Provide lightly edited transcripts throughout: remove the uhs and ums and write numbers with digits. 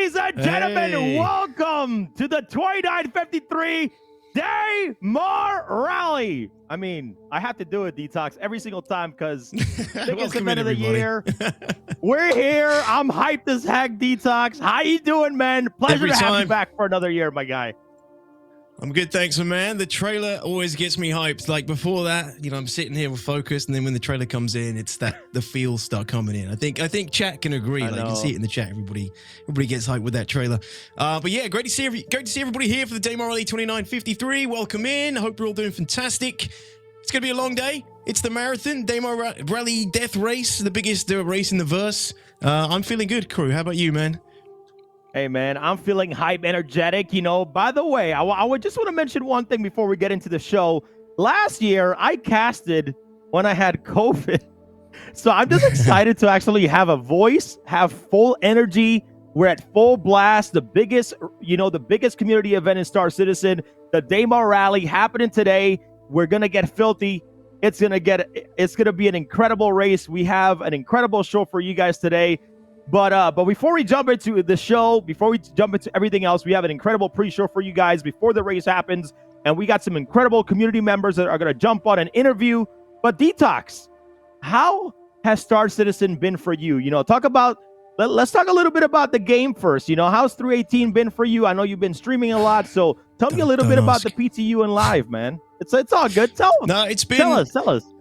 Ladies and gentlemen, welcome to the 2953 Daymar Rally. I mean, I have to do it, Detox, every single time because biggest event of the year. We're here. I'm hyped as heck, Detox. How you doing, man? Pleasure to have you back for another year, my guy. I'm good, thanks, man. The trailer always gets me hyped. Like before that, you know, I'm sitting here with focus, and then when the trailer comes in, it's that the feels start coming in. I think chat can agree. Like you can see it in the chat. Everybody gets hyped with that trailer. But yeah, great to see everybody here for the Daymar Rally 2953. Welcome in. I hope you're all doing fantastic. It's gonna be a long day. It's the marathon Daymar Rally Death Race, the biggest race in the verse. I'm feeling good, crew. How about you, man? Hey, man, I'm feeling hype, energetic. You know, by the way, I would just want to mention one thing before we get into the show. Last year, I casted when I had COVID. So I'm just excited to actually have a voice, have full energy. We're at full blast. The biggest community event in Star Citizen, the Daymar Rally happening today. We're going to get filthy. It's going to be an incredible race. We have an incredible show for you guys today. But before we jump into the show, before we jump into everything else, we have an incredible pre-show for you guys before the race happens. And we got some incredible community members that are going to jump on an interview. But Detox, how has Star Citizen been for you? You know, let's talk a little bit about the game first. You know, how's 318 been for you? I know you've been streaming a lot. So tell me a little bit about the PTU and live, man. It's all good. Tell them. No, it's been... Tell us.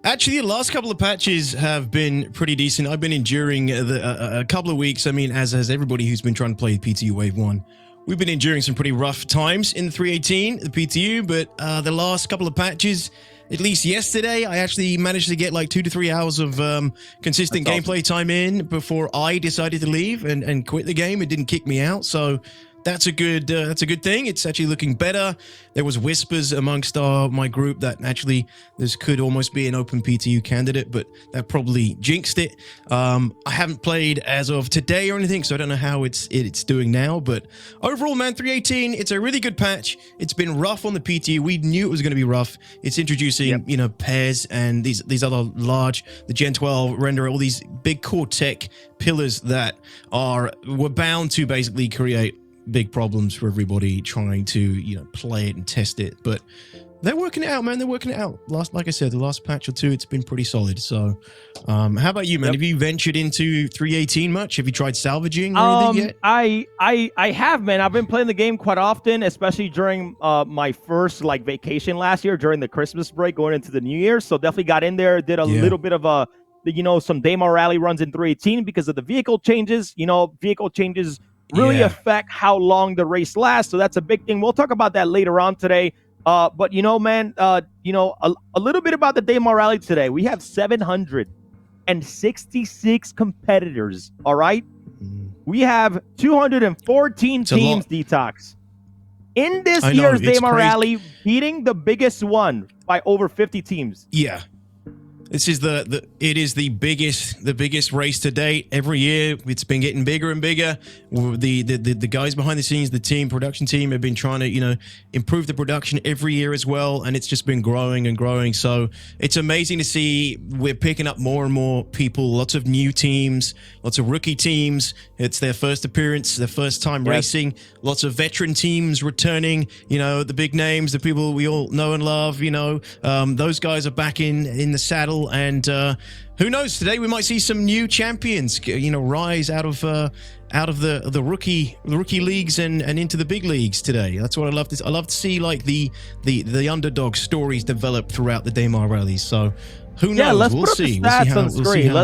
Actually, the last couple of patches have been pretty decent. I've been enduring a couple of weeks. I mean, as has everybody who's been trying to play PTU Wave 1. We've been enduring some pretty rough times in the 318, the PTU, but the last couple of patches, at least yesterday, I actually managed to get like 2 to 3 hours of consistent gameplay time in before I decided to leave and quit the game. It didn't kick me out, so... That's a good thing. It's actually looking better. There was whispers amongst my group that actually this could almost be an open PTU candidate, but that probably jinxed it. I haven't played as of today or anything, so I don't know how it's doing now. But overall, man, 318, it's a really good patch. It's been rough on the PTU. We knew it was going to be rough. It's introducing, you know, pairs and these other large, the Gen 12 render, all these big core tech pillars that were bound to basically create big problems for everybody trying to, you know, play it and test it, but they're working it out, man. They're working it out. Like I said, the last patch or two, it's been pretty solid. So, how about you, man? Have you ventured into 318 much? Have you tried salvaging or anything yet? I have, man. I've been playing the game quite often, especially during my first vacation last year during the Christmas break, going into the New Year. So definitely got in there, did a little bit of some Daymar Rally runs in 318 because of the vehicle changes. You know, vehicle changes really affect how long the race lasts. So that's a big thing. We'll talk about that later on today. But, you know, man, a little bit about the Daymar Rally today. We have 766 competitors, all right? We have 214 teams, Detox. In this year's Daymar Rally, beating the biggest one by over 50 teams. Yeah. This is it is the biggest race to date. Every year it's been getting bigger and bigger. The guys behind the scenes, the production team have been trying to, you know, improve the production every year as well, and it's just been growing and growing. So it's amazing to see we're picking up more and more people, lots of new teams, lots of rookie teams. It's their first appearance, their first time racing. Lots of veteran teams returning, you know, the big names, the people we all know and love, you know. Those guys are back in the saddle. And who knows? Today we might see some new champions, you know, rise out of the rookie leagues and into the big leagues today. That's what I love. I love to see like the underdog stories develop throughout the Daymar Rallies. So who knows? Yeah, let's we'll put see. Up the stats on screen.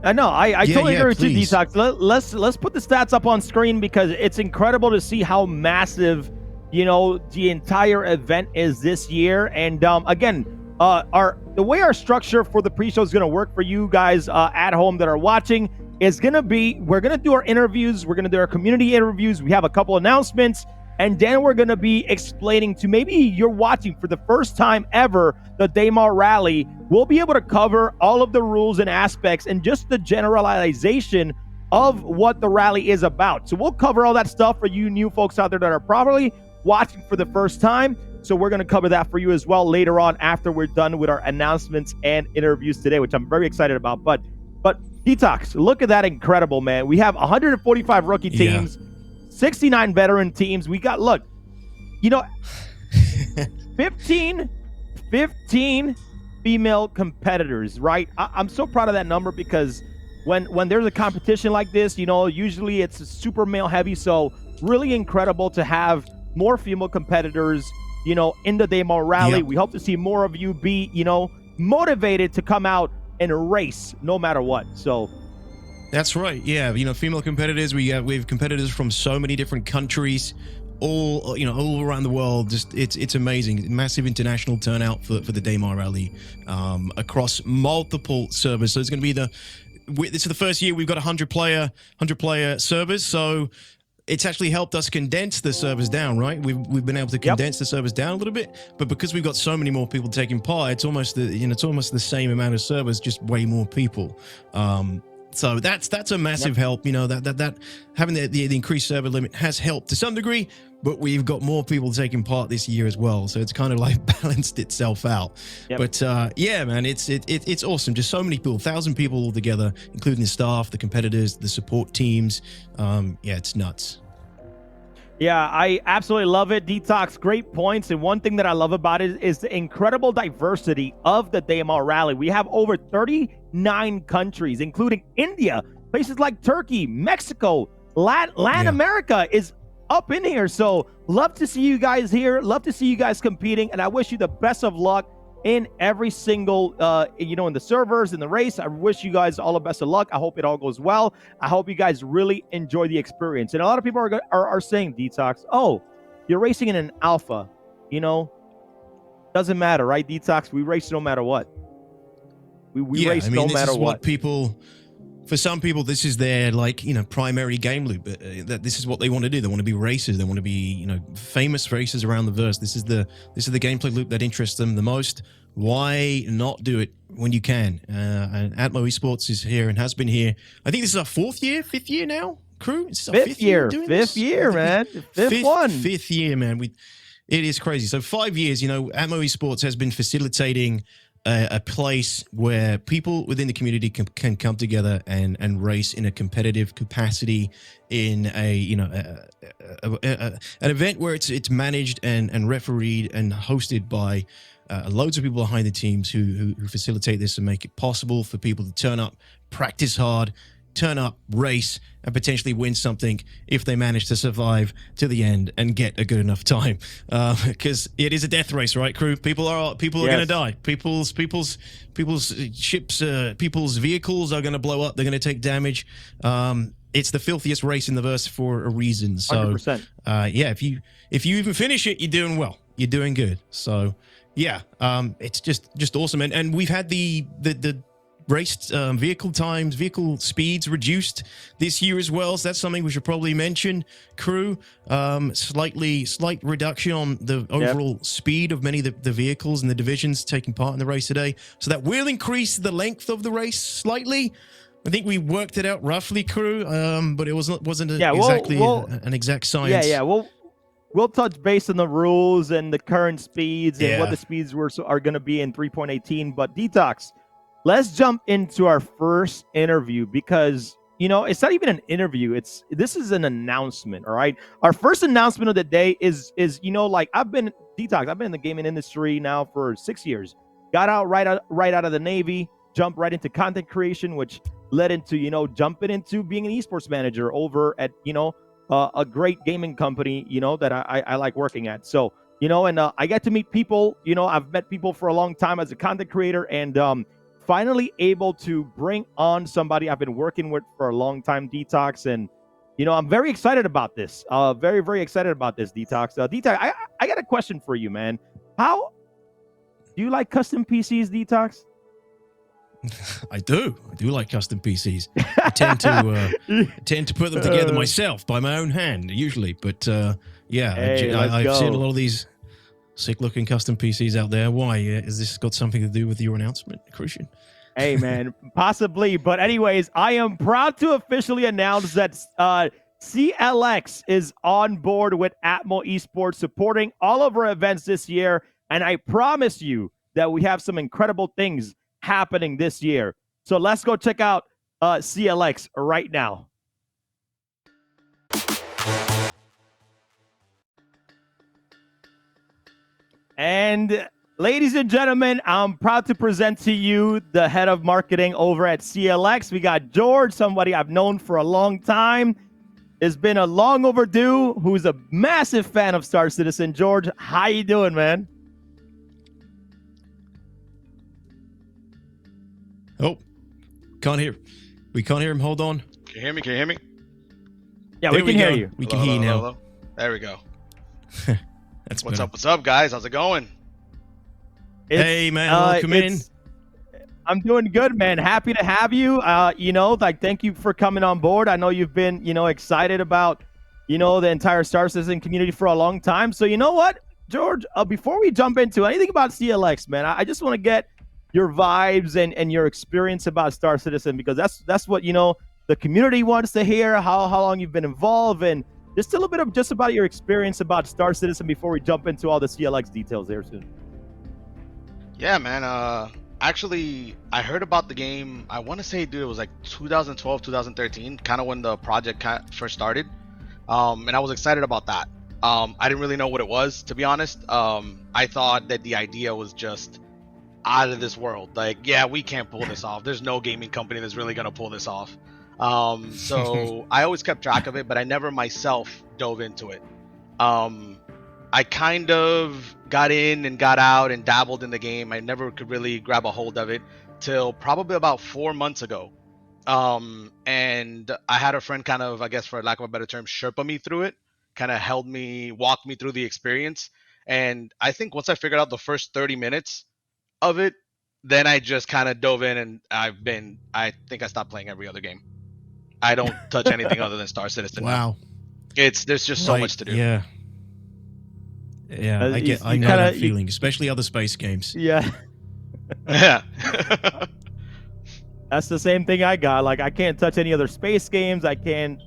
I know. I totally agree with you, Detox. Let's put the stats up on screen because it's incredible to see how massive, you know, the entire event is this year. And again. The way our structure for the pre-show is going to work for you guys at home that are watching is going to be, we're going to do our interviews. We're going to do our community interviews. We have a couple announcements, and then we're going to be explaining to maybe you're watching for the first time ever the Daymar Rally. We'll be able to cover all of the rules and aspects and just the generalization of what the rally is about. So we'll cover all that stuff for you new folks out there that are probably watching for the first time. So we're going to cover that for you as well later on after we're done with our announcements and interviews today, which I'm very excited about. But Detox, look at that incredible, man. We have 145 rookie teams. 69 veteran teams. We got, look, 15 female competitors, right? I'm so proud of that number because when there's a competition like this, usually it's super male heavy. So really incredible to have more female competitors, in the Daymar Rally. Yep. We hope to see more of you be, motivated to come out and race no matter what. So that's right. Yeah, female competitors. We have competitors from so many different countries, all around the world. Just it's amazing. Massive international turnout for the Daymar Rally across multiple servers. So it's going to be this is the first year we've got 100 player servers. So it's actually helped us condense the servers down, right? We've been able to condense the servers down a little bit, but because we've got so many more people taking part, it's almost the same amount of servers, just way more people. So that's a massive help. That having the increased server limit has helped to some degree, but we've got more people taking part this year as well. So it's kind of like balanced itself out. Yep. But yeah, man, it's awesome. Just so many people, 1,000 people all together, including the staff, the competitors, the support teams. Yeah, it's nuts. Yeah, I absolutely love it. DTOX, great points. And one thing that I love about it is the incredible diversity of the Daymar Rally. We have over 39 countries, including India, places like Turkey, Mexico, Latin America is up in here. So love to see you guys here. Love to see you guys competing. And I wish you the best of luck in every single, in the servers, in the race. I wish you guys all the best of luck. I hope it all goes well. I hope you guys really enjoy the experience. And a lot of people are saying, DTOX, oh, you're racing in an alpha. Doesn't matter, right, DTOX? We race no matter what. We race no matter what. For some people, this is their primary game loop. That this is what they want to do. They want to be racers. They want to be famous racers around the verse. This is the gameplay loop that interests them the most. Why not do it when you can? And ALTAMA Esports is here and has been here. I think this is our fifth year now. Crew, it's our fifth year, man. Fifth year, man. It is crazy. So 5 years. ALTAMA Esports has been facilitating a place where people within the community can come together and race in a competitive capacity in an event where it's managed and refereed and hosted by loads of people behind the teams who facilitate this and make it possible for people to turn up, practice hard, turn up, race, and potentially win something if they manage to survive to the end and get a good enough time. Because it is a death race, right, crew? People are going to die. People's ships, people's vehicles are going to blow up. They're going to take damage. It's the filthiest race in the verse for a reason. So, 100%. Yeah, if you even finish it, you're doing well. You're doing good. So, yeah, it's just awesome. And we've had the raced vehicle times, vehicle speeds reduced this year as well. So that's something we should probably mention, crew. Slight reduction on the overall speed of many of the vehicles and the divisions taking part in the race today. So that will increase the length of the race slightly. I think we worked it out roughly, crew, but it wasn't exactly an exact science. Yeah. We'll touch base on the rules and the current speeds and what the speeds are going to be in 3.18. But DTOX, let's jump into our first interview because, it's not even an interview. This is an announcement, all right? Our first announcement of the day is I've been in the gaming industry now for 6 years. Got out right out of the Navy, jumped right into content creation, which led into, jumping into being an esports manager over at, a great gaming company, that I like working at. So, and I get to meet people, I've met people for a long time as a content creator and, finally able to bring on somebody I've been working with for a long time, DTOX, and I'm very excited about this. Very, very excited about this, DTOX. DTOX, I got a question for you, man. How do you like custom PCs, DTOX? I do like custom PCs. I tend to put them together myself by my own hand usually, but I've seen a lot of these sick-looking custom PCs out there. Why? Has this got something to do with your announcement, Crucian? Hey, man, possibly. But anyways, I am proud to officially announce that CLX is on board with ALTAMA Esports, supporting all of our events this year. And I promise you that we have some incredible things happening this year. So let's go check out CLX right now. And ladies and gentlemen, I'm proud to present to you the head of marketing over at CLX. We got George, somebody I've known for a long time. It's been a long overdue, who's a massive fan of Star Citizen. George, how you doing, man? Oh, can't hear. We can't hear him. Hold on. Can you hear me? Can you hear me? Yeah, There we can hear go. you. We can hear you now. Hello. There we go. That's What's better. up? What's up, guys? How's it going? Hey, man, welcome in. I'm doing good, man. Happy to have you. Thank you for coming on board. I know you've been, excited about, the entire Star Citizen community for a long time. So you know what, George, before we jump into anything about CLX, man, I just want to get your vibes and your experience about Star Citizen, because that's what, the community wants to hear, how long you've been involved, and just a little bit of just about your experience about Star Citizen before we jump into all the CLX details there soon. Yeah, man. Actually, I heard about the game, I want to say, dude, it was like 2012, 2013, kind of when the project first started. And I was excited about that. I didn't really know what it was, to be honest. I thought that the idea was just out of this world. Like, yeah, we can't pull this off. There's no gaming company that's really going to pull this off. So I always kept track of it, but I never myself dove into it. I kind of got in and got out and dabbled in the game. I never could really grab a hold of it till probably about 4 months ago. And I had a friend kind of, I guess for lack of a better term, Sherpa me through it, kind of walked me through the experience. And I think once I figured out the first 30 minutes of it, then I just kind of dove in, and I think I stopped playing every other game. I don't touch anything other than Star Citizen. Wow. There's just so much to do. Yeah. Yeah, I know that feeling, especially other space games. Yeah. Yeah. That's the same thing I got. Like, I can't touch any other space games. I can't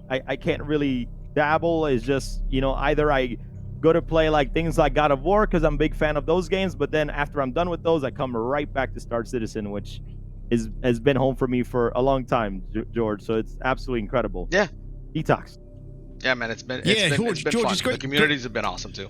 really dabble. It's just, either I go to play like things like God of War, because I'm a big fan of those games, but then after I'm done with those, I come right back to Star Citizen, which has been home for me for a long time, George. So it's absolutely incredible. Yeah. Detox. Yeah, man, it's been George, fun. it's great. The communities have been awesome too.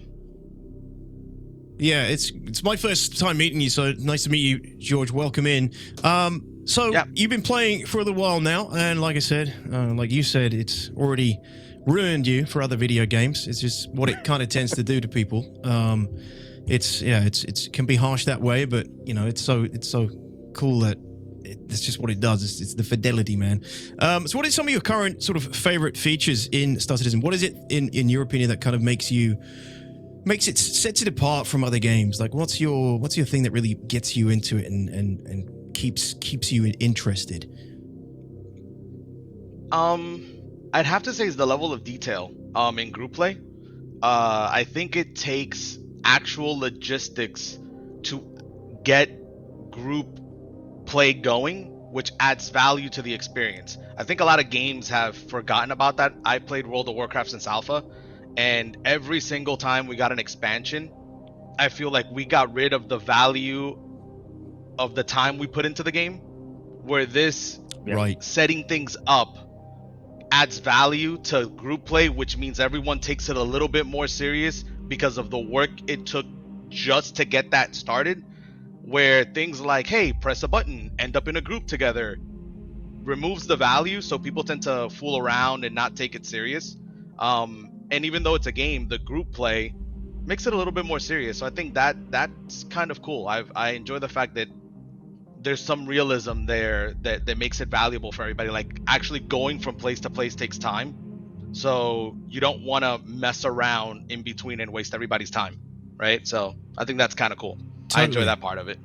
Yeah, it's my first time meeting you, so nice to meet you, George. Welcome in. You've been playing for a little while now, and like I said, like you said, it's already ruined you for other video games. It's just what it kind of tends to do to people. It can be harsh that way, but it's so cool that it's just what it does. It's the fidelity, man. So what are some of your current sort of favorite features in Star Citizen? What is it in your opinion that kind of sets it apart from other games? Like, what's your thing that really gets you into it and keeps you interested? I'd have to say is the level of detail in group play. I think it takes actual logistics to get group play going, which adds value to the experience. I think a lot of games have forgotten about that. I played World of Warcraft since alpha, and every single time we got an expansion, I feel like we got rid of the value of the time we put into the game, where this setting things up adds value to group play, which means everyone takes it a little bit more serious because of the work it took just to get that started. Where things like, hey, press a button, end up in a group together, removes the value, so people tend to fool around and not take it serious. And even though it's a game, the group play makes it a little bit more serious. So I think that's kind of cool. I enjoy the fact that there's some realism there that makes it valuable for everybody. Like, actually going from place to place takes time, so you don't want to mess around in between and waste everybody's time, right? So I think that's kind of cool. Totally. I enjoy that part of it.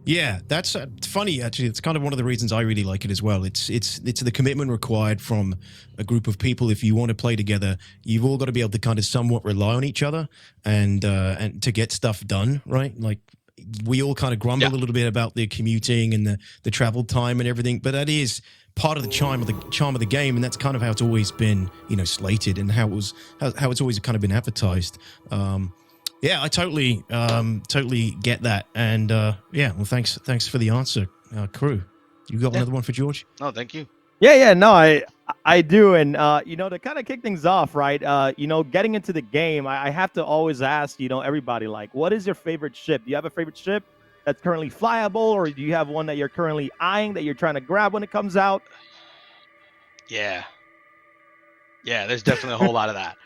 Yeah, that's funny. Actually, it's kind of one of the reasons I really like it as well. It's the commitment required from a group of people. If you want to play together, you've all got to be able to kind of somewhat rely on each other and to get stuff done, right? Like, we all kind of grumble a little bit about the commuting and the travel time and everything, but that is part of the charm of the game, and that's kind of how it's always been, slated, and how it's always kind of been advertised. Yeah, I totally get that, and well, thanks for the answer, crew. You got another one for George? No, thank you. Yeah, no, I do, and to kind of kick things off, right? Getting into the game, I have to always ask, everybody, like, what is your favorite ship? Do you have a favorite ship that's currently flyable, or do you have one that you're currently eyeing that you're trying to grab when it comes out? Yeah, yeah. There's definitely a whole lot of that.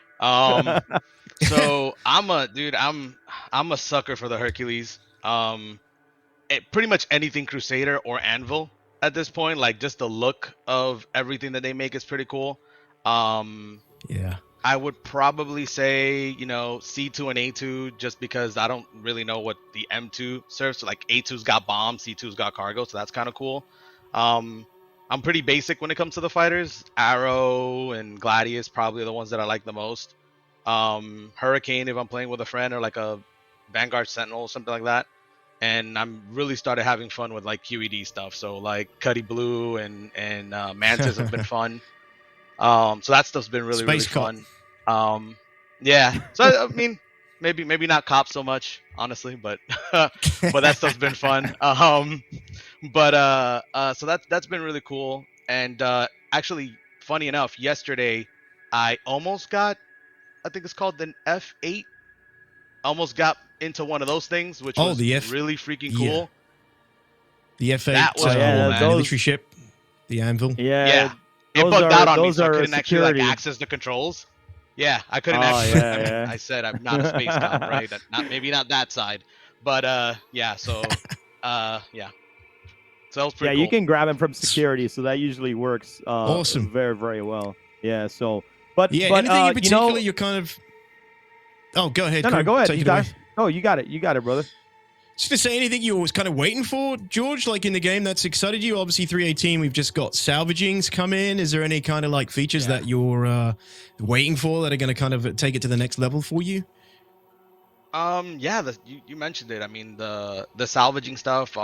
So I'm a dude. I'm a sucker for the Hercules. Pretty much anything Crusader or Anvil at this point. Like just the look of everything that they make is pretty cool. Um, Yeah. I would probably say, C2 and A2 just because I don't really know what the M2 serves. So like A2's got bomb, C2's got cargo, so that's kind of cool. Um, I'm pretty basic when it comes to the fighters. Arrow and Gladius probably the ones that I like the most. Hurricane if I'm playing with a friend or like a Vanguard Sentinel or something like that. And I'm really started having fun with like QED stuff. So like Cuddy Blue and Mantis have been fun. So that stuff's been really really Space Cop. fun. Yeah. So I mean, maybe not cop so much, honestly, but but that stuff's been fun. So that's been really cool. And actually, funny enough, yesterday I almost got, I think it's called an F8. Almost got into one of those things, which Oh, was the really freaking yeah. cool. The F8 That was cool, Yeah, man. military ship, the Anvil. yeah, Yeah, it bugged out on me, those so I are couldn't actually like security. access the controls. Yeah, I couldn't Oh actually. I yeah, mean, I said I'm not a space cop, yeah. right? Not maybe not that side, but yeah. So, yeah. So that was Yeah, pretty you cool. can grab him from security, so that usually works Awesome. very, very well. Yeah, so but Yeah, but anything in particular you're kind of... Oh, go ahead, no, Crew. go ahead. Take You it away. guys. Oh, you got it, brother. Just to say, anything you was kind of waiting for, George, like in the game that's excited you? Obviously, 318, we've just got salvagings come in. Is there any kind of like features that you're waiting for that are going to kind of take it to the next level for you? Yeah, you mentioned it. I mean, the salvaging stuff.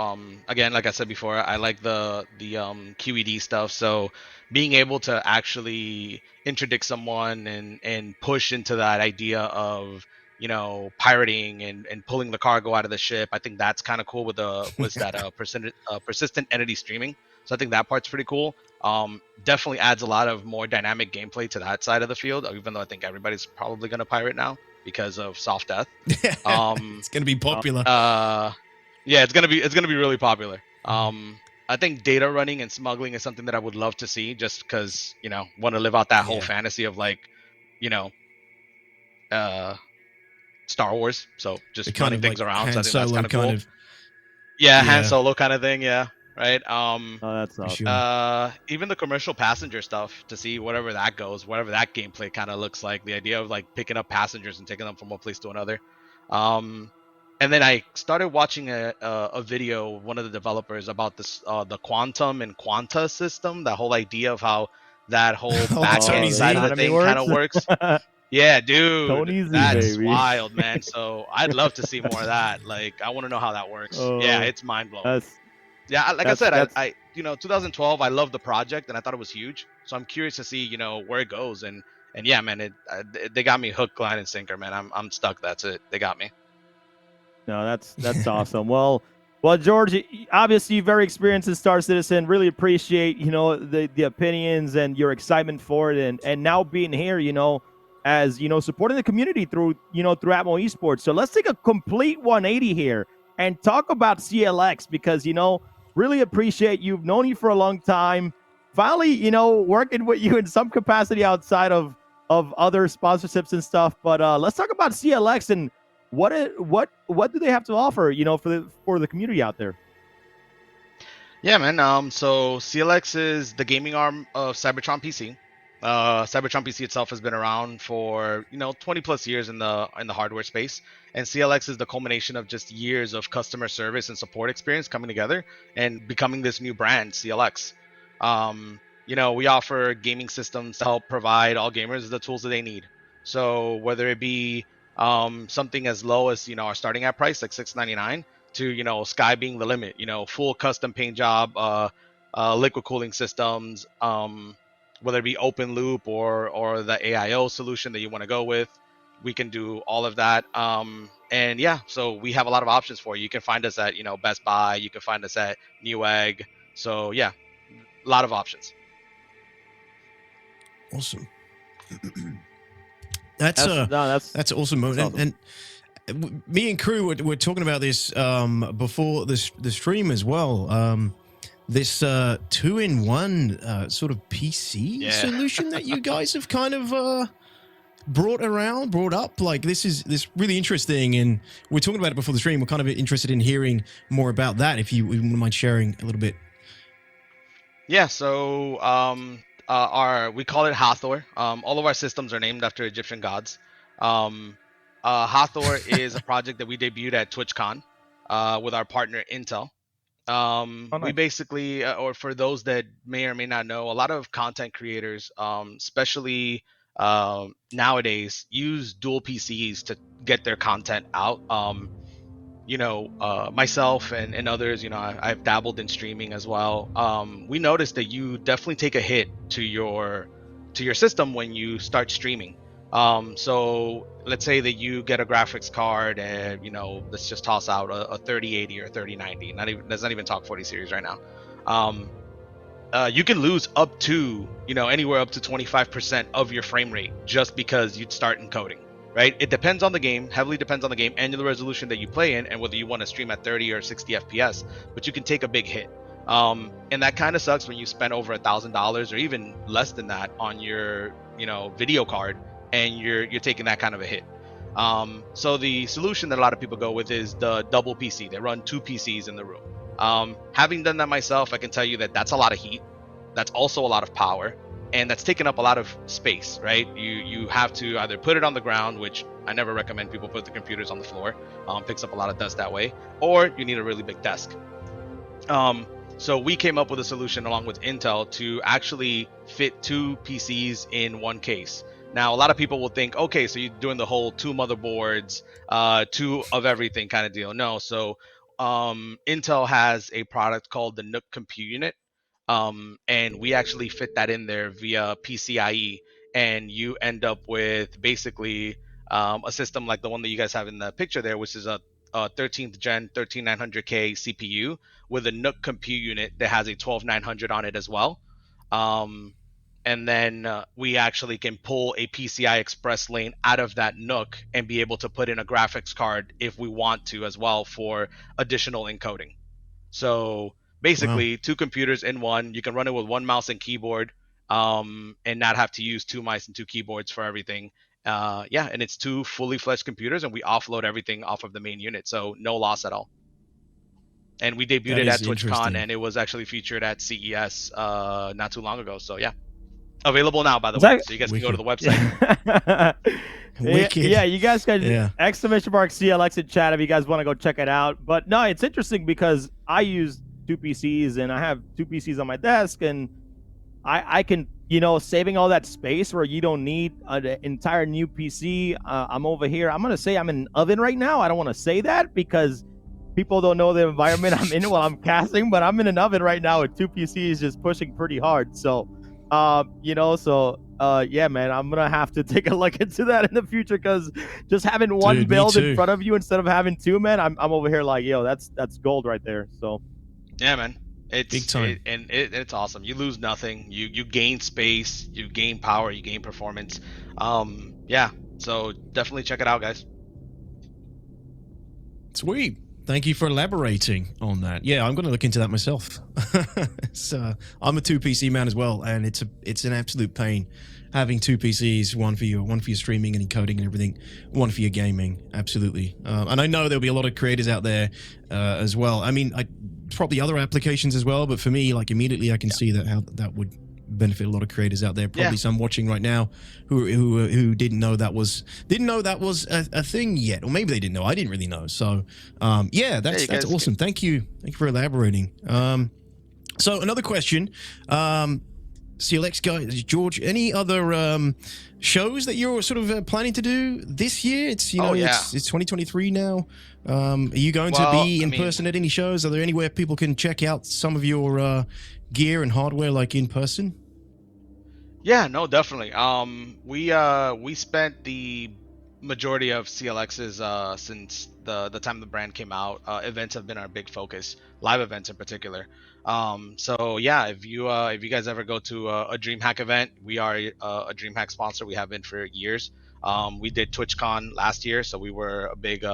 Again, like I said before, I like the QED stuff. So being able to actually interdict someone and push into that idea of pirating and pulling the cargo out of the ship, I think that's kind of cool with the was that persistent entity streaming. So I think that part's pretty cool. Definitely adds a lot of more dynamic gameplay to that side of the field. Even though I think everybody's probably gonna pirate now because of soft death. Um, It's going to be popular. yeah, it's gonna be really popular. I think data running and smuggling is something that I would love to see, just because want to live out that whole Yeah. fantasy of like, you know, uh, Star Wars. So The just kind running of like things around. So Han I think that's Solo kind of kind cool. of... Yeah, Han Yeah, Solo kind of thing. Yeah, right. Oh, that's for awesome. sure. Even the commercial passenger stuff to see whatever that goes, whatever that gameplay kind of looks like. The idea of like picking up passengers and taking them from one place to another. Um, and then I started watching a video of one of the developers about this the quantum and quanta system. That whole idea of how that whole Oh, back Tony Oh, end the side of Z. the economy thing kind works. of works. Yeah, dude, Tony Z, that's Yeah. baby. wild, man. So I'd love to see more of that. Like, I want to know how that works. Yeah, Oh, it's mind blowing. that's Yeah, like I that's said, that's 2012, I loved the project and I thought it was huge. So I'm curious to see, where it goes. And yeah, man, they got me hook, line, and sinker, man. I'm stuck. That's it. They got me. No, that's awesome. Well, George, obviously you're very experienced in Star Citizen. Really appreciate the opinions and your excitement for it, and now being here, as supporting the community through Atmo Esports. So let's take a complete 180 here and talk about CLX because really appreciate you've known you for a long time. Finally, working with you in some capacity outside of other sponsorships and stuff. But let's talk about CLX and what do they have to offer, for the community out there? Yeah, man. So CLX is the gaming arm of Cybertron PC. Cybertron PC itself has been around for 20 plus years in the hardware space, and CLX is the culmination of just years of customer service and support experience coming together and becoming this new brand, CLX. We offer gaming systems to help provide all gamers the tools that they need. So whether it be something as low as our starting at price like $699 to sky being the limit, full custom paint job, liquid cooling systems, whether it be open loop or the AIO solution that you want to go with, we can do all of that. And yeah, so we have a lot of options for you. You can find us at Best Buy, you can find us at Newegg. So yeah, a lot of options. Awesome. That's awesome. And me and Crew were talking about this before the stream as well. This 2-in-1 sort of PC solution that you guys have kind of brought up. Like this really interesting, and we're talking about it before the stream. We're kind of interested in hearing more about that. If you wouldn't mind sharing a little bit. Yeah. So we call it Hathor. All of our systems are named after Egyptian gods. Hathor is a project that we debuted at TwitchCon with our partner Intel. We basically, or for those that may or may not know, a lot of content creators, especially nowadays, use dual PCs to get their content out. Myself and others, I've dabbled in streaming as well. We noticed that you definitely take a hit to your system when you start streaming. So let's say that you get a graphics card and, let's just toss out a 3080 or 3090. Let's not even talk 40 series right now. You can lose up to, anywhere up to 25% of your frame rate just because you'd start encoding. Right? It depends on the game, heavily depends on the game and the resolution that you play in, and whether you want to stream at 30 or 60 FPS, but you can take a big hit. And that kind of sucks when you spend over $1,000 or even less than that on your, video card, and you're taking that kind of a hit. So the solution that a lot of people go with is the double PC. They run 2 PCs in the room. Having done that myself, I can tell you that that's a lot of heat. That's also a lot of power. And that's taking up a lot of space, right? You have to either put it on the ground, which I never recommend people put the computers on the floor. Picks up a lot of dust that way. Or you need a really big desk. So we came up with a solution along with Intel to actually fit 2 PCs in one case. Now, a lot of people will think, okay, so you're doing the whole 2 motherboards, 2 of everything kind of deal. No, so Intel has a product called the NUC Compute Unit. And we actually fit that in there via PCIe, and you end up with basically a system like the one that you guys have in the picture there, which is a 13th gen 13900K CPU with a NUC compute unit that has a 12900 on it as well. And then we actually can pull a PCI Express lane out of that NUC and be able to put in a graphics card if we want to as well for additional encoding. So basically, 2 computers in one. You can run it with 1 mouse and keyboard, and not have to use 2 mice and 2 keyboards for everything. And it's 2 fully fledged computers, and we offload everything off of the main unit, so no loss at all. And we debuted it at TwitchCon, and it was actually featured at CES not too long ago. So yeah, available now, by the way, so you guys can go to the website. Yeah, you guys can !CLX in chat if you guys want to go check it out. But no, it's interesting because I use 2 PCs and I have 2 PCs on my desk, and I can, saving all that space where you don't need an entire new PC. I'm over here. I'm going to say I'm in an oven right now. I don't want to say that because people don't know the environment I'm in while I'm casting, but I'm in an oven right now with 2 PCs just pushing pretty hard. So, yeah, man, I'm gonna have to take a look into that in the future because just having one build in front of you instead of having 2, man, I'm over here like, yo, that's gold right there. So yeah, man, it's big time. It's awesome. You lose nothing. You gain space, you gain power, you gain performance. Yeah, so definitely check it out, guys. Sweet. Thank you for elaborating on that. Yeah, I'm going to look into that myself. So I'm a 2 PC man as well, and it's an absolute pain having 2 PCs, one for your streaming and encoding and everything, one for your gaming. Absolutely. And I know there'll be a lot of creators out there as well. I mean, probably other applications as well, but for me, like immediately I can see that how that would benefit a lot of creators out there. Probably some watching right now who didn't know that was a thing yet, or maybe they didn't know. I didn't really know. So that's awesome. Thank you for elaborating. So another question, CLX guys, George, any other shows that you're sort of planning to do this year? It's it's 2023 now. Are you going to be in person at any shows? Are there anywhere people can check out some of your gear and hardware like in person? Yeah, no, definitely. We spent the majority of CLX's since the time the brand came out, events have been our big focus, live events in particular. So yeah, if you guys ever go to a DreamHack event, we are a DreamHack sponsor. We have been for years. We did TwitchCon last year, so we were a big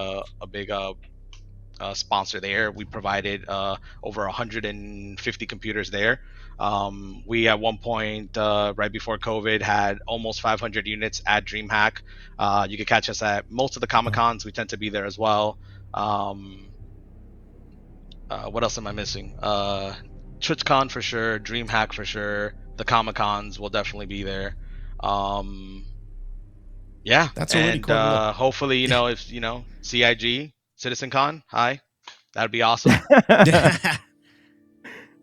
sponsor there. We provided over 150 computers there. We at one point, right before COVID, had almost 500 units at DreamHack. You can catch us at most of the Comic Cons. We tend to be there as well. What else am I missing? TwitchCon for sure, DreamHack for sure. The Comic Cons will definitely be there. Yeah, That's already and quite a lot. hopefully, if CIG CitizenCon, hi, that'd be awesome.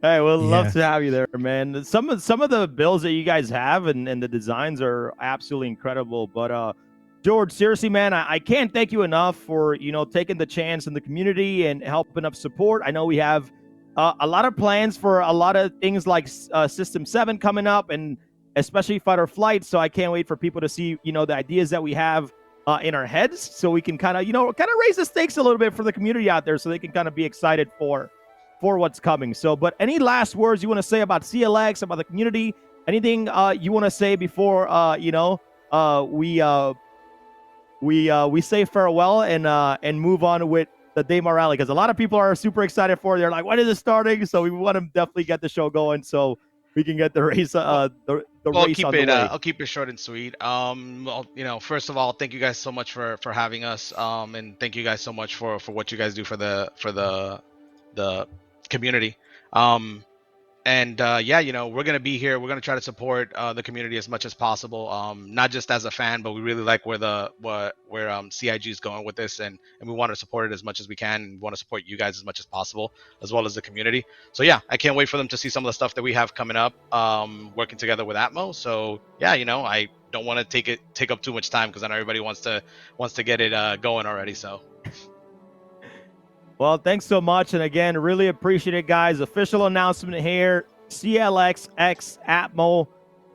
Hey, we'd love Yeah. to have you there, man. Some of the builds that you guys have and the designs are absolutely incredible. But George, seriously, man, I can't thank you enough for taking the chance in the community and helping up support. I know we have a lot of plans for a lot of things like System 7 coming up, and especially Fighter Flight. So I can't wait for people to see the ideas that we have in our heads, so we can kind of raise the stakes a little bit for the community out there, so they can kind of be excited for what's coming. So, but any last words you want to say about CLX, about the community? Anything you want to say before we say farewell and move on with the Daymar Rally? Because a lot of people are super excited for it. They're like, when is it starting? So we want to definitely get the show going so we can get the race the Well, race on the way. I'll keep it short and sweet. Well, first of all, thank you guys so much for having us. And thank you guys so much for what you guys do for the community. And yeah, we're gonna be here. We're gonna try to support the community as much as possible. Not just as a fan, but we really like where CIG is going with this, and we want to support it as much as we can. And we want to support you guys as much as possible, as well as the community. So yeah, I can't wait for them to see some of the stuff that we have coming up, working together with Atmo. So yeah, I don't want to take up too much time, because I know everybody wants to get it going already. So. Well, thanks so much. And again, really appreciate it, guys. Official announcement here. CLX X Atmo.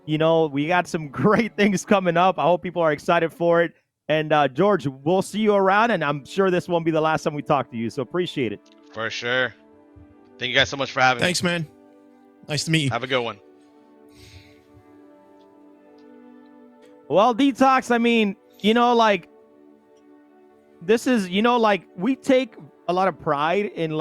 We got some great things coming up. I hope people are excited for it. And George, we'll see you around. And I'm sure this won't be the last time we talk to you. So appreciate it. For sure. Thank you guys so much for having me. Thanks, man. Nice to meet you. Have a good one. Well, DTOX, I mean, this is, we take a lot of pride in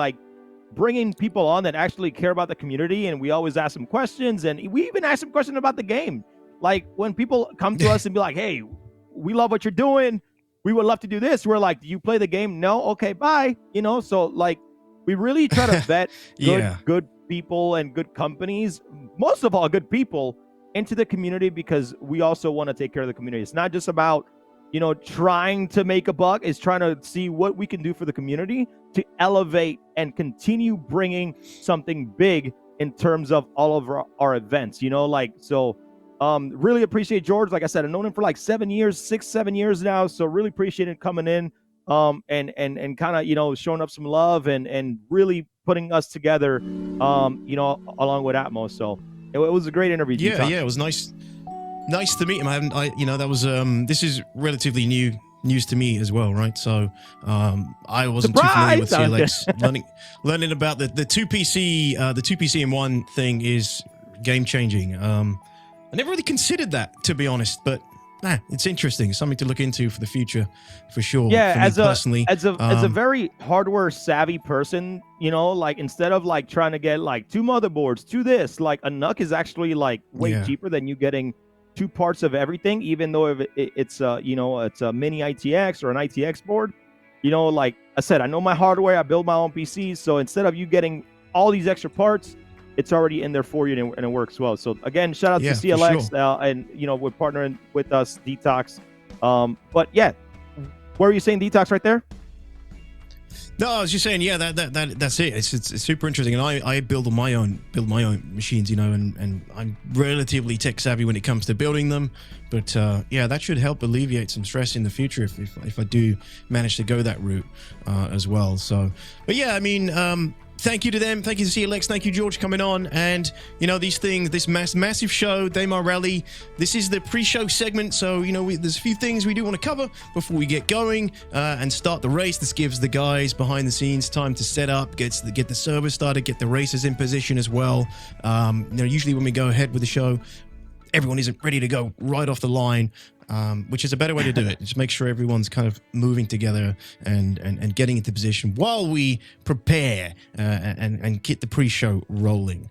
bringing people on that actually care about the community, and we always ask them questions, and we even ask them questions about the game. Like when people come to us and be like, hey, we love what you're doing, we would love to do this, we're like, do you play the game? No. Okay, bye. So we really try to vet good people and good companies, most of all good people, into the community, because we also want to take care of the community. It's not just about trying to make a buck, is trying to see what we can do for the community to elevate and continue bringing something big in terms of all of our events, so really appreciate George. Like I said, I've known him for 7 years now. So really appreciate him coming in and kind of, showing up some love and really putting us together, along with Atmos. So it was a great interview. Yeah, it was nice. Nice to meet him. That was this is relatively news to me as well, right? So I wasn't too familiar with CLX. learning about the two PC in one thing is game changing. I never really considered that, to be honest, but it's interesting. It's something to look into for the future, for sure. Yeah, personally, as a very hardware savvy person, instead of trying to get 2 motherboards, 2 this, a NUC is actually way cheaper than you getting 2 parts of everything, even though if it's it's a mini ITX or an ITX board. Like I said, I know my hardware, I build my own PCs, so instead of you getting all these extra parts, it's already in there for you, and it works well. So again, shout out to CLX, sure. And we're partnering with us, DTOX. But yeah, what were you saying, DTOX, right there? No, I was just saying, that's it. It's super interesting, and I build my own machines, and I'm relatively tech savvy when it comes to building them. But that should help alleviate some stress in the future if I do manage to go that route as well. So, but yeah, I mean, thank you to them. Thank you to CLX. Thank you, George, coming on. And, you know, these things, this massive show, Daymar Rally, this is the pre-show segment. So, you know, there's a few things we do want to cover before we get going and start the race. This gives the guys behind the scenes time to set up, get the server started, get the racers in position as well. You know, usually when we go ahead with the show, everyone isn't ready to go right off the line. Which is a better way to do it. Just make sure everyone's kind of moving together and getting into position while we prepare and get the pre-show rolling.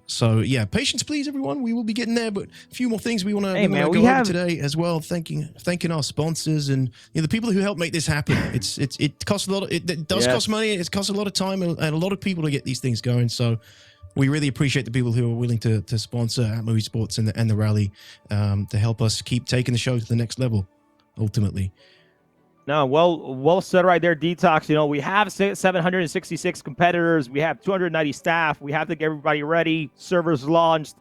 So yeah, patience, please, everyone. We will be getting there, but a few more things we want to go over today as well. Thanking our sponsors and, you know, the people who help make this happen. It costs a lot. It does cost money. It costs a lot of time and a lot of people to get these things going. So we really appreciate the people who are willing to sponsor ALTAMA Esports and the rally to help us keep taking the show to the next level, ultimately. No, well said right there, DTOX. You know, we have 766 competitors. We have 290 staff. We have to get everybody ready. Servers launched.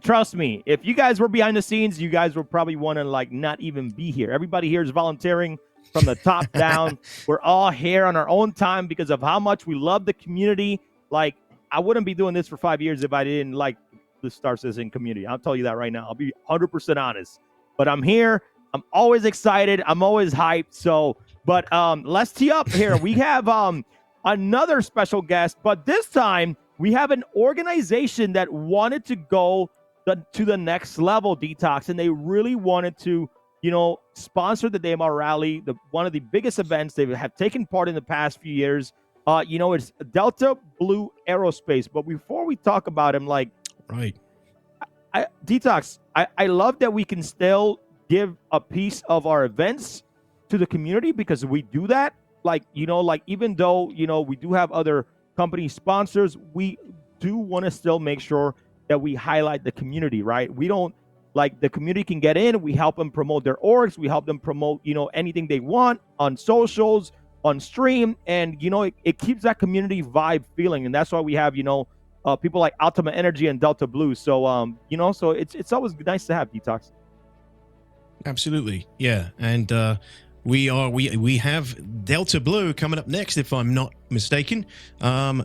Trust me, if you guys were behind the scenes, you guys would probably want to, like, not even be here. Everybody here is volunteering from the top down. We're all here on our own time because of how much we love the community. Like, I wouldn't be doing this for 5 years if I didn't like the StarCitizen community. I'll tell you that right now. I'll be 100% honest. But I'm here. I'm always excited. I'm always hyped. So, but let's tee up here. We have another special guest, but this time we have an organization that wanted to go to the next level, DTOX, and they really wanted to, you know, sponsor the Daymar Rally, one of the biggest events they have taken part in the past few years. You know, it's Delta Blue Aerospace. But before we talk about him, like, right, DTOX, I love that we can still give a piece of our events to the community because we do that. Like, you know, like, even though, you know, we do have other company sponsors, we do want to still make sure that we highlight the community, right? We don't, like, the community can get in. We help them promote their orgs. We help them promote, you know, anything they want on socials, on stream, and, you know, it keeps that community vibe feeling, and that's why we have, you know, people like ALTAMA Energy and Delta Blue. So you know, so it's always nice to have DTOX. Absolutely, yeah. And we have Delta Blue coming up next, if I'm not mistaken,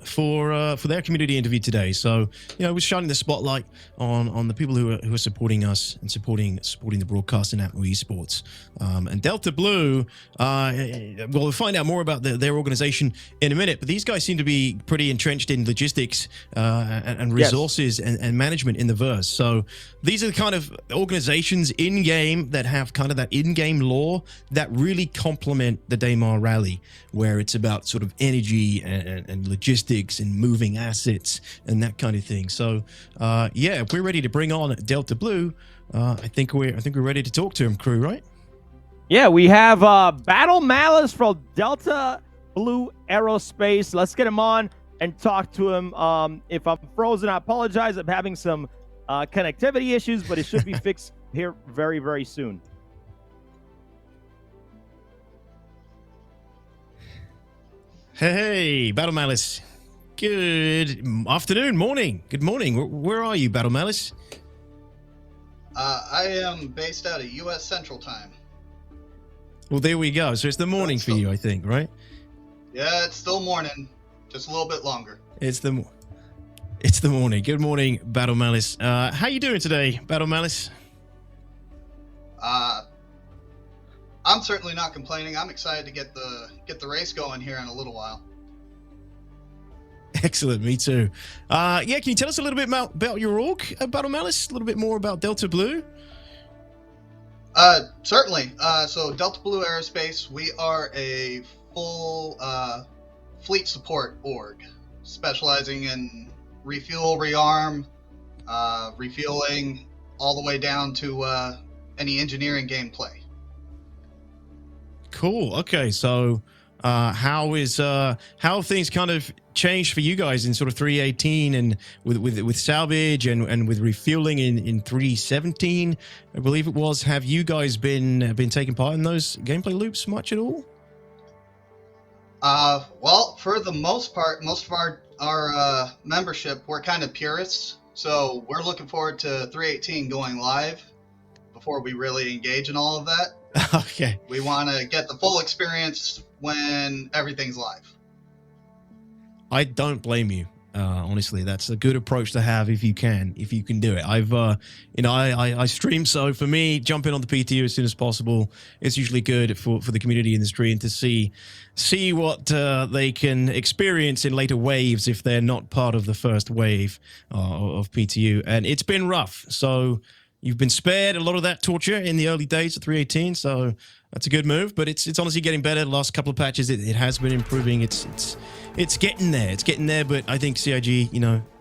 for their community interview today. So, you know, we're shining the spotlight on the people who are supporting us and supporting the broadcast in ALTAMA Esports. And Delta Blue, well, we'll find out more about their organization in a minute, but these guys seem to be pretty entrenched in logistics and resources and management in the verse. So these are the kind of organizations in game that have kind of that in-game lore that really complement the Daymar Rally, where it's about sort of energy and logistics and moving assets and that kind of thing. So yeah, if we're ready to bring on Delta Blue, I think we're ready to talk to him, crew, right? Yeah, we have Battle Malice from Delta Blue Aerospace. Let's get him on and talk to him. If I'm frozen, I apologize. I'm having some connectivity issues, but it should be fixed here very, very soon. Hey, Battle Malice. Good afternoon, morning. Good morning. Where are you, Battle Malice? I am based out of U.S. Central Time. Well, there we go. So it's the morning for you, I think, right? Yeah, it's still morning, just a little bit longer. It's the morning. Good morning, Battle Malice. How you doing today, Battle Malice? I'm certainly not complaining. I'm excited to get the race going here in a little while. Excellent, me too. Yeah, can you tell us a little bit about your org, Battle Malice? A little bit more about Delta Blue? Certainly. So Delta Blue Aerospace, we are a full fleet support org, specializing in refuel, rearm, refueling, all the way down to any engineering gameplay. Cool. Okay, so how have things kind of changed for you guys in sort of 3.18 and with salvage and with refueling in 3.17, I believe it was? Have you guys been taking part in those gameplay loops much at all? Well, for the most part, most of our membership, we're kind of purists, so we're looking forward to 3.18 going live before we really engage in all of that. Okay. We want to get the full experience when everything's live. I don't blame you. Honestly, that's a good approach to have if you can do it. I've, I stream, so for me, jumping on the PTU as soon as possible, it's usually good for the community in the stream to see what they can experience in later waves if they're not part of the first wave of PTU. And it's been rough, so you've been spared a lot of that torture in the early days of 318, so that's a good move. But it's honestly getting better. The last couple of patches, it has been improving. It's getting there. It's getting there, but I think CIG,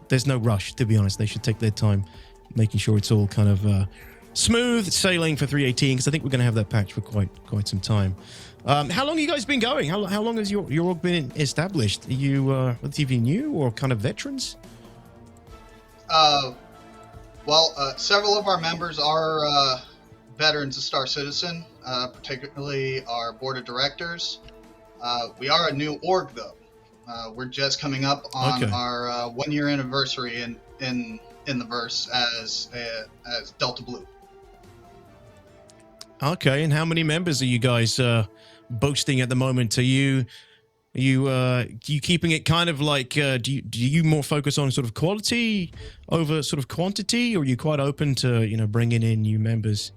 there's no rush, to be honest. They should take their time making sure it's all kind of smooth sailing for 318, because I think we're going to have that patch for quite some time. How long have you guys been going? How long has your org been established? Are you relatively new or kind of veterans? Several of our members are veterans of Star Citizen, particularly our board of directors. We are a new org, though. We're just coming up on our 1 year anniversary in the verse as Delta Blue. Okay, and how many members are you guys boasting at the moment? Are you keeping it kind of like? Do you more focus on sort of quality over sort of quantity, or are you quite open to bringing in new members?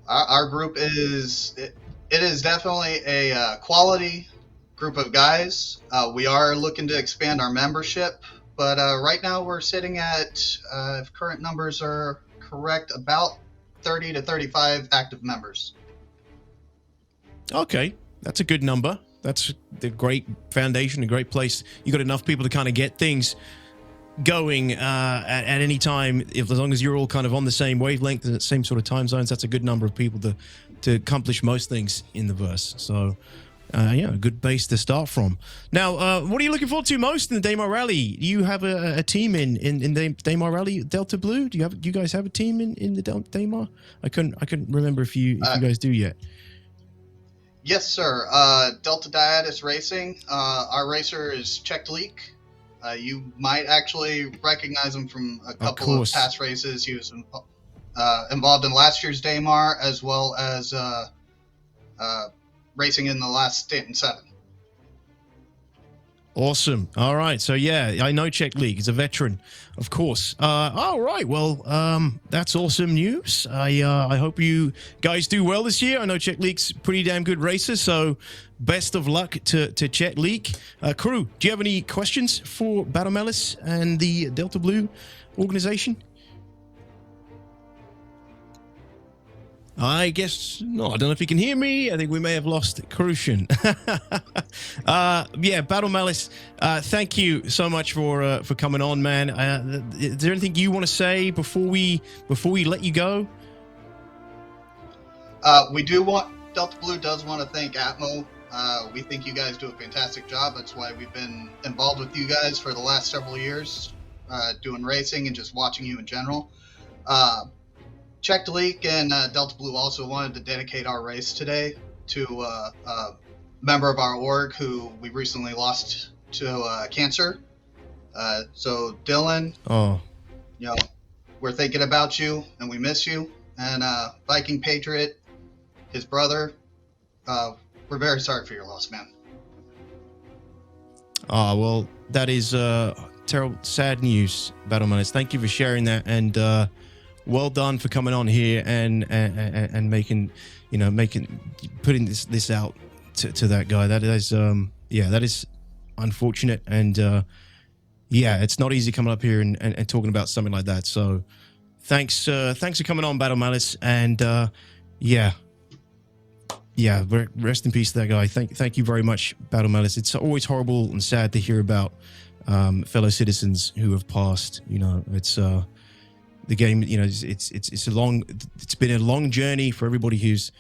Our group is definitely a quality group of guys. We are looking to expand our membership, but right now we're sitting at, if current numbers are correct, about 30 to 35 active members. Okay, that's a good number. That's the great foundation, a great place. You got enough people to kind of get things going at any time. As long as you're all kind of on the same wavelength and the same sort of time zones, that's a good number of people to accomplish most things in the verse. So a good base to start from. Now, what are you looking forward to most in the Daymar Rally? Do you have a team in the Daymar Rally, Delta Blue? Do you guys have a team in the Daymar? I couldn't remember if you guys do yet. Yes, sir. Delta Diatus Racing. Our racer is Checked Leak. You might actually recognize him from a couple of past races. He was involved in last year's Daymar, as well as racing in the last Stanton 7. Awesome. All right. So yeah, I know Czech League. He's a veteran, of course. All right. Well, that's awesome news. I hope you guys do well this year. I know Czech League's pretty damn good racer, so best of luck to Czech League. Crew, do you have any questions for Battle Malice and the Delta Blue organization? I guess no. I don't know if you can hear me. I think we may have lost Crucian. Battle Malice, thank you so much for coming on, man. Is there anything you want to say before we let you go? Delta Blue does want to thank Atmo. We think you guys do a fantastic job. That's why we've been involved with you guys for the last several years, doing racing and just watching you in general. Checked Leak and Delta Blue also wanted to dedicate our race today to a member of our org who we recently lost to cancer. So Dylan, we're thinking about you and we miss you. And Viking Patriot, his brother, we're very sorry for your loss, man. Well, that is terrible, sad news, Battle Malice. Thank you for sharing that, and well done for coming on here and putting this out to that guy. That is that is unfortunate, and it's not easy coming up here and talking about something like that. So thanks for coming on, Battle Malice, and rest in peace to that guy. Thank you very much, Battle Malice. It's always horrible and sad to hear about fellow citizens who have passed. It's the game, it's been a long journey for everybody who's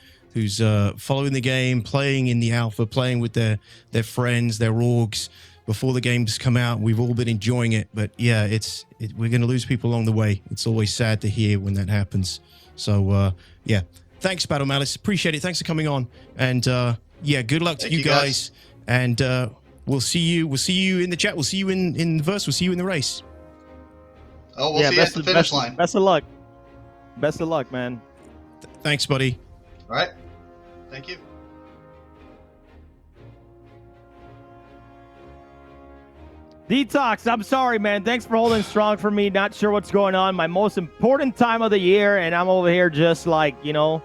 following the game, playing in the alpha, playing with their friends, their orgs before the games come out. We've all been enjoying it, but we're going to lose people along the way. It's always sad to hear when that happens. So thanks, Battle Malice, appreciate it. Thanks for coming on, and good luck to you guys. And we'll see you in the chat. We'll see you in the verse. We'll see you in the race. Oh, we'll see you at the finish line. Best of luck. Best of luck, man. Thanks, buddy. All right. Thank you. DTOX, I'm sorry, man. Thanks for holding strong for me. Not sure what's going on. My most important time of the year, and I'm over here just like, you know,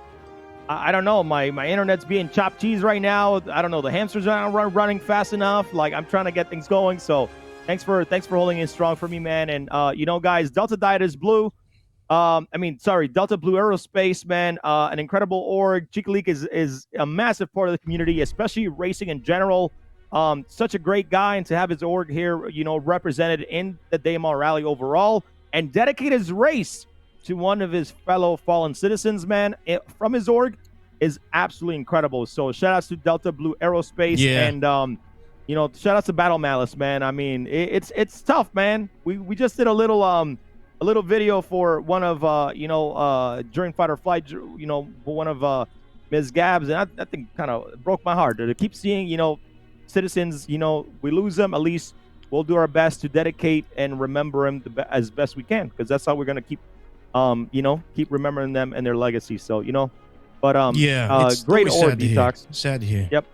I don't know. My internet's being chopped cheese right now. I don't know. The hamsters aren't running fast enough. Like, I'm trying to get things going. So thanks for holding in strong for me, man. And you know, guys, Delta Diet is blue. Delta Blue Aerospace, man. An incredible org. Chica League is a massive part of the community, especially racing in general. Such a great guy, and to have his org here, you know, represented in the Daymar Rally overall, and dedicate his race to one of his fellow fallen citizens, man, from his org is absolutely incredible. So shout outs to Delta Blue Aerospace, and you know, shout outs to Battle Malice, man. I mean, it's tough, man. We just did a little video for one of during Fight or Flight, you know, one of Ms. Gabs, and that thing kind of broke my heart to keep seeing, you know, citizens, you know, we lose them. At least we'll do our best to dedicate and remember them as best we can, because that's how we're going to keep keep remembering them and their legacy. So, you know, but it's great org, DTOX. Sad to hear. Yep.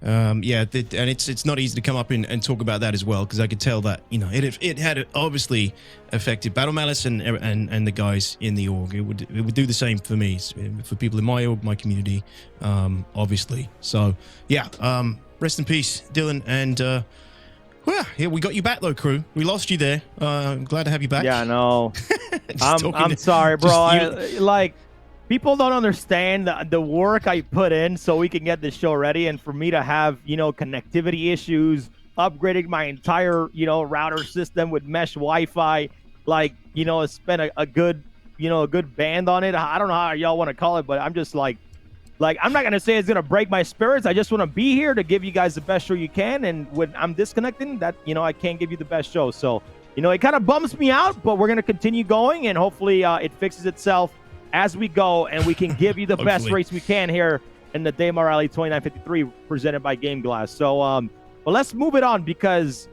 And it's not easy to come up and talk about that as well, because I could tell that, you know, it had obviously affected Battle Malice and the guys in the org. It would do the same for me, for people in my org, my community, obviously. So yeah, rest in peace, Dylan. And well, yeah, we got you back though, crew. We lost you there. I'm glad to have you back. Yeah, no, I'm sorry, bro. People don't understand the work I put in so we can get this show ready, and for me to have, you know, connectivity issues, upgrading my entire, you know, router system with mesh Wi-Fi, like, you know, spent a good band on it. I don't know how y'all want to call it, but I'm just like I'm not gonna say it's gonna break my spirits. I just want to be here to give you guys the best show you can, and when I'm disconnecting, that, you know, I can't give you the best show. So, you know, it kind of bums me out, but we're gonna continue going, and hopefully it fixes itself as we go, and we can give you the best race we can here in the Daymar Rally 2953 presented by Game Glass. So, but let's move it on, because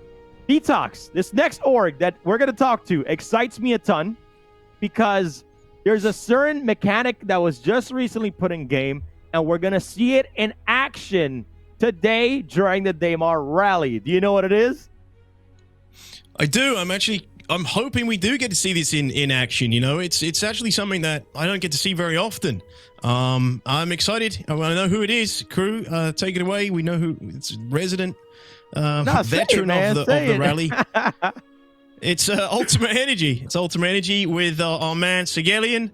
DTOX, this next org that we're going to talk to, excites me a ton, because there's a certain mechanic that was just recently put in game, and we're going to see it in action today during the Daymar Rally. Do you know what it is? I do. I'm hoping we do get to see this in action. You know, it's actually something that I don't get to see very often. I'm excited. I know who it is. Crew, take it away. We know who it's. Resident veteran of the rally. It's Ultimate Energy. It's Ultimate Energy with our man Sigelian.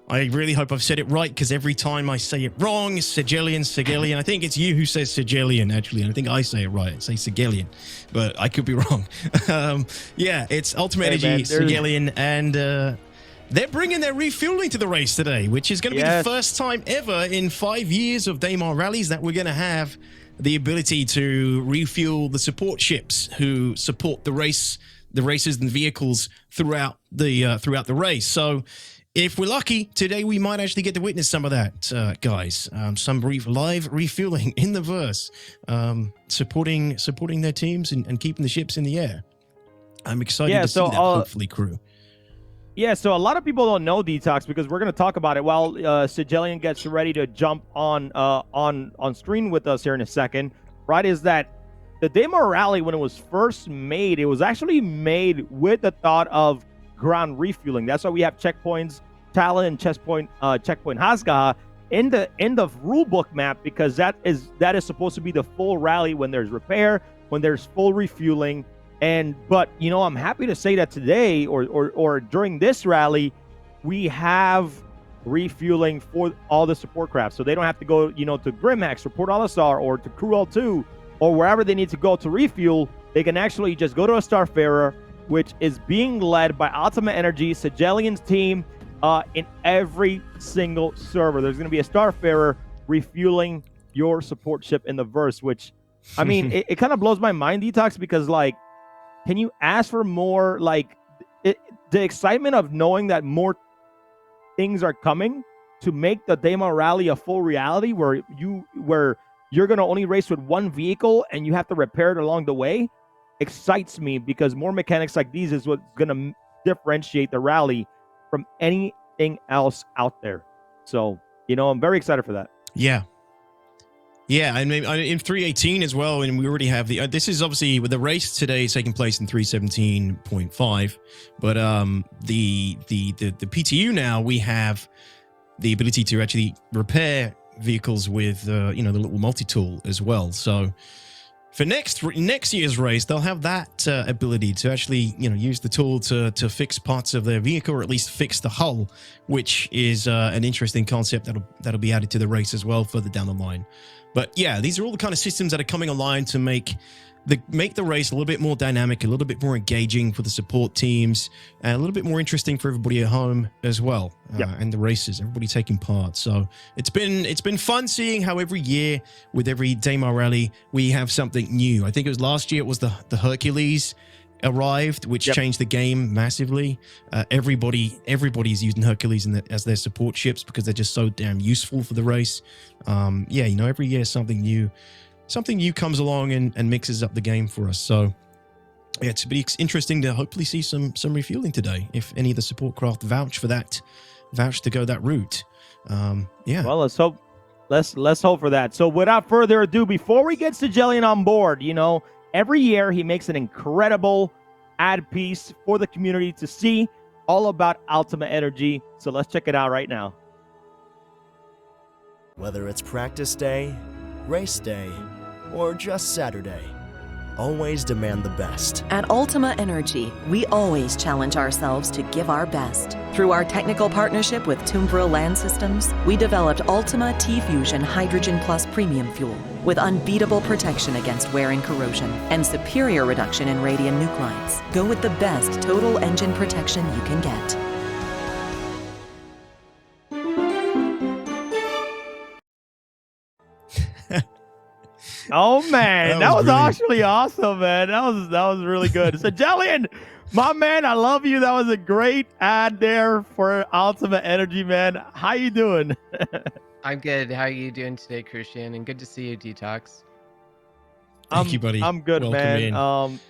I really hope I've said it right, because every time I say it wrong, Sigelian. I think it's you who says Sigelian, actually, and I think I say it right. I say Sigelian, but I could be wrong. Yeah, it's Ultimate Energy, Sigelian, and they're bringing their refueling to the race today, which is going to be the first time ever in 5 years of Daymar Rallies that we're going to have the ability to refuel the support ships who support the race, the racers and vehicles throughout the race. So if we're lucky, today we might actually get to witness some of that, guys. Some live refueling in the verse, supporting their teams and keeping the ships in the air. I'm excited to see that, hopefully, crew. Yeah, so a lot of people don't know DTOX, because we're going to talk about it while Sigelian gets ready to jump on screen with us here in a second. Right, is that the Daymar Rally, when it was first made, it was actually made with the thought of ground refueling. That's why we have checkpoints, Talon and checkpoint Hasgaha in the rule book map, because that is supposed to be the full rally when there's repair, when there's full refueling. But you know, I'm happy to say that today or during this rally, we have refueling for all the support crafts, so they don't have to go, you know, to Grimhex or Port Olisar or to Crew L2 or wherever they need to go to refuel. They can actually just go to a Starfarer, which is being led by Ultimate Energy, Sigelian's team, in every single server. There's going to be a Starfarer refueling your support ship in the verse, which, I mean, it kind of blows my mind, DTOX, because, like, can you ask for more? Like, the excitement of knowing that more things are coming to make the Daymar Rally a full reality, where you're going to only race with one vehicle and you have to repair it along the way, excites me, because more mechanics like these is what's going to differentiate the rally from anything else out there. So, you know, I'm very excited for that. Yeah, Yeah, and maybe in 318 as well, and we already have the. This is obviously with the race today taking place in 317.5, but the PTU now we have the ability to actually repair vehicles with the little multi-tool as well. So for next year's race, they'll have that ability to actually use the tool to fix parts of their vehicle, or at least fix the hull, which is an interesting concept that'll be added to the race as well further down the line. But yeah, these are all the kind of systems that are coming online to make the race a little bit more dynamic, a little bit more engaging for the support teams, and a little bit more interesting for everybody at home as well. And the races, everybody taking part. So it's been fun seeing how every year with every Daymar Rally we have something new. I think it was last year it was the Hercules arrived, which changed the game massively. Everybody's using Hercules as their support ships because they're just so damn useful for the race. Every year something new comes along and mixes up the game for us. So yeah, it's be interesting to hopefully see some refueling today if any of the support craft vouch to go that route. Well, let's hope for that. So without further ado, before we get Sejelian on board, every year he makes an incredible ad piece for the community to see, all about ALTAMA Energy. So let's check it out right now. Whether it's practice day, race day, or just Saturday, always demand the best. At ALTAMA Energy, we always challenge ourselves to give our best. Through our technical partnership with Toombril Land Systems, we developed ALTAMA T-Fusion Hydrogen Plus Premium Fuel with unbeatable protection against wear and corrosion and superior reduction in radium nuclides. Go with the best total engine protection you can get. Oh man, that was brilliant. actually awesome, man. That was really good. So Jellian, my man, I love you. That was a great ad there for ALTAMA Energy, man. How you doing? I'm good. How are you doing today, Crucian? And good to see you, Detox. Thank you, buddy. I'm good, Welcome man. in.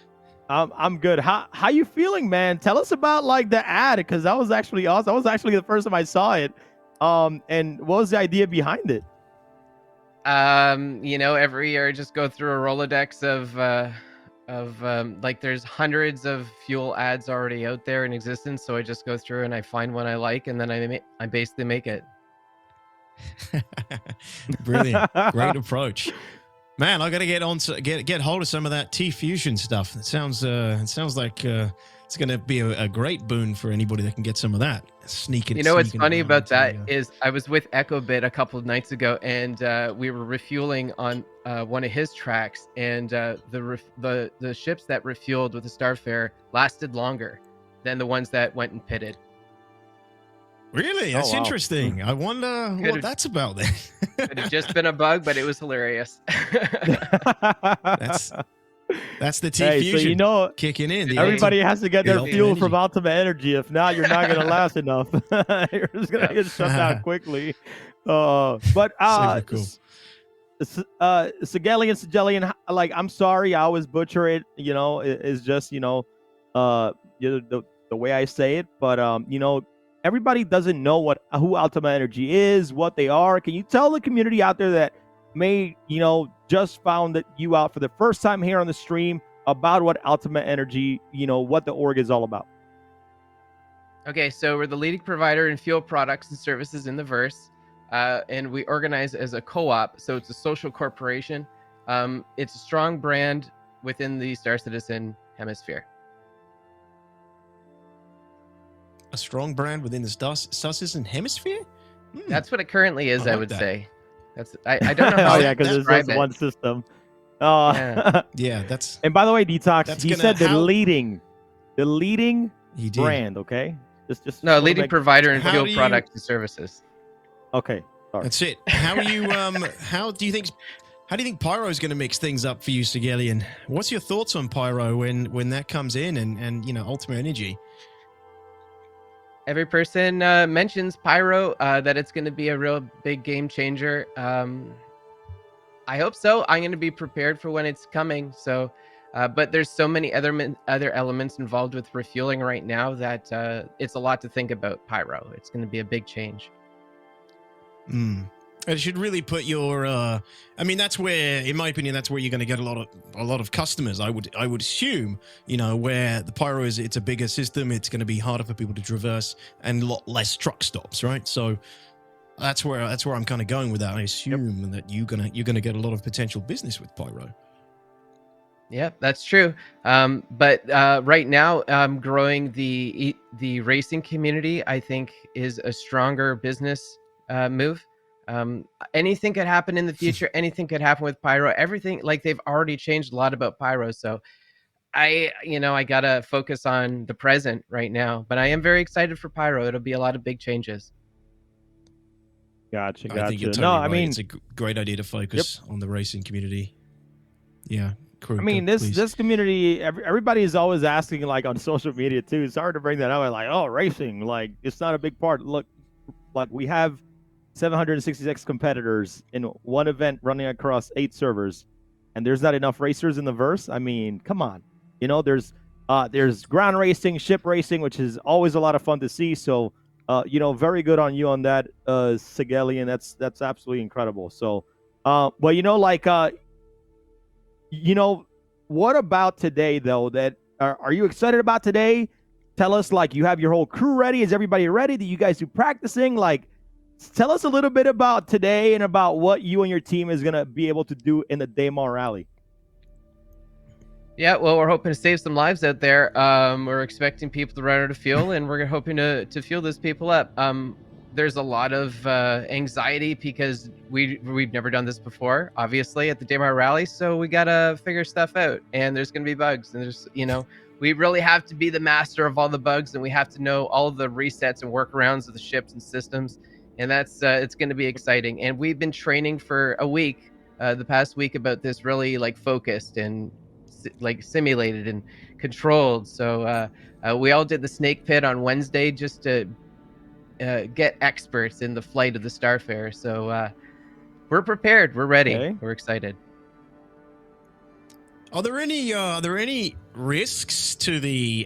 I'm good. How you feeling, man? Tell us about like the ad, because that was actually awesome. That was actually the first time I saw it. And what was the idea behind it? Every year I just go through a Rolodex of like there's hundreds of fuel ads already out there in existence, so I just go through and I find one I like, and then I basically make it. Brilliant. Great approach. Man, I got to get hold of some of that T-Fusion stuff. It sounds like it's going to be a great boon for anybody that can get some of that. What's funny about that is I was with EchoBit a couple of nights ago, and we were refueling on one of his tracks, and the ships that refueled with the Starfare lasted longer than the ones that went and pitted. Really? That's interesting. I wonder what that's about then. Could have just been a bug, but it was hilarious. That's the T-Fusion kicking in. Everybody has to get their fuel from ALTAMA Energy. If not, you're not going to last enough. You're just going to get shut down quickly. But super cool. Sejelian, like, I'm sorry, I always butcher it. It's just the way I say it. But everybody doesn't know who ALTAMA Energy is, what they are. Can you tell the community out there that may just found you out for the first time here on the stream about what ALTAMA Energy, what the org is all about? Okay, so we're the leading provider in fuel products and services in the verse, and we organize as a co-op, so it's a social corporation. It's a strong brand within the StarCitizen hemisphere. A strong brand within the StarCitizen hemisphere? That's what it currently is, I would say. I don't know how because it's just one system. Yeah, that's. And by the way, Detox, he said the leading brand. Okay, just leading provider in fuel products and services. Okay, sorry. That's it. How do you think Pyro is going to mix things up for you, Sejelian? What's your thoughts on Pyro when that comes in and ALTAMA Energy? Every person mentions Pyro, that it's going to be a real big game changer. I hope so. I'm going to be prepared for when it's coming. So, but there's so many other elements involved with refueling right now that it's a lot to think about Pyro. It's going to be a big change. It should really put your. I mean, that's where, in my opinion, that's where you're going to get a lot of customers. I would assume, where the Pyro is, it's a bigger system. It's going to be harder for people to traverse and a lot less truck stops, right? So that's where I'm kind of going with that. I assume that you're gonna get a lot of potential business with Pyro. Yep, that's true. But right now, growing the racing community, I think, is a stronger business move. Anything could happen in the future. Anything could happen with Pyro. Everything, like, they've already changed a lot about Pyro. So I gotta focus on the present right now. But I am very excited for Pyro. It'll be a lot of big changes. Gotcha. I think you're totally right. It's a great idea to focus on the racing community. Yeah. I mean, this community, everybody is always asking, like, on social media too. It's hard to bring that up. Like, oh, racing, like, it's not a big part. Look, like, we have 766 competitors in one event running across 8 servers, and there's not enough racers in the verse. I mean, come on. There's ground racing, ship racing, which is always a lot of fun to see. So, very good on you on that, Sigelian. That's absolutely incredible. So, what about today, though? That are you excited about today? Tell us, like, you have your whole crew ready. Is everybody ready? Do you guys do practicing? Like, tell us a little bit about today and about what you and your team is going to be able to do in the Daymar Rally. Yeah, well, we're hoping to save some lives out there. We're expecting people to run out of fuel, and we're hoping to fuel those people up. There's a lot of anxiety because we've never done this before, obviously, at the Daymar Rally, so we gotta figure stuff out. And there's gonna be bugs, and there's we really have to be the master of all the bugs, and we have to know all of the resets and workarounds of the ships and systems. And that's it's going to be exciting. And we've been training for a week, the past week, about this, really, like, focused and like simulated and controlled. So we all did the snake pit on Wednesday just to get experts in the flight of the Starfare. So we're prepared. We're ready. Okay. We're excited. Are there any risks to the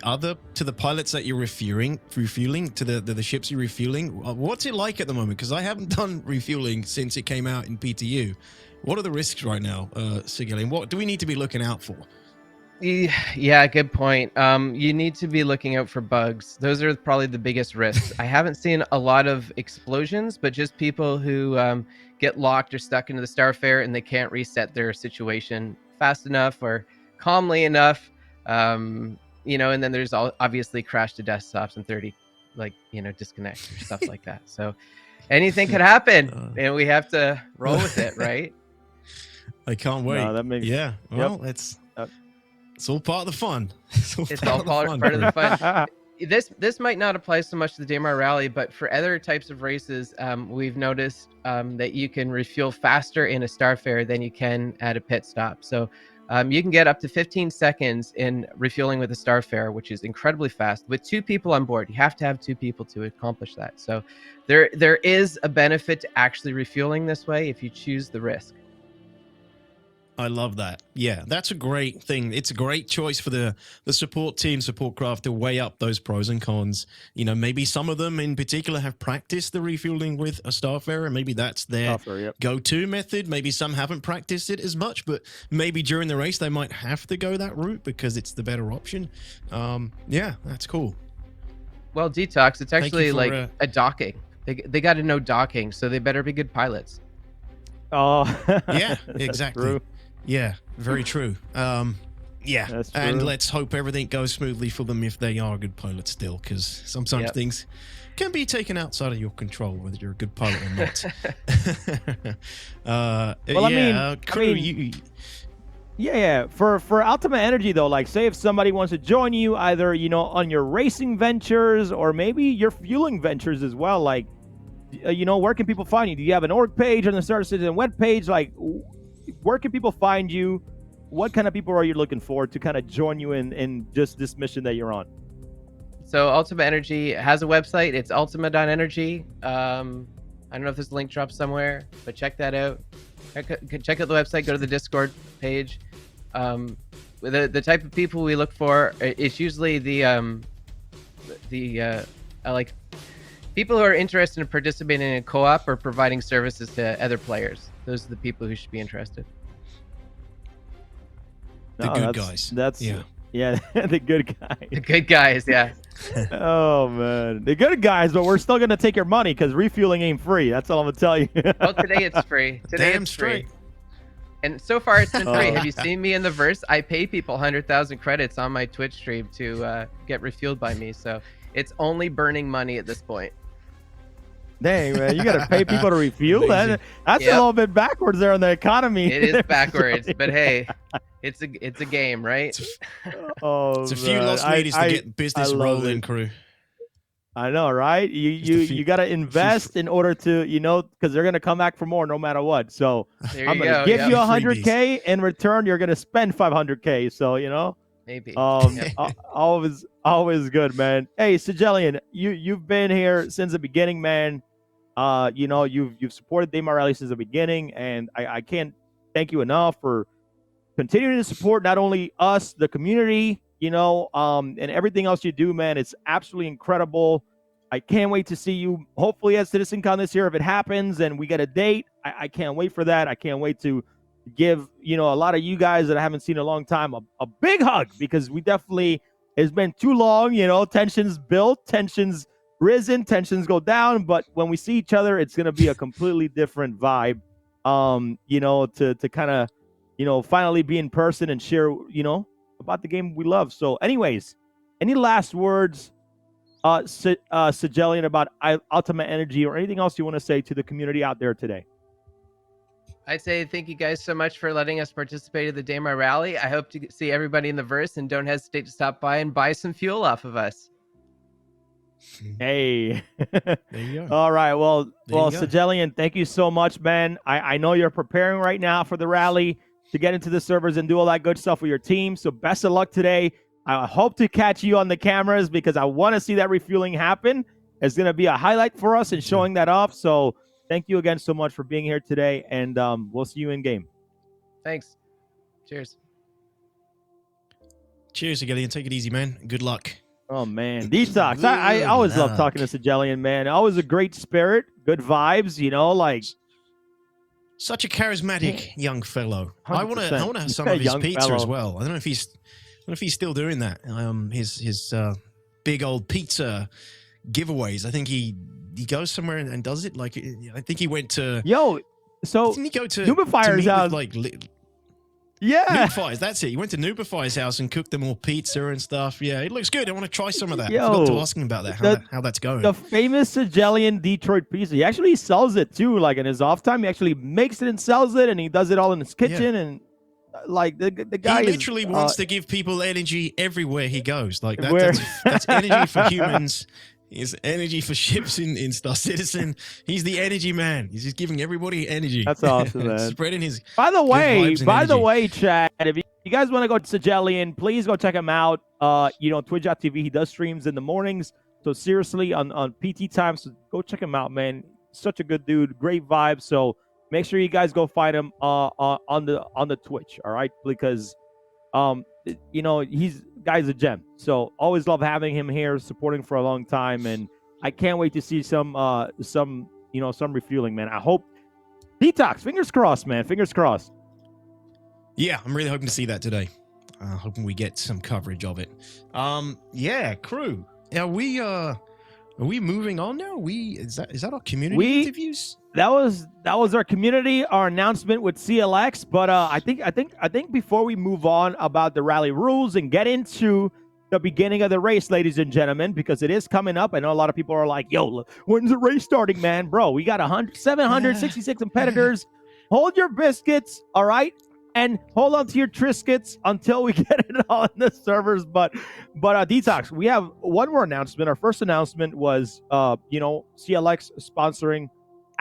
pilots that you're refueling to the ships you're refueling? What's it like at the moment? Because I haven't done refueling since it came out in PTU. What are the risks right now, Sigelian? What do we need to be looking out for? Yeah, good point. You need to be looking out for bugs. Those are probably the biggest risks. I haven't seen a lot of explosions, but just people who get locked or stuck into the Starfare and they can't reset their situation fast enough or calmly enough. And then there's obviously crash to desktops and 30 disconnects or stuff like that. So anything could happen, and we have to roll with it, right? I can't wait. No, that makes Well, it's all part of the fun. It's all part of the fun. This might not apply so much to the Daymar Rally, but for other types of races, we've noticed that you can refuel faster in a Starfare than you can at a pit stop. So you can get up to 15 seconds in refueling with a Starfare, which is incredibly fast, with 2 people on board. You have to have 2 people to accomplish that. So there is a benefit to actually refueling this way if you choose the risk. I love that. Yeah, that's a great thing. It's a great choice for the support team, support craft, to weigh up those pros and cons. Maybe some of them in particular have practiced the refueling with a Starfare, and maybe that's their go-to method. Maybe some haven't practiced it as much, but maybe during the race they might have to go that route because it's the better option. Yeah, that's cool. Well, DTOX, it's actually like a docking. They got to know docking, so they better be good pilots. Oh, yeah, exactly. True. Yeah, very true. Yeah, That's true. And let's hope everything goes smoothly for them if they are a good pilot still, because sometimes things can be taken outside of your control, whether you're a good pilot or not. For ALTAMA Energy, though, like, say if somebody wants to join you, either on your racing ventures or maybe your fueling ventures as well, like, where can people find you? Do you have an org page on the StarCitizen web page? Like, where can people find you? What kind of people are you looking for to kind of join you in just this mission that you're on? So ALTAMA Energy has a website. It's ultima.energy. I don't know if this link drops somewhere, but check that out. Check out the website. Go to the Discord page. The type of people we look for, it's usually People who are interested in participating in a co-op or providing services to other players. Those are the people who should be interested. The good guys. That's yeah. Yeah, the good guys. The good guys, yeah. Oh man, the good guys, but we're still gonna take your money because refueling ain't free. That's all I'm gonna tell you. Well, today it's free. Today Damn it's free. straight. And so far it's been free. Have you seen me in the verse? I pay people 100,000 credits on my Twitch stream to get refueled by me. So it's only burning money at this point. Dang, man, you gotta pay people to refuel. That's a Yep. little bit backwards there in the economy. It is backwards, but hey, it's a game, right? Oh, It's a few man. lost leaders to get business love rolling, it. crew. I know, right? You got to invest in order to, because they're gonna come back for more no matter what. So There I'm you gonna go. give Yep. you 100K in return. You're gonna spend 500K. So Maybe. always good, man. Hey, Sigelian, you've been here since the beginning, man. You've supported Daymar Rally since the beginning, and I can't thank you enough for continuing to support not only us, the community, and everything else you do, man. It's absolutely incredible. I can't wait to see you, hopefully, at CitizenCon this year if it happens and we get a date. I can't wait for that. I can't wait to give, a lot of you guys that I haven't seen in a long time a big hug, because we definitely, it's been too long, tensions built, tensions risen, tensions go down, but when we see each other, it's going to be a completely different vibe, to kind of, finally be in person and share, about the game we love. So anyways, any last words, Sigelian, about ALTAMA Energy, or anything else you want to say to the community out there today? I'd say thank you guys so much for letting us participate in the Daymar Rally. I hope to see everybody in the verse, and don't hesitate to stop by and buy some fuel off of us. Hey. There you go. All right. Well, There you go. Sigelian, thank you so much, man. I know you're preparing right now for the rally to get into the servers and do all that good stuff with your team. So best of luck today. I hope to catch you on the cameras because I want to see that refueling happen. It's going to be a highlight for us and showing that off. So thank you again so much for being here today, and we'll see you in game. Thanks. Cheers. Cheers, Sigelian. Take it easy, man. Good luck. Oh, man. DAKAR. I always love talking to Sigelian, man. Always a great spirit, good vibes, like... Such a charismatic young fellow. I want 100%. to have some of his Young pizza fellow. as well. I don't know if he's still doing that. His big old pizza giveaways. I think he goes somewhere and does it. Like, I think he went to. Yo, so Didn't he go to Noobifier's meet house. with, Yeah. Noobifier's, that's it. He went to Noobifier's house and cooked them all pizza and stuff. Yeah, it looks good. I want to try some of that. I forgot to ask him about that. How that's going. The famous Sigelian Detroit pizza. He actually sells it too. Like in his off time, he actually makes it and sells it, and he does it all in his kitchen. And like the guy he literally is, wants to give people energy everywhere he goes. Like Where- that's energy for humans. It's energy for ships in StarCitizen. He's the energy man. He's just giving everybody energy. That's awesome, man. Spreading his. By the vibes and energy. way, Chad, if you guys want to go to Sigelian, please go check him out. Twitch.tv. He does streams in the mornings. So seriously, on PT time, so go check him out, man. Such a good dude, great vibes. So make sure you guys go find him on the Twitch, all right? Because guy's a gem. So always love having him here, supporting for a long time, and I can't wait to see some refueling, man. I hope DAKAR. Fingers crossed, man. Fingers crossed. Yeah, I'm really hoping to see that today. Hoping we get some coverage of it. Crew. Are we moving on now? Is that our community interviews? That was our community, our announcement with CLX. But I think before we move on about the rally rules and get into the beginning of the race, ladies and gentlemen, because it is coming up. I know a lot of people are like, "Yo, when's the race starting, man?" Bro, we got 766 competitors. Hold your biscuits, all right, and hold on to your Triscuits until we get it all in the servers. But DAKAR, we have one more announcement. Our first announcement was, CLX sponsoring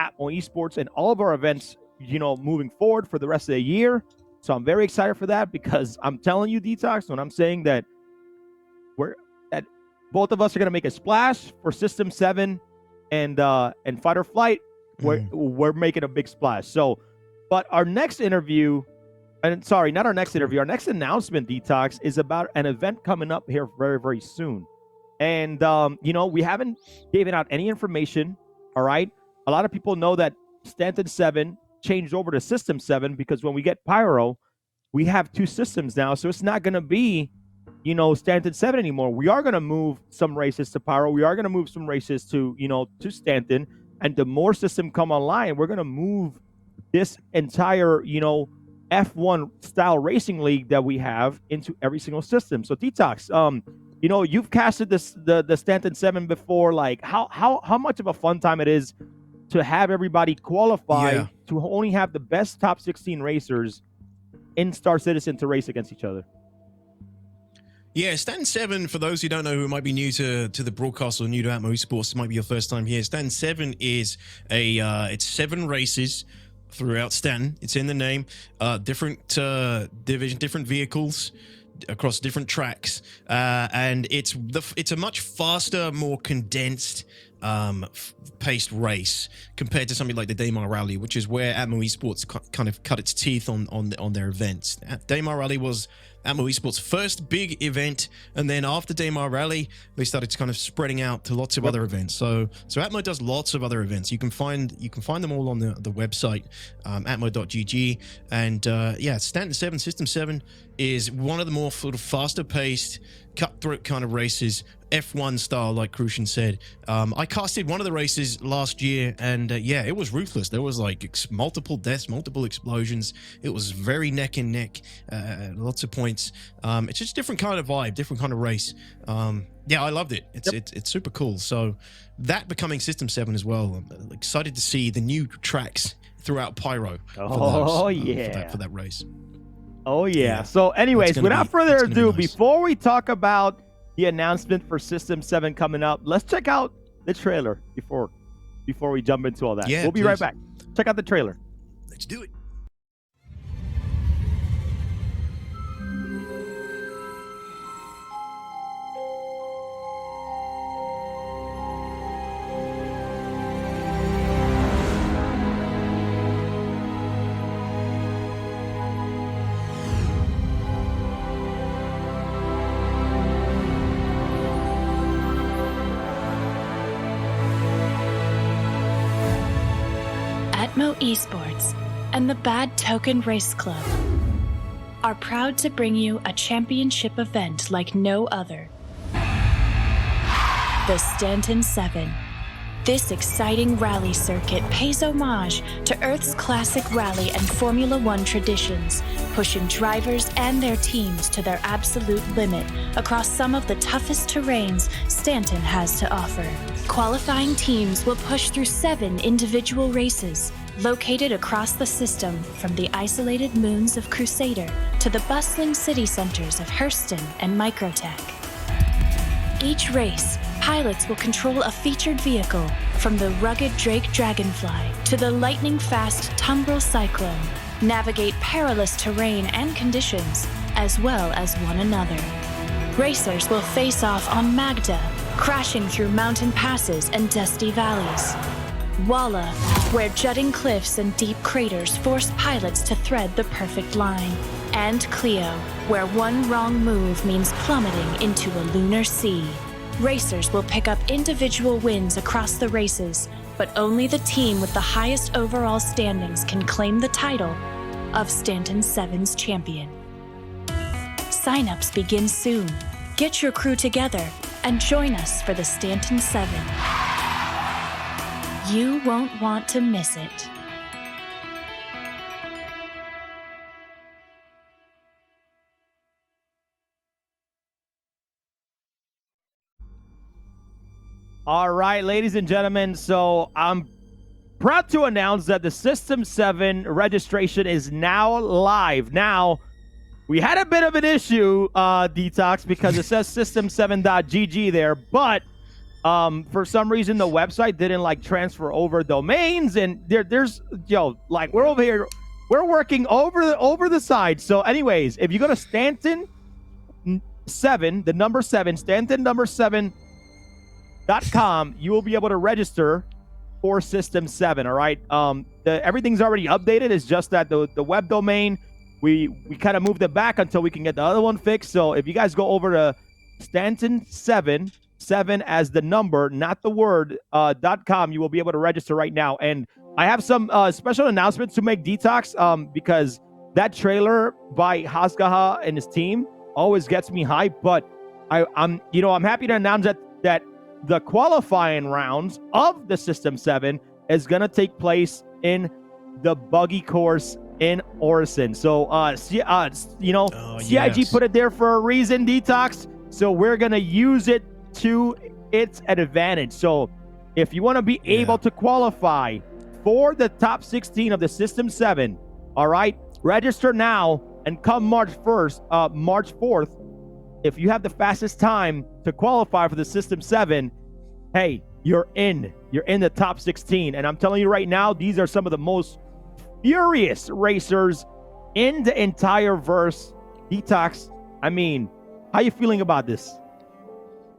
Esports and all of our events, moving forward for the rest of the year. So I'm very excited for that, because I'm telling you, DAKAR, when I'm saying that both of us are going to make a splash for System 7 and Fight or Flight. We're making a big splash. So, but our next interview, and sorry, not our next interview, our next announcement, DAKAR, is about an event coming up here very, very soon. And we haven't given out any information. All right. A lot of people know that Stanton 7 changed over to System 7 because when we get Pyro, we have 2 systems now. So it's not going to be, Stanton 7 anymore. We are going to move some races to Pyro. We are going to move some races to, to Stanton. And the more system come online, we're going to move this entire, F1 style racing league that we have into every single system. So DTOX, you've casted the Stanton 7 before. Like how much of a fun time it is to have everybody qualify to only have the best top 16 racers in Star Citizen to race against each other. Yeah, Stanton 7, for those who don't know, who might be new to the broadcast or new to ALTAMA Esports, it might be your first time here. Stanton 7 is it's 7 races throughout Stanton. It's in the name. Different division, different vehicles across different tracks, and it's a much faster, more condensed paced race compared to something like the Daymar Rally, which is where ALTAMA Esports kind of cut its teeth on their events. Daymar Rally was ALTAMA Esports' first big event, and then after Daymar Rally, they started kind of spreading out to lots of other events. So ALTAMA does lots of other events. You can find them all on the website, atmo.gg. And yeah, Stanton 7, System 7 is one of the more sort of faster paced, cutthroat kind of races, F1 style, like Crucian said. I casted one of the races last year, and yeah, it was ruthless. There was like multiple deaths, multiple explosions. It was very neck and neck, lots of points. It's just a different kind of vibe, different kind of race. Yeah, I loved it. It's super cool. So that becoming System 7 as well. I'm excited to see the new tracks throughout Pyro. For that race. Oh yeah. So anyways, without further ado, before we talk about the announcement for System 7 coming up, let's check out the trailer before we jump into all that. Yeah, we'll be right back. Check out the trailer. Let's do it. Esports and the Bad Token Race Club are proud to bring you a championship event like no other. The Stanton 7. This exciting rally circuit pays homage to Earth's classic rally and Formula One traditions, pushing drivers and their teams to their absolute limit across some of the toughest terrains Stanton has to offer. Qualifying teams will push through 7 individual races, located across the system from the isolated moons of Crusader to the bustling city centers of Hurston and Microtech. Each race, pilots will control a featured vehicle, from the rugged Drake Dragonfly to the lightning-fast Tumbril Cyclone, navigate perilous terrain and conditions, as well as one another. Racers will face off on Magda, crashing through mountain passes and dusty valleys. Walla, where jutting cliffs and deep craters force pilots to thread the perfect line. And Cleo, where one wrong move means plummeting into a lunar sea. Racers will pick up individual wins across the races, but only the team with the highest overall standings can claim the title of Stanton 7's champion. Sign-ups begin soon. Get your crew together and join us for the Stanton 7. You won't want to miss it. All right, ladies and gentlemen, so I'm proud to announce that the System 7 registration is now live. Now, we had a bit of an issue, DTOX, because it says system7.gg there, but for some reason the website didn't transfer over domains, and there's we're over here, we're working over the side. So anyways, if you go to Stanton 7, the number 7, Stanton number 7.com, you will be able to register for System 7. All right, everything's already updated. It's just that the web domain, we kind of moved it back until we can get the other one fixed. So if you guys go over to Stanton 7 7 as the number, not the word, .com. You will be able to register right now. And I have some special announcements to make, DTOX, because that trailer by Hasgaha and his team always gets me hyped. But I'm happy to announce that the qualifying rounds of the System 7 is going to take place in the Buggy course in Orison. So, CIG yes. put it there for a reason, DTOX. So we're going to use it to its advantage. So if you want to be able to qualify for the top 16 of the System 7, all right, register now, and come March 4th, if you have the fastest time to qualify for the System 7, hey, you're in the top 16. And I'm telling you right now, these are some of the most furious racers in the entire verse. DTOX, I mean, how you feeling about this?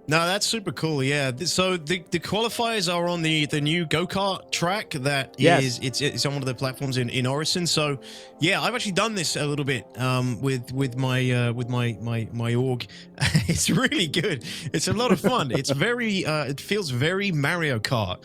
No, that's super cool. Yeah. So the qualifiers are on the new go-kart track that is it's on one of the platforms in Orison. So yeah, I've actually done this a little bit with my org. It's really good. It's a lot of fun. It's very it feels very Mario Kart.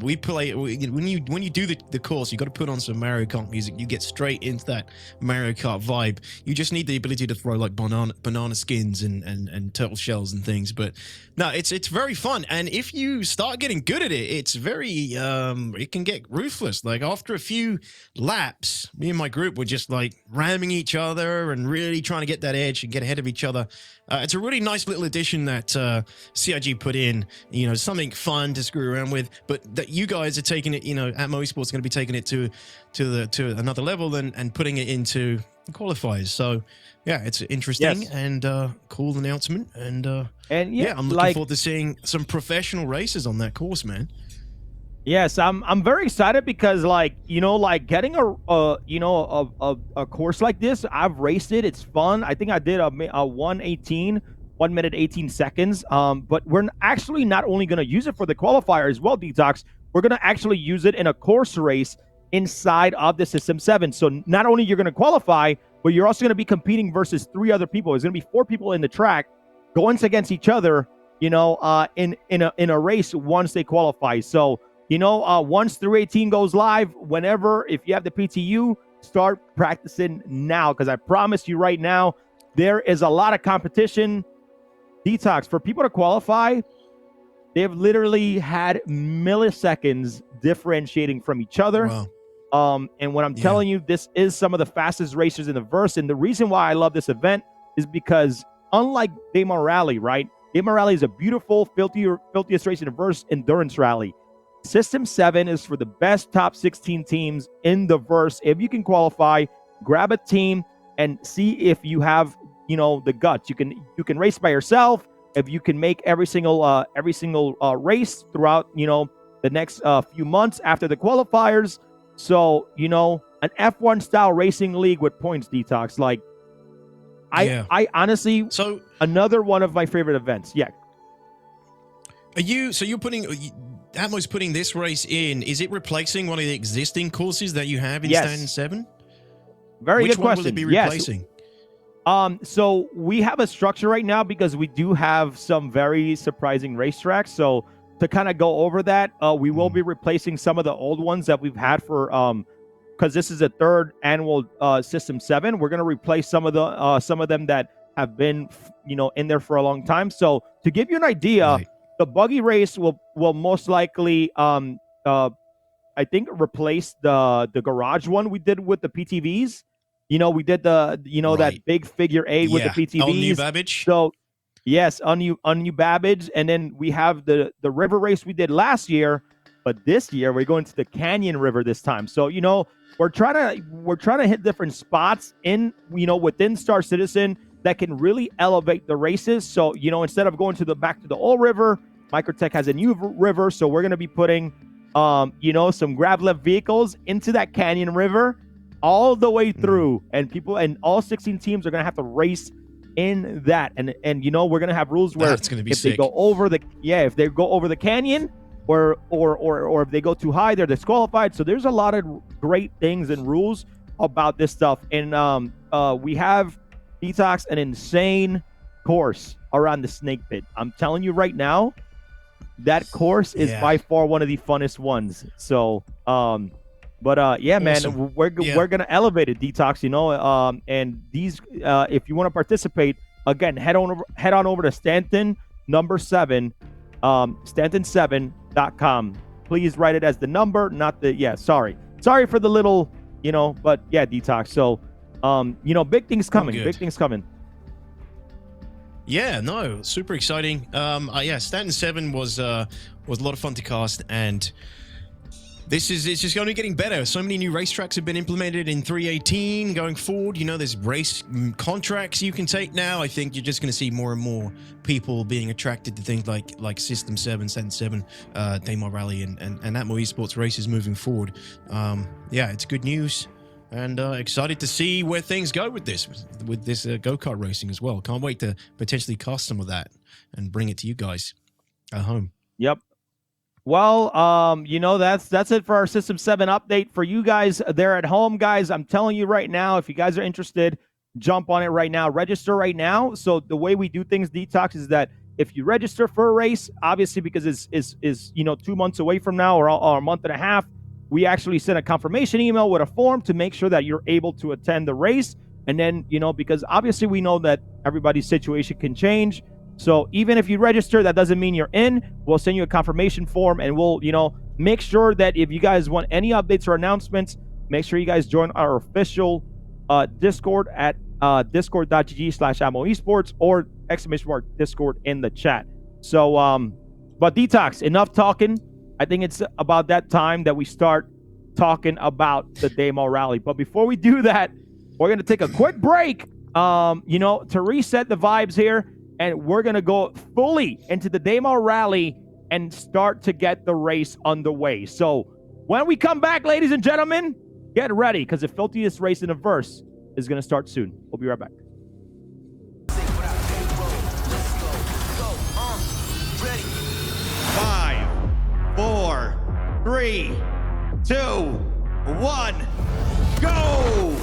We play when you do the course, you got to put on some Mario Kart music. You get straight into that Mario Kart vibe. You just need the ability to throw like banana skins and turtle shells and things. But no, it's very fun. And if you start getting good at it, it's very it can get ruthless. Like after a few laps, me and my group were just like ramming each other and really trying to get that edge and get ahead of each other. It's a really nice little addition that CIG put in, something fun to screw around with, but that you guys are taking it, ALTAMA Esports is going to be taking it to another level and putting it into qualifiers. So yeah, it's interesting and cool announcement. And yeah, I'm looking forward to seeing some professional races on that course, man. Yes, I'm very excited because getting a course like this, I've raced it. It's fun. I think I did a 1 minute 18 seconds. But we're actually not only going to use it for the qualifier as well, DTOX. We're going to actually use it in a course race inside of the System 7. So not only you're going to qualify, but you're also going to be competing versus 3 other people. There's going to be 4 people in the track going against each other, in a race once they qualify. So once 318 goes live, if you have the PTU, start practicing now, because I promise you right now, there is a lot of competition. DTOX, for people to qualify, they've literally had milliseconds differentiating from each other. Wow. And what I'm telling you, this is some of the fastest racers in the verse. And the reason why I love this event is because unlike Daymar Rally, right? Daymar Rally is a beautiful, filthiest race in the verse endurance rally. System 7 is for the best top 16 teams in the verse. If you can qualify, grab a team and see if you have, the guts. You can race by yourself. If you can make every single race throughout, the next few months after the qualifiers. So, an F1 style racing league with points, DTOX. Like, I honestly, another one of my favorite events. Yeah. You're putting ALTAMA's putting this race in. Is it replacing one of the existing courses that you have in Stand 7? Very Which good one question. will it be replacing? So we have a structure right now because we do have some very surprising racetracks. So to kind of go over that, we will be replacing some of the old ones that we've had for because this is a 3rd annual System 7. We're going to replace some of them that have been in there for a long time. So to give you an idea, the buggy race will most likely I think replace the garage one we did with the PTVs. We did that big figure 8 with the PTVs. On New Babbage. So yes, on New Babbage, and then we have the river race we did last year, but this year we're going to the Canyon River this time. So we're trying to hit different spots in within Star Citizen that can really elevate the races. So instead of going back to the old river, Microtech has a new river, so we're going to be putting some grab left vehicles into that Canyon River all the way through, and all 16 teams are going to have to race in that, and we're going to have rules where if they go over the canyon or if they go too high, they're disqualified. So there's a lot of great things and rules about this stuff, and we have DTOX an insane course around the snake pit. I'm telling you right now, that course is by far one of the funnest ones. So, yeah, man, Awesome. we're gonna elevate it, DTOX. You know, and these, if you want to participate, again, head on over to Stanton number 7, Stanton7.com. Please write it as the number, not the sorry for the little, you know, but yeah, DTOX. So, you know, big things coming. Big things coming. Yeah, no, super exciting. Yeah, Stanton 7 was a lot of fun to cast, and it's just going to be getting better. So many new racetracks have been implemented in 3.18 going forward. You know, there's race contracts you can take now. I think you're just going to see more and more people being attracted to things like System 7, Stanton 7, Daymar Rally, and Atmo Esports races moving forward. Yeah, it's good news. And excited to see where things go with this go-kart racing as well. Can't wait to potentially cast some of that and bring it to you guys at home. Yep. Well, you know, that's it for our System 7 update. For you guys there at home, guys, I'm telling you right now, if you guys are interested, jump on it right now. Register right now. So the way we do things, DTOX, is that if you register for a race, obviously because it's you know, 2 months away from now or a month and a half, we actually send a confirmation email with a form to make sure that you're able to attend the race. And then, you know, because obviously we know that everybody's situation can change. So even if you register, that doesn't mean you're in. We'll send you a confirmation form, and we'll, you know, make sure that if you guys want any updates or announcements, make sure you guys join our official Discord at discord.gg/AmoEsports or !Discord in the chat. So, but DTOX, enough talking. I think it's about that time that we start talking about the Daymar Rally. But before we do that, we're going to take a quick break, you know, to reset the vibes here. And we're going to go fully into the Daymar Rally and start to get the race underway. So when we come back, ladies and gentlemen, get ready, because the filthiest race in the verse is going to start soon. We'll be right back. 5, 4, 3, 2, 1, go!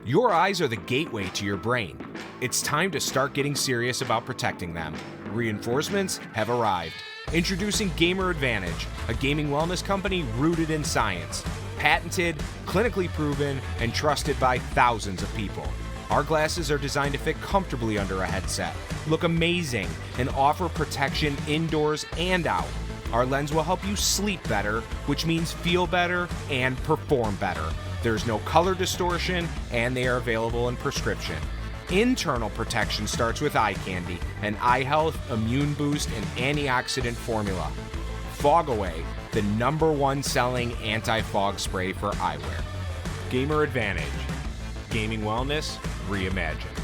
Your eyes are the gateway to your brain. It's time to start getting serious about protecting them. Reinforcements have arrived. Introducing Gamer Advantage, a gaming wellness company rooted in science. Patented, clinically proven, and trusted by thousands of people. Our glasses are designed to fit comfortably under a headset, look amazing, and offer protection indoors and out. Our lens will help you sleep better, which means feel better and perform better. There's no color distortion, and they are available in prescription. Internal protection starts with eye candy, an eye health, immune boost, and antioxidant formula. Fog Away, the #1 selling anti-fog spray for eyewear. Gamer Advantage. Gaming wellness reimagined.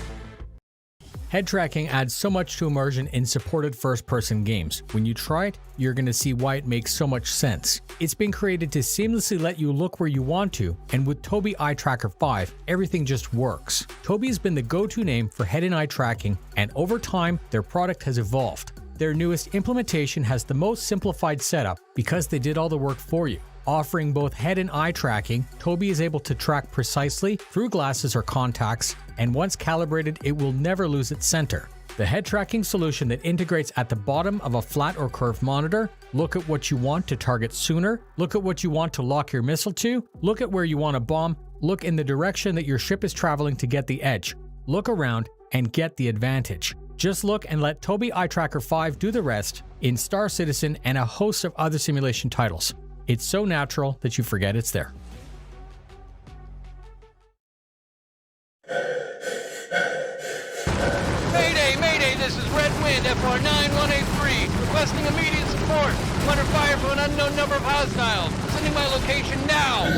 Head tracking adds so much to immersion in supported first-person games. When you try it, you're going to see why it makes so much sense. It's been created to seamlessly let you look where you want to, and with Tobii Eye Tracker 5, everything just works. Tobii has been the go-to name for head and eye tracking, and over time, their product has evolved. Their newest implementation has the most simplified setup because they did all the work for you. Offering both head and eye tracking, Tobii is able to track precisely through glasses or contacts, and once calibrated, it will never lose its center. The head tracking solution that integrates at the bottom of a flat or curved monitor, look at what you want to target sooner, look at what you want to lock your missile to, look at where you want to bomb, look in the direction that your ship is traveling to get the edge, look around and get the advantage. Just look and let Tobii Eye Tracker 5 do the rest in Star Citizen and a host of other simulation titles. It's so natural that you forget it's there. Mayday, Mayday, this is Red Wind, FR 9183, requesting immediate support. I'm under fire from an unknown number of hostiles. Sending my location now.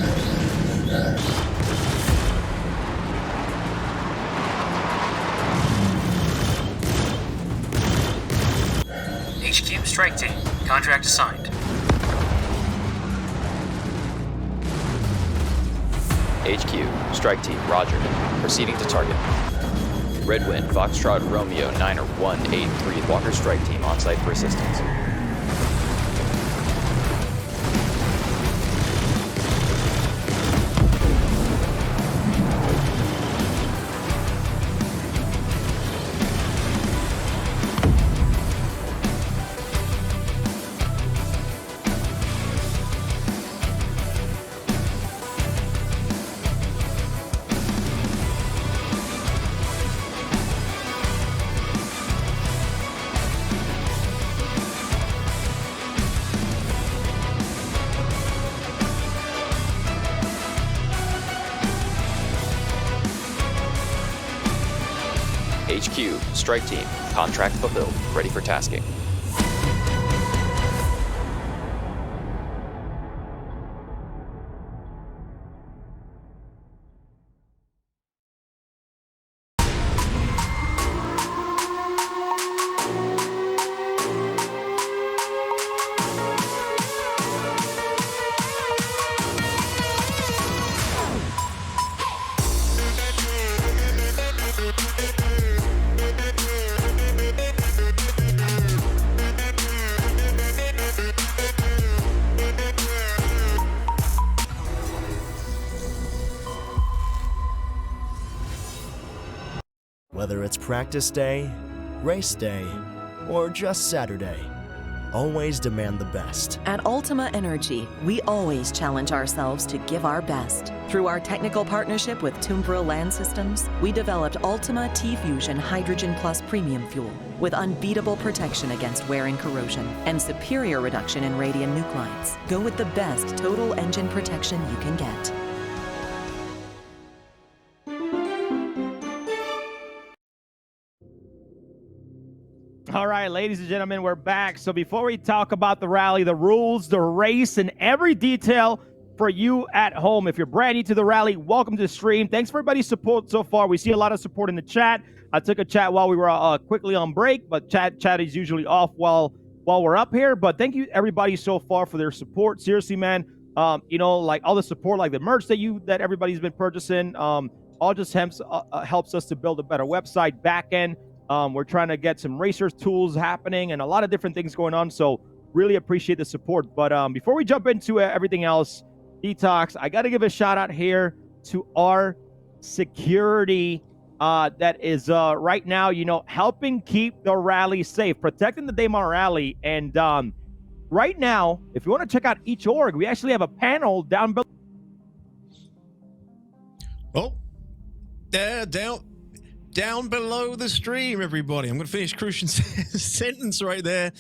HQ, strike team. Contract assigned. HQ, strike team, roger. Proceeding to target. Red Wind, Foxtrot, Romeo, 9er 183, Walker strike team on site for assistance. HQ, strike team, contract fulfilled, ready for tasking. Whether it's practice day, race day, or just Saturday, always demand the best. At ALTAMA Energy, we always challenge ourselves to give our best. Through our technical partnership with Toombra Land Systems, we developed ALTAMA T-Fusion Hydrogen Plus Premium Fuel with unbeatable protection against wear and corrosion and superior reduction in radium nuclides. Go with the best total engine protection you can get. All right, ladies and gentlemen, we're back. So before we talk about the rally, the rules, the race, and every detail for you at home, if you're brand new to the rally, welcome to the stream. Thanks for everybody's support so far. We see a lot of support in the chat. I took a chat while we were quickly on break, but chat is usually off while we're up here. But thank you everybody so far for their support. Seriously, man, you know, like all the support, like the merch that everybody's been purchasing, all just helps us to build a better website back end. We're trying to get some racer tools happening and a lot of different things going on. So really appreciate the support. But before we jump into everything else, DTOX, I got to give a shout out here to our security that is right now, you know, helping keep the rally safe, protecting the Daymar Rally. And right now, if you want to check out each org, we actually have a panel down below. Oh, down below the stream, everybody. I'm going to finish Crucian's sentence right there.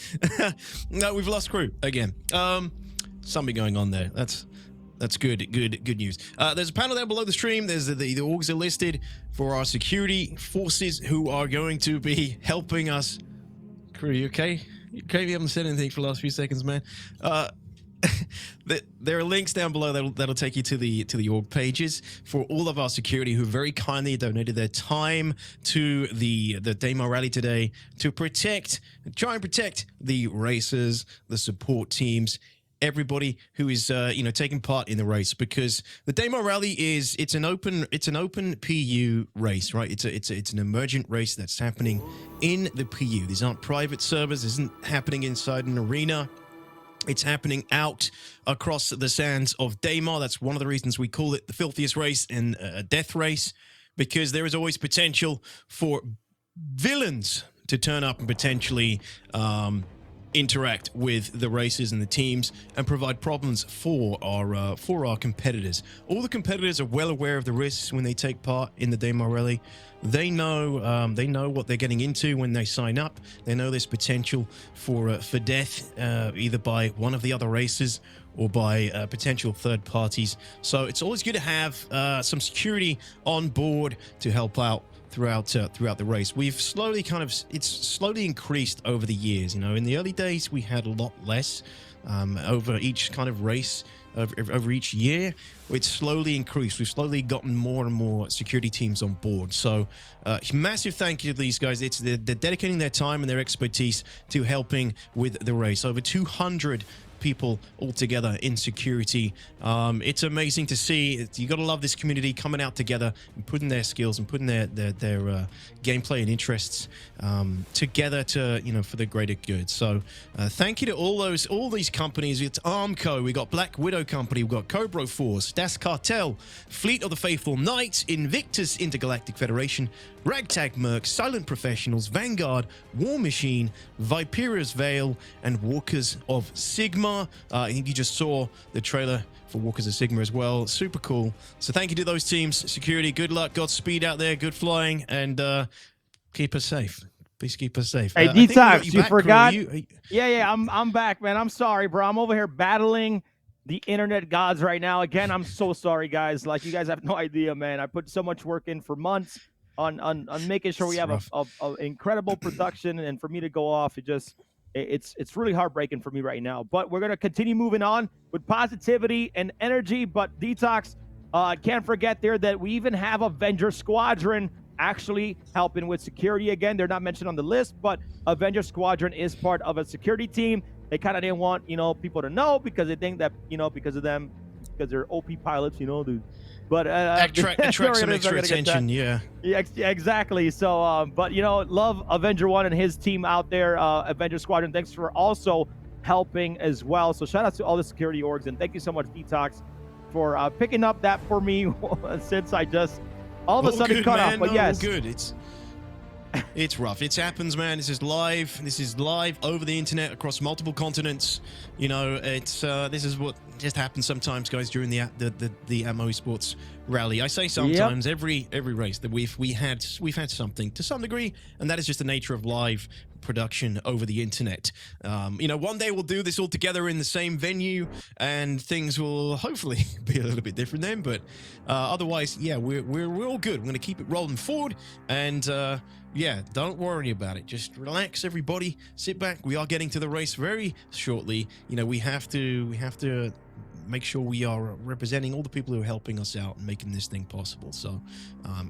No, we've lost crew again. Something going on there. That's good news. There's a panel down below the stream. There's the orgs are listed for our security forces who are going to be helping us. Crew, you okay? You okay? You haven't said anything for the last few seconds, man. There are links down below that'll take you to the org pages for all of our security who very kindly donated their time to the Daymar Rally today to try and protect the racers, the support teams, everybody who is taking part in the race, because the Daymar Rally it's an open PU race, right? It's an emergent race that's happening in the PU. These aren't private servers. This isn't happening inside an arena. It's happening out across the sands of Daymar. That's one of the reasons we call it the filthiest race and a death race, because there is always potential for villains to turn up and potentially interact with the races and the teams and provide problems for our competitors. All the competitors are well aware of the risks when they take part in the Daymar Rally. They know what they're getting into when they sign up. They know there's potential for death, either by one of the other races or by potential third parties. So it's always good to have some security on board to help out throughout the race. We've slowly it's slowly increased over the years. You know, in the early days we had a lot less over each kind of race. Over each year, it's slowly increased. We've slowly gotten more and more security teams on board. So massive thank you to these guys. They're dedicating their time and their expertise to helping with the race. Over 200 people all together in security. It's amazing to see. You got to love this community coming out together and putting their skills and putting their gameplay and interests together to, you know, for the greater good. So thank you to all these companies. It's Armco, we got Black Widow Company, we got Cobra Force, Das Cartel, Fleet of the Faithful Knights, Invictus Intergalactic Federation, Ragtag Merc, Silent Professionals, Vanguard, War Machine, Vipera's Veil, and Walkers of Sigma. I think you just saw the trailer for Walkers of Sigma as well. Super cool. So thank you to those teams. Security, good luck, Godspeed out there, good flying, and keep us safe. Please keep us safe. Hey, DTOX, you forgot? Yeah, I'm back, man. I'm sorry, bro. I'm over here battling the internet gods right now. Again, I'm so sorry, guys. Like, you guys have no idea, man. I put so much work in for months on making sure we have a incredible production, and for me to go off, it's really heartbreaking for me right now. But we're gonna continue moving on with positivity and energy. But DTOX, can't forget there that we even have Avenger Squadron actually helping with security again. They're not mentioned on the list, but Avenger Squadron is part of a security team. They kind of didn't want, you know, people to know because they think that, you know, because they're OP pilots, you know, but attract some extra attention. Yeah, exactly. So but you know, love Avenger One and his team out there. Avenger Squadron, thanks for also helping as well. So shout out to all the security orgs, and thank you so much, DTOX, for picking up that for me since I just all of a sudden cut off. But yes, good. It's rough. It happens, man. This is live. This is live over the internet across multiple continents. You know, it's this is what just happens sometimes, guys, during the ALTAMA Esports Rally. I say sometimes, every race that we've had something to some degree, and that is just the nature of live production over the internet. You know, one day we'll do this all together in the same venue, and things will hopefully be a little bit different then. But otherwise, yeah, we're all good. We're going to keep it rolling forward, and yeah, don't worry about it. Just relax, everybody. Sit back. We are getting to the race very shortly. You know, we have to make sure we are representing all the people who are helping us out and making this thing possible. So,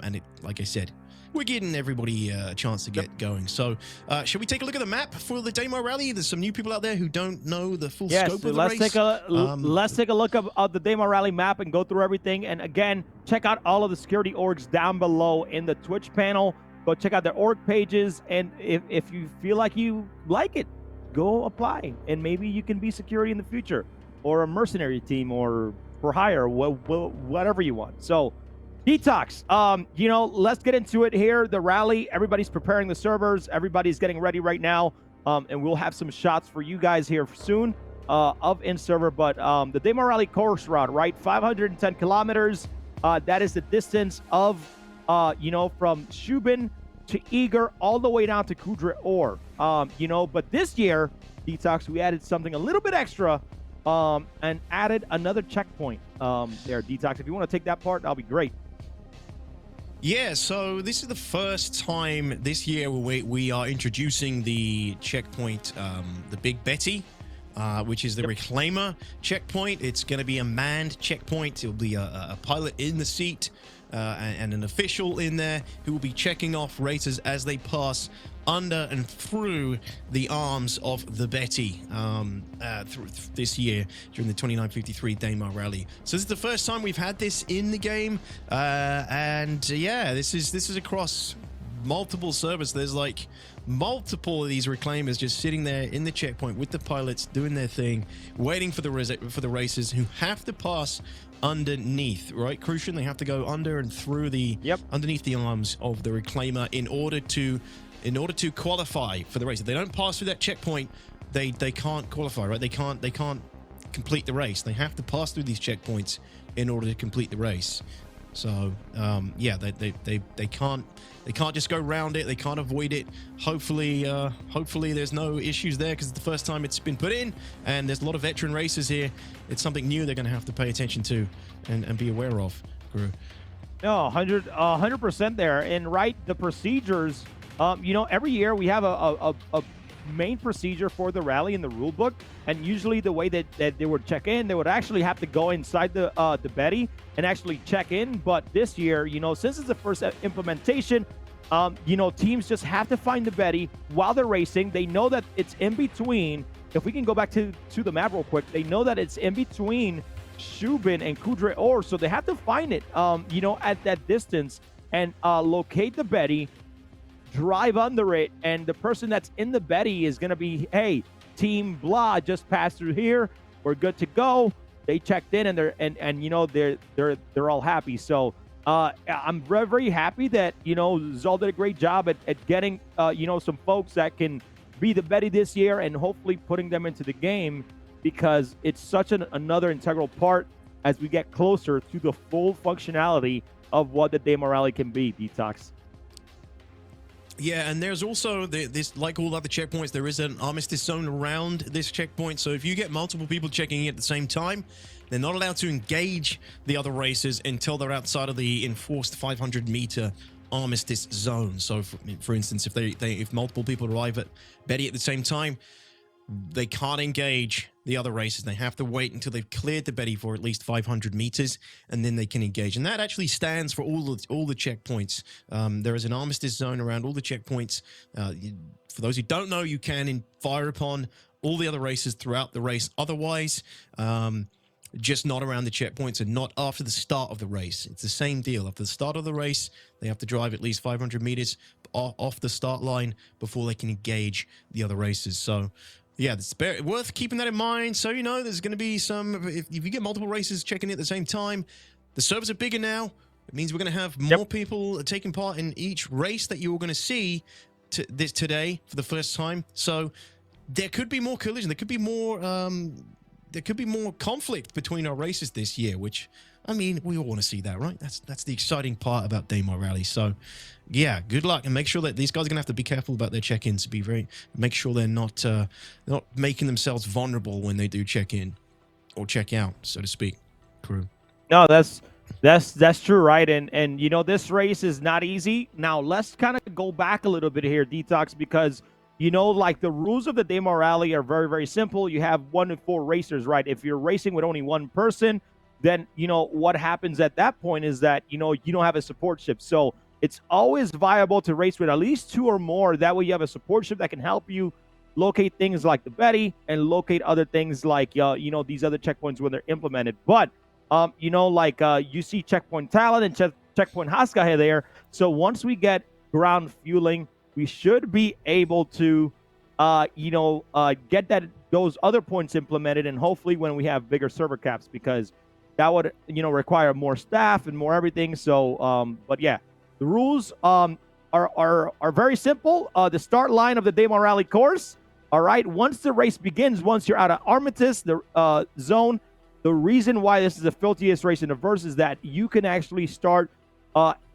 and like I said, we're giving everybody a chance to get going. So, should we take a look at the map for the Daymar Rally? There's some new people out there who don't know the full scope of the race. Let's take a look at the Daymar Rally map and go through everything. And again, check out all of the security orgs down below in the Twitch panel. Go check out their org pages, and if you feel like you like it, go apply, and maybe you can be security in the future, or a mercenary team, or for hire, whatever you want. So, DTOX, you know, let's get into it here. The rally, everybody's preparing the servers, everybody's getting ready right now, and we'll have some shots for you guys here soon of in-server. But the Daymar Rally course route, right, 510 kilometers. That is the distance of you know, from Shubin to Eager all the way down to Kudra Or. You know, but this year, DTOX, we added something a little bit extra and added another checkpoint there. DTOX, if you want to take that part, that'll be great. Yeah, so this is the first time this year we are introducing the checkpoint, the Big Betty, which is the Reclaimer checkpoint. It's going to be a manned checkpoint. It'll be a pilot in the seat and an official in there who will be checking off racers as they pass under and through the arms of the Betty through this year during the 2953 Daymar Rally. So this is the first time we've had this in the game, and yeah, this is across multiple servers. There's like multiple of these reclaimers just sitting there in the checkpoint with the pilots doing their thing, waiting for the racers who have to pass underneath, right, Crucian? They have to go under and through the underneath the arms of the reclaimer in order to in order to qualify for the race. If they don't pass through that checkpoint, they can't qualify, right? They can't complete the race. They have to pass through these checkpoints in order to complete the race. So yeah, they can't just go around it. They can't avoid it. Hopefully there's no issues there, because it's the first time it's been put in, and there's a lot of veteran racers here. It's something new they're going to have to pay attention to and be aware of. Guru. No, 100% there. And right, the procedures, you know, every year we have a main procedure for the rally in the rule book, and usually the way that they would check in, they would actually have to go inside the Betty and actually check in. But this year, you know, since it's the first implementation, you know, teams just have to find the Betty while they're racing. They know that it's in between. If we can go back to the map real quick, they know that it's in between Shubin and Kudre Or, so they have to find it, you know, at that distance and locate the Betty, drive under it, and the person that's in the Betty is going to be, hey, team blah just passed through here, we're good to go. They checked in, and they're you know, they're all happy. So I'm very, very happy that, you know, Zol did a great job at getting you know, some folks that can be the Betty this year, and hopefully putting them into the game, because it's such another integral part as we get closer to the full functionality of what the Daymar Rally can be, DTOX. Yeah, and there's also this, like all other checkpoints, there is an armistice zone around this checkpoint. So if you get multiple people checking in at the same time, they're not allowed to engage the other racers until they're outside of the enforced 500-meter armistice zone. So for instance, if multiple people arrive at Betty at the same time, they can't engage the other racers. They have to wait until they've cleared the Betty for at least 500 meters, and then they can engage. And that actually stands for all the checkpoints. There is an armistice zone around all the checkpoints. For those who don't know, you can fire upon all the other racers throughout the race. Otherwise, just not around the checkpoints and not after the start of the race. It's the same deal. After the start of the race, they have to drive at least 500 meters off the start line before they can engage the other racers. So yeah, it's worth keeping that in mind. So, you know, there's going to be some, if you get multiple racers checking in at the same time, the servers are bigger now. It means we're going to have more people taking part in each race that you're going to see today for the first time. So there could be more collision. There could be more conflict between our races this year, which, I mean, we all want to see that, right? That's the exciting part about Daymar Rally. So yeah, good luck, and make sure that these guys are gonna have to be careful about their check-ins. Make sure they're not making themselves vulnerable when they do check in or check out, so to speak. Crew. No, that's true, right? And you know, this race is not easy. Now let's kind of go back a little bit here, DTOX, because you know, like the rules of the Daymar Rally are very, very simple. You have 1 to 4 racers, right? If you're racing with only one person, then, you know, what happens at that point is that, you know, you don't have a support ship. So it's always viable to race with at least 2 or more. That way you have a support ship that can help you locate things like the Betty and locate other things like, you know, these other checkpoints when they're implemented. But, you know, like you see Checkpoint Talon and Checkpoint Haska there. So once we get ground fueling, we should be able to, you know, get those other points implemented, and hopefully when we have bigger server caps, because that would, you know, require more staff and more everything. So, but yeah, the rules are very simple. The start line of the Daymar Rally course. All right, once the race begins, once you're out of Armistice, the zone, the reason why this is the filthiest race in the verse is that you can actually start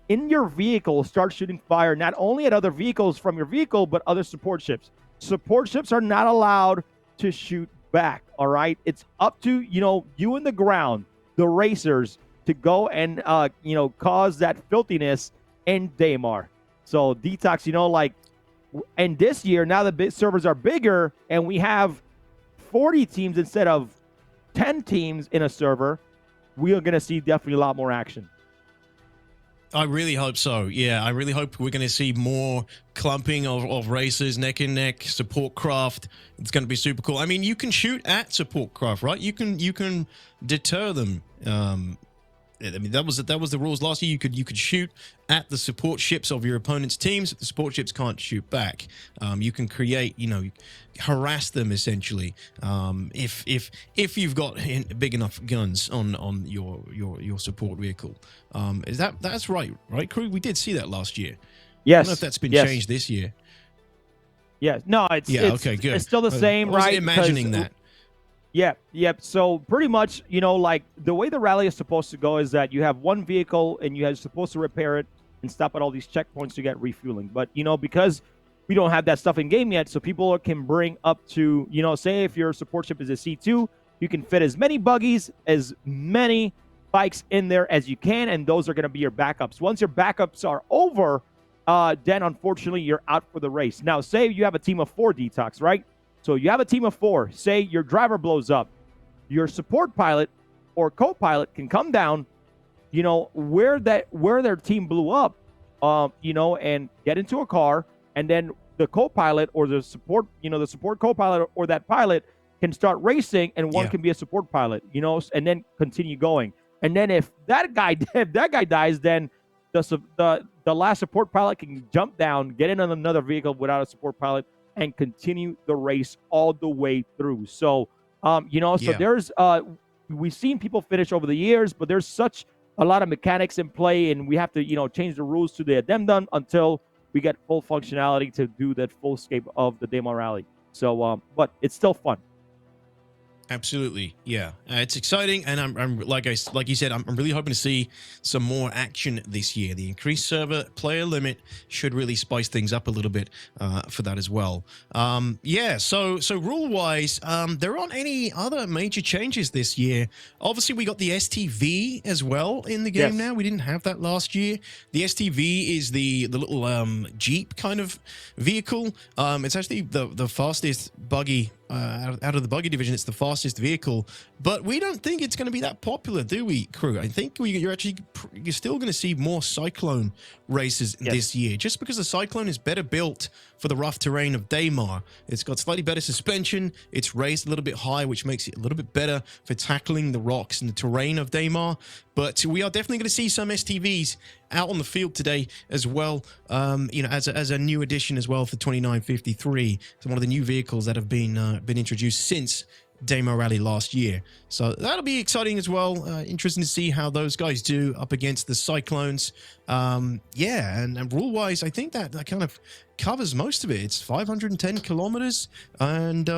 in your vehicle, start shooting fire, not only at other vehicles from your vehicle, but other support ships. Support ships are not allowed to shoot back, all right? It's up to, you know, you in the ground, the racers, to go and, you know, cause that filthiness in Daymar. So, DTOX, you know, like, and this year, now the servers are bigger, and we have 40 teams instead of 10 teams in a server, we are going to see definitely a lot more action. I really hope so. Yeah, I really hope we're going to see more clumping of racers, neck and neck, support craft. It's going to be super cool. I mean, you can shoot at support craft, right? You can deter them. I mean, that was the rules last year. You could shoot at the support ships of your opponent's teams. The support ships can't shoot back. You can create, you know, harass them essentially. If you've got big enough guns on your support vehicle. That's right, crew? We did see that last year. Yes. I don't know if that's been changed this year. Yeah, no, it's okay, good. It's still the same, I wasn't right? imagining that. Yeah, yep. So pretty much, like the way the rally is supposed to go is that you have one vehicle and you are supposed to repair it and stop at all these checkpoints to get refueling. But because we don't have that stuff in game yet, so people can bring up to, say if your support ship is a C2, you can fit as many buggies, as many bikes in there as you can, and those are going to be your backups. Once your backups are over, then unfortunately you're out for the race. Now, say you have a team of 4 DTOX, right? So you have a team of 4. Say your driver blows up. Your support pilot or co-pilot can come down, where their team blew up, and get into a car, and then the co-pilot or the support co-pilot or that pilot can start racing, and one can be a support pilot, and then continue going. And then if that guy dies, then the last support pilot can jump down, get in on another vehicle without a support pilot, and continue the race all the way through. So, there's we've seen people finish over the years, but there's such a lot of mechanics in play, and we have to, change the rules to the addendum until we get full functionality to do that full scape of the Daymar Rally. So, but it's still fun. Absolutely, yeah. It's exciting, and I'm like you said, I'm really hoping to see some more action this year. The increased server player limit should really spice things up a little bit for that as well. Yeah. So rule wise, there aren't any other major changes this year. Obviously, we got the STV as well in the game now. We didn't have that last year. The STV is the little Jeep kind of vehicle. It's actually the fastest buggy. Out of the Buggy division, it's the fastest vehicle, but we don't think it's going to be that popular, do we, crew? I think you're still going to see more Cyclone races this year, just because the Cyclone is better built for the rough terrain of Daymar. It's got slightly better suspension, it's raised a little bit higher, which makes it a little bit better for tackling the rocks and the terrain of Daymar. But we are definitely going to see some STVs out on the field today as well, as a new addition as well for 2953. It's one of the new vehicles that have been introduced since Daymar Rally last year. So that'll be exciting as well. Interesting to see how those guys do up against the Cyclones. And rule-wise, I think that kind of covers most of it. It's 510 kilometers, and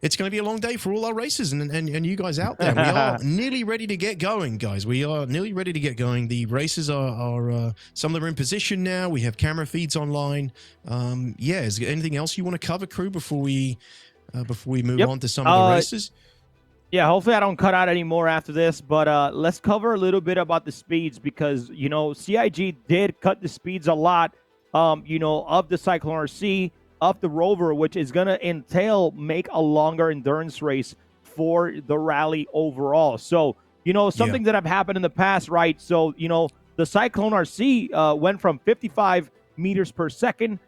it's going to be a long day for all our racers and you guys out there. We are nearly ready to get going, guys. We are nearly ready to get going. The races are some of them are in position now. We have camera feeds online. Is there anything else you want to cover, crew, before we move on to some of the races? Yeah, hopefully I don't cut out any more after this, but let's cover a little bit about the speeds, because, CIG did cut the speeds a lot, of the Cyclone RC, of the Rover, which is going to entail make a longer endurance race for the rally overall. So, something that have happened in the past, right? So, the Cyclone RC went from 55 meters per second,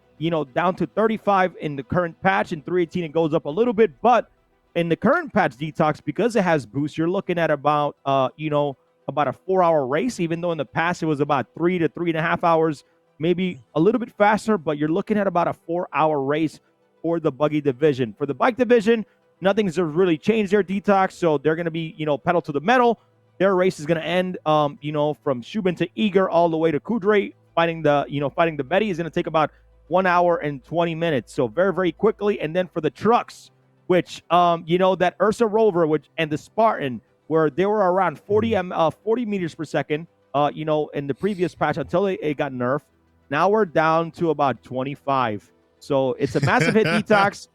down to 35 in the current patch. In 318, it goes up a little bit, but in the current patch DTOX, because it has boost, you're looking at about, about a 4-hour race, even though in the past it was about 3 to 3.5 hours, maybe a little bit faster, but you're looking at about a 4-hour race for the Buggy division. For the Bike division, nothing's really changed there, DTOX, so they're going to be, pedal to the metal. Their race is going to end, from Shubin to Eager all the way to Kudre. Fighting the Betty is going to take about 1 hour and 20 minutes. So very, very quickly. And then for the trucks, which, that Ursa Rover, and the Spartan, where they were around 40 meters per second, in the previous patch until it got nerfed. Now we're down to about 25. So it's a massive hit DTOX.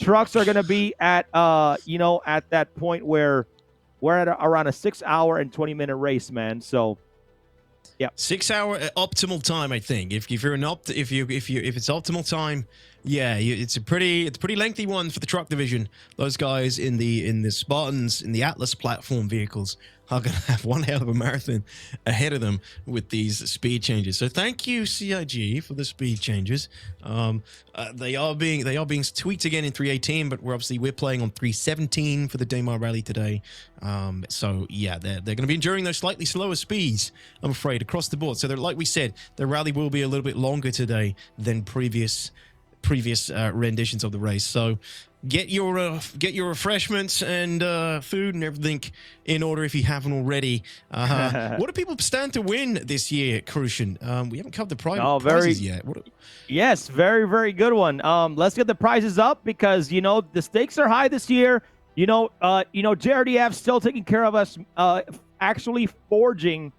Trucks are going to be at, at that point where we're at around a 6 hour and 20 minute race, man. So, yeah, 6 hour optimal time, I think. If it's optimal time, it's a pretty lengthy one for the truck division. Those guys in the Spartans, in the Atlas platform vehicles, are going to have one hell of a marathon ahead of them with these speed changes. So thank you, CIG, for the speed changes. They are being tweaked again in 318, but we're playing on 317 for the Daymar Rally today. So yeah, they're going to be enduring those slightly slower speeds, I'm afraid, across the board. So like we said, the rally will be a little bit longer today than previous renditions of the race. So get your refreshments and food and everything in order if you haven't already. What do people stand to win this year, Crucian? We haven't covered the prizes yet. Yes, very, very good one. Let's get the prizes up because the stakes are high this year. JRDF still taking care of us, actually forging,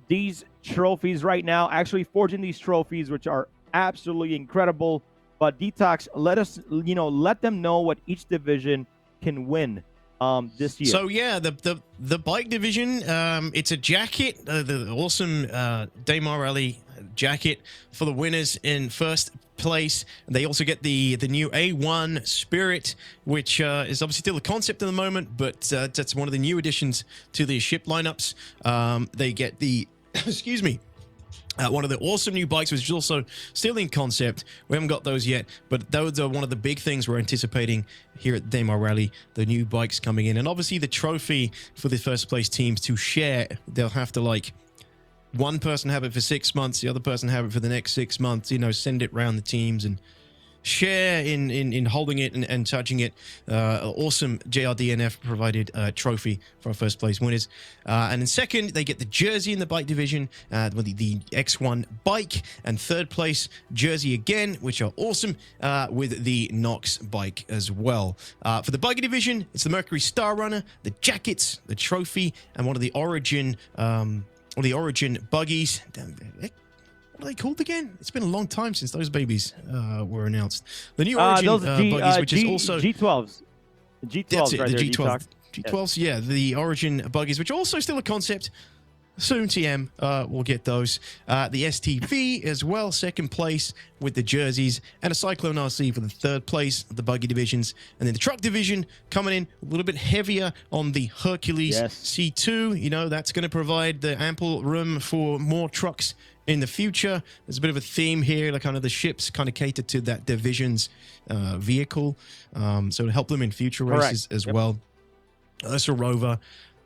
these trophies right now. Actually forging these trophies, which are absolutely incredible. But DTOX, let them know what each division can win this year. So yeah, the bike division, it's a jacket, the awesome Daymar Rally jacket for the winners in first place. They also get the new A1 Spirit, which is obviously still a concept at the moment, but that's one of the new additions to the ship lineups. They get the excuse me, one of the awesome new bikes, which is also still in concept. We haven't got those yet, but those are one of the big things we're anticipating here at Daymar Rally, the new bikes coming in. And obviously the trophy for the first place teams to share. They'll have to, like, one person have it for 6 months, the other person have it for the next 6 months, send it around the teams and share in holding it and touching it. Awesome JRDNF provided trophy for our first place winners. And in second, they get the jersey in the bike division, the X1 bike, and third place jersey again, which are awesome, with the Nox bike as well. For the buggy division, it's the Mercury Star Runner, the jackets, the trophy, and one of the Origin buggies. What are they called again? It's been a long time since those babies were announced. The new Origin buggies, which is also G12s. The G12s, that's it, right the there, G12s. G12s, yeah, the Origin buggies, which are also still a concept. Soon TM will get those. The STV as well, second place with the jerseys, and a Cyclone RC for the third place of the buggy divisions. And then the truck division coming in a little bit heavier on the Hercules C2. That's going to provide the ample room for more trucks in the future. There's a bit of a theme here, like kind of the ships kind of cater to that division's vehicle, so to help them in future races as well. Ursa Rover,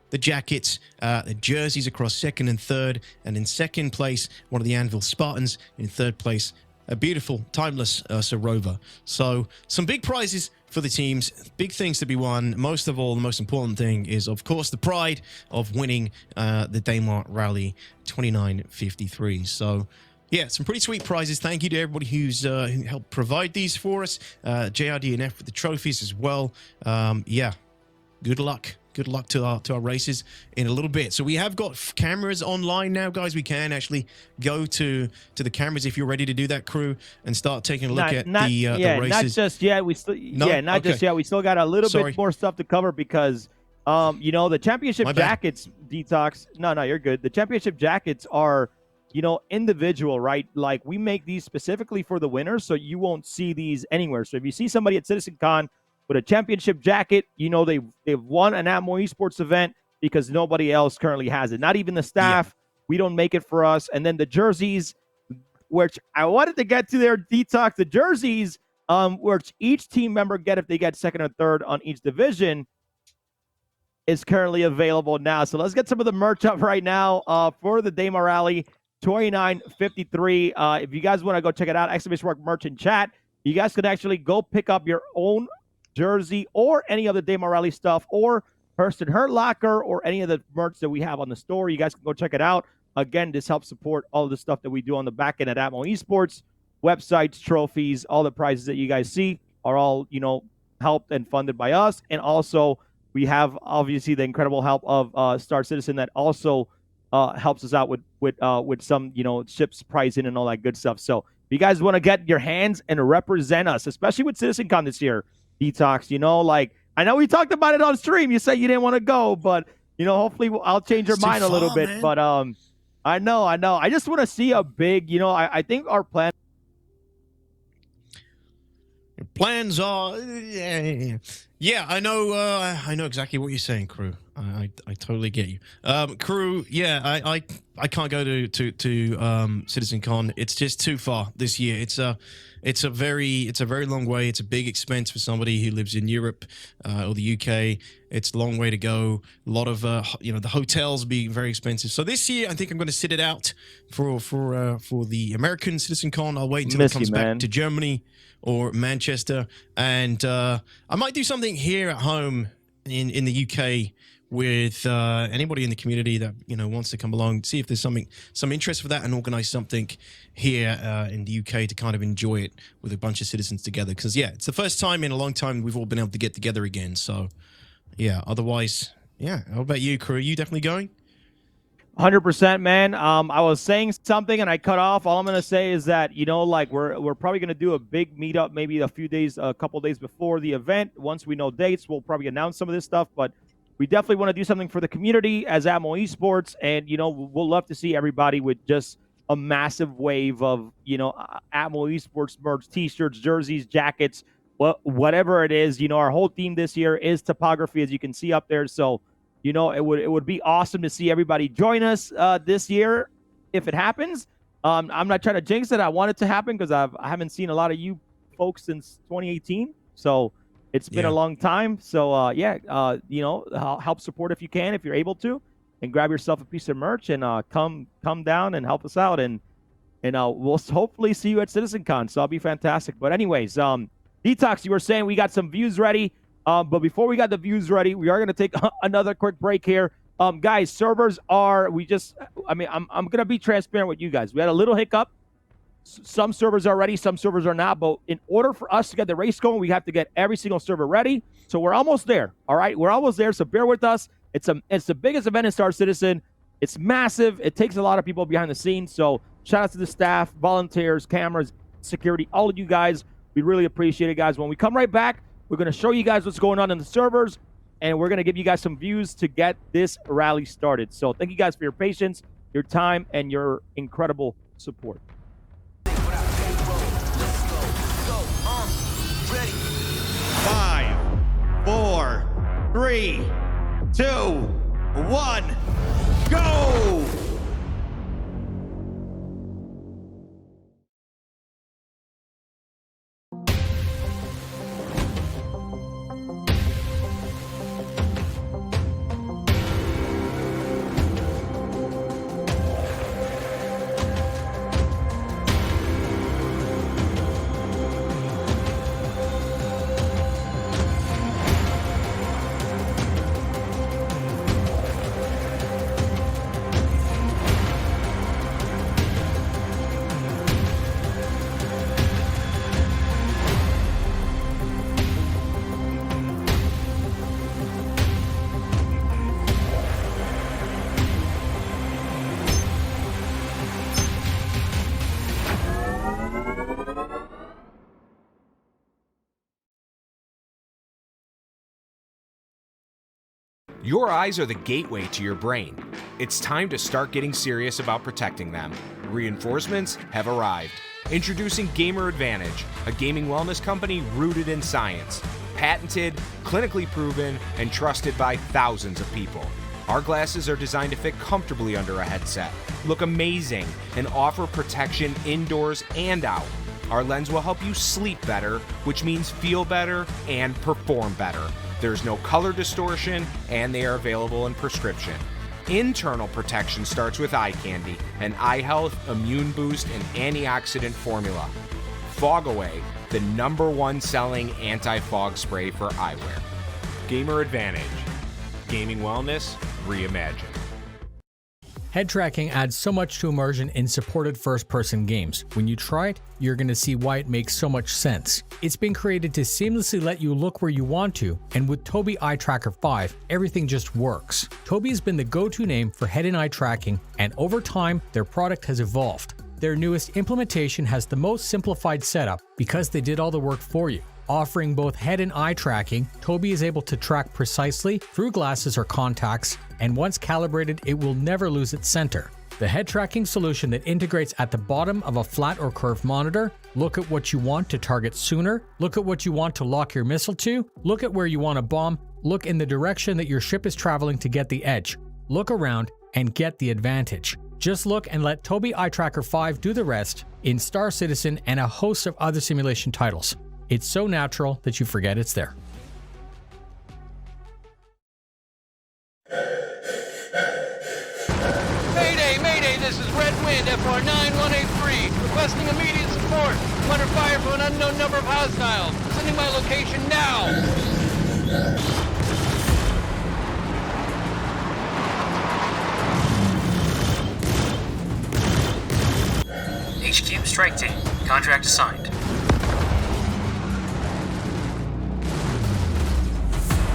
the jackets, the jerseys across second and third, and in second place, one of the Anvil Spartans. In third place, a beautiful, timeless Ursa Rover. So some big prizes for the teams, big things to be won. Most of all, the most important thing is, of course, the pride of winning the Daymar Rally 2953. So yeah, some pretty sweet prizes. Thank you to everybody who helped provide these for us. JRDNF with the trophies as well. Yeah, good luck. Good luck to our races in a little bit. So we have got cameras online now, guys. We can actually go to the cameras if you're ready to do that, crew, and start taking a look at the races. Not just yet. We still just yet. We still got a little bit more stuff to cover because the championship jackets, DTOX. No, you're good. The championship jackets are individual, right? Like we make these specifically for the winners, so you won't see these anywhere. So if you see somebody at CitizenCon with a championship jacket, they've won an ATMO Esports event because nobody else currently has it. Not even the staff. Yeah. We don't make it for us. And then the jerseys, which I wanted to get to there, DTOX, the jerseys, which each team member get if they get second or third on each division, is currently available now. So let's get some of the merch up right now for the Daymar Rally 2953. If you guys want to go check it out, exclamation mark merch in chat. You guys can actually go pick up your own jersey or any other Daymar Rally stuff or Hurston Hurt Locker or any of the merch that we have on the store. You guys can go check it out. Again, this helps support all of the stuff that we do on the back end at ATMO Esports, websites, trophies, all the prizes that you guys see are all, helped and funded by us. And also we have obviously the incredible help of StarCitizen that also helps us out with some, ships pricing and all that good stuff. So if you guys want to get your hands and represent us, especially with CitizenCon this year, DTOX, I know we talked about it on stream. You said you didn't want to go, but hopefully I'll change your mind a little bit. Man. But I know. I just want to see a big, I think our plan. Plans are, yeah. I know exactly what you're saying, crew. I totally get you. Crew, yeah, I can't go to CitizenCon. It's just too far this year. It's a very long way. It's a big expense for somebody who lives in Europe or the UK. It's a long way to go. A lot of the hotels be very expensive. So this year, I think I'm going to sit it out for the American CitizenCon. I'll wait until it comes back to Germany or Manchester, and I might do something here at home in the UK with anybody in the community that wants to come along, see if there's some interest for that, and organize something here in the UK to kind of enjoy it with a bunch of citizens together. Because yeah, it's the first time in a long time we've all been able to get together again. So yeah, otherwise, yeah. How about you, Crew? Are you definitely going? 100%, man. I was saying something and I cut off. All I'm gonna say is that like we're probably gonna do a big meetup, maybe a couple days before the event. Once we know dates, we'll probably announce some of this stuff. But we definitely want to do something for the community as ATMO Esports, and we'll love to see everybody with just a massive wave of ATMO Esports merch, T-shirts, jerseys, jackets, whatever it is. Our whole theme this year is topography, as you can see up there. So. It would be awesome to see everybody join us this year if it happens. I'm not trying to jinx it. I want it to happen because I haven't seen a lot of you folks since 2018. So it's been a long time. So help support if you can, if you're able to, and grab yourself a piece of merch and come down and help us out. And we'll hopefully see you at CitizenCon. So that'll be fantastic. But anyways, DTOX, you were saying we got some views ready. But before we got the views ready, we are going to take another quick break here. Guys, servers I'm going to be transparent with you guys. We had a little hiccup. Some servers are ready, some servers are not. But in order for us to get the race going, we have to get every single server ready. So we're almost there. All right, we're almost there. So bear with us. It's the biggest event in Star Citizen. It's massive. It takes a lot of people behind the scenes. So shout out to the staff, volunteers, cameras, security, all of you guys. We really appreciate it, guys. When we come right back, we're going to show you guys what's going on in the servers, and we're going to give you guys some views to get this rally started. So thank you guys for your patience, your time, and your incredible support. 5, 4, 3, 2, 1, go! Your eyes are the gateway to your brain. It's time to start getting serious about protecting them. Reinforcements have arrived. Introducing Gamer Advantage, a gaming wellness company rooted in science. Patented, clinically proven, and trusted by thousands of people. Our glasses are designed to fit comfortably under a headset, look amazing, and offer protection indoors and out. Our lens will help you sleep better, which means feel better and perform better. There's no color distortion, and they are available in prescription. Internal protection starts with eye candy, an eye health, immune boost, and antioxidant formula. Fog Away, the #1 selling anti-fog spray for eyewear. Gamer Advantage. Gaming wellness reimagined. Head tracking adds so much to immersion in supported first-person games. When you try it, you're going to see why it makes so much sense. It's been created to seamlessly let you look where you want to, and with Tobii Eye Tracker 5, everything just works. Tobii has been the go-to name for head and eye tracking, and over time, their product has evolved. Their newest implementation has the most simplified setup because they did all the work for you. Offering both head and eye tracking, Tobii is able to track precisely through glasses or contacts, and once calibrated, it will never lose its center. The head tracking solution that integrates at the bottom of a flat or curved monitor, look at what you want to target sooner, look at what you want to lock your missile to, look at where you want to bomb, look in the direction that your ship is traveling to get the edge. Look around and get the advantage. Just look and let Tobii Eye Tracker 5 do the rest in Star Citizen and a host of other simulation titles. It's so natural that you forget it's there. Mayday, Mayday, this is Red Wind, FR 9183, requesting immediate support. I'm under fire from an unknown number of hostiles. Sending my location now. HQ, strike team. Contract assigned.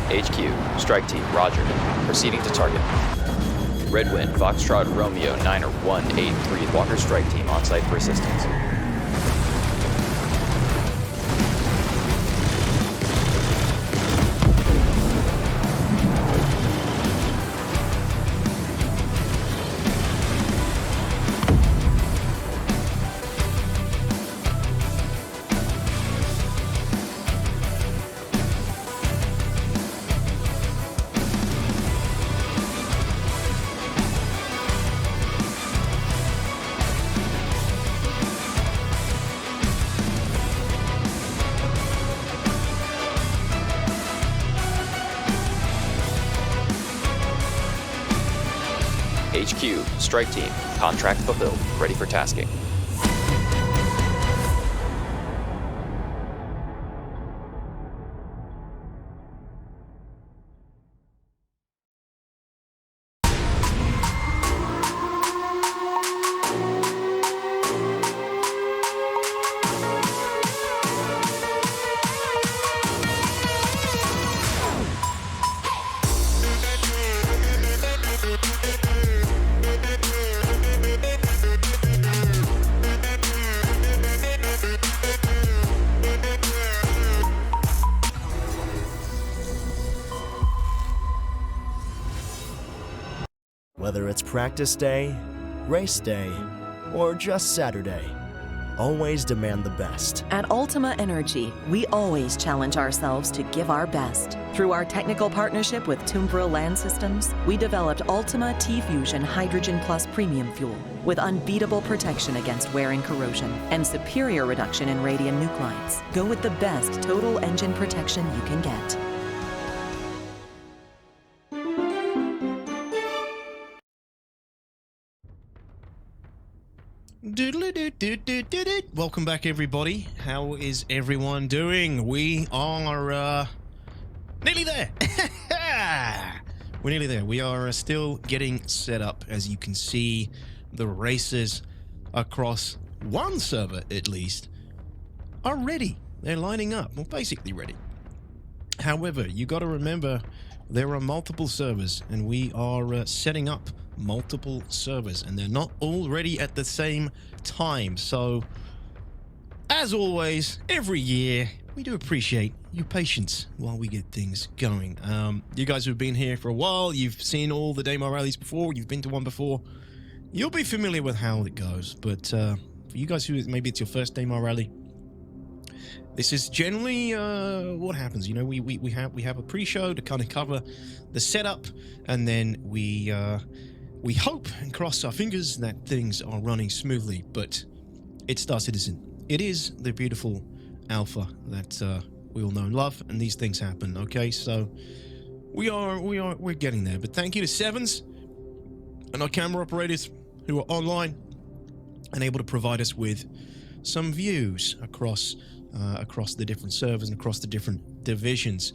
HQ, strike team, roger. Proceeding to target. Red Wind, Foxtrot, Romeo, 90183, Walker strike team on site for assistance. HQ, strike team, contract fulfilled, ready for tasking. Whether it's practice day, race day, or just Saturday, always demand the best. At ALTAMA Energy, we always challenge ourselves to give our best. Through our technical partnership with Toombra Land Systems, we developed ALTAMA T-Fusion Hydrogen Plus Premium Fuel with unbeatable protection against wear and corrosion and superior reduction in radium nuclides. Go with the best total engine protection you can get. Welcome back, everybody. How is everyone doing? We are nearly there. We're nearly there. We are still getting set up. As you can see, the races across one server, at least, are ready. They're lining up. Well, basically ready. However, you got to remember there are multiple servers, and we are setting up multiple servers, and they're not all ready at the same time. So, as always, every year, we do appreciate your patience while we get things going. You guys who've been here for a while, you've seen all the Daymar rallies before, you've been to one before, you'll be familiar with how it goes. But for you guys who maybe it's your first Daymar rally, this is generally what happens. You know, we have a pre-show to kind of cover the setup, and then we hope and cross our fingers that things are running smoothly. But it's Star Citizen. It is the beautiful alpha that we all know and love, and these things happen. Okay, so we're getting there. But thank you to Sevens and our camera operators who are online and able to provide us with some views across the different servers and across the different divisions.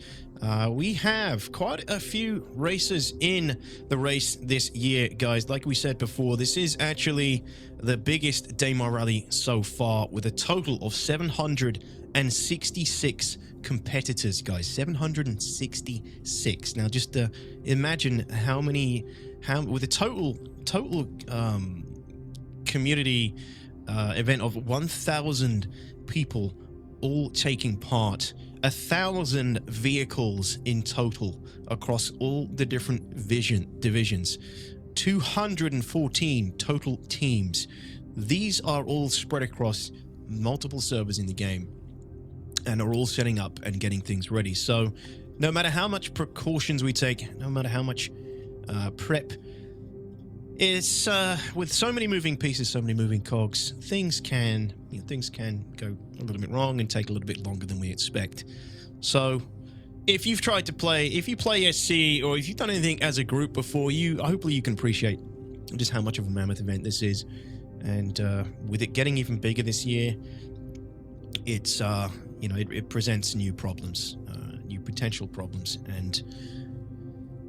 We have quite a few races in the race this year, guys. Like we said before, this is actually the biggest Daymar rally so far, with a total of 766 competitors, guys. 766. Now, just imagine how with a total community event of 1,000 people all taking part, 1,000 vehicles in total across all the different divisions, 214 total teams. These are all spread across multiple servers in the game and are all setting up and getting things ready. So no matter how much precautions we take, no matter how much prep, it's with so many moving pieces, so many moving cogs, things can go a little bit wrong and take a little bit longer than we expect. So if you've tried to play, if you play SC, or if you've done anything as a group before, hopefully you can appreciate just how much of a mammoth event this is. And with it getting even bigger this year, it's it presents new problems, new potential problems, and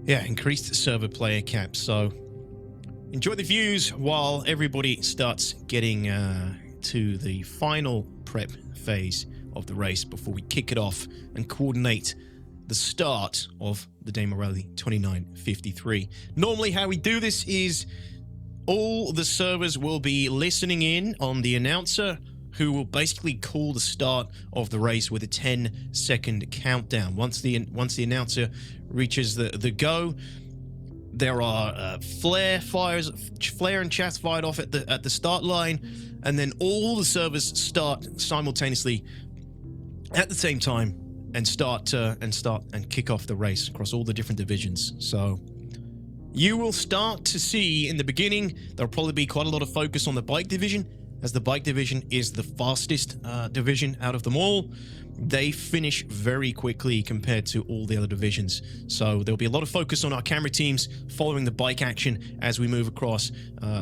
increased server player caps. So enjoy the views while everybody starts getting to the final prep phase of the race before we kick it off and coordinate the start of the Daymar Rally 2953. Normally how we do this is all the servers will be listening in on the announcer, who will basically call the start of the race with a 10-second countdown. Once the announcer reaches the go, there are flare and chaff fired off at the start line, and then all the servers start simultaneously at the same time and start and kick off the race across all the different divisions. So you will start to see in the beginning there'll probably be quite a lot of focus on the bike division, as the bike division is the fastest division out of them all. They finish very quickly compared to all the other divisions. So there'll be a lot of focus on our camera teams following the bike action as we move across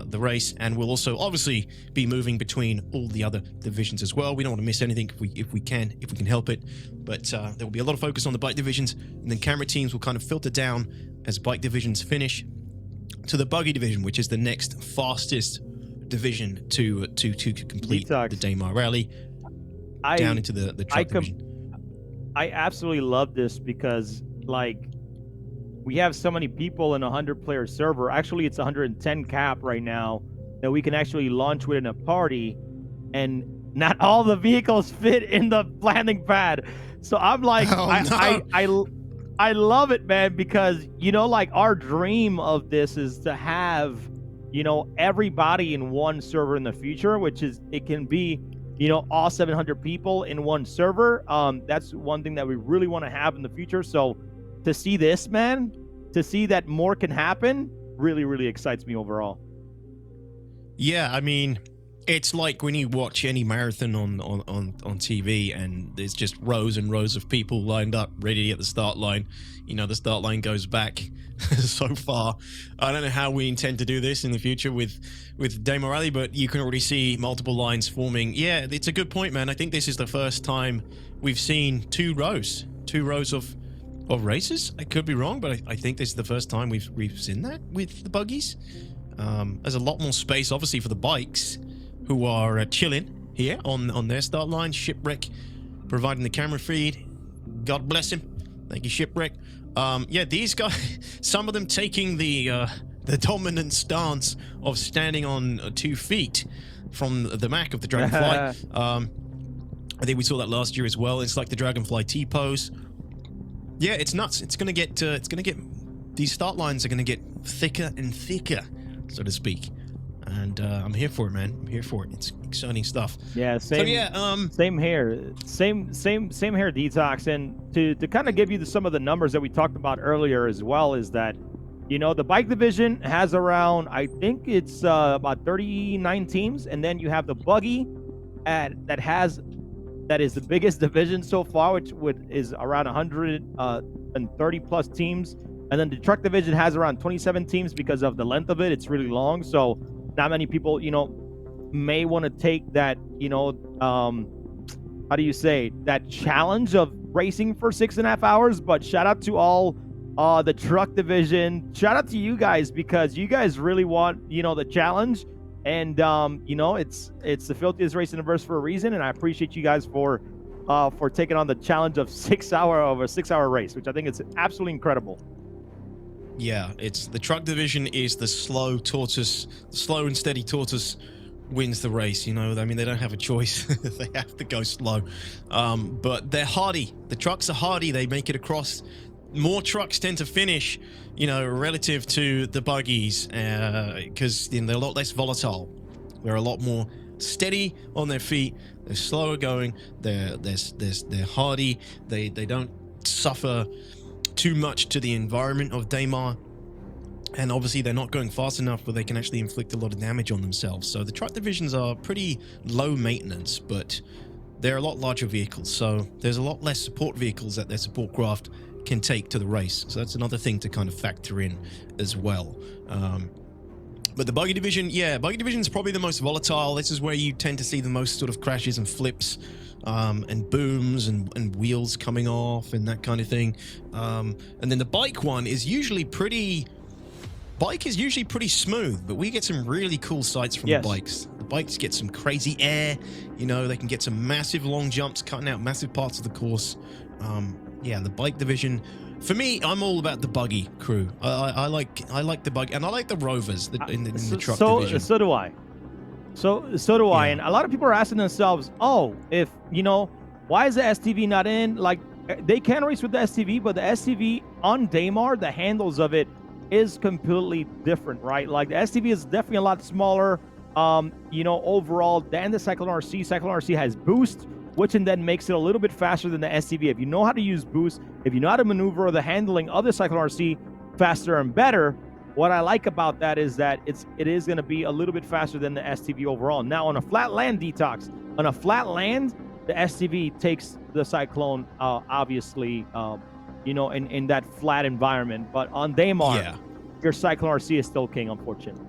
the race. And we'll also obviously be moving between all the other divisions as well. We don't want to miss anything if we can help it. But there will be a lot of focus on the bike divisions, and then camera teams will kind of filter down as bike divisions finish to the buggy division, which is the next fastest division to complete DTOX. the Daymar Rally. Down into the truck division. I absolutely love this because, like, we have so many people in a 100-player server. Actually, it's 110 cap right now that we can actually launch within a party, and not all the vehicles fit in the landing pad. So I'm like, I love it, man, because, like, our dream of this is to have, everybody in one server in the future, which is, it can be, all 700 people in one server. That's one thing that we really want to have in the future. So to see this, man, to see that more can happen, really, really excites me overall. Yeah, I mean, it's like when you watch any marathon on TV and there's just rows and rows of people lined up ready at the start line. The start line goes back so far. I don't know how we intend to do this in the future with Daymar Rally, but you can already see multiple lines forming. Yeah, it's a good point, man. I think this is the first time we've seen two rows of races. I could be wrong, but I think this is the first time we've seen that with the buggies. There's a lot more space, obviously, for the bikes, who are chilling here on their start line. Shipwreck providing the camera feed. God bless him. Thank you, Shipwreck. These guys, some of them taking the dominant stance of standing on 2 feet from the Mac of the Dragonfly. I think we saw that last year as well. It's like the Dragonfly T-pose. Yeah, it's nuts. It's gonna get these start lines are gonna get thicker and thicker, so to speak. And I'm here for it, man. I'm here for it. It's exciting stuff. Yeah, same. So yeah, same here. Same here, DTOX. And to kind of give you some of the numbers that we talked about earlier as well, is that, the bike division has around, I think it's about 39 teams, and then you have the buggy that is the biggest division so far, which is around 130 plus teams, and then the truck division has around 27 teams because of the length of it. It's really long, so not many people, may want to take that, how do you say, that challenge of racing for 6.5 hours. But shout out to all the truck division. Shout out to you guys, because you guys really want, the challenge. And, it's the filthiest race in the verse for a reason. And I appreciate you guys for taking on the challenge of a 6-hour race, which I think is absolutely incredible. Yeah, it's the truck division is the slow and steady tortoise wins the race. I mean, they don't have a choice. They have to go slow. But they're hardy. The trucks are hardy. They make it across. More trucks tend to finish, relative to the buggies, because they're a lot less volatile. They're a lot more steady on their feet. They're slower going. They're hardy. They don't suffer too much to the environment of Daymar. And obviously they're not going fast enough where they can actually inflict a lot of damage on themselves. So the truck divisions are pretty low maintenance, but they're a lot larger vehicles. So there's a lot less support vehicles that their support craft can take to the race. So that's another thing to kind of factor in as well. But the Buggy Division, yeah, Buggy Division is probably the most volatile. This is where you tend to see the most sort of crashes and flips and booms and wheels coming off and that kind of thing. And then the bike one is usually pretty... Bike is usually pretty smooth, but we get some really cool sights from the bikes. The bikes get some crazy air, you know, they can get some massive long jumps, cutting out massive parts of the course. Yeah, the bike division, for me, I'm all about the buggy crew. I like the buggy, and I like the rovers in the truck division. So do I. So do I. And a lot of people are asking themselves, oh, if, you know, why is the STV not in? Like, they can race with the STV, but the STV on Daymar, the handles of it is completely different, right? Like, the STV is definitely a lot smaller, you know, overall, than the Cyclone RC. Cyclone RC has boost, which then makes it a little bit faster than the STV. If you know how to use boost, if you know how to maneuver the handling of the Cyclone RC faster and better, what I like about that is that it is going to be a little bit faster than the STV overall. Now, on a flat land DTOX, on a flat land, the STV takes the Cyclone, obviously, you know, in that flat environment. But on Daymar, your Cyclone RC is still king, unfortunately.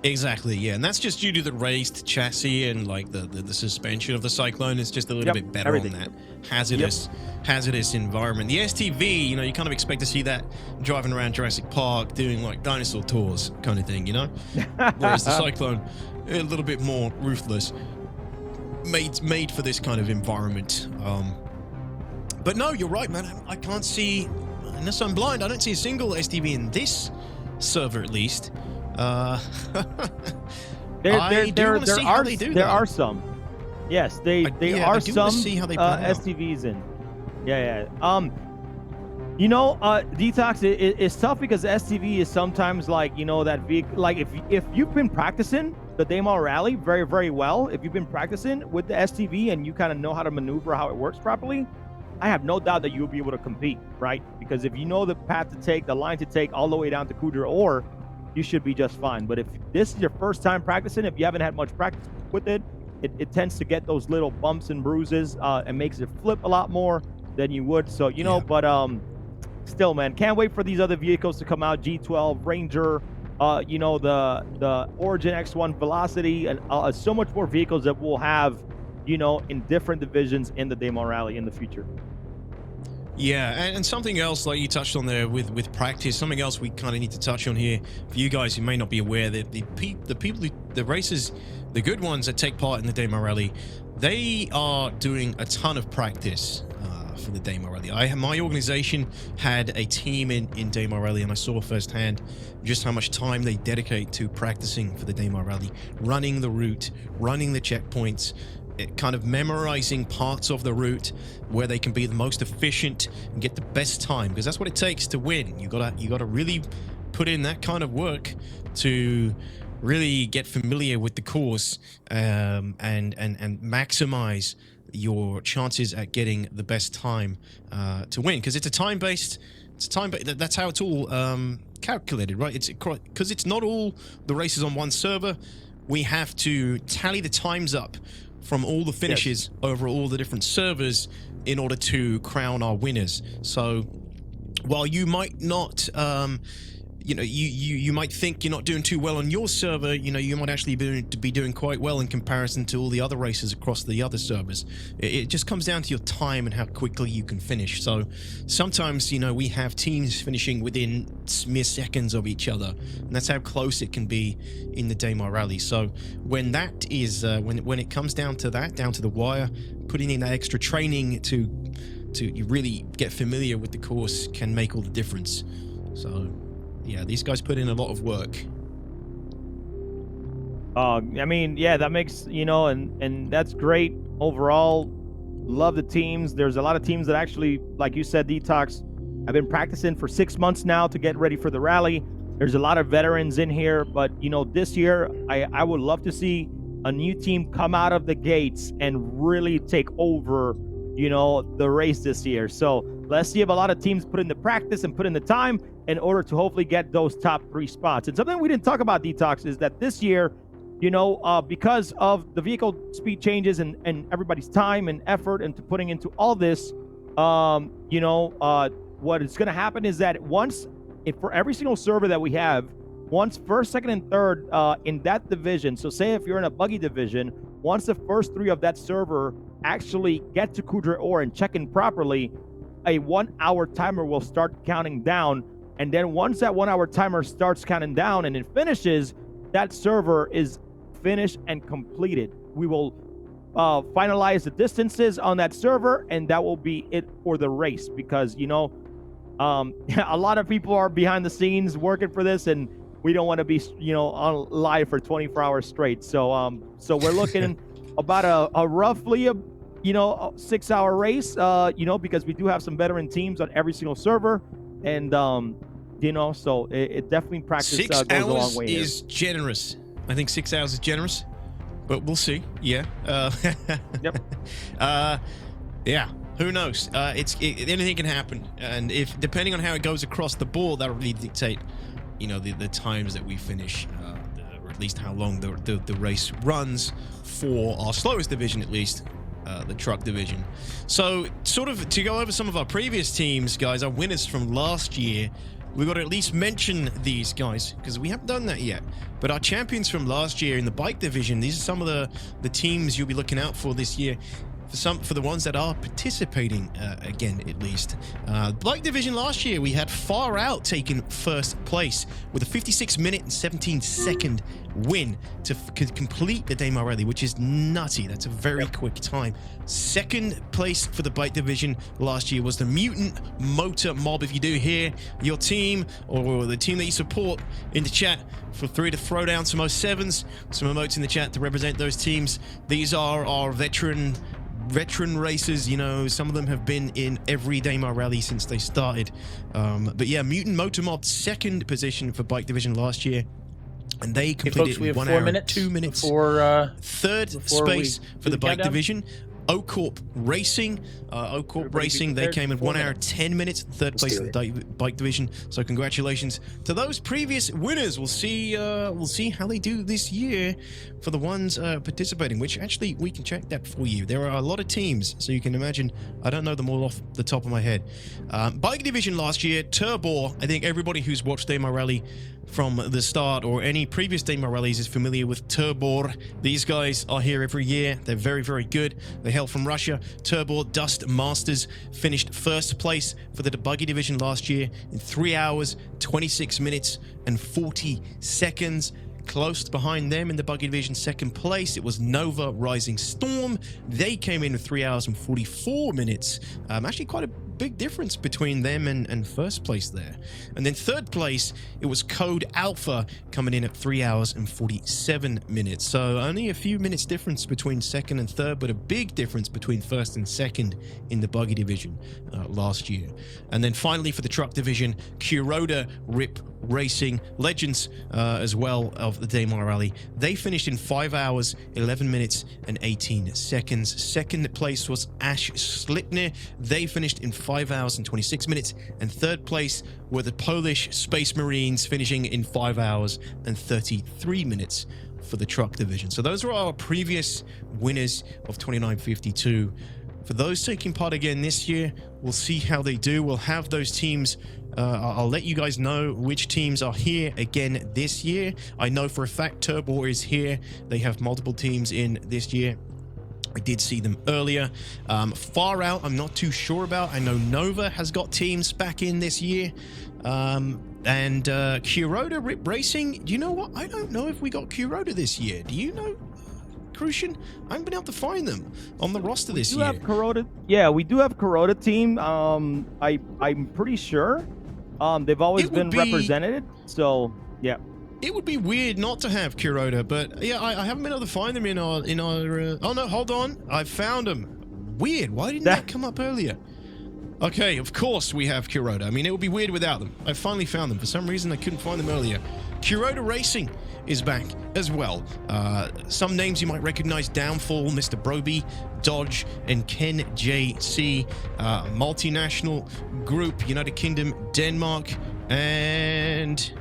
Exactly, yeah, and that's just due to the raised chassis and like the suspension of the Cyclone is just a little bit better on that hazardous environment. The STV, you know, you kind of expect to see that driving around Jurassic Park doing like dinosaur tours kind of thing, you know, whereas the Cyclone a little bit more ruthless, made for this kind of environment. But no, you're right, man. I can't see, unless I'm blind, I don't see a single STV in this server at least. There are some. Yes, there are some STVs in. Yeah. You know, DTOX is tough because STV is sometimes like, you know, that vehicle. Like if you've been practicing the Daymar Rally very, very well, if you've been practicing with the STV and you kind of know how to maneuver, how it works properly, I have no doubt that you'll be able to compete, right? Because if you know the path to take, the line to take all the way down to Crusader, or you should be just fine. But if this is your first time practicing, if you haven't had much practice with it, it tends to get those little bumps and bruises and makes it flip a lot more than you would. So, you know, but still, man, can't wait for these other vehicles to come out. G12, Ranger, you know, the Origin X1 Velocity, and so much more vehicles that we'll have, you know, in different divisions in the Daymar Rally in the future. Yeah, and something else like you touched on there with practice, something else we kind of need to touch on here for you guys who may not be aware, that the racers, the good ones that take part in the Daymar Rally, they are doing a ton of practice for the Daymar Rally. My organization had a team in Daymar Rally, and I saw firsthand just how much time they dedicate to practicing for the Daymar Rally, running the route, running the checkpoints, kind of memorizing parts of the route where they can be the most efficient and get the best time, because that's what it takes to win. You gotta really put in that kind of work to really get familiar with the course and maximize your chances at getting the best time to win, because it's a time-based. That's how it's all calculated, right? It's because it's not all the races on one server. We have to tally the times up from all the finishes over all the different servers in order to crown our winners. So while you might not, you know, you might think you're not doing too well on your server, you know, you might actually be doing quite well in comparison to all the other racers across the other servers. It just comes down to your time and how quickly you can finish. So sometimes, you know, we have teams finishing within mere seconds of each other, and that's how close it can be in the Daymar Rally. So when that is, when it comes down to that, down to the wire, putting in that extra training to you really get familiar with the course can make all the difference. So yeah, these guys put in a lot of work. I mean, yeah, that makes, you know, and that's great overall. Love the teams. There's a lot of teams that actually, like you said, DTOX, I've been practicing for 6 months now to get ready for the rally. There's a lot of veterans in here, but, you know, this year, I would love to see a new team come out of the gates and really take over you know, the race this year. So let's see if a lot of teams put in the practice and put in the time in order to hopefully get those top 3 spots. And something we didn't talk about, DTOX, is that this year, you know, because of the vehicle speed changes and everybody's time and effort into putting into all this, you know, what is going to happen is that for every single server that we have, once first, second, and third in that division, so say if you're in a buggy division, once the first 3 of that server actually get to Crusader Ore and check in properly, a 1-hour timer will start counting down. And then once that 1-hour timer starts counting down and it finishes, that server is finished and completed. We will finalize the distances on that server, and that will be it for the race, because, you know, a lot of people are behind the scenes working for this, and we don't want to be, you know, on live for 24 hours straight. So so we're looking about a roughly a 6-hour race, you know, because we do have some veteran teams on every single server, and you know, so it definitely practice 6 goes a long way. is generous. I think 6 hours is generous, but we'll see. Yeah. Yep. Yeah. Who knows? Anything can happen, and if depending on how it goes across the board, that'll really dictate, you know, the times that we finish, or at least how long the race runs for our slowest division, at least. The truck division. So, sort of to go over some of our previous teams, guys, our winners from last year, we've got to at least mention these guys, because we haven't done that yet. But our champions from last year in the bike division, these are some of the teams you'll be looking out for this year. For the ones that are participating again, at least. Bike division last year, we had Far Out taking first place with a 56-minute and 17-second win to complete the Daymar Rally, which is nutty. That's a very quick time. Second place for the bike division last year was the Mutant Motor Mob. If you do hear your team or the team that you support in the chat, feel free to throw down some 07s, some emotes in the chat to represent those teams. These are our veteran racers, you know. Some of them have been in every Daymar Rally since they started. But yeah, Mutant Motor Mob, second position for bike division last year, and they completed we have 1 4 hour minutes 2 minutes before third space for the bike division. O-Corp Racing, they came in 1 hour 10 minutes, third place in the bike division. So congratulations to those previous winners. We'll see how they do this year for the ones participating, which actually we can check that for you. There are a lot of teams, so you can imagine I don't know them all off the top of my head. Bike division last year, Turbor. I think everybody who's watched Daymar Rally from the start or any previous Daymar Rallies is familiar with Turbor. These guys are here every year. They're very, very good. They hail from Russia. Turbor Dust Masters finished first place for the Buggy division last year in 3 hours, 26 minutes, and 40 seconds. Close behind them in the Buggy division, second place, it was Nova Rising Storm. They came in with 3 hours and 44 minutes. Actually quite a big difference between them and first place there. And then third place, it was Code Alpha coming in at 3 hours and 47 minutes. So only a few minutes difference between second and third, but a big difference between first and second in the Buggy division last year. And then finally for the truck division, Kuroda Rip Racing, legends as well of the Daymar Rally. They finished in 5 hours, 11 minutes, and 18 seconds. Second place was Ash Slipner. They finished in 5 hours and 26 minutes. And third place were the Polish Space Marines, finishing in 5 hours and 33 minutes for the truck division. So those are our previous winners of 2952. For those taking part again this year, we'll see how they do. We'll have those teams. I'll let you guys know which teams are here again this year. I know for a fact Turbo is here. They have multiple teams in this year. I did see them earlier. Far Out, I'm not too sure about. I know Nova has got teams back in this year. And Kuroda Rip Racing, do you know what? I don't know if we got Kuroda this year. Do you know, Crucian? I haven't been able to find them on the roster this year. Yeah, we do have Kuroda team. I'm pretty sure. They've always been represented. So yeah. It would be weird not to have Kuroda, but yeah, I haven't been able to find them in our oh no, hold on, I found them. Weird. Why didn't that come up earlier? Okay, of course we have Kuroda. I mean, it would be weird without them. I finally found them. For some reason, I couldn't find them earlier. Kuroda Racing is back as well. Some names you might recognize: Downfall, Mr. Broby, Dodge, and Ken JC. Multinational group, United Kingdom, Denmark, and...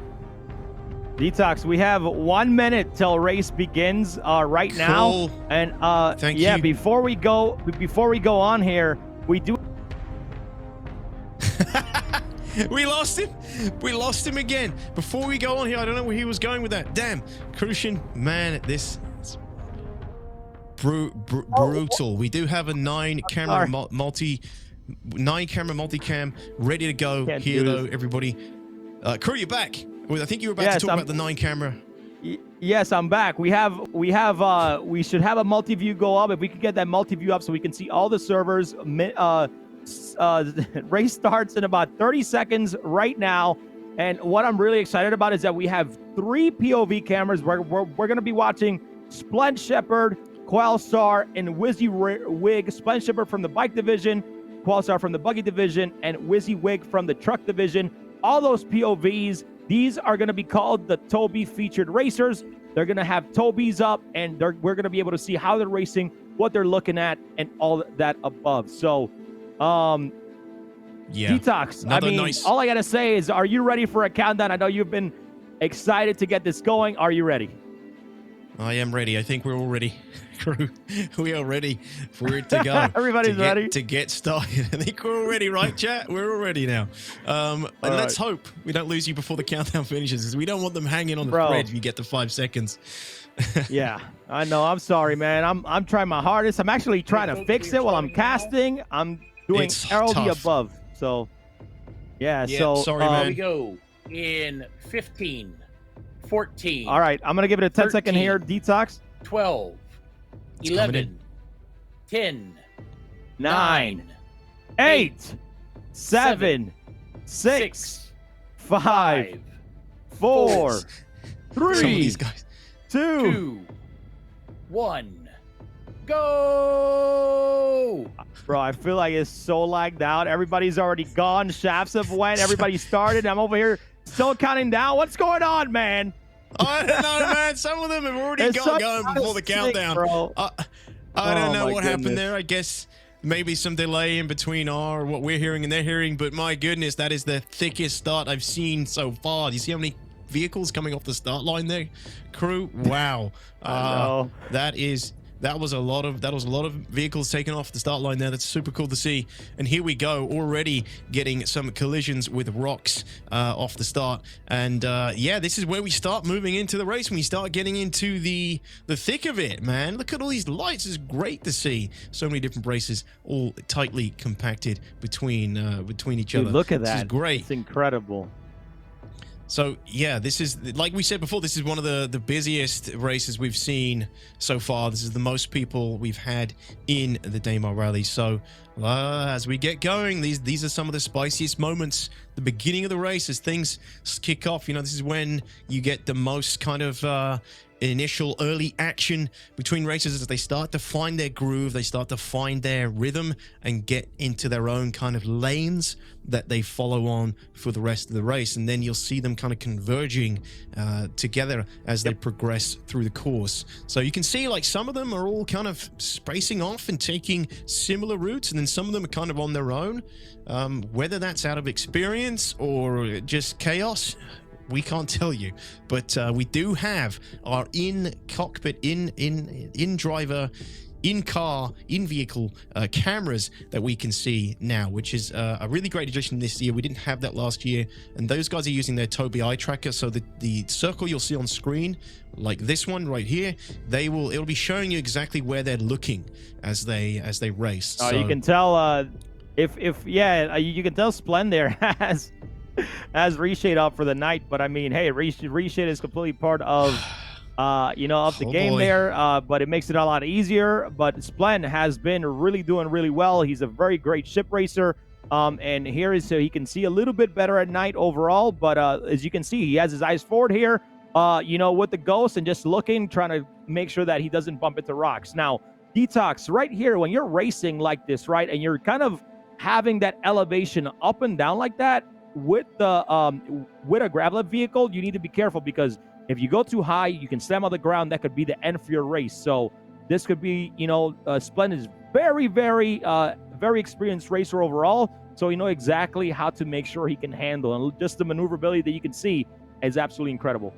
DTOX, we have 1 minute till race begins right now. And Thank yeah, you. before we go on here, we do... We lost him. We lost him again. Before we go on here, I don't know where he was going with that. Damn, Crucian, man, this is brutal. We do have a 9-camera multicam ready to go here, though, everybody. Crew, you're back. Well, I think you were about to talk about the 9-camera. Yes, I'm back. We should have a multi-view go up. If we could get that multi-view up so we can see all the servers. Race starts in about 30 seconds right now. And what I'm really excited about is that we have 3 POV cameras. We're going to be watching Splend Shepherd, Quailstar, and Wizzy Wig. Splend Shepherd from the bike division, Quailstar from the buggy division, and Wizzy Wig from the truck division. All those POVs, these are going to be called the Toby featured racers. They're going to have Tobies up, and we're going to be able to see how they're racing, what they're looking at, and all that above. So, yeah, DTOX, I mean, all I got to say is, are you ready for a countdown? I know you've been excited to get this going. Are you ready? I am ready. I think we're all ready. Crew, we are ready for it to go. Everybody's ready to get started. I think we're all ready, right, chat? We're all ready now. And let's hope we don't lose you before the countdown finishes, because we don't want them hanging on the thread if you get to 5 seconds. Yeah, I know. I'm sorry, man. I'm trying my hardest. I'm actually trying to fix it while I'm casting. I'm doing all the above. So, yeah. So sorry, man. We go in 15, 14. All right, I'm gonna give it a 10-second here. DTOX. 12, 11, 10, 9, 8, 7, 6, 5, 4, 3, 2, 1, go! Bro, I feel like it's so lagged out. Everybody's already gone. Shafts have went. Everybody started. I'm over here still counting down. What's going on, man? I don't know, man. Some of them have already got going before the countdown. Bro. I don't know what happened there. I guess maybe some delay in between what we're hearing and they're hearing. But my goodness, that is the thickest start I've seen so far. Do you see how many vehicles coming off the start line there, crew? Wow. That was a lot of vehicles taken off the start line there. That's super cool to see. And here we go, already getting some collisions with rocks off the start. And yeah, this is where we start moving into the race. When we start getting into the thick of it, man. Look at all these lights. It's great to see so many different races all tightly compacted between each other. Look at that. This is great. It's incredible. So yeah, this is, like we said before, this is one of the busiest races we've seen so far. This is the most people we've had in the Daymar Rally. So as we get going, these are some of the spiciest moments, the beginning of the race as things kick off. You know, this is when you get the most kind of initial early action between racers as they start to find their groove, they start to find their rhythm and get into their own kind of lanes that they follow on for the rest of the race. And then you'll see them kind of converging together as they progress through the course. So you can see like some of them are all kind of spacing off and taking similar routes, and then some of them are kind of on their own. Whether that's out of experience or just chaos, we can't tell you, but we do have our in-cockpit, in-driver, in-car, in-vehicle cameras that we can see now, which is a really great addition this year. We didn't have that last year, and those guys are using their Tobii eye tracker, so the circle you'll see on screen, like this one right here, it'll be showing you exactly where they're looking as they race. So you can tell you can tell Splend there has Reshade up for the night, but I mean, hey, Reshade is completely part of of the game there, but it makes it a lot easier. But Splend has been doing really well. He's a very great ship racer, and here is so he can see a little bit better at night overall. But as you can see, he has his eyes forward here, with the ghost and just looking, trying to make sure that he doesn't bump into rocks. Now, DTOX, right here, when you're racing like this, right, and you're kind of having that elevation up and down like that with a gravel vehicle, you need to be careful, because if you go too high, you can slam on the ground. That could be the end for your race. So this could be, Splendid is very, very, very experienced racer overall. So you know exactly how to make sure he can handle, and just the maneuverability that you can see is absolutely incredible.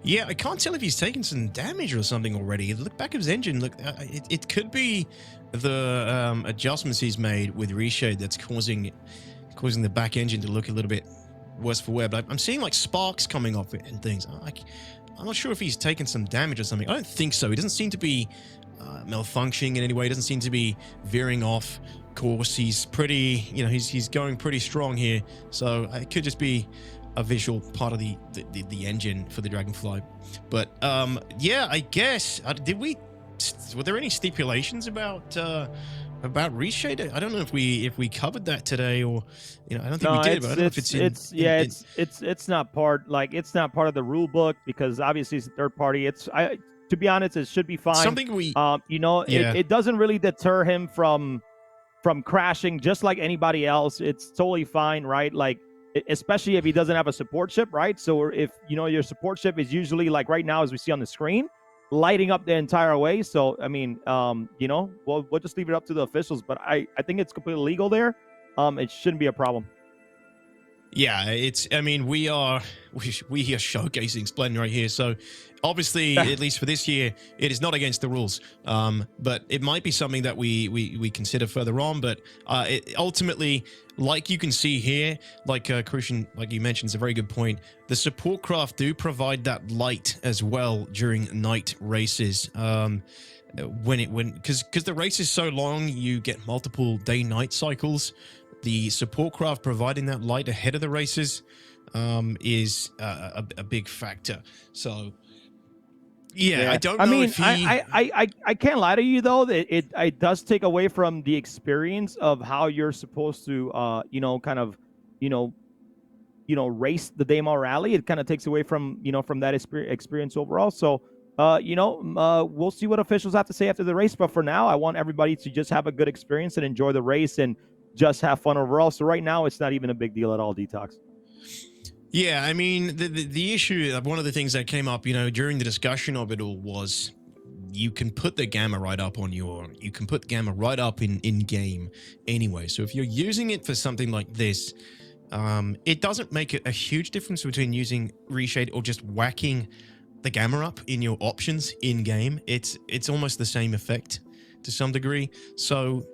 Yeah, I can't tell if he's taken some damage or something already. Look back at his engine. Look, it could be the adjustments he's made with reshade that's causing the back engine to look a little bit worse for wear. But I'm seeing like sparks coming off it and things. I'm not sure if he's taken some damage or something. I don't think so. He doesn't seem to be malfunctioning in any way. He doesn't seem to be veering off course. He's pretty, he's going pretty strong here. So it could just be a visual part of the engine for the Dragonfly. But yeah, I guess were there any stipulations about reshade? I don't know if we covered that today, or I don't think we did. But I don't know if it's not part of the rule book, because obviously it's a third party. To be honest, it should be fine. Something we it doesn't really deter him from crashing, just like anybody else. It's totally fine, right? Like, especially if he doesn't have a support ship, right? So if your support ship is usually, like right now as we see on the screen, lighting up the entire way. So I mean, we'll just leave it up to the officials, but I think it's completely legal there. It shouldn't be a problem. Yeah, we are showcasing Splendid right here. So obviously, at least for this year, it is not against the rules. But it might be something that we consider further on. But ultimately, like you can see here, like Crucian, like you mentioned, is a very good point. The support craft do provide that light as well during night races. Because the race is so long, you get multiple day-night cycles. The support craft providing that light ahead of the races is a big factor. So, yeah. I don't know if he... I can't lie to you, though. That it does take away from the experience of how you're supposed to, race the Daymar Rally. It kind of takes away from that experience overall. So, we'll see what officials have to say after the race. But for now, I want everybody to just have a good experience and enjoy the race and just have fun overall. So right now, it's not even a big deal at all, DTOX. Yeah, I mean, the issue, one of the things that came up, during the discussion of it all was you can put the gamma right up in game anyway. So if you're using it for something like this, it doesn't make a huge difference between using reshade or just whacking the gamma up in your options in game. It's almost the same effect to some degree. So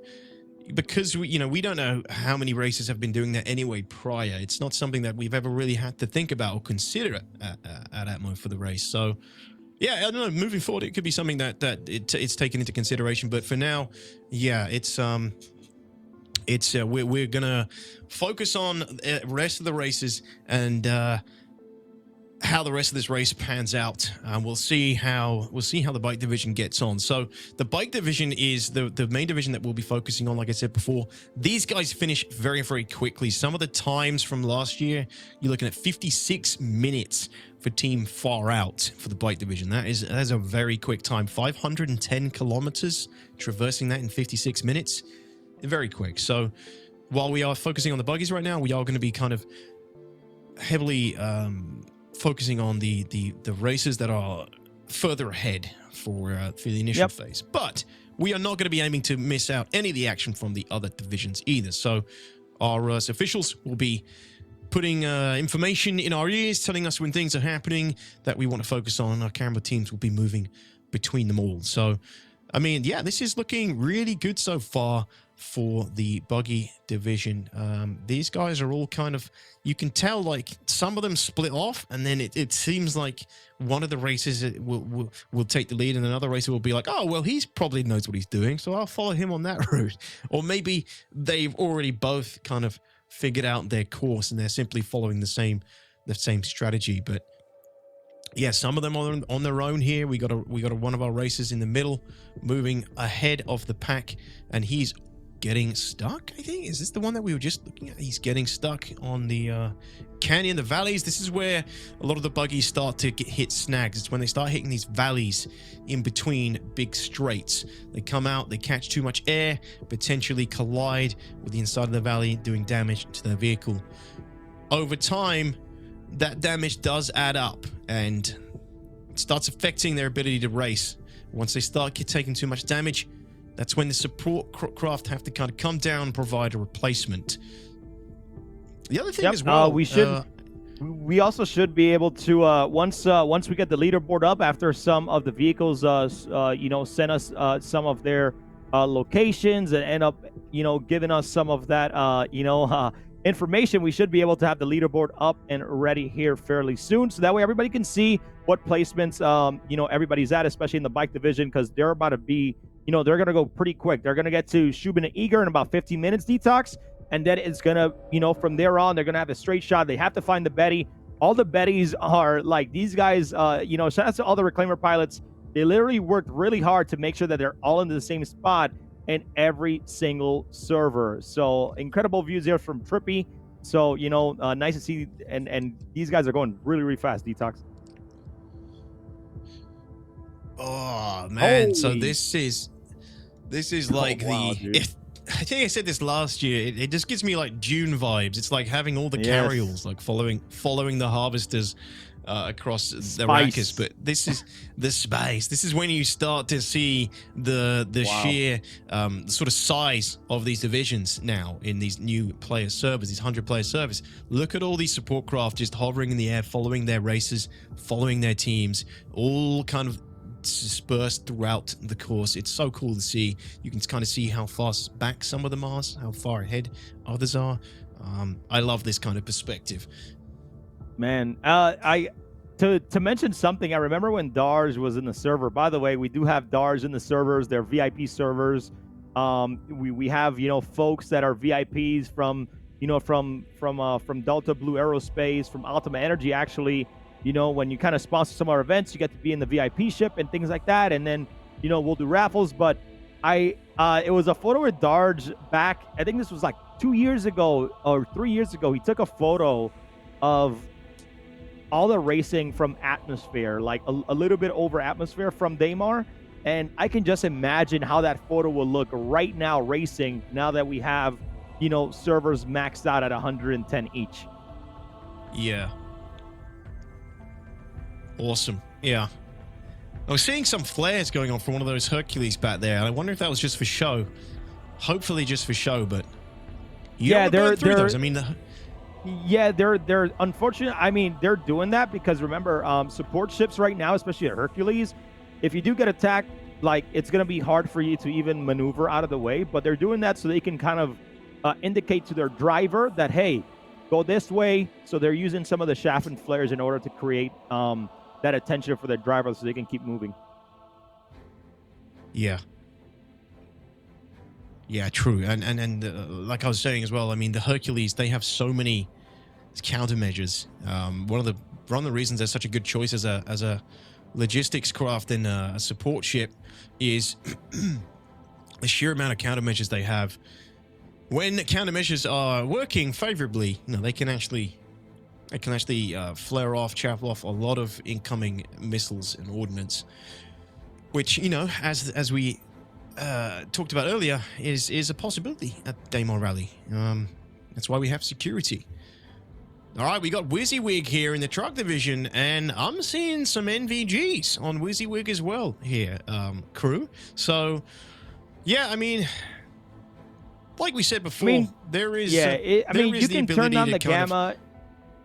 because we don't know how many races have been doing that anyway prior. It's not something that we've ever really had to think about or consider at Atmo for the race. So yeah, I don't know, moving forward it could be something that it's taken into consideration, but for now, yeah, we're gonna focus on the rest of the races and how the rest of this race pans out. We'll see how the bike division gets on. So the bike division is the main division that we'll be focusing on. Like I said before, these guys finish very, very quickly. Some of the times from last year, you're looking at 56 minutes for Team Far Out for the bike division. That is a very quick time. 510 kilometers, traversing that in 56 minutes. Very quick. So while we are focusing on the buggies right now, we are going to be kind of heavily focusing on the races that are further ahead for the initial phase. But we are not going to be aiming to miss out any of the action from the other divisions either. So our officials will be putting information in our ears, telling us when things are happening that we want to focus on. Our camera teams will be moving between them all. So, I mean, yeah, this is looking really good so far for the buggy division. These guys are all kind of, you can tell, like some of them split off, and then it seems like one of the races will take the lead, and another racer will be like, oh well, he's probably knows what he's doing, so I'll follow him on that route. Or maybe they've already both kind of figured out their course and they're simply following the same strategy. But yeah, some of them are on their own here. We got one of our racers in the middle moving ahead of the pack, and he's getting stuck, I think. Is this the one that we were just looking at? He's getting stuck on the canyon, the valleys. This is where a lot of the buggies start to hit snags. It's when they start hitting these valleys in between big straights. They come out, they catch too much air, potentially collide with the inside of the valley, doing damage to their vehicle. Over time, that damage does add up, and it starts affecting their ability to race. Once they start taking too much damage, that's when the support craft have to kind of come down and provide a replacement. The other thing as well, we also should be able to once we get the leaderboard up, after some of the vehicles send us some of their locations and end up giving us some of that information, we should be able to have the leaderboard up and ready here fairly soon, so that way everybody can see what placements everybody's at, especially in the bike division, because they're about to be they're going to go pretty quick. They're going to get to Shubin and Eager in about 15 minutes, DTOX, and then it's going to, from there on, they're going to have a straight shot. They have to find the Betty. All the Bettys are like, these guys, shout out to all the Reclaimer pilots. They literally worked really hard to make sure that they're all in the same spot in every single server. So incredible views here from Trippy. So, nice to see, and these guys are going really, really fast, DTOX. Oh, man. Holy. So this is like I think I said this last year. It just gives me like June vibes. It's like having all the carryalls, like following the harvesters across the Rackers. But this is the space. This is when you start to see the sheer sort of size of these divisions now in these new player servers, these 100-player servers. Look at all these support craft just hovering in the air, following their races, following their teams, all kind of dispersed throughout the course. It's so cool to see. You can kind of see how fast back some of them are, how far ahead others are. I love this kind of perspective. Man, to mention something, I remember when DARS was in the server. By the way, we do have DARS in the servers. They're VIP servers. We have folks that are VIPs from Delta Blue Aerospace, from ALTAMA Energy. Actually, when you kind of sponsor some of our events, you get to be in the VIP ship and things like that. And then we'll do raffles. But it was a photo with DARS back, I think this was like 2 years ago or 3 years ago. He took a photo of all the racing from Atmosphere, like a little bit over Atmosphere from Daymar, and I can just imagine how that photo will look right now racing, now that we have servers maxed out at 110 each. Yeah, awesome. Yeah, I was seeing some flares going on from one of those Hercules back there, and I wonder if that was just for show. Hopefully just for show, but they're through those. I mean, they're unfortunate. I mean, they're doing that because remember, support ships right now, especially at Hercules, if you do get attacked, like it's going to be hard for you to even maneuver out of the way. But they're doing that so they can kind of indicate to their driver that, hey, go this way. So they're using some of the shaft and flares in order to create that attention for their driver so they can keep moving. Yeah, true. And like I was saying as well, I mean, the Hercules, they have so many countermeasures. One of the reasons they're such a good choice as a logistics craft and a support ship is the sheer amount of countermeasures they have. When countermeasures are working favorably, they can actually flare off, chap off a lot of incoming missiles and ordnance, which as we talked about earlier is a possibility at Daymar Rally. That's why we have security. All right, we got WYSIWYG here in the truck division, and I'm seeing some NVGs on WYSIWYG as well here, crew. So, yeah, I mean, like we said before, there is. Yeah, you can turn on the gamma.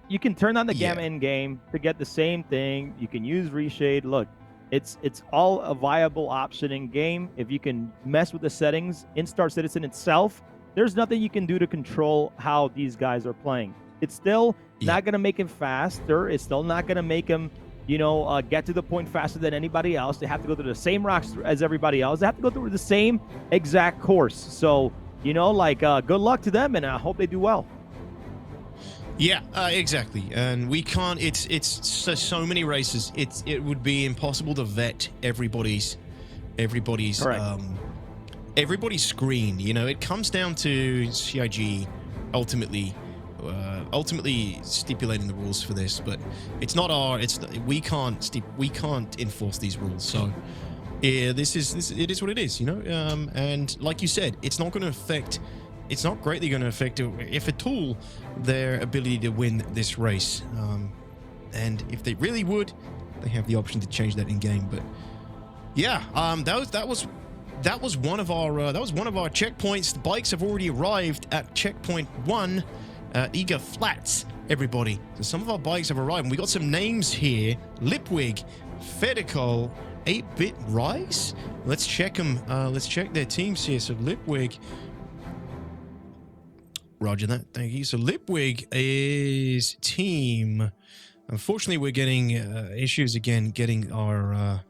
You can turn on the gamma in game to get the same thing. You can use reshade. Look, it's all a viable option in game. If you can mess with the settings in StarCitizen itself, there's nothing you can do to control how these guys are playing. It's still not going to make him faster. It's still not going to make him, get to the point faster than anybody else. They have to go through the same rocks as everybody else. They have to go through the same exact course. So, good luck to them, and I hope they do well. Yeah, exactly. And we can't. It's so many races. It would be impossible to vet everybody's everybody's screen. You know, it comes down to CIG ultimately stipulating the rules for this, but it's not our. We can't enforce these rules. So yeah, it is what it is. You know, and like you said, it's not going to affect. It's not greatly going to affect, if at all, their ability to win this race. And if they really would, they have the option to change that in game. But yeah, that was one of our checkpoints. The bikes have already arrived at checkpoint 1, Eager Flats. Everybody, so some of our bikes have arrived, and we got some names here: Lipwig, Fedical, 8-Bit Rise. Let's check them. Let's check their teams here. So Lipwig. Roger that. Thank you. So Lipwig is team. Unfortunately, we're getting issues again getting our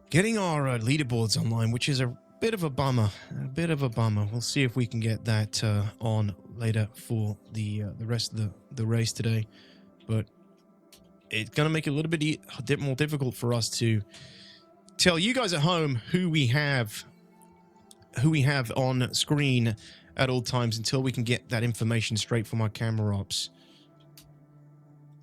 leaderboards online, which is a bit of a bummer. We'll see if we can get that on later for the rest of the race today. But it's gonna make it a little bit more difficult for us to tell you guys at home who we have on screen at all times until we can get that information straight from our camera ops.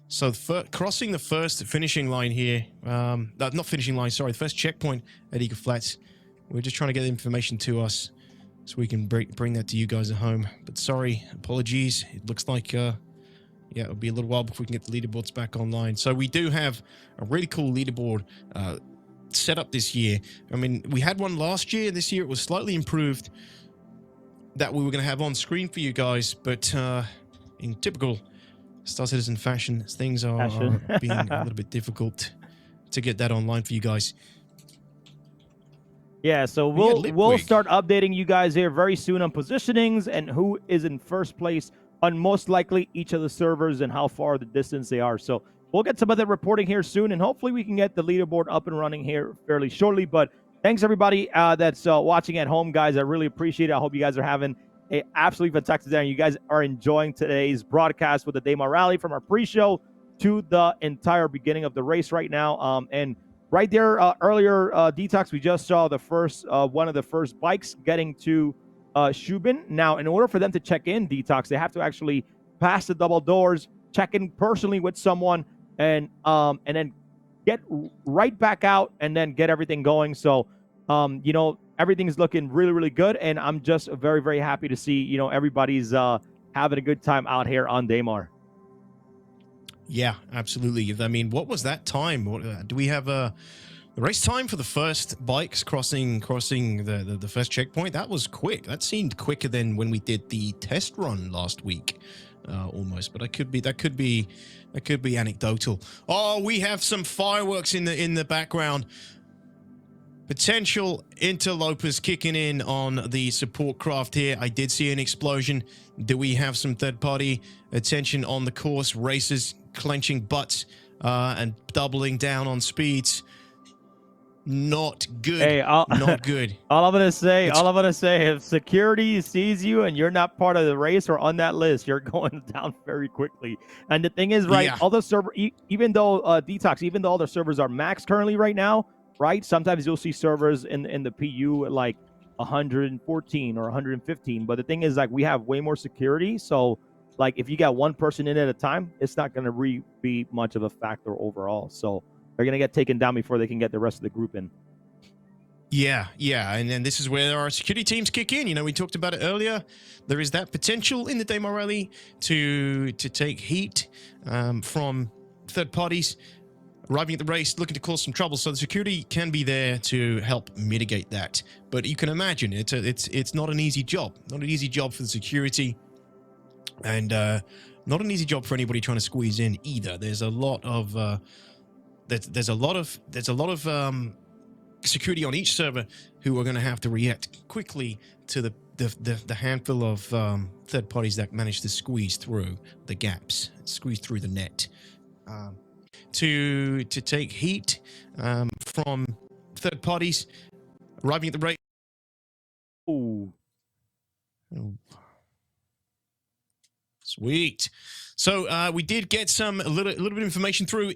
So crossing the first finishing line here, not finishing line, sorry, the first checkpoint at Eager Flats. We're just trying to get the information to us so we can bring that to you guys at home. But sorry, apologies. It looks like, yeah, it'll be a little while before we can get the leaderboards back online. So we do have a really cool leaderboard set up this year. I mean, we had one last year. This year it was slightly improved, that we were going to have on screen for you guys, but in typical Star Citizen fashion, things are being a little bit difficult to get that online for you guys. Yeah, so we'll start updating you guys here very soon on positionings and who is in first place on most likely each of the servers and how far the distance they are. So we'll get some of that reporting here soon, and hopefully we can get the leaderboard up and running here fairly shortly. But thanks, everybody that's watching at home, guys. I really appreciate it. I hope you guys are having an absolutely fantastic day. You guys are enjoying today's broadcast with the Daymar Rally from our pre-show to the entire beginning of the race right now. And right there, earlier, DTOX, we just saw the first one of the first bikes getting to Shubin. Now, in order for them to check in, DTOX, they have to actually pass the double doors, check in personally with someone, and then get right back out and then get everything going. So, you know, everything's looking really, really good. And I'm just very, very happy to see, you know, everybody's having a good time out here on Daymar. Yeah, absolutely. I mean, what was that time? Do we have the race time for the first bikes crossing the first checkpoint? That was quick. That seemed quicker than when we did the test run last week, almost. But that could be anecdotal. Oh, we have some fireworks in the background. Potential interlopers kicking in on the support craft here. I did see an explosion. Do we have some third-party attention on the course? Racers clenching butts and doubling down on speeds. Not good. Hey, not good. All I'm gonna say, if security sees you and you're not part of the race or on that list, you're going down very quickly. And the thing is, right, Yeah. all the server, even though DTOX, even though all the servers are maxed currently right now, right? Sometimes you'll see servers in the PU at like 114 or 115. But the thing is, like, we have way more security, so like if you got one person in at a time, it's not gonna be much of a factor overall. So they're gonna get taken down before they can get the rest of the group in. Yeah, and then this is where our security teams kick in. You know, we talked about it earlier. There is that potential in the Daymar Rally to take heat from third parties arriving at the race, looking to cause some trouble. So the security can be there to help mitigate that. But you can imagine it's not an easy job. Not an easy job for the security, and not an easy job for anybody trying to squeeze in either. There's a lot of there's a lot of security on each server who are going to have to react quickly to the handful of third parties that manage to squeeze through the gaps, squeeze through the net, to take heat from third parties arriving at the race. Ooh. Oh. Sweet. So we did get a little bit of information through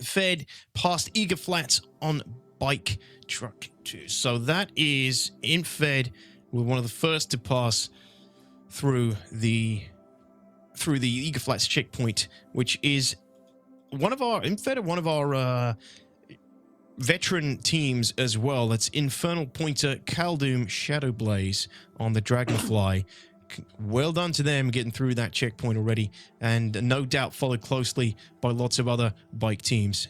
fed past Eager Flats on Bike Truck 2. So that is Infed. We're one of the first to pass through the Eager Flats checkpoint, which is one of our veteran teams as well. That's Infernal Pointer, Khaldun, Shadowblaze on the Dragonfly. Well done to them getting through that checkpoint already, and no doubt followed closely by lots of other bike teams.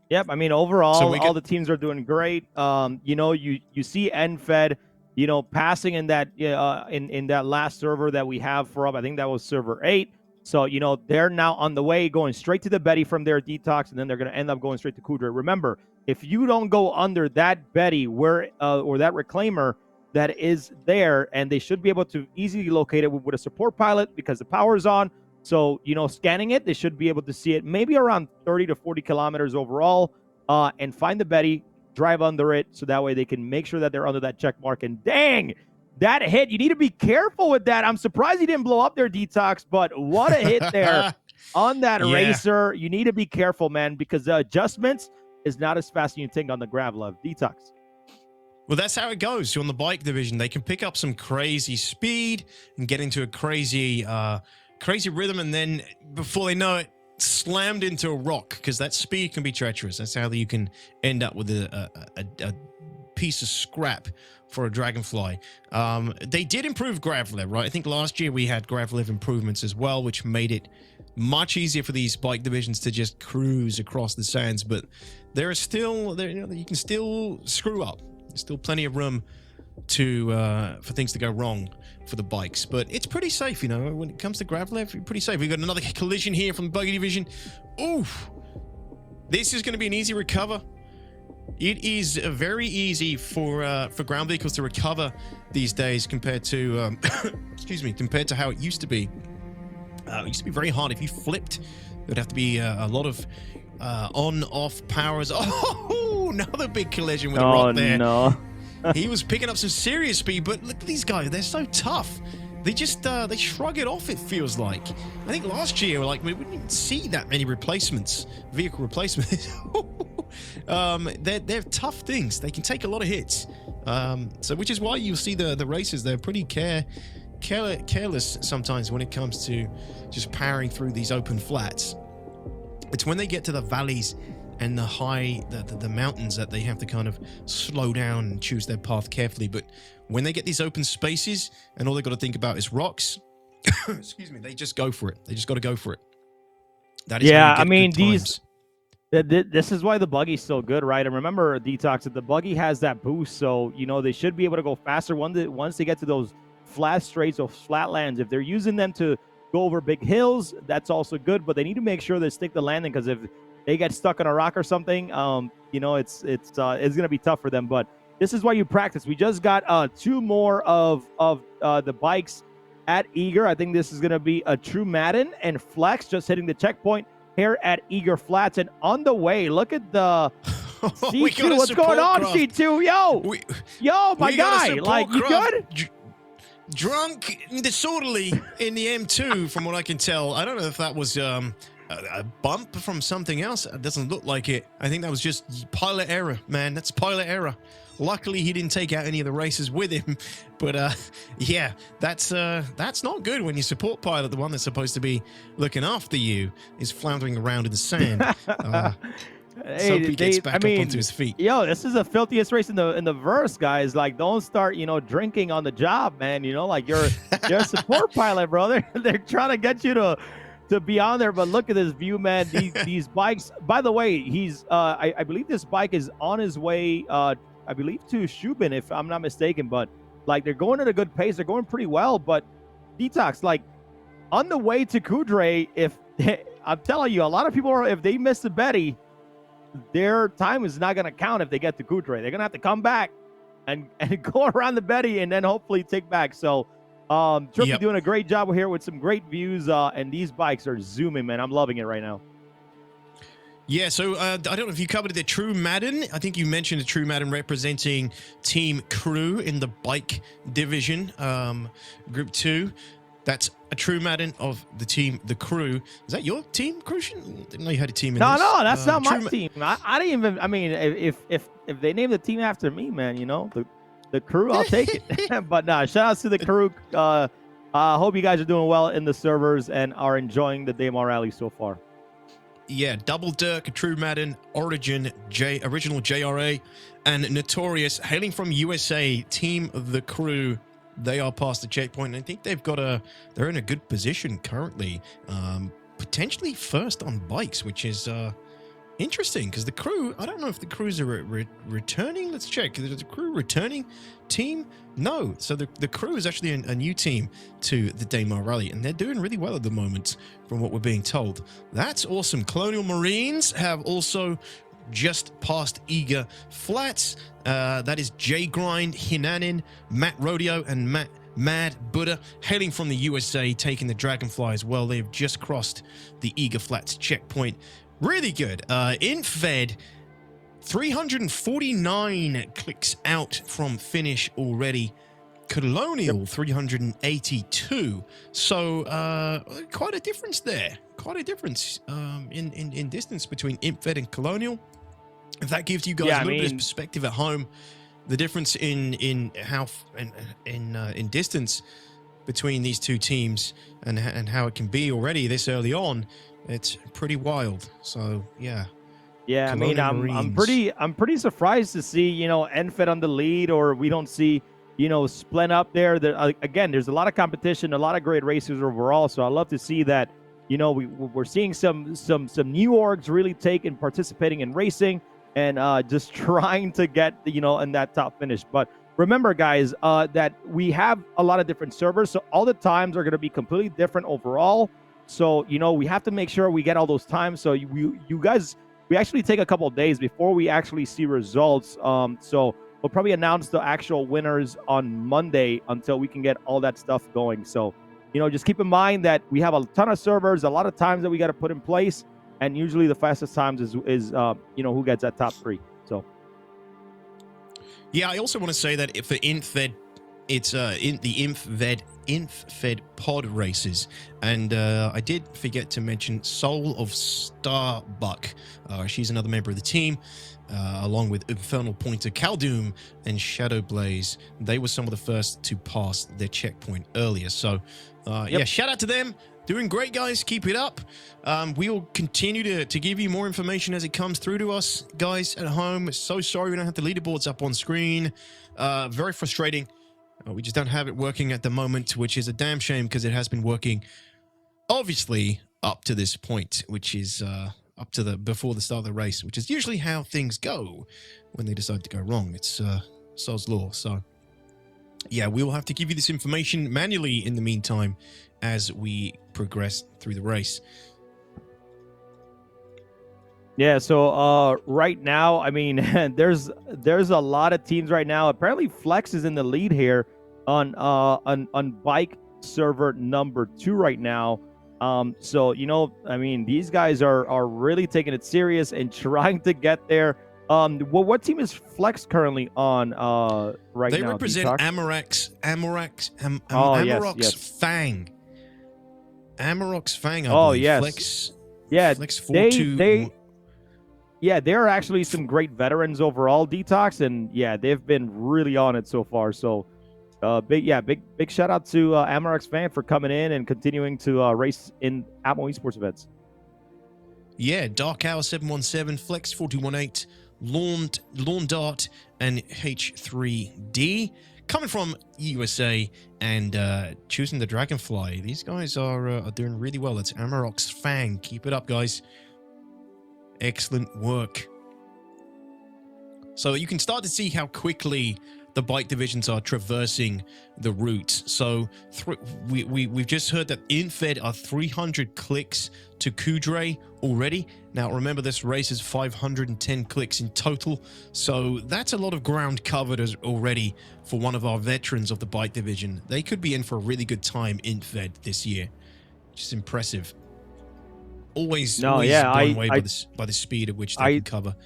Yep, I mean, overall, all the teams are doing great. You know, you see NFED, you know, passing in that in that last server that we have for up. I think that was server 8. So, you know, they're now on the way, going straight to the Betty from their detox, and then they're going to end up going straight to Kudra. Remember, if you don't go under that Betty where or that reclaimer that is there, and they should be able to easily locate it with a support pilot because the power's on. So, you know, scanning it, they should be able to see it maybe around 30 to 40 kilometers overall, and find the Betty, drive under it, so that way they can make sure that they're under that check mark. And dang, that hit, you need to be careful with that. I'm surprised he didn't blow up their detox, but what a hit there on that racer. You need to be careful, man, because the adjustments is not as fast as you think on the Gravlev detox. Well, that's how it goes. So on the bike division, they can pick up some crazy speed and get into a crazy rhythm, and then before they know it, slammed into a rock, because that speed can be treacherous. That's how you can end up with a piece of scrap for a Dragonfly. They did improve Gravlev, right? I think last year we had Gravlev improvements as well, which made it much easier for these bike divisions to just cruise across the sands. But there are still, you can still screw up. There's still plenty of room to for things to go wrong for the bikes, but it's pretty safe, you know. When it comes to Gravlev, you're pretty safe. We've got another collision here from the Buggy division. Oof, this is going to be an easy recover. It is very easy for ground vehicles to recover these days compared to excuse me, compared to how it used to be. It used to be very hard. If you flipped, there'd have to be a lot of on-off powers. Oh, another big collision with the rock there. No. He was picking up some serious speed, but look at these guys. They're so tough. They just they shrug it off, it feels like. I think last year, like, we wouldn't even see that many replacements, vehicle replacements. They're tough things. They can take a lot of hits. So which is why you'll see the racers, they're pretty careless sometimes when it comes to just powering through these open flats. It's when they get to the valleys and the mountains that they have to kind of slow down and choose their path carefully. But when they get these open spaces and all they got to think about is rocks, excuse me, they just go for it. They just got to go for it. That is I mean, this is why the Buggy's so good, right? And remember, Detox, that the Buggy has that boost, so, you know, they should be able to go faster once they get to those flat straights or flatlands. If they're using them to go over big hills, that's also good, but they need to make sure they stick the landing, because if they get stuck on a rock or something, you know, it's gonna be tough for them. But this is why you practice. We just got 2 more of the bikes at Eager. I think this is gonna be a True Madden and Flex just hitting the checkpoint here at Eager Flats. And on the way, look at the C2. What's going on, craft. C2? Yo, my guy. Like, you good? Drunk and disorderly in the M2, from what I can tell. I don't know if that was a bump from something else. It doesn't look like it. I think that was just pilot error, man. That's pilot error. Luckily, he didn't take out any of the racers with him. But yeah, that's not good when your support pilot, the one that's supposed to be looking after you, is floundering around in the sand. Hey, hope he gets back up onto his feet. Yo, this is the filthiest race in the verse, guys. Like, don't start, you know, drinking on the job, man. You know, like, you're a support pilot, brother. They're trying to get you to be on there. But look at this view, man. These bikes. By the way, he's I believe this bike is on his way. I believe to Shubin, if I'm not mistaken. But like, they're going at a good pace. They're going pretty well. But Detox, like, on the way to Kudre, I'm telling you, a lot of people if they miss the Betty, their time is not going to count if they get to Kudre. They're going to have to come back and go around the Betty and then hopefully take back. So Trippy doing a great job here with some great views, and these bikes are zooming, man. I'm loving it right now. Yeah, so I don't know if you covered the True Madden. I think you mentioned the True Madden representing Team Crew in the bike division, Group 2. That's a true Madden of the team, the crew. Is that your team, Crucian? Didn't know you had a team in No, this. no, that's not my True team. I didn't even. I mean, if they name the team after me, man, you know, the crew, I'll take it. But nah, shout outs to the crew. Hope you guys are doing well in the servers and are enjoying the Daymar Rally so far. Yeah, Double Dirk, True Madden, Origin, Original JRA, and Notorious, hailing from USA, team of the crew. They are past the checkpoint, and I think they're in a good position currently, potentially first on bikes, which is interesting because the crew, I don't know if the crews are returning. Let's check. Is the crew returning team? No. So the crew is actually a new team to the Daymar Rally, and they're doing really well at the moment from what we're being told. That's awesome. Colonial Marines have also just past Eager Flats. That is J Grind, Hinanin, Matt Rodeo, and Mad Buddha, hailing from the USA, taking the Dragonfly as well. They've just crossed the Eager Flats checkpoint. Really good. Infed, 349 clicks out from finish already. Colonial, 382. So quite a difference there. Quite a difference in distance between Infed and Colonial. If that gives you guys a little bit of perspective at home, the difference in distance between these two teams and how it can be already this early on, it's pretty wild. So yeah. Yeah, Colonial I mean, Marines. I'm pretty surprised to see, you know, NFED on the lead, or we don't see, you know, Splin up there. Again, there's a lot of competition, a lot of great racers overall. So I love to see that, you know, we're seeing some new orgs really participating in racing and just trying to get, you know, in that top finish. But remember, guys, that we have a lot of different servers, so all the times are going to be completely different overall. So, you know, we have to make sure we get all those times. So you guys, we actually take a couple of days before we actually see results. So we'll probably announce the actual winners on Monday until we can get all that stuff going. So, you know, just keep in mind that we have a ton of servers, a lot of times that we got to put in place. And usually the fastest times is you know, who gets that top 3. So yeah, I also want to say that if for Infed, it's in the Infed pod races, and I did forget to mention Soul of Starbuck. She's another member of the team, along with Infernal Pointer, Caldoom, and Shadow Blaze. They were some of the first to pass their checkpoint earlier. So yeah, shout out to them. Doing great, guys. Keep it up. We will continue to give you more information as it comes through to us, guys at home. So sorry we don't have the leaderboards up on screen. Very frustrating. We just don't have it working at the moment, which is a damn shame because it has been working, obviously, up to this point, which is up to before the start of the race, which is usually how things go when they decide to go wrong. It's Sod's law. So yeah, we will have to give you this information manually in the meantime as we progress through the race. yeah, so right now, I mean, there's a lot of teams right now. Apparently Flex is in the lead here on bike server number 2 right now. So, you know, I mean, these guys are really taking it serious and trying to get there. What team is Flex currently on right now? They represent Amarok's yes. Fang. Amarok's Fang, I Oh, believe. yes. Flex, yeah, Flex 4-2. Yeah, they're actually some great veterans overall, DTOX, and yeah, they've been really on it so far. So, big shout out to Amarok's Fan for coming in and continuing to race in ALTAMA Esports events. Yeah, Dark Hour 717, Flex 4218, Lawn Dart, and H3D coming from USA and choosing the Dragonfly. These guys are doing really well. It's Amarok's Fang. Keep it up, guys. Excellent work. So you can start to see how quickly the bike divisions are traversing the route. So we've just heard that Infed are 300 clicks to Kudre already. Now remember, this race is 510 clicks in total, so that's a lot of ground covered already for one of our veterans of the bike division. They could be in for a really good time in Infed this year, which is impressive. Always blown away by the speed at which they can cover.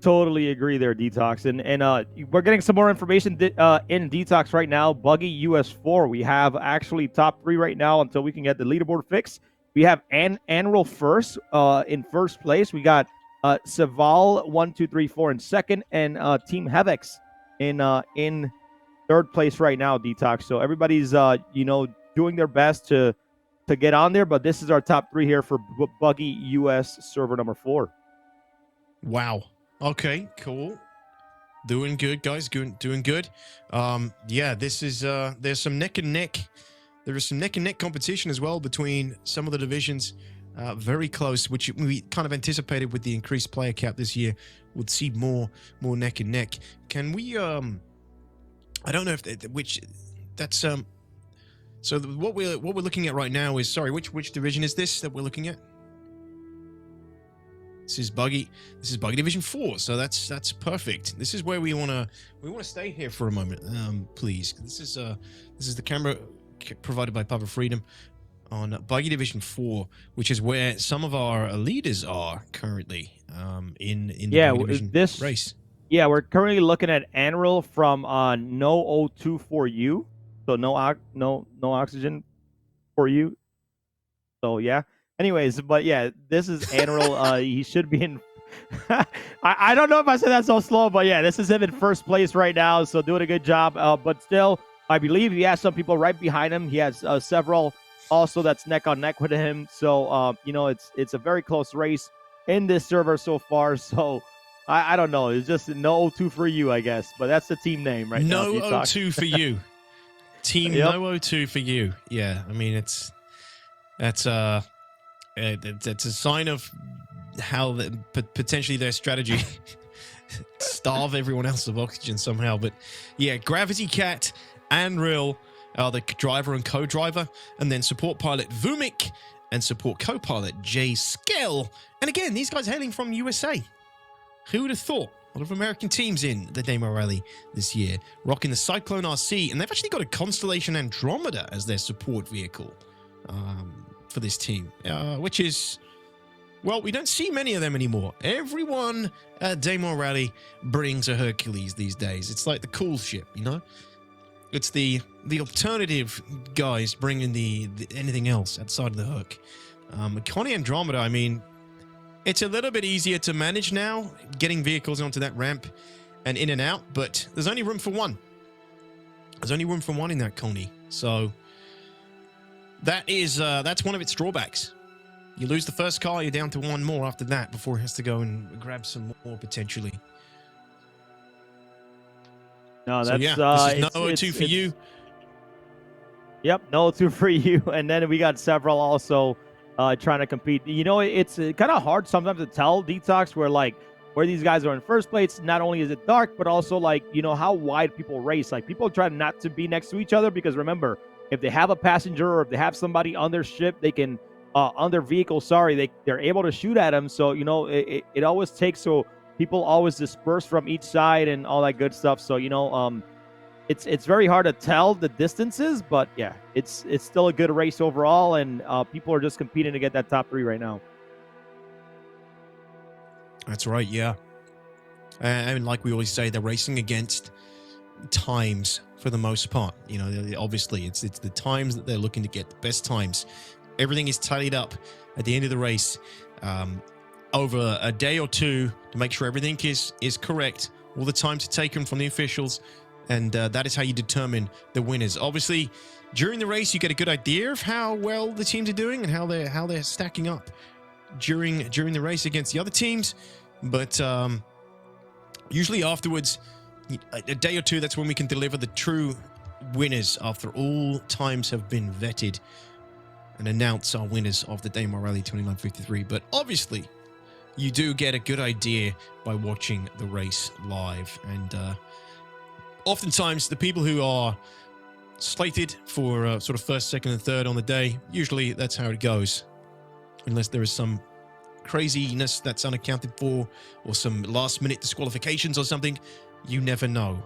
Totally agree there, Detox. And we're getting some more information in Detox right now. Buggy US4. We have actually top 3 right now until we can get the leaderboard fixed. We have Anral first, in first place. We got Saval 1, 2, 3, 4 in second, and Team Hevex in third place right now, Detox. So everybody's doing their best to get on there, but this is our top 3 here for Buggy US server number 4. Wow. Okay, cool. Doing good, guys. Doing good. Yeah, this is there's some neck and neck. There is some neck and neck competition as well between some of the divisions. Very close, which we kind of anticipated with the increased player cap this year. Would see more neck and neck. Can we I don't know if so what we're looking at right now is, sorry, which division is this that we're looking at? This is Buggy Division 4, so that's perfect. This is where we want to stay here for a moment, please. This is the camera provided by Papa Freedom on Buggy Division 4, which is where some of our leaders are currently in the Buggy Division race. Yeah, we're currently looking at Anral from No O2 for you, so no oxygen for you. So yeah. Anyways, but yeah, this is Anral. He should be in. I don't know if I said that so slow, but yeah, this is him in first place right now. So doing a good job. But still, I believe he has some people right behind him. He has several also that's neck on neck with him. So it's a very close race in this server so far. So I don't know. It's just no O2 for you, I guess. But that's the team name right now. No O2 for you. Team Yep. No O2 for you. Yeah, I mean that's a sign of how potentially their strategy starve everyone else of oxygen somehow. But yeah, Gravity Cat and Real are the driver and co-driver, and then support pilot Vumik and support co-pilot Jay Skell. And again, these guys hailing from USA. Who would have thought? A lot of American teams in the Daymar Rally this year, rocking the Cyclone RC, and they've actually got a Constellation Andromeda as their support vehicle for this team, which is, well, we don't see many of them anymore. Everyone at Daymar Rally brings a Hercules these days. It's like the cool ship, you know? It's the alternative guys bringing the anything else outside of the hook. Connie Andromeda, I mean, it's a little bit easier to manage now, getting vehicles onto that ramp and in and out, but there's only room for one. There's only room for one in that Connie, so that's one of its drawbacks. You lose the first car, you're down to one more after that before it has to go and grab some more potentially. No, So that's yeah, this is no O2 for you. Yep, no O2 for you. And then we got several also trying to compete. You know, it's kind of hard sometimes to tell, Detox, where these guys are in first place. Not only is it dark, but also how wide people race. Like, people try not to be next to each other because, remember, if they have a passenger or if they have somebody on their ship, they can on their vehicle, they're able to shoot at them. So it always takes, so people always disperse from each side and all that good stuff. So it's very hard to tell the distances, but yeah, it's still a good race overall, and people are just competing to get that top 3 right now. That's right, yeah. And like we always say, they're racing against times for the most part. Obviously it's the times that they're looking to get, the best times. Everything is tallied up at the end of the race over a day or two to make sure everything is correct. All the times are taken from the officials, and that is how you determine the winners. Obviously, during the race, you get a good idea of how well the teams are doing and how they're stacking up during the race against the other teams. But usually afterwards, a day or two, that's when we can deliver the true winners after all times have been vetted and announce our winners of the Daymar Rally 2953. But obviously, you do get a good idea by watching the race live. And oftentimes, the people who are slated for sort of first, second, and third on the day, usually that's how it goes. Unless there is some craziness that's unaccounted for or some last-minute disqualifications or something, you never know.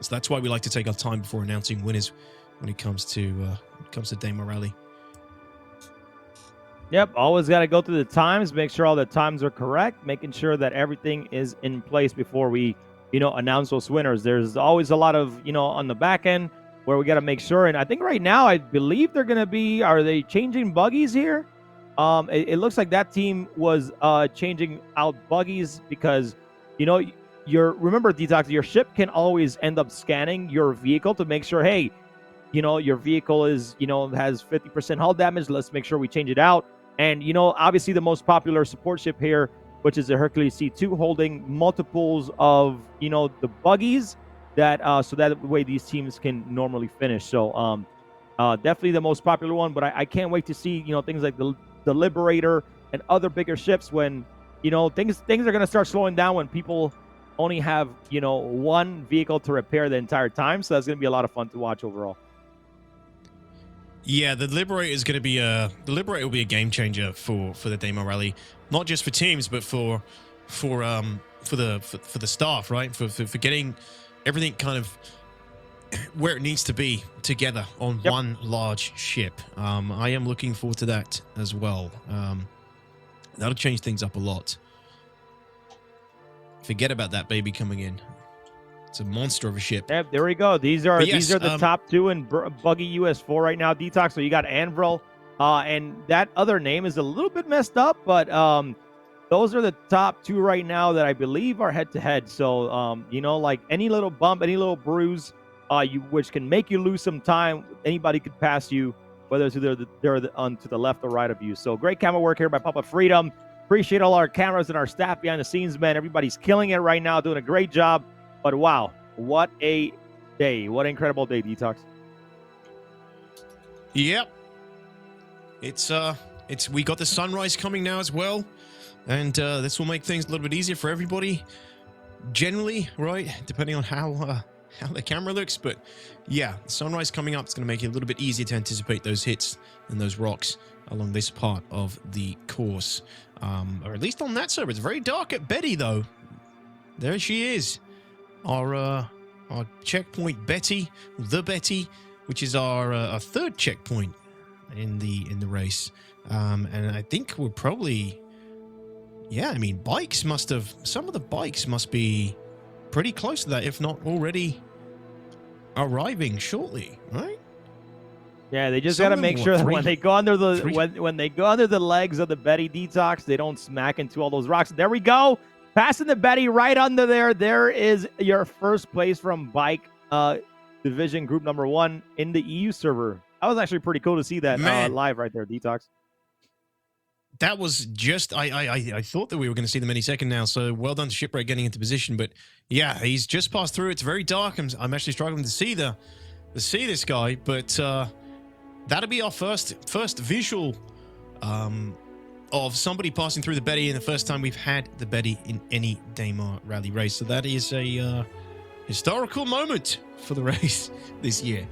So that's why we like to take our time before announcing winners when it comes to Daymar Rally. Yep, always got to go through the times, make sure all the times are correct, making sure that everything is in place before we, announce those winners. There's always a lot of, on the back end where we got to make sure. And I think right now, I believe they're going to be, are they changing buggies here? It looks like that team was changing out buggies because, remember, DTOX, your ship can always end up scanning your vehicle to make sure, hey, your vehicle is, has 50% hull damage. Let's make sure we change it out. And, obviously the most popular support ship here, which is the Hercules C2, holding multiples of, the buggies that, so that way these teams can normally finish. So, definitely the most popular one, but I can't wait to see, things like the Liberator and other bigger ships when, things are going to start slowing down when people only have, one vehicle to repair the entire time. So that's going to be a lot of fun to watch overall. Yeah, the Liberator is going to be the Liberator will be a game changer for the Daymar Rally, not just for teams, but for the staff, right? For getting everything kind of where it needs to be together on one large ship. I am looking forward to that as well. That'll change things up a lot. Forget about that baby coming in. It's a monster of a ship. Yep, there we go. These are the top two in Buggy US4 right now, DTOX. So you got Anvil, and that other name is a little bit messed up, but those are the top two right now that I believe are head-to-head. So, like any little bump, any little bruise, which can make you lose some time, anybody could pass you, whether it's they're to the left or right of you. So great camera work here by Papa Freedom. Appreciate all our cameras and our staff behind the scenes, man. Everybody's killing it right now, doing a great job. But wow, what a day. What an incredible day, DTOX. Yep. We got the sunrise coming now as well. And this will make things a little bit easier for everybody. Generally, right? Depending on how the camera looks. But yeah, the sunrise coming up is going to make it a little bit easier to anticipate those hits and those rocks along this part of the course. Or at least on that server. It's very dark at Betty, though. There she is. Our checkpoint Betty, which is our third checkpoint in the race. And I think we're probably, some of the bikes must be pretty close to that, if not already arriving shortly, right? Yeah, they just got to make sure that when they go under when they go under the legs of the Betty, DTOX, they don't smack into all those rocks. There we go. Passing the Betty right under there. There is your first place from Bike Division Group number 1 in the EU server. That was actually pretty cool to see that live right there, DTOX. That was just, I thought that we were going to see them any second now, so well done to Shipwreck getting into position. But yeah, he's just passed through. It's very dark. I'm actually struggling to see this guy, but that'll be our first visual of somebody passing through the Betty in the first time we've had the Betty in any Daymar Rally race. So that is a historical moment for the race this year.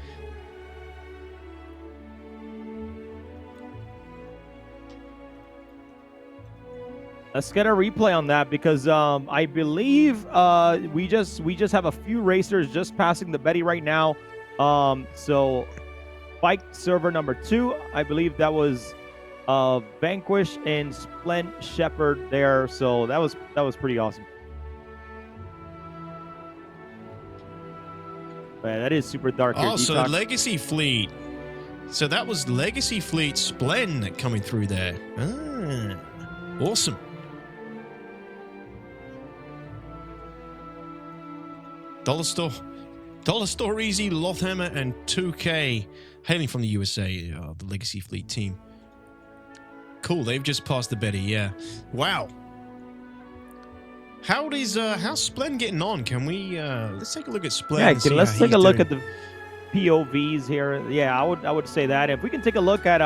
Let's get a replay on that because I believe we just have a few racers just passing the Betty right now. So Bike server number 2, I believe that was Vanquish and Splend Shepherd there. So that was pretty awesome. Man, that is super dark here. Oh, so Legacy Fleet. So that was Legacy Fleet Splend coming through there. Awesome. Dollar Store Easy, Lothhammer, and 2K hailing from the USA, the Legacy Fleet team. Cool, they've just passed the Betty, yeah. Wow. How's Splend getting on? Can we let's take a look at Splend? Yeah, let's take a look at the POVs here. Yeah, I would say that. If we can take a look at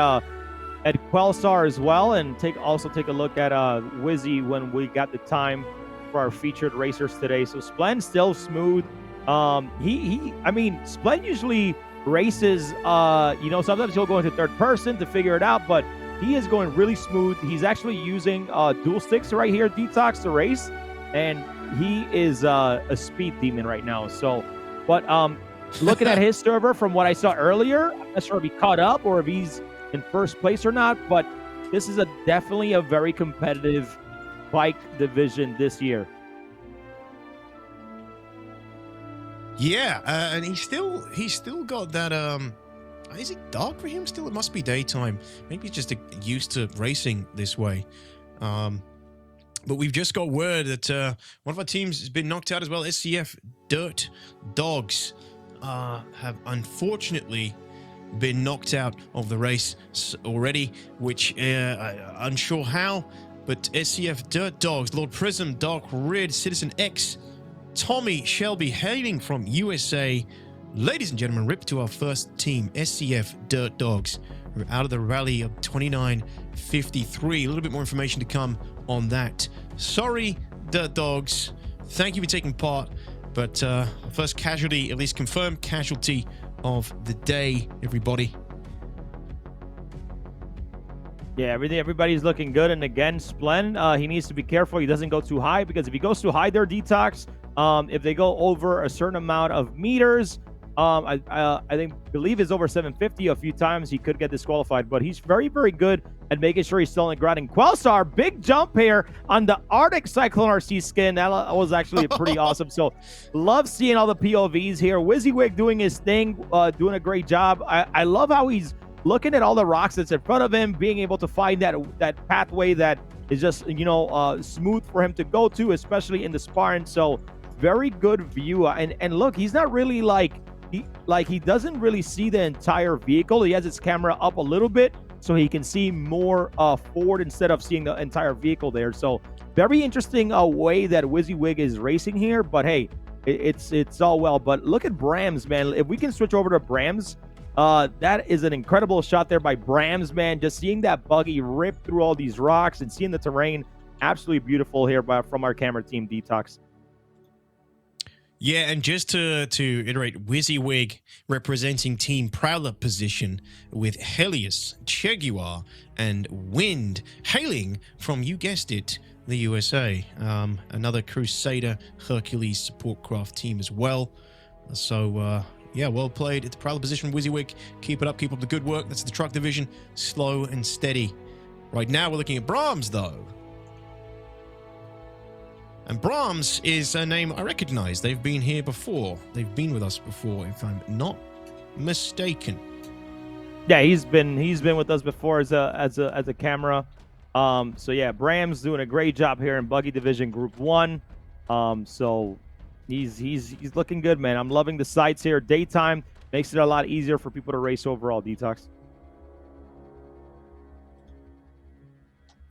Quelstar as well, and also take a look at Wizzy when we got the time for our featured racers today. So Splend still smooth. I mean, Splend usually races, sometimes he'll go into third person to figure it out, but he is going really smooth. He's actually using dual sticks right here, DTOX, to race, and he is a speed demon right now. So, but looking at his server from what I saw earlier, I'm not sure if he caught up or if he's in first place or not, but this is definitely a very competitive bike division this year. Yeah, and he's still got that. Is it dark for him still? It must be daytime. Maybe he's just used to racing this way. But we've just got word that one of our teams has been knocked out as well. SCF Dirt Dogs have unfortunately been knocked out of the race already, which I'm unsure how. But SCF Dirt Dogs, Lord Prism, Dark Rid, Citizen X, Tommy Shelby, hailing from USA. Ladies and gentlemen, rip to our first team, SCF Dirt Dogs. We're out of the rally of 29.53. A little bit more information to come on that. Sorry, Dirt Dogs. Thank you for taking part. But first casualty, at least confirmed casualty of the day, everybody. Yeah, everybody's looking good. And again, Splen, he needs to be careful. He doesn't go too high, because if he goes too high there, DTOX, if they go over a certain amount of meters, I believe it's over 750 a few times, he could get disqualified. But he's very, very good at making sure he's still on the ground. And Quelstar, big jump here on the Arctic Cyclone RC skin. That was actually pretty awesome. So love seeing all the POVs here. WYSIWYG doing his thing, doing a great job. I love how he's looking at all the rocks that's in front of him, being able to find that pathway that is just, smooth for him to go to, especially in the Spartan. So very good view. And look, he's not really he doesn't really see the entire vehicle. He has his camera up a little bit so he can see more forward instead of seeing the entire vehicle there. So very interesting way that WYSIWYG is racing here. But hey, it's all well. But look at Brams, man. If we can switch over to Brams, that is an incredible shot there by Brams, man. Just seeing that buggy rip through all these rocks and seeing the terrain, absolutely beautiful here from our camera team, DTOX. Yeah, and just to iterate, WYSIWYG representing Team Prowler position with Helios, Cheguar, and Wind, hailing from, you guessed it, the USA. Another Crusader Hercules support craft team as well. So, yeah, well played. It's Prowler position, WYSIWYG. Keep it up, keep up the good work. That's the truck division, slow and steady. Right now, we're looking at Brahms, though. And Brahms is a name I recognize. They've been here before. They've been with us before, if I'm not mistaken. Yeah, he's been with us before as a camera. So yeah, Brahms doing a great job here in Buggy Division Group 1. So he's looking good, man. I'm loving the sights here. Daytime makes it a lot easier for people to race overall, DTOX.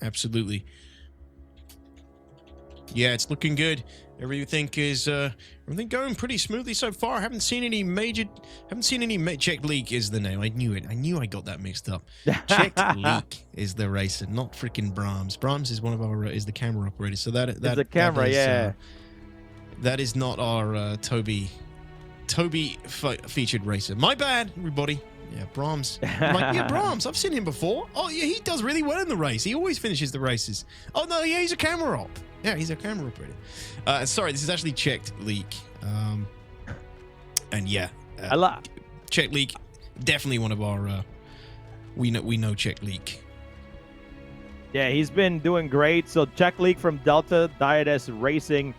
Absolutely. Yeah, it's looking good. Everything is everything going pretty smoothly so far. I haven't seen any Check Leak is the name. I knew it. I knew I got that mixed up. Check Leak is the racer, not freaking Brahms. Brahms is one of our is the camera operator. So that the camera, yeah. That is not our Toby featured racer. My bad, everybody. Yeah, Brahms. I'm like, yeah, Brahms. I've seen him before. Oh, yeah, he does really well in the race. He always finishes the races. Oh, no, yeah, he's a camera op. Yeah, he's a camera operator. Sorry, this is actually Checked Leak. And yeah, Checked Leak, definitely one of our. We know Checked Leak. Yeah, he's been doing great. So Check Leak from Delta Diades Racing,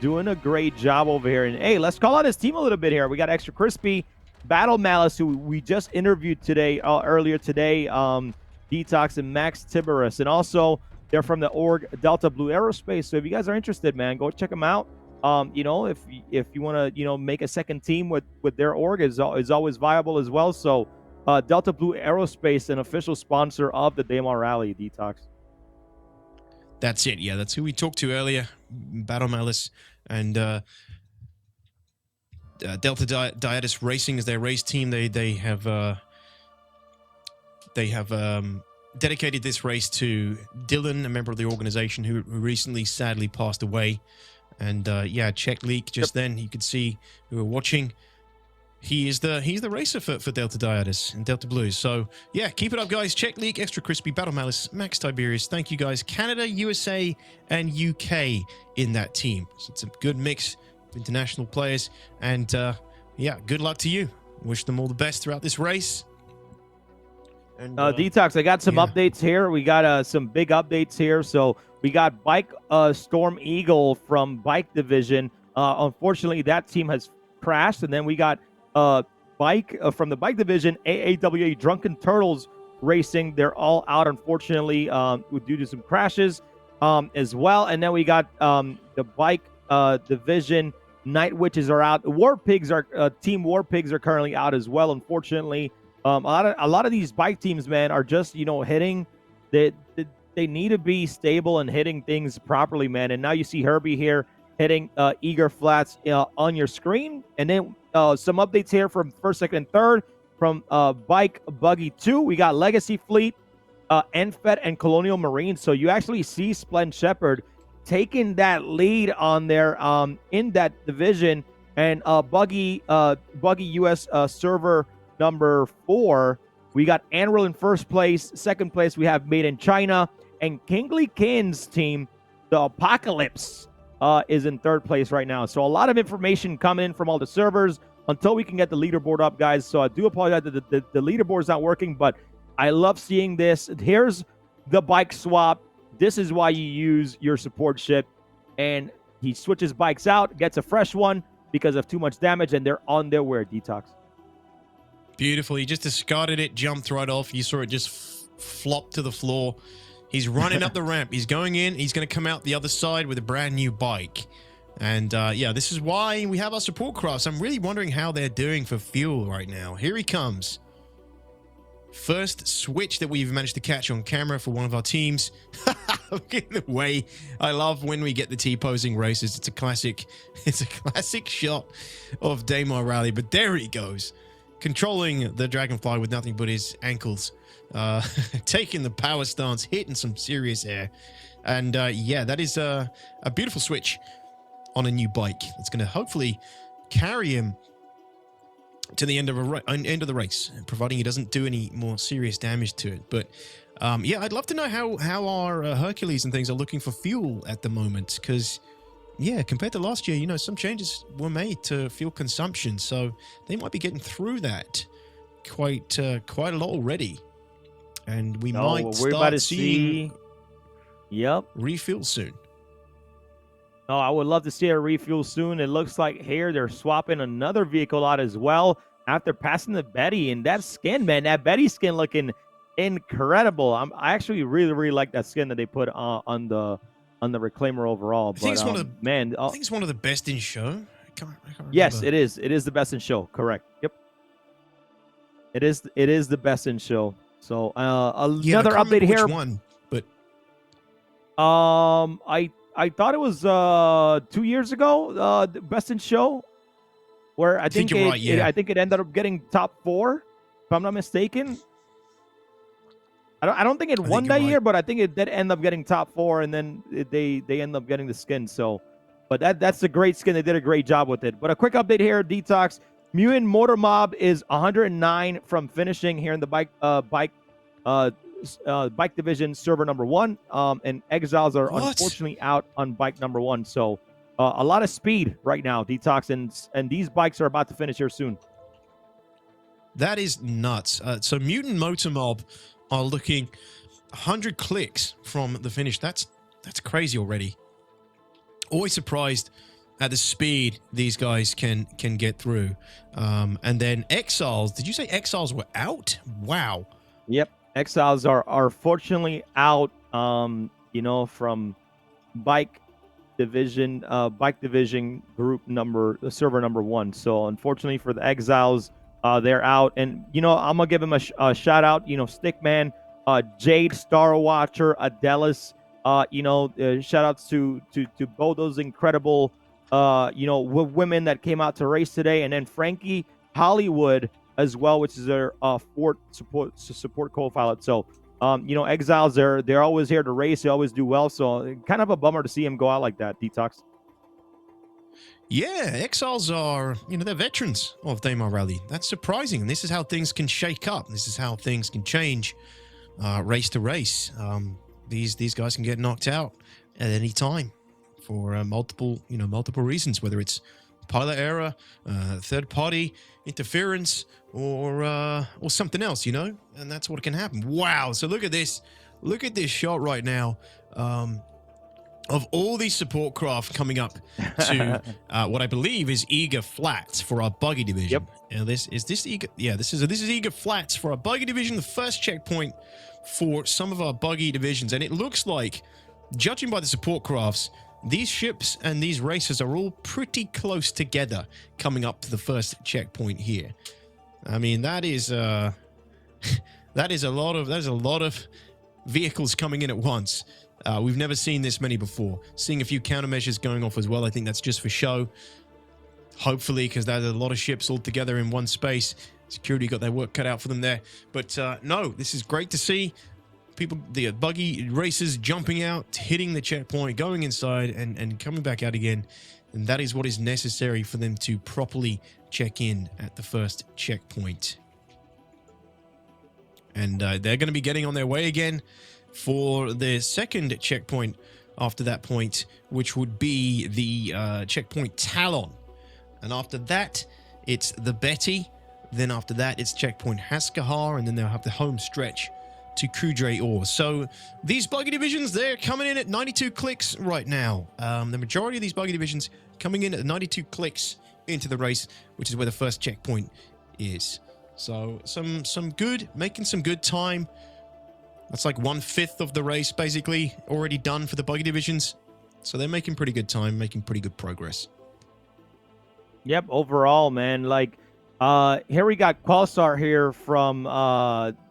doing a great job over here. And hey, let's call out his team a little bit here. We got Extra Crispy, Battle Malice, who we just interviewed today, earlier today, DTOX, and Max Tiberus, and also they're from the org Delta Blue Aerospace. So if you guys are interested, man, go check them out. If you want to make a second team with their org is always viable as well. So Delta Blue Aerospace, an official sponsor of the Daymar Rally, DTOX. That's it. Yeah, that's who we talked to earlier. Battle Malice and Delta Diades Racing is their race team. They have dedicated this race to Dylan, a member of the organization who recently sadly passed away. And yeah, Check Leak just then, you could see who were watching. He's the racer for Delta Diades and Delta Blues. So yeah, keep it up, guys. Check Leak, Extra Crispy, Battle Malice, Max Tiberius. Thank you, guys. Canada, USA, and UK in that team. So it's a good mix of international players. And yeah, good luck to you. Wish them all the best throughout this race. And Detox, I got some updates here. We got some big updates here. So we got Bike Storm Eagle from Bike Division. Unfortunately, that team has crashed. And then we got Bike from the Bike Division, AAWA Drunken Turtles Racing. They're all out, unfortunately, due to some crashes as well. And then we got the Bike Division. Night Witches are out. War Pigs are Team War Pigs are currently out as well, unfortunately. A lot of these bike teams, man, are just hitting. They need to be stable and hitting things properly, man. And now you see Herbie here hitting Eager Flats on your screen. And then some updates here from first, second, and third from Bike Buggy 2. We got Legacy Fleet, NFET, and Colonial Marine. So you actually see Splend Shepherd taking that lead on there in that division. And Buggy US server number 4, we got Anvil in first place. Second place, we have Made in China. And Kingly Kin's team, the Apocalypse, is in third place right now. So a lot of information coming in from all the servers until we can get the leaderboard up, guys. So I do apologize that the leaderboard's not working, but I love seeing this. Here's the bike swap. This is why you use your support ship. And he switches bikes out, gets a fresh one because of too much damage, and they're on their way, Detox. Beautiful. He just discarded it, jumped right off. You saw it just flop to the floor. He's running up the ramp. He's going in. He's going to come out the other side with a brand new bike. And yeah, this is why we have our support crafts. I'm really wondering how they're doing for fuel right now. Here he comes. First switch that we've managed to catch on camera for one of our teams. Look at the way. I love when we get the T-posing races. It's a classic shot of Daymar Rally. But there he goes, controlling the Dragonfly with nothing but his ankles, taking the power stance, hitting some serious air. And yeah, that is a beautiful switch on a new bike. It's going to hopefully carry him to the end of the race, providing he doesn't do any more serious damage to it. But yeah, I'd love to know how our Hercules and things are looking for fuel at the moment, because yeah, compared to last year, some changes were made to fuel consumption, so they might be getting through that quite a lot already, and we might start seeing refuel soon. Oh, I would love to see a refuel soon. It looks like here they're swapping another vehicle out as well after passing the Betty. And that skin, man, that Betty skin looking incredible. I actually really like that skin that they put on the Reclaimer overall. I think it's one of the best in show. I can't yes, it is. It is the best in show. Correct. Yep. It is the best in show. So another update here. Which one? But I thought it was 2 years ago, the Best in Show, where I think you're right, yeah. I think it ended up getting top 4, if I'm not mistaken. I don't think it won that year, but I think it did end up getting top 4, and then they end up getting the skin. So, but that's a great skin. They did a great job with it. But a quick update here, Detox. Mutant Motor Mob is 109 from finishing here in the bike division server number 1, and Exiles are unfortunately out on bike number 1. So a lot of speed right now, Detox, and these bikes are about to finish here soon. That is nuts. So Mutant Motor Mob are looking 100 clicks from the finish. That's crazy already. Always surprised at the speed these guys can get through. And then Exiles, did you say Exiles were out? Wow. Yep. Exiles are fortunately out, from bike division group server number 1. So unfortunately for the Exiles, they're out. And I'm gonna give him a shout out. Stickman, Jade, Star Watcher, Adelis. Shout outs to both those incredible women that came out to race today, and then Frankie Hollywood as well, which is their fourth support co-pilot. So, Exiles, they're always here to race. They always do well. So, kind of a bummer to see him go out like that. Detox. Yeah, Exiles are, they're veterans of Daymar Rally. That's surprising. And this is how things can shake up. This is how things can change race to race. These guys can get knocked out at any time for multiple reasons, whether it's pilot error, third-party interference, or something else, you know? And that's what can happen. Wow, so look at this. Look at this shot right now. Of all these support craft coming up to what I believe is eager flats for our buggy division. Yep. Now this is eager. Yeah, this is eager flats for our buggy division. The first checkpoint for some of our buggy divisions, and it looks like, judging by the support crafts, these ships and these races are all pretty close together coming up to the first checkpoint here. I mean, that is that is a lot of vehicles coming in at once. We've never seen this many before. Seeing a few countermeasures going off as well. I think that's just for show. Hopefully, because there's a lot of ships all together in one space. Security got their work cut out for them there. But no, this is great to see. People, the buggy racers jumping out, hitting the checkpoint, going inside, and coming back out again. And that is what is necessary for them to properly check in at the first checkpoint. And they're going to be getting on their way again for the second checkpoint after that point, which would be the checkpoint Talon. And after that, it's the Betty. Then after that, it's checkpoint Haskahar, and then they'll have the home stretch to Kudre Ore. So these buggy divisions, they're coming in at 92 clicks right now. The majority of these buggy divisions coming in at 92 clicks into the race, which is where the first checkpoint is. So some good, making some good time. That's like 1/5 of the race basically already done for the buggy divisions. So they're making pretty good time, making pretty good progress. Yep, overall, man. Like, here we got Qualstar here from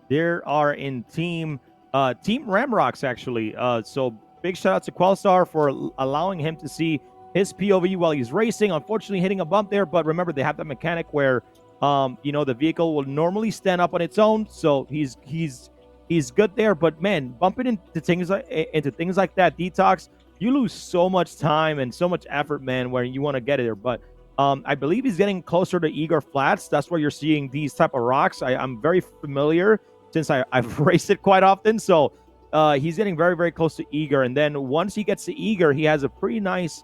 there are in Team Ramrocks, actually. So big shout out to Qualstar for allowing him to see his POV while he's racing. Unfortunately, hitting a bump there, but remember, they have that mechanic where you know, the vehicle will normally stand up on its own, so he's good there. But man, bumping into things like that, DTOX, you lose so much time and so much effort, man, where you want to get there. But I believe he's getting closer to Eager Flats. That's where you're seeing these type of rocks. I'm very familiar since I've raced it quite often. So he's getting very, very close to Eager. And then once he gets to Eager, he has a pretty nice,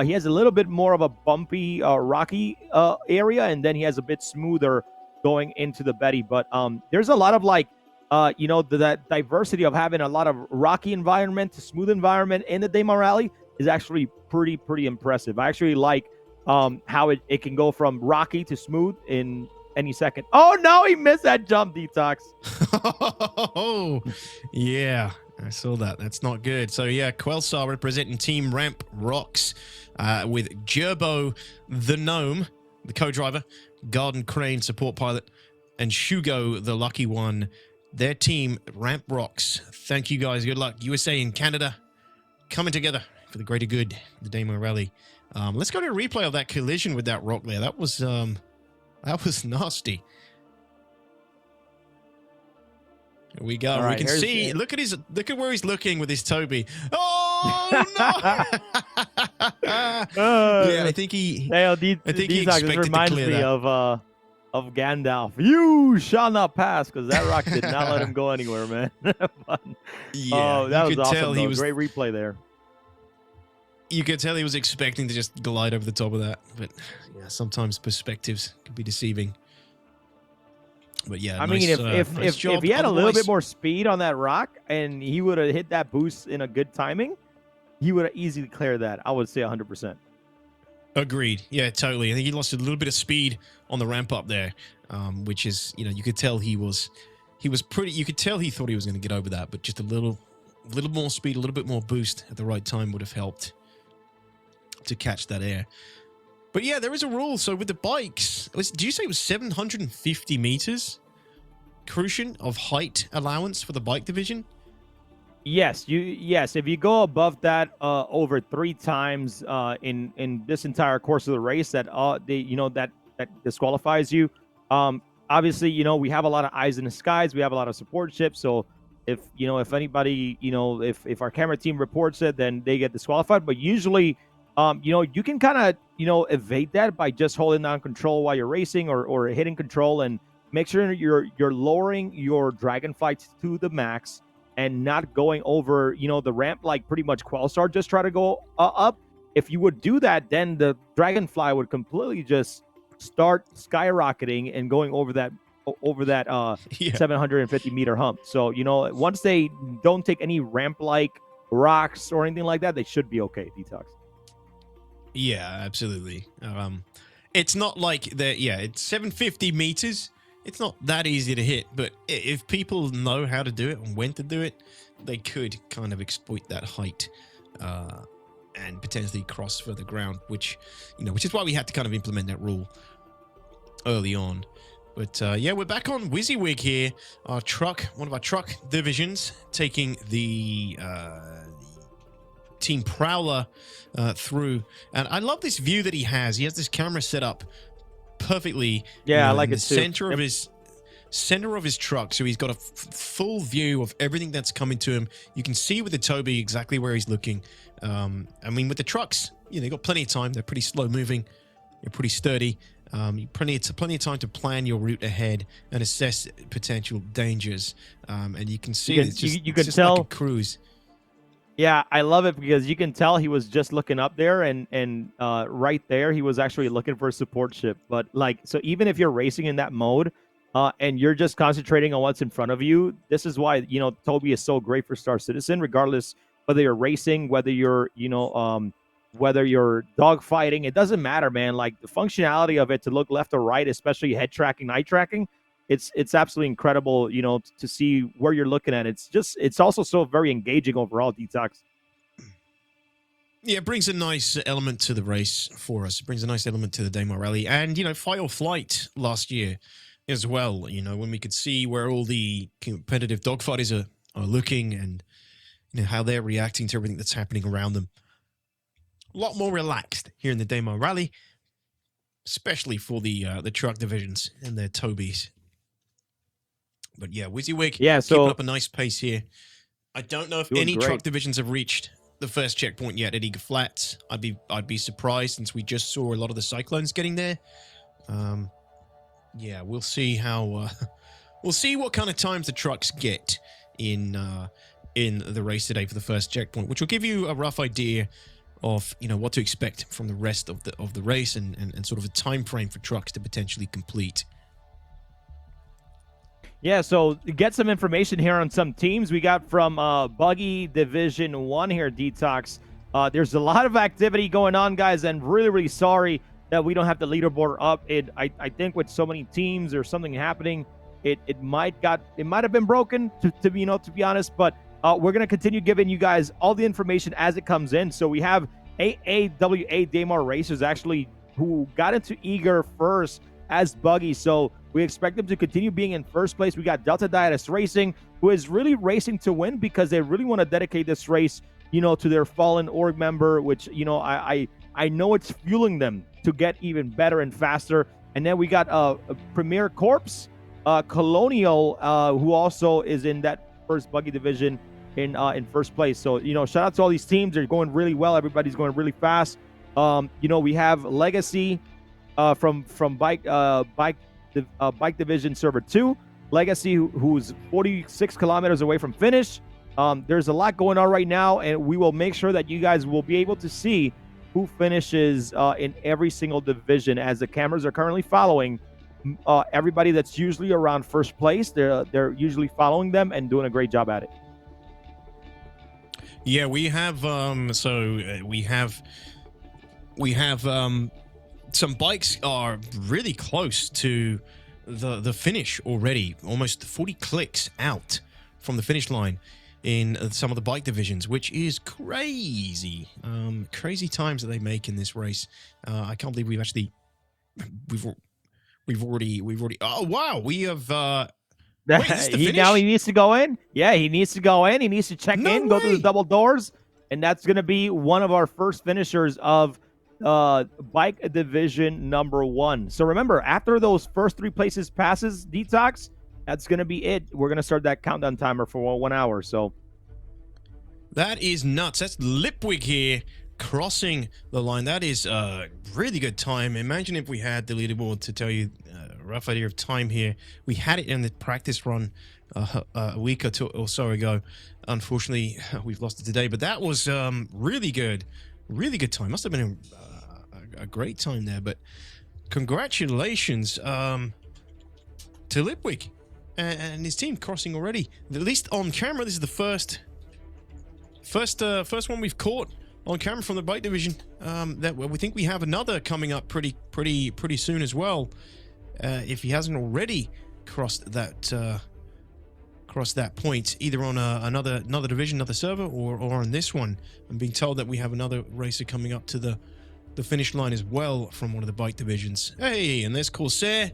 he has a little bit more of a bumpy, rocky area. And then he has a bit smoother going into the Betty. But there's a lot of like, you know, that diversity of having a lot of rocky environment to smooth environment in the Daymar Rally is actually pretty impressive. I actually like how it can go from rocky to smooth in any second. Oh no, he missed that jump, DTOX. Oh yeah, I saw that. That's not good. So yeah, Quelsar representing Team Ramp Rocks with Gerbo the Gnome, the co-driver, Garden Crane support pilot, and Shugo the lucky one. Their team Ramp Rocks. Thank you guys. Good luck. USA and Canada coming together for the greater good, the Daymar Rally. Let's go to a replay of that collision with that rock there. That was nasty. Here we go. Right, we can see. Look at where he's looking with his Toby. Oh no! Yeah, I think he. I think he expected to reminds me that. Of Gandalf. You shall not pass, because that rock did not let him go anywhere, man. But, yeah, that was awesome. Tell he was, great replay there. You could tell he was expecting to just glide over the top of that, but yeah, sometimes perspectives can be deceiving. But yeah, I mean, if he had a little bit more speed on that rock and he would have hit that boost in a good timing, he would have easily cleared that. I would say 100%. Agreed. Yeah, totally. I think he lost a little bit of speed on the ramp up there, which is, you know, you could tell he was pretty. You could tell he thought he was going to get over that, but just a little more speed, a little bit more boost at the right time would have helped to catch that air. But yeah, there is a rule. So with the bikes, did you say it was 750 meters, Crucian, of height allowance for the bike division? Yes, if you go above that over 3 times in this entire course of the race, that disqualifies you. Obviously, you know, we have a lot of eyes in the skies, we have a lot of support ships, so if anybody, if our camera team reports it, then they get disqualified. But usually, you can kind of, evade that by just holding down control while you're racing or hitting control, and make sure you're lowering your dragonfly to the max and not going over, the ramp like pretty much Quelstar just try to go up. if you would do that, then the Dragonfly would completely just start skyrocketing and going over that 750 meter hump. So, you know, once they don't take any ramp like rocks or anything like that, they should be okay. DTOX. Yeah, absolutely. It's not like that. Yeah, it's 750 meters. It's not that easy to hit, but if people know how to do it and when to do it, they could kind of exploit that height and potentially cross further ground, which is why we had to kind of implement that rule early on. But yeah, we're back on WYSIWYG here. One of our truck divisions, taking the Team Prowler through. And I love this view that he has. He has this camera set up perfectly. Yeah, I like in it the too. center of his truck, so he's got a full view of everything that's coming to him. You can see with the Toby exactly where he's looking. I mean, with the trucks, they've got plenty of time. They're pretty slow moving. They're pretty sturdy. Plenty of time to plan your route ahead and assess potential dangers. And you can see it's just tell like a cruise. Yeah, I love it because you can tell he was just looking up there, and right there he was actually looking for a support ship. But so even if you're racing in that mode, and you're just concentrating on what's in front of you, this is why Toby is so great for Star Citizen, regardless whether you're racing, whether you're whether you're dogfighting, it doesn't matter, man. Like the functionality of it to look left or right, especially head tracking, night tracking, it's absolutely incredible, to see where you're looking at. It's also so very engaging overall, DTOX. Yeah, it brings a nice element to the race for us. It brings a nice element to the Daymar Rally. And, Fight or Flight last year as well, when we could see where all the competitive dogfighters are looking and, how they're reacting to everything that's happening around them. A lot more relaxed here in the Daymar Rally, especially for the truck divisions and their Tobies. But yeah, WYSIWYG, keeping up a nice pace here. I don't know if any truck divisions have reached the first checkpoint yet at Eagle Flats. I'd be surprised since we just saw a lot of the Cyclones getting there. Yeah, we'll see how we'll see what kind of times the trucks get in the race today for the first checkpoint, which will give you a rough idea of what to expect from the rest of the race and sort of a time frame for trucks to potentially complete. Yeah, so to get some information here on some teams we got from Buggy Division 1 here, DTOX. There's a lot of activity going on, guys, and really sorry that we don't have the leaderboard up. I think with so many teams or something happening, it might have been broken to be honest, but we're going to continue giving you guys all the information as it comes in. So we have AAWA Daymar Racers actually who got into Eager first as Buggy. So we expect them to continue being in first place. We got Delta Diatus Racing, who is really racing to win because they really want to dedicate this race, to their fallen org member, which, I know it's fueling them to get even better and faster. And then we got a Premier Corps, Colonial, who also is in that first Buggy division in first place. So, shout out to all these teams. They're going really well. Everybody's going really fast. We have Legacy from Bike Division Server 2. Legacy, who's 46 kilometers away from finish. There's a lot going on right now, and we will make sure that you guys will be able to see who finishes in every single division, as the cameras are currently following everybody that's usually around first place. They're usually following them and doing a great job at it. Yeah, we have some bikes are really close to the finish already, almost 40 clicks out from the finish line in some of the bike divisions, which is crazy. Crazy times that they make in this race. I can't believe we've already oh wow, we have wait, this is the finish? Now he needs to go in. Yeah, he needs to go in. He needs to check in, go through the double doors, and that's going to be one of our first finishers of bike division number 1. So remember, after those first 3 places passes, DTOX, that's going to be it. We're going to start that countdown timer for 1 hour. So that is nuts. That's Lipwig here crossing the line. That is a really good time. Imagine if we had the leaderboard to tell you a rough idea of time here. We had it in the practice run a week or so ago. Unfortunately, we've lost it today, but that was really good. Really good time. Must have been a great time there. But congratulations to Lipwig and his team crossing already. At least on camera, this is the first one we've caught on camera from the bike division. That we think we have another coming up pretty soon as well. If he hasn't already crossed that point, either on another division, another server, or on this one. I'm being told that we have another racer coming up to the finish line as well from one of the bike divisions. Hey, and there's Corsair.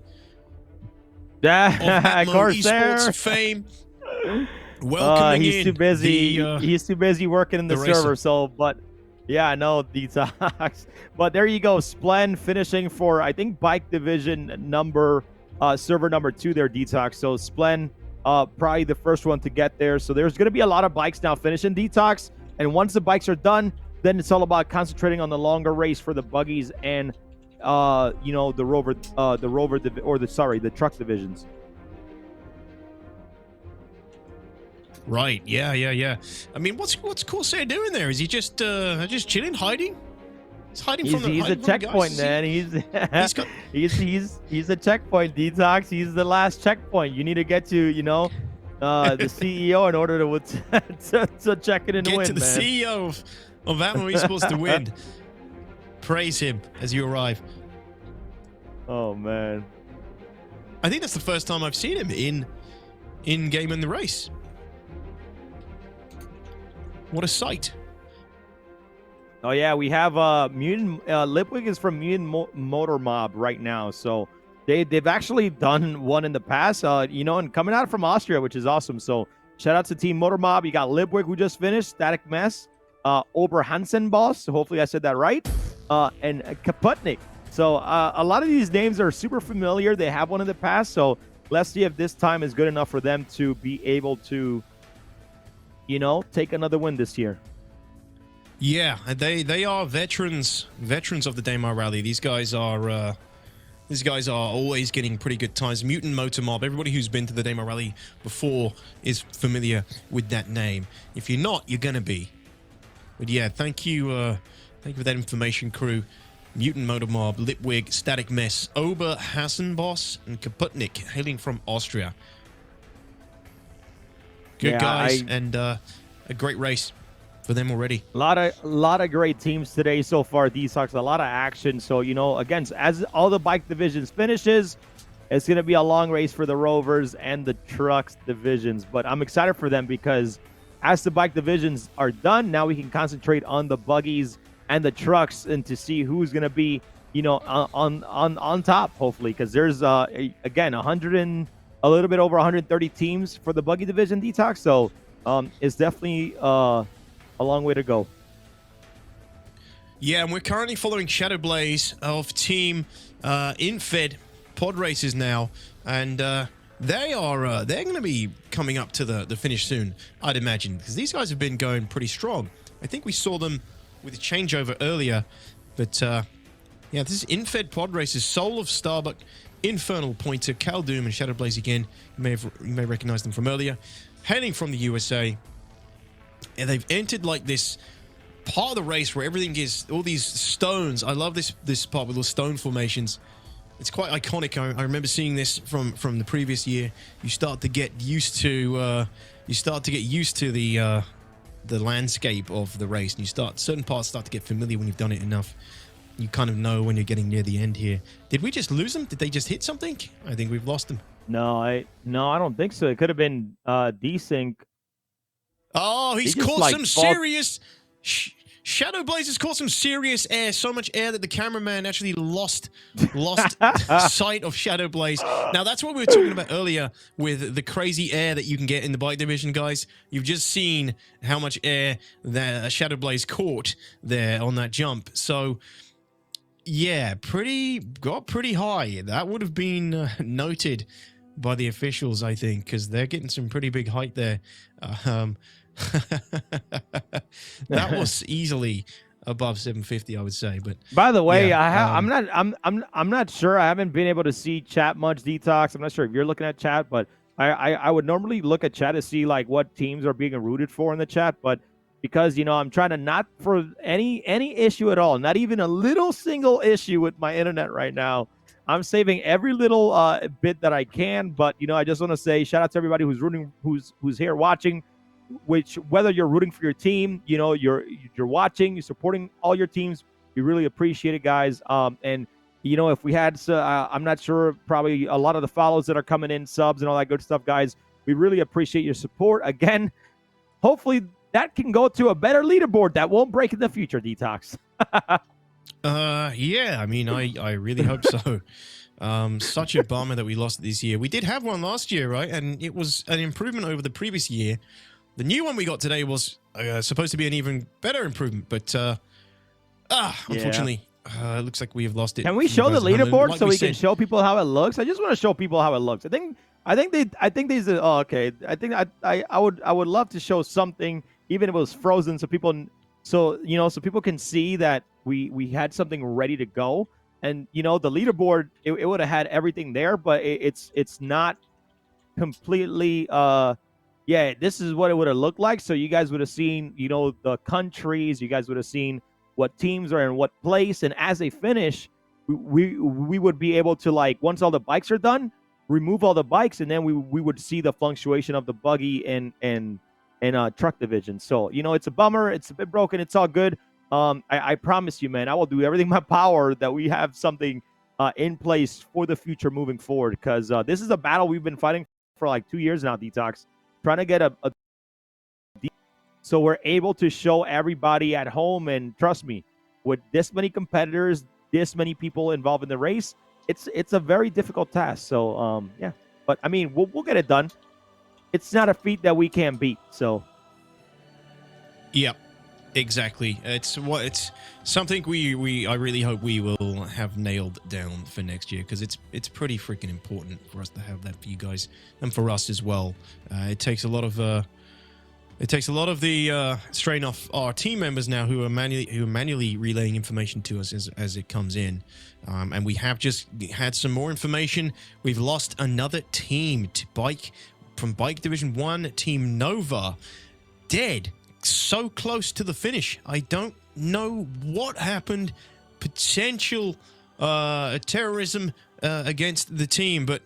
Yeah, Corsair. Esports fame. Welcoming he's in too busy. He's too busy working in the server. racer. So, but yeah, I know DTOX. But there you go, Splen finishing for I think bike division server number 2 there, DTOX. So Splen probably the first one to get there. So there's going to be a lot of bikes now finishing DTOX. And once the bikes are done, then it's all about concentrating on the longer race for the buggies and the truck divisions. Right. Yeah. I mean, what's Corsair doing there? Is he just chilling, hiding? He's hiding from the He's a hiding from the checkpoint, guys. man. He's a checkpoint, DTOX. He's the last checkpoint. You need to get to, the CEO in order to check it and Get win, to the man. CEO of ALTAMA Esports to win. Praise him as you arrive. Oh man. I think that's the first time I've seen him in game in the race. What a sight. Oh yeah, we have Mutant Lipwig is from Mutant Motor Mob right now. So they've actually done one in the past, and coming out from Austria, which is awesome. So shout out to Team Motor Mob. You got Lipwig who just finished, Static Mess, Ober Hansen Boss. So hopefully I said that right. And Kaputnik. So a lot of these names are super familiar. They have one in the past. So let's see if this time is good enough for them to be able to, take another win this year. Yeah, they are veterans of the Daymar Rally. These guys are always getting pretty good times. Mutant Motor Mob. Everybody who's been to the Daymar Rally before is familiar with that name. If you're not, you're gonna be. But yeah, thank you for that information, crew. Mutant Motor Mob, Lipwig, Static Mess, Ober Hassenboss, and Kaputnik, hailing from Austria. Good guys, and a great race for them already. A lot of great teams today so far, DTOX. A lot of action. So, again, as all the bike divisions finishes, it's going to be a long race for the Rovers and the Trucks divisions. But I'm excited for them because as the bike divisions are done, now we can concentrate on the buggies and the trucks and to see who's going to be, on top, hopefully, because there's, again, a little bit over 130 teams for the buggy division, DTOX. So it's definitely a long way to go. Yeah, and we're currently following Shadowblaze of Team Infed Pod Races now, and they're going to be coming up to the finish soon, I'd imagine, because these guys have been going pretty strong. I think we saw them with a changeover earlier, but yeah, this is Infed Pod Races, Soul of Starbuck, Infernal Pointer, Cal Doom, and Shadowblaze again. You may recognize them from earlier, hailing from the USA. And they've entered like this part of the race where everything is all these stones. I love this part with all stone formations. It's quite iconic. I remember seeing this from the previous year. You start to get used to the landscape of the race, and certain parts start to get familiar when you've done it enough. You kind of know when you're getting near the end here. Did we just lose them? Did they just hit something? I think we've lost them. No, I don't think so. It could have been desync. Oh, he's caught some serious... Shadowblaze has caught some serious air. So much air that the cameraman actually lost sight of Shadowblaze. Now, that's what we were talking about earlier with the crazy air that you can get in the bike division, guys. You've just seen how much air that Shadowblaze caught there on that jump. So, yeah, got pretty high. That would have been noted by the officials, I think, because they're getting some pretty big height there. That was easily above 750, I would say. But by the way, yeah, I'm not sure. I haven't been able to see chat much, DTOX. I'm not sure if you're looking at chat, but I would normally look at chat to see like what teams are being rooted for in the chat. But because I'm trying to not for any issue at all, not even a little single issue with my internet right now. I'm saving every little bit that I can, but I just want to say shout out to everybody who's rooting, who's here watching. Which whether you're rooting for your team, you're watching, you're supporting all your teams. We really appreciate it, guys. And if we had, I'm not sure, probably a lot of the follows that are coming in, subs and all that good stuff, guys. We really appreciate your support. Again, hopefully that can go to a better leaderboard that won't break in the future, DTOX. Yeah, I mean, I really hope so. Such a bummer that we lost it this year. We did have one last year, right? And it was an improvement over the previous year. The new one we got today was supposed to be an even better improvement, but unfortunately, it looks like we have lost it. Can we show the leaderboard so we can show people how it looks? I just want to show people how it looks. I think these are okay. I think I would love to show something, even if it was frozen, so people so people can see that we had something ready to go. And the leaderboard, it would have had everything there, but it's not completely this is what it would have looked like. So you guys would have seen, the countries, you guys would have seen what teams are in what place, and as they finish, we would be able to, like, once all the bikes are done, remove all the bikes, and then we would see the fluctuation of the buggy and truck division. So it's a bummer, it's a bit broken, it's all good. I promise you, man, I will do everything in my power that we have something in place for the future moving forward, because this is a battle we've been fighting for like 2 years now, DTOX, trying to get a so we're able to show everybody at home. And trust me, with this many competitors, this many people involved in the race, it's a very difficult task. So yeah, but I mean, we'll get it done. It's not a feat that we can't beat. So yep, exactly. It's something I really hope we will have nailed down for next year, because it's pretty freaking important for us to have that for you guys and for us as well. It takes a lot of the strain off our team members now, who are manually relaying information to us as it comes in. And we have just had some more information. We've lost another team to from Bike Division 1, Team Nova, dead. So close to the finish. I don't know what happened. Potential terrorism against the team, but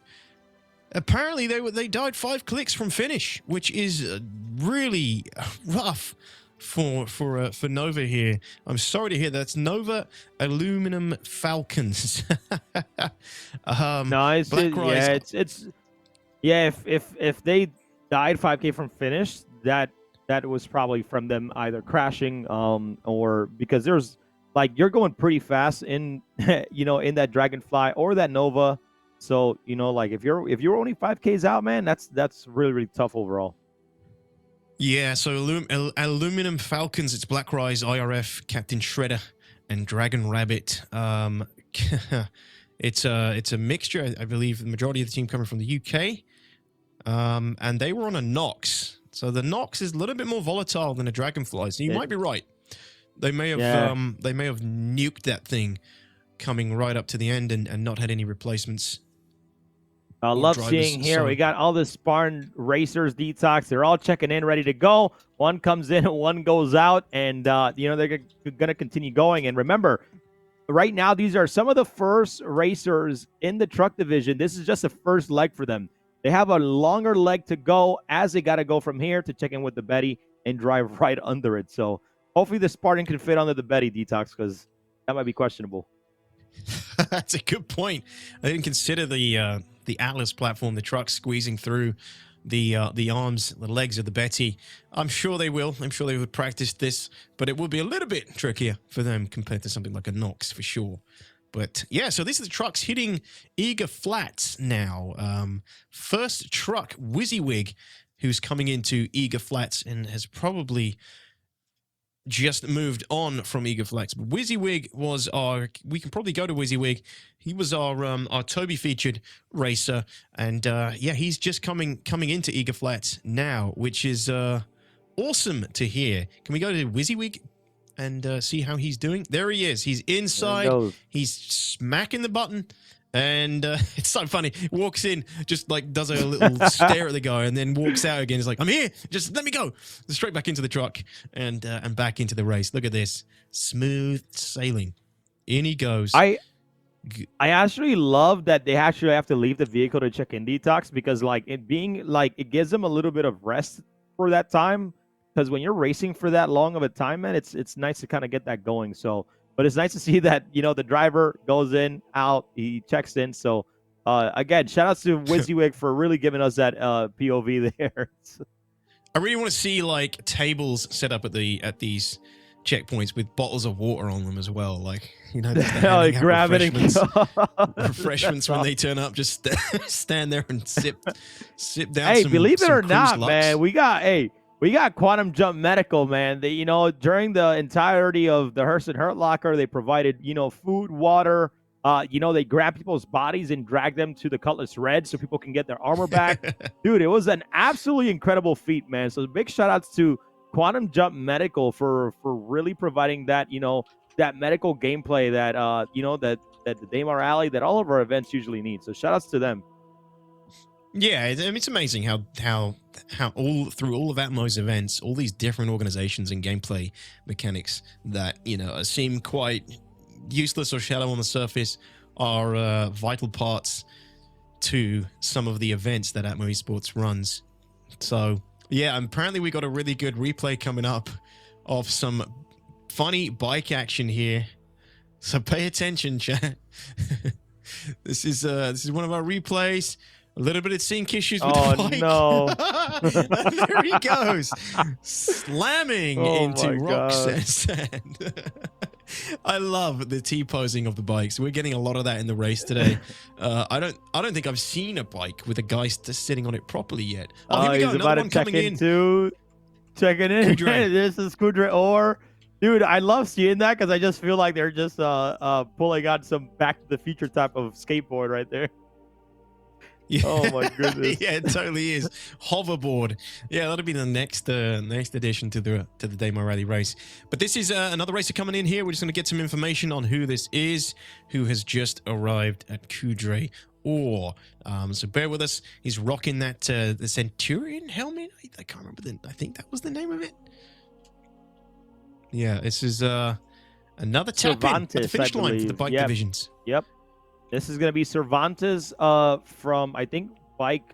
apparently they died 5 clicks from finish, which is really rough for Nova here. I'm sorry to hear that's Nova Aluminum Falcons. No, if they died 5K from finish, that was probably from them either crashing or because there's, like, you're going pretty fast in in that Dragonfly or that Nova. So like, if you're only 5Ks out, man, that's really, really tough overall. Yeah, so Aluminum Falcons, it's Black Rise, IRF, Captain Shredder, and Dragon Rabbit. It's a mixture. I believe the majority of the team coming from the UK, and they were on a Nox. So the Nox is a little bit more volatile than a Dragonfly. So you might be right. They may have nuked that thing coming right up to the end and not had any replacements. I love seeing here. We got all the Spartan racers, DTOX. They're all checking in, ready to go. One comes in and one goes out, and they're gonna continue going. And remember, right now these are some of the first racers in the truck division. This is just the first leg for them. They have a longer leg to go, as they got to go from here to check in with the Betty and drive right under it. So hopefully the Spartan can fit under the Betty, DTOX, because that might be questionable. That's a good point. I didn't consider the Atlas platform, the truck squeezing through the arms, the legs of the Betty. I'm sure they will. I'm sure they would practice this, but it will be a little bit trickier for them compared to something like a Nox for sure. But yeah, so these are the trucks hitting Eager Flats now. First truck, WYSIWYG, who's coming into Eager Flats and has probably just moved on from Eager Flats. But WYSIWYG was we can probably go to WYSIWYG. He was our Toby featured racer, and yeah, he's just coming into Eager Flats now, which is awesome to hear. Can we go to WYSIWYG and see how he's doing? There he is. He's inside. He's smacking the button, And it's so funny. Walks in, just like does a little stare at the guy, and then walks out again. He's like, "I'm here. Just let me go." Straight back into the truck and back into the race. Look at this, smooth sailing. In he goes. I actually love that they actually have to leave the vehicle to check in detox, because like it being like it gives them a little bit of rest for that time. Because when you're racing for that long of a time, man, it's nice to kind of get that going. So. But it's nice to see that, you know, the driver goes in, out, he checks in. So, again, shout out to WYSIWYG for really giving us that POV there. I really want to see like tables set up at these checkpoints with bottles of water on them as well. Like, you know, like grab it and refreshments when they turn up. Just stand there and sip down. Hey, some, believe it or not, Lux. man, we got Quantum Jump Medical, man. They, you know, during the entirety of the Hearst and Hurt Locker, they provided, you know, food, water. You know, they grab people's bodies and drag them to the Cutlass Red so people can get their armor back. Dude, it was an absolutely incredible feat, man. So big shout outs to Quantum Jump Medical for really providing that, you know, that medical gameplay that, you know, that the Daymar Rally, that all of our events usually need. So shout outs to them. Yeah, I mean, it's amazing how all through all of Atmo's events, all these different organizations and gameplay mechanics that, you know, seem quite useless or shallow on the surface are vital parts to some of the events that Atmo Esports runs. So yeah, apparently we got a really good replay coming up of some funny bike action here. So pay attention, chat. This is one of our replays. A little bit of sync issues with the bike. Oh, no. There he goes. Slamming into rocks and sand. I love the T-posing of the bikes. We're getting a lot of that in the race today. I don't think I've seen a bike with a guy sitting on it properly yet. Oh, here we go. He's Another about one to check coming in. Checking in. Kudre. This is Kudre Or. Dude, I love seeing that because I just feel like they're just pulling out some Back to the Future type of skateboard right there. Yeah. Oh my goodness. Yeah, it totally is. Hoverboard. Yeah, that'll be the next addition to the Daymar Rally race. But this is another racer coming in here. We're just going to get some information on who this is, who has just arrived at Kudre Or. So bear with us. He's rocking that the Centurion helmet. I can't remember I think that was the name of it. Yeah, this is another tap in at the finish line for the bike divisions. Yep. This is going to be Cervantes from, I think, Bike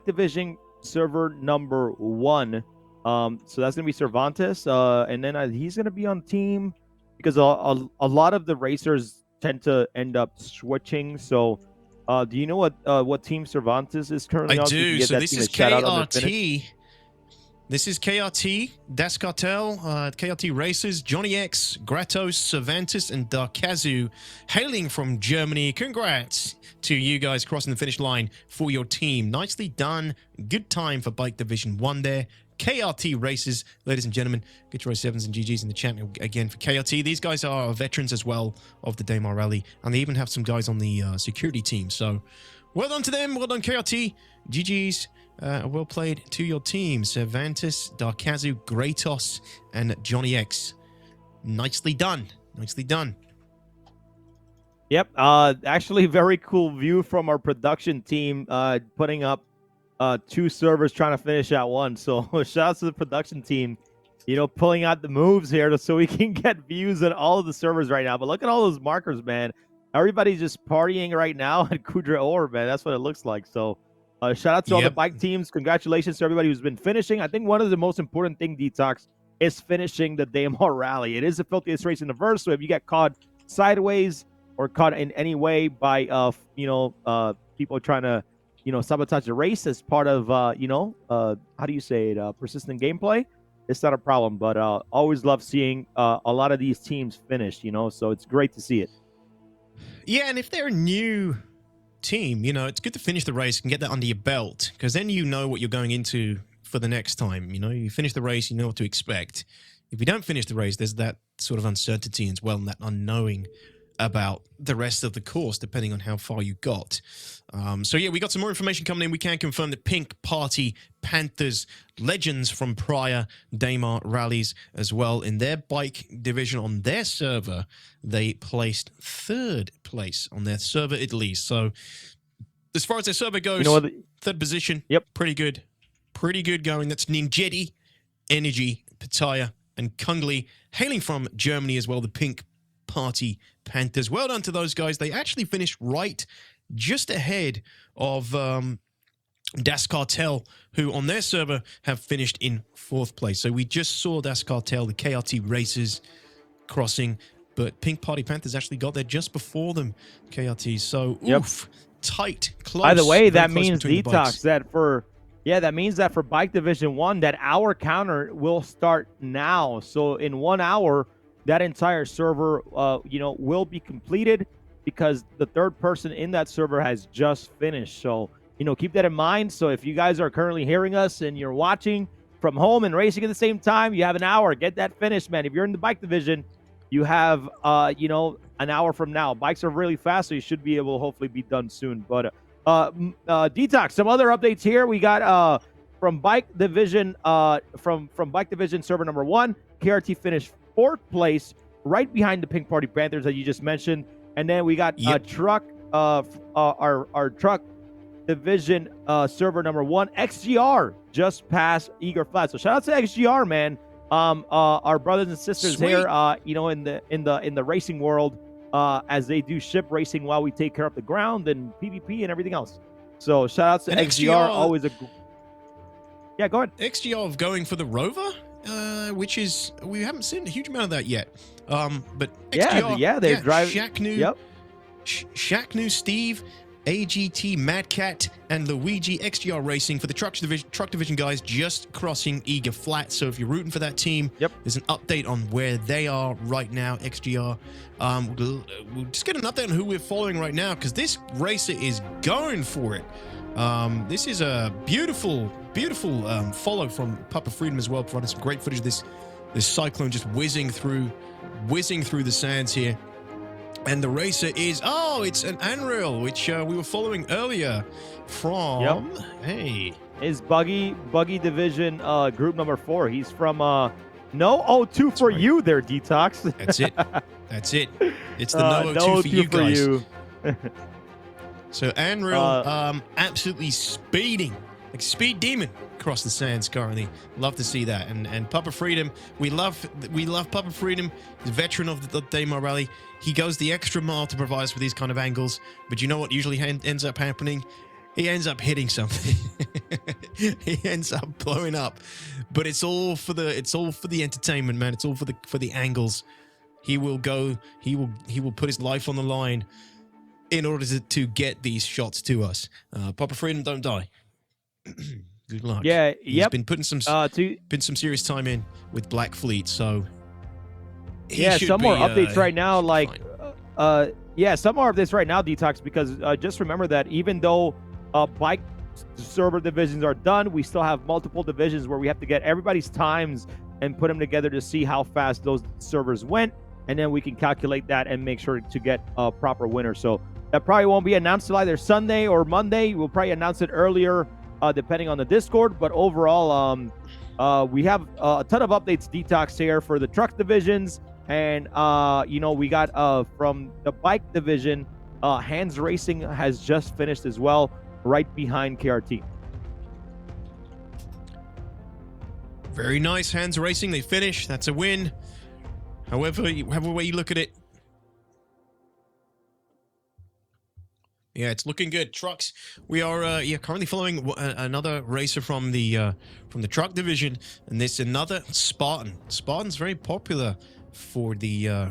Division server number 1. So that's going to be Cervantes. And then he's going to be on team because a lot of the racers tend to end up switching. So do you know what team Cervantes is currently on? I do. So this is KRT. This is KRT, Das Cartel, KRT Racers, Johnny X, Gratos, Cervantes, and Darkazu, hailing from Germany. Congrats to you guys crossing the finish line for your team. Nicely done. Good time for Bike Division 1 there. KRT Racers, ladies and gentlemen, get your 7s and GGs in the chat again for KRT. These guys are veterans as well of the Daymar Rally, and they even have some guys on the security team. So well done to them. Well done, KRT. GGs. Well played to your team, Cervantes, Darkazu, Gratos, and Johnny X. Nicely done. Nicely done. Yep. Actually, very cool view from our production team putting up 2 servers trying to finish at one. So shout out to the production team, you know, pulling out the moves here so we can get views on all of the servers right now. But look at all those markers, man. Everybody's just partying right now at Kudre Or, man. That's what it looks like. So shout out to all the bike teams. Congratulations to everybody who's been finishing. I think one of the most important thing, DTOX, is finishing the Daymar Rally. It is the filthiest race in the verse. So if you get caught sideways or caught in any way by, people trying to, sabotage the race as part of, how do you say it? Persistent gameplay. It's not a problem, but always love seeing a lot of these teams finish, so it's great to see it. Yeah, and if they're a new team, it's good to finish the race and get that under your belt, because then you know what you're going into for the next time. You finish the race, you know what to expect. If you don't finish the race, there's that sort of uncertainty as well, and that unknowing about the rest of the course, depending on how far you got. So yeah, we got some more information coming in. We can confirm that Pink Party Panthers legends from prior Daymar rallies as well. In their bike division on their server, they placed 3rd place on their server at least. So as far as their server goes, 3rd position, pretty good. Pretty good going. That's Ninjetti, Energy, Pattaya, and Kungli, hailing from Germany as well, the Pink Party Panthers. Well done to those guys. They actually finished right just ahead of Das Cartel, who on their server have finished in 4th place. So we just saw Das Cartel, the KRT racers, crossing, but Pink Party Panthers actually got there just before them, KRT. So, oof, tight, close. By the way, that close means DTOX that for... Yeah, that means that for Bike Division 1, that hour counter will start now. So in 1 hour, that entire server, will be completed because the 3rd person in that server has just finished. So, keep that in mind. So if you guys are currently hearing us and you're watching from home and racing at the same time, you have an hour. Get that finished, man. If you're in the Bike Division, you have, an hour from now. Bikes are really fast, so you should be able to hopefully be done soon. But... DTOX, some other updates here. We got from Bike Division from Bike Division server number 1, KRT finished 4th place, right behind the Pink Party Panthers that you just mentioned. And then we got truck our truck division server number 1, XGR, just past Eager Flat. So shout out to XGR, man. Our brothers and sisters here in the racing world. As they do ship racing while we take care of the ground and PvP and everything else. So shout out to XGR, always a... Yeah, go ahead. XGR going for the Rover, which is... We haven't seen a huge amount of that yet. But XGR... they're driving... Shaqnu, Steve, AGT, Mad Cat, and Luigi. XGR Racing for the truck division guys just crossing Eager Flat. So if you're rooting for that team, there's an update on where they are right now, XGR. We'll just get an update on who we're following right now, because this racer is going for it. This is a beautiful follow from Papa Freedom as well, providing some great footage of this cyclone just whizzing through the sands here. And the racer is, it's an Unreal, which we were following earlier from, is Buggy Division group number 4. He's from, 2 for you there, DTOX. That's it. It's the no 2 for you guys. So Unreal, absolutely speeding, like Speed Demon across the sands currently. Love to see that. And Papa Freedom, we love Papa Freedom. He's a veteran of the Daymar Rally. He goes the extra mile to provide us with these kind of angles. But you know what usually ends up happening? He ends up hitting something. He ends up blowing up. But it's all for the entertainment, man. It's all for the angles. He will put his life on the line in order to get these shots to us. Papa Freedom, don't die. Good luck. Yeah, He's been putting some serious time in with Black Fleet, so some more updates right now. Some more updates right now, DTOX, because just remember that even though bike server divisions are done, we still have multiple divisions where we have to get everybody's times and put them together to see how fast those servers went, and then we can calculate that and make sure to get a proper winner. So that probably won't be announced till either Sunday or Monday. We'll probably announce it earlier, depending on the Discord. But overall, we have a ton of updates, DTOX, here for the truck divisions. And, we got from the bike division, Hands Racing has just finished as well, right behind KRT. Very nice, Hands Racing. They finish. That's a win. However way you look at it. Yeah, it's looking good. Trucks. We are currently following another racer from the truck division, and this another Spartan. Spartan's very popular for the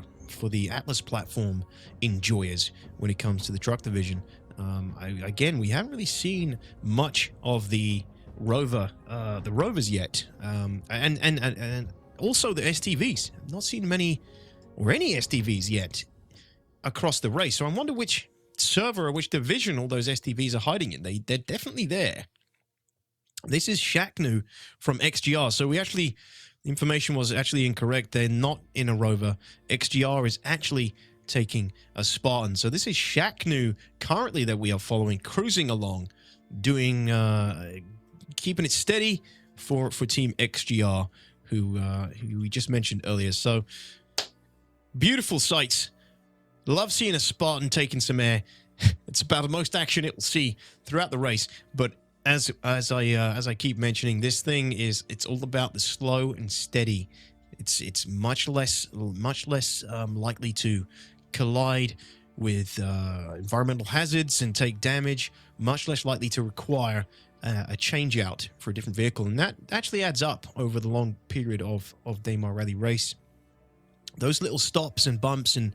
Atlas platform enjoyers when it comes to the truck division. Again, we haven't really seen much of the Rovers yet, and also the STVs. I've not seen many or any STVs yet across the race. So I wonder which server or which division all those STVs are hiding in. They're definitely there. This is Shaqnu from XGR. So the information was actually incorrect. They're not in a Rover. XGR is actually taking a Spartan. So this is Shaknu currently that we are following, cruising along, doing keeping it steady for Team XGR, who we just mentioned earlier. So beautiful sights. Love seeing a Spartan taking some air. It's about the most action it will see throughout the race. But as I keep mentioning, this thing it's all about the slow and steady. It's much less likely to collide with environmental hazards and take damage. Much less likely to require a change out for a different vehicle, and that actually adds up over the long period of Daymar Rally race. Those little stops and bumps and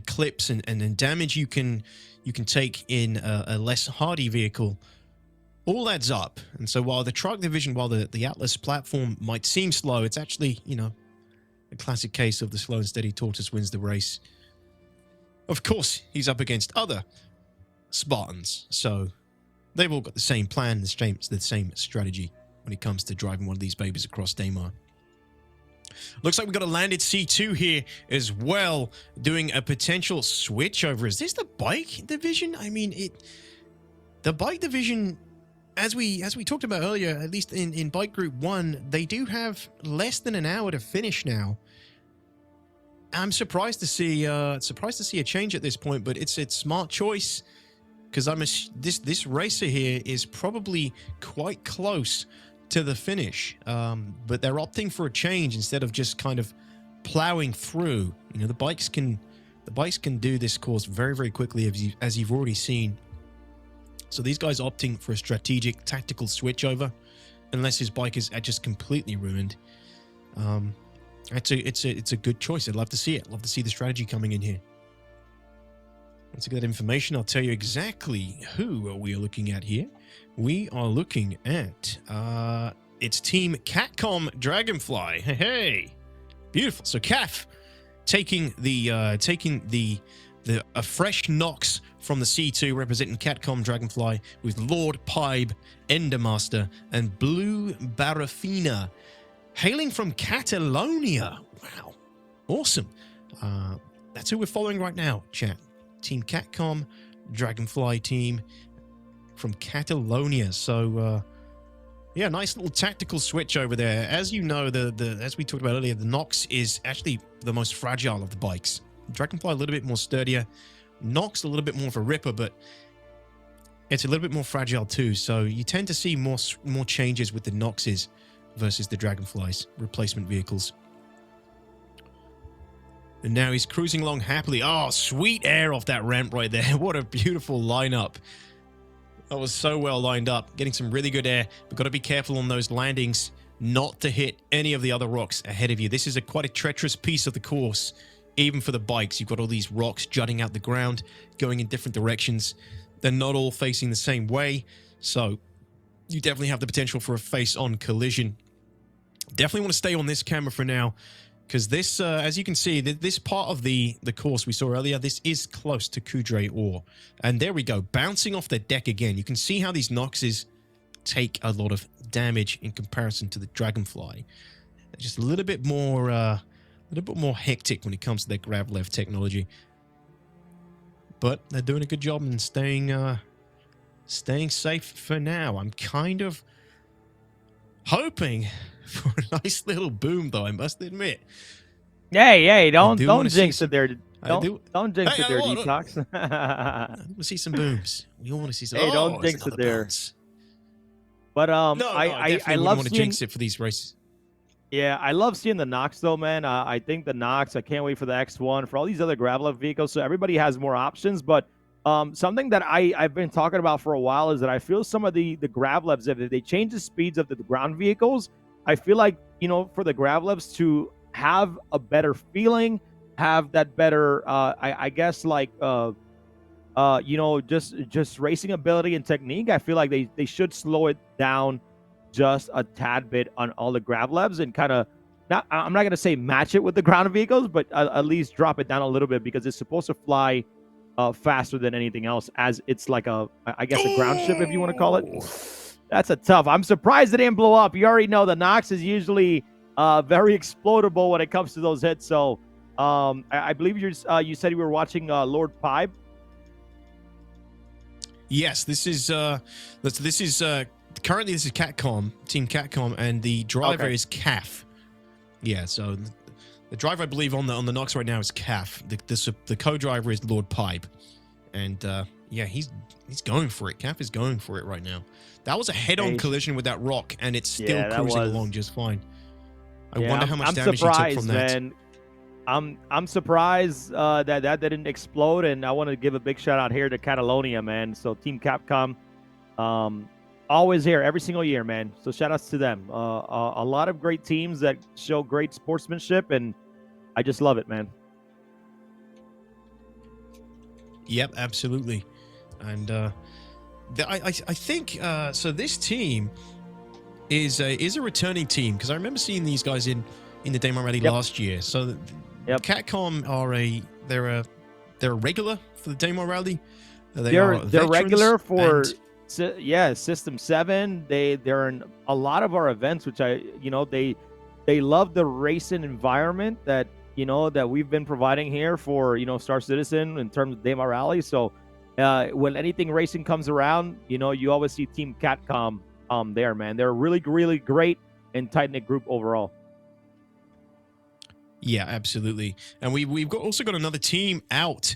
clips and damage you can take in a less hardy vehicle all adds up. And so while the truck division, while the Atlas platform might seem slow, it's actually, you know, a classic case of the slow and steady tortoise wins the race. Of course, he's up against other Spartans, so they've all got the same plan, the same strategy when it comes to driving one of these babies across Daymar. Looks like we've got a landed C2 here as well, doing a potential switch over. Is this the bike division? I mean, the bike division, as we talked about earlier, at least in Bike Group 1, they do have less than an hour to finish now. I'm surprised to see a change at this point, but it's a smart choice, because this racer here is probably quite close to the finish, but they're opting for a change instead of just kind of plowing through. You know, the bikes can do this course very, very quickly, as you've already seen. So these guys opting for a strategic, tactical switchover, unless his bike is just completely ruined. It's a good choice. I'd love to see it. Love to see the strategy coming in here. Once I get that information, I'll tell you exactly who we are looking at here. We are looking at it's Team Catcom Dragonfly. Hey, beautiful. So Caf taking a fresh Nox from the C2, representing Catcom Dragonfly, with Lord Pibe, Endermaster, and Blue Barafina, hailing from Catalonia. Wow, awesome. That's who we're following right now, chat. Team Catcom Dragonfly team from Catalonia. So yeah, nice little tactical switch over there. As you know, as we talked about earlier, the Nox is actually the most fragile of the bikes. Dragonfly a little bit more sturdier, Nox a little bit more of a ripper, but it's a little bit more fragile too. So you tend to see more changes with the Noxes versus the Dragonflies, replacement vehicles. And now he's cruising along happily. Oh, sweet air off that ramp right there. What a beautiful lineup. That was so well lined up. Getting some really good air. But got to be careful on those landings not to hit any of the other rocks ahead of you. This is quite a treacherous piece of the course, even for the bikes. You've got all these rocks jutting out the ground, going in different directions. They're not all facing the same way. So you definitely have the potential for a face-on collision. Definitely want to stay on this camera for now, because this, as you can see, this part of the course we saw earlier, this is close to Kudre Ore. And there we go, bouncing off the deck again. You can see how these Noxes take a lot of damage in comparison to the Dragonfly. Just a little bit more hectic when it comes to their Gravlev technology. But they're doing a good job in staying safe for now. I'm kind of hoping for a nice little boom, though, I must admit. Hey, don't jinx it there. Don't jinx it there, Detox. I want to see some booms. We all want to see some. Hey, don't jinx it there. But I love want to jinx it for these races. Yeah, I love seeing the Nox though, man. I think the Nox. I can't wait for the X1, for all these other Gravlev vehicles. So everybody has more options. But something that I've been talking about for a while is that I feel some of the Gravlevs, if they change the speeds of the ground vehicles, I feel like, you know, for the Gravlevs to have a better feeling, have that better, I guess, like, you know, just racing ability and technique. I feel like they should slow it down just a tad bit on all the Gravlevs and kind of, I'm not going to say match it with the ground vehicles, but at least drop it down a little bit, because it's supposed to fly faster than anything else, as it's like I guess a ground ship, if you want to call it. That's a tough. I'm surprised it didn't blow up. You already know the Nox is usually very explodable when it comes to those hits. So I believe you said you were watching Lord Pipe. Yes, this is currently this is Catcom, Team Catcom, and the driver is CAF. Yeah, so the driver I believe on the Nox right now is CAF. The co-driver is Lord Pipe, and yeah, he's going for it. CAF is going for it right now. That was a head-on collision with that rock, and it's still cruising along just fine. I wonder how much damage he took from that. Man. I'm surprised that didn't explode, and I want to give a big shout out here to Catalonia, man. So Team Capcom, always here every single year, man. So shout outs to them. A lot of great teams that show great sportsmanship, and I just love it, man. Yep, absolutely. And I think so. This team is a returning team because I remember seeing these guys in the Daymar Rally last year. So Catcom are they're a regular for the Daymar Rally. They're regular for System 7. They're in a lot of our events, which they love the racing environment that that we've been providing here for Star Citizen in terms of Daymar Rally. So when anything racing comes around, you always see Team Catcom there, man. They're a really, really great and tight-knit group overall. Yeah, absolutely. And we've also got another team out,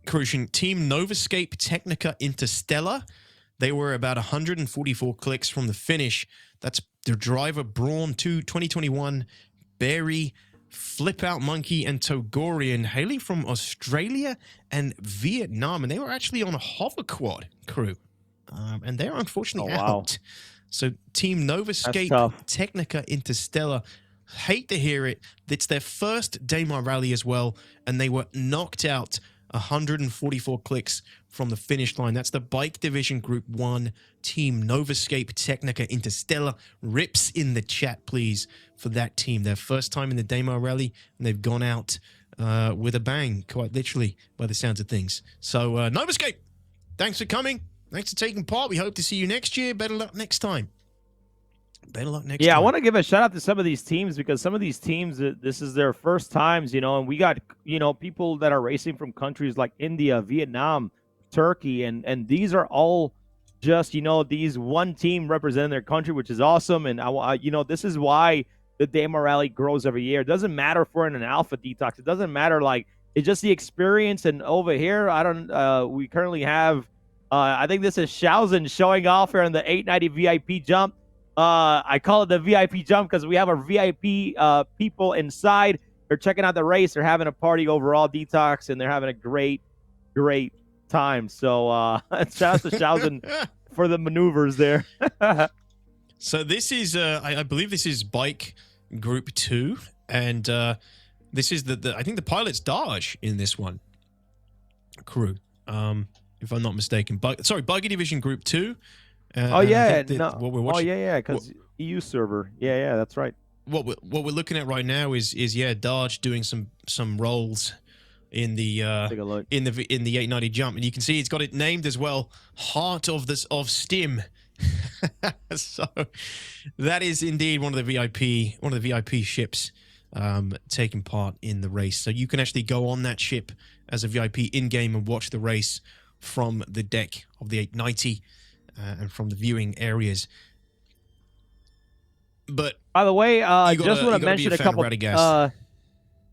Crucian, Team Novascape Technica Interstellar. They were about 144 clicks from the finish. That's their driver, Braun 2, 2021, Barry, Flip Out Monkey, and Togorian, hailing from Australia and Vietnam. And they were actually on a hover quad crew. And they're unfortunately out. So Team Novascape Technica Interstellar, hate to hear it. It's their first Daymar Rally as well, and they were knocked out 144 clicks from the finish line. That's the Bike Division Group 1 Team Novascape Technica Interstellar. Rips in the chat, please, for that team. Their first time in the Daymar Rally, and they've gone out with a bang, quite literally, by the sounds of things. So, Novascape, thanks for coming. Thanks for taking part. We hope to see you next year. Better luck next time. Better luck next time. Yeah, I want to give a shout out to some of these teams because some of these teams, this is their first times, and we got, people that are racing from countries like India, Vietnam, Turkey, and these are all just, these one team representing their country, which is awesome. And this is why the Daymar Rally grows every year. It doesn't matter if we're in an alpha detox. It doesn't matter. It's just the experience. And over here, we currently have, I think this is Shauzen showing off here in the 890 VIP jump. I call it the VIP jump because we have our VIP people inside. They're checking out the race. They're having a party overall detox, and they're having a great time. So shout out to Shauzen for the maneuvers there. So this is, I believe this is Bike Group 2, and this is I think the pilot's Daj in this one crew, if I'm not mistaken. Buggy Division Group 2. Because EU server. Yeah, that's right. What we're looking at right now is Daj doing some rolls in the in the 890 jump, and you can see it's got it named as well, Heart of Stim. So that is indeed one of the VIP ships taking part in the race. So you can actually go on that ship as a VIP in game and watch the race from the deck of the 890. And from the viewing areas. But by the way, just want to mention a couple.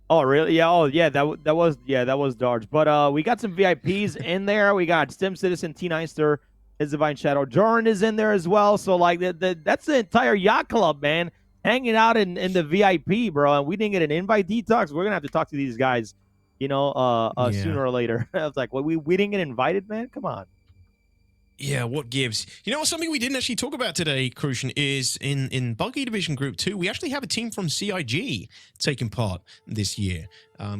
Oh really? Yeah. Oh yeah. That was Darge. But we got some VIPs in there. We got Stim Citizen, T9ster, His Divine Shadow, Joran is in there as well. So that's the entire yacht club, man, hanging out in the VIP, bro. And we didn't get an invite detox. We're gonna have to talk to these guys, sooner or later. I was like, well, we didn't get invited, man. Come on. Yeah, what gives? Something we didn't actually talk about today, Crucian, is in Buggy Division Group 2, we actually have a team from CIG taking part this year.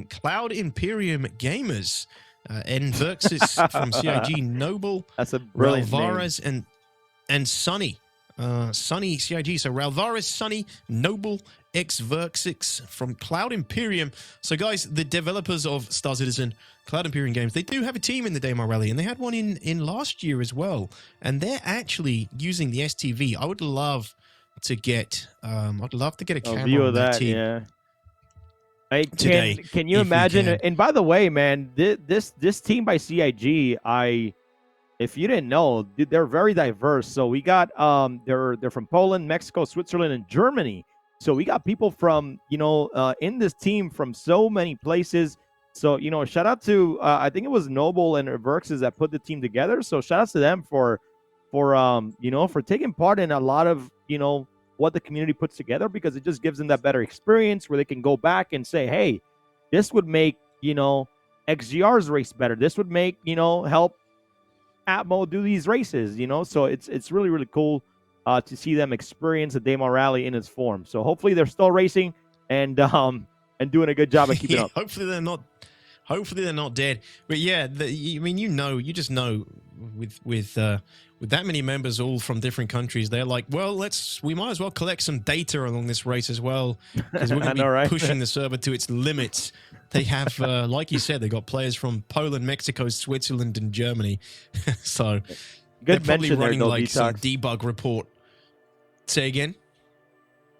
Cloud Imperium Gamers, Nverxis from CIG, Noble, that's a brilliant Ralvarez, and Sunny. Sunny CIG. So Ralvarez, Sunny, Noble, Xverxix from Cloud Imperium. So guys, the developers of Star Citizen, Cloud Imperium Games, they do have a team in the Daymar Rally, and they had one in last year as well. And they're actually using the STV. I would love to get a camera view on of that team. Yeah. today. Can you if we imagine? can. And by the way, man, this team by CIG, if you didn't know, they're very diverse. So we got they're from Poland, Mexico, Switzerland, and Germany. So we got people from in this team from so many places. So shout out to I think it was Noble and Verxes that put the team together. So shout out to them for taking part in a lot of what the community puts together, because it just gives them that better experience where they can go back and say, hey, this would make XGR's race better. This would make help Atmo do these races. So it's really, really cool to see them experience the Daymar Rally in its form. So hopefully they're still racing and doing a good job of keeping up. Hopefully they're not dead. But yeah, you just know with that many members all from different countries, they're like, well, we might as well collect some data along this race as well, because we're going to be pushing the server to its limits. They have, like you said, they got players from Poland, Mexico, Switzerland, and Germany. So they're probably running like some debug report. Say again?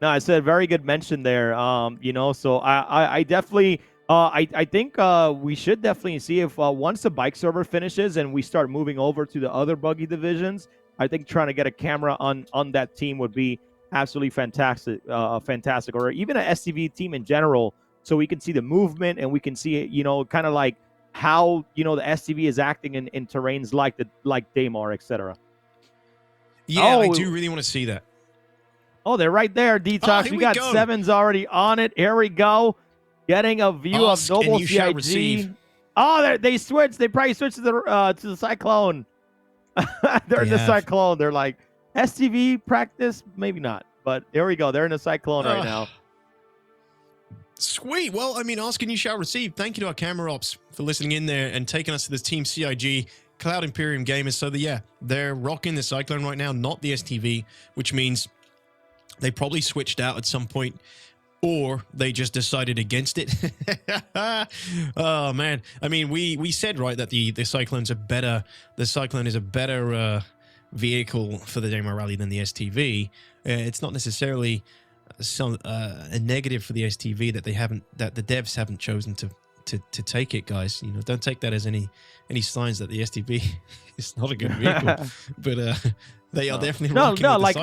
No, I said very good mention there. So I definitely I think we should definitely see if once the bike server finishes and we start moving over to the other buggy divisions, I think trying to get a camera on that team would be absolutely fantastic, or even an SCV team in general, so we can see the movement and we can see kind of like how the SCV is acting in terrains like Daymar, etc. Yeah, I do really want to see that. Oh, they're right there, DTOX. We got Sevens already on it. Here we go. Getting a view of Noble CIG. Oh, they switched. They probably switched to the Cyclone. They're in the Cyclone. They're like, STV practice? Maybe not. But here we go. They're in the Cyclone right now. Sweet. Well, ask and you shall receive. Thank you to our camera ops for listening in there and taking us to this Team CIG Cloud Imperium Gamers. So they're rocking the Cyclone right now, not the STV, which means they probably switched out at some point, or they just decided against it. Oh man, we said right that the Cyclone is a better vehicle for the Daymar Rally than the STV. It's not necessarily a negative for the STV that the devs haven't chosen to take it, guys. Don't take that as any signs that the STV is not a good vehicle. But they are definitely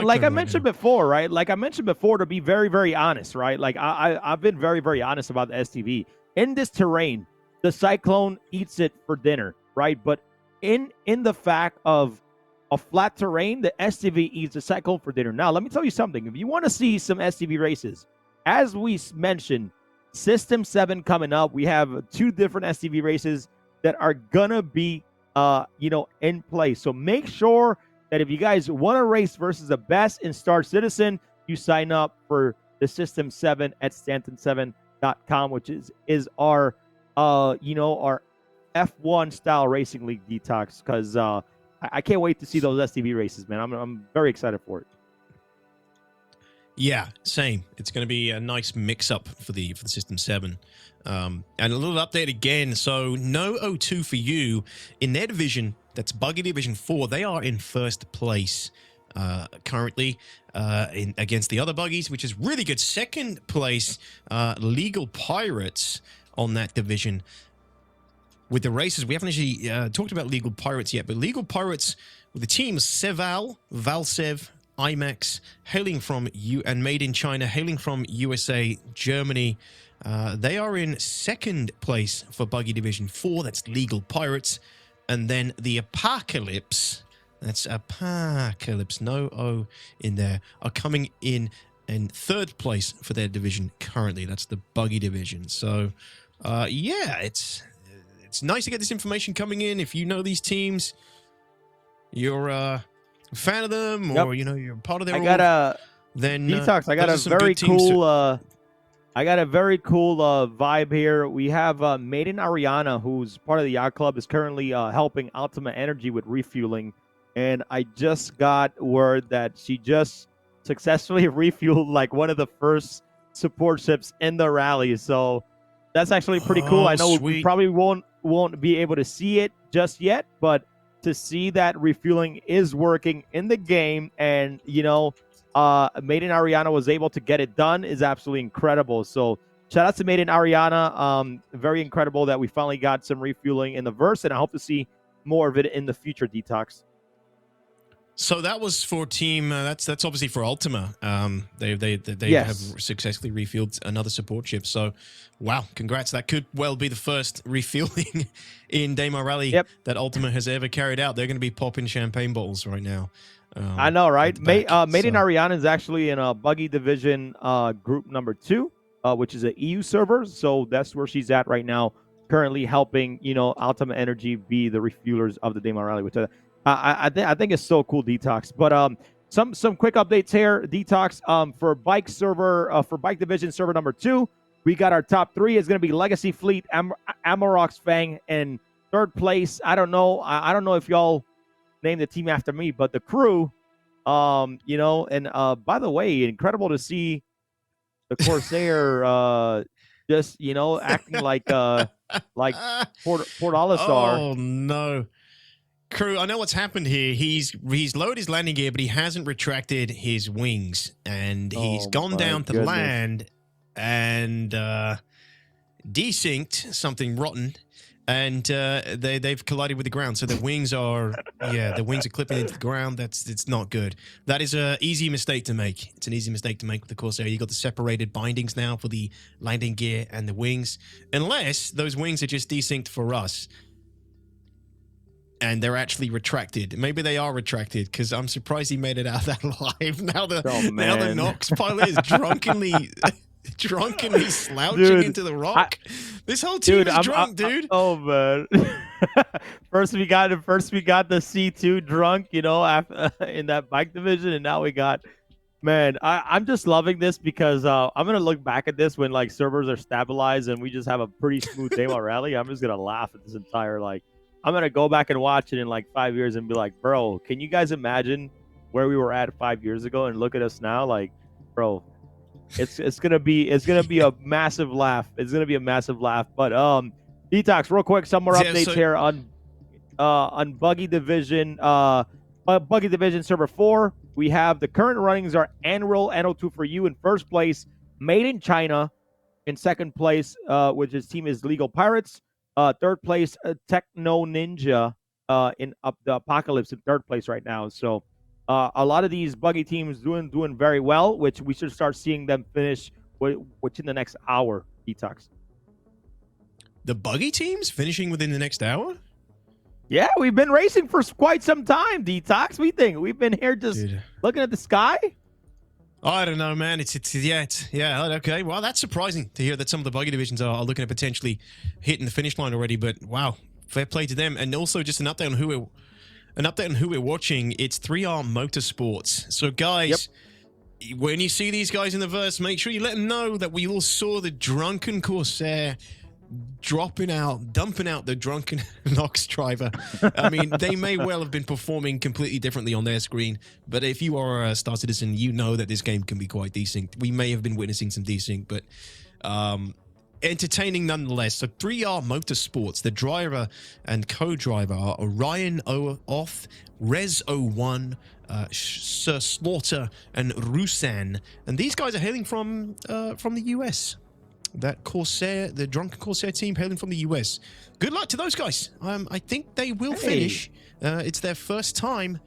like I mentioned before, right? Like I mentioned before, to be very, very honest, right? Like I've been very, very honest about the STV. In this terrain, the Cyclone eats it for dinner, right? But in the fact of a flat terrain, the STV eats the Cyclone for dinner. Now, let me tell you something. If you want to see some STV races, as we mentioned, System 7 coming up, we have 2 different STV races that are gonna be in play. So make sure that if you guys want to race versus the best in Star Citizen, you sign up for the System 7 at Stanton7.com, which is our our F1 style racing league, DTOX, because I can't wait to see those STV races, man. I'm very excited for it. Yeah, same. It's going to be a nice mix-up for the System 7. And a little update again. So no O2 for you in their division. That's Buggy Division 4. They are in first place currently against the other buggies, which is really good. Second place, Legal Pirates on that division. With the races, we haven't actually talked about Legal Pirates yet, but Legal Pirates with the teams Seval, Valsev, IMAX, hailing from and made in China, hailing from USA, Germany. They are in second place for Buggy Division 4. That's Legal Pirates. And then the Apocalypse, that's Apocalypse, no O in there, are coming in third place for their division currently. That's the Buggy Division. So, yeah, it's nice to get this information coming in. If you know these teams, you're a fan of them, or you're part of their then DTOX. I got a very cool vibe here. We have Maiden Ariana, who's part of the yacht club, is currently helping ALTAMA Energy with refueling, and I just got word that she just successfully refueled like one of the first support ships in the rally. So that's actually pretty cool. I know we probably won't be able to see it just yet, but to see that refueling is working in the game, and Maiden Ariana was able to get it done is absolutely incredible. So shout out to Made in Ariana. Very incredible that we finally got some refueling in the verse, and I hope to see more of it in the future, DTOX. So that was for team. That's obviously for Ultima. They Yes. have successfully refueled another support ship. So, wow, congrats! That could well be the first refueling in Daymar Rally that Ultima has ever carried out. They're going to be popping champagne bottles right now. I know, right? Made in so- Ariana is actually in a Buggy Division group number 2, which is an EU server. So that's where she's at right now, currently helping Ultima Energy be the refuelers of the Daymar Rally, which I think is so cool, DTOX. But some quick updates here, DTOX. For bike server, for Bike Division server number 2, we got our top 3 is going to be Legacy Fleet, Amarok's Fang, and third place. I don't know. I don't know if y'all named the team after me, but the crew. And by the way, incredible to see the Corsair just acting like Port Alisar. Oh no. Crew, I know what's happened here. He's lowered his landing gear, but he hasn't retracted his wings, and he's gone down to land and desynced something rotten, and they've collided with the ground. So the wings are clipping into the ground. It's not good. That is an easy mistake to make. It's an easy mistake to make with the Corsair. You got the separated bindings now for the landing gear and the wings, unless those wings are just desynced for us. And they're actually retracted. Maybe they are retracted, because I'm surprised he made it out that alive. Now the Nox pilot is drunkenly slouching into the rock. This whole team is drunk, dude. Oh man! first we got the C2 drunk, after, in that bike division, and now we got. Man, I'm just loving this because I'm gonna look back at this when servers are stabilized and we just have a pretty smooth Daymar Rally. I'm just gonna laugh at this entire I'm going to go back and watch it in 5 years and be like, bro, can you guys imagine where we were at 5 years ago and look at us now? Bro, it's going to be a massive laugh. It's going to be a massive laugh. But DTOX, real quick, some more updates here on Buggy Division. Buggy Division server 4. We have the current runnings are Anroll, NO2 for you in first place, Made in China in second place, which his team is Legal Pirates. Third place, Techno Ninja in the Apocalypse in third place right now. So a lot of these buggy teams doing very well, which we should start seeing them finish within the next hour. DTOX. The buggy teams finishing within the next hour? Yeah, we've been racing for quite some time, DTOX. We think we've been here just looking at the sky. I don't know, man. It's okay. Well, that's surprising to hear that some of the buggy divisions are looking at potentially hitting the finish line already. But wow, fair play to them. And also just an update on who we're watching. It's 3R Motorsports. So guys, when you see these guys in the verse, make sure you let them know that we all saw the drunken Corsair dumping out the drunken Nox driver. I mean, they may well have been performing completely differently on their screen, but if you are a Star Citizen, you know that this game can be quite desync. We may have been witnessing some desync, but entertaining nonetheless. So 3R Motorsports, the driver and co-driver are Orion Oth, Rez01, Sir Slaughter, and Rusan, and these guys are hailing from the US. That Corsair, the drunken Corsair team hailing from the US. Good luck to those guys. I think they will finish. It's their first time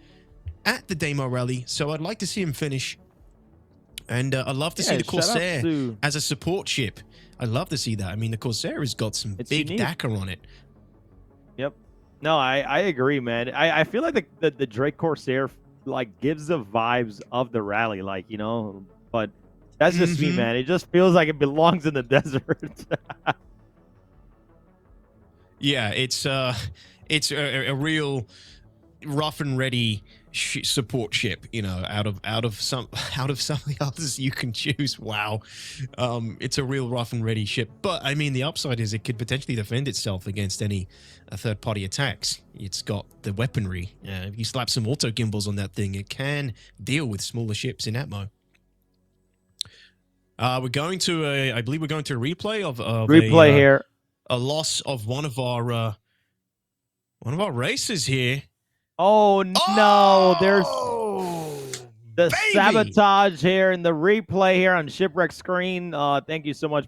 at the Daymar Rally, so I'd like to see them finish. And I'd love to see the Corsair as a support ship. I'd love to see that. I mean, the Corsair has got some big DAKAR on it. Yep. No, I agree, man. I feel like the Drake Corsair gives the vibes of the rally, but that's just me, man. It just feels like it belongs in the desert. Yeah, it's a real rough and ready support ship, out of some of the others you can choose. Wow, it's a real rough and ready ship. But I mean, the upside is it could potentially defend itself against any third-party attacks. It's got the weaponry. If you slap some auto gimbals on that thing, it can deal with smaller ships in Atmo. We're going to I believe we're going to a replay of here. A loss of one of our racers here. Oh no! There's The baby! sabotage here and the replay here on Shipwreck Screen. Thank you so much,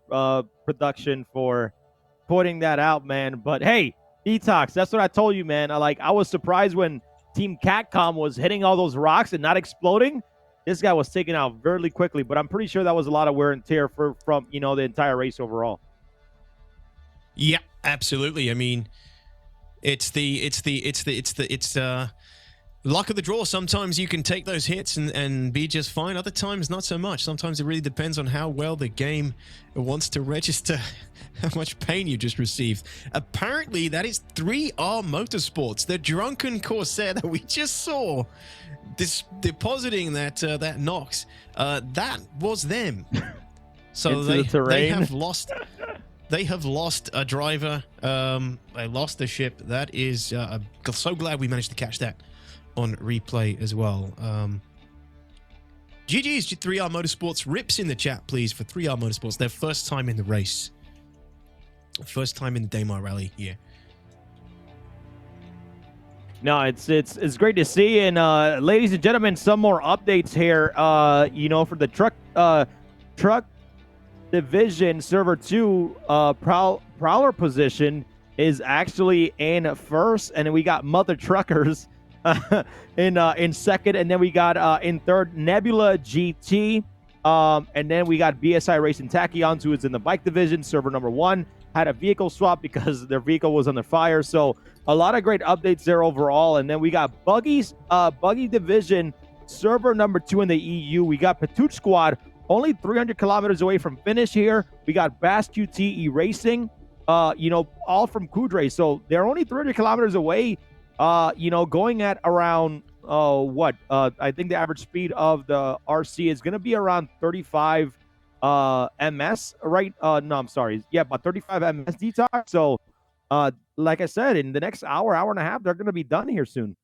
production, for putting that out, man. But hey, DTOX, that's what I told you, man. I was surprised when Team Catcom was hitting all those rocks and not exploding. This guy was taken out very quickly, but I'm pretty sure that was a lot of wear and tear from the entire race overall. Yeah, absolutely. I mean, it's luck of the draw. Sometimes you can take those hits and be just fine. Other times, not so much. Sometimes it really depends on how well the game wants to register how much pain you just received. Apparently, that is 3R Motorsports, the drunken Corsair that we just saw depositing that Nox. That was them. So they have lost. They have lost a driver. They lost a ship. That is, I'm so glad we managed to catch that on replay as well. GG's 3R Motorsports. Rips in the chat, please, for 3R Motorsports. Their first time in the race. First time in the Daymar Rally. Yeah. No, it's great to see. And ladies and gentlemen, some more updates here. For the truck division, server 2 prowler position is actually in first, and then we got Mother Truckers in second, and then we got in third Nebula GT, and then we got BSI Racing Tachyons, who is in the bike division. Server number 1 had a vehicle swap because their vehicle was under fire. So a lot of great updates there overall. And then we got Buggy division, server number 2 in the EU. We got Patuch Squad, only 300 kilometers away from finish here. We got Bass QT Racing, all from Kudre. So they're only 300 kilometers away, going at around, I think the average speed of the RC is going to be around 35 ms, right? No, I'm sorry. Yeah, about 35 ms DTOX. So, like I said, in the next hour and a half, they're going to be done here soon.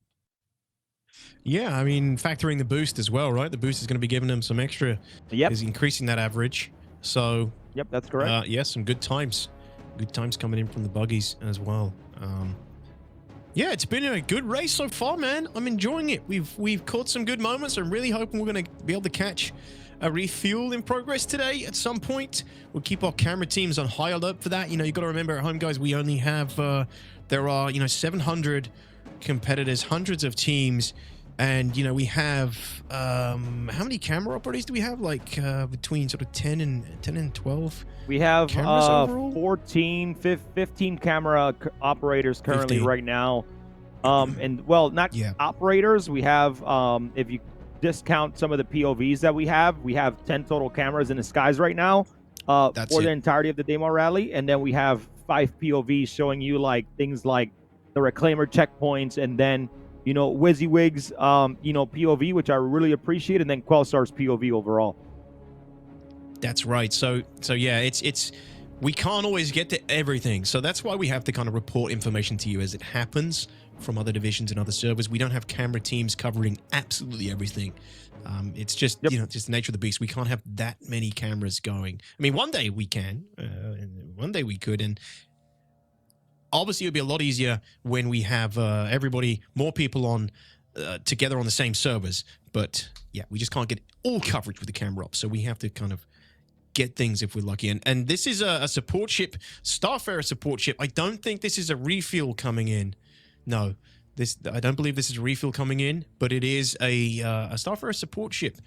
Yeah, I mean, factoring the boost as well, right? The boost is going to be giving them some extra. Yep. Is increasing that average. So. Yep, that's correct. Yeah, some good times. Good times coming in from the buggies as well. Yeah, it's been a good race so far, man. I'm enjoying it. We've caught some good moments. I'm really hoping we're going to be able to catch a refuel in progress today at some point. We'll keep our camera teams on high alert for that. You got to remember at home, guys, we only have, there are, 700 competitors, hundreds of teams. And, we have, how many camera operators do we have? Like, between sort of 10 and 12? We have 14, 15 camera operators currently 15. right now. And, well, not operators. We have, if you discount some of the POVs that we have 10 total cameras in the skies right now for the entirety of the Daymar Rally. And then we have 5 POVs showing you things like the Reclaimer checkpoints, and then WYSIWYG's POV, which I really appreciate, and then Quelstar's POV overall. That's right. So yeah, it's we can't always get to everything. So that's why we have to kind of report information to you as it happens from other divisions and other servers. We don't have camera teams covering absolutely everything. It's just, just the nature of the beast. We can't have that many cameras going. I mean, one day we can, one day we could. And obviously it would be a lot easier when we have more people on together on the same servers. But yeah, we just can't get all coverage with the camera up. So we have to kind of get things if we're lucky. And this is a support ship, Starfarer support ship. I don't think this is a refuel coming in. No, I don't believe this is a refuel coming in, but it is a Starfarer support ship,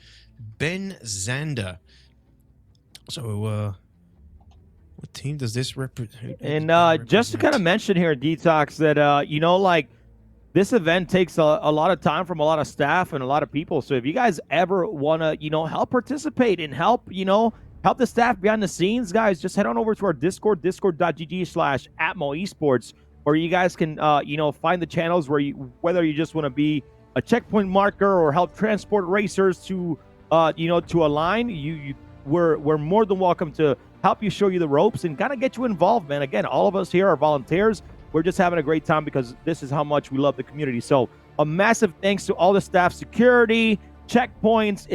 Ben Zander. So, what team does this represent? And just to kind of mention here, DTOX, that this event takes a lot of time from a lot of staff and a lot of people. So if you guys ever want to, help participate and help the staff behind the scenes, guys, just head on over to our Discord, discord.gg/AtmoEsports, where you guys can, find the channels whether you just want to be a checkpoint marker or help transport racers to a line. We're more than welcome to help you, show you the ropes, and kind of get you involved, man. Again, all of us here are volunteers. We're just having a great time because this is how much we love the community. So a massive thanks to all the staff, security, checkpoints.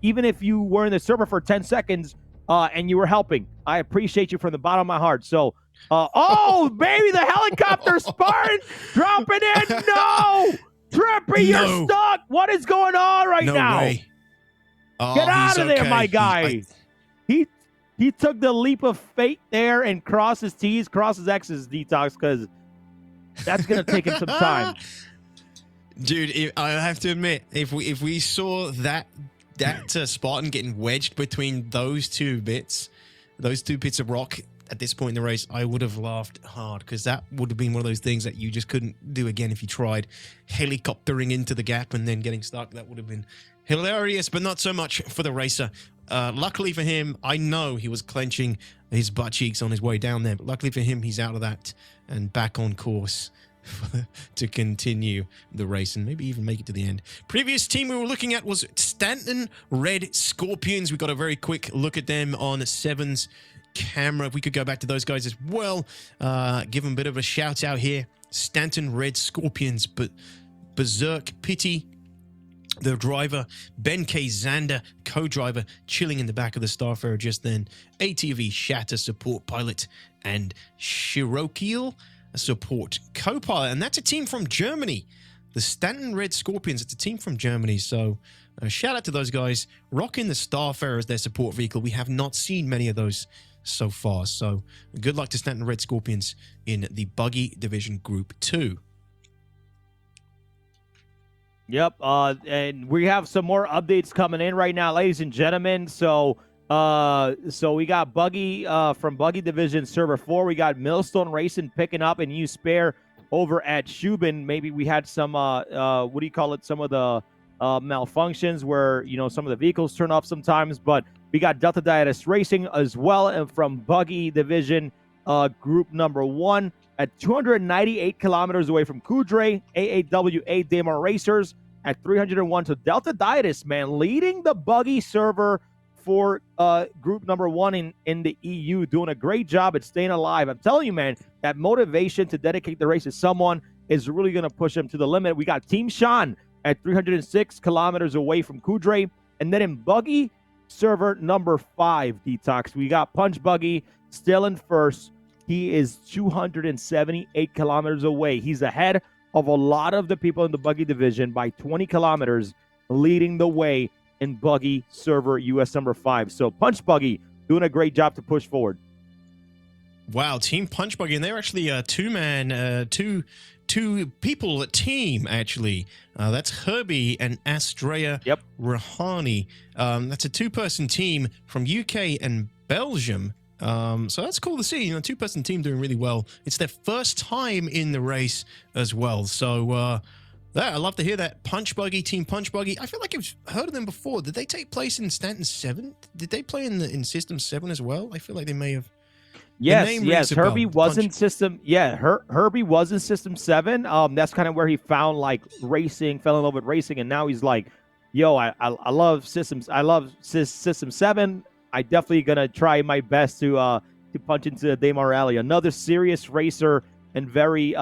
Even if you were in the server for 10 seconds and you were helping, I appreciate you from the bottom of my heart. So, oh, baby, the helicopter Spartan dropping in. No, Trippy, you're stuck. What is going on right now? Way. Oh, Get out of there, okay. my guy. He took the leap of fate there and crossed his T's, crossed his X's, DTOX, because that's gonna take him some time. Dude, I have to admit, if we saw that Spartan getting wedged between those two bits of rock at this point in the race, I would have laughed hard, because that would have been one of those things that you just couldn't do again if you tried. Helicoptering into the gap and then getting stuck, that would have been hilarious, but not so much for the racer. Luckily for him, I know he was clenching his butt cheeks on his way down there, but luckily for him, he's out of that and back on course to continue the race and maybe even make it to the end. Previous team we were looking at was Stanton Red Scorpions. We got a very quick look at them on Seven's camera. If we could go back to those guys as well, give them a bit of a shout out here. Stanton Red Scorpions, but Berserk Pity, the driver, Ben K. Zander, co-driver, chilling in the back of the Starfarer just then, ATV Shatter support pilot, and Shirokiel, a support co-pilot. And that's a team from Germany. The Stanton Red Scorpions, it's a team from Germany. So shout out to those guys, rocking the Starfarer as their support vehicle. We have not seen many of those so far. So good luck to Stanton Red Scorpions in the Buggy Division Group 2. Yep, and we have some more updates coming in right now, ladies and gentlemen. So we got Buggy from Buggy Division Server 4. We got Millstone Racing picking up and use spare over at Shubin. Maybe we had some what do you call it? Some of the malfunctions where some of the vehicles turn off sometimes. But we got Delta Dietis Racing as well, and from Buggy Division Group number 1. At 298 kilometers away from Kudre, AAWA Daymar Racers at 301. So Delta Dietis, man, leading the Buggy server for group number 1 in the EU, doing a great job at staying alive. I'm telling you, man, that motivation to dedicate the race to someone is really going to push them to the limit. We got Team Sean at 306 kilometers away from Kudre. And then in Buggy server number 5, DTOX, we got Punch Buggy still in first. He is 278 kilometers away. He's ahead of a lot of the people in the Buggy division by 20 kilometers, leading the way in Buggy server US number 5. So Punch Buggy doing a great job to push forward. Wow, Team Punch Buggy, and they're actually a two-man, two people team, actually. That's Herbie and Astrea Rahani. That's a two-person team from UK and Belgium. So that's cool to see, two-person team doing really well. It's their first time in the race as well. So I love to hear that. Punch Buggy, Team Punch Buggy. I feel like I've heard of them before. Did they take place in Stanton 7? Did they play in System 7 as well? I feel like they may have. Yes. Herbie was in System. Yeah, Herbie was in System 7. That's kind of where he found racing, fell in love with racing, and now he's like, yo, I love systems. I love System 7. I definitely gonna try my best to punch into Daymar Rally, another serious racer and very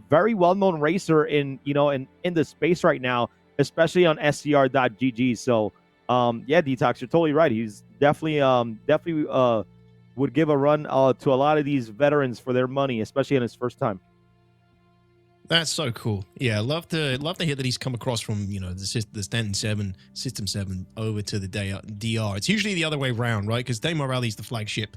very well-known racer in the space right now, especially on scr.gg. So DTOX, you're totally right. He's definitely would give a run to a lot of these veterans for their money, especially in his first time. That's so cool. Yeah, love to hear that he's come across from the Stanton 7, System 7 over to the DR. It's usually the other way around, right? Because Daymar Rally is the flagship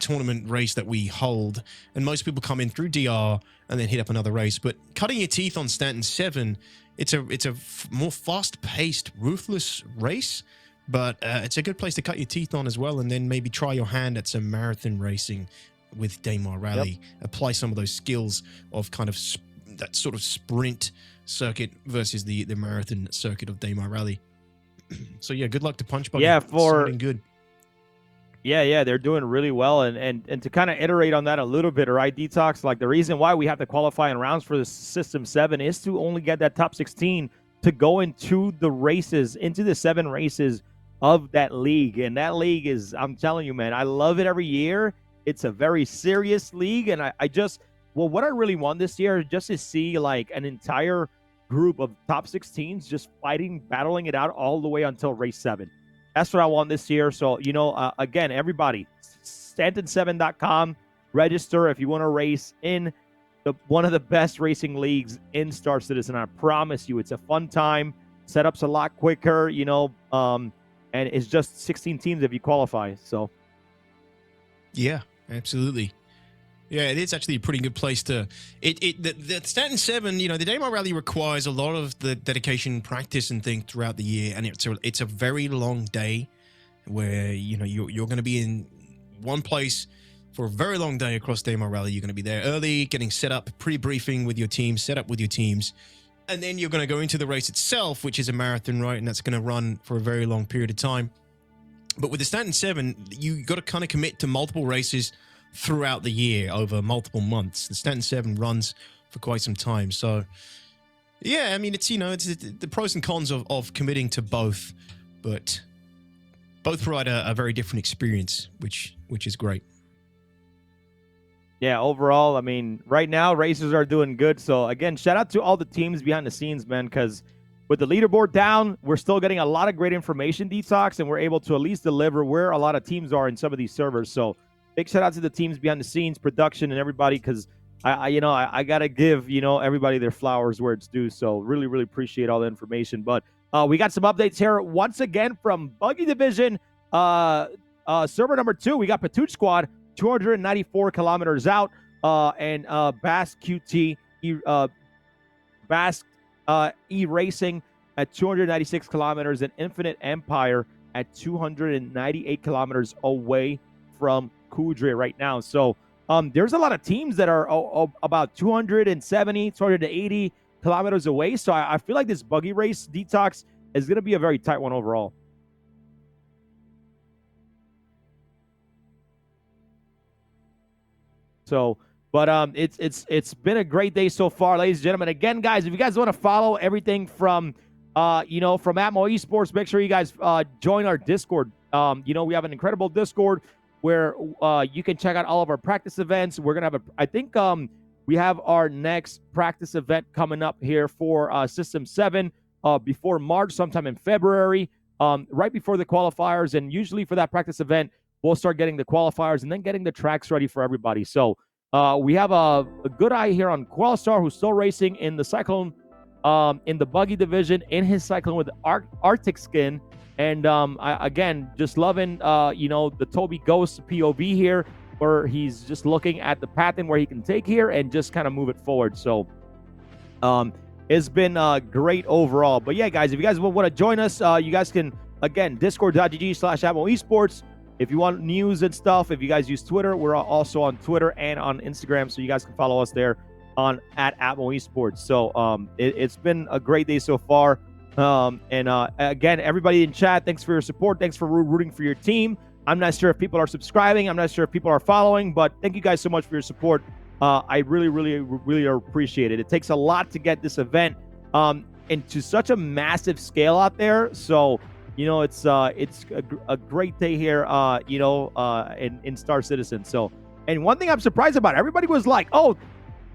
tournament race that we hold, and most people come in through DR and then hit up another race. But cutting your teeth on Stanton 7, it's a more fast-paced, ruthless race, but it's a good place to cut your teeth on as well, and then maybe try your hand at some marathon racing with Daymar Rally. Apply some of those skills of kind of that sort of sprint circuit versus the marathon circuit of Daymar Rally. So yeah, good luck to Punch Buggy. Good. Yeah, they're doing really well, and to kind of iterate on that a little bit, right, DTOX, like the reason why we have to qualify in rounds for the System 7 is to only get that top 16 to go into the 7 races of that league. And that league is, I'm telling you, man, I love it every year. It's a very serious league, and what I really want this year is just to see an entire group of top 16s just battling it out all the way until race 7. That's what I want this year. So, again, everybody, Stanton7.com, register if you want to race in one of the best racing leagues in Star Citizen. I promise you, it's a fun time. Setup's a lot quicker, and it's just 16 teams if you qualify. So, yeah, absolutely. Yeah, it is actually a pretty good place to. The Staten 7, the Daymar Rally requires a lot of the dedication, practice, and things throughout the year, and it's a very long day, where you're going to be in one place for a very long day across Daymar Rally. You're going to be there early, getting set up, pre-briefing with your team, set up with your teams, and then you're going to go into the race itself, which is a marathon, right? And that's going to run for a very long period of time. But with the Staten 7, you got to kind of commit to multiple races throughout the year over multiple months. The Staten 7 runs for quite some time. So, yeah, I mean, it's the pros and cons of committing to both, but both provide a very different experience, which is great. Yeah, overall, I mean, right now, racers are doing good. So, again, shout out to all the teams behind the scenes, man, because with the leaderboard down, we're still getting a lot of great information, DTOX, and we're able to at least deliver where a lot of teams are in some of these servers. So, big shout out to the teams behind the scenes, production, and everybody, because I got to give, everybody their flowers where it's due. So, really, really appreciate all the information. But we got some updates here once again from Buggy Division. Server number 2, we got Patuch Squad, 294 kilometers out, and Basque QT, Basque E-Racing at 296 kilometers, and Infinite Empire at 298 kilometers away from Kudre right now. So there's a lot of teams that are about 270, 280 kilometers away. So I feel like this buggy race, DTOX, is going to be a very tight one overall. So, but it's been a great day so far, ladies and gentlemen. Again, guys, if you guys want to follow everything from from Atmo Esports, make sure you guys join our Discord. We have an incredible Discord where you can check out all of our practice events. We're gonna have we have our next practice event coming up here for System 7 before March, sometime in February, right before the qualifiers. And usually for that practice event, we'll start getting the qualifiers and then getting the tracks ready for everybody. So we have a good eye here on Qualistar, who's still racing in the Cyclone, in the Buggy division, in his Cyclone with the Arctic skin. And again, just loving, the Toby Ghost POV here, where he's just looking at the pattern where he can take here and just kind of move it forward. So it's been great overall. But yeah, guys, if you guys want to join us, you guys can, again, discord.gg/Atmo Esports. If you want news and stuff, if you guys use Twitter, we're also on Twitter and on Instagram, so you guys can follow us there at Atmo Esports. So it's been a great day so far. Again, everybody in chat, thanks for your support. Thanks for rooting for your team. I'm not sure if people are subscribing. I'm not sure if people are following, but thank you guys so much for your support. I really, really, really appreciate it. It takes a lot to get this event into such a massive scale out there. So, it's a great day here, in Star Citizen. So, and one thing I'm surprised about, everybody was like, oh,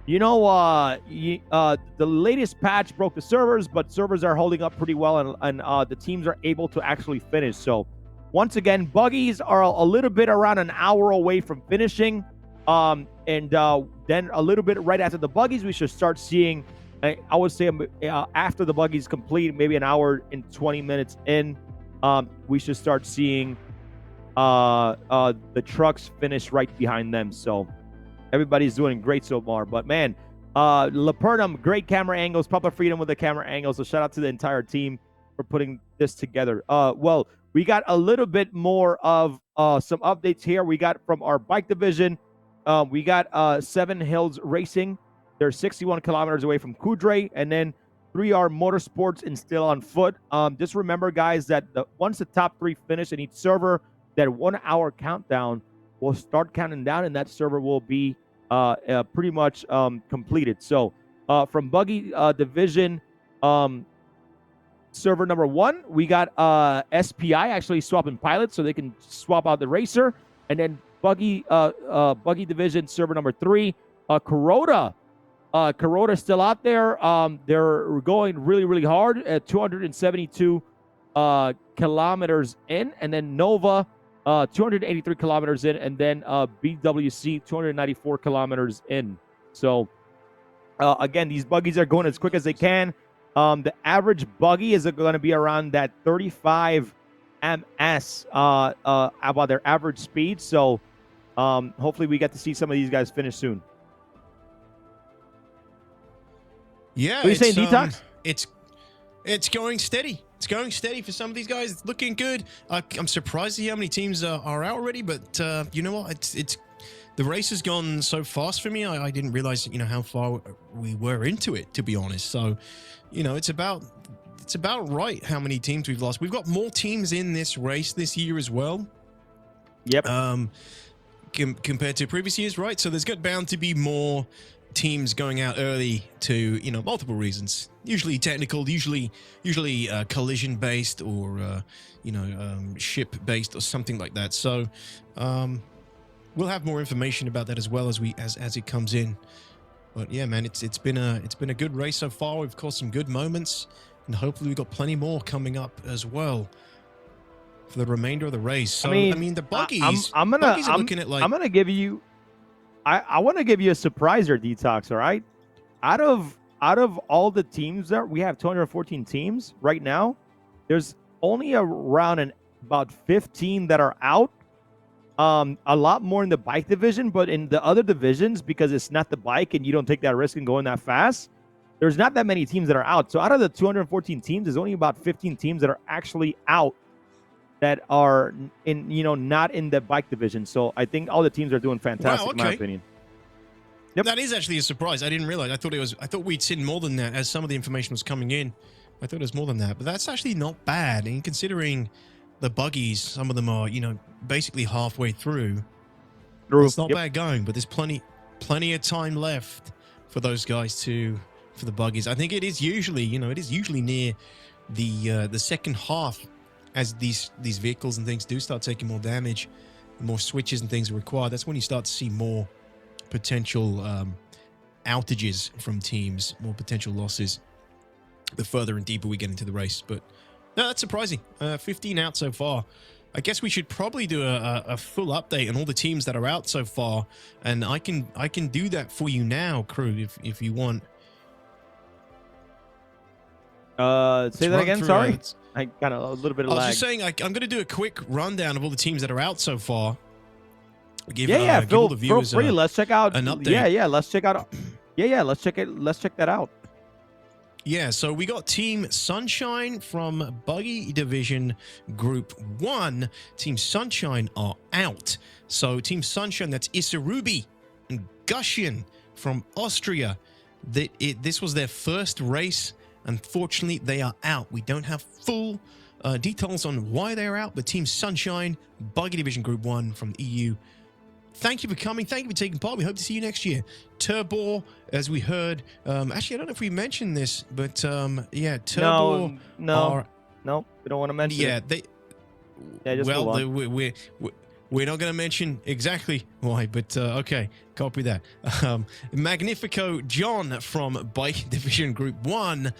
the latest patch broke the servers, but servers are holding up pretty well, and the teams are able to actually finish. So, once again, buggies are a little bit around an hour away from finishing. And then a little bit right after the buggies, we should start seeing, I would say after the buggies complete, maybe an hour and 20 minutes in, we should start seeing the trucks finish right behind them. So everybody's doing great so far. But man, Lapernum, great camera angles. Papa Freedom with the camera angles. So shout out to the entire team for putting this together. Well, we got a little bit more of some updates here. We got from our bike division. We got Seven Hills Racing. They're 61 kilometers away from Kudre. And then 3R Motorsports and Still on Foot. Just remember, guys, that once the top 3 finish in each server, that 1 hour countdown will start counting down, and that server will be pretty much completed. So from Buggy Division, server number 1, we got SPI actually swapping pilots so they can swap out the racer. And then Buggy Division server number 3, Kuroda still out there. They're going really, really hard at 272 kilometers in, and then Nova 283 kilometers in, and then BWC 294 kilometers in. So Again, these buggies are going as quick as they can. The average buggy is going to be around that 35 ms about their average speed. So hopefully we get to see some of these guys finish soon. Yeah, what are you saying, DTOX? It's going steady. It's going steady for some of these guys. It's looking good. I'm surprised to see how many teams are out already, but you know what? It's the race has gone so fast for me. I didn't realize, you know, how far we were into it, to be honest. So, you know, it's about right how many teams we've lost. We've got more teams in this race this year as well. Yep. Compared to previous years, right? So there's bound to be more teams going out early to, you know, multiple reasons. Usually technical, usually collision based, or you know, ship based or something like that. So we'll have more information about that as well as it comes in. But yeah, man, it's been a good race so far. We've caught some good moments, and hopefully we've got plenty more coming up as well for the remainder of the race. So I mean the buggies. I'm looking at like, I'm gonna give you. I want to give you a surpriser, DTOX. All right, out of all the teams there, we have 214 teams right now. There's only around about 15 that are out. A lot more in the bike division, but in the other divisions, because it's not the bike and you don't take that risk and going that fast, there's not that many teams that are out. So out of the 214 teams, there's only about 15 teams that are actually out, that are in, you know, not in the bike division. So I think all the teams are doing fantastic, in my opinion. Yep. That is actually a surprise. I didn't realize. I thought we'd seen more than that as some of the information was coming in. I thought it was more than that, but that's actually not bad. And considering the buggies, some of them are, you know, basically halfway through. It's not bad going, but there's plenty of time left for those guys for the buggies. I think it is usually, you know, near the second half, as these vehicles and things do start taking more damage, more switches and things are required. That's when you start to see more potential outages from teams, more potential losses the further and deeper we get into the race. But no, that's surprising. 15 out so far. I guess we should probably do a full update on all the teams that are out so far, and I can do that for you now, crew, if you want. Say that again. Sorry, I got a little bit of lag. I was just saying, I'm going to do a quick rundown of all the teams that are out so far. Give feel the viewers free. Let's check out an update. Let's check out. Let's check it. Let's check that out. Yeah, so we got Team Sunshine from Buggy Division Group 1. Team Sunshine are out. So Team Sunshine, that's Isarubi and Gushian from Austria. This was their first race. Unfortunately, they are out. We don't have full details on why they're out, but Team Sunshine, Buggy Division Group 1 from the EU. Thank you for coming. Thank you for taking part. We hope to see you next year. Turbor, as we heard. Actually, I don't know if we mentioned this, but yeah, Turbor. No, we don't want to mention it. We're not going to mention exactly why, but okay, copy that. Magnifico John from Bike Division Group 1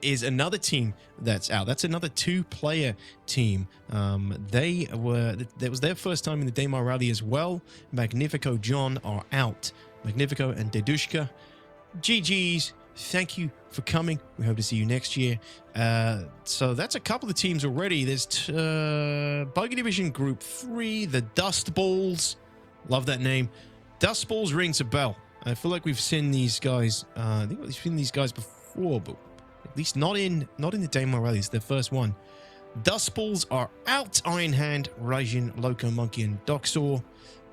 is another team that's out. That's another 2-player team. That was their first time in the Daymar Rally as well. Magnifico John are out. Magnifico and Dedushka, GG's. Thank you for coming. We hope to see you next year. So that's a couple of teams already. There's Buggy Division Group 3, the Dust Balls. Love that name. Dust Balls rings a bell. I feel like we've seen these guys. I think we've seen these guys before, but at least not in the Daymar Rally. It's their first one. Dust Balls are out. Iron Hand, Raijin, Loco Monkey, and Doxor.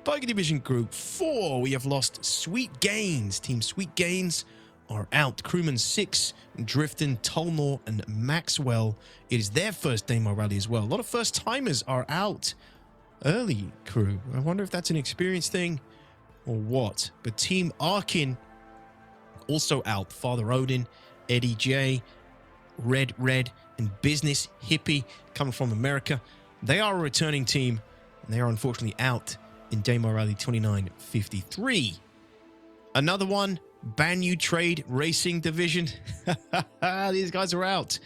Buggy Division Group 4, we have lost Sweet Gains. Team Sweet Gains are out. Crewman 6, Drifton, Tolmor, and Maxwell. It is their first Daymar Rally as well. A lot of first-timers are out early, crew. I wonder if that's an experience thing or what. But Team Arkin also out. Father Odin, Eddie J, Red, and Business Hippie coming from America. They are a returning team, and they are unfortunately out in Daymar Rally 2953. Another one, Banyu Trade Racing Division. These guys are out.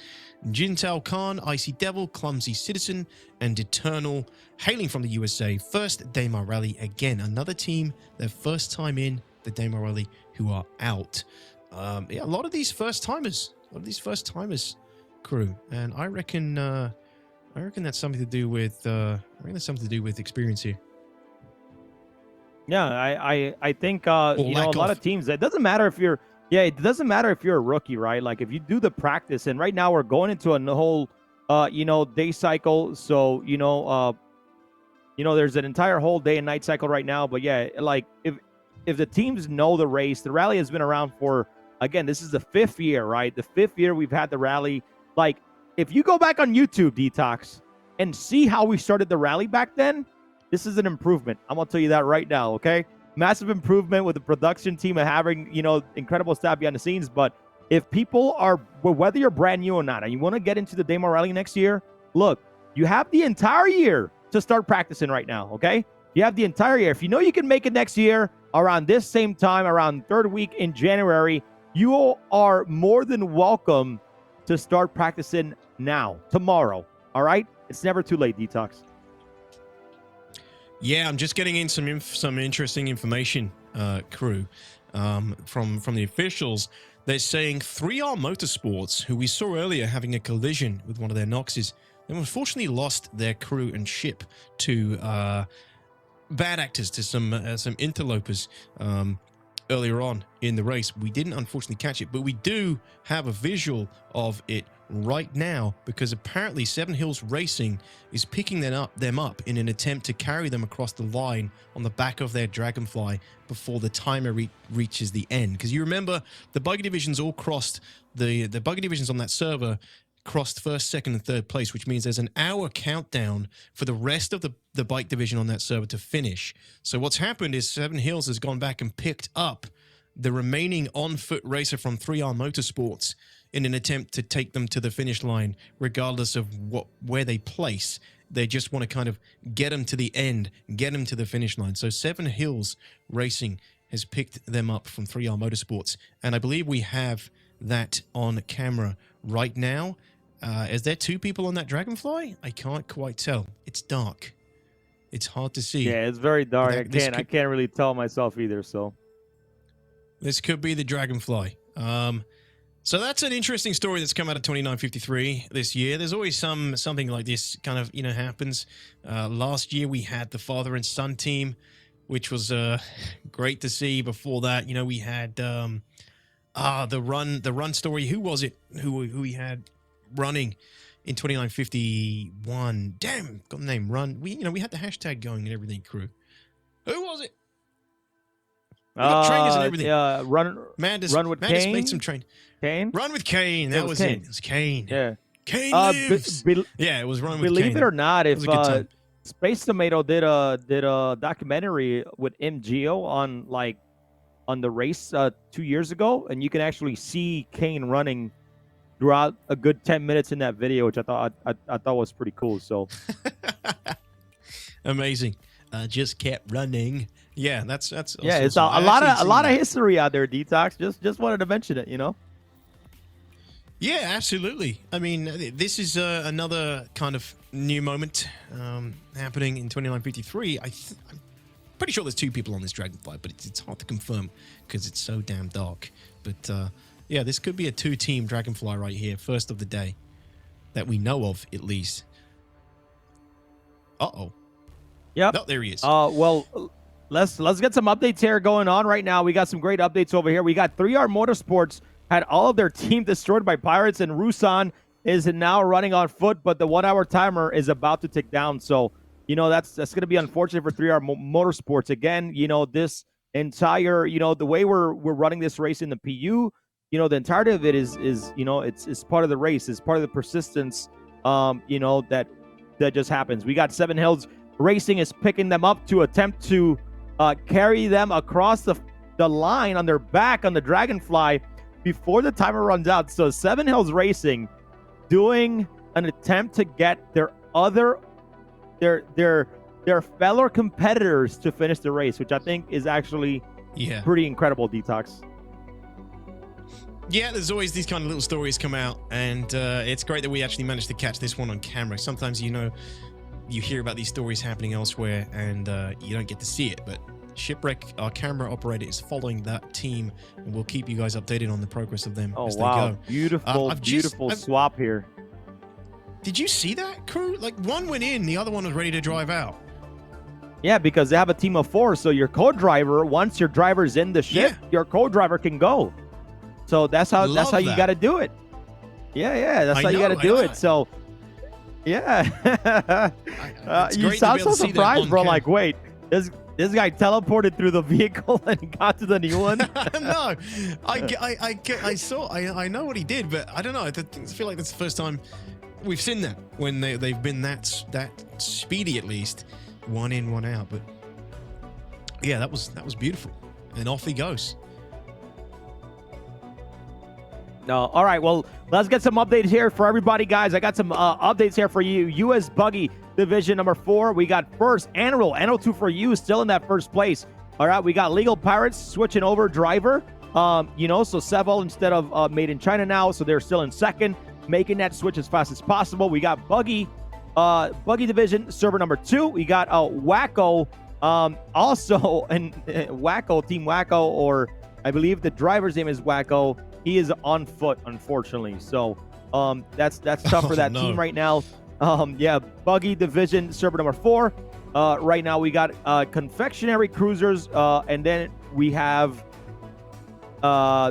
Jintal Khan, Icy Devil, Clumsy Citizen, and Eternal, hailing from the USA. First Daymar Rally. Again, another team, their first time in the Daymar Rally, who are out. Yeah, a lot of these first timers, crew, and I reckon that's something to do with experience here. Yeah, I think a lot of teams. It doesn't matter if you're a rookie, right? Like if you do the practice, and right now we're going into a whole day cycle. So there's an entire whole day and night cycle right now. But yeah, like if the teams know the race, the rally has been around for, again, this is the 5th year, right? The 5th year we've had the rally. Like if you go back on YouTube, DTOX, and see how we started the rally back then, this is an improvement. I'm going to tell you that right now, okay? Massive improvement with the production team and having, incredible staff behind the scenes. But if people are, whether you're brand new or not, and you want to get into the Daymar Rally next year, look, you have the entire year to start practicing right now, okay? You have the entire year. If you know you can make it next year around this same time, around 3rd week in January, you are more than welcome to start practicing now, tomorrow, all right? It's never too late, DTOX. Yeah, I'm just getting in some interesting information, crew, from the officials. They're saying 3R Motorsports, who we saw earlier having a collision with one of their Noxes, they unfortunately lost their crew and ship to bad actors, to some interlopers earlier on in the race. We didn't unfortunately catch it, but we do have a visual of it right now, because apparently Seven Hills Racing is picking them up in an attempt to carry them across the line on the back of their Dragonfly before the timer reaches the end. Because you remember the Buggy Divisions all crossed, the Buggy Divisions on that server crossed 1st, 2nd, and 3rd place, which means there's an hour countdown for the rest of the bike division on that server to finish. So what's happened is Seven Hills has gone back and picked up the remaining on-foot racer from 3R Motorsports in an attempt to take them to the finish line, regardless of where they place. They just want to kind of get them to the end, get them to the finish line. So Seven Hills Racing has picked them up from 3R Motorsports, and I believe we have that on camera right now. Is there 2 people on that Dragonfly? I can't quite tell. It's dark. It's hard to see. Yeah, it's very dark. I can't really tell myself either. So this could be the Dragonfly. So that's an interesting story that's come out of 2953 this year. There's always something like this kind of happens. Last year we had the father and son team, which was great to see. Before that, we had the run story. Who was it? Who we had running in 2951? Damn, got the name. Run. We had the hashtag going and everything. Crew. Who was it? We got trainers and everything. Run with Madness Kane. made some train. Kane? Run with Kane. That was Kane. it. It was Kane. Yeah. Kane lives. Yeah, it was Run with Kane. Believe it or not, if Space Tomato did a documentary with MGO on the race 2 years ago, and you can actually see Kane running throughout a good 10 minutes in that video, which I thought was pretty cool. So amazing. Just kept running. Yeah, that's yeah. It's a lot of history out there, DTOX. Just wanted to mention it, Yeah, absolutely. I mean, this is another kind of new moment happening in 2953. I'm pretty sure there's 2 people on this Dragonfly, but it's hard to confirm because it's so damn dark. But yeah, this could be a 2-team Dragonfly right here, first of the day that we know of, at least. Uh-oh. Yep. No, there he is. Well, let's get some updates here going on right now. We got some great updates over here. We got 3R Motorsports had all of their team destroyed by pirates, and Rusan is now running on foot, but the 1 hour timer is about to tick down. So, that's going to be unfortunate for 3R Motorsports. Again, this entire, the way we're running this race in the PU, the entirety of it is it's part of the race. It's part of the persistence, that just happens. We got Seven Hills Racing is picking them up to attempt to carry them across the line on their back on the Dragonfly before the timer runs out. So Seven Hills Racing doing an attempt to get their fellow competitors to finish the race, which I think is actually pretty incredible, DTOX. Yeah, there's always these kind of little stories come out, and it's great that we actually managed to catch this one on camera. Sometimes, you hear about these stories happening elsewhere, and you don't get to see it, but Shipwreck, our camera operator, is following that team, and we'll keep you guys updated on the progress of them as they go. Beautiful swap here. Did you see that, crew? Like, one went in, the other one was ready to drive out. Yeah, because they have a team of 4, so your co-driver, once your driver's in the ship, your co-driver can go. So that's how you got to do it. Yeah, that's how you got to do it. So, yeah. You sound so surprised, bro. Like, wait, this guy teleported through the vehicle and got to the new one? No, I know what he did, but I don't know. I feel like that's the first time we've seen that when they've been that speedy, at least. One in, one out. But yeah, that was beautiful. And off he goes. No, all right. Well, let's get some updates here for everybody, guys. I got some updates here for you. U.S. Buggy Division number 4. We got first Anarol 2 for you, still in that first place. All right, we got Legal Pirates switching over driver. So Seville instead of made in China now, so they're still in second, making that switch as fast as possible. We got Buggy Division server number 2. We got Wacko, also and Wacko, Team Wacko, or I believe the driver's name is Wacko. He is on foot, unfortunately. So that's tough for that team right now. Buggy Division server number 4. Right now we got confectionery cruisers, and then we have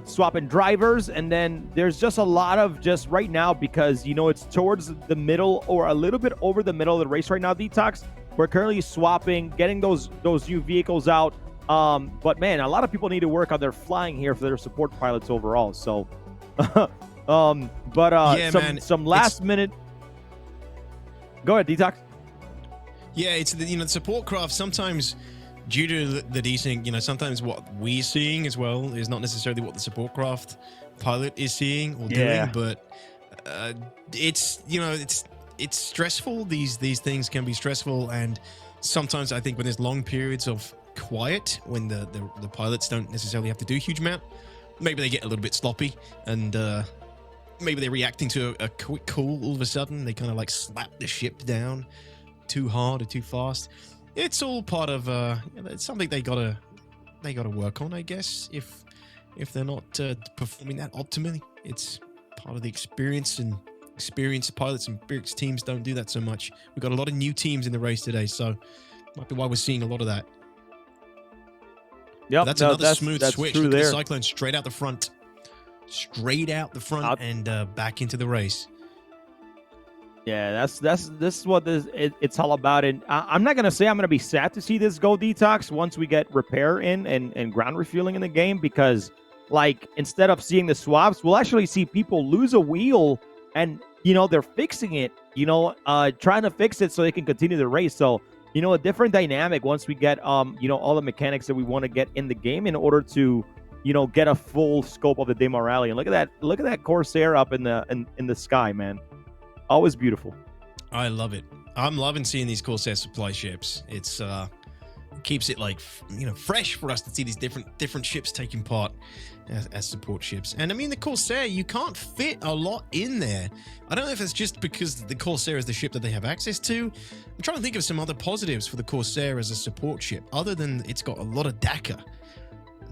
swapping drivers, and then there's just a lot of just right now, because it's towards the middle or a little bit over the middle of the race right now, DTOX. We're currently swapping, getting those new vehicles out. But man, a lot of people need to work on their flying here for their support pilots overall. So some last minute. Go ahead, DTOX. Yeah, it's the support craft sometimes, due to the desync, sometimes what we're seeing as well is not necessarily what the support craft pilot is seeing or doing, but it's stressful. These things can be stressful, and sometimes I think when there's long periods of quiet, when the pilots don't necessarily have to do a huge amount, maybe they get a little bit sloppy, and maybe they're reacting to a quick call. All of a sudden, they kind of like slap the ship down too hard or too fast. It's all part of it's something they gotta work on, I guess. If they're not performing that optimally, it's part of the experience, and experienced pilots and experienced teams don't do that so much. We've got a lot of new teams in the race today, so might be why we're seeing a lot of that. Yep, that's another smooth switch. Look at the Cyclone straight out the front, and back into the race. Yeah, this is what it's all about. And I'm not gonna say I'm gonna be sad to see this go, DTOX, once we get repair in and ground refueling in the game, because like instead of seeing the swaps, we'll actually see people lose a wheel, and they're fixing it, trying to fix it so they can continue the race. So a different dynamic once we get all the mechanics that we want to get in the game in order to get a full scope of the Daymar Rally. And look at that Corsair up in the sky, man. Always beautiful. I love it. I'm loving seeing these Corsair supply ships. It's keeps it like fresh for us to see these different ships taking part as support ships. And I mean, the Corsair, you can't fit a lot in there. I don't know if it's just because the Corsair is the ship that they have access to. I'm trying to think of some other positives for the Corsair as a support ship, other than it's got a lot of DAKAR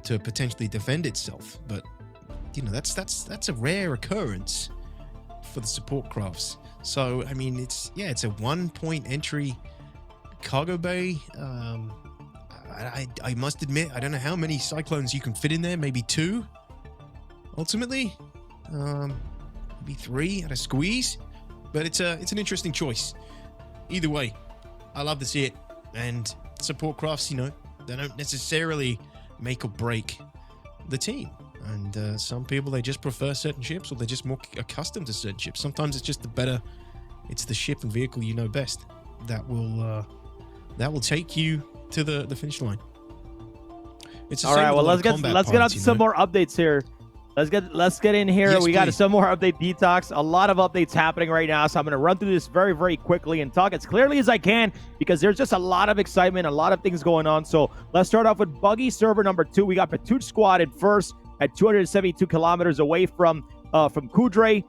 to potentially defend itself. But that's a rare occurrence for the support crafts. So I mean, it's a 1-point entry cargo bay. I must admit, I don't know how many Cyclones you can fit in there. Maybe 2 ultimately, maybe 3 at a squeeze. But it's an interesting choice. Either way, I love to see it. And support crafts, they don't necessarily make or break the team. And some people, they just prefer certain ships, or they're just more accustomed to certain ships. Sometimes it's just it's the ship and vehicle you know best that will take you to the finish line. It's all right. Well, let's get on to some more updates here. Let's get in here. Yes, we got some more update, DTOX. A lot of updates happening right now, so I'm going to run through this very, very quickly and talk as clearly as I can, because there's just a lot of excitement, a lot of things going on. So let's start off with Buggy server number 2. We got Patuch Squad in first at 272 kilometers away from Kudre,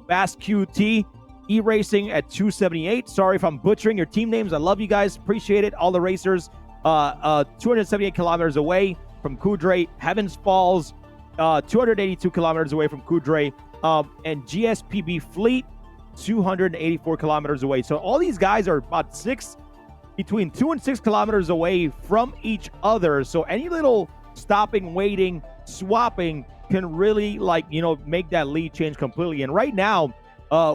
Bass QT, E-Racing at 278. Sorry if I'm butchering your team names. I love you guys. Appreciate it. All the racers. 278 kilometers away from Kudray. Heavens Falls, 282 kilometers away from Kudray. And GSPB Fleet, 284 kilometers away. So all these guys are about between 2 and 6 kilometers away from each other. So any little stopping, waiting, swapping can really, like, you know, make that lead change completely. And right now,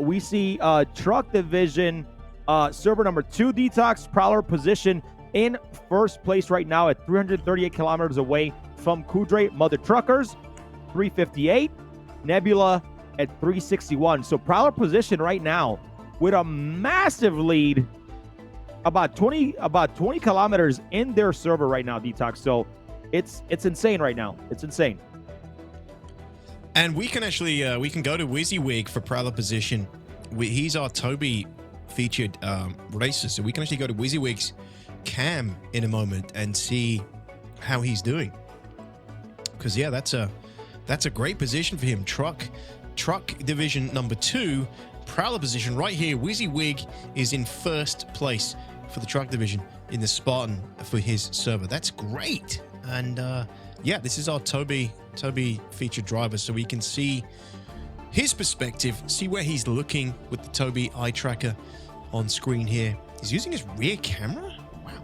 we see Truck Division server number 2 DTOX Prowler position in first place right now at 338 kilometers away from Kudray. Mother Truckers 358, Nebula at 361. So Prowler position right now with a massive lead, about 20 kilometers in their server right now, DTOX. So it's insane right now. It's insane. And we can actually we can go to WYSIWYG for Prowler position. He's our Toby featured racer, so we can actually go to WYSIWYG's cam in a moment and see how he's doing. Because yeah, that's a great position for him. Truck division number 2, Prowler position right here. WYSIWYG is in first place for the truck division in the Spartan for his server. That's great. And yeah, this is our Toby featured driver, so we can see his perspective, see where he's looking with the Toby eye tracker on screen here. He's using his rear camera. Wow.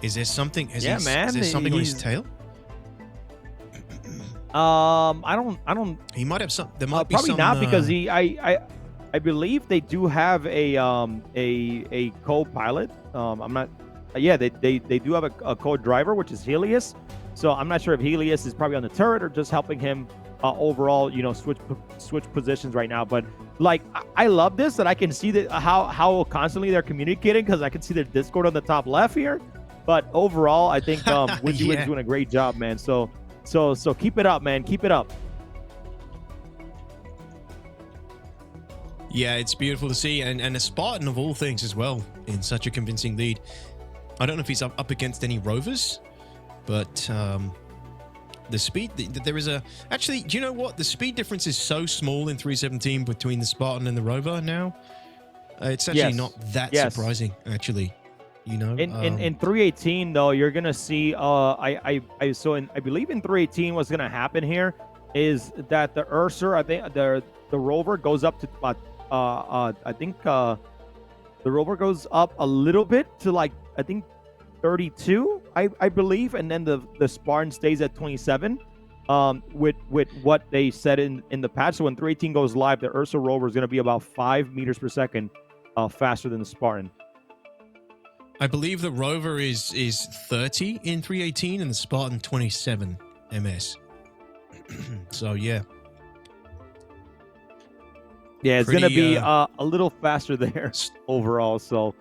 Is there something? Is there something on his tail? I don't. He might have some. There might be probably some, not, because I believe they do have a co-pilot. I'm not. Yeah, they do have a co-driver, which is Helios. So I'm not sure if Helios is probably on the turret or just helping him overall, you know, switch positions right now. But like, I love this, that I can see that how constantly they're communicating, because I can see their Discord on the top left here. But overall, I think WYSIWYG is doing a great job, man. So keep it up, man. Keep it up. Yeah, it's beautiful to see, and a Spartan of all things as well in such a convincing lead. I don't know if he's up against any rovers, but the speed, there is a... Actually, do you know what? The speed difference is so small in 317 between the Spartan and the rover now. It's actually not that surprising, actually. You know, in 318 though, you're gonna see I believe in 318 what's gonna happen here is that the Ursa, I think the rover goes up to about I think the rover goes up a little bit to, like, I think 32, I believe, and then the Spartan stays at 27 with what they said in the patch. So when 318 goes live, the Ursa rover is going to be about 5 meters per second faster than the Spartan. I believe the rover is 30 in 318 and the Spartan 27 ms. So yeah. Yeah, it's going to be a little faster there overall. So,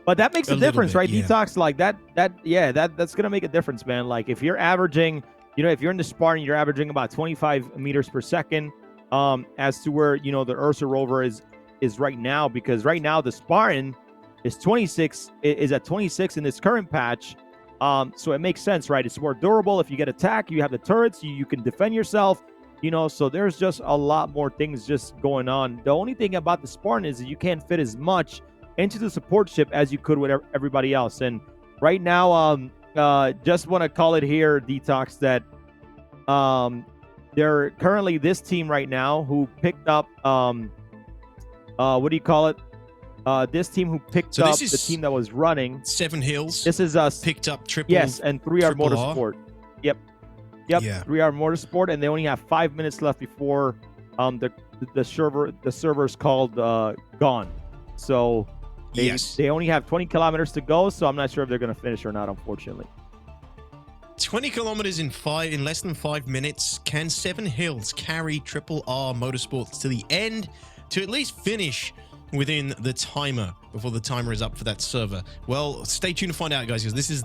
but that makes a difference, right? Yeah. DTOX, like that's going to make a difference, man. Like if you're averaging, you know, if you're in the Spartan, you're averaging about 25 meters per second, as to where, you know, the Ursa rover is right now, because right now the Spartan is at 26 in this current patch. So it makes sense, right? It's more durable. If you get attacked, you have the turrets, you can defend yourself, you know, so there's just a lot more things just going on. The only thing about the Spartan is that you can't fit as much into the support ship as you could with everybody else. And right now, just want to call it here, DTOX, that they're currently this team right now who picked up, what do you call it? This team who picked up the team that was running 7 Hills. This is us picked up triple. Yes, and 3R Motorsport. Yep. Yeah. 3R Motorsport, and they only have 5 minutes left before the server's called gone. So they only have 20 kilometers to go. So I'm not sure if they're going to finish or not, unfortunately. 20 kilometers in less than 5 minutes. Can 7 Hills carry Triple R Motorsports to the end, to at least finish within the timer before the timer is up for that server? Well, stay tuned to find out, guys, because this is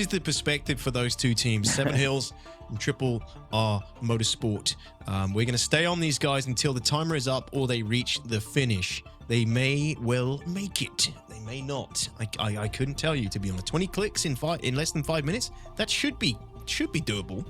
the perspective for those two teams, 7 Hills and Triple R Motorsport. We're going to stay on these guys until the timer is up or they reach the finish. They may well make it. They may not. I couldn't tell you, to be honest. 20 clicks in less than 5 minutes. That should be doable.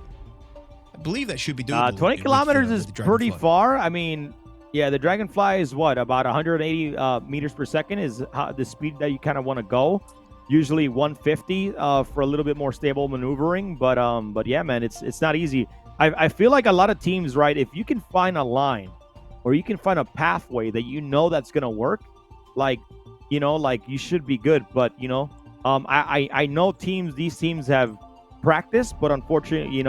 I believe that should be doable. 20 kilometers is pretty far. I mean, yeah, the Dragonfly is what, about 180 meters per second is the speed that you kind of want to go. usually 150 for a little bit more stable maneuvering. But yeah, man, it's not easy. I feel like a lot of teams, right? If you can find a line or you can find a pathway that you know that's gonna work, like like you should be good. But I know these teams have practice, but unfortunately,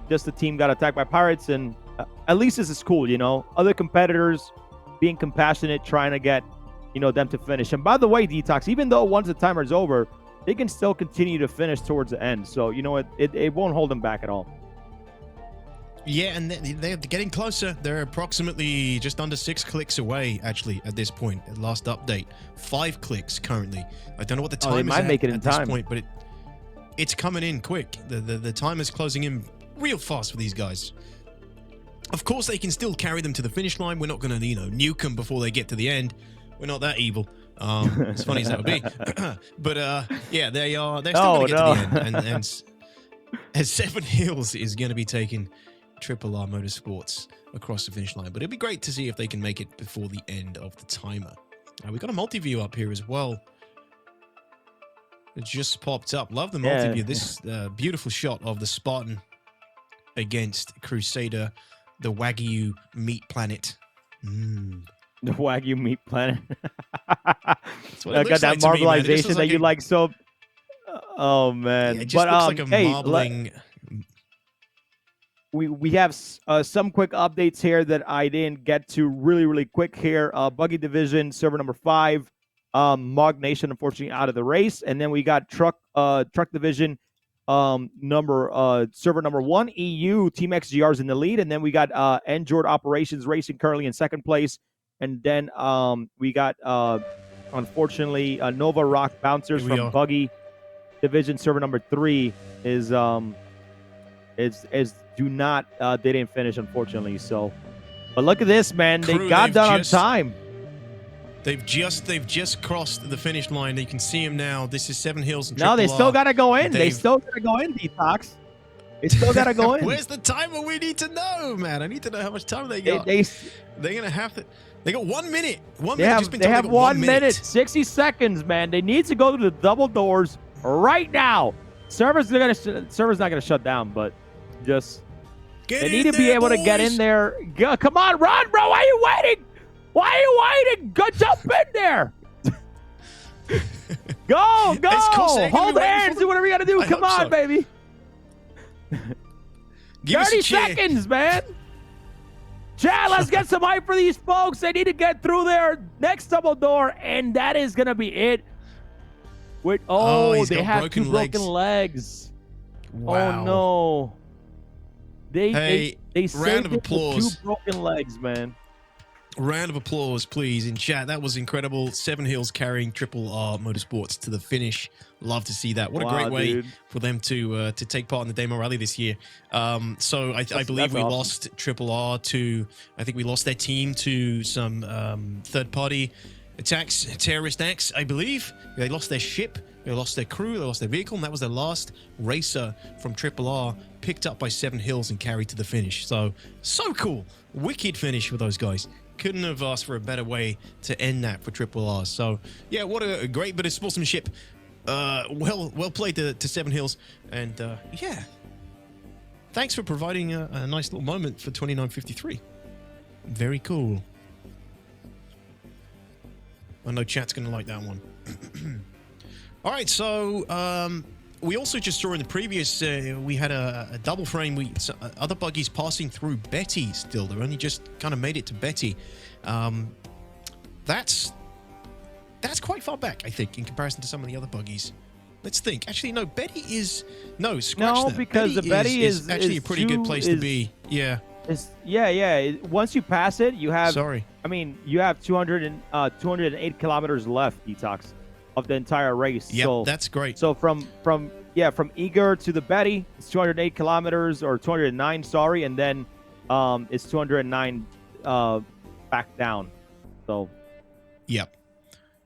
just the team got attacked by pirates, and at least this is cool. Other competitors being compassionate, trying to get them to finish. And by the way, DTOX, even though once the timer is over, they can still continue to finish towards the end. So it won't hold them back at all. Yeah, and they're getting closer. They're approximately just under 6 clicks away, actually, at this point. Last update, 5 clicks currently. I don't know what the time they is might make it in this time. point, but it's coming in quick. The time is closing in real fast for these guys. Of course, they can still carry them to the finish line. We're not going to, nuke them before they get to the end. We're not that evil. As funny as that would be. But yeah, they're still going to get to the end. And as Seven Hills is going to be taking Triple R Motorsports across the finish line. But it'd be great to see if they can make it before the end of the timer. We've got a multi-view up here as well. It just popped up. Love the multi-view. This beautiful shot of the Spartan against Crusader, the Wagyu meat planet. The Wagyu meat planet. That's what it got that like marbleization that you like so. Oh man! Yeah, it just looks like a marbling. We have some quick updates here that I didn't get to really quick here. Buggy Division server number 5, Mog Nation unfortunately out of the race, and then we got Truck Division server number 1, EU Team XGR's in the lead, and then we got Endured Operations Racing currently in second place, and then we got unfortunately Nova Rock Bouncers from Buggy Division server number 3 is they didn't finish unfortunately. So, but look at this, man. They got done on time. They've just crossed the finish line. You can see them now. This is Seven Hills and No, they still got to go in. They still got to go in, DTOX. They still got to go in. Where's the timer? We need to know, man. I need to know how much time they got. They're gonna have to. They got 1 minute. They have 1 minute, 60 seconds, man. They need to go to the double doors right now. Server's not gonna shut down, but just they need to be able to get in there. Come on, run, bro. Why are you waiting? Why are you waiting? Go jump in there. Go. Hold hands. Do whatever you got to do. Come on, baby. 30 seconds, man. Chad, let's get some hype for these folks. They need to get through their next double door, and that is going to be it. Wait, they have 2 broken legs. Wow. Oh, no. They round of applause. 2 broken legs, man. Round of applause, please, in chat. That was incredible. Seven Hills carrying Triple R Motorsports to the finish. Love to see that. What a great way for them to take part in the Daymar Rally this year. So I believe we lost Triple R to, I think we lost their team to some third-party attacks, terrorist acts, I believe. They lost their ship, they lost their crew, they lost their vehicle, and that was their last racer from Triple R, picked up by Seven Hills and carried to the finish. So cool. Wicked finish for those guys. Couldn't have asked for a better way to end that for Triple R. So, yeah, what a great bit of sportsmanship. Well played to Seven Hills. And, yeah, thanks for providing a nice little moment for 2953. Very cool. I know chat's going to like that one. All right, so we also just saw in the previous, we had a double frame. Other buggies passing through Betty still. They're only just kind of made it to Betty. That's quite far back, I think, in comparison to some of the other buggies. Let's think. Actually, no, Betty is... No, scratch that. Because Betty is actually a pretty good place to be. Yeah. Yeah. Once you pass it, you have... Sorry. I mean, you have 208 kilometers left, DTOX, of the entire race. Yeah, so, that's great. So from Eager to the Betty, it's 208 kilometers, or 209, sorry, and then it's 209 back down. So. Yep.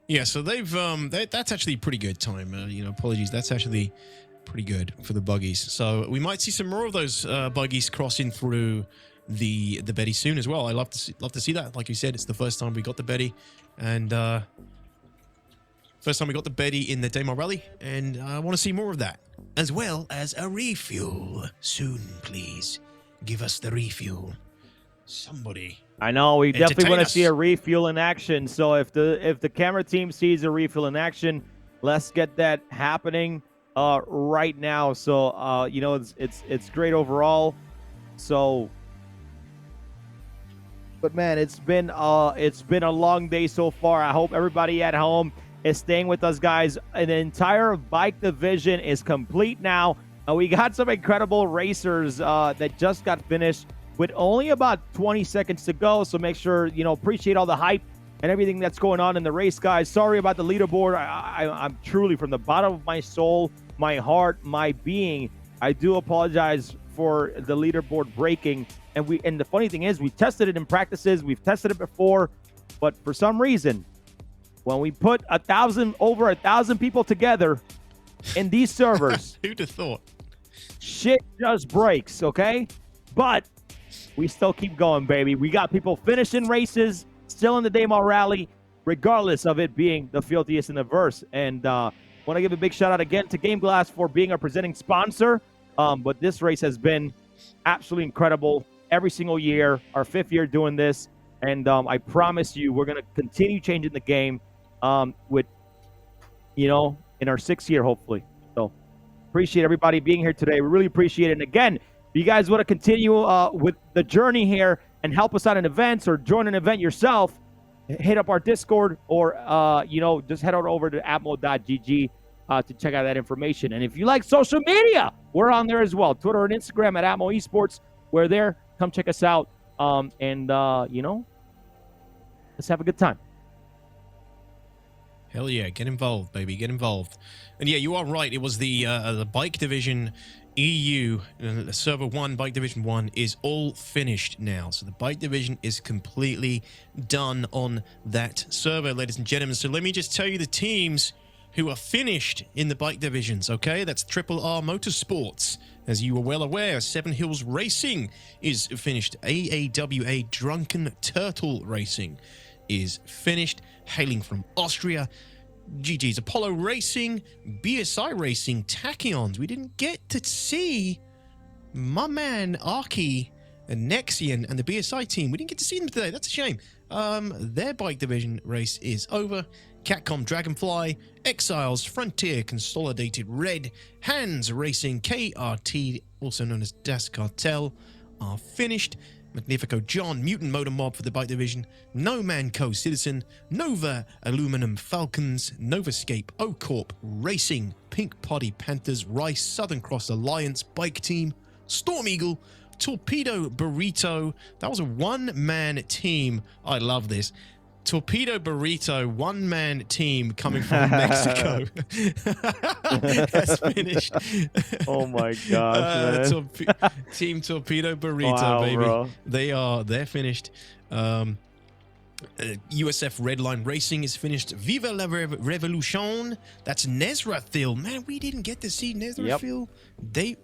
Yeah, so they've that's actually a pretty good time. Apologies, that's actually pretty good for the buggies. So we might see some more of those buggies crossing through the Betty soon as well. I love to see that. Like you said, it's the first time we got the Betty, and first time we got the Betty in the Daymar Rally, and I want to see more of that, as well as a refuel soon. Please give us the refuel. Somebody. I know we definitely want to us. see a refuel in action. So if the camera team sees a refuel in action, let's get that happening right now. So you know, it's great overall. So, but man, it's been a long day so far. I hope everybody at home is staying with us, guys. And the entire bike division is complete now. We got some incredible racers that just got finished with only about 20 seconds to go. So make sure, you know, appreciate all the hype and everything that's going on in the race, guys. Sorry about the leaderboard. I'm truly, from the bottom of my soul, my heart, my being, I do apologize for the leaderboard breaking. And the funny thing is, we tested it in practices. We've tested it before, but for some reason, when we put over 1,000 people together in these servers, who'd have thought? Shit just breaks, okay? But we still keep going, baby. We got people finishing races, still in the Daymar Rally, regardless of it being the filthiest in the verse. And want to give a big shout out again to Game Glass for being our presenting sponsor. But this race has been absolutely incredible every single year, our 5th year doing this. And I promise you, we're going to continue changing the game with, you know, in our 6th year, hopefully. So appreciate everybody being here today. We really appreciate it. And again, if you guys want to continue with the journey here and help us out in events or join an event yourself, hit up our Discord or, you know, just head on over to atmo.gg to check out that information. And if you like social media, we're on there as well. Twitter and Instagram at Atmo Esports. We're there. Come check us out. You know, let's have a good time. Hell yeah, get involved, baby, get involved. And yeah, you are right. It was the Bike Division EU, Server 1, Bike Division 1 is all finished now. So the Bike Division is completely done on that server, ladies and gentlemen. So let me just tell you the teams who are finished in the Bike Divisions, okay? That's Triple R Motorsports. As you are well aware, Seven Hills Racing is finished. AAWA Drunken Turtle Racing is finished, hailing from Austria. GG's Apollo Racing, BSI Racing, Tachyons. We didn't get to see my man Arky and Nexian and the BSI team. We didn't get to see them today. That's a shame. Their bike division race is over. Catcom Dragonfly, Exiles, Frontier, Consolidated Red, Hands Racing, KRT, also known as Das Cartel, are finished. Magnifico John, Mutant Motor Mob for the bike division, No Man Co Citizen, Nova Aluminum Falcons, Novascape O-Corp Racing, Pink Potty Panthers, Rice Southern Cross Alliance Bike Team, Storm Eagle, Torpedo Burrito. That was a one-man team. I love this. Torpedo Burrito, one-man team coming from Mexico. Has finished. Oh my gosh, man. Team Torpedo Burrito, wow, baby. Bro. They're finished. USF Redline Racing is finished. Viva la Revolution. That's Nezrathil. Man, we didn't get to see Nezrathil. Yep.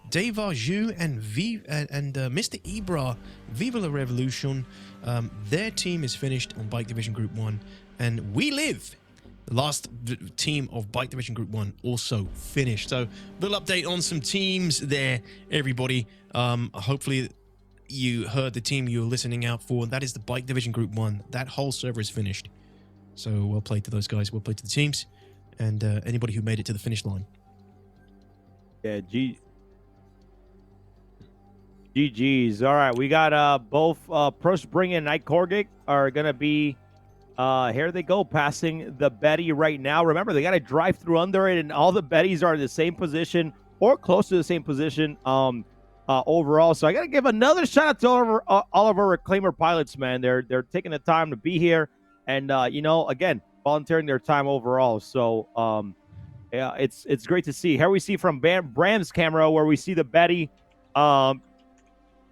Daymar Rally and Mr. Ibra, Viva la Revolution. Their team is finished on Bike Division Group 1. And We Live, the last team of Bike Division Group 1, also finished. So, little update on some teams there, everybody. Hopefully, you heard the team you were listening out for. That is the Bike Division Group 1. That whole server is finished. So, well played to those guys. Well played to the teams. And anybody who made it to the finish line. Yeah, GG's. All right, we got both Pro Spring and Night Korgik are going to be, here they go, passing the Betty right now. Remember, they got to drive through under it, and all the Bettys are in the same position or close to the same position overall. So I got to give another shout out to all of our Reclaimer pilots, man. They're taking the time to be here and, you know, again, volunteering their time overall. So, yeah, it's great to see. Here we see from Bram's camera where we see the Betty.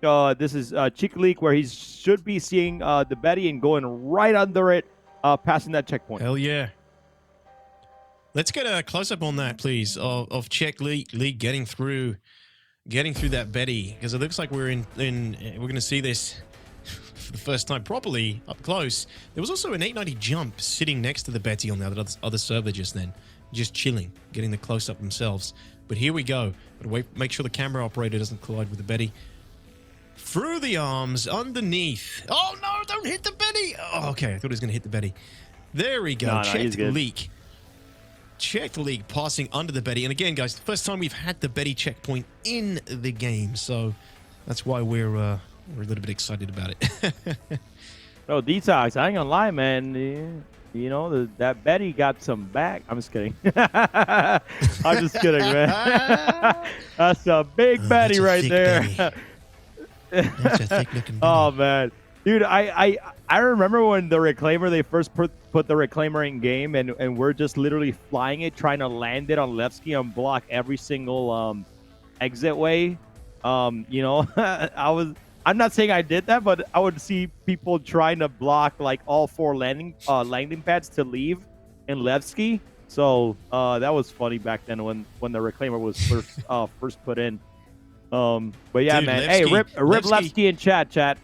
This is Chikalik, where he should be seeing the Betty and going right under it, passing that checkpoint. Hell yeah. Let's get a close-up on that, please, of Czech League getting through getting through that Betty, because it looks like we're going to see this for the first time properly up close. There was also an 890 jump sitting next to the Betty on the other server just then, just chilling, getting the close-up themselves. But here we go. But wait, make sure the camera operator doesn't collide with the Betty. Through the arms, underneath. Oh, no, don't hit the Betty. Oh, okay, I thought he was going to hit the Betty. There we go. Checked leak. Checked leak, passing under the Betty. And again, guys, the first time we've had the Betty checkpoint in the game. So that's why we're a little bit excited about it. Oh, DTOX, I ain't gonna lie, man. You know, that Betty got some back. I'm just kidding. I'm just kidding, man. That's a big Betty right there. That's a thick-looking Betty. Oh, man. Dude, I remember when the Reclaimer, they first put the Reclaimer in game, and we're just literally flying it, trying to land it on Levski and block every single exit way. You know, I'm not saying I did that, but I would see people trying to block like all 4 landing pads to leave in Levski. So that was funny back then when the Reclaimer was first put in. But yeah, dude, man. Levski, Hey, rip Levski in chat.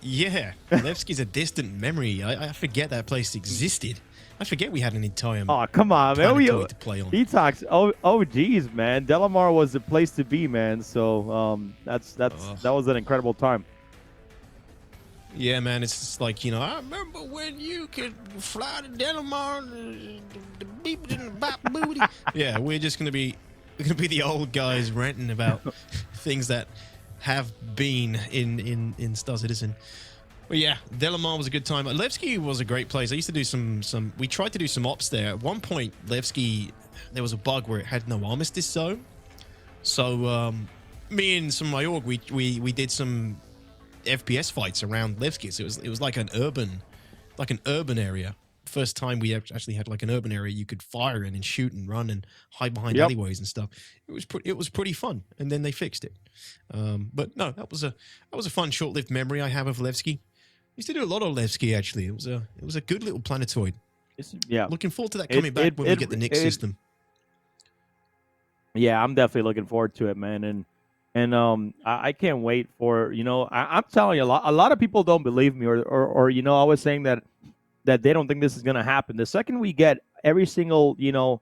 Yeah, Levski's a distant memory. I forget that place existed. I forget we had an entire. Oh, come on, man. To play on. DTOX. Oh, geez, man. Daymar was the place to be, man. So that was an incredible time. Yeah, man. It's just like, you know, I remember when you could fly to Daymar, the beep in the bop booty. Yeah, we're gonna be the old guys ranting about things that have been in StarCitizen. But yeah, Daymar was a good time. Levski was a great place. I used to do some. We tried to do some ops there. At one point, Levski, there was a bug where it had no armistice zone. So me and some of my org, we did some FPS fights around Levski. So it was like an urban area. First time we actually had like an urban area you could fire in and shoot and run and hide behind alleyways and stuff. It was pretty fun, and then they fixed it. But no, that was a fun short-lived memory I have of Levski. Used to do a lot of Levski actually. It was a good little planetoid. Yeah, looking forward to that coming back when we get the Nick system. Yeah, I'm definitely looking forward to it, man. And I can't wait for, you know, I'm telling you, a lot of people don't believe me, or you know, I was saying that they don't think this is going to happen. The second we get every single, you know,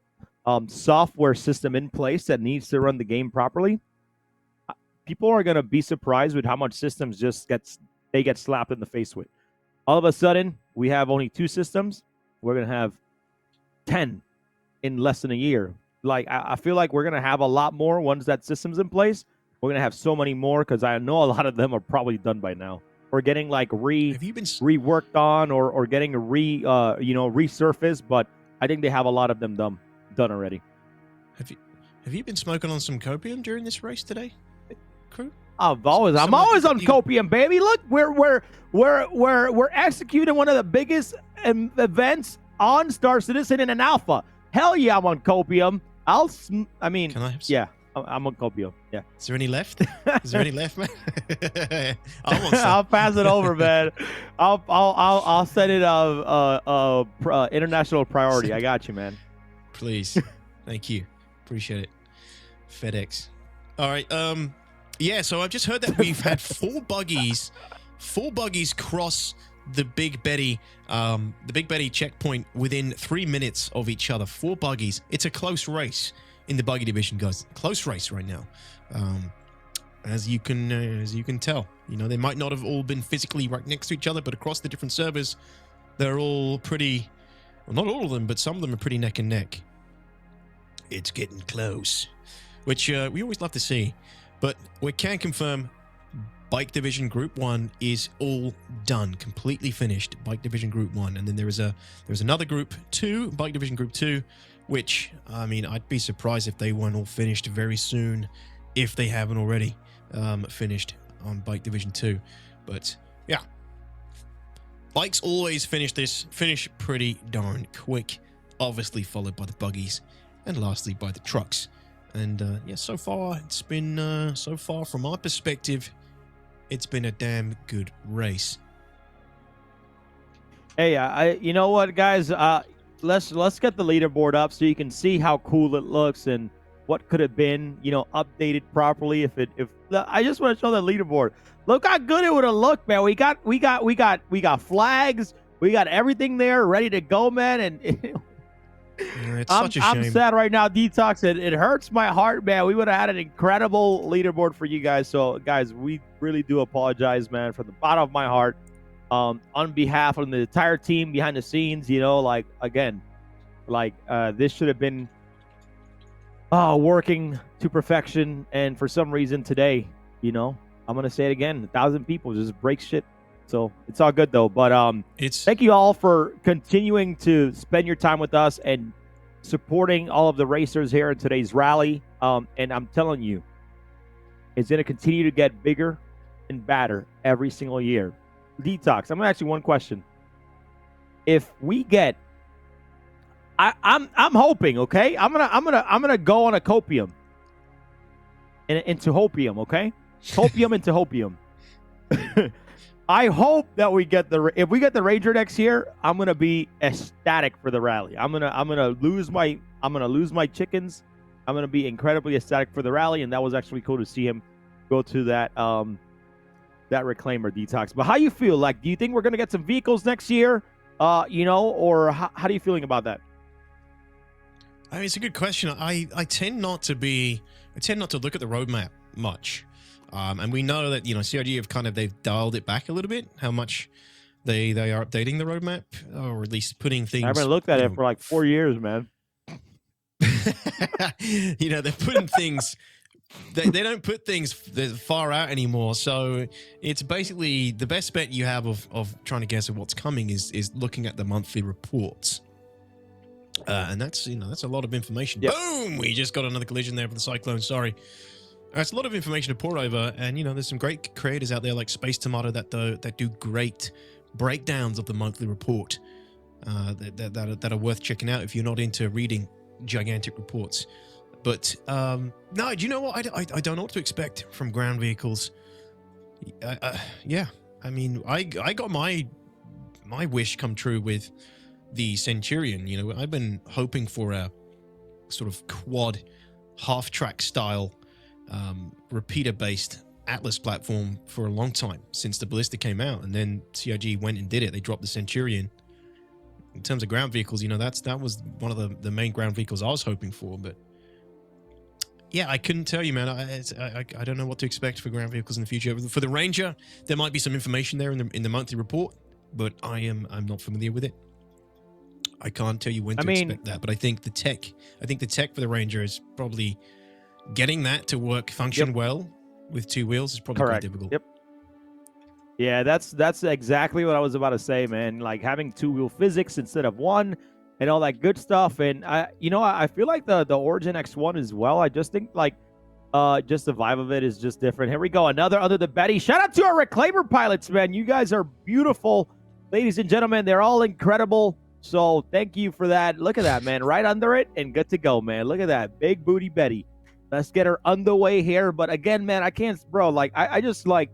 software system in place that needs to run the game properly, people are going to be surprised with how much systems they get slapped in the face with. All of a sudden, we have only 2 systems. We're going to have 10 in less than a year. Like, I feel like we're going to have a lot more once that system's in place. We're going to have so many more because I know a lot of them are probably done by now. Or getting like reworked on, or getting resurfaced, but I think they have a lot of them done already. Have you been smoking on some copium during this race today, crew? I'm always on copium, baby. Look, we're executing one of the biggest events on Star Citizen in an alpha. Hell yeah, I'm on copium. Can I have some? Yeah. I'm on copium. Yeah. Is there any left? Is there any left, man? I'll pass it over, man. I'll send it international priority. I got you, man. Please. Thank you. Appreciate it. FedEx. All right. Yeah, so I've just heard that we've had 4 buggies cross the Big Betty checkpoint within 3 minutes of each other. 4 buggies. It's a close race in the Buggy division, guys. Close race right now. As you can tell, you know, they might not have all been physically right next to each other, but across the different servers, they're all pretty, well, not all of them, but some of them are pretty neck and neck. It's getting close, which we always love to see. But we can confirm Bike Division Group 1 is all done, completely finished. Bike Division Group 1. And then there's another Group 2, Bike Division Group 2, which, I mean, I'd be surprised if they weren't all finished very soon, if they haven't already finished on Bike Division 2. But, yeah. Bikes always finish pretty darn quick, obviously followed by the buggies, and lastly by the trucks. And, yeah, so far, it's been, so far from our perspective, it's been a damn good race. Hey, you know what, guys? Let's get the leaderboard up so you can see how cool it looks, and what could have been, you know, updated properly. If I just want to show the leaderboard. Look how good it would have looked, man. We got flags. We got everything there ready to go, man. And it's such a shame. I'm sad right now, Detox. It hurts my heart, man. We would have had an incredible leaderboard for you guys. So, guys, we really do apologize, man, from the bottom of my heart. On behalf of the entire team behind the scenes, you know, like, again, like this should have been working to perfection, and for some reason today, you know, I'm gonna say it again, 1,000 people just break shit. So it's all good though. But thank you all for continuing to spend your time with us and supporting all of the racers here in today's rally. And I'm telling you, it's gonna continue to get bigger and badder every single year. Detox, I'm gonna ask you one question. If we get, I'm hoping, okay? I'm gonna go on a copium into hopium, okay? Copium into hopium. I hope that if we get the Ranger next year, I'm gonna be ecstatic for the rally. I'm gonna lose my chickens. I'm gonna be incredibly ecstatic for the rally, and that was actually cool to see him go to that reclaimer, Detox. But how you feel? Like, do you think we're gonna get some vehicles next year? You know, or how are you feeling about that? I mean, it's a good question. I tend not to look at the roadmap much. And we know that, you know, CRG they've dialed it back a little bit, how much they are updating the roadmap, or at least putting things. I haven't looked at it for like 4 years, man. You know, they're putting things, they don't put things far out anymore. So it's basically the best bet you have of trying to guess at what's coming is looking at the monthly reports. And that's, you know, that's a lot of information. Yep. Boom! We just got another collision there with the Cyclone. Sorry. It's a lot of information to pour over, and you know, there's some great creators out there like Space Tomato that do great breakdowns of the monthly report that are worth checking out if you're not into reading gigantic reports. But no, do you know what? I don't know what to expect from ground vehicles. Yeah, I mean, I got my wish come true with the Centurion. You know, I've been hoping for a sort of quad half-track style repeater-based Atlas platform for a long time, since the Ballista came out, and then CIG went and did it. They dropped the Centurion. In terms of ground vehicles, you know, that was one of the main ground vehicles I was hoping for. But yeah, I couldn't tell you, man. I don't know what to expect for ground vehicles in the future. For the Ranger, there might be some information there in the monthly report, but I'm not familiar with it. I can't tell you when to expect that, but I think the tech for the Ranger is probably getting that to function well with two wheels is probably quite difficult. Yep. Yeah, that's exactly what I was about to say, man. Like having two-wheel physics instead of one and all that good stuff. And I feel like the Origin X1 as well. I just think like just the vibe of it is just different. Here we go. Another under the Betty. Shout out to our Reclaimer pilots, man. You guys are beautiful. Ladies and gentlemen, they're all incredible. So thank you for that. Look at that, man. Right under it and good to go, man. Look at that. Big booty Betty. Let's get her underway here. But again, man, I can't, bro. Like, I just like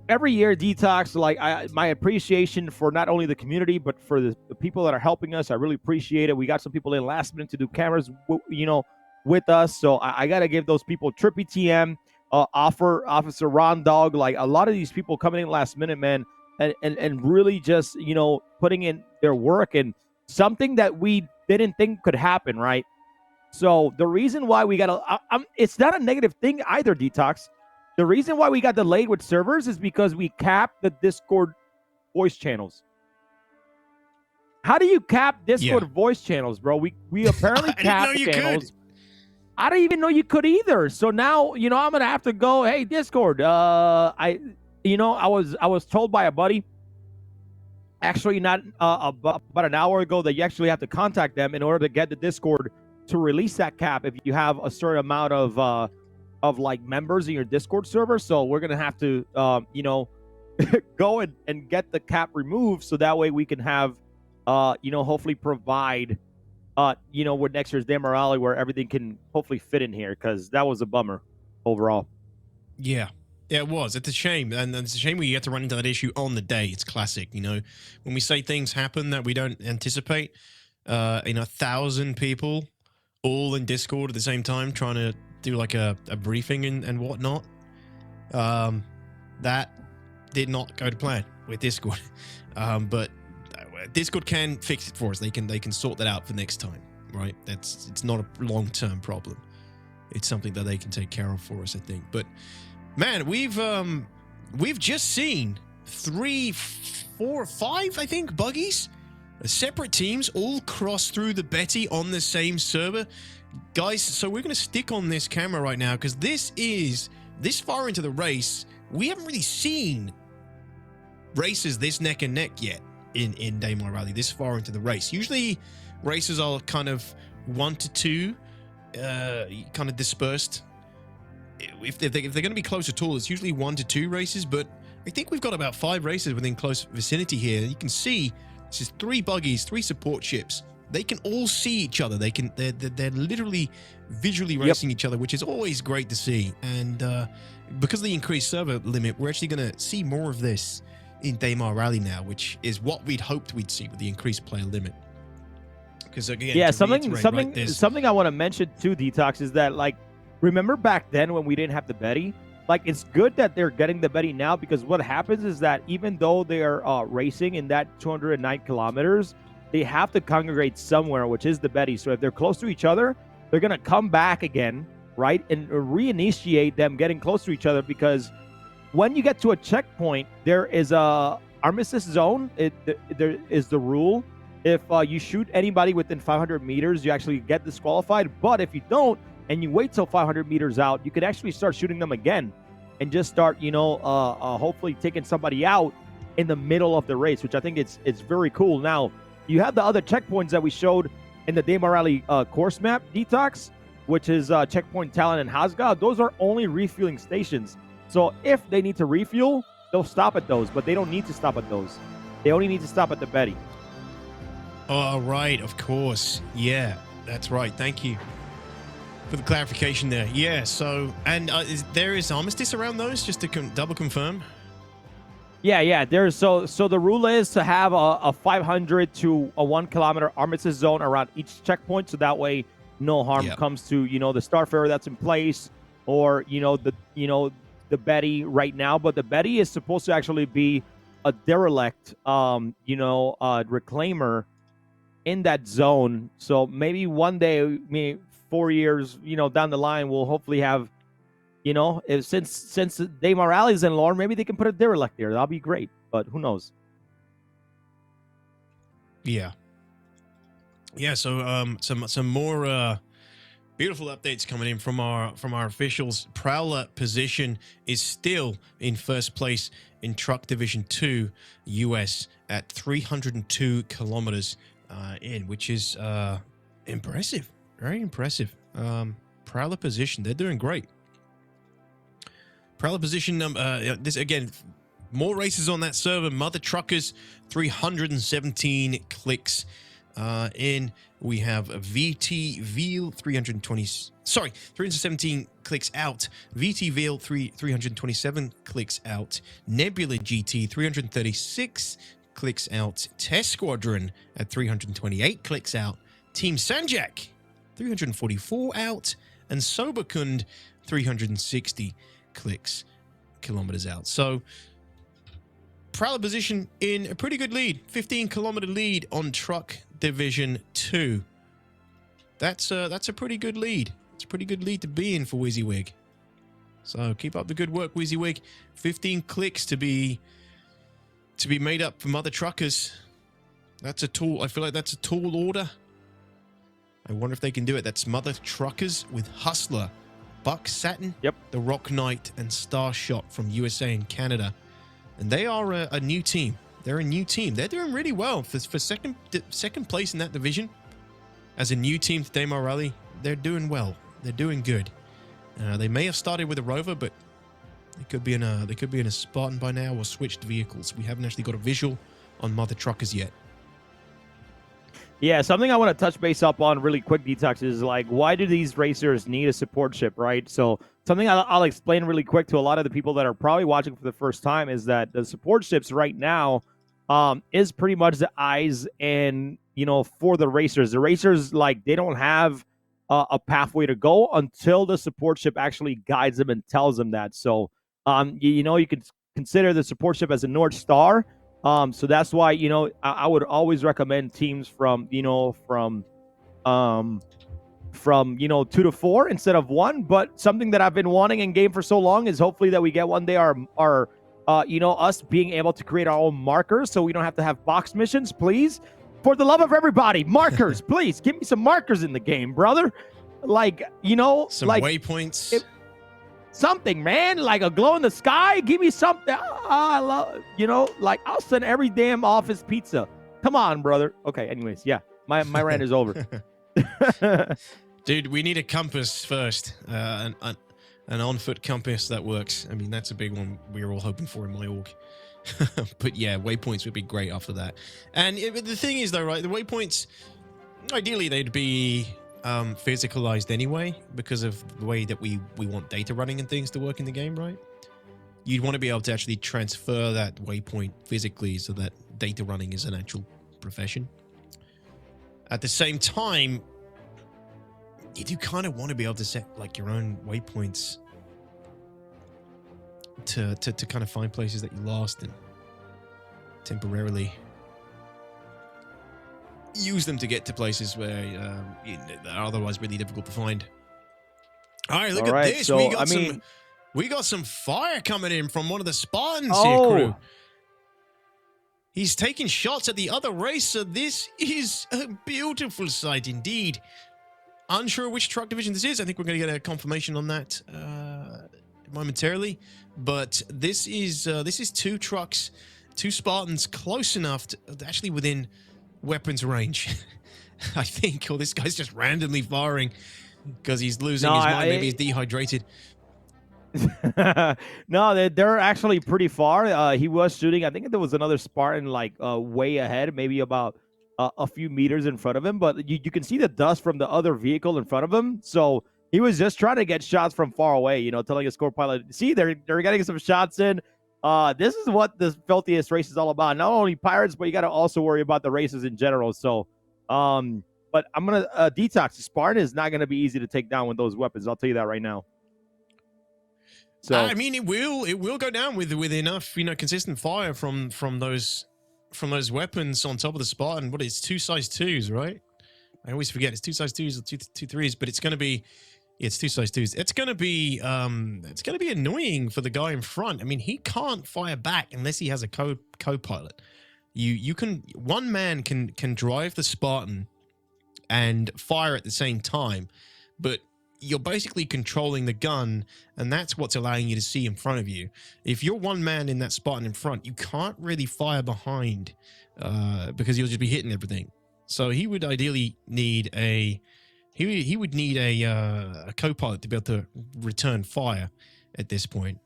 every year, Detox, like my appreciation for not only the community, but for the people that are helping us. I really appreciate it. We got some people in last minute to do cameras, you know, with us. So I got to give those people Trippy TM, Officer Ron Dog, like a lot of these people coming in last minute, man. And really just, you know, putting in their work and something that we didn't think could happen, right? So the reason why we got it's not a negative thing either, Detox. The reason why we got delayed with servers is because we capped the Discord voice channels. How do you cap Discord voice channels, bro? We apparently capped channels. I didn't even know you could either. So now, you know, I'm gonna have to go, hey, Discord, you know, I was told by a buddy, actually not about an hour ago, that you actually have to contact them in order to get the Discord to release that cap if you have a certain amount of like members in your Discord server. So we're gonna have to you know, go and get the cap removed, so that way we can have you know, hopefully provide you know, with next year's Daymar Rally where everything can hopefully fit in here, because that was a bummer overall. Yeah, it was. It's a shame. And it's a shame we get to run into that issue on the day. It's classic, you know, when we say things happen that we don't anticipate. You know, 1,000 people all in Discord at the same time, trying to do like a briefing and whatnot. That did not go to plan with Discord. But Discord can fix it for us. They can sort that out for next time, right? It's not a long-term problem. It's something that they can take care of for us, I think. But man, we've just seen 3, 4, 5, I think, buggies, separate teams, all cross through the Betty on the same server. Guys, so we're going to stick on this camera right now because this far into the race. We haven't really seen races this neck and neck yet in Daymar Rally, this far into the race. Usually races are kind of 1 to 2, kind of dispersed. If they're going to be close at all, it's usually 1 to 2 races, but I think we've got about 5 races within close vicinity here. You can see this is 3 buggies, 3 support ships. They can all see each other. They're literally visually racing each other, which is always great to see. And because of the increased server limit, we're actually going to see more of this in Daymar Rally now, which is what we'd hoped we'd see with the increased player limit. Because again, yeah, something I want to mention too, Detox, is that like, remember back then when we didn't have the Betty? Like, it's good that they're getting the Betty now, because what happens is that even though they are racing in that 209 kilometers, they have to congregate somewhere, which is the Betty. So if they're close to each other, they're going to come back again, right? And reinitiate them getting close to each other, because when you get to a checkpoint, there is a armistice zone. There is the rule. If you shoot anybody within 500 meters, you actually get disqualified. But if you don't, and you wait till 500 meters out, you could actually start shooting them again and just start, hopefully taking somebody out in the middle of the race, which I think it's very cool. Now, you have the other checkpoints that we showed in the Daymar Rally course map, Detox, which is Checkpoint Talon and Hazga. Those are only refueling stations. So if they need to refuel, they'll stop at those, but they don't need to stop at those. They only need to stop at the Betty. Oh, right, of course. Yeah, that's right. Thank you for the clarification there. Yeah, so, and there is armistice around those, just to double confirm? Yeah. There's so the rule is to have a 500 to a 1 kilometer armistice zone around each checkpoint, so that way no harm comes to the Starfarer that's in place, or the Betty right now. But the Betty is supposed to actually be a derelict, reclaimer in that zone. So maybe one day, 4 years, down the line, we'll hopefully have. Since Daymar Rally is in lore, maybe they can put a derelict there. That'll be great, but who knows? Yeah. So some more beautiful updates coming in from our officials. Prowler position is still in first place in Truck Division 2 US at 302 kilometers in, which is impressive, very impressive. Prowler position, they're doing great. Prowler position number, this again, more races on that server. Mother Truckers, 317 clicks in. We have VT Veal, 317 clicks out. VT Veal, 327 clicks out. Nebula GT, 336 clicks out. Test Squadron at 328 clicks out. Team Sanjak, 344 out. And Soberkund, 360 kilometers out. So Prowler position in a pretty good lead, 15-kilometer lead on Truck Division 2. That's a pretty good lead. It's a pretty good lead to be in for WYSIWYG. So keep up the good work, WYSIWYG. 15 clicks to be made up for Mother Truckers. That's a tall. I feel like that's a tall order. I wonder if they can do it. That's Mother Truckers with Hustler, Buck Satin, the Rock Knight, and Starshot from USA and Canada. And they are a new team. They're a new team. They're doing really well for second place in that division. As a new team to Daymar Rally, they're doing well. They're doing good. They may have started with a Rover, but they could be in a Spartan by now, or switched vehicles. We haven't actually got a visual on Mother Truckers yet. Yeah, something I want to touch base up on really quick, Detox, is like, why do these racers need a support ship, right? So something I'll explain really quick to a lot of the people that are probably watching for the first time is that the support ships right now is pretty much the eyes and, for the racers. The racers, like, they don't have a pathway to go until the support ship actually guides them and tells them that. So, you know, you can consider the support ship as a North Star. So that's why, you know, I would always recommend teams from, you know, from 2 to 4 instead of 1. But something that I've been wanting in game for so long is hopefully that we get one day our us being able to create our own markers, so we don't have to have box missions. Please, for the love of everybody, markers. Please give me some markers in the game, brother. Like, you know, some like waypoints. Something, man, like a glow in the sky. Give me something. I love, you know, like I'll send every damn office pizza. Come on, brother. Okay, anyways, yeah, my rant is over. Dude, we need a compass first. An on-foot compass that works. I mean, that's a big one we were all hoping for in my org. But yeah, waypoints would be great after that. And the thing is, though, right, the waypoints, ideally, they'd be physicalized anyway because of the way that we want data running and things to work in the game, right? You'd want to be able to actually transfer that waypoint physically so that data running is an actual profession. At the same time, you do kind of want to be able to set like your own waypoints to kind of find places that you lost and temporarily use them to get to places where that are otherwise really difficult to find. All right, look at this. So, we got some fire coming in from one of the Spartans here, crew. He's taking shots at the other racer. This is a beautiful sight indeed. Unsure which truck division this is. I think we're going to get a confirmation on that momentarily. But this is 2 trucks, 2 Spartans close enough to actually within weapons range. I think. Or this guy's just randomly firing because he's losing his mind. Maybe he's dehydrated. No, they're actually pretty far. He was shooting. I think there was another Spartan like way ahead, maybe about a few meters in front of him, but you can see the dust from the other vehicle in front of him. So he was just trying to get shots from far away, you know, telling his core pilot, see, they're getting some shots in. This is what the filthiest race is all about. Not only pirates, but you got to also worry about the races in general. So, but I'm going to DTOX. Spartan is not going to be easy to take down with those weapons. I'll tell you that right now. So I mean, it will go down with enough, you know, consistent fire from those weapons on top of the Spartan. What is 2 size 2s, right? I always forget it's 2 size 2s or 2 3s, but it's going to be, it's 2 size 2s. It's going to be annoying for the guy in front. I mean, he can't fire back unless he has a co-pilot. You can, one man can drive the Spartan and fire at the same time, but you're basically controlling the gun, and that's what's allowing you to see in front of you. If you're one man in that Spartan in front, you can't really fire behind because you'll just be hitting everything. So he would ideally need a co-pilot to be able to return fire at this point.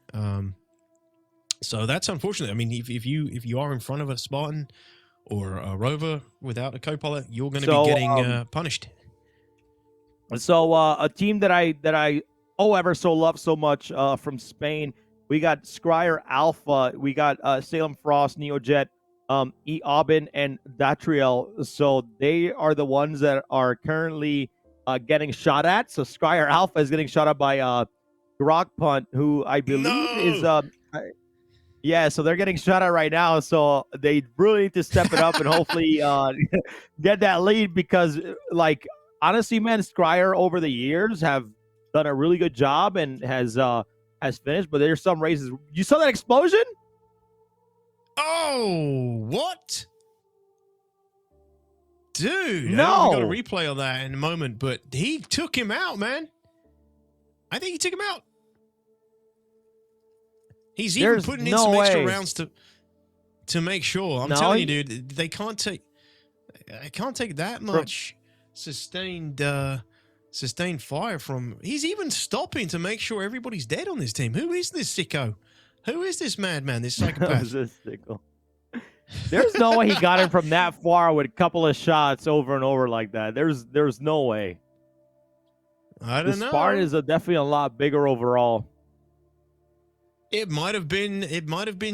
So that's unfortunate. I mean, if you are in front of a Spartan or a rover without a co-pilot, you're going to be getting punished. So a team that I ever so love so much from Spain, we got Scryer Alpha, we got Salem Frost, Neojet, E. Aubin, and Datriel. So they are the ones that are currently getting shot at. So Scryer Alpha is getting shot at by Grok Punt, who I believe is yeah, so they're getting shot at right now. So they really need to step it up and hopefully get that lead because, like, honestly, man, Scryer over the years have done a really good job and has finished. But there's some races. You saw that explosion? Oh, what? Dude, no. We got a replay on that in a moment, but he took him out, man. I think he took him out. He's even putting in some extra rounds to make sure. I'm telling you, dude, they can't take that much sustained fire from. He's even stopping to make sure everybody's dead on this team. Who is this sicko? Who is this madman? This psychopath? There's no way he got him from that far with a couple of shots over and over like that. There's no way. I don't know. The Spartan is definitely a lot bigger overall. It might have been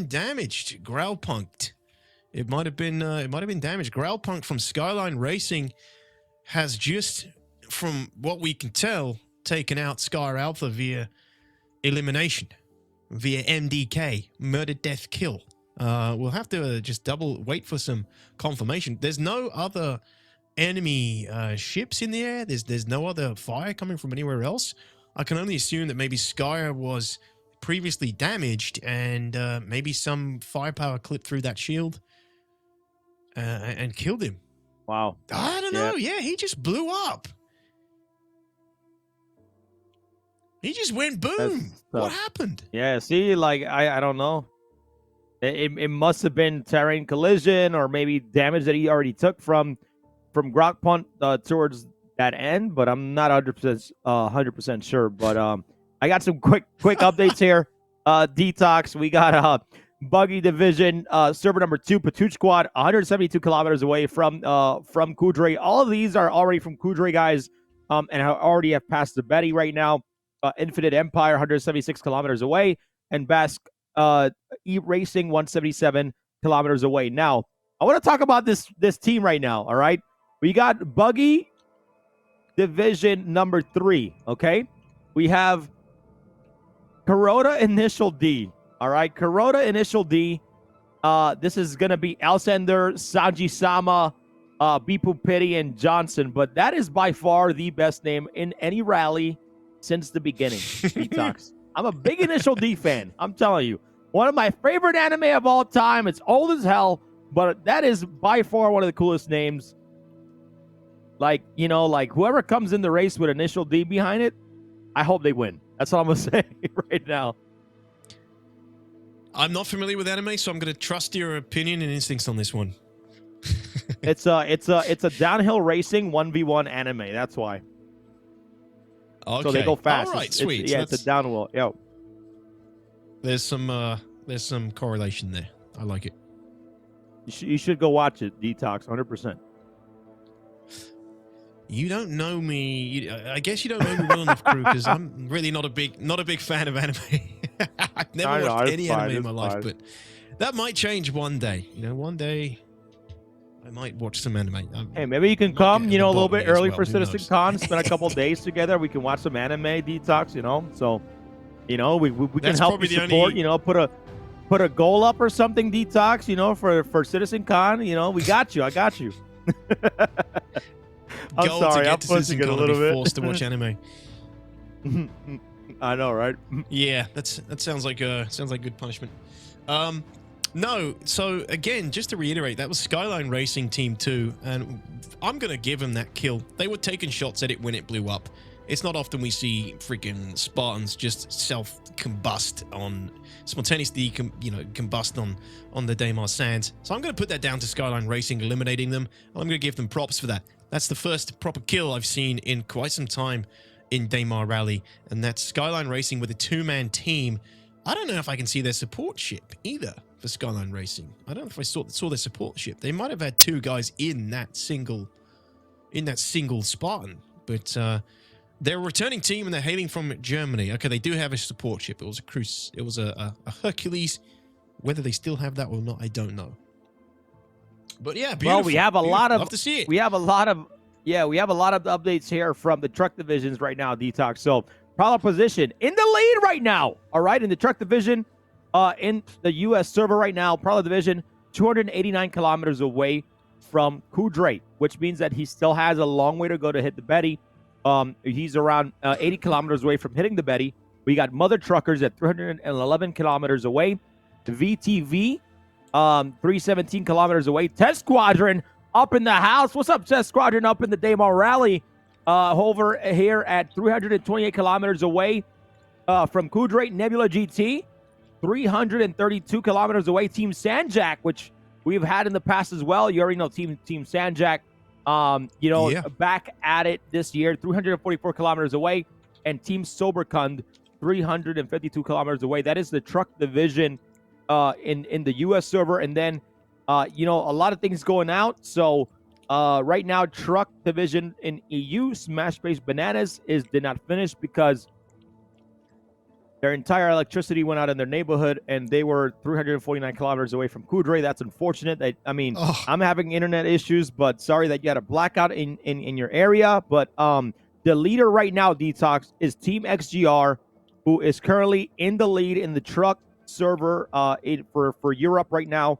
damaged. Growl punked. It might have been damaged. Growl Punk from Skyline Racing has just from what we can tell, taken out Scar Alpha via elimination, via MDK, murder, death, kill. We'll have to just wait for some confirmation. There's no other enemy ships in the air. There's no other fire coming from anywhere else. I can only assume that maybe Sky was previously damaged and maybe some firepower clipped through that shield and killed him. Wow. I don't know. Yeah, he just blew up. He just went boom. What happened? Yeah, see, like, I don't know. It must have been terrain collision or maybe damage that he already took from Grok Punt towards that end, but I'm not 100% sure. But I got some quick updates here. Detox, we got Buggy Division, server number 2, Patuch Squad, 172 kilometers away from Kudre. All of these are already from Kudre, guys, and already have passed the Betty right now. Infinite Empire, 176 kilometers away, and Basque E-Racing, 177 kilometers away. Now, I want to talk about this team right now, all right? We got Buggy Division number 3, okay? We have Kuroda Initial D, all right? Kuroda Initial D. This is going to be Alcender, Sanji-sama, Bipu Pity, and Johnson, but that is by far the best name in any rally since the beginning. Detox. I'm a big Initial D fan. I'm telling you. One of my favorite anime of all time. It's old as hell, but that is by far one of the coolest names. Like, you know, like whoever comes in the race with Initial D behind it, I hope they win. That's all I'm going to say right now. I'm not familiar with anime, so I'm going to trust your opinion and instincts on this one. It's a downhill racing 1v1 anime. That's why. Okay. So they go fast. All right, sweet. It's a downhill. Yo. There's some correlation there. I like it. You should go watch it, Detox, 100%. You don't know me. I guess you don't know me well enough, crew, because I'm really not a big fan of anime. I've never watched any anime in my life, but that might change one day. You know, one day I might watch some anime. Hey, maybe you can come, you know, a little bit early for Citizen Con, spend a couple days together. We can watch some anime, Detox, you know. So, you know, we can help you support, you know, put a goal up or something, Detox, you know, for Citizen Con. You know, we got you. I got you. I'm sorry, I'm pushing it a little bit. Forced to watch anime. I know, right? Yeah, that sounds like good punishment. No, so again, just to reiterate, that was Skyline Racing Team 2, and I'm gonna give them that kill. They were taking shots at it when it blew up. It's not often we see freaking Spartans just self-combust on, spontaneously, combust on the Daymar Sands. So I'm gonna put that down to Skyline Racing eliminating them. I'm gonna give them props for that. That's the first proper kill I've seen in quite some time in Daymar Rally, and that's Skyline Racing with a 2-man team. I don't know if I can see their support ship either for Skyline Racing. I don't know if I saw their support ship. They might have had 2 guys in that single Spartan, but they're a returning team and they're hailing from Germany. Okay, they do have a support ship. It was a Hercules. Whether they still have that or not, I don't know. But yeah, beautiful. Well, we have a lot of love to see it. We have a lot of updates here from the truck divisions right now, Detox. So Prowler position in the lead right now. All right, in the truck division, in the U.S. server right now, Prowler division 289 kilometers away from Kudre, which means that he still has a long way to go to hit the Betty. He's around 80 kilometers away from hitting the Betty. We got Mother Truckers at 311 kilometers away. VTV, 317 kilometers away. Test Squadron up in the house. What's up, Test Squadron? Up in the Daymar Rally. Over here at 328 kilometers away from Kudre. Nebula GT, 332 kilometers away. Team Sanjak, which we've had in the past as well. You already know Team Sanjak. Back at it this year, 344 kilometers away. And Team Soberkund, 352 kilometers away. That is the truck division in the U.S. server. And then, a lot of things going out. So right now, truck division in EU, Smash Base Bananas did not finish because Their entire electricity went out in their neighborhood, and they were 349 kilometers away from Kudre. That's unfortunate. I'm having internet issues, but sorry that you had a blackout in your area. But the leader right now, DTOX, is Team XGR, who is currently in the lead in the truck server for Europe right now.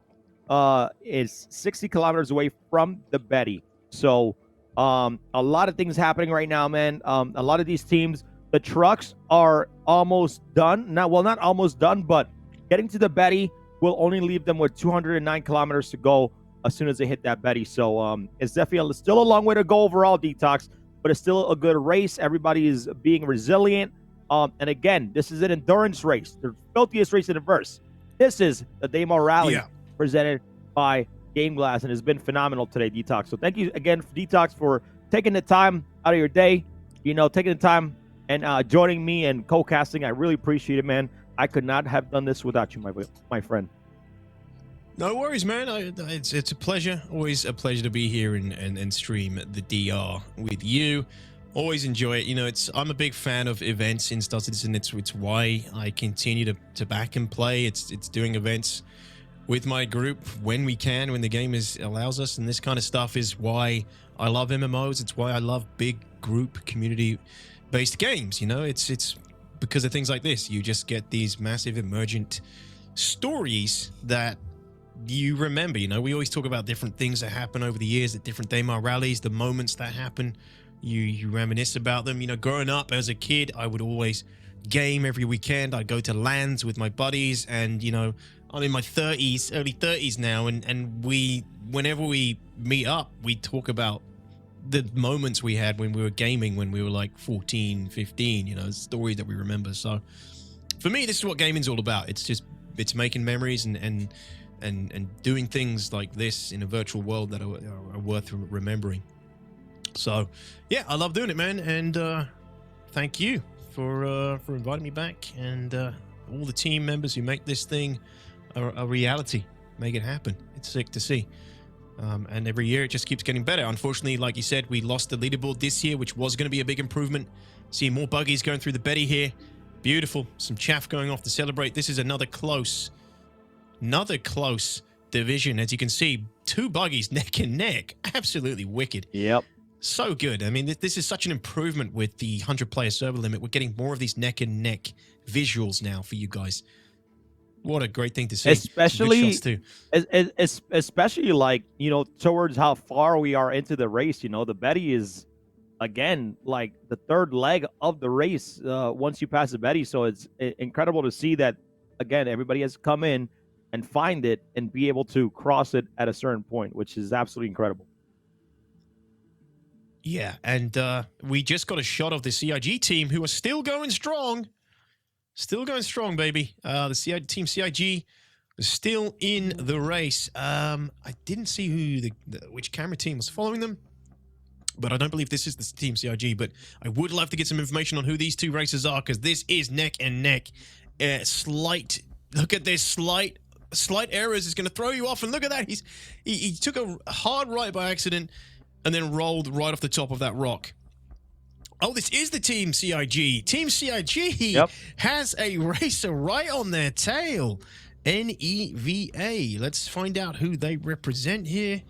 Is 60 kilometers away from the Betty. So a lot of things happening right now, man. A lot of these teams, the trucks are almost done. Not almost done, but getting to the Betty will only leave them with 209 kilometers to go as soon as they hit that Betty. So it's definitely still a long way to go overall, DTOX, but it's still a good race. Everybody is being resilient. And again, this is an endurance race, the filthiest race in the verse. This is the Daymar Rally presented by Game Glass, and has been phenomenal today, DTOX. So thank you again, DTOX, for taking the time out of your day, taking the time and joining me and co-casting. I really appreciate it, man. I could not have done this without you, my friend. No worries, man. It's a pleasure. Always a pleasure to be here and stream the DR with you. Always enjoy it. I'm a big fan of events in StarCitizen. It's why I continue to back and play. It's doing events with my group when we can, when the game allows us, and this kind of stuff is why I love MMOs. It's why I love big group community-based games. It's because of things like this. You just get these massive emergent stories that you remember. We always talk about different things that happen over the years at different Daymar rallies, the moments that happen. You reminisce about them. Growing up as a kid, I would always game every weekend. I'd go to LANs with my buddies, and I'm in my 30s, early 30s now, and whenever we meet up, we talk about the moments we had when we were gaming, when we were like 14, 15, stories that we remember. So for me, this is what gaming's all about. It's making memories and doing things like this in a virtual world that are worth remembering. So yeah, I love doing it, man, and thank you for inviting me back, and all the team members who make this thing a reality, make it happen. It's sick to see. And every year it just keeps getting better. Unfortunately, like you said, we lost the leaderboard this year, which was going to be a big improvement. Seeing more buggies going through the Betty here. Beautiful. Some chaff going off to celebrate. This is another close division. As you can see, two buggies neck and neck. Absolutely wicked. Yep. So good. I mean, this is such an improvement with the 100-player server limit. We're getting more of these neck and neck visuals now for you guys. What a great thing to see. Especially like, towards how far we are into the race. The Betty is, again, like the third leg of the race once you pass the Betty. So it's incredible to see that, again, everybody has come in and find it and be able to cross it at a certain point, which is absolutely incredible. Yeah, and we just got a shot of the CIG team, who are still going strong. Still going strong, baby. The Team CIG is still in the race. I didn't see which camera team was following them, but I don't believe this is the Team CIG. But I would love to get some information on who these two racers are, because this is neck and neck. Look at this slight errors is going to throw you off, and look at that. He took a hard right by accident, and then rolled right off the top of that rock. Oh, this is the Team CIG. Team CIG has a racer right on their tail. NEVA. Let's find out who they represent here.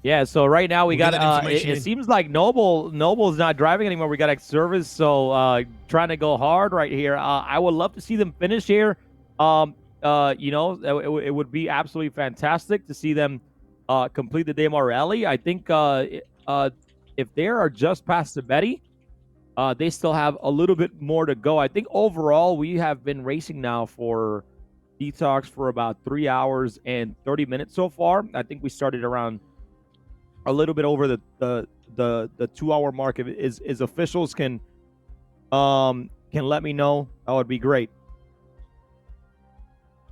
Yeah, so right now we got it seems like Noble's not driving anymore. We got X-Service, so trying to go hard right here. I would love to see them finish here. It would be absolutely fantastic to see them complete the Daymar Rally. I think if they are just past the Betty, they still have a little bit more to go. I think overall we have been racing now for DTOX for about 3 hours and 30 minutes so far. I think we started around a little bit over the 2-hour mark. If is officials can let me know, that would be great.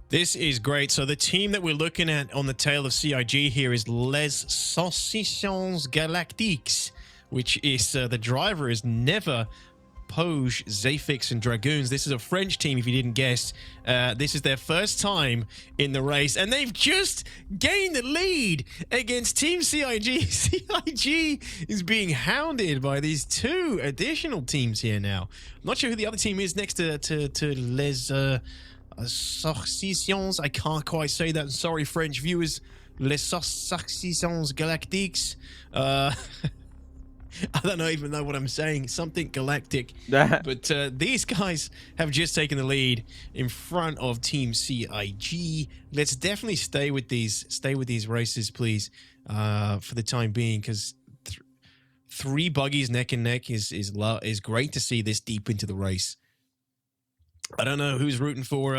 This is great. So the team that we're looking at on the tail of CIG here is Les Saucissons Galactiques, which is the driver is never Poge, Zafix, and Dragoons. This is a French team, if you didn't guess. This is their first time in the race, and they've just gained the lead against Team CIG. CIG is being hounded by these two additional teams here now. I'm not sure who the other team is next to Les StarCitizen. I can't quite say that. Sorry, French viewers. Les StarCitizen Galactiques. I don't even know what I'm saying. Something galactic. But these guys have just taken the lead in front of Team CIG. Let's definitely stay with these races, please, for the time being, because three buggies neck and neck is great to see this deep into the race. I don't know who's rooting for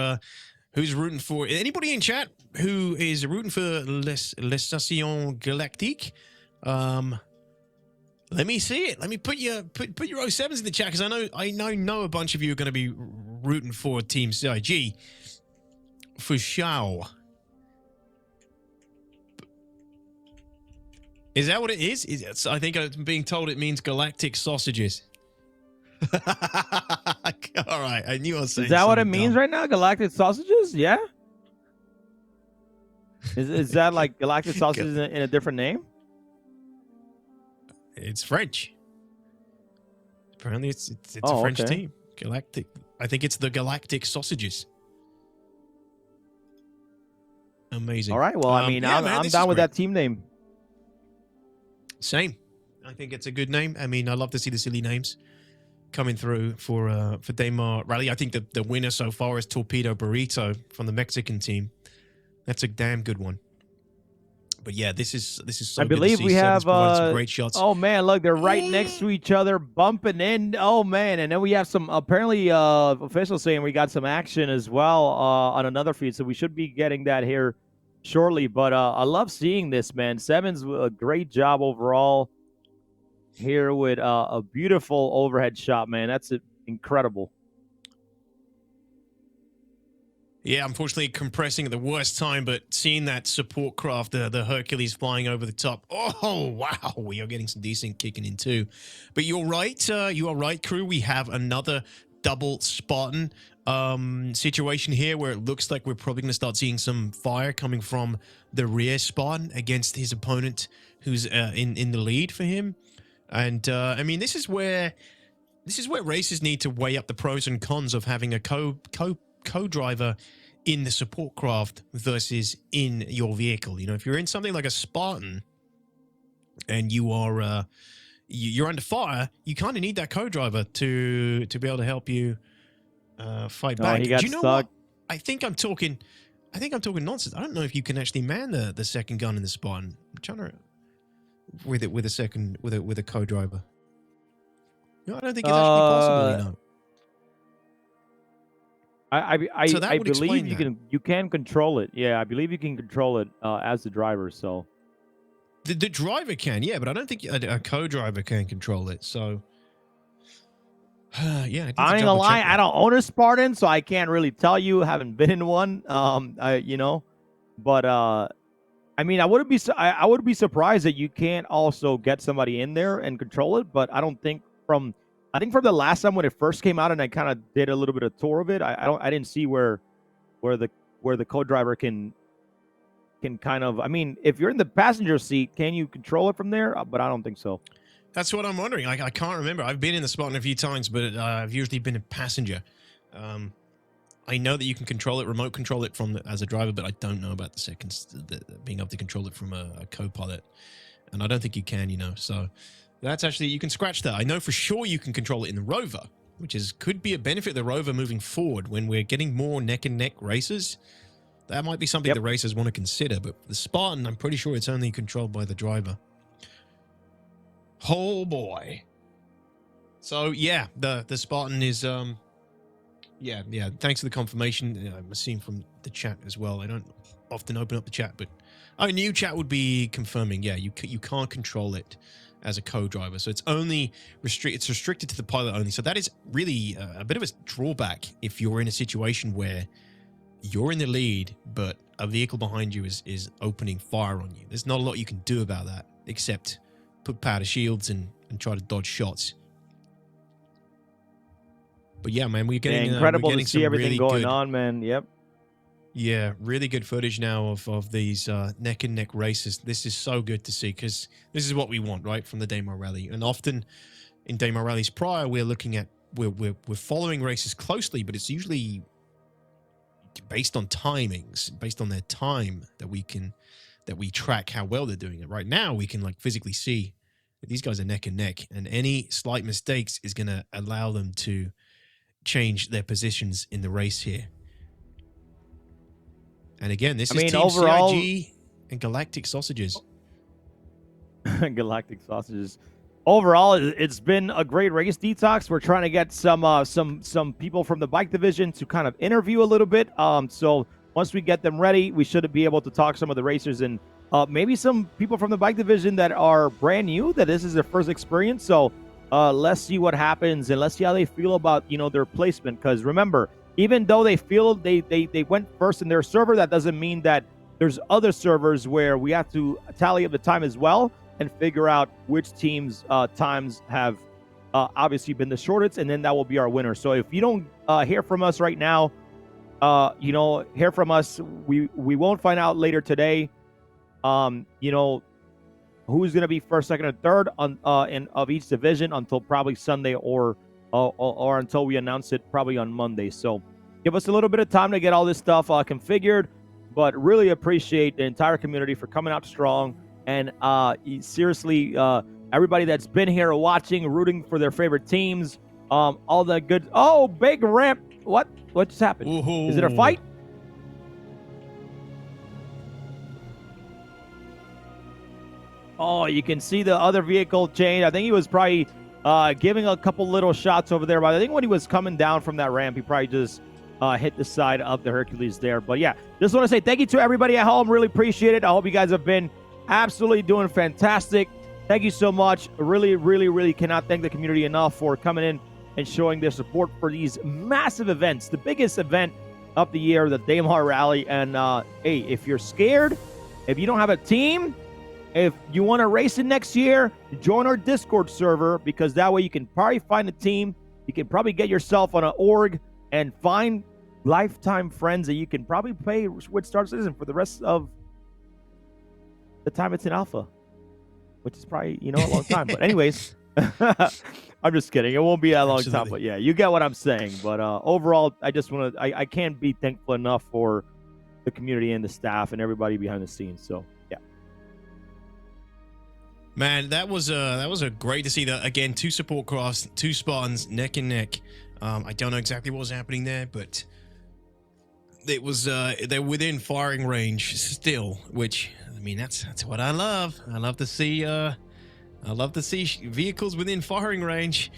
anybody in chat who is rooting for Les Station Galactique. Let me see it. Let me put your 07s in the chat, because I know a bunch of you are going to be rooting for Team CIG for sure. Is that what it is? I think I'm being told it means galactic sausages. All right, I knew I was saying. Is that what it something means dumb. right now? Galactic sausages? Yeah. Is that like galactic sausages in a different name? It's French. Apparently, it's a French team. Galactic. I think it's the Galactic Sausages. Amazing. All right. Well, I mean, I'm down with that team name. Same. I think it's a good name. I mean, I love to see the silly names coming through for Daymar Rally. I think the winner so far is Torpedo Burrito from the Mexican team. That's a damn good one. But yeah, this is so I good to believe see. we have some great shots. Oh man, look, they're right next to each other, bumping in. Oh man, and then we have some apparently officials saying we got some action as well on another feed, so we should be getting that here shortly. But I love seeing this, man. Seven's a great job overall here with a beautiful overhead shot, man. That's incredible. Yeah, unfortunately compressing at the worst time, but seeing that support craft, the Hercules flying over the top. Oh, wow. We are getting some decent kicking in too. But you're right. You are right, crew. We have another double Spartan situation here where it looks like we're probably going to start seeing some fire coming from the rear Spartan against his opponent who's in the lead for him. And I mean, this is where races need to weigh up the pros and cons of having a co-driver in the support craft versus in your vehicle. You know, if you're in something like a Spartan and you are you're under fire, you kind of need that co-driver to be able to help you fight back. He got Do you know stuck. what? I think I'm talking nonsense. I don't know if you can actually man the second gun in the Spartan. I'm trying to with a co-driver. No, I don't think it's actually possible, you know. I believe you can control it. Yeah, I believe you can control it as the driver. So the driver can, yeah, but I don't think a co-driver can control it. So yeah, I ain't gonna lie, I don't own a Spartan, so I can't really tell you. Haven't been in one, you know. But I mean, I would be surprised that you can't also get somebody in there and control it. But I think from the last time when it first came out, and I kind of did a little bit of tour of it, I didn't see where the co-driver can kind of. I mean, if you're in the passenger seat, can you control it from there? But I don't think so. That's what I'm wondering. I can't remember. I've been in the Spartan a few times, but I've usually been a passenger. I know that you can control it, remote control it as a driver, but I don't know about being able to control it from a co-pilot. And I don't think you can, you know. So that's actually, you can scratch that. I know for sure you can control it in the Rover, which could be a benefit of the Rover moving forward when we're getting more neck-and-neck races. That might be something the racers want to consider, but the Spartan, I'm pretty sure it's only controlled by the driver. Oh boy. So yeah, the Spartan is yeah. Thanks for the confirmation. I'm seeing from the chat as well. I don't often open up the chat, but I knew chat would be confirming. Yeah, you can't control it as a co-driver, so it's only it's restricted to the pilot only. So that is really a bit of a drawback if you're in a situation where you're in the lead, but a vehicle behind you is opening fire on you. There's not a lot you can do about that except put powder shields and try to dodge shots. But yeah, man, we're getting incredible we're getting to see some everything really going good, on, man. Yep. Yeah, really good footage now of these neck and neck races. This is so good to see because this is what we want, right, from the Daymar Rally. And often in Daymar Rallies prior, we're looking at we're following races closely, but it's usually based on timings, based on their time that we track how well they're doing it. Right now, we can like physically see that these guys are neck and neck, and any slight mistakes is going to allow them to change their positions in the race here. And again, this is Team overall, CIG and Galactic Sausages. Galactic Sausages. Overall, it's been a great race, DTOX. We're trying to get some people from the bike division to kind of interview a little bit. So once we get them ready, we should be able to talk some of the racers and maybe some people from the bike division that are brand new, that this is their first experience. So let's see what happens and let's see how they feel about, their placement. Because remember, even though they feel they went first in their server, that doesn't mean that there's other servers where we have to tally up the time as well and figure out which teams' times have obviously been the shortest, and then that will be our winner. So if you don't hear from us right now, hear from us. We won't find out later today. Who's going to be first, second, and third of each division until probably Sunday or until we announce it probably on Monday. So give us a little bit of time to get all this stuff configured, but really appreciate the entire community for coming out strong. And seriously, everybody that's been here watching, rooting for their favorite teams, all the good. Oh, big ramp. What just happened? Ooh. Is it a fight? Oh, you can see the other vehicle change. I think he was probably giving a couple little shots over there. But I think when he was coming down from that ramp, he probably just hit the side of the Hercules there. But yeah, just want to say thank you to everybody at home. Really appreciate it. I hope you guys have been absolutely doing fantastic. Thank you so much. Really, really, really cannot thank the community enough for coming in and showing their support for these massive events. The biggest event of the year, the Daymar Rally. And hey, if you're scared, if you don't have a team, if you want to race it next year, join our Discord server, because that way you can probably find a team. You can probably get yourself on an org and find lifetime friends that you can probably play with StarCitizen for the rest of the time it's in alpha, which is probably, a long time. But anyways, I'm just kidding. It won't be a long time, but yeah, you get what I'm saying. But overall, I just want to, I can't be thankful enough for the community and the staff and everybody behind the scenes. So yeah. Man, that was a great to see that again. 2 support crafts, 2 Spartans neck and neck. I don't know exactly what was happening there, but it was they're within firing range still, which I mean that's what I love. I love to see vehicles within firing range.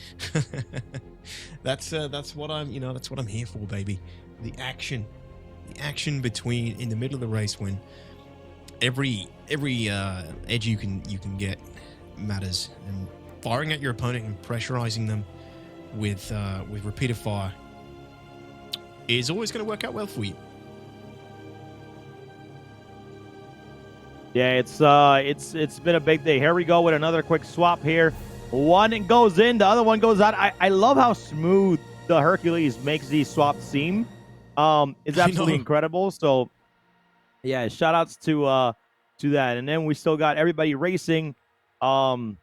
that's what I'm here for, baby. The action between in the middle of the race when every edge you can get matters, and firing at your opponent and pressurizing them with repeated fire is always going to work out well for you. Yeah, it's been a big day. Here we go with another quick swap here. One goes in, the other one goes out. I love how smooth the Hercules makes these swaps seem. It's absolutely incredible. So yeah, shout outs to that. And then we still got everybody racing. You know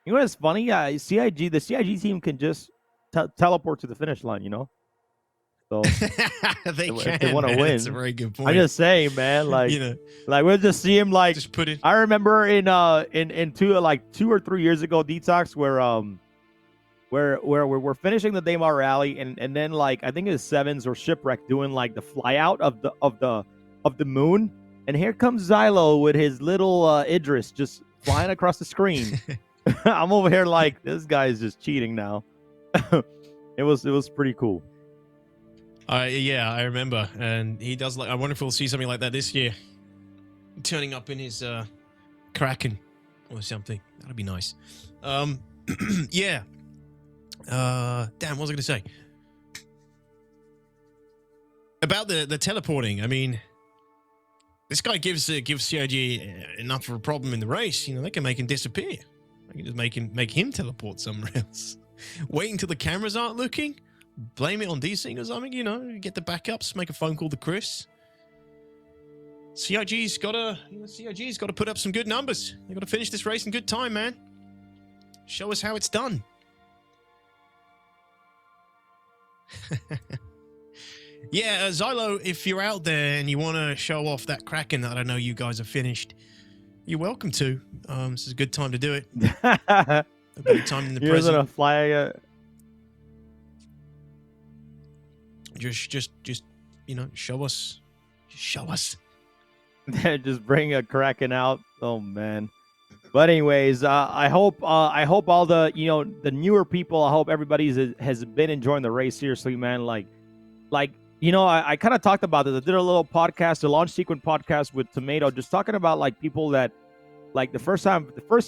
what's funny? The CIG team can just teleport to the finish line, So they if they want to win. That's a very good point. I'm just saying, man. Like, like we'll just see him. Like, just put it. I remember in 2 or 3 years ago, DTOX, where we're finishing the Daymar Rally, and then like I think it's Sevens or Shipwreck doing like the fly out of the moon, and here comes Xylo with his little Idris just flying across the screen. I'm over here like, this guy is just cheating now. It was pretty cool. Yeah, I remember, and he does like. I wonder if we'll see something like that this year, turning up in his Kraken or something. That'd be nice. Yeah. Damn, what was I going to say about the teleporting? I mean, this guy gives CIG enough of a problem in the race. They can make him disappear. They can just make him teleport somewhere else. Wait until the cameras aren't looking. blame it on desync or something, you know, get the backups, make a phone call to Chris. CIG's got to put up some good numbers. They've got to finish this race in good time, man. Show us how it's done. Yeah, Xylo, if you're out there and you want to show off that Kraken that I know you guys have finished, you're welcome to. This is a good time to do it. A better time in the You're present. gonna fly. Just, you know, show us. Just show us. Just bring a Kraken out. Oh man. But anyways, I hope all the, you know, the newer people, I hope everybody has been enjoying the race. Seriously, man. Like, you know, I kind of talked about this. I did a little podcast, a launch sequence podcast with Tomato, just talking about like people that, like the first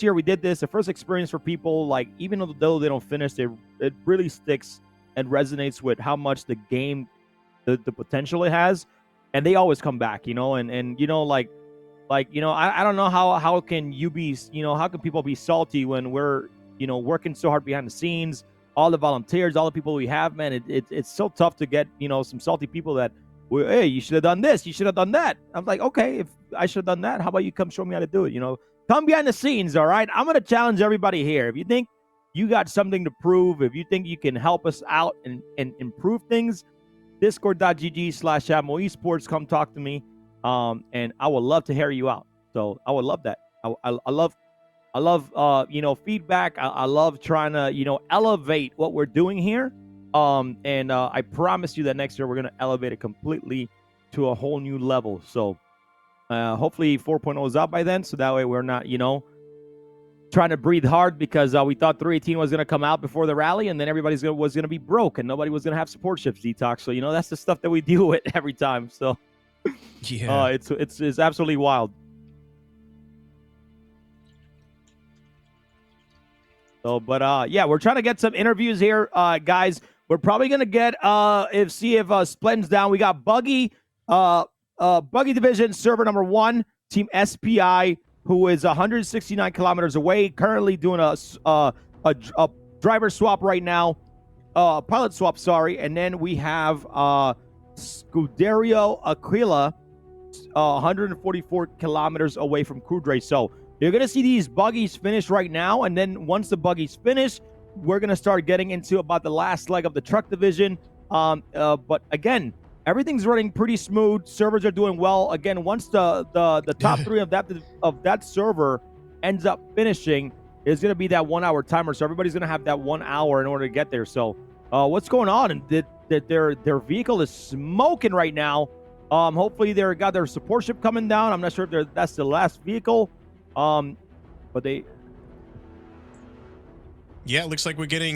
year we did this, the first experience for people, like even though they don't finish, it really sticks and resonates with how much the game, the potential it has, and they always come back, you know, and you know, like you know, I don't know how can you be, you know, how can people be salty when we're, you know, working so hard behind the scenes, all the volunteers, all the people we have, man. It's so tough to get, you know, some salty people that, well, hey, you should have done this, you should have done that. I'm like, okay, if I should have done that, how about you come show me how to do it? You know, come behind the scenes, all right? I'm gonna challenge everybody here. If you think you got something to prove, if you think you can help us out and improve things, discord.gg/Admiral Esports, come talk to me. And I would love to hear you out. So I would love that. I love you know, feedback. I love trying to, you know, elevate what we're doing here. And I promise you that next year we're going to elevate it completely to a whole new level. So hopefully 4.0 is out by then. So that way we're not, you know, trying to breathe hard because we thought 318 was going to come out before the rally, and then everybody's was going to be broke and nobody was going to have support ships DTOX. So, you know, that's the stuff that we deal with every time. So yeah, it's absolutely wild. So, but yeah, we're trying to get some interviews here, guys. We're probably gonna get see if Splend's down. We got Buggy Division server number 1, Team SPI, who is 169 kilometers away, currently doing a driver swap right now, pilot swap, sorry. And then we have Scuderio Aquila, 144 kilometers away from Cudre. So you're going to see these buggies finish right now, and then once the buggies finish, we're going to start getting into about the last leg of the truck division. But again, everything's running pretty smooth. Servers are doing well. Again, once the top 3 of that server ends up finishing, it's going to be that 1 hour timer. So everybody's going to have that 1 hour in order to get there. So what's going on? And their vehicle is smoking right now. Hopefully they got their support ship coming down. I'm not sure if that's the last vehicle. But they... Yeah, it looks like we're getting,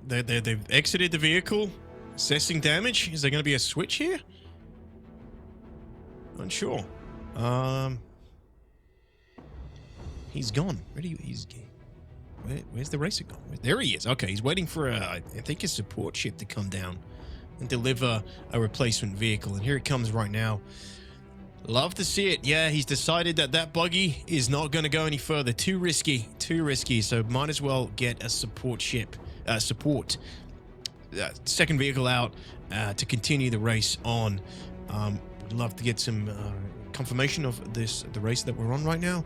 they've exited the vehicle. Assessing damage. Is there going to be a switch here? Unsure. He's gone. Where's the racer gone? There he is. Okay, he's waiting for I think a support ship to come down and deliver a replacement vehicle. And here it comes right now. Love to see it. Yeah, he's decided that buggy is not going to go any further. Too risky. So might as well get a support ship, second vehicle out to continue the race on. Would love to get some confirmation of the race that we're on right now.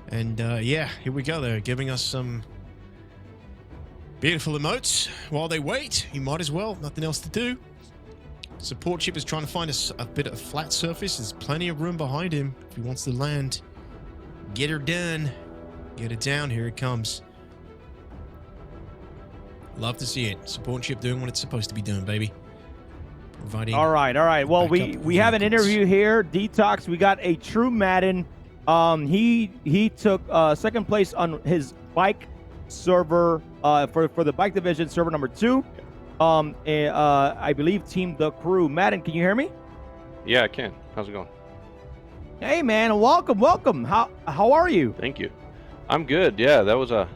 And yeah, here we go. They're giving us some beautiful emotes while they wait. You might as well. Nothing else to do. Support ship is trying to find a bit of flat surface. There's plenty of room behind him if he wants to land. Get her done. Get it down. Here it comes. Love to see it. Support ship doing what it's supposed to be doing, baby. Providing. All right. Well, we have an interview here. DTOX. We got a true Madden. He took second place on his bike server for the bike division, server number 2. I believe Team The Crew. Madden, can you hear me? Yeah, I can. How's it going? Hey, man, welcome. How are you? Thank you. I'm good. Yeah, that was a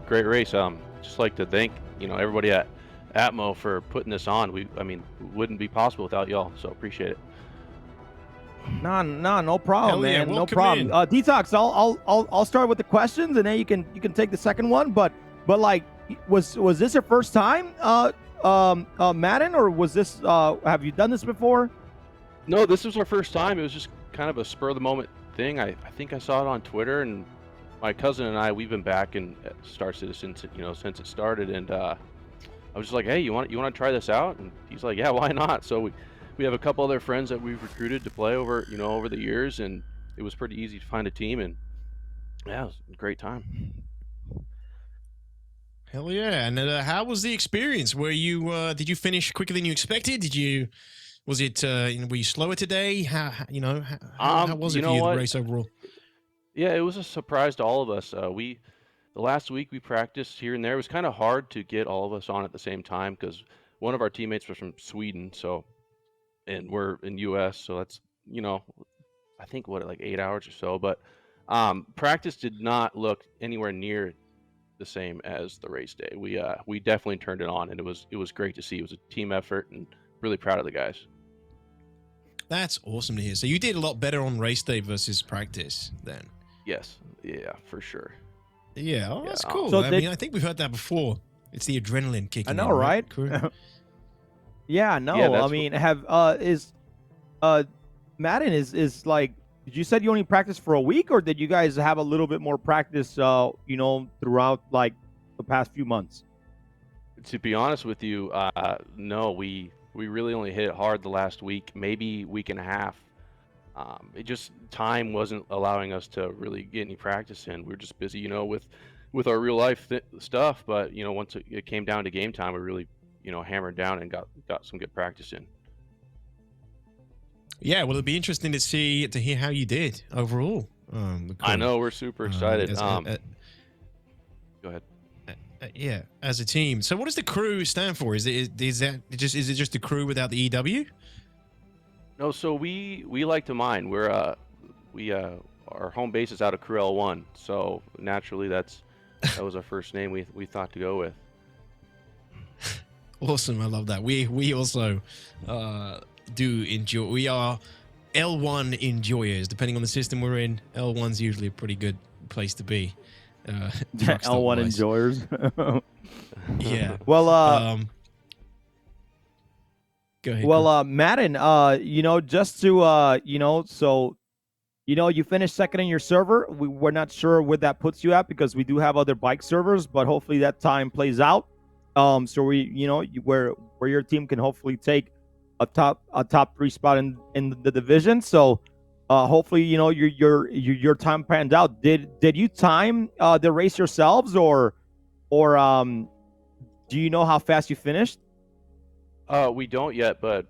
great race. Just like to thank everybody at Atmo for putting this on. It wouldn't be possible without y'all. So appreciate it. No problem, yeah, man. No problem. DTOX. I'll start with the questions, and then you can take the second one. But like, was this your first time Madden, or was this have you done this before? No, this was our first time. It was just kind of a spur of the moment thing. I think I saw it on Twitter, and my cousin and I, we've been back in Star Citizen, since it started, and I was just like, hey, you want to try this out? And he's like, yeah, why not? So we have a couple other friends that we've recruited to play over the years, and it was pretty easy to find a team, and yeah, it was a great time. Hell yeah! And how was the experience? Were you did you finish quicker than you expected? Was it were you slower today? How was it for you, the race overall? Yeah, it was a surprise to all of us. The last week we practiced here and there. It was kind of hard to get all of us on at the same time because one of our teammates was from Sweden, and we're in U.S., so that's I think like 8 hours or so. But practice did not look anywhere near the same as the race day. We definitely turned it on, and it was great to see. It was a team effort, and really proud of the guys. That's awesome to hear. So you did a lot better on race day versus practice then. Yes, yeah, for sure. Yeah, that's cool. So I think we've heard that before. It's the adrenaline kicking. I know, in, right? Yeah, no. Yeah, I mean, Madden is like, you said you only practiced for a week, or did you guys have a little bit more practice, throughout like the past few months? To be honest with you, no, we really only hit it hard the last week, maybe week and a half. It just, time wasn't allowing us to really get any practice in. We were just busy, with our real life stuff. But once it came down to game time, we really, hammered down and got some good practice in. Yeah, well, it'll be interesting to hear how you did overall. I know, we're super excited. Go ahead. Yeah, as a team. So, what does the crew stand for? Is it just the crew without the EW? No, so we like to mine. Our home base is out of Crew L1, so naturally that was our first name we thought to go with. Awesome, I love that. We also do enjoy. We are L1 enjoyers. Depending on the system we're in, L1's usually a pretty good place to be. L1 enjoyers. Yeah. Well, go ahead. Well, Madden, just to, so, you finished second in your server. We're not sure where that puts you at because we do have other bike servers, but hopefully that time plays out. So where your team can hopefully take a top 3 spot in the division. So, hopefully, your time panned out. Did you time the race yourselves, or do you know how fast you finished? We don't yet, but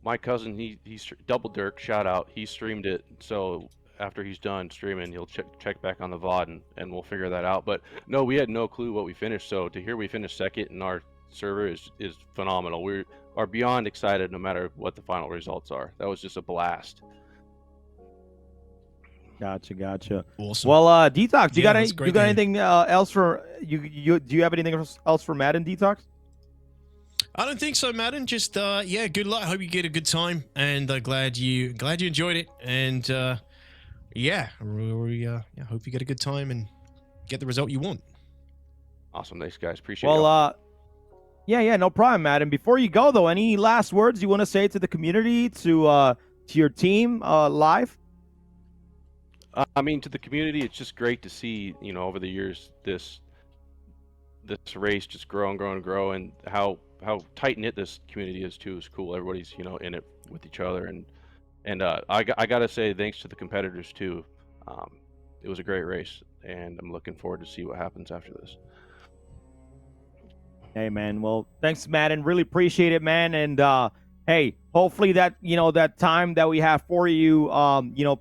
my cousin, he's Double Dirk, shout out, he streamed it. So after he's done streaming, he'll check back on the VOD and we'll figure that out. But no, we had no clue what we finished. So to hear we finished second in our server is phenomenal. We are beyond excited no matter what the final results are. That was just a blast. Gotcha. Awesome. Well, DTOX, do you got anything else for you? Do you have anything else for Madden, DTOX? I don't think so, Madden. Just good luck. Hope you get a good time, and glad you enjoyed it. And hope you get a good time and get the result you want. Awesome, thanks guys, appreciate it. Well, no problem, Madden. Before you go though, any last words you want to say to the community, to your team live? I mean, to the community, it's just great to see, over the years, this race just grow and grow and grow, and how tight-knit this community is too is cool. Everybody's, in it with each other, and I gotta say thanks to the competitors too. It was a great race, and I'm looking forward to see what happens after this. Hey, man. Well, thanks, Madden. Really appreciate it, man. And hey, hopefully that that time that we have for you,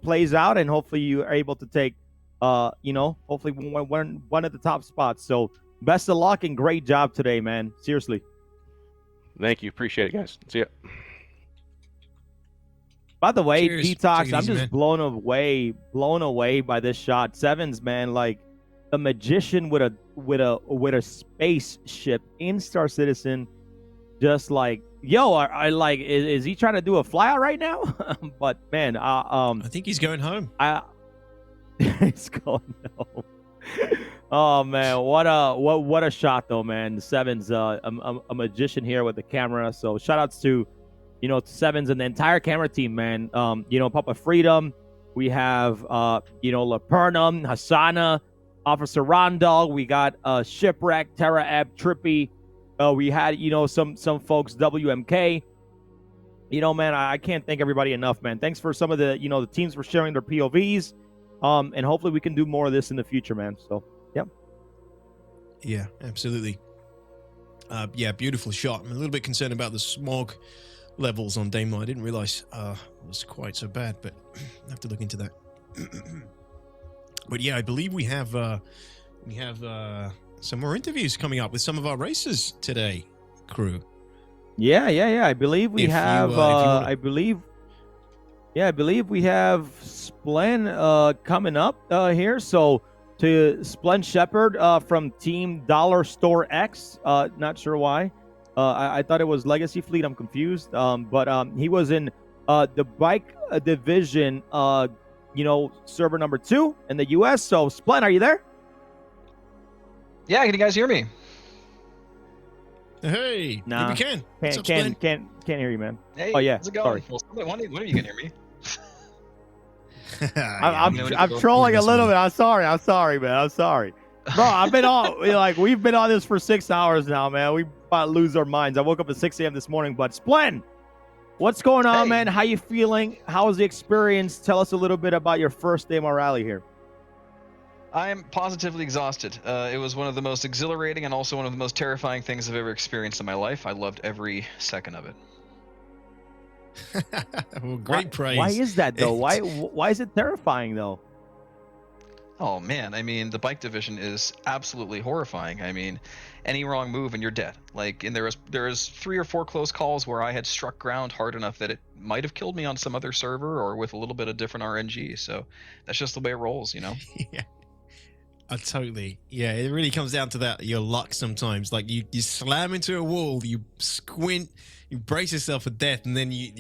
plays out, and hopefully you are able to take, hopefully one of the top spots. So best of luck and great job today, man. Seriously. Thank you. Appreciate it, guys. See ya. By the way, Cheers. DTOX, Take it I'm easy, just man. blown away by this shot. Sevens, man, like the magician with a spaceship in Star Citizen, just like, yo, I like, is he trying to do a flyout right now? But man, I think he's going home. He's going home. Oh man, what a shot though, man. Seven's a magician here with the camera. So shout outs to to Sevens and the entire camera team, man. Papa Freedom. We have Lapernum, Hassana, Officer Rondog. We got Shipwreck, Terra Ebb, Trippy. We had some folks, WMK. Man, I can't thank everybody enough, man. Thanks for some of the the teams for sharing their POVs. And hopefully we can do more of this in the future, man. So yeah. Yeah, absolutely. Yeah, beautiful shot. I'm a little bit concerned about the smog levels on Daymar. I didn't realize it was quite so bad, but I have to look into that. But yeah, I believe we have some more interviews coming up with some of our racers today, crew. Yeah. I believe we have. I believe we have Splen coming up here. So to Splen Shepherd from Team Dollar Store X. Not sure why. I thought it was Legacy Fleet. I'm confused. But he was in the bike division. Server number 2 in the U.S. So Splen, are you there? Yeah, can you guys hear me? Hey, nah, we can. Can't hear you, man. Hey, oh yeah, how's it going? sorry. Well, one of you can hear me. I'm trolling a little bit. I'm sorry, man. I'm sorry, bro. I've been on we've been on this for 6 hours now, man. We about to lose our minds. I woke up at 6 a.m. this morning. But Splen, what's going on, man? How you feeling? How was the experience? Tell us a little bit about your first Daymar Rally here. I am positively exhausted. It was one of the most exhilarating and also one of the most terrifying things I've ever experienced in my life. I loved every second of it. Well, great praise. Why is that though? Why is it terrifying though? Oh man, I mean, the bike division is absolutely horrifying. I mean, any wrong move and you're dead. And there was 3 or 4 close calls where I had struck ground hard enough that it might have killed me on some other server or with a little bit of different RNG. So that's just the way it rolls, Yeah. Totally. Yeah, it really comes down to that, your luck sometimes. Like you slam into a wall, you squint, you brace yourself for death, and then you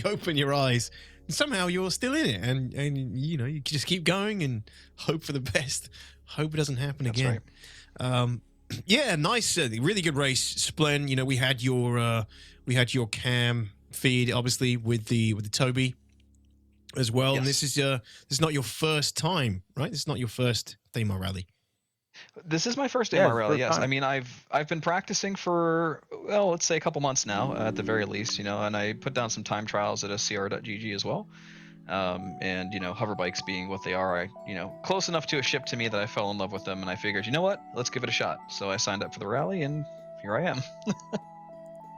open your eyes, and somehow you're still in it, and you just keep going and hope for the best. Hope it doesn't happen again. Right. Yeah, nice, really good race, Splen. We had your cam feed obviously with the Toby as well, yes. And this is not your first time, right? This is not your first Daymar Rally. This is my first Daymar Rally, yes. Time. I mean, I've been practicing for, well, let's say a couple months now, at the very least, and I put down some time trials at scr.gg as well. And hover bikes being what they are, close enough to a ship to me that I fell in love with them, and I figured, you know what, let's give it a shot. So I signed up for the rally, and here I am.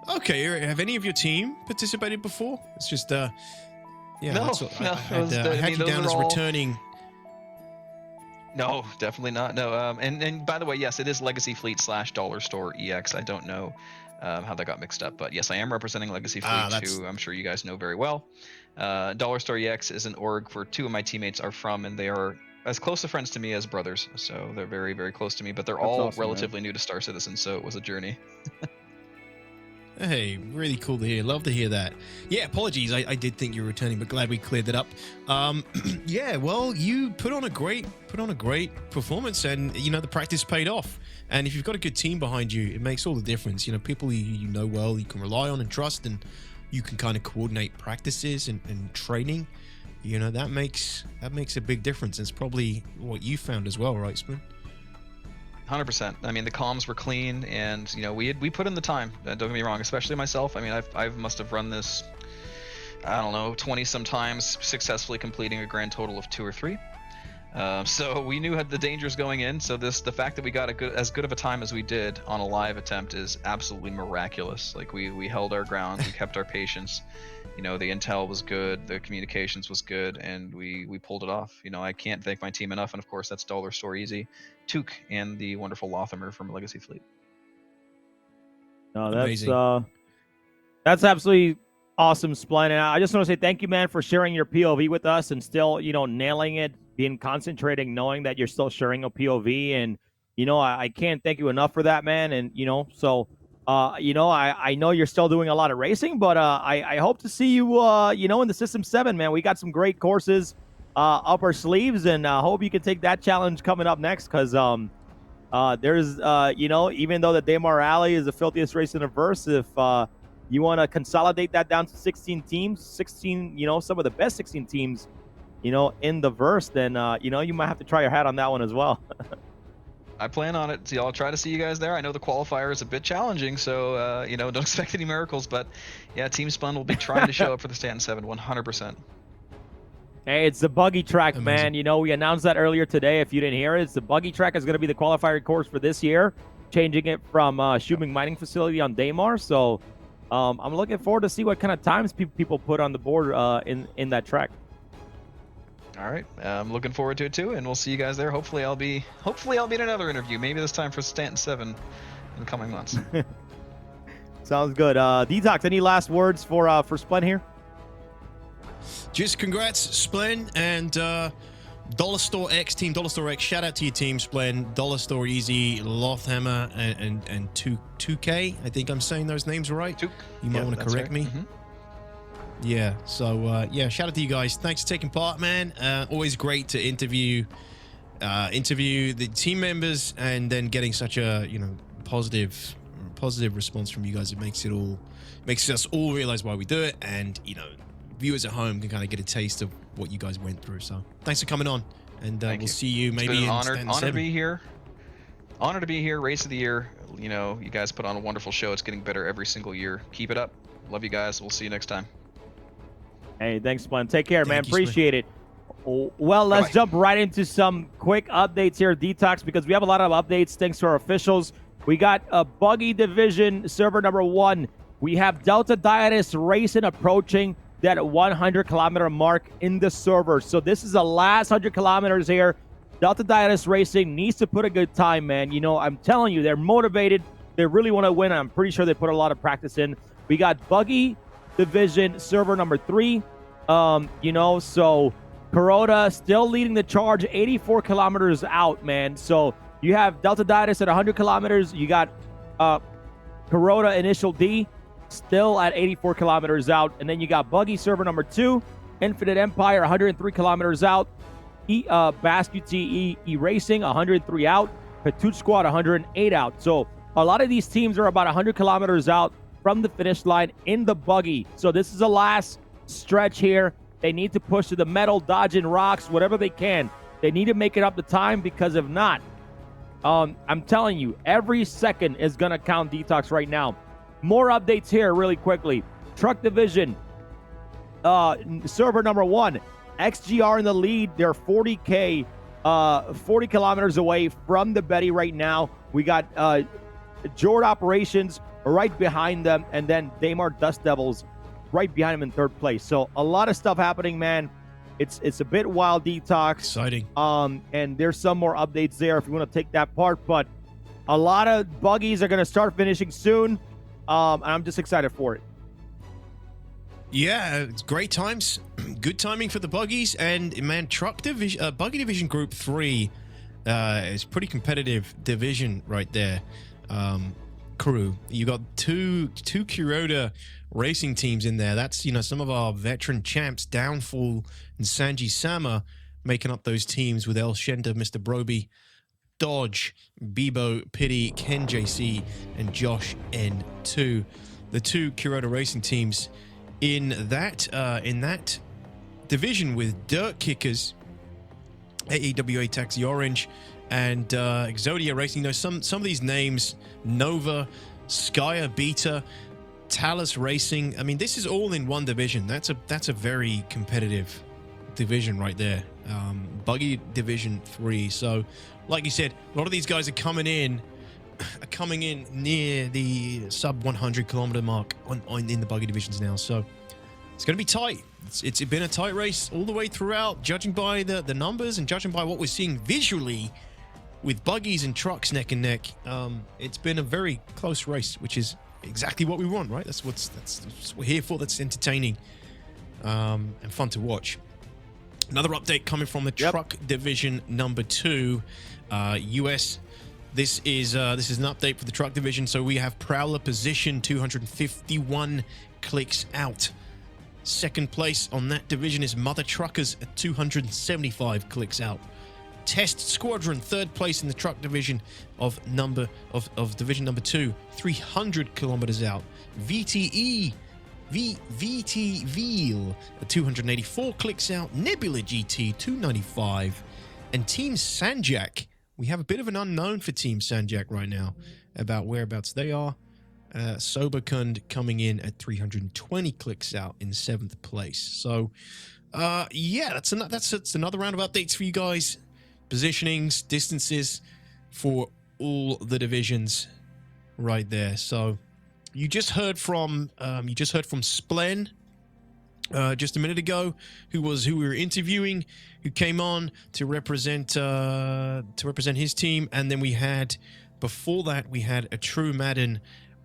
Okay, have any of your team participated before? It's just, yeah, no, I had you down as returning. No, definitely not. No, and by the way, yes, it is Legacy Fleet / Dollar Store EX. I don't know how that got mixed up, but yes, I am representing Legacy Fleet, who I'm sure you guys know very well. Dollar Store EX is an org where 2 of my teammates are from, and they are as close of friends to me as brothers. So they're very, very close to me, but they're all awesome, relatively new to Star Citizen, so it was a journey. Hey, really cool to hear. Love to hear that. Yeah, apologies. I did think you were returning, but glad we cleared that up. Yeah, well, you put on a great performance, and the practice paid off. And if you've got a good team behind you, it makes all the difference. People you know well, you can rely on and trust, and you can kind of coordinate practices and training. That makes a big difference. It's probably what you found as well, right, Spoon? 100%. I mean, the comms were clean, and we put in the time. Don't get me wrong, especially myself. I mean, I must have run this, I don't know, 20 some times, successfully completing a grand total of 2 or 3. So we knew the dangers going in. So the fact that we got as good of a time as we did on a live attempt is absolutely miraculous. Like we held our ground, we kept our patience. The intel was good, the communications was good, and we pulled it off. I can't thank my team enough, and of course that's Dollar Store Easy, Took, and the wonderful Lothamer from Legacy Fleet. No, that's absolutely awesome, Splen. And I just want to say thank you, man, for sharing your POV with us and still, nailing it, being concentrating, knowing that you're still sharing a POV, and I can't thank you enough for that, man. And so. I know you're still doing a lot of racing, but I hope to see you, in the System 7, man. We got some great courses up our sleeves, and hope you can take that challenge coming up next, because, There's, you know, even though the Daymar Rally is the filthiest race in the verse, if you want to consolidate that down to 16 teams, 16, you know, some of the best 16 teams, you know, in the verse, then, you know, you might have to try your hat on that one as well. I plan on it. See, I'll try to see you guys there. I know the qualifier is a bit challenging, so you know, don't expect any miracles. But yeah, Team Spun will be trying to show up for the Stanton 7, 100%. Hey, it's the buggy track, man. You know, we announced that earlier today. If you didn't hear it, it's the buggy track is going to be the qualifier course for this year, changing it from Schubing Mining Facility on Daymar. So I'm looking forward to see what kind of times people put on the board in that track. All right, I'm looking forward to it too, and we'll see you guys there. Hopefully, I'll be in another interview. Maybe this time for Stanton 7 in the coming months. Sounds good. DTOX, any last words for Splen here? Just congrats, Splen, and Dollar Store X, Team Dollar Store X. Shout out to your team, Splen, Dollar Store Easy, Lothhammer, and 2K. I think I'm saying those names right. You might want to correct me. Yeah, so yeah, shout out to you guys. Thanks for taking part, man. Always great to interview the team members, and then getting such a, you know, positive response from you guys. It makes us all realize why we do it, and, you know, viewers at home can kind of get a taste of what you guys went through. So thanks for coming on, and we'll see you maybe in Stanton 7. Honor to be here. Honor to be here. Race of the year. You know, you guys put on a wonderful show. It's getting better every single year. Keep it up. Love you guys. We'll see you next time. Hey, thanks, Splen. Take care, man. Appreciate it. Well, let's jump right into some quick updates here at DTOX, because we have a lot of updates thanks to our officials. We got a Buggy Division server number 1. We have Delta Dietis Racing approaching that 100-kilometer mark in the server. So this is the last 100 kilometers here. Delta Dietis Racing needs to put a good time, man. You know, I'm telling you, they're motivated. They really want to win. I'm pretty sure they put a lot of practice in. We got Buggy Division server number 3. You know, so Kuroda still leading the charge, 84 kilometers out, man. So you have Delta Dietis at 100 kilometers. You got Kuroda Initial D still at 84 kilometers out. And then you got Buggy server number 2, Infinite Empire, 103 kilometers out. Basque UTE Racing, 103 out. Petouche Squad, 108 out. So a lot of these teams are about 100 kilometers out from the finish line in the buggy. So this is the last stretch here. They need to push to the metal, dodging rocks, whatever they can. They need to make it up the time, because if not, I'm telling you, every second is going to count, DTOX, right now. More updates here really quickly. Truck Division, server number 1. XGR in the lead. They're 40 kilometers away from the Betty right now. We got Jord Operations right behind them, and then Daymar Dust Devils right behind them in 3rd place. So a lot of stuff happening, man. It's a bit wild, DTOX. Exciting. And there's some more updates there if you want to take that part. But a lot of buggies are going to start finishing soon. And I'm just excited for it. Yeah, it's great times. Good timing for the buggies. And, man, Truck Division, Buggy Division Group 3 is pretty competitive division right there. Crew. You got two Kuroda racing teams in there. That's, you know, some of our veteran champs, Downfall and Sanji Sama, making up those teams with El Shenda, Mr. Broby, Dodge, Bebo, Pity, Ken JC, and Josh N2. The 2 Kuroda racing teams in that division with Dirt Kickers, AEWA Taxi Orange, and Exodia Racing. You know, some of these names: Nova, Skya Beta, Talus Racing. I mean, this is all in one division. That's a very competitive division right there. Buggy Division 3. So, like you said, a lot of these guys are coming in near the sub 100 kilometer mark in the Buggy divisions now. So it's going to be tight. It's been a tight race all the way throughout, judging by the numbers and judging by what we're seeing visually with buggies and trucks neck and neck. It's been a very close race, which is exactly what we want, right? That's what we're here for. That's entertaining and fun to watch. Another update coming from the Truck Division number 2, US. This is an update for the Truck Division. So we have Prowler position 251 clicks out. Second place on that division is Mother Truckers at 275 clicks out. Test Squadron, 3rd place in the truck division of division number 2, 300 kilometers out. VTE, VT Veal, 284 clicks out. Nebula GT, 295. And Team Sanjak, we have a bit of an unknown for Team Sanjak right now about whereabouts they are. Soberkund coming in at 320 clicks out in 7th place. So, yeah, that's another round of updates for you guys. Positionings, distances for all the divisions right there. So you just heard from Splen just a minute ago, who we were interviewing, who came on to represent his team, and then before that we had a True Madden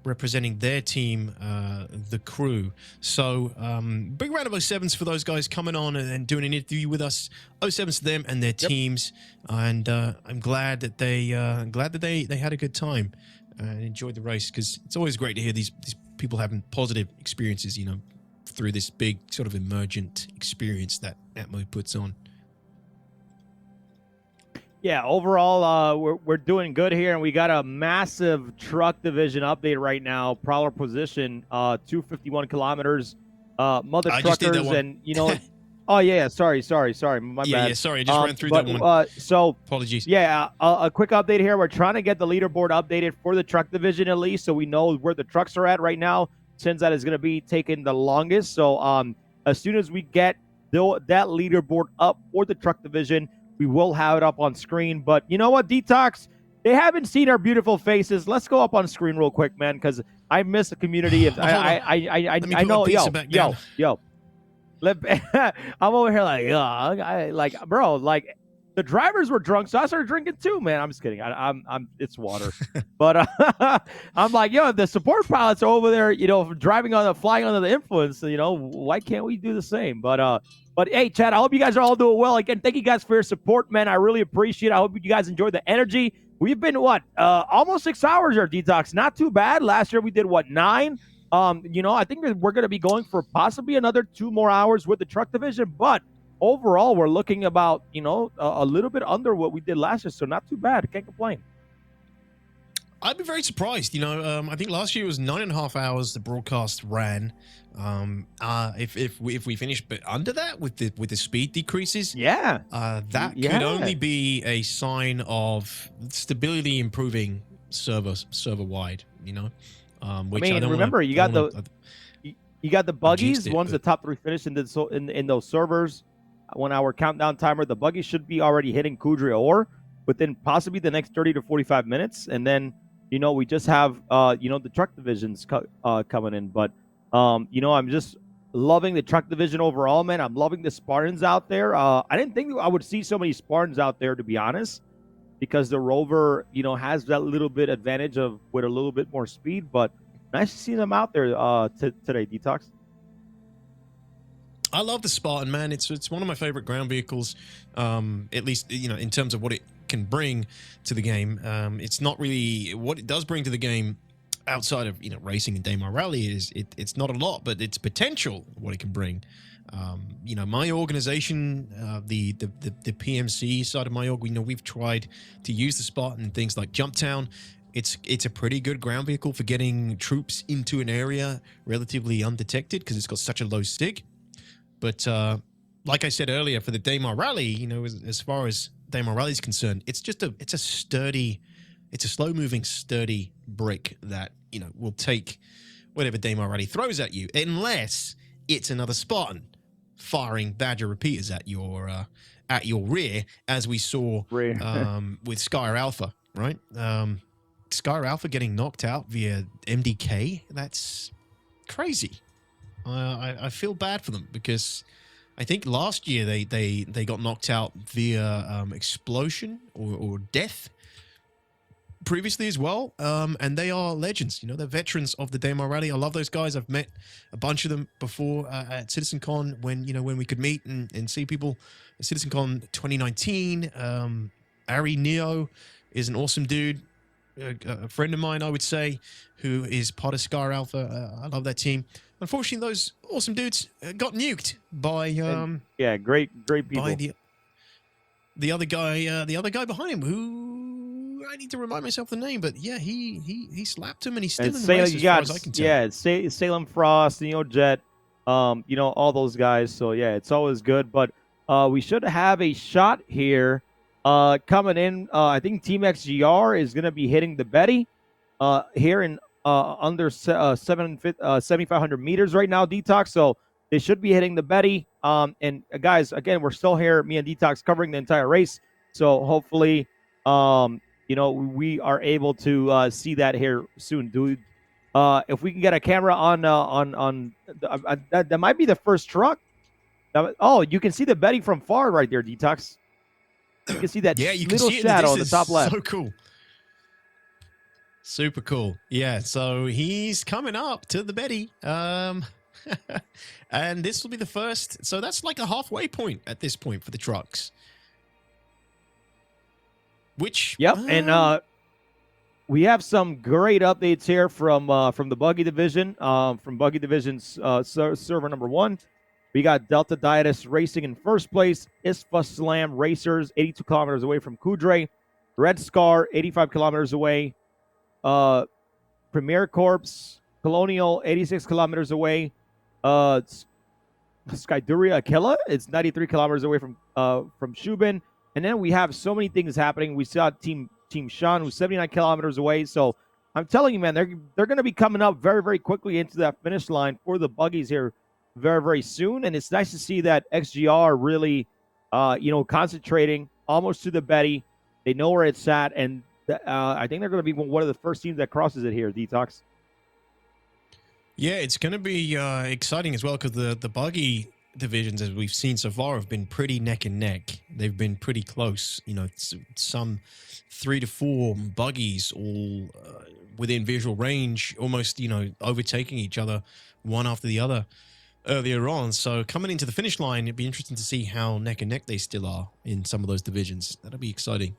representing their team, the Crew. So big round of 07s for those guys coming on and doing an interview with us. 07s to them and their teams, and I'm glad that they had a good time and enjoyed the race, because it's always great to hear these people having positive experiences, through this big sort of emergent experience that Atmo puts on. Yeah, overall, we're doing good here, and we got a massive truck division update right now. Prowler position, 251 kilometers. Mother truckers, and oh yeah, sorry, my bad. Yeah, sorry, I just ran through that one. So apologies. Yeah, a quick update here. We're trying to get the leaderboard updated for the truck division at least, so we know where the trucks are at right now, since that is going to be taking the longest. So as soon as we get that leaderboard up for the truck division, we will have it up on screen. But you know what, DTOX? They haven't seen our beautiful faces. Let's go up on screen real quick, man, because I miss the community. I know, yo. I'm over here like, the drivers were drunk, so I started drinking too, man. I'm just kidding. It's water. But I'm like, yo, the support pilots are over there, flying under the influence. Why can't we do the same? But hey, Chad, I hope you guys are all doing well. Again, thank you guys for your support, man. I really appreciate it. I hope you guys enjoyed the energy. We've been almost 6 hours here, DTOX. Not too bad. Last year we did 9. I think we're going to be going for possibly another 2 more hours with the truck division, but overall we're looking about a little bit under what we did last year, so not too bad. Can't complain. I'd be very surprised. I think last year was 9.5 hours the broadcast ran. If we finish under that with the speed decreases, that could only be a sign of stability improving server wide. Which I don't remember you got the buggies. One's the top 3 finish in those servers. 1 hour countdown timer. The buggies should be already hitting Kudria ore within possibly the next 30 to 45 minutes, and then we just have the truck divisions coming in. But I'm just loving the truck division overall, man. I'm loving the Spartans out there. I didn't think I would see so many Spartans out there, to be honest, because the Rover has that little bit advantage with a little bit more speed. But nice to see them out there today, DTOX. I love the Spartan, man. It's one of my favorite ground vehicles, at least in terms of what it can bring to the game. It's not really what it does bring to the game outside of racing and Daymar Rally it's not a lot, but its potential, what it can bring. My organization, the PMC side of my org, we've tried to use the Spartan in things like Jumptown. It's a pretty good ground vehicle for getting troops into an area relatively undetected because it's got such a low STIG. But like I said earlier, for the Daymar Rally, as far as Daymar Rally is concerned, it's a slow-moving, sturdy brick that will take whatever Daymar Rally throws at you, unless it's another Spartan firing Badger repeaters at your rear, as we saw with Sky Alpha, right? Sky Alpha getting knocked out via MDK. That's crazy. I feel bad for them because I think last year they got knocked out via explosion or death previously as well, and they are legends. They're veterans of the Daymar Rally. I love those guys. I've met a bunch of them before at CitizenCon when we could meet and see people at CitizenCon 2019. Ari Neo is an awesome dude, a friend of mine, I would say, who is part of Scar Alpha. I love that team. Unfortunately, those awesome dudes got nuked by great people. the other guy behind him, who I need to remind myself the name, but yeah, he slapped him, and he's still in the race as far as I can tell. Yeah, Salem Frost, Jet, all those guys. So yeah, it's always good. But we should have a shot here coming in. I think Team XGR is gonna be hitting the Betty here in under 7,500 meters right now, Detox. So they should be hitting the Betty. And guys, again, we're still here, me and Detox, covering the entire race. So hopefully, we are able to see that here soon, dude. If we can get a camera on that might be the first truck. Oh, you can see the Betty from far right there, Detox. You can see that little shadow on the top left. So cool. Super cool. Yeah, so he's coming up to the Betty. And this will be the first. So that's like a halfway point at this point for the trucks. And we have some great updates here from the Buggy Division, from Buggy Division's server number 1. We got Delta Dietus Racing in first place, ISFA Slam Racers 82 kilometers away from Kudre, Red Scar 85 kilometers away, Premier Corps Colonial 86 kilometers away, Skyduria Aquila, it's 93 kilometers away from Shubin. And then we have so many things happening. We saw Team Sean, who's 79 kilometers away. So I'm telling you, man, they're going to be coming up very, very quickly into that finish line for the buggies here very, very soon. And it's nice to see that XGR really, concentrating almost to the Betty. They know where it's at. And I think they're going to be one of the first teams that crosses it here, Detox. Yeah, it's going to be exciting as well, because the buggy divisions, as we've seen so far, have been pretty neck and neck. They've been pretty close. Some 3 to 4 buggies all within visual range, almost, overtaking each other one after the other earlier on. So coming into the finish line, it'd be interesting to see how neck and neck they still are in some of those divisions. That'll be exciting.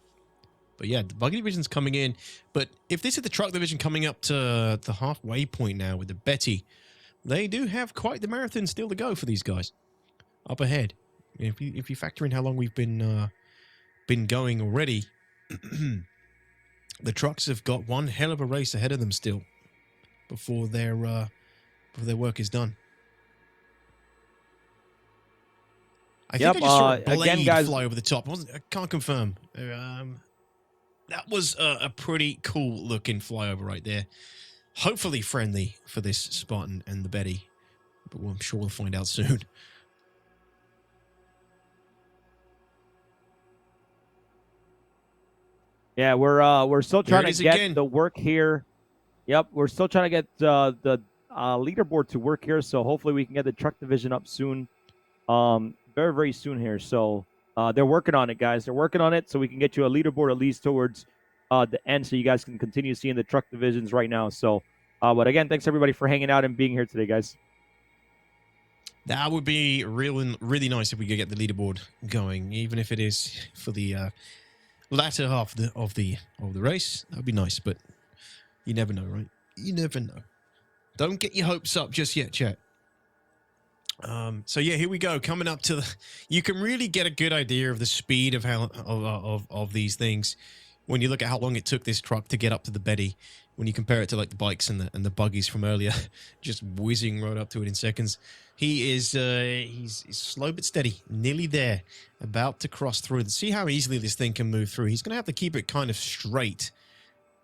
But yeah, the buggy division's coming in. But if this is the truck division coming up to the halfway point now with the Betty, they do have quite the marathon still to go for these guys up ahead. If you factor in how long we've been going already, the trucks have got one hell of a race ahead of them still before their work is done. I think I just saw a blade fly over the top. I can't confirm. That was a pretty cool looking flyover right there. Hopefully friendly for this Spartan and the Betty, but I'm sure we'll find out soon. Yeah, we're still trying to get the work here. Yep, we're still trying to get the leaderboard to work here, so hopefully we can get the truck division up soon, very, very soon here. So they're working on it, guys. They're working on it, so we can get you a leaderboard at least towards the end, so you guys can continue seeing the truck divisions right now. So, but again, thanks everybody for hanging out and being here today, guys. That would be really nice if we could get the leaderboard going, even if it is for the latter half of the race. That would be nice, but you never know, right? You never know. Don't get your hopes up just yet, chat. So yeah, here we go. Coming up to you can really get a good idea of the speed of how of these things when you look at how long it took this truck to get up to the Betty. When you compare it to like the bikes and the buggies from earlier, just whizzing right up to it in seconds. He is he's slow but steady, nearly there, about to cross through. See how easily this thing can move through. He's going to have to keep it kind of straight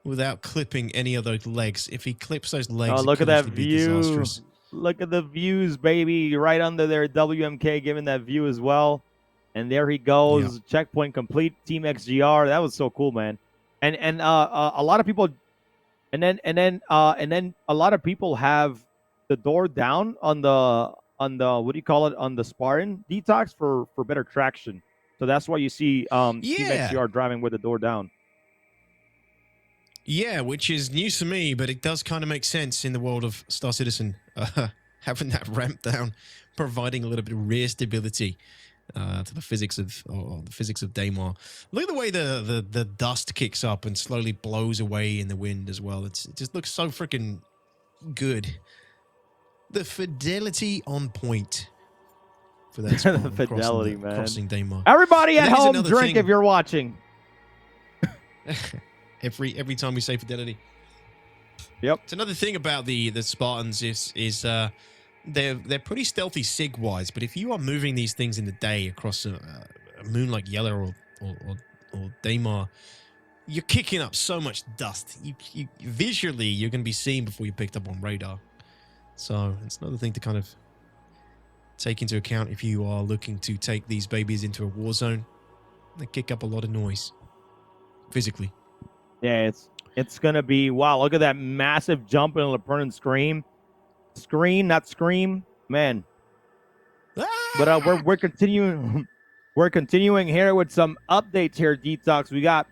without clipping any of those legs. If he clips those legs, look at that view. Look at the views, baby. Right under there, WMK giving that view as well. And there he goes. Yep. Checkpoint complete. Team XGR. That was so cool, man. And a lot of people, and then a lot of people have the door down on the what do you call it, on the Spartan Detox for better traction. So that's why you see Team XGR driving with the door down. Yeah, which is news to me, but it does kind of make sense in the world of Star Citizen, having that ramp down, providing a little bit of rear stability to the physics of Daymar. Look at the way the dust kicks up and slowly blows away in the wind as well. It just looks so freaking good. The fidelity on point. for that spawn, Fidelity, man. Crossing Daymar. Everybody at That is home, another drink thing. if you're watching. every time we say Fidelity. Yep. It's another thing about the Spartans is they're pretty stealthy sig wise, but if you are moving these things in the day across a moon like Yellow or Daymar, you're kicking up so much dust. You visually you're going to be seen before you're picked up on radar. So it's another thing to kind of take into account if you are looking to take these babies into a war zone. They kick up a lot of noise physically. Yeah, it's gonna be wow. Look at that massive jump in Lapernan screen, not scream, man. But we're continuing. We're continuing here with some updates here, Detox. We got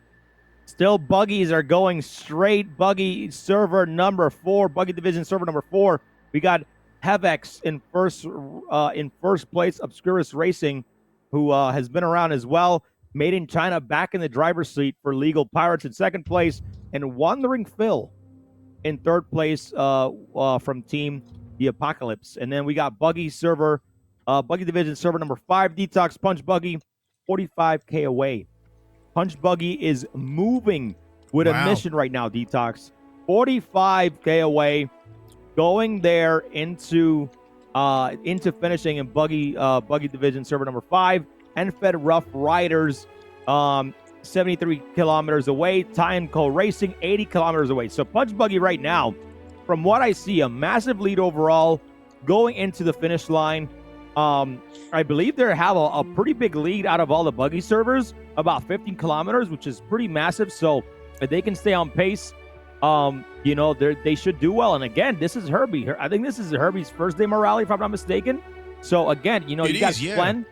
still buggies are going straight. Buggy server number 4, Buggy Division server number 4. We got Hevex in first place. Obscurus Racing, who has been around as well. Made in China back in the driver's seat for Legal Pirates in second place, and Wandering Phil in third place from Team The Apocalypse. And then we got Buggy Division server number 5, Detox Punch Buggy, 45K away. Punch Buggy is moving with a mission right now, Detox. 45K away, going there into finishing in Buggy Division server number 5. Enfed Rough Riders, 73 kilometers away. Time Co Racing, 80 kilometers away. So Punch Buggy right now, from what I see, a massive lead overall going into the finish line. I believe they have a pretty big lead out of all the buggy servers, about 15 kilometers, which is pretty massive. So if they can stay on pace, they should do well. And again, this is Herbie. I think this is Herbie's first Daymar Rally, if I'm not mistaken. So again, you got Splen.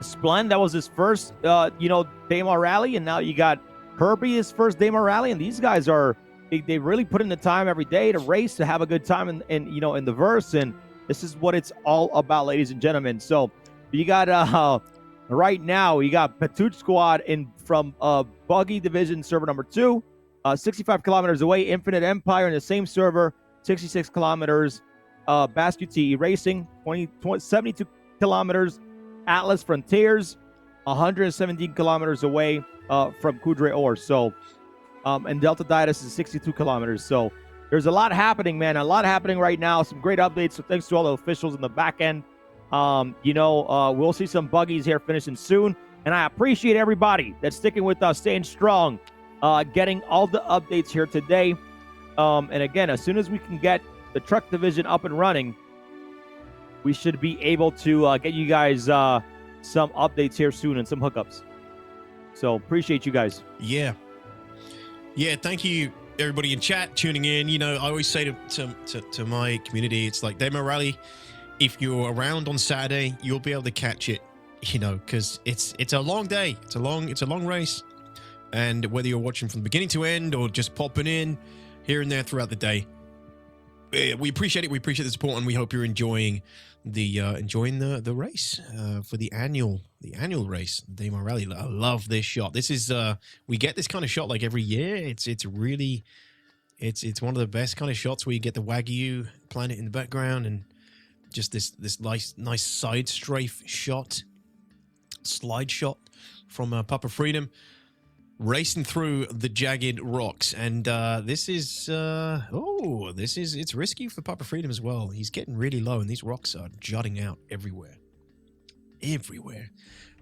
Splen, that was his first, Daymar Rally, and now you got Herbie, his first Daymar Rally, and these guys they really put in the time every day to race, to have a good time in the verse, and this is what it's all about, ladies and gentlemen. So you got right now you got Patuch Squad from Buggy Division server number 2, 65 kilometers away. Infinite Empire in the same server, 66 kilometers. Basque UTE Racing, 72 kilometers. Atlas Frontiers, 117 kilometers away from Kudre Or. So, and Delta Didus is 62 kilometers. So there's a lot happening, man. A lot happening right now. Some great updates. So thanks to all the officials in the back end. We'll see some buggies here finishing soon. And I appreciate everybody that's sticking with us, staying strong, getting all the updates here today. And again, as soon as we can get the truck division up and running, we should be able to get you guys some updates here soon and some hookups. So appreciate you guys. Yeah. Thank you, everybody in chat tuning in. I always say to my community, it's like Daymar Rally. If you're around on Saturday, you'll be able to catch it. Because it's a long day. It's a long race, and whether you're watching from the beginning to end or just popping in here and there throughout the day, we appreciate it. We appreciate the support, and we hope you're enjoying the race for the annual race, Daymar Rally. I love this shot. This is we get this kind of shot like every year. It's really one of the best kind of shots where you get the Wagyu planet in the background and just this nice side strafe shot, slide shot from Papa Freedom. Racing through the jagged rocks, and it's risky for Papa Freedom as well. He's getting really low, and these rocks are jutting out everywhere.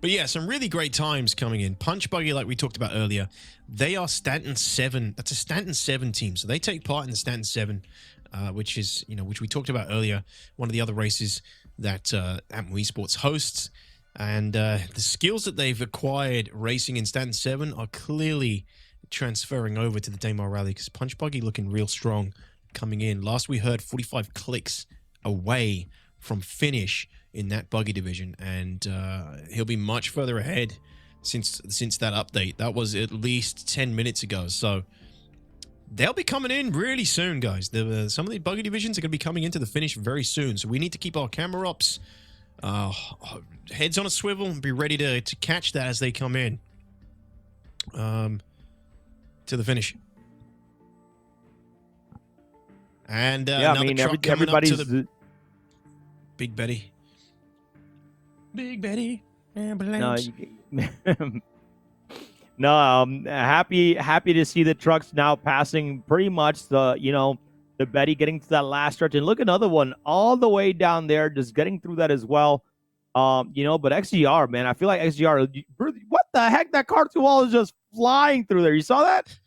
But yeah, some really great times coming in. Punch Buggy, like we talked about earlier, they are Stanton 7. That's a Stanton 7 team, so they take part in the Stanton 7, which we talked about earlier. One of the other races that ALTAMA Esports hosts. And the skills that they've acquired racing in Stanton 7 are clearly transferring over to the Daymar Rally, because Punch Buggy looking real strong coming in. Last we heard, 45 clicks away from finish in that Buggy division, and he'll be much further ahead since that update. That was at least 10 minutes ago, so they'll be coming in really soon, guys. Some of the Buggy divisions are going to be coming into the finish very soon, so we need to keep our camera ups heads on a swivel and be ready to catch that as they come in to the finish. And everybody's to the Big Betty. Big Betty. No, Ambulance. no. Happy to see the trucks now passing pretty much the Betty getting to that last stretch, and look another one all the way down there, just getting through that as well. But XGR, man, I feel like XGR. What the heck? That car through wall is just flying through there. You saw that?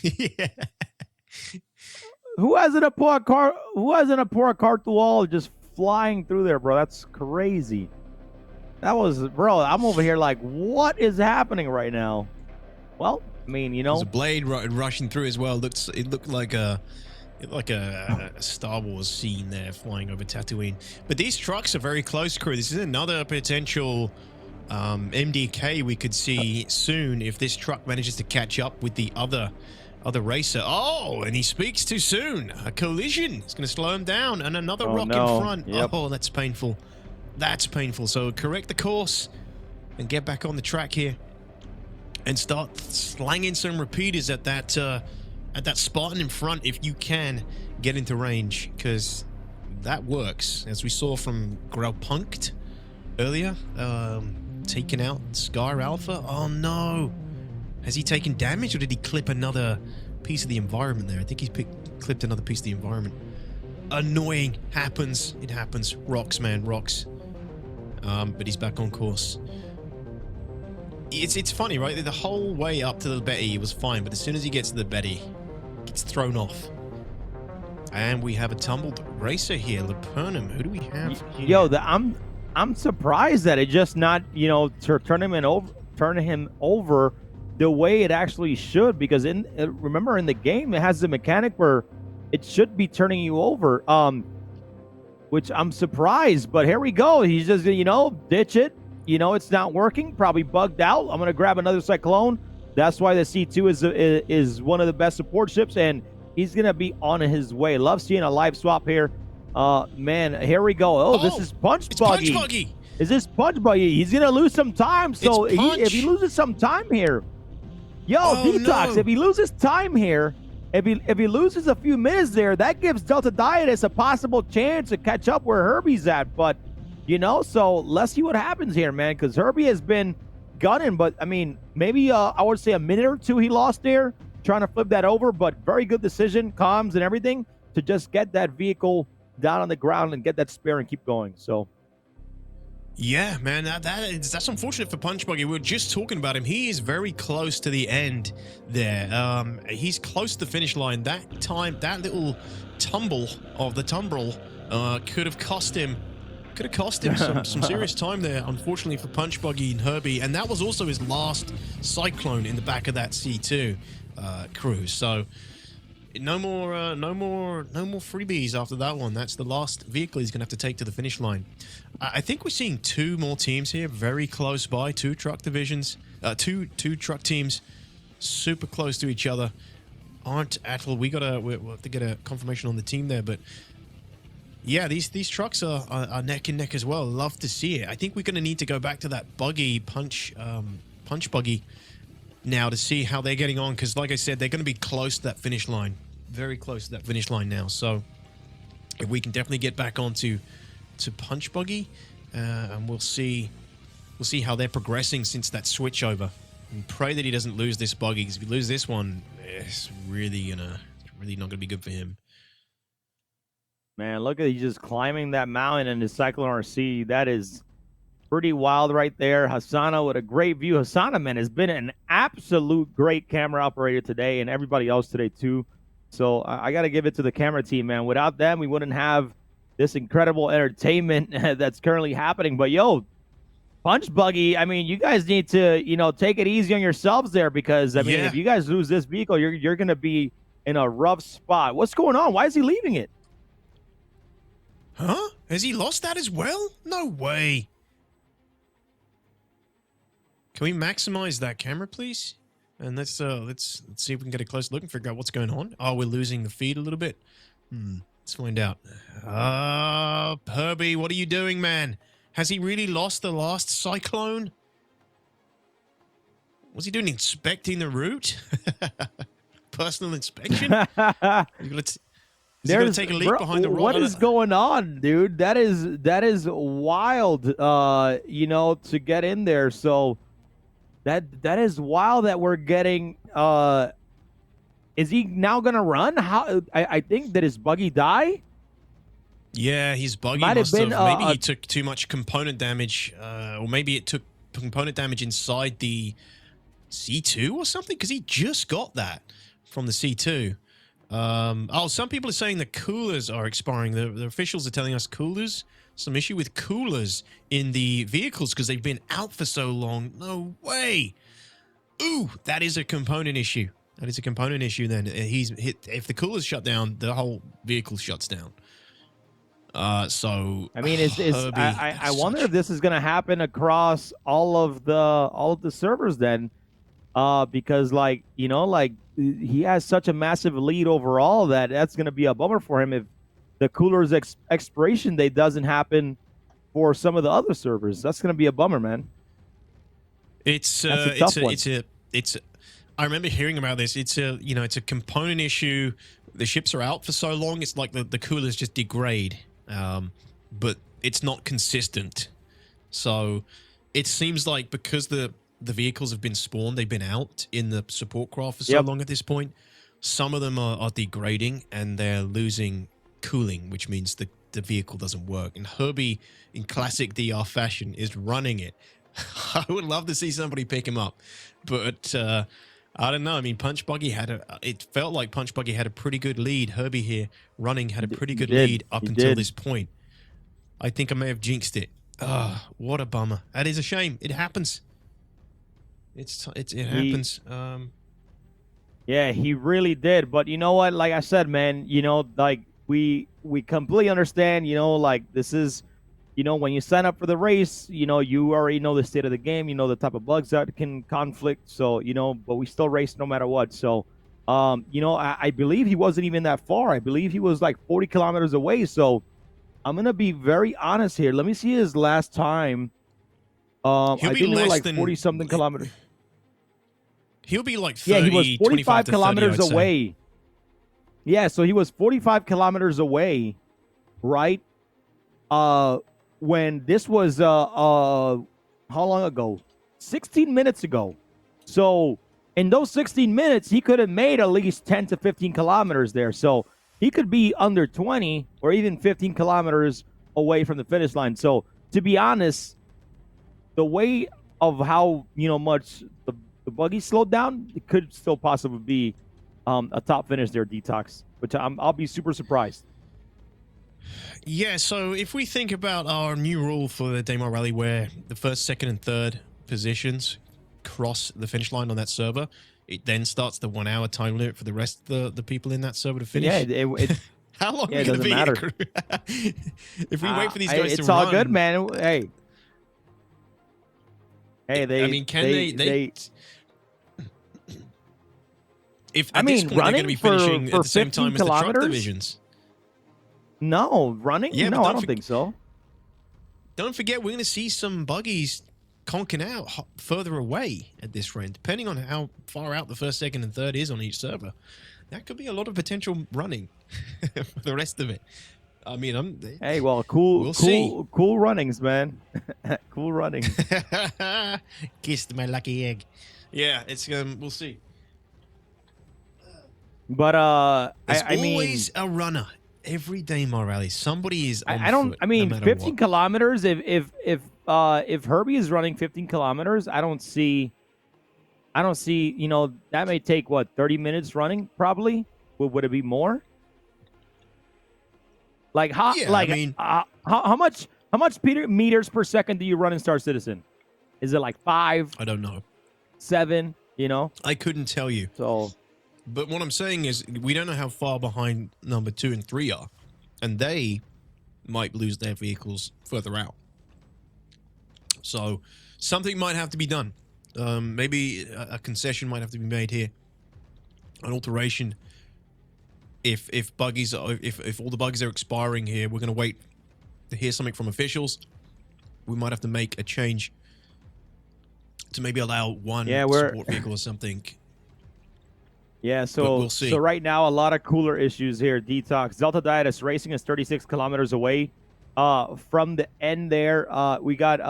Yeah. Who has an Apora car? Who has an Apora car through wall just flying through there, bro? That's crazy. That was, bro. I'm over here like, what is happening right now? Well, I mean, There's a blade rushing through as well. It looked like a Star Wars scene there flying over Tatooine. But these trucks are very close, crew. This is another potential MDK we could see soon if this truck manages to catch up with the other racer. Oh, and he speaks too soon. A collision. It's going to slow him down, and another rock in front. Yep. Oh, that's painful. That's painful. So correct the course and get back on the track here and start slanging some repeaters at that Spartan in front if you can get into range, because that works, as we saw from Graupunkt earlier, taking out Scar Alpha. Oh no, has he taken damage, or did he clip another piece of the environment there? I think he's clipped another piece of the environment. Annoying. Happens. It happens. Rocks, man, rocks. But he's back on course. It's funny, right? The whole way up to the Betty he was fine, but as soon as he gets to the Betty, gets thrown off. And we have a tumbled racer here, Lapernum. Who do we have here? Yo, I'm surprised that it just not, to turn him over the way it actually should, because remember in the game it has the mechanic where it should be turning you over, which I'm surprised, but here we go. He's just gonna, ditch it. It's not working, probably bugged out. I'm gonna grab another Cyclone. That's why the C2 is one of the best support ships, and he's gonna be on his way. Love seeing a live swap here. Man, here we go. Oh, this is Punch Buggy. Punch Buggy. Is this Punch Buggy? He's gonna lose some time. So if he loses some time here, DTOX. No. If he loses time here, if he loses a few minutes there, that gives Delta Dietus a possible chance to catch up where Herbie's at. But so let's see what happens here, man. Because Herbie has been gunning, but I mean, maybe I would say a minute or two he lost there trying to flip that over. But very good decision, comms and everything, to just get that vehicle down on the ground and get that spare and keep going. So. Yeah, man, that's unfortunate for Punch Buggy. We were just talking about him. He is very close to the end there. He's close to the finish line. That time, that little tumble of the tumbrel could have cost him some serious time there, unfortunately for Punch Buggy and Herbie. And that was also his last Cyclone in the back of that C2 cruise. So no more freebies after that one. That's the last vehicle he's gonna have to take to the finish line. I think we're seeing two more teams here very close by, two truck divisions, two truck teams super close to each other. Aren't Atl, we'll have to get a confirmation on the team there, but yeah, these trucks are neck and neck as well. Love to see it. I think we're gonna need to go back to that Buggy Punch Buggy now to see how they're getting on, because like I said, they're going to be close to that finish line, very close to that finish line now. So if we can definitely get back onto Punch Buggy, and we'll see how they're progressing since that switch over, and pray that he doesn't lose this Buggy, because if he loses this one, it's really not gonna be good for him. Man, look at he's just climbing that mountain in his Cyclone RC. That is pretty wild right there. Hassana with a great view. Hassana, man, has been an absolute great camera operator today, and everybody else today too. So I got to give it to the camera team, man. Without them, we wouldn't have this incredible entertainment that's currently happening. But yo, Punch Buggy, I mean, you guys need to, take it easy on yourselves there, because I mean, if you guys lose this vehicle, you're going to be in a rough spot. What's going on? Why is he leaving it? Huh? Has he lost that as well? No way. Can we maximize that camera, please? And let's see if we can get a close look and figure out what's going on. Oh, we're losing the feed a little bit. Let's find out. Herbie, what are you doing, man? Has he really lost the last Cyclone? What's he doing? Inspecting the route? Personal inspection? Is he going to take a leap behind the roll? What is going on, dude? That is wild. You know, to get in there. So that is wild that we're getting. Is he now gonna run? How? I think that his buggy die. Yeah, his buggy Might have must have. been, Maybe he took too much component damage, or maybe it took component damage inside the C2 or something. Because he just got that from the C2. Some people are saying the coolers are expiring. The officials are telling us coolers. Some issue with coolers in the vehicles because they've been out for so long. No way. Ooh, that is a component issue. That is a component issue then. He's hit. If the cooler's shut down, the whole vehicle shuts down. So I mean, I wonder if this is gonna happen across all of the servers then, because like he has such a massive lead overall that's gonna be a bummer for him if the cooler's expiration date doesn't happen for some of the other servers. That's gonna be a bummer, man. It's I remember hearing about this. It's a component issue. The ships are out for so long. It's like the coolers just degrade, but it's not consistent. So it seems like because the vehicles have been spawned, they've been out in the support craft for so long at this point. Some of them are degrading and they're losing cooling, which means the vehicle doesn't work. And Herbie, in classic DR fashion, is running it. I would love to see somebody pick him up, but I don't know. I mean, Punch Buggy it felt like Punch Buggy had a pretty good lead. Herbie here running had a pretty good lead up until this point. I think I may have jinxed it. What a bummer. That is a shame. It happens. It happens. Yeah, he really did. But you know what? Like I said, man, like we completely understand, like this is, when you sign up for the race, you already know the state of the game, the type of bugs that can conflict. So, but we still race no matter what. So, I believe he wasn't even that far. I believe he was like 40 kilometers away. So I'm going to be very honest here. Let me see his last time. I think they were like 40 something kilometers. He'll be like 30, he was 45 kilometers 30, away. Yeah, so he was 45 kilometers away, right? When this was how long ago? 16 minutes ago. So in those 16 minutes, he could have made at least 10 to 15 kilometers there. So he could be under 20 or even 15 kilometers away from the finish line. So to be honest, the way of how much the buggy slowed down, it could still possibly be a top finish there, DTOX, which I'll be super surprised. Yeah, so if we think about our new rule for the Daymar Rally where the first, second, and third positions cross the finish line on that server, it then starts the 1 hour time limit for the rest of the people in that server to finish. Yeah, how long it are we going to doesn't be matter. if we wait for these guys to run? It's all good, man. Hey, they. I mean, can they if at this point they're going to be for finishing at the same time as the truck divisions. No, running? Yeah, no, I don't think so. Don't forget, we're going to see some buggies conking out further away at this rate, depending on how far out the first, second, and third is on each server. That could be a lot of potential running for the rest of it. I mean, hey, well, cool runnings, man. Cool runnings. Kissed my lucky egg. Yeah, it's we'll see. But there's I mean, always a runner. Every Daymar Rally, somebody is on I don't. foot, I mean, no 15 what. kilometers. If Herbie is running 15 kilometers, I don't see. That may take what 30 minutes running probably. Would it be more? Like how? Yeah, like I mean, how much meters per second do you run in Star Citizen? Is it like 5? I don't know. 7? I couldn't tell you. So. But what I'm saying is we don't know how far behind number 2 and 3 are. And they might lose their vehicles further out. So something might have to be done. Maybe a concession might have to be made here. An alteration. If buggies are, if all the buggies are expiring here, we're going to wait to hear something from officials. We might have to make a change to maybe allow one support vehicle or something. Yeah, But so we'll see. so right now a lot of cooler issues here. Detox Delta Diet Racing is 36 kilometers away from the end there. We got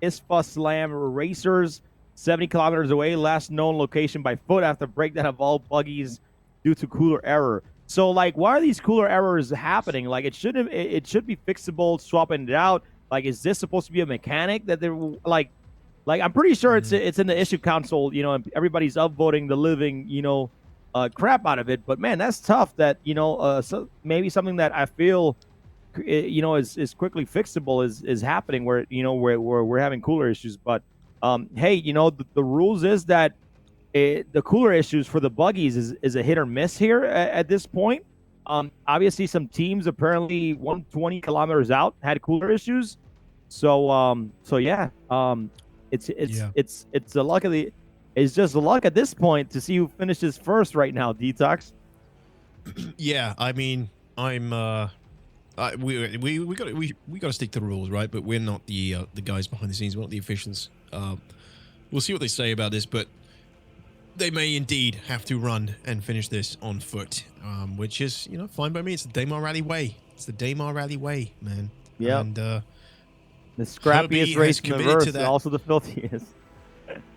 Isfa Slam Racers 70 kilometers away. Last known location by foot after breakdown of all buggies due to cooler error. So like, why are these cooler errors happening? Like it should be fixable, swapping it out. Like, is this supposed to be a mechanic that they're like I'm pretty sure it's in the issue console, and everybody's upvoting the living, crap out of it. But man, that's tough. That so maybe something that I feel, is quickly fixable is happening where where we're having cooler issues. But hey, the rules is that the cooler issues for the buggies is a hit or miss here at this point. Obviously, some teams apparently 120 kilometers out had cooler issues. So yeah. It's the luck of the. It's just the luck at this point to see who finishes first right now. Detox. Yeah, I mean, we got to stick to the rules, right? But we're not the guys behind the scenes. We're not the officials. We'll see what they say about this, but they may indeed have to run and finish this on foot, which is fine by me. It's the Daymar Rally way. It's the Daymar Rally way, man. Yeah. And the scrappiest race in the verse, and also the filthiest.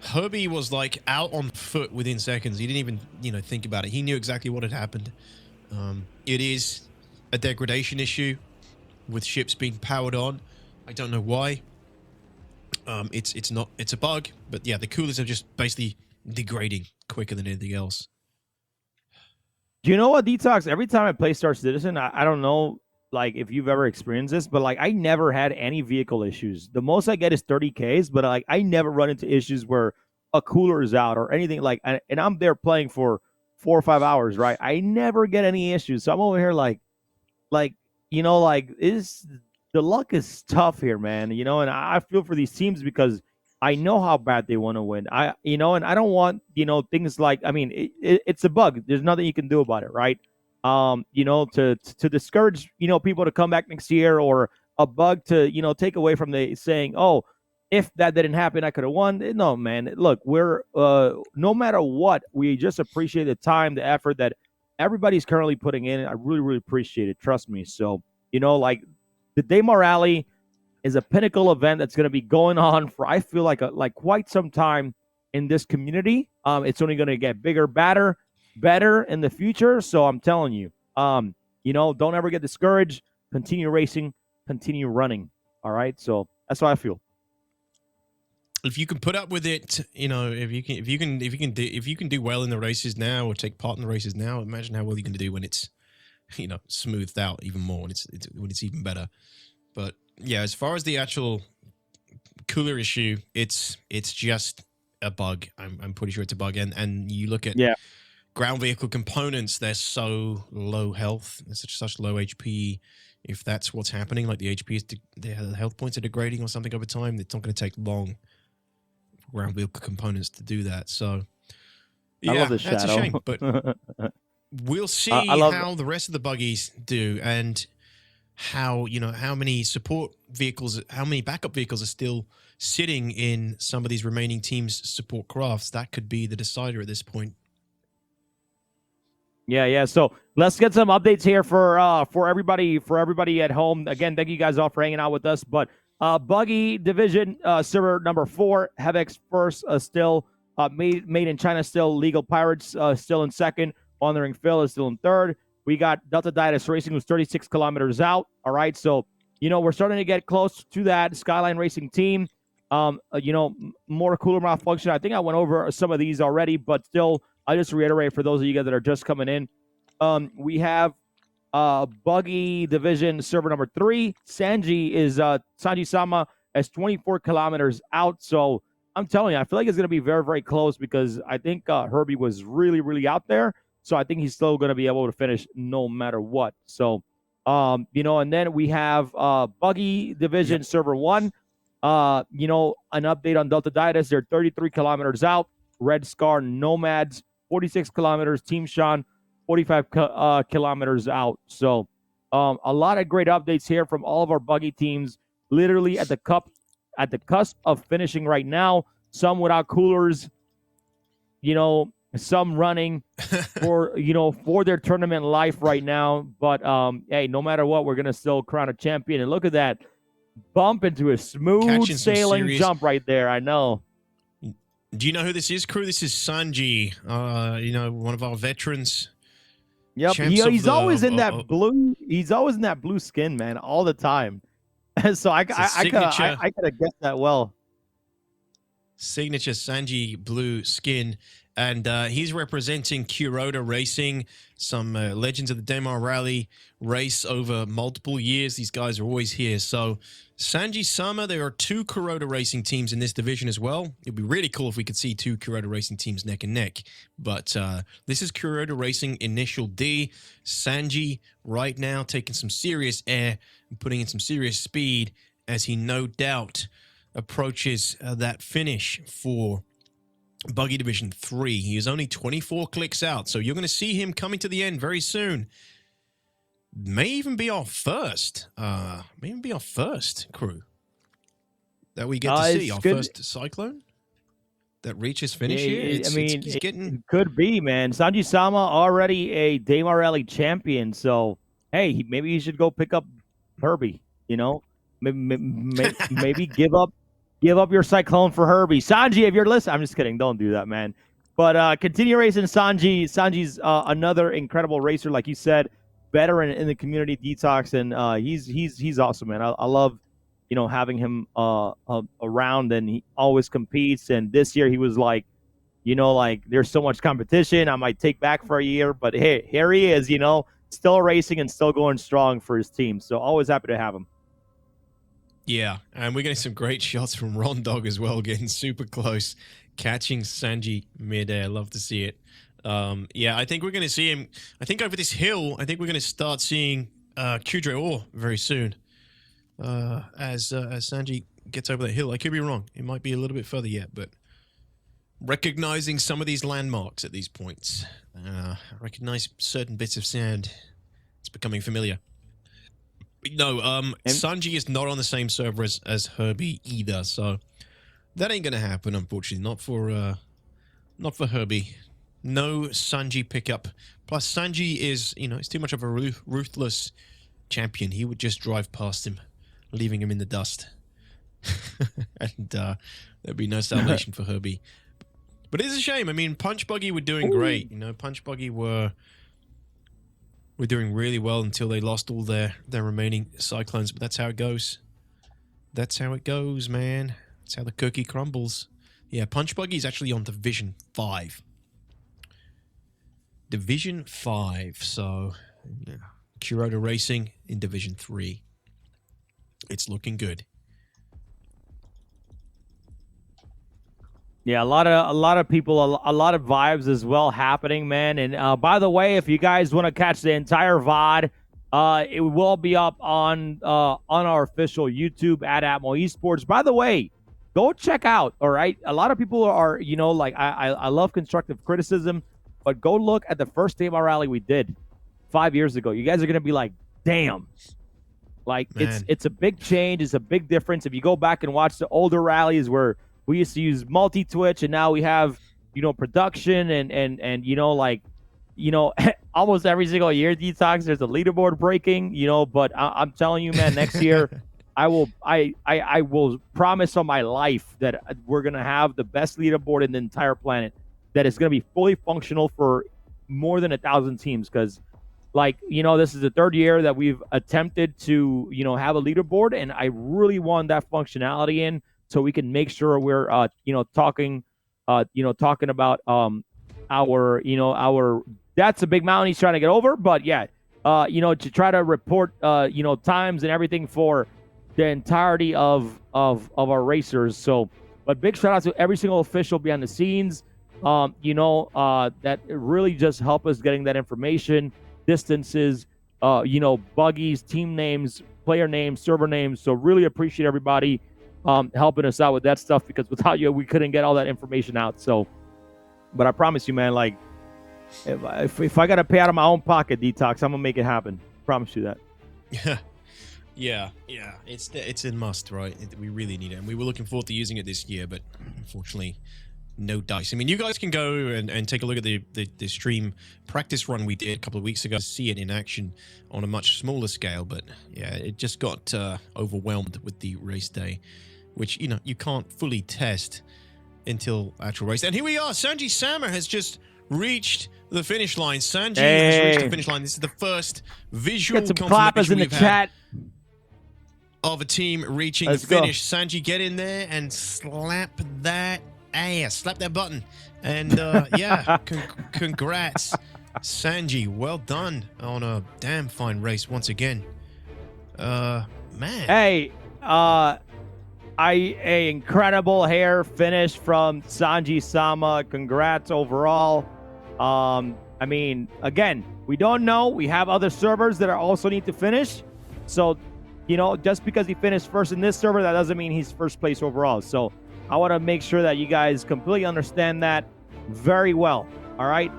Herbie was like out on foot within seconds. He didn't even, think about it. He knew exactly what had happened. It is a degradation issue with ships being powered on. I don't know why. It's a bug, but yeah, the coolers are just basically degrading quicker than anything else. Do you know what, Detox? Every time I play Star Citizen, I don't know, like, if you've ever experienced this, but like I never had any vehicle issues. The most I get is 30Ks, but like I never run into issues where a cooler is out or anything like, and I'm there playing for 4 or 5 hours, right? I never get any issues. So I'm over here like is the luck is tough here, man. And I feel for these teams because I know how bad they want to win. And I don't want things like, I mean, it's a bug. There's nothing you can do about it, right? To discourage people to come back next year, or a bug to take away from the saying, oh, if that didn't happen, I could have won. No, man. Look, we're no matter what, we just appreciate the time, the effort that everybody's currently putting in. I really, really appreciate it. Trust me. So like the Daymar Rally is a pinnacle event that's going to be going on for, I feel like quite some time in this community. It's only going to get bigger, better in the future. So I'm telling you, don't ever get discouraged. Continue racing, continue running. All right. So that's how I feel. If you can put up with it, if you can do well in the races now, or take part in the races now, imagine how well you're going to do when it's, smoothed out even more, when it's even better. But yeah, as far as the actual cooler issue, it's just a bug. I'm pretty sure it's a bug. And you look at ground vehicle components, they're so low health, they're such low HP. If that's what's happening, like the HP the health points are degrading or something over time, it's not going to take long for ground vehicle components to do that. So yeah, I love the that's shadow. a shame. But we'll see how the rest of the buggies do, and how how many support vehicles, how many backup vehicles are still sitting in some of these remaining teams' support crafts. That could be the decider at this point. Yeah. So let's get some updates here for everybody at home. Again, thank you guys all for hanging out with us. But Buggy Division server number 4, Hevex first, still made in China, still legal pirates still in second. Wandering Phil is still in third. We got Delta Diet Racing, who's 36 kilometers out. All right, so we're starting to get close to that Skyline Racing team. More cooler malfunction. I think I went over some of these already, but still, I'll just reiterate for those of you guys that are just coming in. We have Buggy Division server number 3. Sanji Sama is 24 kilometers out. So I'm telling you, I feel like it's going to be very, very close, because I think Herbie was really, really out there. So I think he's still going to be able to finish no matter what. So, and then we have Buggy Division server 1. An update on Delta Diet. They're 33 kilometers out. Red Scar Nomads, 46 kilometers. Team Sean, 45 kilometers out. So a lot of great updates here from all of our buggy teams, literally at the cusp of finishing right now. Some without coolers, some running for for their tournament life right now. But hey, no matter what, we're gonna still crown a champion. And look at that bump into a smooth Catching some sailing serious- jump right there. I know. Do you know who this is, crew? This is Sanji. One of our veterans. Yep, he's always in that blue. He's always in that blue skin, man, all the time. So I could have guessed that well. Signature Sanji blue skin, and he's representing Kuroda Racing, some legends of the Daymar Rally race over multiple years. These guys are always here. So Sanji Sama, there are 2 Kuroda Racing teams in this division as well. It'd be really cool if we could see 2 Kuroda Racing teams neck and neck. But this is Kuroda Racing Initial D. Sanji right now taking some serious air and putting in some serious speed as he no doubt approaches that finish for Buggy Division 3. He is only 24 clicks out, so you're going to see him coming to the end very soon. May even be our first. Crew that we get to see. Our first Cyclone that reaches finish here. It could be, man. Sanji Sama already a Daymar Rally champion, so hey, maybe he should go pick up Herbie. Maybe give up your Cyclone for Herbie. Sanji, if you're listening, I'm just kidding. Don't do that, man. But continue racing Sanji. Sanji's another incredible racer, like you said, veteran in the community DTOX, and he's awesome, man. I love having him around, and he always competes. And this year he was like, there's so much competition, I might take back for a year, but hey, here he is, still racing and still going strong for his team. So always happy to have him. Yeah, and we're getting some great shots from Ron Dog as well, getting super close, catching Sanji midair. Love to see it. Yeah, I think we're going to see him. I think over this hill, I think we're going to start seeing Kudre Orr very soon. As Sanji gets over that hill. I could be wrong. It might be a little bit further yet, but recognizing some of these landmarks at these points. Recognize certain bits of sand. It's becoming familiar. No, Sanji is not on the same server as Herbie either, so that ain't gonna happen, unfortunately. Not for Herbie. No Sanji pickup. Plus, Sanji is, it's too much of a ruthless champion. He would just drive past him, leaving him in the dust. And there'd be no salvation for Herbie. But it is a shame. I mean, Punch Buggy were doing great. Punch Buggy were doing really well until they lost all their remaining Cyclones. But that's how it goes. That's how it goes, man. That's how the cookie crumbles. Yeah, Punch Buggy is actually on Division 5. Division 5. So, yeah. Kuroda Racing in Division 3. It's looking good. Yeah, a lot of people, a lot of vibes as well happening, man. And by the way, if you guys want to catch the entire VOD, it will be up on our official YouTube at Atmo Esports. By the way, go check out. All right, a lot of people are, I love constructive criticism, but go look at the first Daymar Rally we did 5 years ago. You guys are gonna be like, damn. Like, man. It's a big change. It's a big difference. If you go back and watch the older rallies where we used to use multi-twitch, and now we have, production and almost every single year, DTOX, there's a leaderboard breaking, but I'm telling you, man, next year I will promise on my life that we're going to have the best leaderboard in the entire planet, that is going to be fully functional for more than 1,000 teams. Because this is the third year that we've attempted to, have a leaderboard, and I really want that functionality in, so we can make sure we're, talking about our that's a big mountain he's trying to get over. But yeah, to try to report, times and everything for the entirety of our racers. So, but big shout out to every single official behind the scenes, that really just help us getting that information, distances, buggies, team names, player names, server names. So really appreciate everybody helping us out with that stuff, because without you, we couldn't get all that information out. So, but I promise you, man, like, if I got to pay out of my own pocket, DTOX, I'm gonna make it happen. Promise you that. Yeah. It's a must, right? We really need it, and we were looking forward to using it this year, but unfortunately, no dice. I mean, you guys can go and take a look at the stream practice run we did a couple of weeks ago, see it in action on a much smaller scale, but yeah, it just got overwhelmed with the race day, which, you know, you can't fully test until actual race. And here we are. Sanji Sama has just reached the finish line. Sanji has reached the finish line. This is the first visual Get some clappers in the chat of a team reaching the finish. Sanji, get in there and slap that ass, slap that button, and yeah, congrats, Sanji. Well done on a damn fine race once again. Man. Hey, a incredible hair finish from Sanji Sama. Congrats overall. I mean, again, we don't know. We have other servers that are also need to finish. So, you know, just because he finished first in this server, that doesn't mean he's first place overall. So I want to make sure that you guys completely understand that very well. All right.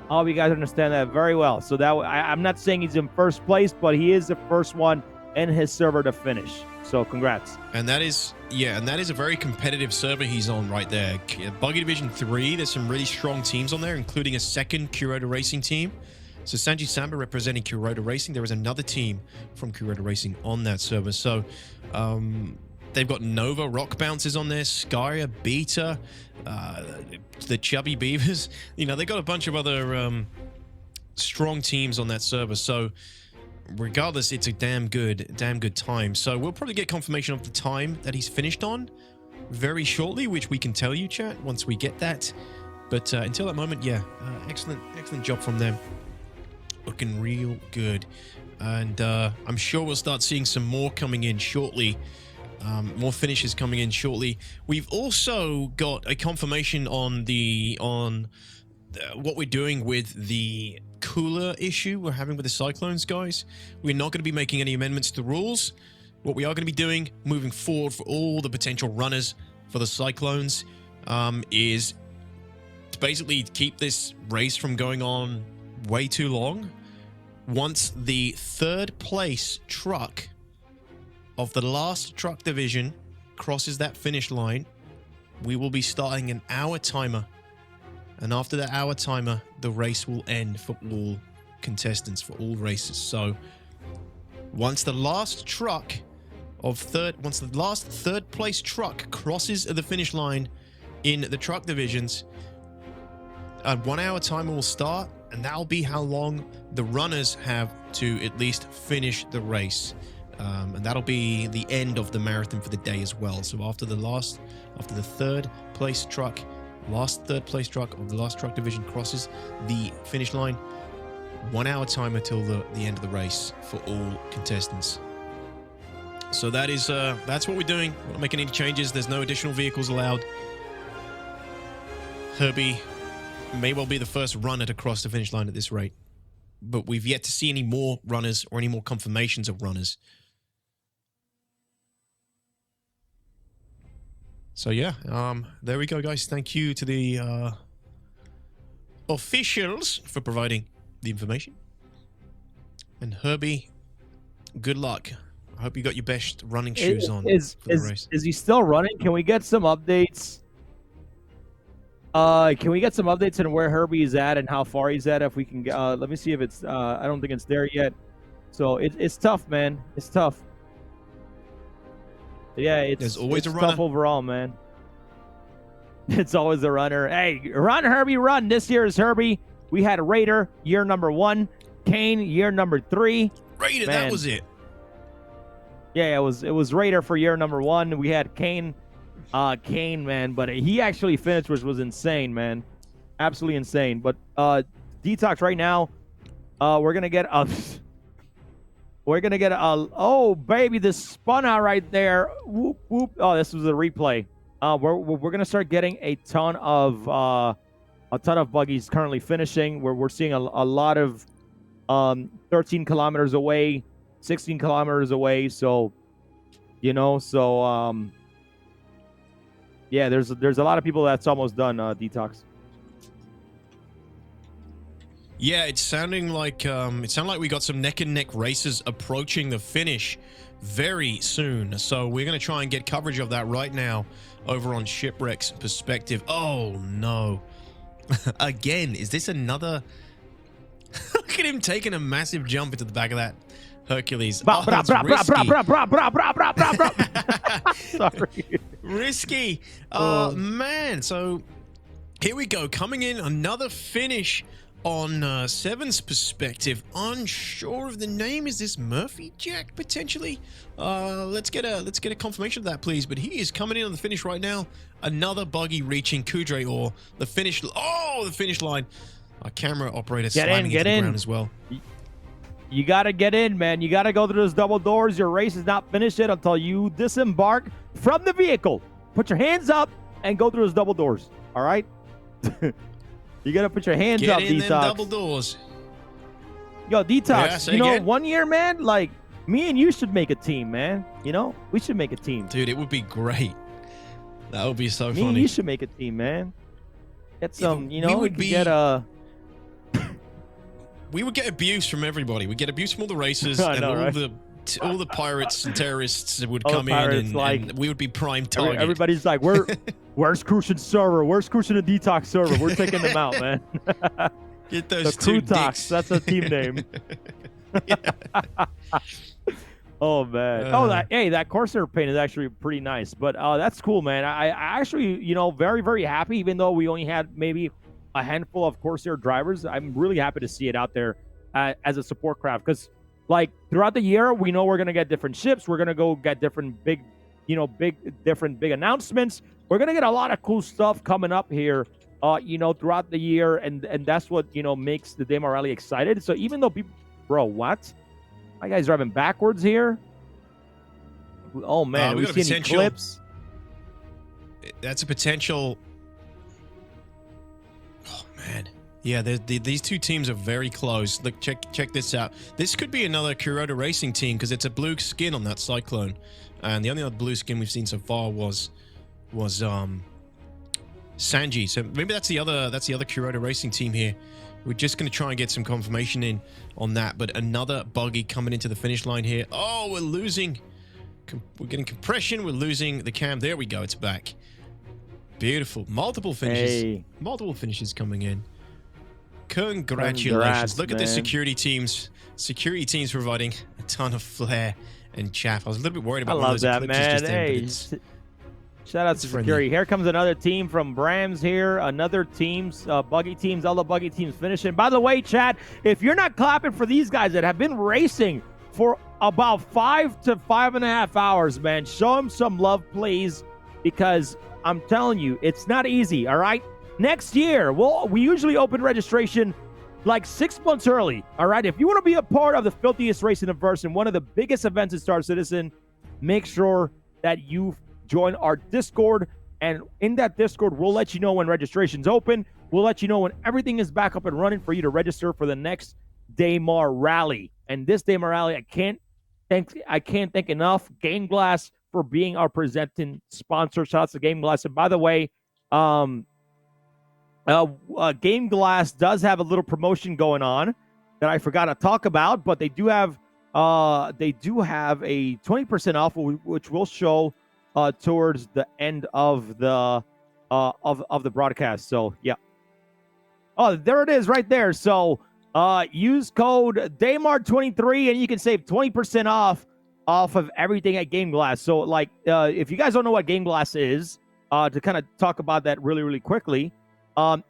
All of you guys understand that very well. So that I'm not saying he's in first place, but he is the first one in his server to finish. So congrats. And that is, yeah, and that is a very competitive server he's on right there. Buggy Division 3, there's some really strong teams on there, including a second Crusader Racing team. So Sanji Samba representing Crusader Racing. There is another team from Crusader Racing on that server. So they've got Nova Rock Bouncers on there, Skya, Beta, the Chubby Beavers. You know, they got a bunch of other strong teams on that server. So regardless, it's a damn good time. So we'll probably get confirmation of the time that he's finished on very shortly, which we can tell you, chat, once we get that. But until that moment, yeah, excellent job from them. Looking real good. And I'm sure we'll start seeing some more coming in shortly. More finishes coming in shortly. We've also got a confirmation on what we're doing with the cooler issue we're having with the Cyclones, guys. We're not going to be making any amendments to the rules. What we are going to be doing moving forward for all the potential runners for the Cyclones is to basically keep this race from going on way too long. Once the third place truck of the last truck division crosses that finish line, we will be starting an hour timer. And after the hour timer, the race will end for all contestants, for all races. So once the last third place truck crosses the finish line in the truck divisions, a 1 hour timer will start, and that'll be how long the runners have to at least finish the race. And that'll be the end of the marathon for the day as well. So after the third place truck of the last truck division crosses the finish line, 1 hour timer till the end of the race for all contestants. So that is that's what we're doing. We're not making any changes. There's no additional vehicles allowed. Herbie may well be the first runner to cross the finish line at this rate, but we've yet to see any more runners or any more confirmations of runners. So yeah, there we go, guys. Thank you to the officials for providing the information. And Herbie, good luck. I hope you got your best running shoes on for the race. Is he still running? Can we get some updates? Can we get some updates on where Herbie is at and how far he's at? If we can, let me see if it's. I don't think it's there yet. So it's tough, man. It's tough. Yeah, it's tough overall, man. It's always a runner. Hey, run, Herbie, run. This year is Herbie. We had Raider, year number 1. Kane, year number 3. Raider, that was it. Yeah, it was Raider for year number 1. We had Kane, man, but he actually finished, which was insane, man. Absolutely insane. But DTOX right now, we're gonna get a. Oh baby, this spun out right there. Whoop whoop. Oh, this was a replay. We're gonna start getting a ton of buggies currently finishing. We're seeing a lot of 13 kilometers away, 16 kilometers away. So, you know, yeah, there's a lot of people that's almost done DTOX. Yeah, it's sounding like we got some neck and neck races approaching the finish very soon. So we're going to try and get coverage of that right now over on Shipwreck's Perspective. Oh, no. Again, is this another... Look at him taking a massive jump into the back of that Hercules. Sorry. Risky. Man. So here we go. Coming in, another finish on Seven's Perspective. Unsure of the name. Is this Murphy Jack potentially? Let's get a confirmation of that, please. But he is coming in on the finish right now. Another buggy reaching Kudre or the finish. Oh, the finish line. Our camera operator slamming into the ground as well. You got to get in, man. You got to go through those double doors. Your race is not finished yet until you disembark from the vehicle. Put your hands up and go through those double doors. All right? You got to put your hands up, Get in DTOX. them double doors. Yo, DTOX, Yeah, again? 1 year, man, like, me and you should make a team, man. We should make a team. Dude, it would be great. That would be so Me funny. and you should make a team, man. Get some, we would we could get we would get abuse from everybody. We'd get abuse from all the racers I and know, all right? all the pirates and terrorists would All the come in pirates, and we would be prime target. everybody's like, where's Crucian's server? Where's Crucian and DTOX server? We're taking them out, man. Get those the two Crutox, dicks. that's a team name. Oh man. That Corsair paint is actually pretty nice. But that's cool, man. I actually, very, very happy, even though we only had maybe a handful of Corsair drivers. I'm really happy to see it out there as a support craft, because like throughout the year, we know we're gonna get different ships. We're gonna go get different big announcements. We're gonna get a lot of cool stuff coming up here, throughout the year, and that's what makes the Daymar Rally excited. So even though people, bro, what? My guy's driving backwards here. Oh man, we we got a see any potential- clips? That's a potential. Oh man, yeah. These two teams are very close. Look, check this out. This could be another Kuroda Racing team because it's a blue skin on that Cyclone, and the only other blue skin we've seen so far was Sanji. So maybe that's the other Kuroda Racing team here. We're just going to try and get some confirmation in on that. But another buggy coming into the finish line here. Oh, we're losing. We're getting compression. We're losing the cam. There we go. It's back. Beautiful. Multiple finishes. Hey. Multiple finishes coming in. Congratulations. Congrats, Look at the man. security teams. Security teams providing a ton of flair and chaff. I was a little bit worried I about one of love those that, eclipses man. just then, but Hey, it's- shout out to friendly. security. Here comes another team from Brams here. Another teams, buggy teams, all the buggy teams finishing. By the way, Chad, if you're not clapping for these guys that have been racing for about 5 to 5.5 hours, man, show them some love, please, because I'm telling you, it's not easy, all right? Next year, we usually open registration like 6 months early, all right? If you want to be a part of the filthiest race in the verse and one of the biggest events in Star Citizen, make sure that you join our Discord, and in that Discord, we'll let you know when registration's open. We'll let you know when everything is back up and running for you to register for the next Daymar Rally. And this Daymar Rally, I can't thank enough Game Glass for being our presenting sponsor. Shout out to Game Glass. And by the way, Game Glass does have a little promotion going on that I forgot to talk about, but they do have a 20% off, which will show towards the end of the broadcast. So yeah. Oh, there it is right there. So use code Daymar23 and you can save 20% off of everything at Game Glass. So like if you guys don't know what Game Glass is, to kind of talk about that really, really quickly,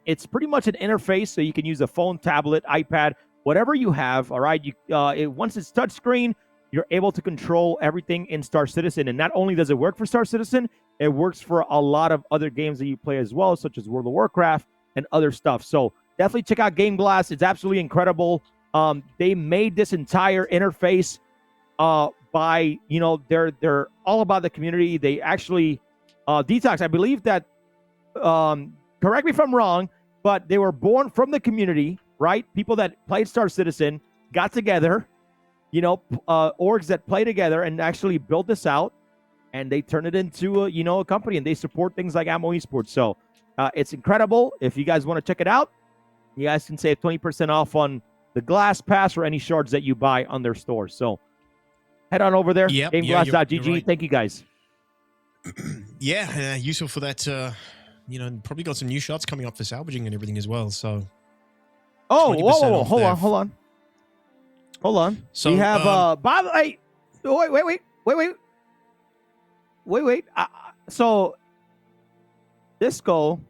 it's pretty much an interface so you can use a phone, tablet, iPad, whatever you have. All right. Once it's touchscreen, you're able to control everything in Star Citizen. And not only does it work for Star Citizen, it works for a lot of other games that you play as well, such as World of Warcraft and other stuff. So definitely check out Game Glass. It's absolutely incredible. They made this entire interface by, they're all about the community. They actually, DTOX, I believe that, correct me if I'm wrong, but they were born from the community, right? People that played Star Citizen got together, orgs that play together and actually build this out, and they turn it into a company, and they support things like Ammo Esports. So it's incredible. If you guys want to check it out, you guys can save 20% off on the Glass Pass or any shards that you buy on their store. So Head on over there. Yep, GameGlass.gg. you're right. Thank you guys. Yeah, useful for that. Probably got some new shots coming up for salvaging and everything as well. So, Oh, 20% whoa, off hold there. on, hold on. So, we have by the way, wait. So Disco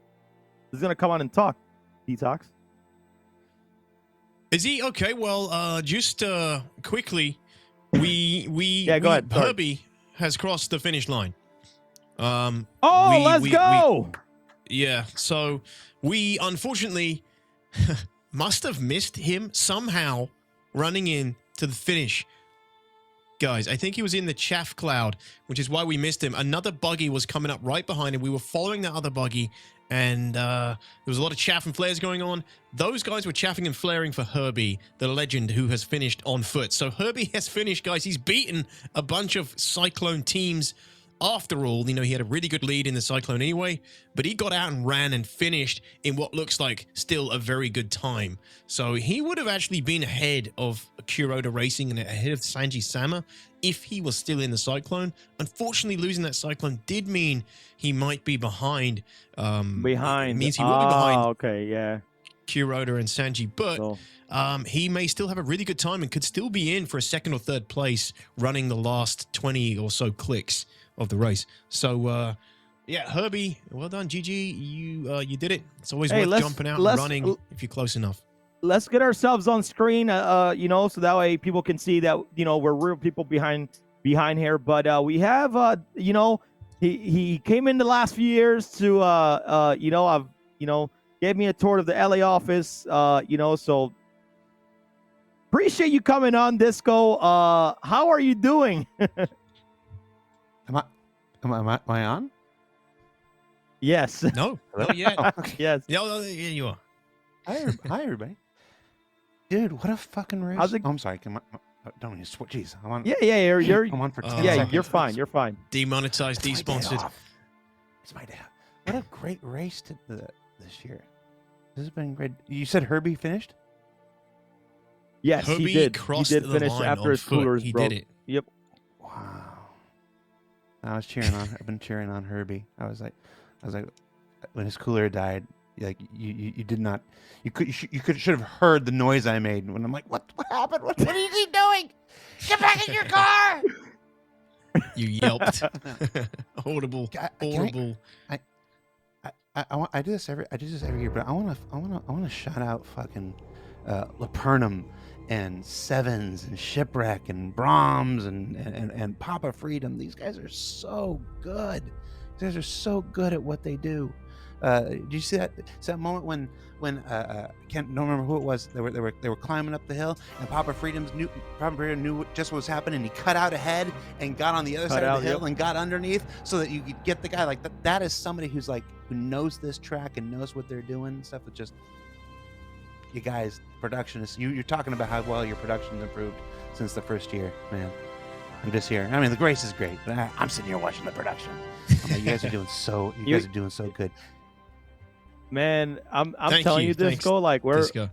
is gonna come on and talk. Detox. Is he okay? Well, just quickly, we go ahead. Sorry. Herbie has crossed the finish line. Let's go. Yeah, so we unfortunately must have missed him somehow running in to the finish. Guys, I think he was in the chaff cloud, which is why we missed him. Another buggy was coming up right behind him. We were following that other buggy, and there was a lot of chaff and flares going on. Those guys were chaffing and flaring for Herbie, the legend who has finished on foot. So Herbie has finished, guys. He's beaten a bunch of Cyclone teams. After all, he had a really good lead in the Cyclone anyway, but he got out and ran and finished in what looks like still a very good time. So he would have actually been ahead of Kuroda Racing and ahead of Sanji Sama if he was still in the Cyclone. Unfortunately, losing that Cyclone did mean he might be behind. It means he will be behind. Okay, yeah. Kuroda and Sanji, but he may still have a really good time and could still be in for a second or third place running the last 20 or so clicks of the race. So yeah, Herbie, well done. GG, you did it. It's always worth jumping out and running if you're close enough. Let's get ourselves on screen, so that way people can see that we're real people behind here. But we have he came in the last few years to gave me a tour of the LA office, so appreciate you coming on, Disco. How are you doing? Am I on? Yes. No. Not yet. Yes. Yeah, you are. Hi, everybody. Dude, what a fucking race! How's it? Oh, I'm sorry. Don't even switch. Jeez, I'm on. Yeah. You're. I'm on for 10 yeah, seconds. you're fine. You're fine. Demonetized, desponsored. It's my day off. What a great race this year. This has been great. You said Herbie finished? Yes, Herbie he did. crossed He did the finish line after on his foot. coolers He broke. did it. Yep. Wow. I was cheering on. I've been cheering on Herbie. I was like, when his cooler died, like you did not. You should have heard the noise I made when I'm like, what happened? What are you doing? Get back in your car! You yelped. Audible. I do this every year, but I want to shout out fucking Lapernum and Sevens and Shipwreck and Brahms and Papa Freedom. These guys are so good. These guys are so good at what they do. Did you see that? It's that moment when I don't remember who it was. They were climbing up the hill, and Papa Freedom knew just what was happening. He cut out ahead and got on the other side of the hill and got underneath, so that you could get the guy. Like that is somebody who knows this track and knows what they're doing and stuff. It's just, you guys, productionists. You're talking about how well your production's improved since the first year, man. I'm just here. I mean, the race is great, but I'm sitting here watching the production. I'm like, you guys are doing so. You guys are doing so good. Man, I'm telling you, Disco, like Disco.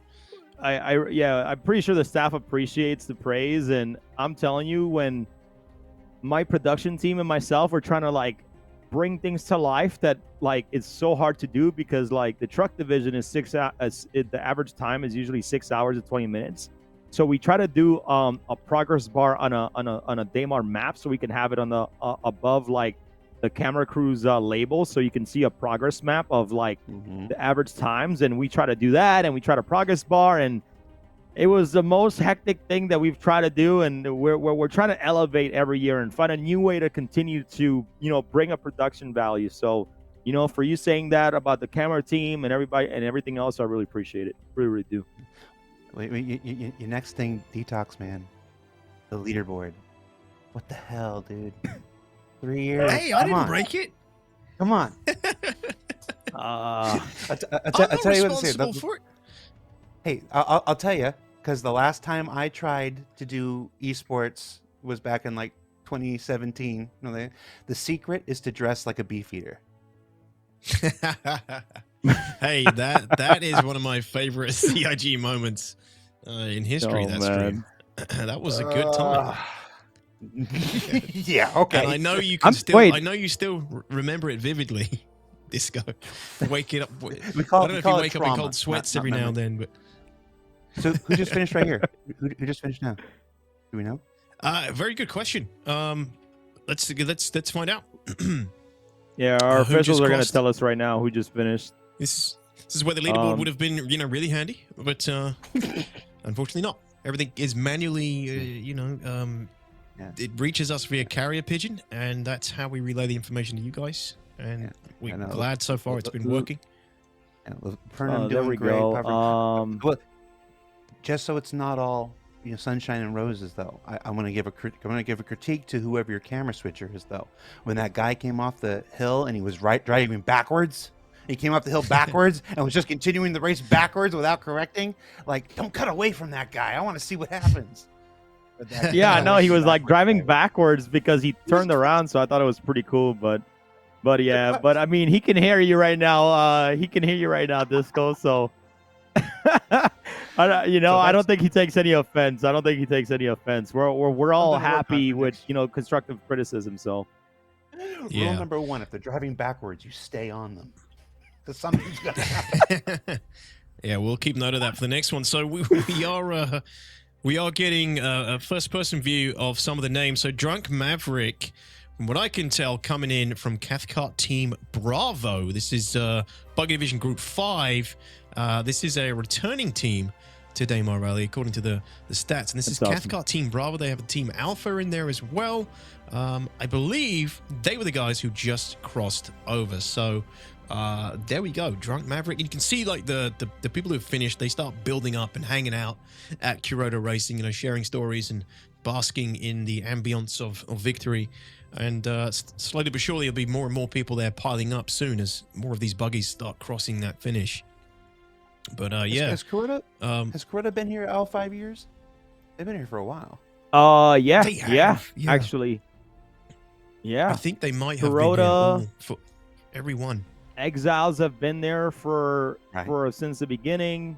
I'm pretty sure the staff appreciates the praise, and I'm telling you, when my production team and myself are trying to like bring things to life that like it's so hard to do, because like the truck division is the average time is usually 6 hours and 20 minutes. So we try to do a progress bar on a Daymar map, so we can have it on the above like the camera crew's label, so you can see a progress map of like the average times. And we try to do that, and we try to progress bar, and it was the most hectic thing that we've tried to do, and we're trying to elevate every year and find a new way to continue to bring a production value. So for you saying that about the camera team and everybody and everything else, I really appreciate it. Really do. Wait, your next thing, detox, man. The leaderboard. What the hell, dude? 3 years. Hey, I didn't break it. Come on. I'm I'll tell you what to say. for it. Hey, I'll tell you, because the last time I tried to do esports was back in like 2017. The secret is to dress like a beefeater. Hey, that is one of my favorite CIG moments in history. Oh, that man. stream. That was a good time. Yeah, okay. And I know you can I know you still remember it vividly. Disco, waking up. I don't know if you wake up in cold sweats every now and then, but. So who just finished right here? Who just finished now? Do we know? Very good question. Let's find out. Yeah, our officials are going to crossed? tell us right now who just finished. This is where the leaderboard would have been, really handy, but unfortunately not. Everything is manually, it reaches us via carrier pigeon, and that's how we relay the information to you guys. And we're glad so far it's been working. Fernand there doing we great. go. Well, just so it's not all sunshine and roses, though. I'm gonna give a critique to whoever your camera switcher is, though. When that guy came off the hill and he was driving backwards. He came up the hill backwards and was just continuing the race backwards without correcting. Like, don't cut away from that guy. I want to see what happens. Yeah, no, he was like driving backwards because he turned around, so I thought it was pretty cool. But yeah, but I mean, he can hear you right now. He can hear you right now, Disco. So, I don't think he takes any offense. We're all happy with constructive criticism. So, rule number 1: if they're driving backwards, you stay on them. Because something's gonna happen. Yeah, we'll keep note of that for the next one. So we are getting a first-person view of some of the names. So Drunk Maverick, from what I can tell, coming in from Cathcart Team Bravo. This is Buggy Division Group 5. This is a returning team to Daymar Rally, according to the stats. And this is awesome. Cathcart Team Bravo. They have a Team Alpha in there as well. I believe they were the guys who just crossed over. So there we go, Drunk Maverick. You can see like the people who have finished, they start building up and hanging out at Crusader Racing, sharing stories and basking in the ambience of victory. And slowly but surely, there'll be more and more people there piling up soon as more of these buggies start crossing that finish. But yeah, has Crusader been here all 5 years? They've been here for a while. Yeah, actually, yeah. I think they might have been here for everyone. Exiles have been there for since the beginning.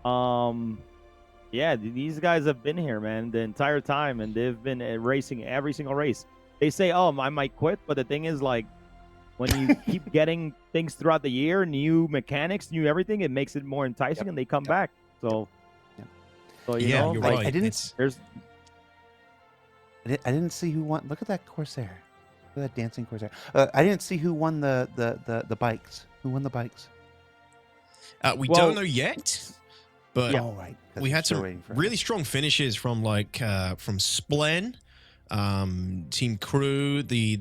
Yeah, these guys have been here, man, the entire time, and they've been racing every single race. They say, "Oh, I might quit," but the thing is, like, when you keep getting things throughout the year, new mechanics, new everything, it makes it more enticing, and they come back. So, you know, you're like, right. I didn't see who won. Look at that Corsair. Look at that dancing Corsair. I didn't see who won the bikes. Who won the bikes? We don't know yet, but we had still some waiting for really strong finishes from from Splen, Team Crew. They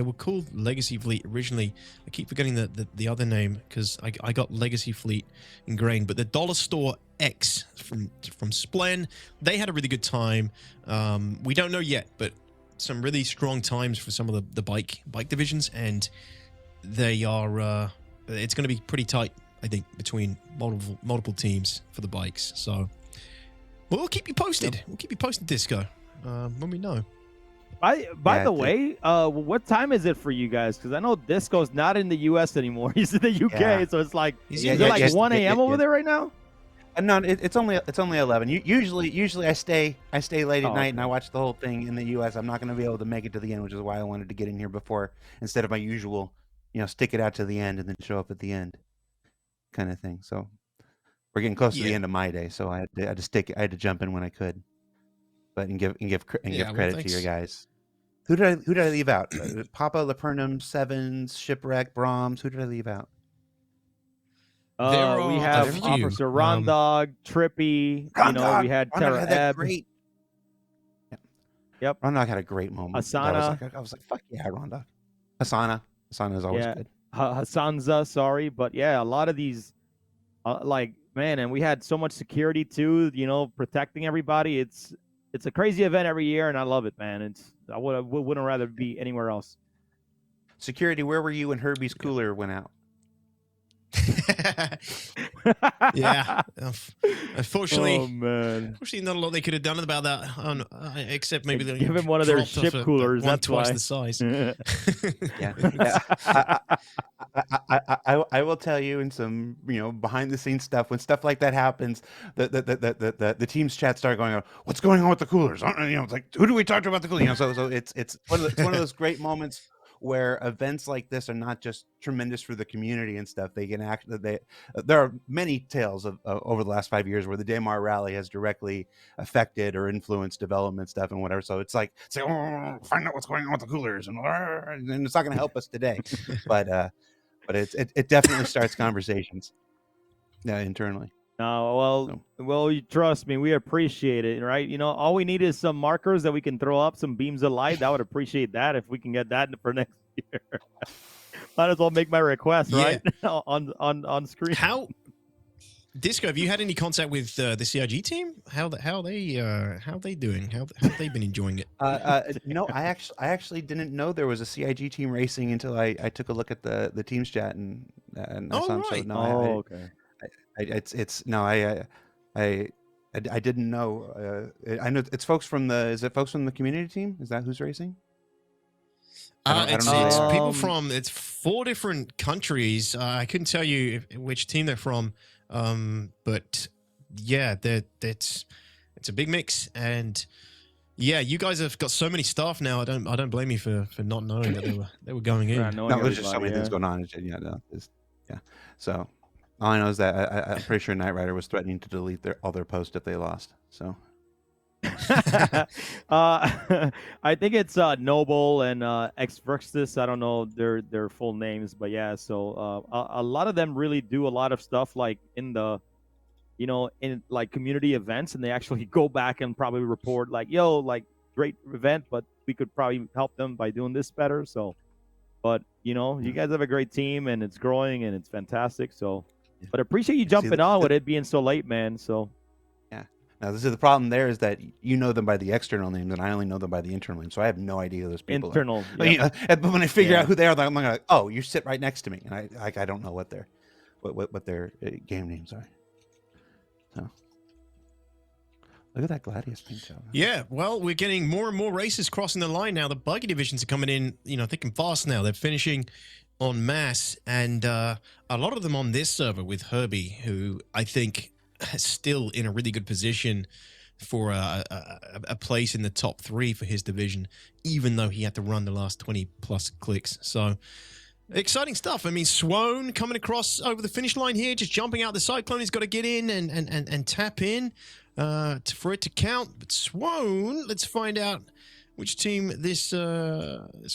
were called Legacy Fleet originally. I keep forgetting the other name because I got Legacy Fleet ingrained. But the Dollar Store X from Splen, they had a really good time. We don't know yet, but some really strong times for some of the bike divisions, and they are. It's going to be pretty tight, I think, between multiple teams for the bikes. So we'll keep you posted. We'll keep you posted, Disco, when we know. By the way, what time is it for you guys? Because I know Disco's not in the U.S. anymore. He's in the UK, so it's like is it like 1 a.m. over there right now? No, it's only 11. Usually I stay late at night and I watch the whole thing in the U.S. I'm not going to be able to make it to the end, which is why I wanted to get in here before instead of my usual, stick it out to the end and then show up at the end, kind of thing. So we're getting close to the end of my day, so I had to jump in when I could, but and give credit to your guys. Who did I leave out? Papa, Lapernum, Sevens, Shipwreck, Brahms. Who did I leave out? We have Officer Rondog, Trippy. Rondog, we had Rondog Terra had that Ebb. great. Yep. Rondog had a great moment. Asana. I was like, fuck yeah, Rondog. Asana is always good. Hasanza, sorry, but yeah, a lot of these, man, and we had so much security too. Protecting everybody. It's a crazy event every year, and I love it, man. I wouldn't rather be anywhere else. Security, where were you when Herbie's cooler went out? Yeah. Unfortunately, Oh man. unfortunately, not a lot they could have done about that, except maybe they Give him one of their dropped off ship coolers. That's twice why. the size. Yeah. I will tell you in some behind the scenes stuff, when stuff like that happens, the team's chat start going, what's going on with the coolers? It's like, who do we talk to about the coolers? So it's one of those great moments where events like this are not just tremendous for the community and stuff. They can there are many tales of over the last 5 years where the Daymar Rally has directly affected or influenced development stuff and whatever. So it's like oh, find out what's going on with the coolers, and it's not going to help us today, but it definitely starts conversations internally. No, well, you trust me, we appreciate it, right? All we need is some markers that we can throw up, some beams of light. I would appreciate that if we can get that for next year. Might as well make my request, right? on screen. How, Disco? Have you had any contact with the CIG team? How they doing? How have they been enjoying it? I actually didn't know there was a CIG team racing until I took a look at the team's chat and I saw them. So no, okay. I didn't know. I know it's folks from is it folks from the community team? Is that who's racing? It's people from 4 different countries. I couldn't tell you which team they're from, but yeah, it's a big mix, and yeah, you guys have got so many staff now. I don't blame you for not knowing that they were going in. No, there's just so many things going on. Yeah. So all I know is that I'm pretty sure Knight Rider was threatening to delete all their posts if they lost. So. I think it's Noble and Exverxis. I don't know their full names, but yeah. So a lot of them really do a lot of stuff like in the, in like community events, and they actually go back and probably report like, yo, like great event, but we could probably help them by doing this better. So, but you guys have a great team and it's growing and it's fantastic. So, but I appreciate you jumping on with it being so late, man. So. Now, this is the problem there is that you know them by the external names, and I only know them by the internal names, so I have no idea who those people are. But when I figure out who they are, I'm like, oh, you sit right next to me, and I don't know what their game names are. So, look at that Gladius paint job. Yeah, well, we're getting more and more races crossing the line now. The Buggy divisions are coming in, thick and fast now. They're finishing en masse, and a lot of them on this server with Herbie, who I think still in a really good position for a place in the top 3 for his division, even though he had to run the last 20 plus clicks. So exciting stuff. I mean, Swoan coming across over the finish line here, just jumping out the cyclone. He's got to get in and tap in for it to count. But Swoan, let's find out which team this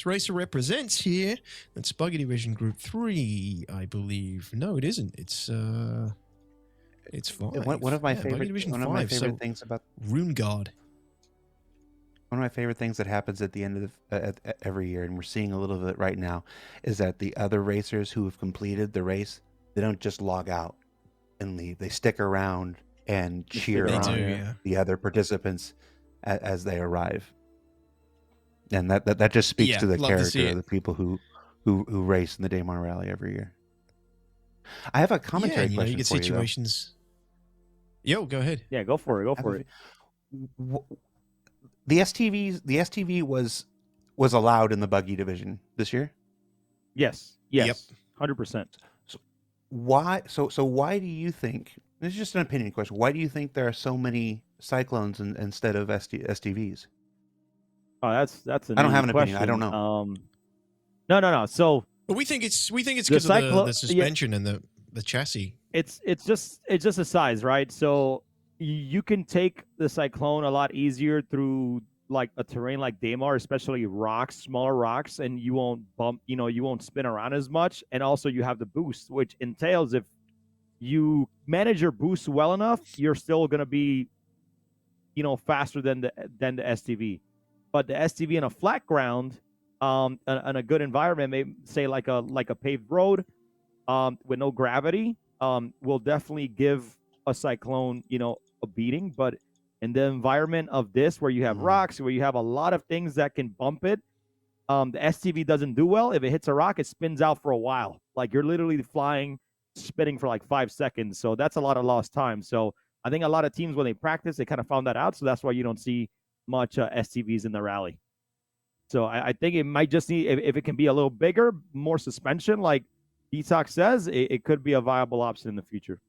racer represents here. That's Buggy Division Group 3, I believe. No, it isn't. It's 5. One of my favorite things about Rune Guard. One of my favorite things that happens at the end of every year, and we're seeing a little of it right now, is that the other racers who have completed the race, they don't just log out and leave. They stick around and cheer on the other participants as they arrive. And that just speaks to the character of the people who race in the Daymar Rally every year. I have a commentary question you get for situations. Yo, go ahead. Yeah, go for it. The STV was allowed in the Buggy division this year. Yes. 100%. So why do you think? This is just an opinion question. Why do you think there are so many Cyclones instead of STVs? Oh, that's. I don't have an opinion. I don't know. No. So. But we think it's because of the suspension and the chassis. It's just a size, right? So you can take the Cyclone a lot easier through like a terrain like Daymar, especially rocks, smaller rocks, and you won't bump, you won't spin around as much. And also you have the boost, which entails if you manage your boost well enough, you're still gonna be, faster than the STV. But the STV in a flat ground, in a good environment, maybe say like a paved road, with no gravity, will definitely give a Cyclone, a beating. But in the environment of this, where you have rocks, where you have a lot of things that can bump it, the STV doesn't do well. If it hits a rock, it spins out for a while. Like you're literally flying spinning for like 5 seconds. So that's a lot of lost time. So I think a lot of teams, when they practice, they kind of found that out. So that's why you don't see much STVs in the rally. So I think it might just need, if it can be a little bigger, more suspension, like DTOX says, it could be a viable option in the future.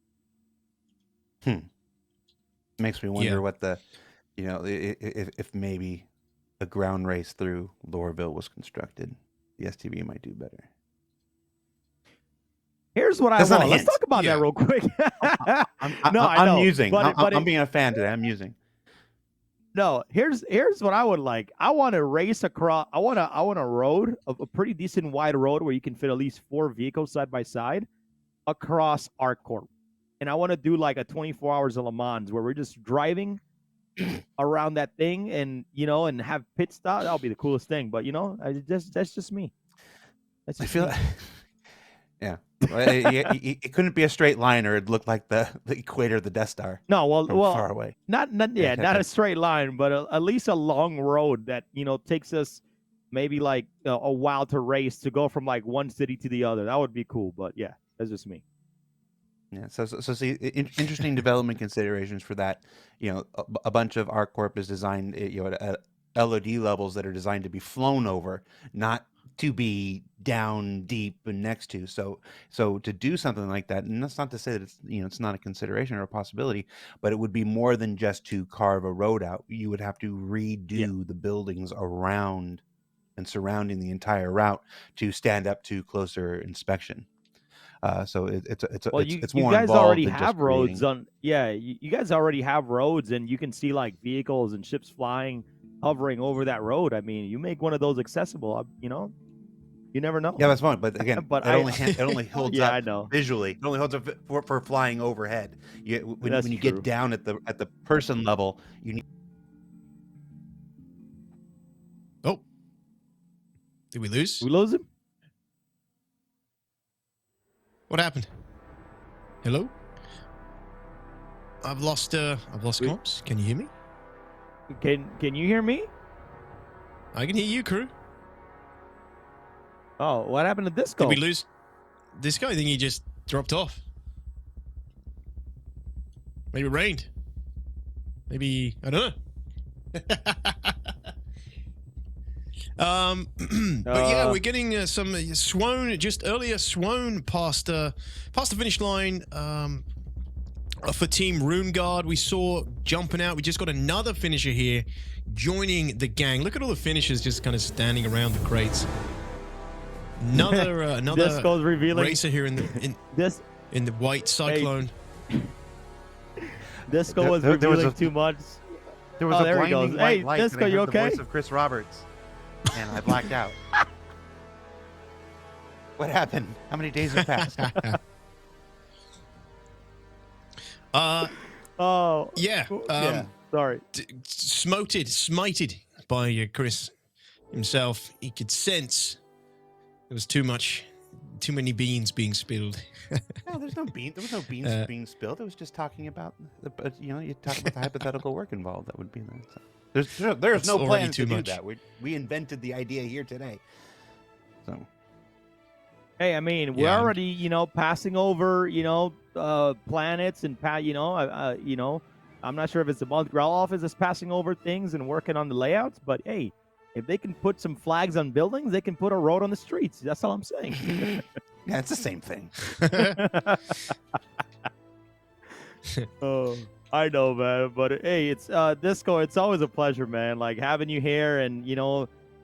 Makes me wonder what the, if maybe a ground race through Lorville was constructed, the STV might do better. Here's what I want. Let's talk about that real quick. I'm musing. I'm being a fan today. I'm musing. No, here's what I would like. I want to race across. I want a road, a pretty decent wide road where you can fit at least 4 vehicles side by side across ArcCorp, and I want to do like a 24 hours of Le Mans where we're just driving around that thing, and and have pit stop. That'll be the coolest thing. But that's just me. I feel. Yeah. Well, it couldn't be a straight line, or it'd look like the equator of the Death Star. No, well, far away. Not a straight line, but at least a long road that takes us maybe like a while to race, to go from like one city to the other. That would be cool. But yeah, that's just me. Yeah. So see, interesting development considerations for that. A bunch of ArcCorp is designed, at LOD levels that are designed to be flown over, not to be down deep and next to. So to do something like that, and that's not to say that it's not a consideration or a possibility, but it would be more than just to carve a road out. You would have to redo the buildings around and surrounding the entire route to stand up to closer inspection. So it's more you guys already have roads on. Yeah, you guys already have roads, and you can see like vehicles and ships flying, hovering over that road. I mean, you make one of those accessible. You never know. Yeah, that's fine. But again, but it only holds yeah, up I know. visually. It only holds up for flying overhead. When you get down at the person level, you need. Oh, did we lose? We lose him. What happened? Hello? I've lost comms. Can you hear me? Can you hear me? I can hear you, crew. Oh, what happened to Disco? Did we lose Disco? I think he just dropped off. Maybe it rained. Maybe, I don't know. But yeah, we're getting some Swoan just earlier. Swoan passed the finish line for Team Runeguard. We saw jumping out. We just got another finisher here joining the gang. Look at all the finishers just kind of standing around the crates. Another Disco's revealing racer here in the white cyclone. Disco was revealing too much. There was a blinding white light. Disco, and I you heard okay? The voice of Chris Roberts, and I blacked out. What happened? How many days have passed? Yeah. Sorry. Smited by Chris himself. He could sense there was too many beans being spilled. No, there's no beans. There was no beans being spilled. It was just talking about you talk about the hypothetical work involved. That would be that. So there's no plan to do that. We invented the idea here today. So. Hey, I mean, we're already passing over planets and I'm not sure if it's the Montreal office that's passing over things and working on the layouts, but hey, if they can put some flags on buildings, they can put a road on the streets. That's all I'm saying. Yeah, it's the same thing. Oh, I know, man. But hey, it's Disco. It's always a pleasure, man. Like having you here, and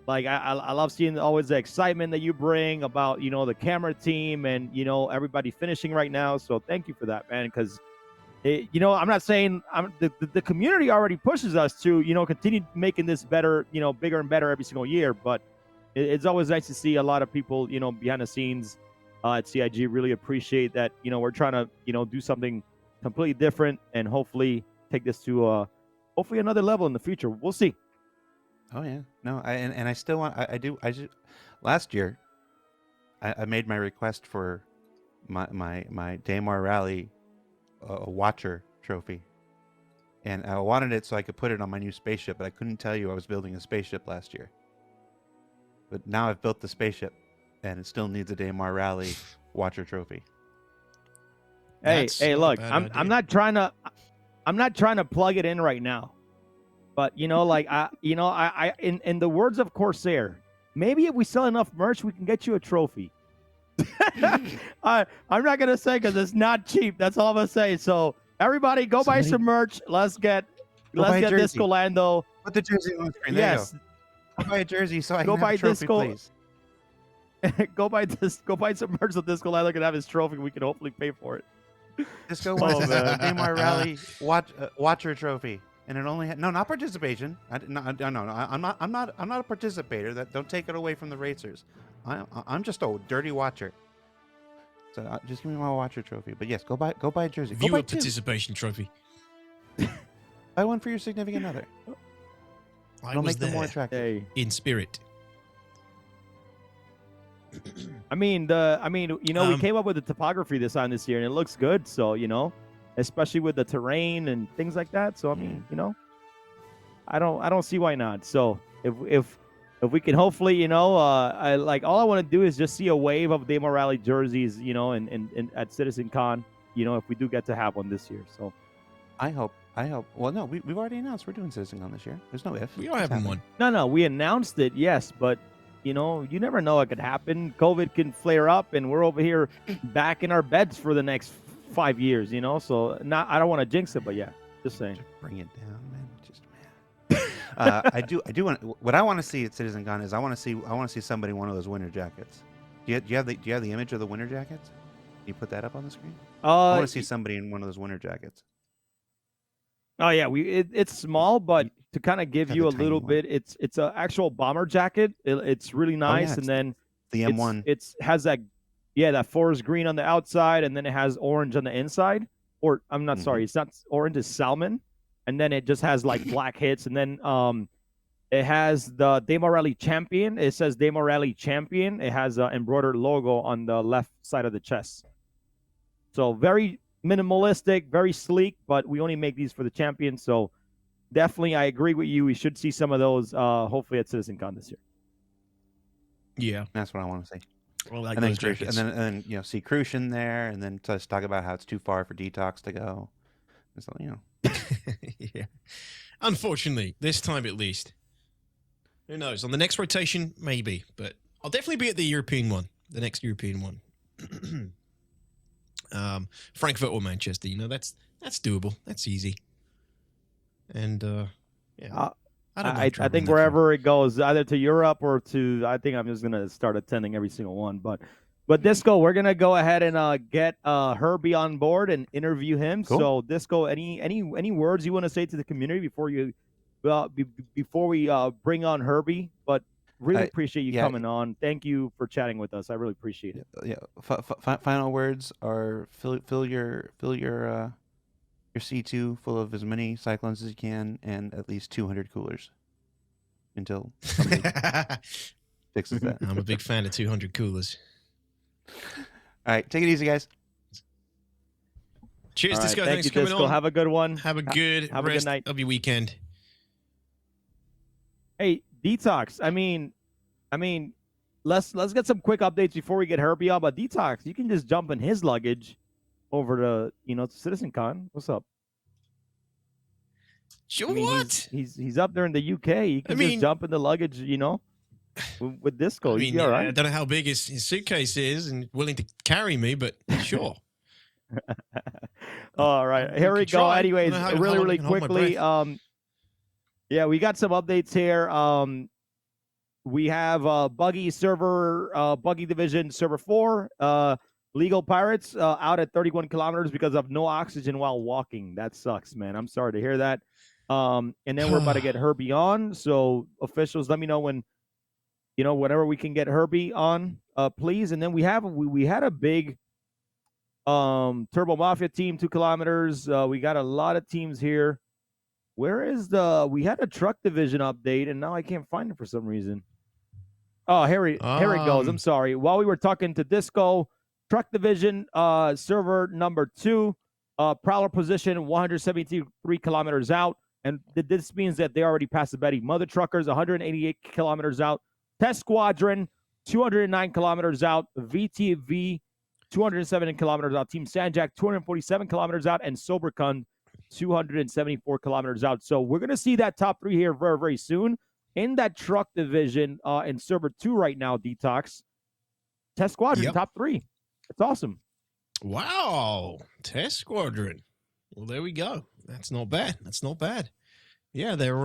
like I love seeing always the excitement that you bring about the camera team and everybody finishing right now. So thank you for that, man. Because I'm not saying the community already pushes us to continue making this better, bigger and better every single year. But it's always nice to see a lot of people behind the scenes at CIG really appreciate that we're trying to do something completely different and hopefully take this to hopefully another level in the future. We'll see. Oh yeah, no, I still want. I just last year, I made my request for my Daymar Rally watcher trophy, and I wanted it so I could put it on my new spaceship, but I couldn't tell you I was building a spaceship last year. But now I've built the spaceship, and it still needs a Daymar Rally watcher trophy. Hey, look, I'm not trying to plug it in right now. But like I in the words of Corsair, maybe if we sell enough merch, we can get you a trophy. I'm not gonna say because it's not cheap. That's all I'm gonna say. So everybody, go buy some merch. Let's get Disco Lando. Put the jersey on the screen. Yes. Go buy a jersey so I Go can have buy a trophy, Disco. please. Go buy some merch of Disco Lando can have his trophy. We can hopefully pay for it. Disco wants a Daymar Rally watcher trophy. And it only had not participation. No, I'm not a participator. Don't take it away from the racers. I'm just a dirty watcher. So just give me my watcher trophy. But yes, go buy a jersey. Viewer participation trophy. Buy one for your significant other. It'll make them more attractive. In spirit. we came up with the topography design this year, and it looks good. So especially with the terrain and things like that. So I mean, I don't see why not. So if we can hopefully, all I want to do is just see a wave of Daymar Rally jerseys, and at CitizenCon, if we do get to have one this year. So I hope. Well, no, we've already announced we're doing CitizenCon this year. There's no if. We are having one. No, we announced it, yes, but you never know what could happen. COVID can flare up, and we're over here back in our beds for the next 5 years, so I don't want to jinx it, but yeah, just saying. Bring it down, man. I do want. What I want to see at CitizenCon is I want to see somebody in one of those winter jackets. Do you have the image of the winter jackets? Can you put that up on the screen? I want to see somebody in one of those winter jackets. Oh yeah, it's small, but to kind of give you a little bit, it's an actual bomber jacket. It's really nice, and then the M1. It has that forest green on the outside, and then it has orange on the inside. Or I'm not sorry, it's not orange, it's salmon, and then it just has like black hits, and then it has the Daymar Rally Champion. It says Daymar Rally Champion. It has an embroidered logo on the left side of the chest. So very minimalistic, very sleek, but we only make these for the champion. So definitely, I agree with you. We should see some of those hopefully at CitizenCon this year. Yeah, that's what I want to see. Well, like and then, those jackets. and then see Crucian there, and then just talk about how it's too far for DTOX to go. And so yeah. Unfortunately, this time at least. Who knows? On the next rotation, maybe, but I'll definitely be at the European one, the next European one. Frankfurt or Manchester, that's doable. That's easy. And yeah, I think wherever it goes, either to Europe or to, I think I'm just gonna start attending every single one. But Disco, we're gonna go ahead and get Herbie on board and interview him. Cool. So Disco, any words you want to say to the community before you before we bring on Herbie? But really appreciate you coming on. Thank you for chatting with us. I really appreciate it. Yeah. Final words are fill your C2 full of as many cyclones as you can, and at least 200 coolers until somebody fixes that. I'm a big fan of 200 coolers. All right, take it easy, guys. Cheers, Disco. Thank Thanks you, for coming Disco. on. Have a good one. Have a good have a rest good night of your weekend. Hey, DTOX. I mean, let's get some quick updates before we get Herbie on. But DTOX, you can just jump in his luggage over to CitizenCon. What's up? What? He's up there in the UK. He can just jump in the luggage, with Disco. I mean, He'll be all right. I don't know how big his suitcase is and willing to carry me, but sure. All right, here we go. try. Anyways, I don't know how long I really can hold my quickly. breath. Yeah, we got some updates here. We have Buggy Division Server 4. Legal Pirates out at 31 kilometers because of no oxygen while walking. That sucks, man. I'm sorry to hear that. And then we're about to get Herbie on. So officials, let me know when, whenever we can get Herbie on, please. And then we had a big Turbo Mafia team, 2 kilometers. We got a lot of teams here. Where is we had a truck division update, and now I can't find it for some reason. Oh, here it goes. I'm sorry. While we were talking to Disco, truck division, server number 2, Prowler position 173 kilometers out. And this means that they already passed the Betty Mother Truckers, 188 kilometers out. Test Squadron, 209 kilometers out. VTV 207 kilometers out. Team Sanjak, 247 kilometers out. And Soberkund, 274 kilometers out. So we're going to see that top 3 here very, very soon. In that truck division in Server 2 right now, DTOX. Test Squadron, top 3. That's awesome. Wow. Test Squadron. Well, there we go. That's not bad. That's not bad. Yeah, they're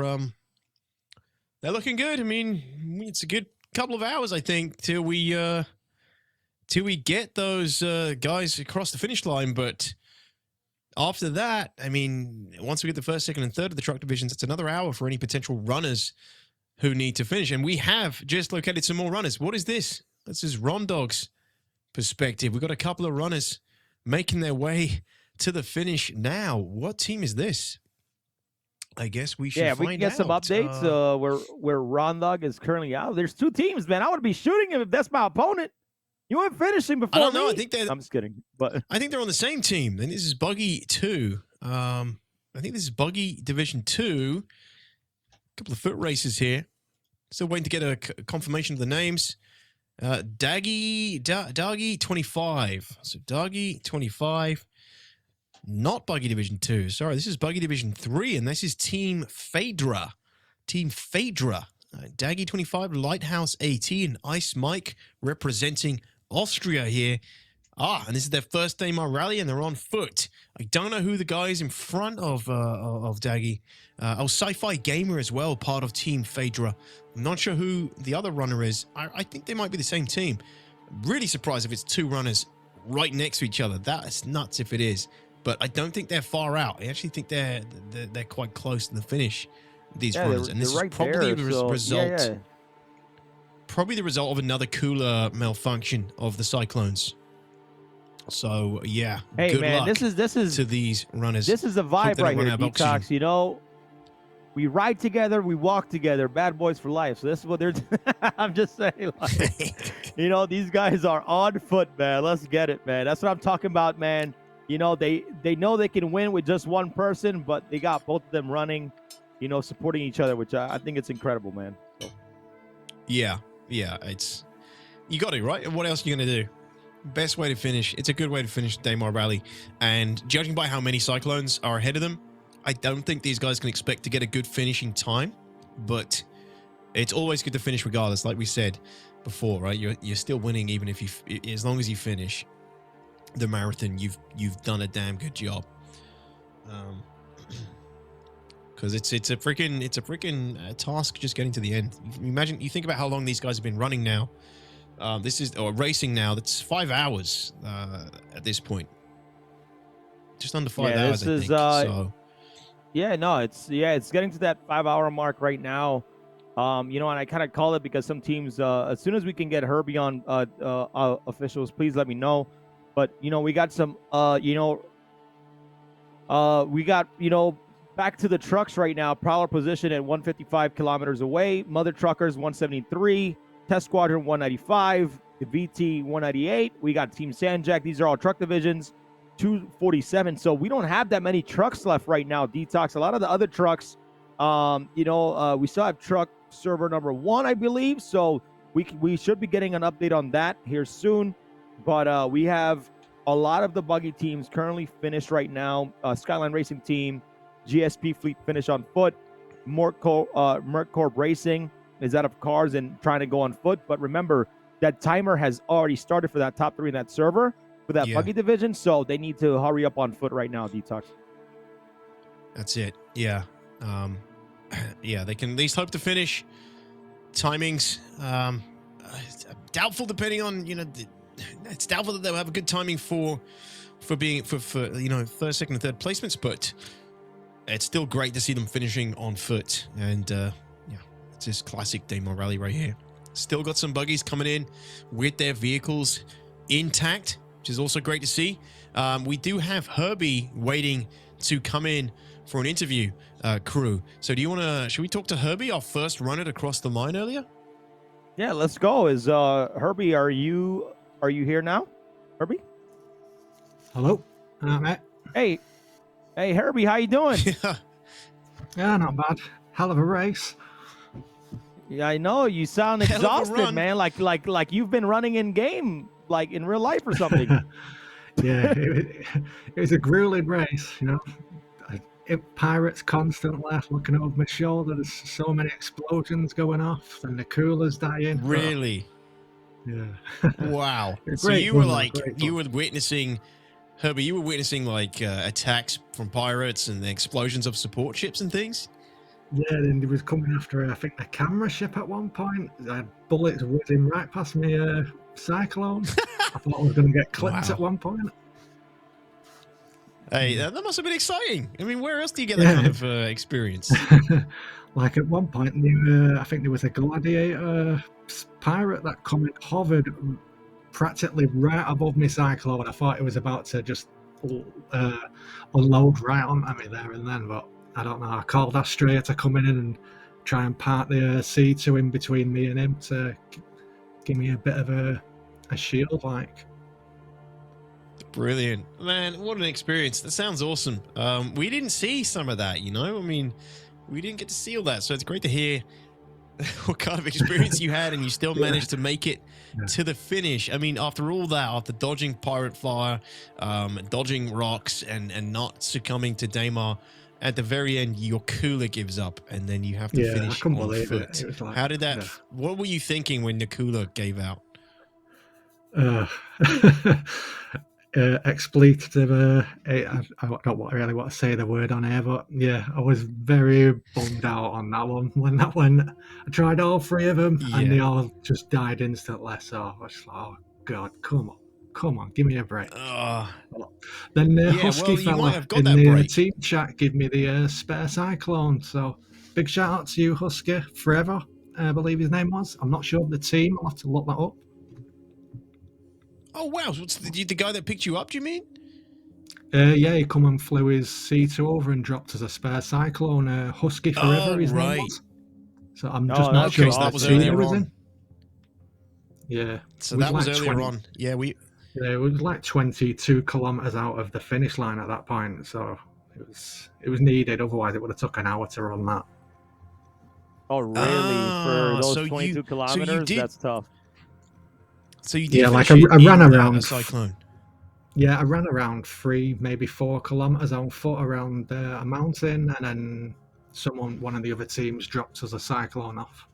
looking good. I mean, it's a good couple of hours, I think, till we get those guys across the finish line. But after that, I mean, once we get the first, second, and third of the truck divisions, it's another hour for any potential runners who need to finish. And we have just located some more runners. What is this? This is Rondog's perspective. We've got a couple of runners making their way to the finish now. What team is this? I guess we should find out. Yeah, we can get some updates where Rondog is currently out. There's 2 teams, man. I would be shooting him if that's my opponent. You weren't finishing before I don't know. me. I think they're. I'm just kidding. But I think they're on the same team. And this is Buggy 2. I think this is Buggy Division 2. A couple of foot races here. Still waiting to get a confirmation of the names. Daggy 25. So Daggy 25. Not Buggy Division 2. Sorry, this is Buggy Division 3, and this is Team Phaedra. Team Phaedra. Daggy 25, Lighthouse 18, Ice Mike representing Austria here. And this is their first Daymar Rally, and they're on foot. I don't know who the guy is in front of Daggy. Sci-Fi Gamer as well, part of Team Phaedra. I'm not sure who the other runner is. I think they might be the same team. Really surprised if it's 2 runners right next to each other. That is nuts if it is. But I don't think they're far out. I actually think they're quite close to the finish, these runners. And this is probably the result. Probably the result of another cooler malfunction of the Cyclones. So yeah, hey good man, luck this is to these runners. This is a vibe right here, DTOX. You know, we ride together, we walk together, bad boys for life. So this is what they're. I'm just saying, like, you know, these guys are on foot, man. Let's get it, man. That's what I'm talking about, man. You know, they know they can win with just one person, but they got both of them running, you know, supporting each other, which I think it's incredible, man. So. Yeah, it's you got it right. What else are you gonna do? Best way to finish. It's a good way to finish Daymar Rally, and judging by how many Cyclones are ahead of them, I don't think these guys can expect to get a good finishing time. But it's always good to finish regardless, like we said before, right? You're still winning even if as long as you finish the marathon. You've done a damn good job. Because it's a freaking task just getting to the end. You think about how long these guys have been running now. Racing now. That's 5 hours at this point. Just under 5 hours, I think. So. Yeah, no, it's getting to that 5 hour mark right now. You know, and I kind of call it because some teams, as soon as we can get Herbie on officials, please let me know. But you know, we got some, back to the trucks right now. Prowler position at 155 kilometers away. Mother Truckers 173. Test Squadron 195. The VT 198. We got Team Sanjak. These are all truck divisions. 247. So we don't have that many trucks left right now, DTOX. A lot of the other trucks, we still have truck server number 1, I believe. So we should be getting an update on that here soon. But we have a lot of the buggy teams currently finished right now. Skyline Racing Team, GSP Fleet finish on foot. Merc Corp Racing is out of cars and trying to go on foot. But remember, that timer has already started for that top 3 in that server for that buggy division. So they need to hurry up on foot right now, DTOX. That's it. Yeah. They can at least hope to finish. Timings, doubtful depending on, it's doubtful that they'll have a good timing for being for first, second, and third placements, but it's still great to see them finishing on foot. And it's just classic Daymar Rally right here. Still got some buggies coming in with their vehicles intact, which is also great to see. We do have Herbie waiting to come in for an interview, crew. So should we talk to Herbie, our first runner to cross the line earlier? Yeah, let's go. Is Herbie, are you here now? Herbie? Hello. Matt. Hey, Herbie, how you doing? Yeah, not bad. Hell of a race. Yeah, I know. You sound exhausted, man. Like you've been running in game like in real life or something. Yeah, it was a grueling race, you know. Pirates constantly looking over my shoulder. There's so many explosions going off, and the coolers dying. Really? Yeah. Wow. So Great you were fun, though, like, great you fun. were witnessing, Herbie, you were witnessing like attacks from pirates and the explosions of support ships and things? Yeah, then he was coming after, I think, the camera ship at one point. I had bullets whizzing right past me cyclone. I thought I was going to get clipped Wow. at one point. Hey, that must have been exciting. I mean, where else do you get that kind of experience? Like at one point, I think there was a gladiator pirate that come and hovered practically right above me cyclone. I thought it was about to just unload right on me there and then, but I don't know. I called Astrea to come in and try and part the C2 in between me and him to give me a bit of a shield, like. Brilliant, man! What an experience! That sounds awesome. We didn't see some of that, you know. I mean, we didn't get to see all that, so it's great to hear what kind of experience you had, and you still managed to make it to the finish. I mean, after all that, after dodging pirate fire, dodging rocks, and not succumbing to Daymar, at the very end, your cooler gives up, and then you have to finish I couldn't on believe foot. it. It was like, how did that? What were you thinking when the cooler gave out? Expletive. I don't really want to say the word on air, but yeah, I was very bummed out on that one. When that went, I tried all three of them, and they all just died instantly. So I was like, oh god, come on, give me a break. Then Husky fella in the team chat gave me the spare cyclone. So big shout out to you, Husky, forever. I believe his name was. I'm not sure of the team. I'll have to look that up. Oh wow! What's the guy that picked you up? Do you mean? Yeah, he come and flew his C2 over and dropped as a spare cyclone. Husky forever, his name was. So I'm just not sure. So that was earlier on. Yeah. So that was earlier on. Yeah, it was like 22 kilometers out of the finish line at that point. So it was needed. Otherwise, it would have took an hour to run that. Oh really? For those 22 kilometers, that's tough. So you did like I ran around a cyclone. Yeah, I ran around 3, maybe 4 kilometers on foot around a mountain, and then one of the other teams dropped us a cyclone off,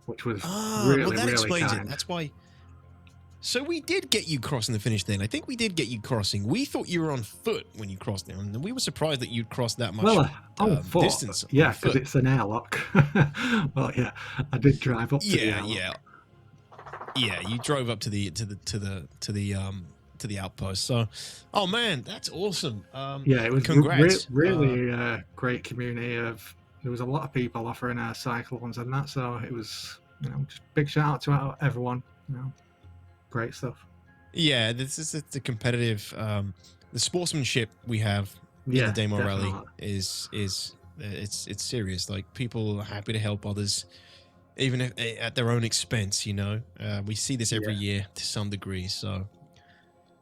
which was really explains kind. it. That's why. So we did get you crossing the finish then. I think we did get you crossing. We thought you were on foot when you crossed down, and we were surprised that you'd crossed that much distance. Yeah, because it's an airlock. Well, yeah, I did drive up to the airlock. Yeah, you drove up to the outpost. So, oh man, that's awesome. It was congrats. Really great community there was a lot of people offering cyclones and that. So it was, just big shout out to everyone. Great stuff. Yeah, this is the competitive, the sportsmanship we have in the Daymar Rally is it's serious. Like people are happy to help others, even if, at their own expense, we see this every year to some degree. So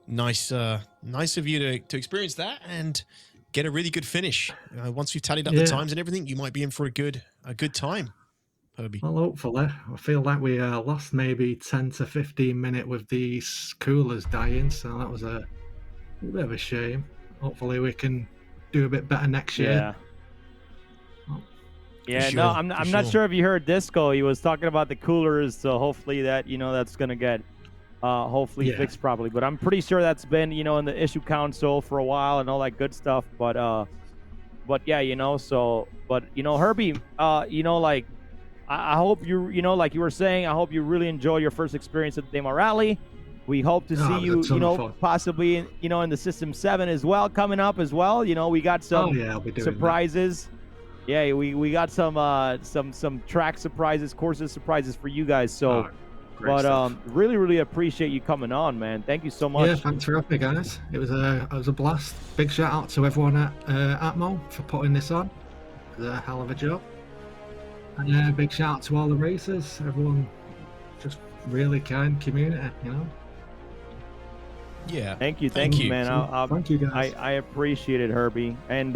nice of you to experience that and get a really good finish. Once you've tallied up the times and everything, you might be in for a good time, Herbie. Well, hopefully. I feel like we lost maybe 10 to 15 minutes with these coolers dying, so that was a bit of a shame. Hopefully we can do a bit better next year. Yeah, no, I'm not sure if you heard Disco. He was talking about the coolers, so hopefully that that's gonna get fixed properly. But I'm pretty sure that's been in the issue console for a while and all that good stuff. But yeah, so Herbie, like I hope you like you were saying, I hope you really enjoy your first experience at the Daymar Rally. We hope to see you, possibly in the System 7 as well coming up as well. We got some surprises. Yeah, we got some track surprises, courses surprises for you guys. So, really appreciate you coming on, man. Thank you so much. Yeah, thanks for having me, guys. It was a blast. Big shout out to everyone at Atmo for putting this on. It was a hell of a job. And big shout out to all the racers. Everyone, just really kind community, Yeah. Thank you, man. Thank you, guys. I appreciate it, Herbie. And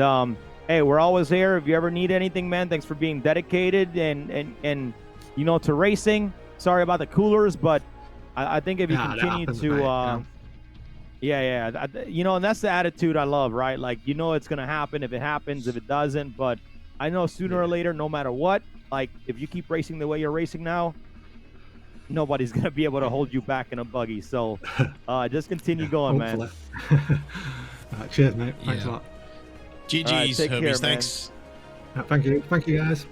hey, we're always here. If you ever need anything, man, thanks for being dedicated and to racing. Sorry about the coolers, but I think if you Yeah, that continue happens, to, mate, you know, and that's the attitude I love, right? Like, you know, it's gonna happen if it happens, if it doesn't. But I know sooner or later, no matter what, like if you keep racing the way you're racing now, nobody's gonna be able to hold you back in a buggy. So just continue going, man. Cheers, mate. Thanks a Yeah. lot. GG's, take Herbies. care, man. Thanks. Thank you guys.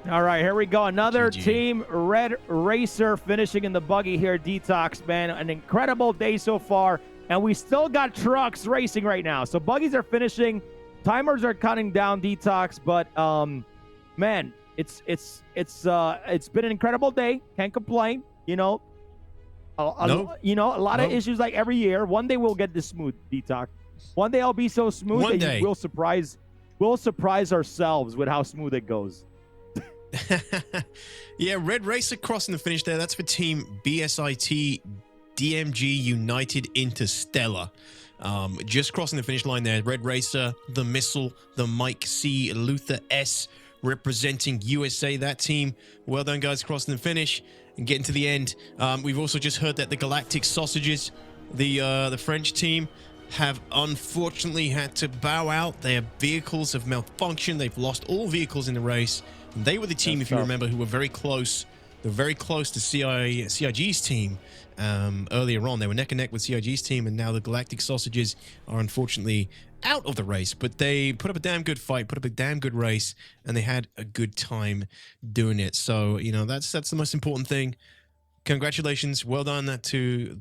All right, here we go. Another Team Red Racer finishing in the buggy here, DTOX, man. An incredible day so far, and we still got trucks racing right now. So buggies are finishing, timers are counting down, DTOX, but man, it's been an incredible day. Can't complain. You know, you know, a lot of issues like every year. One day we'll get this smooth, DTOX. One day I'll be so smooth One that day. we'll surprise ourselves with how smooth it goes. Yeah, Red Racer crossing the finish there. That's for Team BSIT DMG United Interstellar. Just crossing the finish line there. Red Racer, the Missile, the Mike C, Luther S, representing USA. That team, well done, guys, crossing the finish and getting to the end. We've also just heard that the Galactic Sausages, the French team, have unfortunately had to bow out. Their vehicles have malfunctioned. They've lost all vehicles in the race. And they were the team, if you remember, who were very close. They're very close to CIG's team earlier on. They were neck and neck with CIG's team, and now the Galactic Sausages are unfortunately out of the race. But they put up a damn good fight, put up a damn good race, and they had a good time doing it. So, you know, that's the most important thing. Congratulations, well done to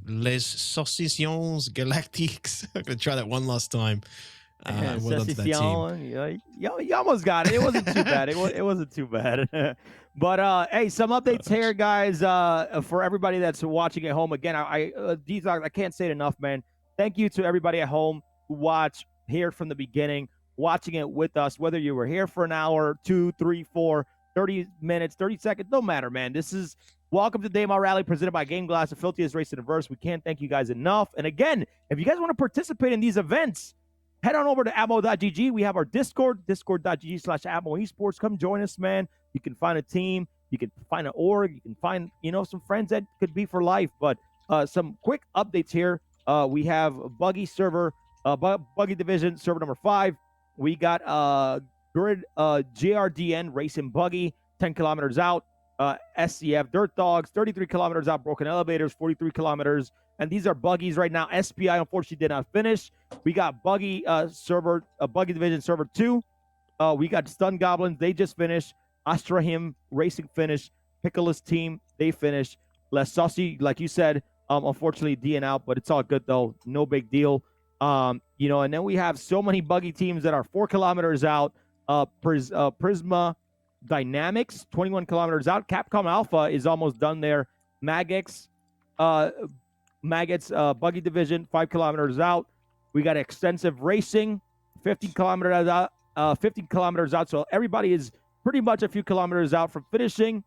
Les Saucissions Galactiques. I'm gonna try that one last time. Well done to that team. You almost got it. It wasn't too bad. It wasn't too bad. But hey, some updates here, guys. For everybody that's watching at home, again, DTOX, I can't say it enough, man. Thank you to everybody at home who watched here from the beginning, watching it with us. Whether you were here for an hour, 2, 3, 4, 30 minutes, 30 seconds, don't matter, man. This is welcome to Daymar Rally, presented by Game Glass, the filthiest race in the verse. We can't thank you guys enough. And again, if you guys want to participate in these events, head on over to ammo.gg. We have our Discord, discord.gg/ammo esports. Come join us, man. You can find a team. You can find an org. You can find, you know, some friends that could be for life. But some quick updates here. We have Buggy server, Buggy Division server number 5. We got Grid GRDN Racing Buggy, 10 kilometers out. SCF Dirt Dogs, 33 kilometers out. Broken Elevators, 43 kilometers. And these are buggies right now. SPI unfortunately did not finish. We got Buggy server, Buggy Division server 2. We got Stun Goblins. They just finished. Astrahim Racing finished. Pickle's team, they finished. Les Saucy, like you said, unfortunately DN out, but it's all good though. No big deal. You know, and then we have so many buggy teams that are 4 kilometers out. Prisma Dynamics, 21 kilometers out. Capcom Alpha is almost done there. Maggots Buggy Division, 5 kilometers out. We got Extensive Racing, 15 kilometers out. 15 kilometers out. So everybody is pretty much a few kilometers out from finishing.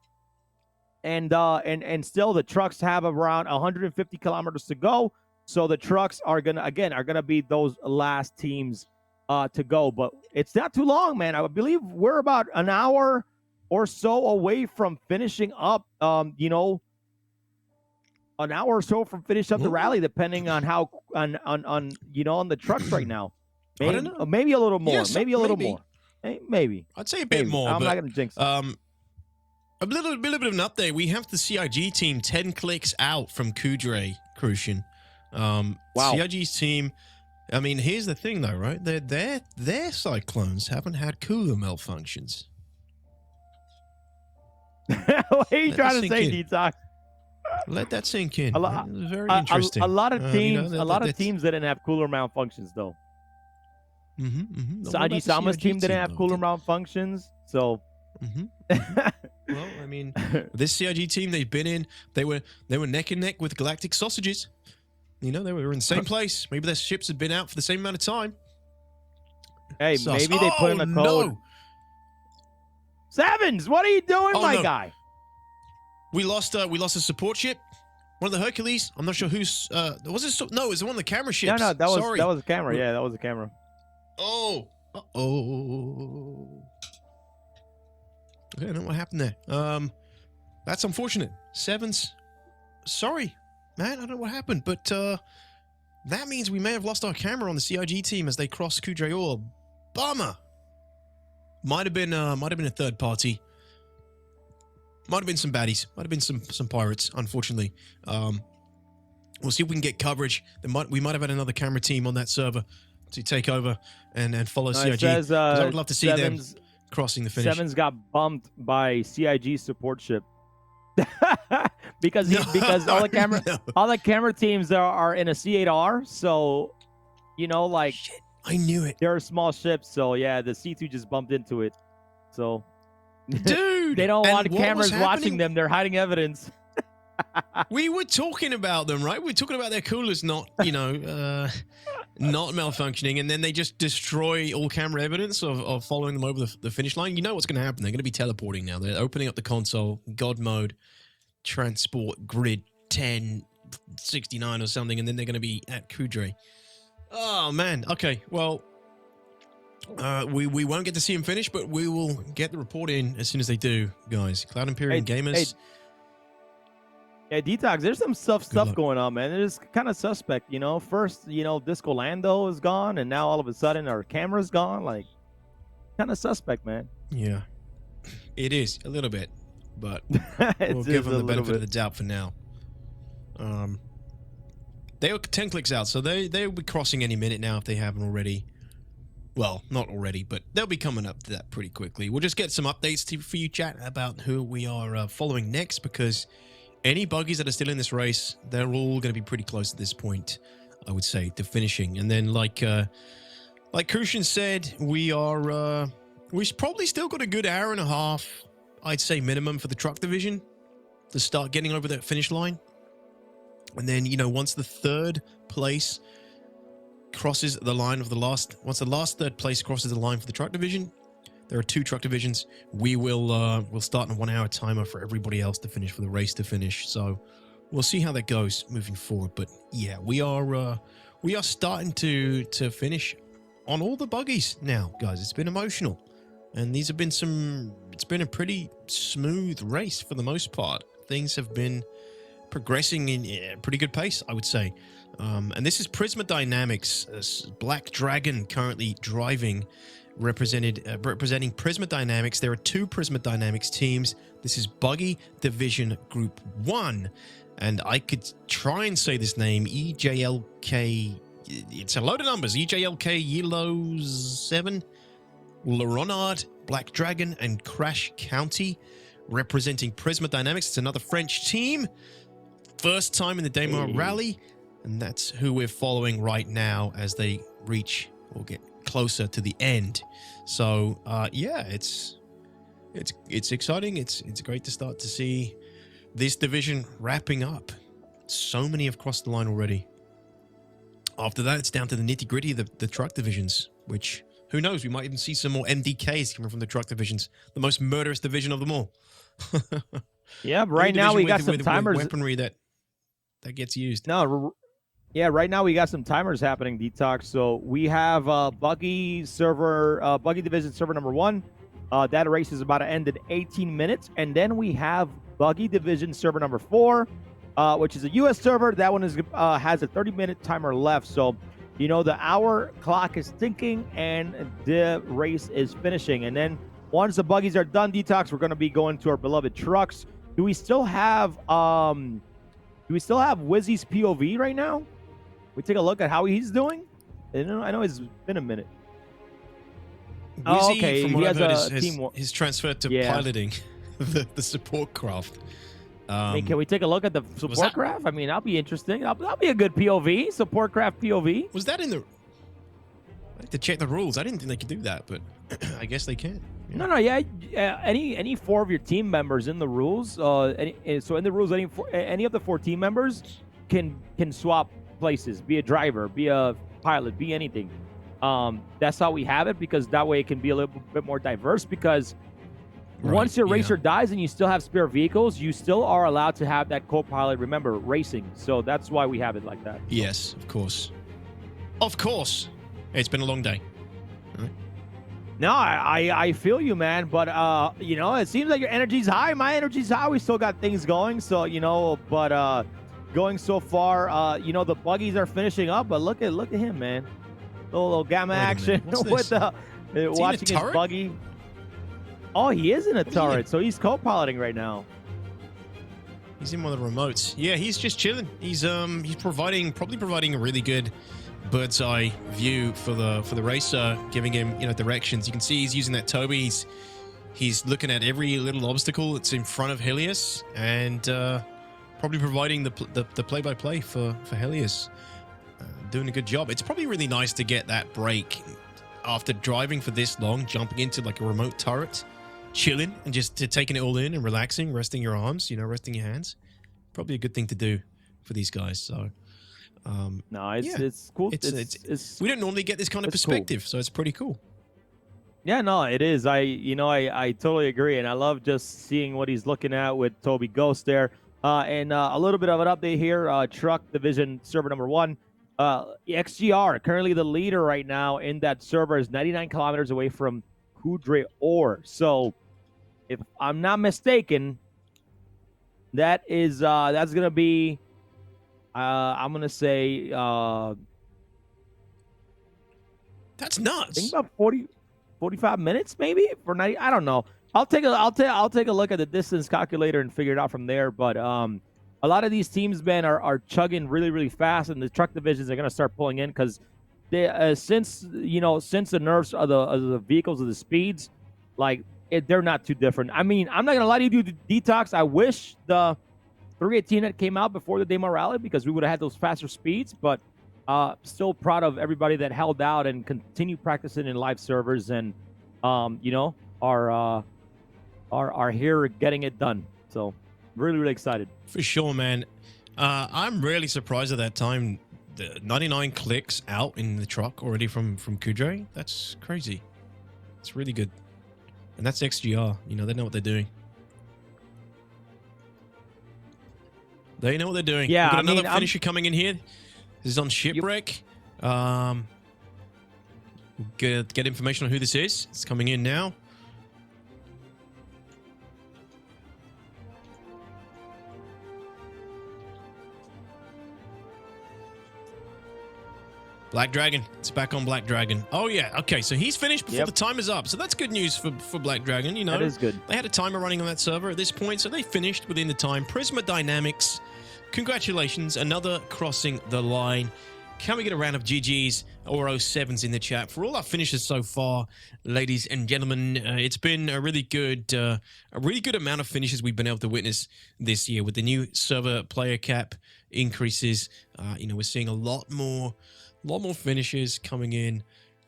And still the trucks have around 150 kilometers to go. So the trucks are gonna be those last teams to go. But it's not too long, man. I believe we're about an hour or so away from finishing up. You know, an hour or so from finishing up the rally, depending on how on you know, on the trucks right now. Maybe, I don't know. Maybe a little more. Yes, maybe a little maybe. more. Maybe. I'd say a bit more. I'm but, not gonna jinx it. A little bit of an update. We have the CIG team 10 clicks out from Kudre, Crucian. Wow. CIG's team. I mean, here's the thing, though, right? Their cyclones haven't had cooler malfunctions. What are you trying to say, DTOX? Let that sink in. A lot, very interesting. A lot of teams, you know, a lot of teams didn't have cooler malfunctions though. Saji Sama's team didn't have cooler malfunctions, so. Well, I mean, this CIG team they've been in, they were neck and neck with Galactic Sausages. You know, they were in the same place. Maybe their ships had been out for the same amount of time. Hey, maybe they put in a code. No. Sevens, what are you doing, my no. guy? We lost a support ship. One of the Hercules. I'm not sure who's was it? No, it was one of the camera ships. No, that Sorry. was a camera. Yeah, that was a camera. Oh. Okay, I don't know what happened there. That's unfortunate. Sevens, sorry, man. I don't know what happened, but that means we may have lost our camera on the CIG team as they cross Kudreor. Bummer. Might have been a third party. Might have been some baddies. Might have been some pirates. Unfortunately, we'll see if we can get coverage. We might have had another camera team on that server to take over and follow CIG. Says, I would love to see them crossing the finish. Sevens got bumped by CIG support ship. because all the camera teams are in a C8R, so like shit, I knew it. They're small ships, so yeah, the C2 just bumped into it. So dude, they don't want cameras watching them. They're hiding evidence. We were talking about them, right? We were talking about their coolers not malfunctioning, and then they just destroy all camera evidence of following them over the finish line. You know what's going to happen. They're going to be teleporting now. They're opening up the console, God mode, transport grid 1069 or something, and then they're going to be at Kudre. Oh, man. Okay, well, we won't get to see them finish, but we will get the report in as soon as they do, guys. Cloud Imperium Gamers. Yeah, DTOX, there's some stuff going on, man. It is kind of suspect, First, Disco Lando is gone, and now all of a sudden our camera's gone. Like, kind of suspect, man. Yeah, it is a little bit, but we'll give them the benefit of the doubt for now. They were 10 clicks out, so they'll be crossing any minute now if they haven't already. Well, not already, but they'll be coming up to that pretty quickly. We'll just get some updates for you, chat, about who we are following next, because any buggies that are still in this race, they're all going to be pretty close at this point, I would say, to finishing. And then, like Crucian said, we've probably still got a good hour and a half, I'd say, minimum for the truck division to start getting over that finish line. And then, once the third place crosses the line of once the last third place crosses the line for the truck division, there are 2 truck divisions. We will we'll start in a 1-hour timer for everybody else to finish, for the race to finish. So we'll see how that goes moving forward. But yeah, we are starting to finish on all the buggies now, guys. It's been emotional, and these have been it's been a pretty smooth race for the most part. Things have been progressing in a pretty good pace, I would say. And this is Prisma Dynamics, Black Dragon currently driving, representing Prisma Dynamics. There are 2 Prisma Dynamics teams. This is Buggy Division Group 1, and I could try and say this name, EJLK. It's a load of numbers. EJLK Yellow 7, Laronard, Black Dragon, and Crash County, representing Prisma Dynamics. It's another French team. First time in the Daymar Rally, and that's who we're following right now as they reach or get closer to the end. So yeah, it's exciting. It's great to start to see this division wrapping up. So many have crossed the line already. After that, it's down to the nitty-gritty of the truck divisions, which, who knows, we might even see some more MDKs coming from the truck divisions, the most murderous division of them all. Yeah, but right now we got some timers. Weaponry that gets used. Yeah, right now we got some timers happening, DTOX. So we have Buggy Division server number 1. That race is about to end in 18 minutes. And then we have Buggy Division server number 4, which is a US server. That one has a 30-minute timer left. So, the hour clock is ticking and the race is finishing. And then once the buggies are done, DTOX, we're going to be going to our beloved trucks. Do we still have Wizzy's POV right now? We take a look at how he's doing. I know it's been a minute. Wizzy, okay. From what he I've has heard, is transferred to piloting the support craft. Can we take a look at the support craft? I mean, that'll be interesting. That'll be a good POV. Support craft POV. Was that in the? I have to check the rules. I didn't think they could do that, but I guess they can. Yeah. No. Any 4 of your team members in the rules. So in the rules, any of the 4 team members can swap places. Be a driver. Be a pilot. Be anything. That's how we have it, because that way it can be a little bit more diverse. Because once your racer dies and you still have spare vehicles, you still are allowed to have that co-pilot. Remember, racing. So that's why we have it like that. Yes, of course. Of course. It's been a long day. All right. No, I feel you, man. But you know, it seems like your energy's high. My energy's high. We still got things going. So you know, but going so far, you know, the buggies are finishing up. But look at him, man. Little gamma action with watching his buggy. Oh, he is in a turret, so he's co-piloting right now. He's in one of the remotes. Yeah, he's just chilling. He's probably providing a really good bird's eye view for the racer, giving him, you know, directions. You can see he's using that Toby. He's looking at every little obstacle that's in front of Helios, and probably providing the play-by-play for Helios. Doing a good job. It's probably really nice to get that break after driving for this long, jumping into like a remote turret, chilling and just taking it all in and relaxing, resting your arms, you know, resting your hands. Probably a good thing to do for these guys. So no, it's cool. It's we don't normally get this kind of perspective, so it's pretty cool. Yeah, no, it is. I totally agree, and I love just seeing what he's looking at with Toby Ghost there. And a little bit of an update here. Truck Division server number 1. XGR, currently the leader right now in that server, is 99 kilometers away from Kudre Ore. So, if I'm not mistaken, that's gonna be, I'm gonna say, that's nuts. I think about 45 minutes maybe for 90. I don't know. I'll take a look at the distance calculator and figure it out from there. But a lot of these teams, man, are chugging really, really fast, and the truck divisions are going to start pulling in because they, since the nerfs of the vehicles of the speeds, like they're not too different. I mean, I'm not going to lie to you, DTOX. I wish the 318 had came out before the Daymar Rally because we would have had those faster speeds. But still proud of everybody that held out and continue practicing in live servers, and you know, are here getting it done. So. Really, really excited. For sure, man. I'm really surprised at that time. The 99 clicks out in the truck already from Kudre. That's crazy. It's really good. And that's XGR. You know, they know what they're doing. They know what they're doing. Yeah, We've got another finisher coming in here. This is on Shipwreck. Get information on who this is. It's coming in now. Black Dragon. It's back on Black Dragon. Oh, yeah. Okay, so he's finished before the time is up. So that's good news for Black Dragon, you know. That is good. They had a timer running on that server at this point, so they finished within the time. Prisma Dynamics, congratulations. Another crossing the line. Can we get a round of GGs or 07s in the chat for all our finishes so far, ladies and gentlemen? It's been a really good amount of finishes we've been able to witness this year with the new server player cap increases. You know, we're seeing a lot more finishes coming in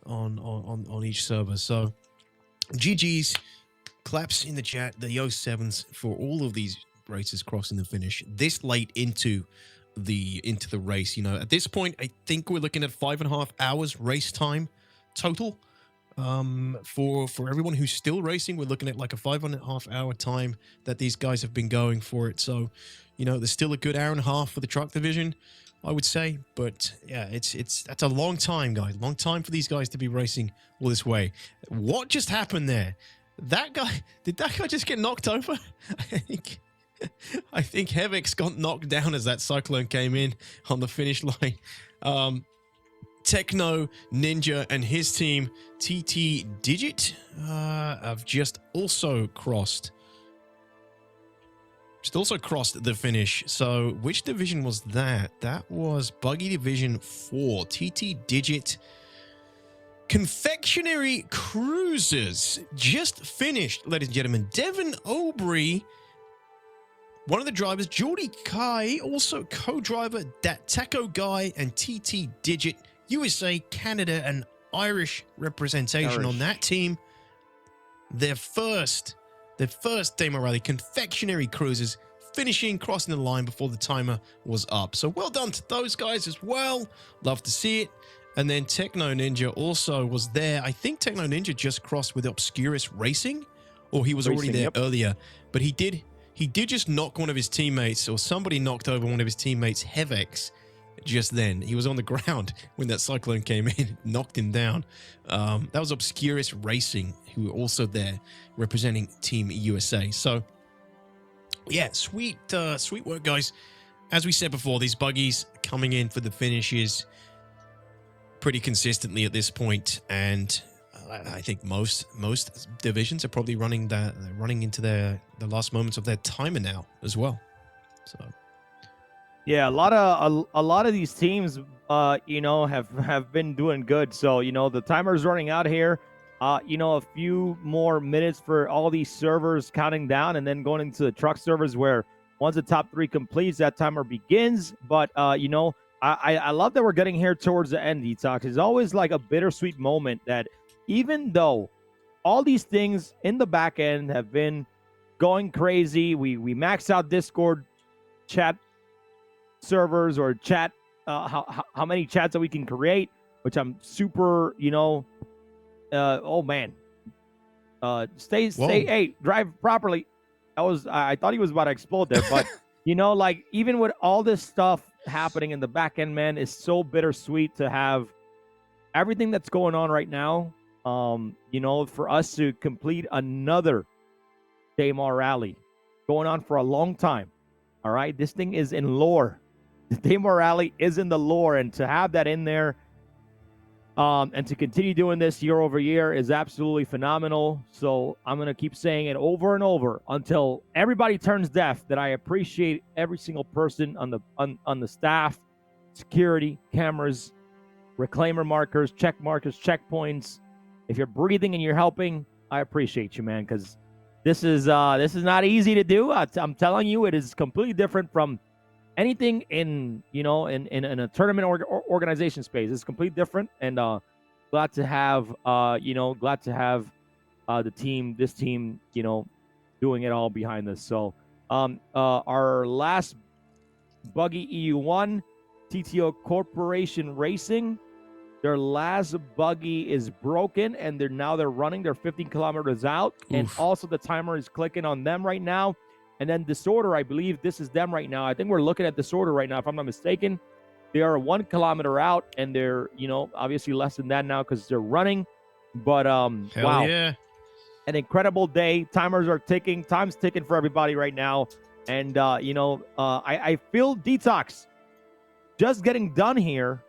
on each server. So GG's, claps in the chat, the 07s for all of these races crossing the finish this late into the race. You know, at this point, I think we're looking at 5.5 hours race time total. For everyone who's still racing, we're looking at like a 5.5 hour time that these guys have been going for it. So, you know, there's still a good hour and a half for the truck division, I would say. But yeah, that's a long time, guys. Long time for these guys to be racing all this way. What just happened there? Did that guy just get knocked over? I think Hevix got knocked down as that cyclone came in on the finish line. Techno Ninja and his team, TT Digit, have just also crossed the finish. So which division was that? That was Buggy Division 4. TT Digit Confectionery Cruisers just finished, ladies and gentlemen. Devin Aubrey, one of the drivers, Geordie Kai, also co-driver, that Taco Guy, and TT Digit, USA, Canada, and Irish representation on that team. Their first Daymar Rally Confectionery Cruisers finishing, crossing the line before the timer was up. So well done to those guys as well. Love to see it. And then Techno Ninja also was there. I think Techno Ninja just crossed with Obscurus Racing, or he was already there earlier. But he did just knock one of his teammates, or somebody knocked over one of his teammates, Hevex, just then. He was on the ground when that cyclone came in, knocked him down. That was Obscurus Racing, who were also there representing Team USA. So, yeah, sweet work, guys. As we said before, these buggies coming in for the finishes pretty consistently at this point, and I think most divisions are probably running into the last moments of their timer now as well. So. Yeah, a lot of these teams, have been doing good. So, the timer's running out here. A few more minutes for all these servers counting down, and then going into the truck servers where once the top 3 completes, that timer begins. But I love that we're getting here towards the end, DTOX. It's always like a bittersweet moment that even though all these things in the back end have been going crazy, we maxed out Discord chat servers or chat, how many chats that we can create, which I'm super, oh man, stay, hey, drive properly. I thought he was about to explode there, but like even with all this stuff happening in the back end, man, it's so bittersweet to have everything that's going on right now. For us to complete another Daymar Rally, going on for a long time. All right, this thing is in lore. The Daymar Rally is in the lore, and to have that in there, and to continue doing this year over year is absolutely phenomenal. So I'm gonna keep saying it over and over until everybody turns deaf. That I appreciate every single person on the staff, security, cameras, reclaimer markers, check markers, checkpoints. If you're breathing and you're helping, I appreciate you, man, because this is not easy to do. I'm telling you, it is completely different from anything in a tournament organization space. It's completely different, and glad to have this team doing it all behind us. So our last Buggy EU1 TTO Corporation Racing, their last buggy is broken, and they're running. They're 15 kilometers out. Oof. And also the timer is clicking on them right now. And then Disorder, I believe this is them right now. I think we're looking at Disorder right now, if I'm not mistaken. They are 1 kilometer out, and they're, obviously less than that now because they're running. But wow, yeah, an incredible day. Timers are ticking. Time's ticking for everybody right now. And I feel DTOX just getting done here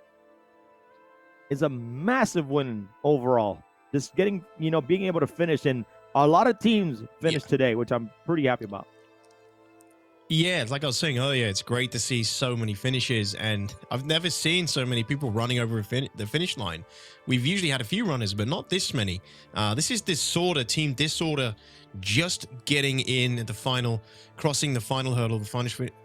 is a massive win overall. Just getting, being able to finish, and a lot of teams finished today, which I'm pretty happy about. Yeah, like I was saying earlier, it's great to see so many finishes, and I've never seen so many people running over the finish line. We've usually had a few runners, but not this many. This is Team Disorder, just getting in at the final, crossing the final hurdle,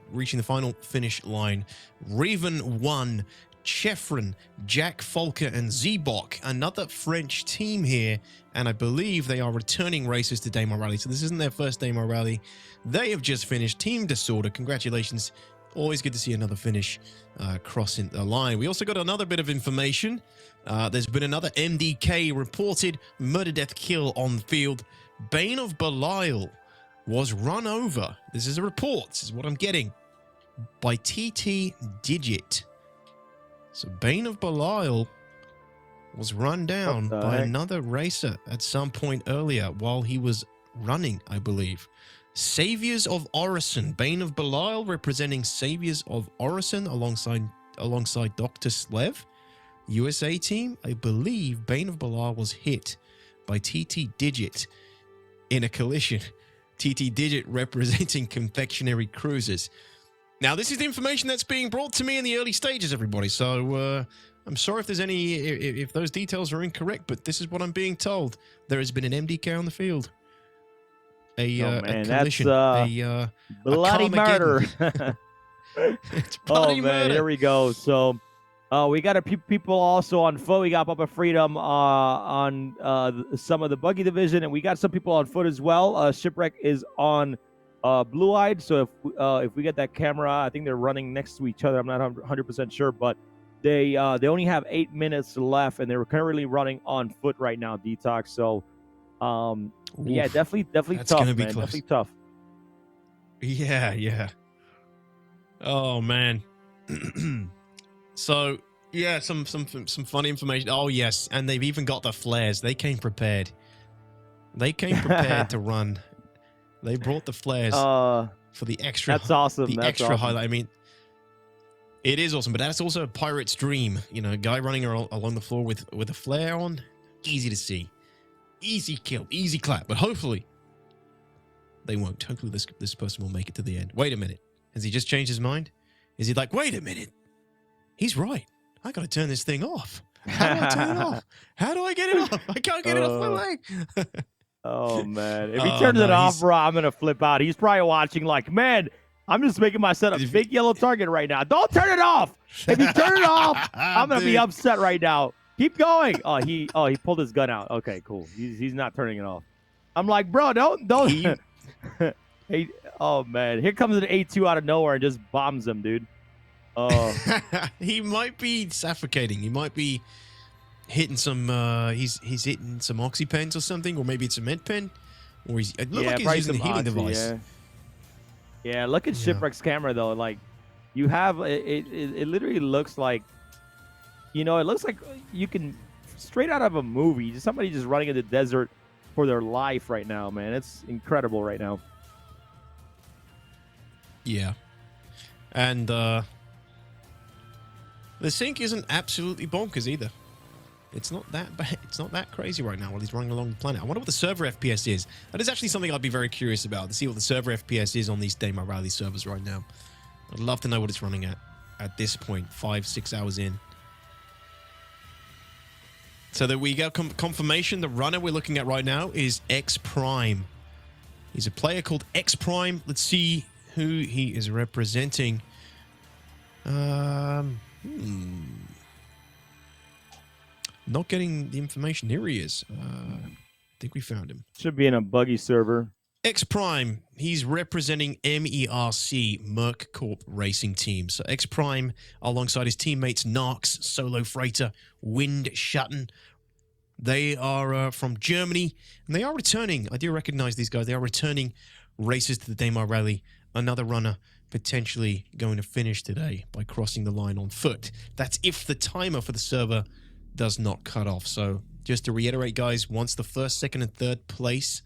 reaching the final finish line. Raven 1, Chefren, Jack Folker, and Zebok, another French team here, and I believe they are returning racers to Daymar Rally, so this isn't their first Daymar Rally. They have just finished. Team Disorder, congratulations. Always good to see another finish crossing the line. We also got another bit of information. There's been another MDK reported murder, death, kill on the field. Bane of Belial was run over. This is a report. This is what I'm getting. By TT Digit. So Bane of Belial was run down by another racer at some point earlier while he was running, I believe. Saviors of Orison. Bane of Belial representing Saviors of Orison alongside Dr. Slev. USA team, I believe Bane of Belial was hit by TT Digit in a collision. TT Digit representing Confectionery Cruisers. Now, this is the information that's being brought to me in the early stages, everybody. So I'm sorry if there's if those details are incorrect, but this is what I'm being told. There has been an MDK on the field. A collision. That's bloody murder. It's bloody murder. Here we go. So we got a few people also on foot. We got Papa Freedom on some of the Buggy division, and we got some people on foot as well. Shipwreck is on Blue-Eyed. So if we get that camera, I think they're running next to each other. I'm not 100% sure, but they only have 8 minutes left, and they're currently running on foot right now, DTOX. So yeah, definitely That's tough, gonna be man. close. Definitely tough. Yeah. Oh, man. So yeah, some funny information. Oh yes, and they've even got the flares. They came prepared. They came prepared to run. They brought the flares for the extra. That's awesome. The That's extra awesome. highlight. I mean, it is awesome, but that's also a pirate's dream. You know, a guy running along the floor with a flare on. Easy to see. Easy kill. Easy clap. But hopefully, they won't. Hopefully, this person will make it to the end. Wait a minute. Has he just changed his mind? Is he like, wait a minute? He's right. I got to turn this thing off. How do I turn it off? How do I get it off? I can't get it off my leg. Oh, man. If he turns it off, bro, I'm going to flip out. He's probably watching like, man, I'm just making myself a big yellow target right now. Don't turn it off. If you turn it off, I'm going to be upset right now. Keep going. He pulled his gun out. Okay, cool. He's not turning it off. I'm like, bro, don't. Hey, oh, man. Here comes an A2 out of nowhere and just bombs him, dude. He might be suffocating. He might be hitting some he's hitting some oxy pens or something, or maybe it's a med pen, or it looks like he's using a healing device. Yeah, look at Shipwreck's camera though. Like, you have it literally looks like, you know, it looks like you can straight out of a movie. Somebody just running in the desert for their life right now, man. It's incredible right now. Yeah, and the sync isn't absolutely bonkers either. It's not that bad. It's not that crazy right now while he's running along the planet. I wonder what the server FPS is. That is actually something I'd be very curious about, to see what the server FPS is on these Daymar Rally servers right now. I'd love to know what it's running at this point, 5-6 hours in. So that we got confirmation. The runner we're looking at right now is X Prime. He's a player called X Prime. Let's see who he is representing. Not getting the information. Here he is. I think we found him. Should be in a Buggy server. X Prime, he's representing MERC, Merc Corp Racing Team. So X Prime, alongside his teammates Narcs, Solo Freighter, Wind Schatten. They are from Germany, and they are returning. I do recognize these guys. They are returning racers to the Daymar Rally. Another runner potentially going to finish today by crossing the line on foot. That's if the timer for the server does not cut off. So just to reiterate, guys, once the first, second, and third place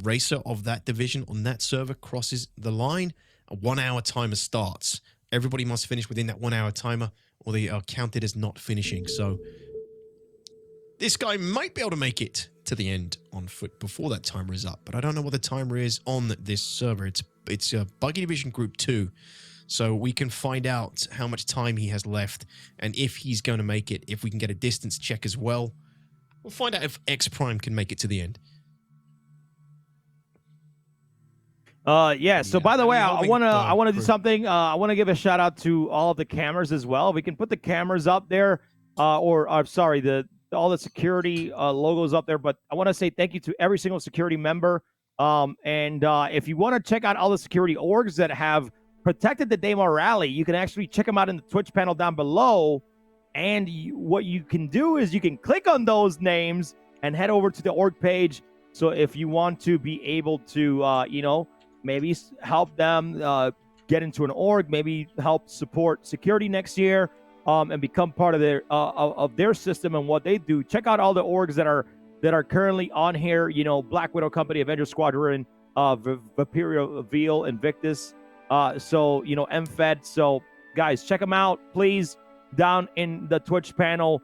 racer of that division on that server crosses the line, a 1 hour timer starts. Everybody must finish within that 1 hour timer, or they are counted as not finishing. So this guy might be able to make it to the end on foot before that timer is up, but I don't know what the timer is on this server. It's a Buggy Division Group 2, so we can find out how much time he has left and if he's going to make it. If we can get a distance check as well, we'll find out if X Prime can make it to the end. Yeah. So by the way, I wanna do something. I want to give a shout out to all of the cameras as well. We can put the cameras up there, or sorry, all the security logos up there. But I want to say thank you to every single security member. And if you want to check out all the security orgs that have protected the Daymar Rally, you can actually check them out in the Twitch panel down below. And what you can do is you can click on those names and head over to the org page. So if you want to be able to, you know, maybe help them get into an org, maybe help support security next year, and become part of their system and what they do. Check out all the orgs that are currently on here. You know, Black Widow Company, Avenger Squadron, Vaporeon, Veal, Invictus. So you know, MFed. So guys, check them out, please. Down in the Twitch panel,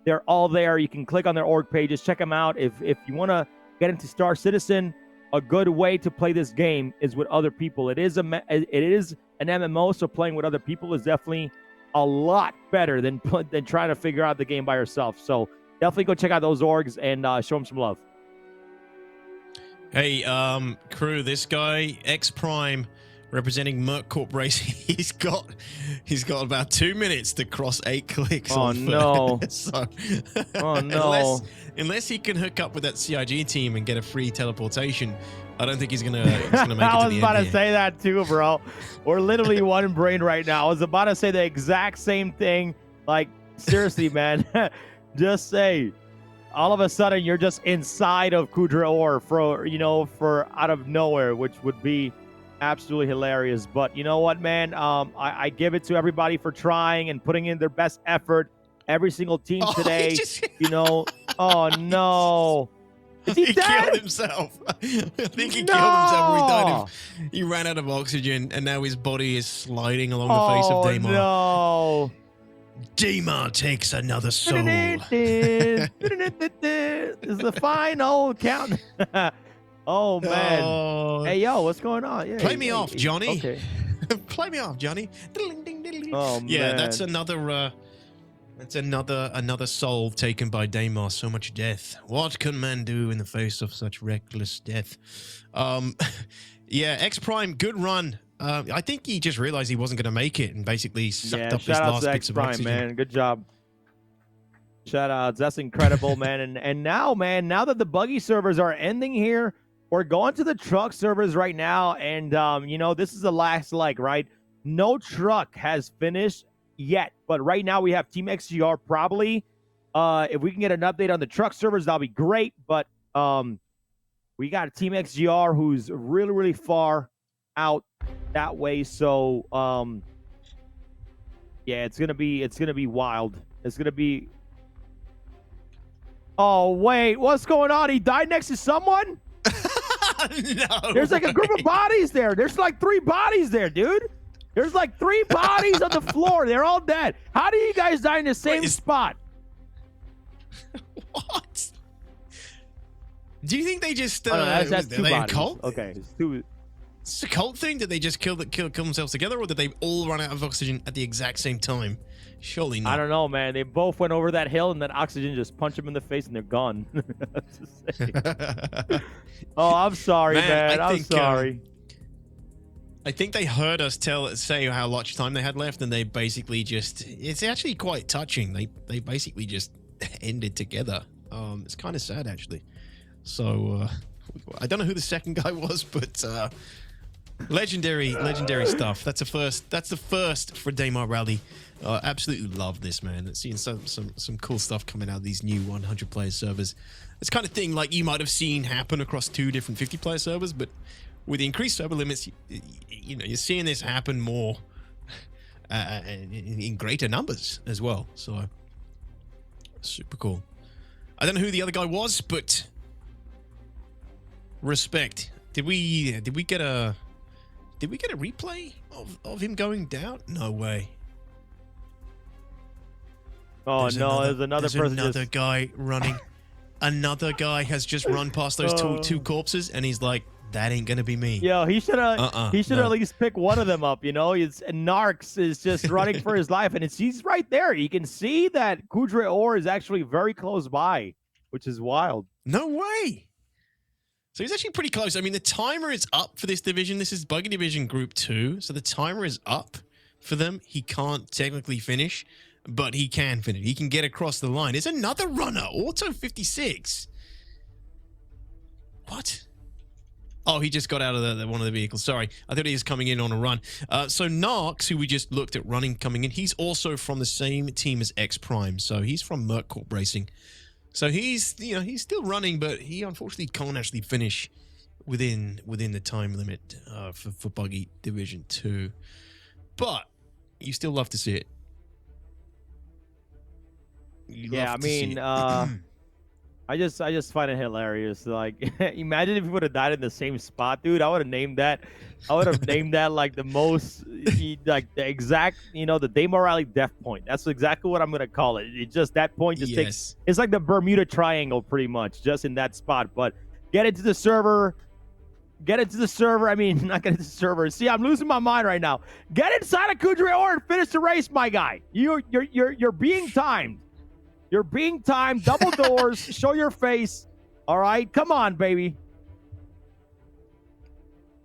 they're all there. You can click on their org pages, check them out. If you want to get into Star Citizen, a good way to play this game is with other people. It is an MMO, so playing with other people is definitely a lot better than trying to figure out the game by yourself. So definitely go check out those orgs and show them some love. Hey, crew, this guy, X Prime, representing Merc Corp Racing, he's got about 2 minutes to cross 8 clicks. Oh no! So, oh no! Unless he can hook up with that CIG team and get a free teleportation, I don't think he's gonna make it to the end. I was about to say that too, bro. We're literally one brain right now. I was about to say the exact same thing. Like, seriously, man. Just say, all of a sudden you're just inside of Kudra Ore for out of nowhere, which would be Absolutely hilarious. But you know what, man? I give it to everybody for trying and putting in their best effort. Every single team today, you know. Oh no. Is he dead? Killed himself. I think he killed himself or he died he ran out of oxygen and now his body is sliding along the face of Daymar. No. Daymar takes another soul. This is the final count. Oh man. Oh. Hey yo, what's going on? Yeah, Play me off, Johnny. Okay. Play me off, Johnny. Oh Yeah, man. that's another soul taken by Daymar. So much death. What can man do in the face of such reckless death? Yeah, X Prime, good run. I think he just realized he wasn't going to make it and basically sucked up his shout out last to bits of X-Prime, oxygen. man. Good job. Shout outs. That's incredible, man. And now, man, now that the buggy servers are ending here, we're going to the truck servers right now. And, you know, this is the last leg, right? No truck has finished yet. But right now we have Team XGR probably. If we can get an update on the truck servers, that'll be great. But we got Team XGR who's really, really far out that way. So, yeah, it's gonna be wild. It's gonna be. Oh wait, what's going on? He died next to someone? No. There's like a group of bodies there. There's like 3 bodies there, dude. There's like 3 bodies on the floor. They're all dead. How do you guys die in the same spot? What? Do you think they just Oh, no, that's are 2 they a bodies. cult? Okay, it's 2. It's a cult thing? Did they just kill themselves together, or did they all run out of oxygen at the exact same time? Surely not. I don't know, man. They both went over that hill, and that oxygen just punched them in the face, and they're gone. Oh, I'm sorry, man. I'm sorry. I think they heard us say how much time they had left, and they basically just—it's actually quite touching. They basically just ended together. It's kind of sad, actually. So I don't know who the second guy was, but legendary stuff. That's the first for Daymar Rally. Absolutely love this, man. Seeing some cool stuff coming out of these new 100-player servers. It's kind of thing like you might have seen happen across 2 different 50-player servers, but with the increased server limits, you know, you're seeing this happen more in greater numbers as well. So super cool. I don't know who the other guy was, but respect. Did we get a replay of him going down? No way. Oh no, there's another person. Another guy running. Another guy has just run past those two corpses, and he's like, "That ain't gonna be me." Yo, he should have. He should at least pick one of them up. You know, Narcs is just running for his life, and he's right there. You can see that Kudre Or is actually very close by, which is wild. No way. So he's actually pretty close. I mean, the timer is up for this division. This is Buggy Division Group 2, so the timer is up for them. He can't technically finish, but he can finish. He can get across the line. It's another runner, Auto 56. What? Oh, he just got out of one of the vehicles. Sorry, I thought he was coming in on a run. So Narcs, who we just looked at running, coming in, he's also from the same team as X Prime. So he's from Merc Corp Racing. So he's still running, but he unfortunately can't actually finish within the time limit for Buggy Division 2. But you still love to see it. Yeah, I mean, I just find it hilarious. Like, imagine if you would have died in the same spot, dude. I would have named that. I would have named that like the most, like the exact, you know, the Daymar Rally death point. That's exactly what I'm gonna call it. It just that point just takes. It's like the Bermuda Triangle, pretty much, just in that spot. But get into the server. Get into the server. I mean, not get into the server. See, I'm losing my mind right now. Get inside of Kudre Or and finish the race, my guy. You're being timed. You're being timed. Double doors. Show your face. All right, come on, baby.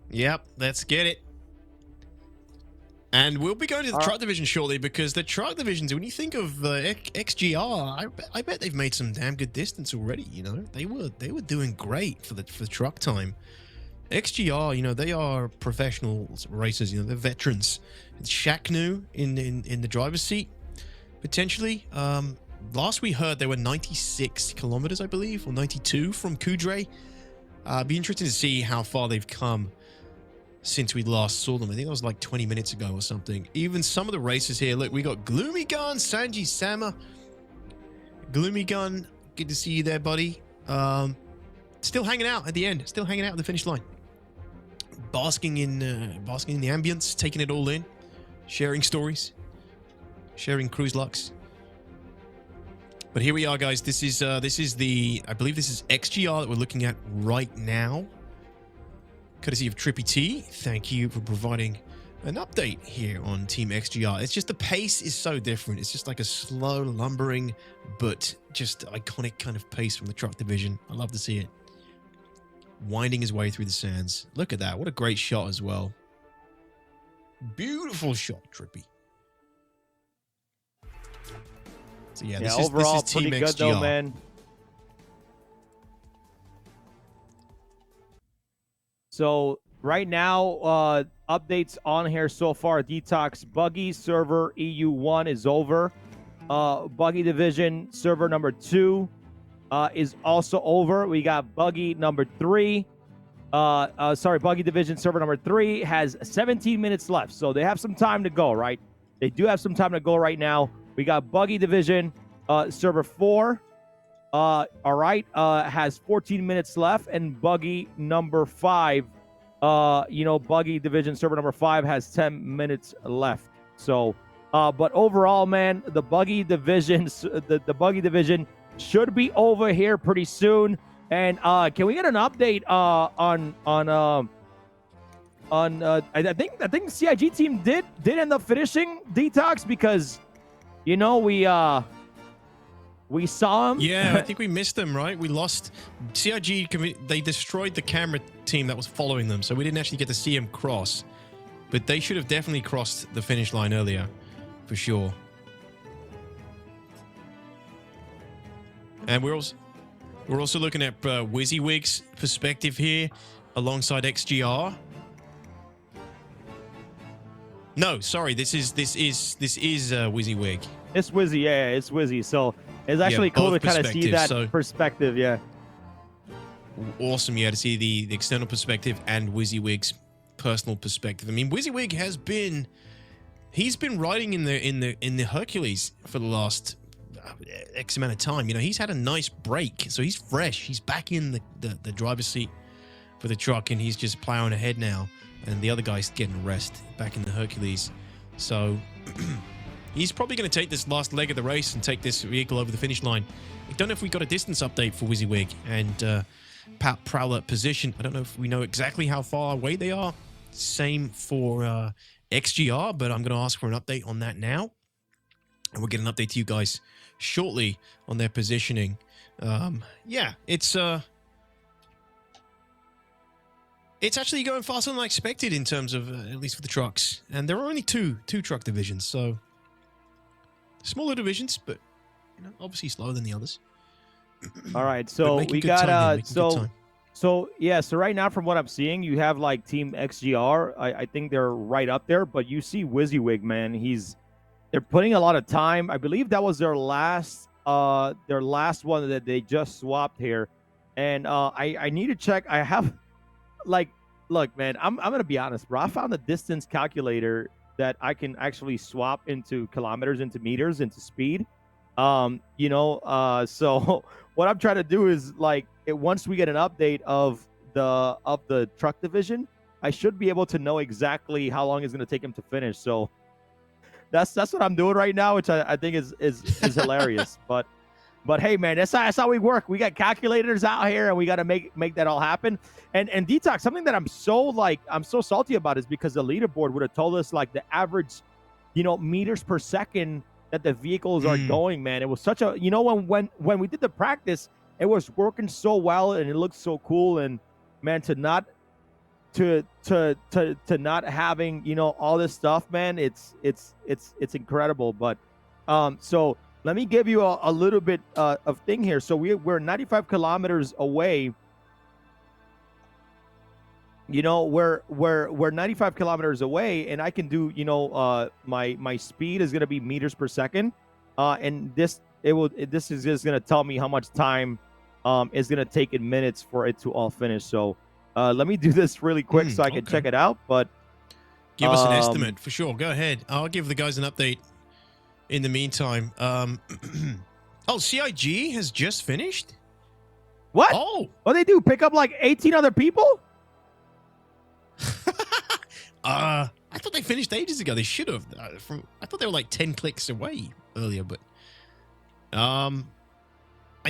Yep, let's get it. And we'll be going to the truck division shortly, because the truck divisions, when you think of XGR, I bet they've made some damn good distance already. You know, they were doing great for the truck time. XGR, you know, they are professional racers. You know, they're veterans. It's Shaqnu in the driver's seat, potentially. Last we heard, they were 96 kilometers, I believe, or 92 from Kudre. Be interesting to see how far they've come since we last saw them. I think that was like 20 minutes ago or something. Even some of the races here. Look, we got Gloomy Gun, Sanji Sama. Gloomy Gun, good to see you there, buddy. Still hanging out at the end. Still hanging out at the finish line. Basking in the ambience, taking it all in. Sharing stories. Sharing cruise lucks. But here we are, guys. This is the, I believe this is XGR that we're looking at right now. Courtesy of Trippy T. Thank you for providing an update here on Team XGR. It's just the pace is so different. It's just like a slow, lumbering, but just iconic kind of pace from the truck division. I love to see it. Winding his way through the sands. Look at that. What a great shot as well. Beautiful shot, Trippy. So yeah, this overall, is Team pretty good XGR. though, man. So right now, updates on here so far. DTOX Buggy server EU1 is over. Buggy Division server number 2 is also over. We got Buggy number 3. Buggy Division server number 3 has 17 minutes left. So they have some time to go, right? They do have some time to go right now. We got Buggy Division server 4. Has 14 minutes left, and Buggy number 5, Buggy Division server number 5 has 10 minutes left. So, but overall, man, the Buggy Division, the Buggy Division should be over here pretty soon. And can we get an update I think CIG team did end up finishing DTOX because, we saw him. Yeah, I think we missed them, right? We lost CIG. They destroyed the camera team that was following them, so we didn't actually get to see him cross. But they should have definitely crossed the finish line earlier, for sure. And we're also looking at WYSIWYG's perspective here, alongside XGR. No, sorry, this is WYSIWYG. It's Wizzy, yeah, it's Wizzy. So it's actually cool to kind of see that perspective, yeah. Awesome, yeah, to see the external perspective and WYSIWYG's personal perspective. I mean, WYSIWYG he's been riding in the Hercules for the last X amount of time. He's had a nice break, so he's fresh. He's back in the driver's seat for the truck, and he's just plowing ahead now. And the other guy's getting a rest back in the Hercules. So he's probably going to take this last leg of the race and take this vehicle over the finish line. I don't know if we got a distance update for WYSIWYG and Prowler position. I don't know if we know exactly how far away they are. Same for XGR, but I'm going to ask for an update on that now. And we'll get an update to you guys shortly on their positioning. Yeah, it's actually going faster than I expected in terms of, at least for the trucks. And there are only two truck divisions, so smaller divisions, but obviously slower than the others. All right, so we got so right now from what I'm seeing, you have like Team XGR. I think they're right up there, but you see WYSIWYG, man. They're putting a lot of time. I believe that was their last one that they just swapped here. And I need to check. I have look, man, I'm gonna be honest, bro. I found a distance calculator that I can actually swap into kilometers, into meters, into speed. So what I'm trying to do is once we get an update of the truck division, I should be able to know exactly how long it's gonna take him to finish. So that's what I'm doing right now, which I think is hilarious. But hey, man, that's how we work. We got calculators out here, and we got to make that all happen. And DTOX, something that I'm so salty about is because the leaderboard would have told us the average, meters per second that the vehicles are going. Man, it was such a when we did the practice, it was working so well and it looked so cool. And man, to not having all this stuff, man, it's incredible. But so. Let me give you a little bit of thing here. So we're 95 kilometers away. We're 95 kilometers away, and I can do my speed is gonna be meters per second, and this is just gonna tell me how much time is gonna take in minutes for it to all finish. So Let me do this really quick so I can check it out. But give us an estimate for sure. Go ahead. I'll give the guys an update in the meantime. Oh, CIG has just finished? What? Oh. What they do? Pick up like 18 other people? I thought they finished ages ago. They should have. I thought they were like 10 clicks away earlier, but I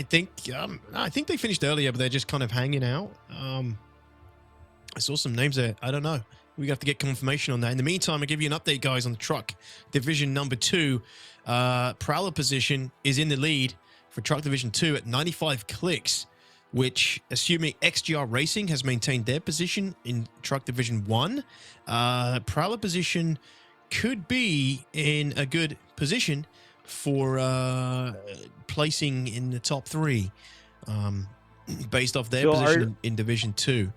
think they finished earlier, but they're just kind of hanging out. I saw some names there. I don't know. We have to get confirmation on that. In the meantime, I'll give you an update, guys, on the truck division number 2. Prowler position is in the lead for truck division 2 at 95 clicks, which, assuming XGR Racing has maintained their position in truck division 1, Prowler position could be in a good position for placing in the top 3 based off their position in division 2.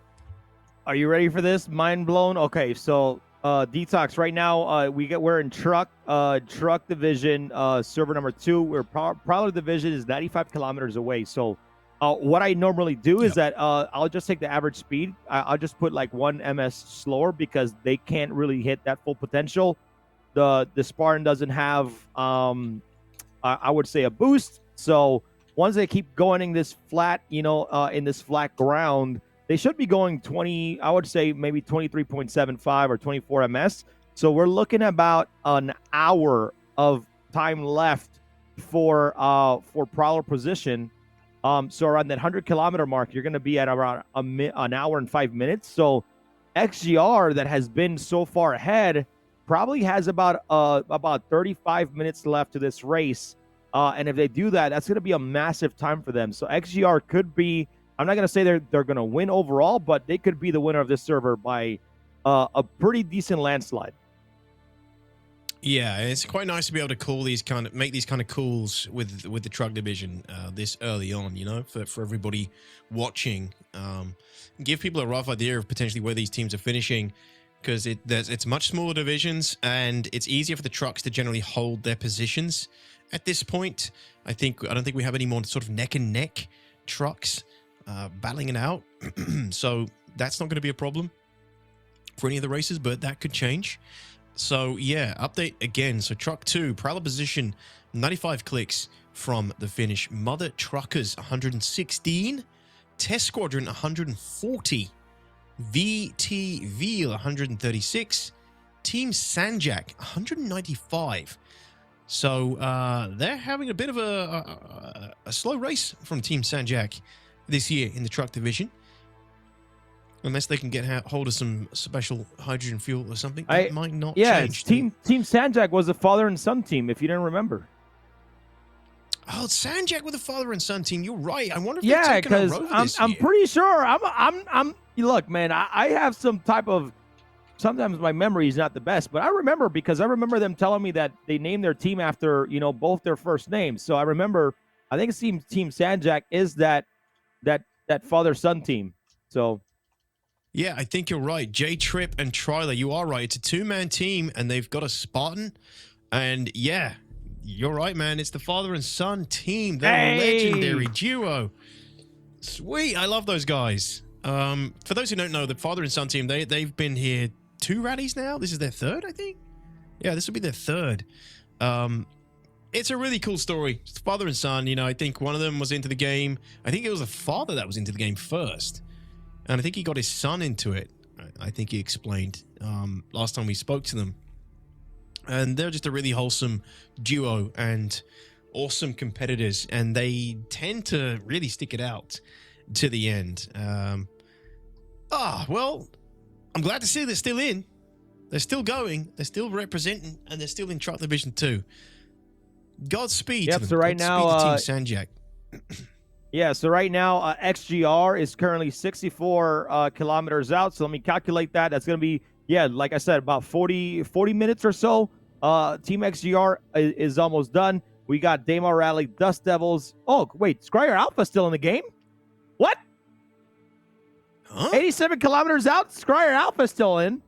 Are you ready for this? Mind blown. Okay, so DTOX right now we're in truck division server number 2. Where Prowler division is 95 kilometers away. So what I normally do is that I'll just take the average speed. I'll just put like 1 ms slower because they can't really hit that full potential. The Spartan doesn't have I would say a boost. So once they keep going in this flat, in this flat ground, they should be going 20, I would say maybe 23.75 or 24 ms. So we're looking at about an hour of time left for Prowler position. So around that 100-kilometer mark, you're going to be at around an hour and 5 minutes. So XGR, that has been so far ahead, probably has about 35 minutes left to this race. And if they do that, that's going to be a massive time for them. So XGR could be, I'm not going to say they're going to win overall, but they could be the winner of this server by a pretty decent landslide. Yeah, it's quite nice to be able to make these kind of calls with the truck division this early on, for everybody watching. Give people a rough idea of potentially where these teams are finishing, because it's much smaller divisions and it's easier for the trucks to generally hold their positions at this point. I don't think we have any more sort of neck and neck trucks battling it out. So that's not going to be a problem for any of the races, but that could change. So yeah, update again. So truck 2, Prowler position, 95 clicks from the finish. Mother Truckers, 116. Test Squadron, 140. VTV, 136. Team Sanjak, 195. So they're having a bit of a slow race from Team Sanjak this year in the truck division. Unless they can get hold of some special hydrogen fuel or something, that might not change. Team Sanjak was a father and son team, if you didn't remember. Oh, Sanjak with a father and son team. You're right. I wonder if they're taking a road this year. I'm pretty sure. I'm. Look, man, I have some type of. Sometimes my memory is not the best, but I remember because I remember them telling me that they named their team after both their first names. So I remember. I think it seems Team Sanjak is that father son team. So. Yeah, I think you're right. J-Trip and Triler, you are right. It's a 2-man team, and they've got a Spartan. And yeah, you're right, man. It's the father and son team. They're a legendary duo. Sweet. I love those guys. For those who don't know, the father and son team, they've been here 2 rallies now. This is their 3rd, I think. Yeah, this will be their 3rd. It's a really cool story. It's father and son. I think one of them was into the game. I think it was the father that was into the game first. And I think he got his son into it. I think he explained last time we spoke to them. And they're just a really wholesome duo and awesome competitors. And they tend to really stick it out to the end. Well, I'm glad to see they're still in. They're still going. They're still representing. And they're still in Truck Division 2. Godspeed to them. So right now, Team Sanjak. Yeah, so right now, XGR is currently 64 kilometers out. So let me calculate that. That's going to be, like I said, about 40 minutes or so. Team XGR is almost done. We got Daymar Rally, Dust Devils. Oh, wait, Scryer Alpha still in the game? What? Huh? 87 kilometers out? Scryer Alpha still in.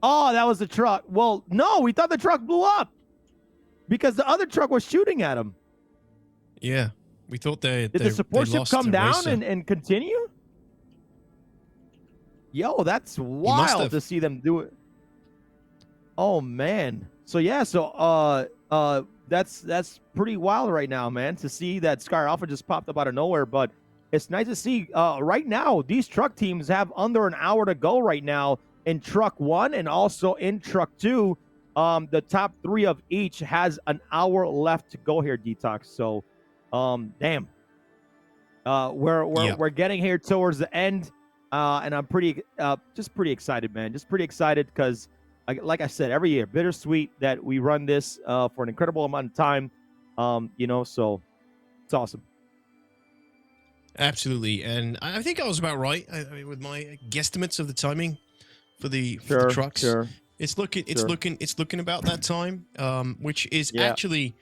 Oh, that was the truck. Well, no, we thought the truck blew up because the other truck was shooting at him. Yeah. We thought Did the support ship come down and continue? Yo, that's wild to see them do it. Oh man. So yeah, that's pretty wild right now, man, to see that Sky Alpha just popped up out of nowhere. But it's nice to see right now these truck teams have under an hour to go right now in Truck 1 and also in Truck 2. The top 3 of each has an hour left to go here, DTOX. So damn. We're getting here towards the end. And I'm pretty excited, man. Just pretty excited because like I said, every year, bittersweet that we run this for an incredible amount of time. So it's awesome. Absolutely, and I think I was about right with my guesstimates of the timing for the trucks. Sure. It's looking about that time, which is actually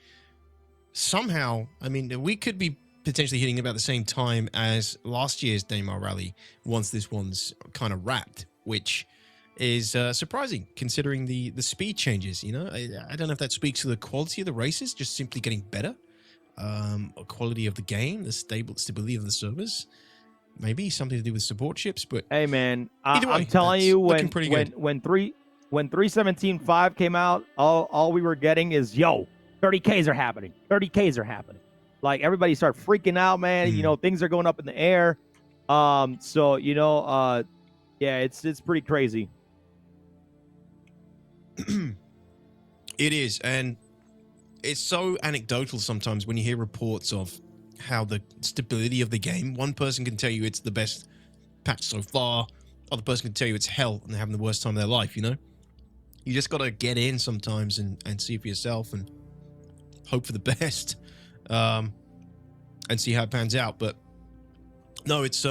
somehow. I mean, we could be potentially hitting about the same time as last year's Daymar Rally once this one's kind of wrapped, which is surprising considering the speed changes. You know, I don't know if that speaks to the quality of the races just simply getting better, or quality of the game, the stability of the servers, maybe something to do with support chips. But hey, man, either way, I'm telling you, when 317.5 came out, all we were getting is 30Ks are happening. 30Ks are happening. Like everybody started freaking out, man. You know, things are going up in the air. So yeah, it's pretty crazy. It is, and it's so anecdotal sometimes when you hear reports of how the stability of the game. One person can tell you it's the best patch so far. Other person can tell you it's hell and they're having the worst time of their life, you know? You just got to get in sometimes and see for yourself and hope for the best, and see how it pans out. But no, it's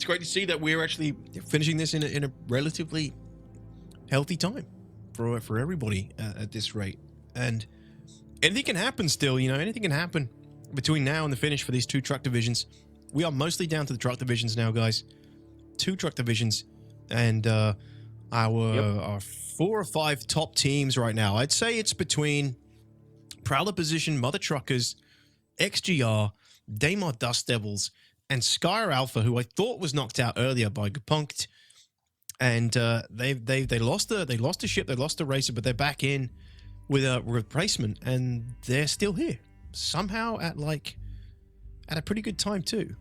great to see that we're actually finishing this in a relatively healthy time for everybody at this rate. And anything can happen still, you know, anything can happen between now and the finish for these 2 truck divisions. We are mostly down to the truck divisions now, guys. 2 truck divisions, and our 4 or 5 top teams right now. I'd say it's between Prowler Position, Mother Truckers, XGR, Daymar Dust Devils, and Sky Alpha, who I thought was knocked out earlier by Gepunkt. And they lost the ship, they lost the racer, but they're back in with a replacement, and they're still here somehow at a pretty good time too.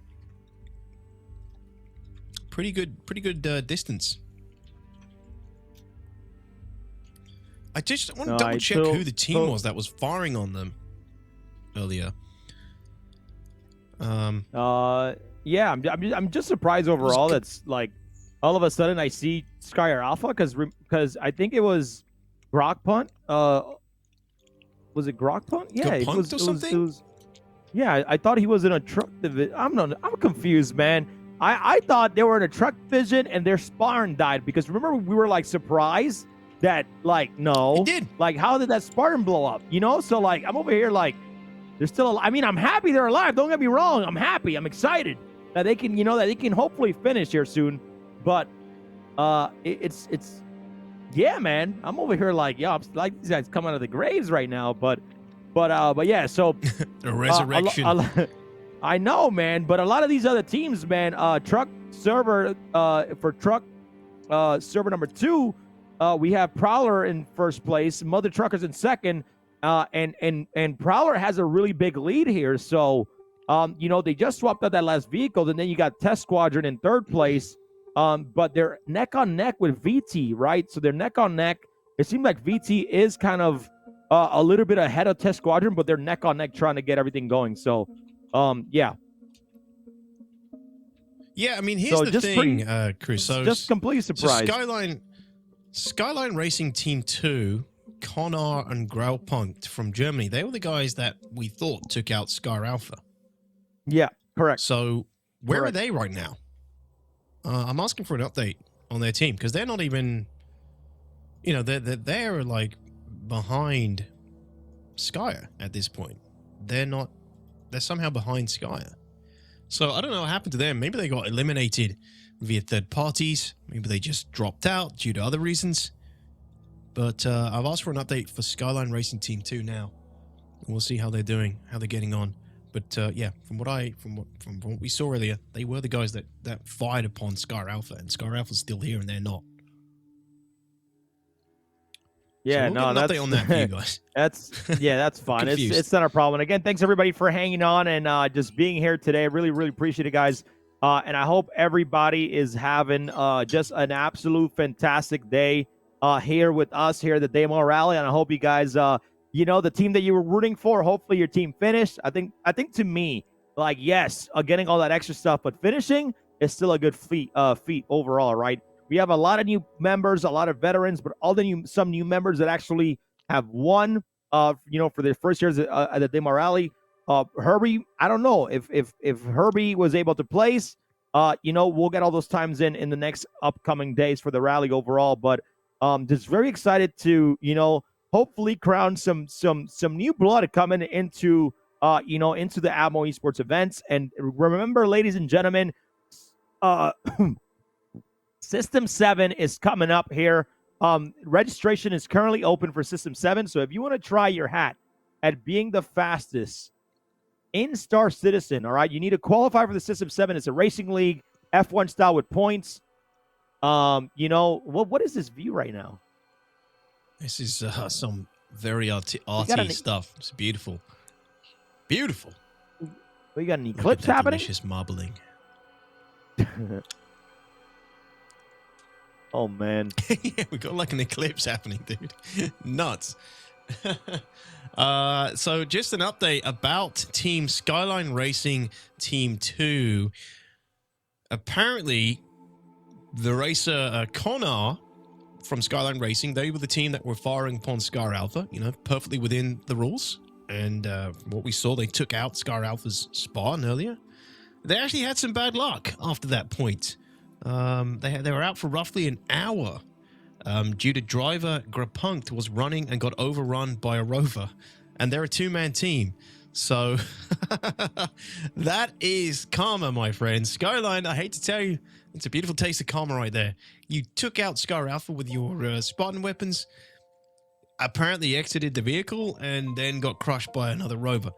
Pretty good distance. I just want to double check who the team was that was firing on them earlier. Yeah, I'm just surprised overall. That's like all of a sudden I see Skyer Alpha because I think it was Grok Punt. Was it Grok Punt? Yeah, it was. Yeah, I thought he was in a truck division. I'm confused, man. I thought they were in a truck division and their Spartan died because remember we were like surprised that no, it did. Like how did that Spartan blow up? You know, so like I'm over here like they're still. I mean, I'm happy they're alive. Don't get me wrong. I'm happy. I'm excited that they can, that they can hopefully finish here soon. But it's yeah, man. I'm over here like I'm like these guys come out of the graves right now. But yeah. So a resurrection. I know, man. But a lot of these other teams, man. Truck server for truck server number 2, we have Prowler in first place, Mother Truckers in second. And Prowler has a really big lead here. So, they just swapped out that last vehicle, and then you got Test Squadron in third place. But they're neck on neck with VT, right? So they're neck on neck. It seems like VT is kind of a little bit ahead of Test Squadron, but they're neck on neck trying to get everything going. So, yeah. Yeah, I mean, here's the thing, Chris. So just completely surprised. So Skyline Racing Team 2, Connor and Graupunkt from Germany, they were the guys that we thought took out Sky Alpha. Yeah, correct. So where are they right now? I'm asking for an update on their team because they're not even, they're like behind Skyer at this point. They're somehow behind Skyer. So I don't know what happened to them. Maybe they got eliminated via third parties. Maybe they just dropped out due to other reasons. But I've asked for an update for Skyline Racing Team 2 now. And we'll see how they're doing, how they're getting on. But yeah, from what we saw earlier, they were the guys that fired upon Scar Alpha, and Scar Alpha's still here, and they're not. Yeah, so we'll no, get an that's update on that for you guys. that's fine. It's not a problem. And again, thanks everybody for hanging on and just being here today. I really appreciate it, guys. And I hope everybody is having just an absolute fantastic day here with us here at the Daymar Rally. And I hope you guys, the team that you were rooting for, hopefully your team finished. I think to me, like, yes, getting all that extra stuff, but finishing is still a good feat overall, right? We have a lot of new members, a lot of veterans, but some new members that actually have won, for their first years at the Daymar Rally. Herbie, I don't know if Herbie was able to place. We'll get all those times in the next upcoming days for the rally overall. But just very excited to hopefully crown some new blood coming into into the Atmo Esports events. And remember, ladies and gentlemen, System 7 is coming up here. Registration is currently open for System 7. So if you want to try your hat at being the fastest in Star Citizen, all right, you need to qualify for the System 7. It's a racing league, F1 style with points. What is this view right now? This is some very arty stuff. It's beautiful. Beautiful. We got an eclipse happening? Delicious marbling. Oh, man. Yeah, we got like an eclipse happening, dude. Nuts. So just an update about Team Skyline Racing Team 2. Apparently, the racer Connor from Skyline Racing, they were the team that were firing upon Scar Alpha, perfectly within the rules. And what we saw, they took out Scar Alpha's spawn earlier. They actually had some bad luck after that point. They were out for roughly an hour due to driver Grapunkt was running and got overrun by a rover, and they're a two-man team. So that is karma, my friend. Skyline, I hate to tell you, it's a beautiful taste of karma right there. You took out Scar Alpha with your Spartan weapons, apparently exited the vehicle, and then got crushed by another rover.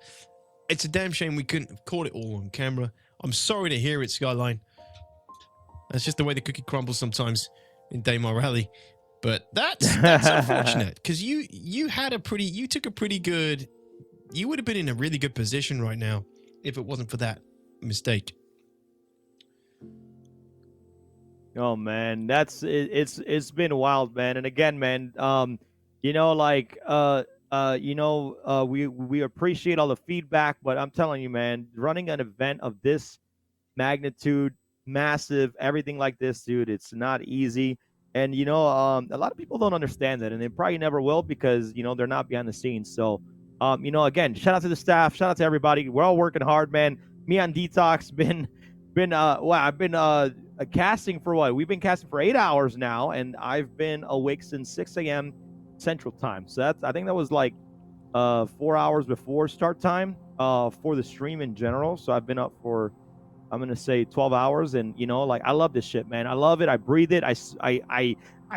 It's a damn shame we couldn't have caught it all on camera. I'm sorry to hear it, Skyline. That's just the way the cookie crumbles sometimes in Daymar Rally. But that's unfortunate, because you took a pretty good, you would have been in a really good position right now if it wasn't for that mistake. Oh man, it's been wild, man. And again, man, we appreciate all the feedback, but I'm telling you, man, running an event of this magnitude, massive, everything like this, dude, it's not easy. And a lot of people don't understand that, and they probably never will, because they're not behind the scenes. So again, shout out to the staff, shout out to everybody. We're all working hard, man. Me on Detox I've been casting for what? We've been casting for 8 hours now, and I've been awake since 6 a.m. Central Time. So I think that was like 4 hours before start time for the stream in general. So I've been up for, I'm gonna say 12 hours, and I love this shit, man. I love it. I breathe it. I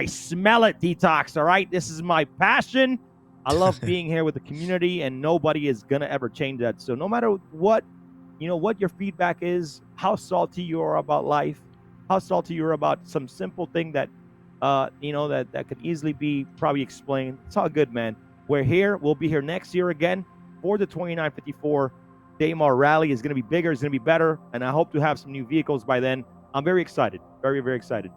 smell it. Detox. All right, this is my passion. I love being here with the community, and nobody is gonna ever change that. So no matter what, what your feedback is, how salty you are about life, how salty you are about some simple thing that, that could easily be probably explained. It's all good, man. We're here. We'll be here next year again for the 2954. Daymar Rally is going to be bigger, it's going to be better, and I hope to have some new vehicles by then. I'm very excited. Very, very excited.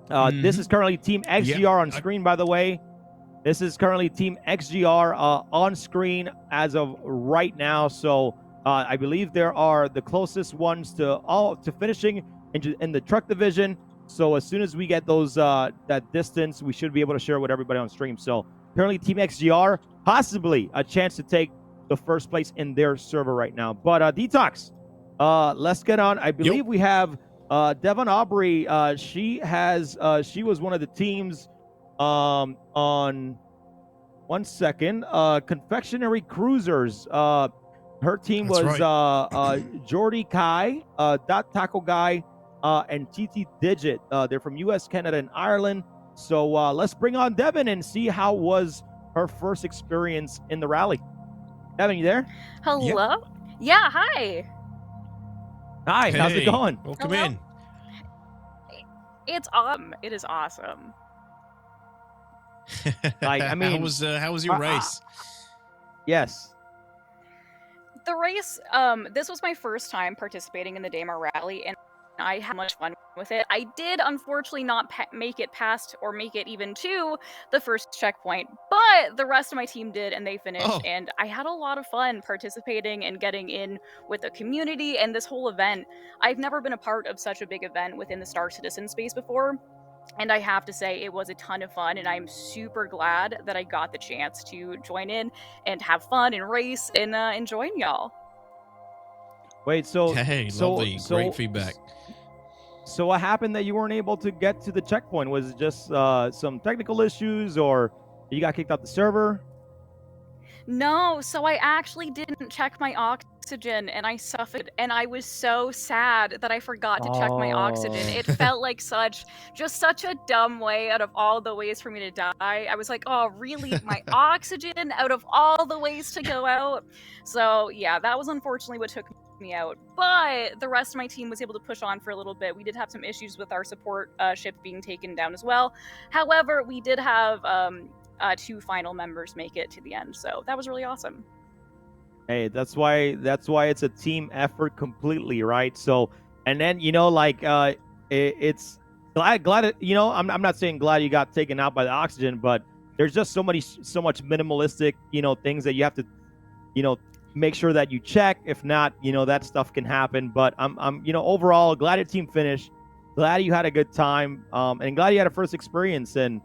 This is currently Team XGR on screen, by the way. This is currently Team XGR on screen as of right now. So I believe there are the closest ones to finishing in the truck division. So as soon as we get those that distance, we should be able to share with everybody on stream. So currently Team XGR, possibly a chance to take the first place in their server right now. But Detox, let's get on. I believe we have Devon Aubrey. She was one of the teams on one second. Confectionery Cruisers. Her team was Jordy Kai, Dot Taco Guy, and TT Digit. They're from US, Canada, and Ireland. So let's bring on Devon and see how was her first experience in the rally. Devin, you there? Hello? Yeah, hi. Hi, how's it going? Welcome Hello? in. It's awesome. It is awesome. Like, I mean, how was your race? Yes. The race, this was my first time participating in the Daymar Rally, and I had much fun with it. I did unfortunately not make it past or make it even to the first checkpoint, but the rest of my team did, and they finished, and I had a lot of fun participating and getting in with the community and this whole event. I've never been a part of such a big event within the Star Citizen space before, and I have to say it was a ton of fun, and I'm super glad that I got the chance to join in and have fun and race and join y'all. Wait, so Hey, lovely, great feedback. So what happened that you weren't able to get to the checkpoint? Was it just some technical issues, or you got kicked out the server? No, so I actually didn't check my oxygen, and I suffered, and I was so sad that I forgot to check my oxygen. It felt like such a dumb way out of all the ways for me to die. I was like, oh, really? My oxygen out of all the ways to go out? So yeah, that was unfortunately what took me out, but the rest of my team was able to push on for a little bit. We did have some issues with our support ship being taken down as well. However, we did have 2 final members make it to the end, so that was really awesome. Hey, that's why it's a team effort completely, right? So, and then like it's glad I'm not saying glad you got taken out by the oxygen, but there's just so much minimalistic things that you have to make sure that you check. If not, that stuff can happen. But I'm overall glad your team finished, glad you had a good time, and glad you had a first experience. And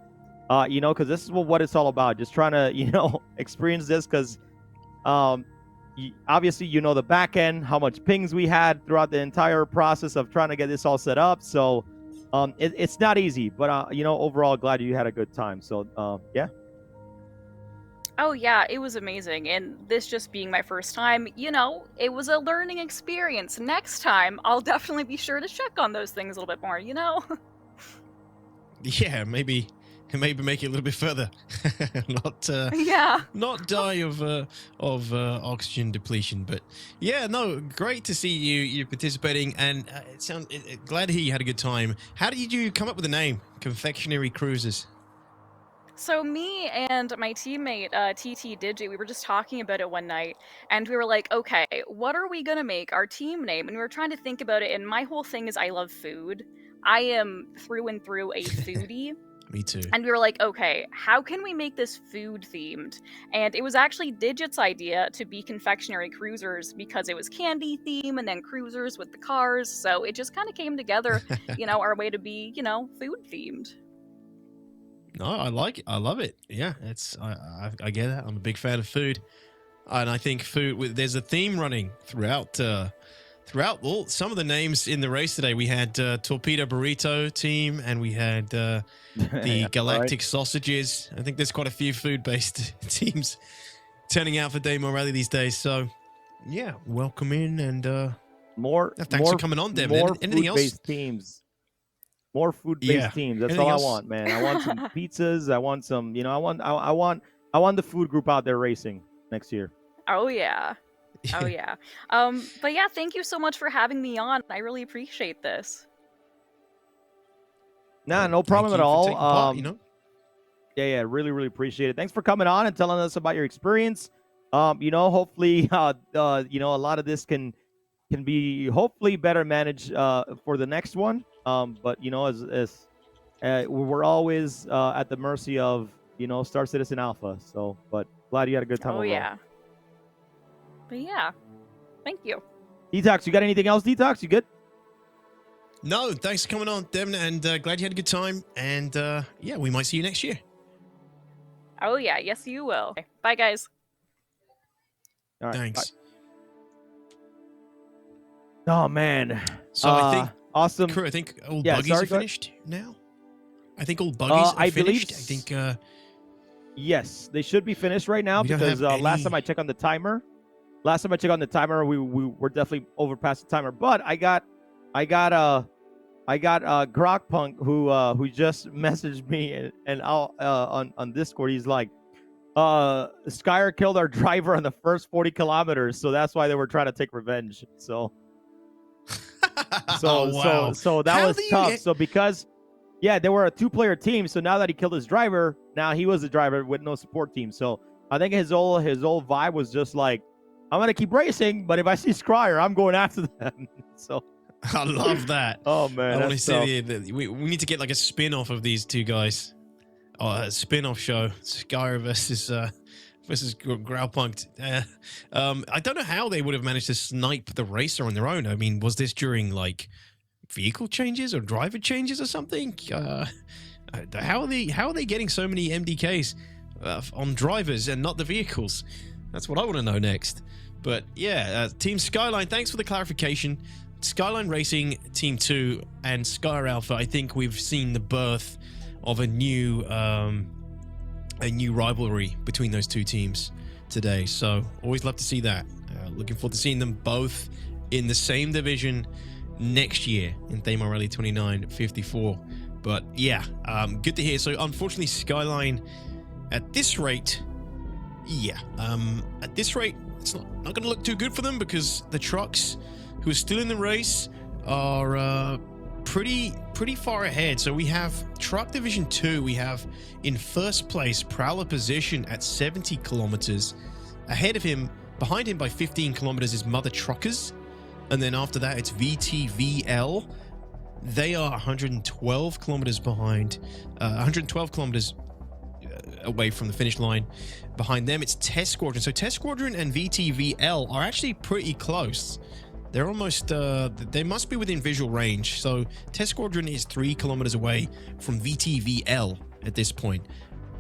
because this is what it's all about, just trying to experience this, because obviously the back end, how much pings we had throughout the entire process of trying to get this all set up. So it's not easy, but overall glad you had a good time. So yeah. Oh yeah, it was amazing, and this just being my first time, it was a learning experience. Next time, I'll definitely be sure to check on those things a little bit more, Yeah, maybe make it a little bit further. Not die of oxygen depletion. But yeah, no, great to see you participating, and glad to hear you had a good time. How did you come up with the name Confectionery Cruisers? So me and my teammate, TT Digi, we were just talking about it one night, and we were like, okay, what are we gonna make our team name? And we were trying to think about it, and my whole thing is I love food. I am through and through a foodie. Me too. And we were like, okay, how can we make this food themed? And it was actually Digit's idea to be Confectionery Cruisers, because it was candy theme and then cruisers with the cars. So it just kind of came together, our way to be, food themed. No, I like it. I love it. Yeah, I get that. I'm a big fan of food, and I think there's a theme running throughout some of the names in the race today. We had Torpedo Burrito team, and we had the Galactic Sausages. I think there's quite a few food-based teams turning out for Daymar Rally these days. So yeah, welcome in, and thanks for coming on, Devin. Anything else? Teams. More food-based teams. That's all I want, man. I want some pizzas. I want some, I want the food group out there racing next year. Oh yeah. Oh yeah. But yeah, thank you so much for having me on. I really appreciate this. Nah, no problem at all. Yeah, really, really appreciate it. Thanks for coming on and telling us about your experience. Hopefully, a lot of this can be hopefully better managed for the next one. But as we're always at the mercy of Star Citizen Alpha. So, but glad you had a good time. Oh overall. yeah. But yeah, thank you. DTOX, you got anything else? DTOX, you good? No, thanks for coming on, Devin, and glad you had a good time. And yeah, we might see you next year. Oh yeah, yes you will. Okay. Bye guys. All right, thanks. Bye. Oh man. So I think awesome. Crew, I think all buggies are finished now. I think all buggies are finished. I think. Yes, they should be finished right now, because last time I checked on the timer, we're definitely over past the timer. But I got Grokpunk who just messaged me and on Discord. He's like, Skyer killed our driver on the first 40 kilometers, so that's why they were trying to take revenge. So wow. so that How was do you tough. get- So because they were a 2-player team, so now that he killed his driver, now he was the driver with no support team. So I think his whole vibe was just like, I'm gonna keep racing, but if I see Skyer, I'm going after them. So I love that. Oh man, I want to that's see tough. we need to get like a spin-off of these two guys. A spin-off show, Skyer versus Growlpunk. I don't know how they would have managed to snipe the racer on their own. I mean, was this during like vehicle changes or driver changes or something? How are they getting so many MDKs on drivers and not the vehicles? That's what I want to know next. But yeah, Team Skyline, thanks for the clarification. Skyline Racing, Team 2, and Skyer Alpha, I think we've seen the birth of a new rivalry between those two teams today. So always love to see that. Looking forward to seeing them both in the same division next year in Daymar Rally 2954. But yeah, good to hear. So unfortunately, Skyline at this rate, it's not going to look too good for them because the trucks who are still in the race are pretty far ahead. So we have Truck Division 2, we have in first place Prowler position at 70 kilometers. Ahead of him, behind him by 15 kilometers is Mother Truckers. And then after that, it's VTVL. They are 112 kilometers behind, 112 kilometers away from the finish line. Behind them, it's Test Squadron. So Test Squadron and VTVL are actually pretty close. They're almost, they must be within visual range. So Test Squadron is 3 kilometers away from VTVL at this point.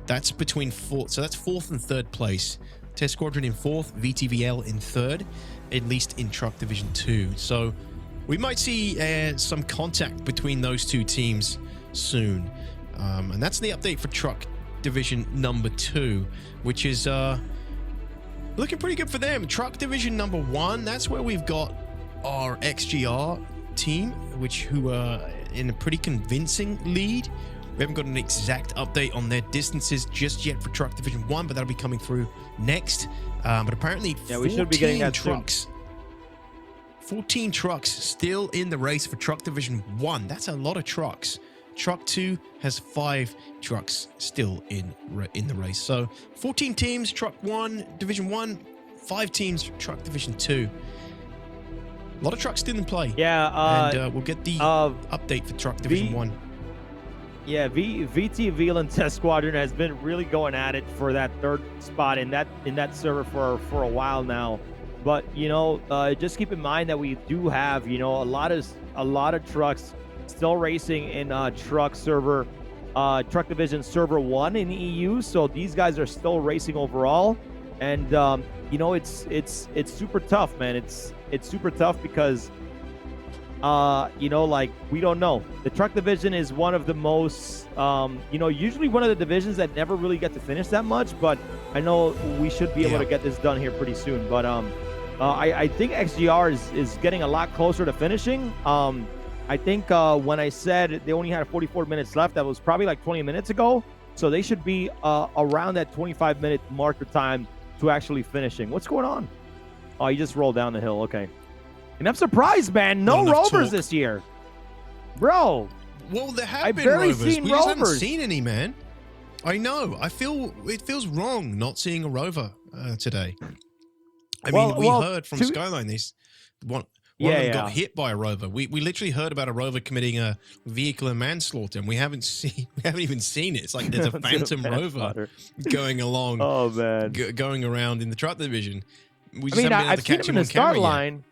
That's between so that's 4th and 3rd place. Test Squadron in 4th, VTVL in 3rd, at least in Truck Division 2. So we might see some contact between those two teams soon. And that's the update for Truck Division number 2, which is looking pretty good for them. Truck Division number 1, that's where we've got our XGR team, who are in a pretty convincing lead. We haven't got an exact update on their distances just yet for Truck Division 1, but that'll be coming through next. But apparently, we should be getting that trucks. 14 trucks still in the race for Truck Division 1. That's a lot of trucks. Truck 2 has 5 trucks still in the race. So 14 teams, Truck 1, Division 1, 5 teams, Truck Division 2. A lot of trucks still in play. Yeah, and we'll get the update for Truck Division 1. Yeah, VTVL and Test Squadron has been really going at it for that 3rd spot in that server for a while now. But just keep in mind that we do have a lot of trucks still racing in Truck Division Server 1 in the EU. So these guys are still racing overall, and it's super tough, man. It's super tough because we don't know. The Truck Division is one of the most usually one of the divisions that never really get to finish that much, but I know we should be able to get this done here pretty soon. But I think XGR is getting a lot closer to finishing. I think when I said they only had 44 minutes left, that was probably like 20 minutes ago. So they should be around that 25-minute marker time to actually finishing. What's going on? Oh, you just rolled down the hill. Okay. And I'm surprised, man. No rovers this year. Bro. Well, there have been rovers. We just haven't seen any, man. I know. It feels wrong not seeing a rover today. I mean, we heard from Skyline one of them got hit by a rover. We literally heard about a rover committing a vehicular manslaughter, and we haven't even seen it. It's like there's a phantom rover going along. Oh man, going around in the Truck Division. We just I mean, haven't been able I've to seen catch him in the start line.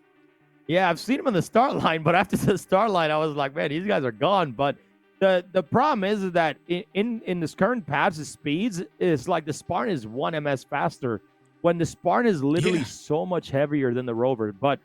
Yeah, I've seen him in the start line, but after the start line, I was like, man, these guys are gone. But the problem is that in this current patch, the speeds is like the Spartan is 1 ms faster, when the Spartan is literally so much heavier than the Rover. But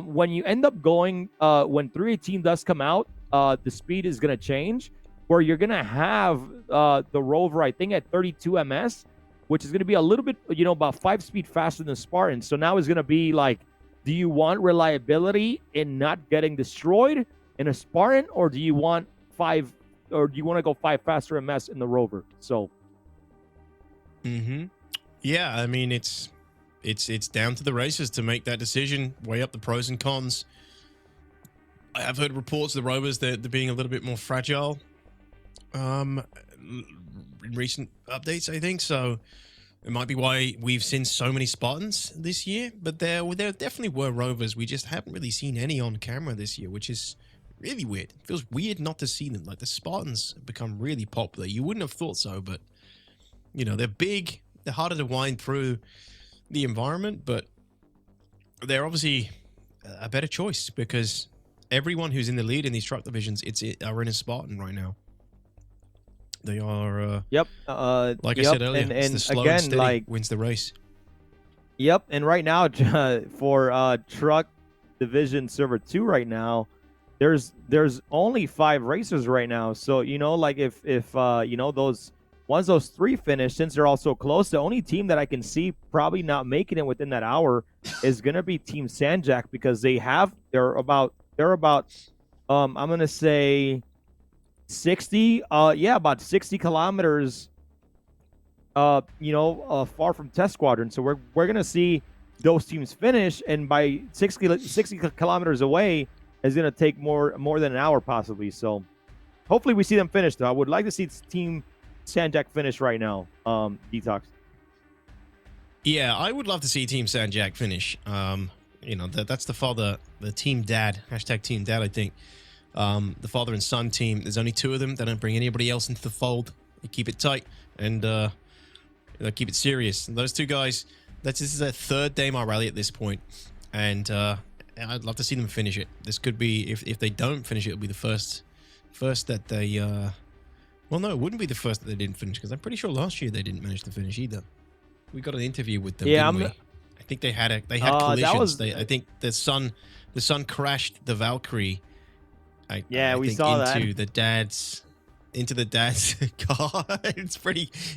when you end up going, when 318 does come out, the speed is going to change, where you're going to have the Rover, I think, at 32 ms, which is going to be a little bit, about 5 speed faster than Spartan. So now it's going to be like, do you want reliability in not getting destroyed in a Spartan, or do you want 5, or do you want to go 5 faster ms in the Rover? So. Yeah, I mean, it's down to the racers to make that decision, weigh up the pros and cons. I have heard reports of the rovers they're being a little bit more fragile in recent updates, I think. So it might be why we've seen so many Spartans this year, but there definitely were rovers. We just haven't really seen any on camera this year, which is really weird. It feels weird not to see them. Like, the Spartans have become really popular. You wouldn't have thought so, but you know, they're big, they're harder to wind through the environment, but they're obviously a better choice because everyone who's in the lead in these truck divisions are in a Spartan right now. They are yep. Like I said earlier, and it's the slow again, and steady like, wins the race. Yep, and right now for truck division server 2 right now, there's only 5 racers right now. So, you know, like if you know, once those 3 finish, since they're all so close, the only team that I can see probably not making it within that hour is gonna be Team Sanjak, because they're about I'm gonna say 60 about 60 kilometers you know, far from Test Squadron. So we're gonna see those teams finish, and by 60 kilometers away is gonna take more than an hour possibly. So hopefully we see them finish, though. I would like to see Team Sanjak finish right now. DTOX. Yeah, I would love to see Team Sanjak finish. You know, that's the team dad, #team dad, I think. The father and son team, there's only 2 of them. They don't bring anybody else into the fold. They keep it tight and they keep it serious. And those 2 guys, this is their 3rd Daymar Rally at this point, and I'd love to see them finish it. This could be, if they don't finish it, it'll be the first that they well, no, it wouldn't be the first that they didn't finish, because I'm pretty sure last year they didn't manage to finish either. We got an interview with them, didn't we? I think they had collisions. I think the son crashed the Valkyrie. I we think saw that into the dad's car. It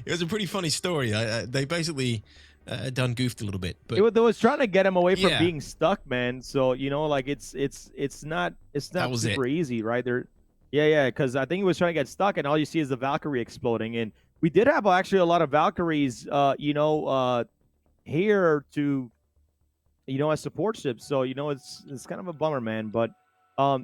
was a pretty funny story. They basically done goofed a little bit, but they was trying to get him away from being stuck, man. So, you know, like it's not super easy, right? Because I think he was trying to get stuck, and all you see is the Valkyrie exploding. And we did have actually a lot of Valkyries, you know, here to, you know, as support ships. So, you know, it's kind of a bummer, man. But a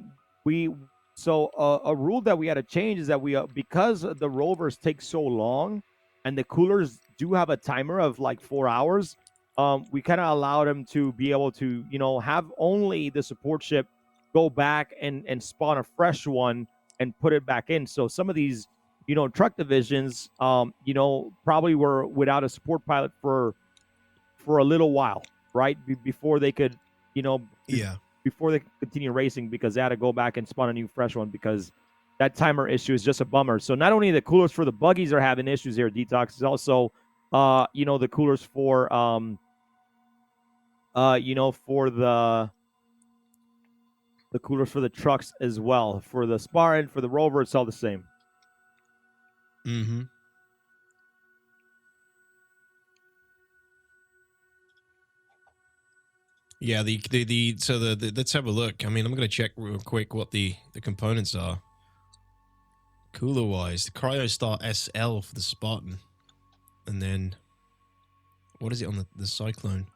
rule that we had to change is that we because the rovers take so long, and the coolers do have a timer of like 4 hours, we kind of allowed them to be able to, you know, have only the support ship go back and spawn a fresh one and put it back in. So some of these, you know, truck divisions, you know, probably were without a support pilot for a little while, right? Before they could, you know, before they could continue racing, because they had to go back and spawn a new fresh one, because that timer issue is just a bummer. So not only the coolers for the buggies are having issues here, DTOX, is also, you know, the coolers for, you know, for the coolers for the trucks as well. For the Spartan, for the Rover, it's all the same. Mm-hmm. Yeah, so let's have a look. I mean, I'm going to check real quick what the components are. Cooler wise, the Cryostar SL for the Spartan, and then what is it on the Cyclone?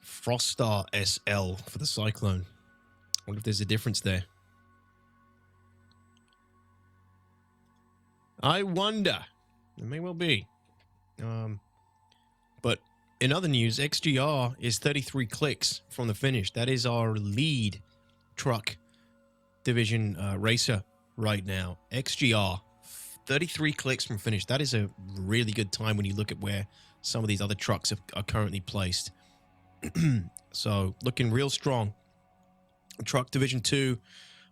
Frostar SL for the Cyclone. I wonder if there's a difference there. I wonder. There may well be. But in other news, XGR is 33 clicks from the finish. That is our lead truck division racer right now. XGR, 33 clicks from finish. That is a really good time when you look at where some of these other trucks are currently placed. So looking real strong. Truck Division 2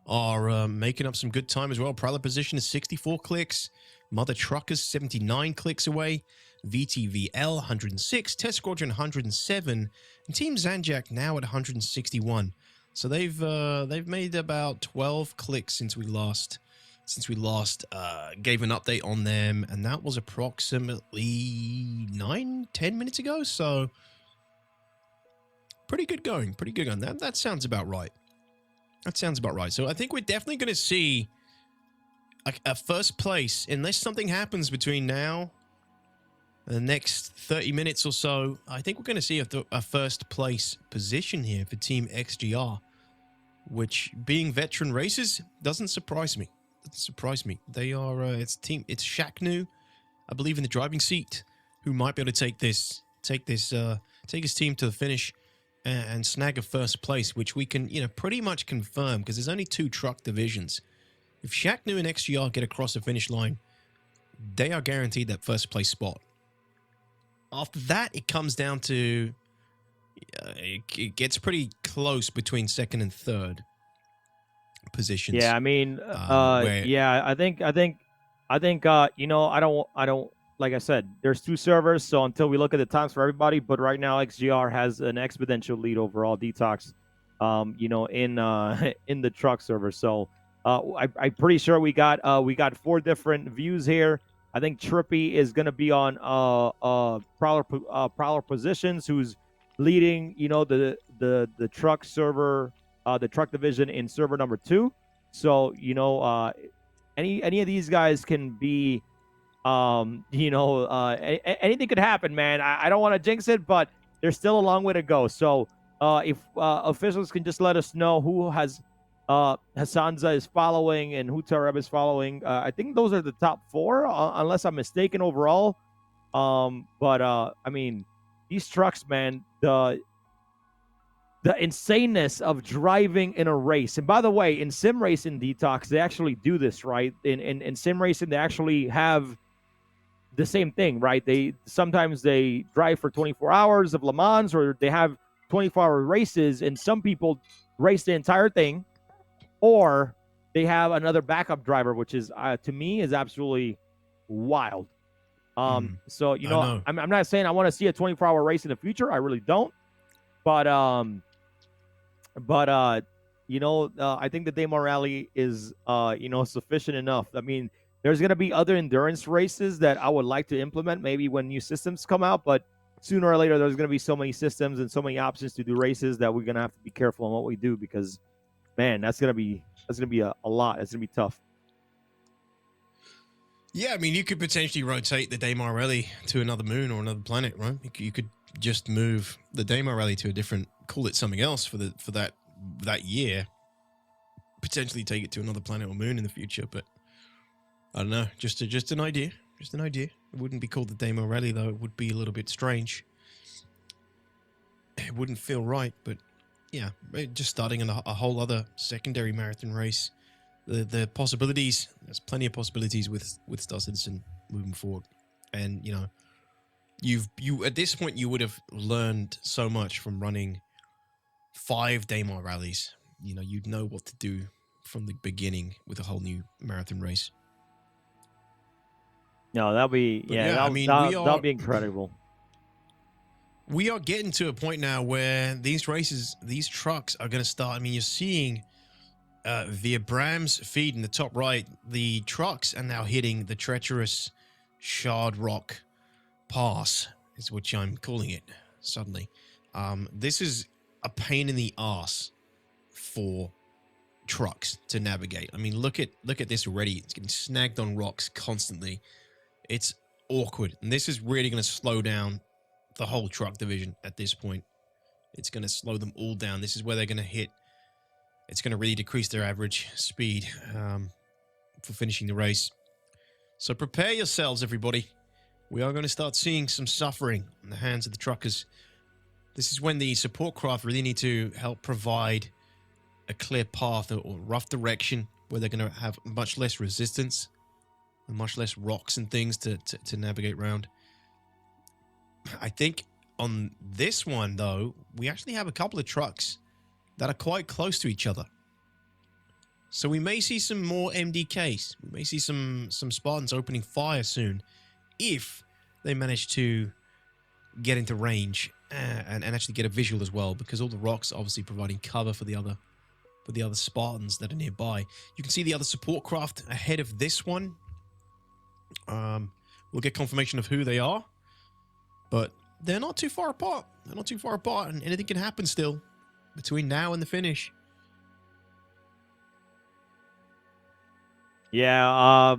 are making up some good time as well. Private position is 64 clicks. Mother Truckers 79 clicks away. VTVL 106. Test Squadron 107. And Team Sanjak now at 161. So they've made about 12 clicks since we last gave an update on them, and that was approximately 9-10 minutes ago. So pretty good going. That sounds about right. So I think we're definitely going to see a first place, unless something happens between now the next 30 minutes or so, I think we're going to see a first place position here for Team XGR, which, being veteran racers, doesn't surprise me. Doesn't surprise me. They are it's Shaqnu, I believe, in the driving seat, who might be able to take his team to the finish and snag a first place, which we can pretty much confirm because there's only 2 truck divisions. If Shaqnu and XGR get across the finish line, they are guaranteed that first place spot. After that, it comes down to it gets pretty close between second and third positions. Yeah, I mean, yeah, I think, I don't, like I said, there's 2 servers, so until we look at the times for everybody, but right now XGR has an exponential lead overall, DTOX, in the truck server. So I'm pretty sure we got 4 different views here. I think Trippy is going to be on Prowler Positions, who's leading, the truck server, the truck division in server number 2. So, any of these guys can be, anything could happen, man. I don't want to jinx it, but there's still a long way to go. So, if officials can just let us know who has Hassanza is following and who Tareb is following. I think those are the top 4, unless I'm mistaken overall. But I mean, these trucks, man, the insaneness of driving in a race. And by the way, in sim racing, DTOX, they actually do this, right? In sim racing, they actually have the same thing, right? Sometimes they drive for 24 hours of Le Mans, or they have 24-hour races, and some people race the entire thing, or they have another backup driver, which is to me is absolutely wild. So I'm not saying I want to see a 24-hour race in the future. I really don't. But I think the Daymar Rally is sufficient enough. I mean, there's going to be other endurance races that I would like to implement maybe when new systems come out, but sooner or later there's going to be so many systems and so many options to do races that we're going to have to be careful on what we do, because man, that's going to be a lot. It's going to be tough. Yeah, I mean, you could potentially rotate the Daymar Rally to another moon or another planet, right? You could just move the Daymar Rally to a different, call it something else for that year. Potentially take it to another planet or moon in the future, but I don't know. Just an idea. Just an idea. It wouldn't be called the Daymar Rally, though. It would be a little bit strange. It wouldn't feel right, but yeah, just starting a whole other secondary marathon race. The possibilities, there's plenty of possibilities with StarCitizen moving forward. And, you at this point, you would have learned so much from running 5 Daymar rallies. You'd know what to do from the beginning with a whole new marathon race. No, that'll be, that'll be incredible. We are getting to a point now where these trucks are going to start. I mean, you're seeing via Bram's feed in the top right, the trucks are now hitting the treacherous Shard Rock Pass, is what I'm calling it suddenly. This is a pain in the ass for trucks to navigate. I mean, look at this already. It's getting snagged on rocks constantly. It's awkward, and this is really going to slow down the whole truck division at this point. It's going to slow them all down. This is where they're going to hit. It's going to really decrease their average speed for finishing the race. So prepare yourselves, everybody. We are going to start seeing some suffering in the hands of the truckers. This is when the support craft really need to help provide a clear path or rough direction where they're going to have much less resistance and much less rocks and things to navigate around. I think on this one, though, we actually have a couple of trucks that are quite close to each other. So we may see some more MDKs. We may see some Spartans opening fire soon if they manage to get into range and actually get a visual as well, because all the rocks are obviously providing cover for the other Spartans that are nearby. You can see the other support craft ahead of this one. We'll get confirmation of who they are, but they're not too far apart. They're not too far apart, and anything can happen still between now and the finish. Yeah,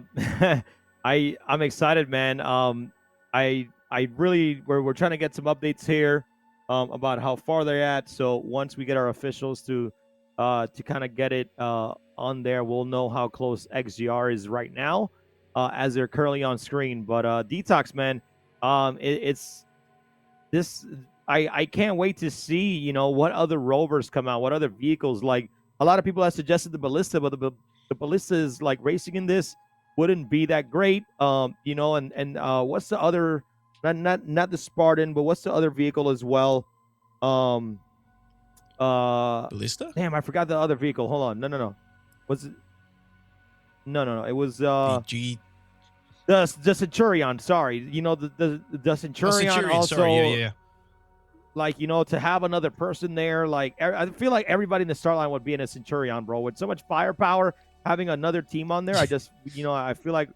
I'm excited, man. I we're trying to get some updates here about how far they're at. So once we get our officials to kind of get it on there, we'll know how close XGR is right now as they're currently on screen. But DTOX, man, it's this. I can't wait to see, you know, what other rovers come out, what other vehicles. Like a lot of people have suggested the Ballista, but the Ballista is like racing in this wouldn't be that great. You know, and what's the other? Not the Spartan, but what's the other vehicle as well? Ballista? Damn, I forgot the other vehicle. Hold on. No. Was it? No. It was the Centurion. Sorry. You know the Centurion, Centurion, also. sorry, yeah. Like, you know, to have another person there, like I feel like everybody in the start line would be in a Centurion, bro. With so much firepower, having another team on there, I just, you know, I feel like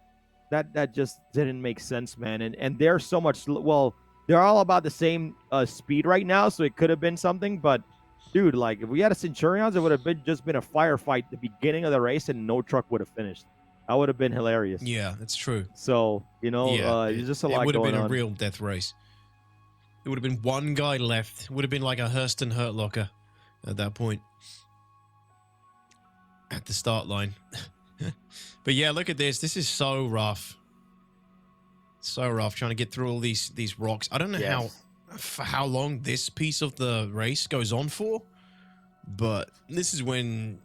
that just didn't make sense, man. And they're so much, well, they're all about the same speed right now, so it could have been something. But dude, like if we had a Centurions, it would have been just been a firefight at the beginning of the race, and no truck would have finished. That would have been hilarious. Yeah, that's true. So, you know, there's just a lot going on. It would have been on. a real death race. It would have been one guy left. It would have been like a Hurston Hurt Locker at that point. At the start line. But yeah, look at this. This is so rough. So rough trying to get through all these rocks. I don't know how long this piece of the race goes on for, but this is when,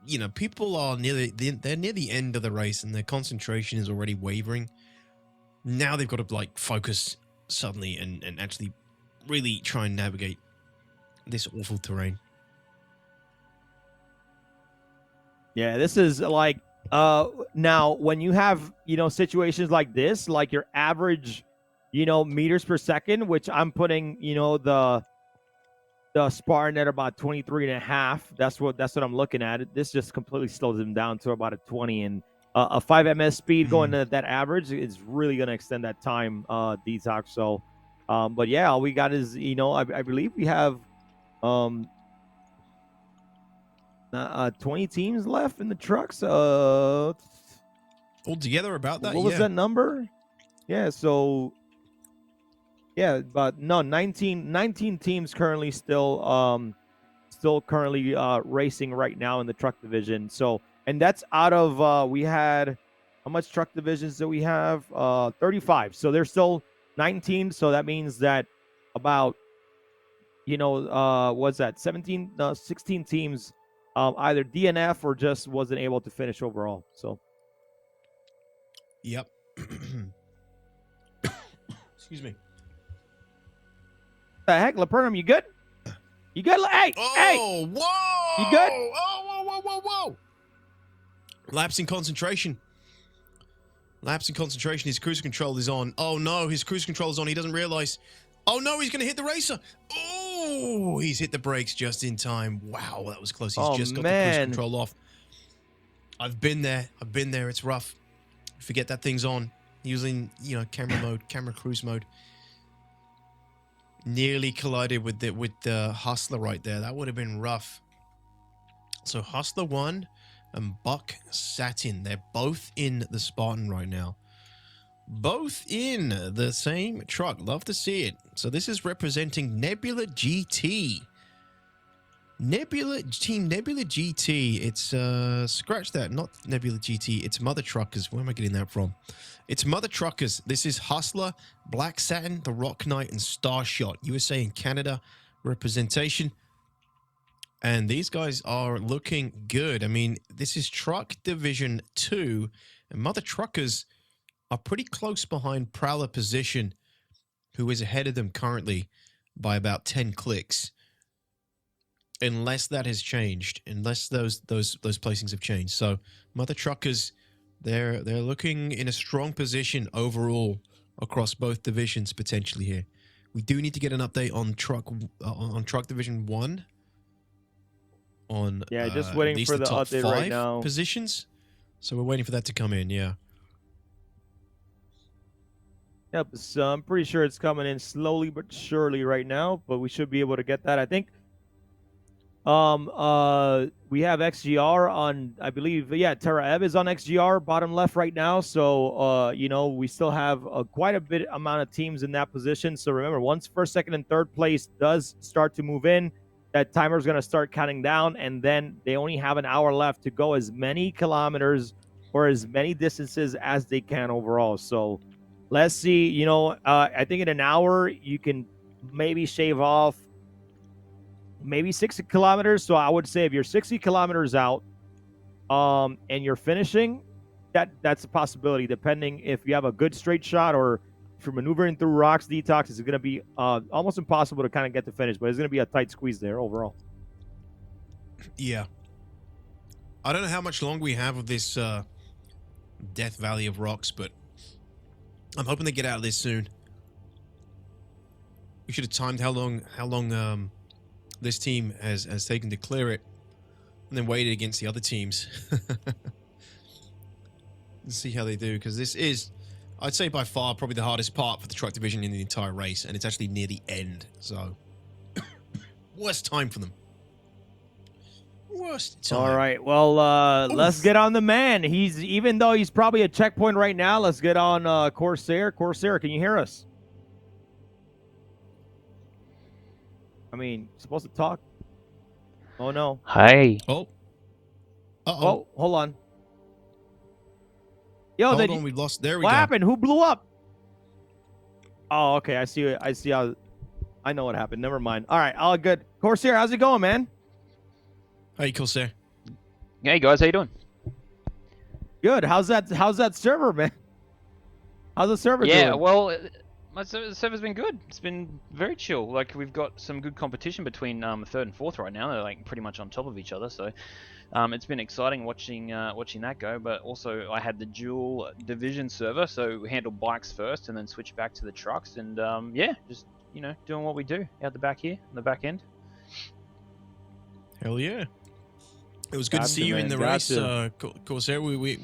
you know, people are they're near the end of the race and their concentration is already wavering. Now they've got to like focus suddenly and actually really try and navigate this awful terrain. Yeah, this is like now when you have, you know, situations like this, like your average, you know, meters per second, which I'm putting, you know, the Spartan at about 23.5. That's what I'm looking at. This just completely slows them down to about a 20, and a 5 ms speed going to that average is really going to extend that time, DTOX. So but yeah, all we got is, you know, I believe we have 20 teams left in the trucks. Altogether about that. What was that number? Yeah, so yeah, but no, 19 teams currently still currently racing right now in the truck division. So, and that's out of we had, how much truck divisions do we have? 35. So there's still 19. So that means that about, you know, what's that? 16 teams either DNF or just wasn't able to finish overall. So yep. Excuse me. The heck, Lapernum, you good? You good? Hey, whoa! You good? Whoa! Lapse in concentration. His cruise control is on. Oh no, his cruise control is on. He doesn't realize. Oh no, he's going to hit the racer. Oh, he's hit the brakes just in time. Wow, that was close. He's just got the cruise control off. I've been there. It's rough. Forget that thing's on. Using, you know, camera cruise mode. Nearly collided with the Hustler right there. That would have been rough. So Hustler 1 and Buck Satin, they're both in the Spartan right now. Both in the same truck. Love to see it. So this is representing Nebula GT. Team Nebula GT. It's scratch that, not Nebula GT. It's Mother Truckers. Where am I getting that from? It's Mother Truckers. This is Hustler, Black Satin, The Rock Knight, and Starshot. USA and Canada representation. And these guys are looking good. I mean, this is Truck Division 2. And Mother Truckers are pretty close behind Prowler Position, who is ahead of them currently by about 10 clicks. Unless that has changed, unless those placings have changed. So Mother Truckers, they're looking in a strong position overall across both divisions potentially here. We do need to get an update on Truck Division 1. On just waiting for the top update 5 right now. positions. So we're waiting for that to come in. Yeah. Yep. So I'm pretty sure it's coming in slowly but surely right now, but we should be able to get that. I think We have XGR on, I believe, yeah, Terra Ebb is on XGR, bottom left right now. So, you know, we still have quite a bit amount of teams in that position. So remember, once first, second, and third place does start to move in, that timer is going to start counting down, and then they only have an hour left to go as many kilometers or as many distances as they can overall. So let's see, you know, I think in an hour you can maybe shave off maybe 60 kilometers. So I would say if you're 60 kilometers out, and you're finishing, that's a possibility. Depending if you have a good straight shot or if you're maneuvering through rocks, detox is going to be almost impossible to kind of get to finish. But it's going to be a tight squeeze there overall. Yeah. I don't know how much longer we have of this Death Valley of Rocks, but I'm hoping they get out of this soon. We should have timed how long this team has taken to clear it, and then waited against the other teams. Let's see how they do, because this is, I'd say, by far probably the hardest part for the truck division in the entire race, and it's actually near the end, so worst time for them. Worst time. All right, well, let's get on the man. Even though he's probably a checkpoint right now, let's get on Corsair. Corsair, can you hear us? I mean, supposed to talk. Oh no. Hi. Oh. Oh, hold on. Yo, hold on, we lost. There we go. What happened? Who blew up? Oh, okay. I see how. I know what happened. Never mind. All right. All good. Corsair, how's it going, man? Hey, Corsair. Hey guys, how you doing? Good. How's that server, man? How's the server doing? Yeah, well, the server's been good. It's been very chill. Like, we've got some good competition between third and fourth right now. They're like pretty much on top of each other. So it's been exciting watching that go. But also, I had the dual division server, so we handled bikes first and then switch back to the trucks. And yeah, just doing what we do out the back here, on the back end. Hell yeah. It was good to see you in the race, Corsair. We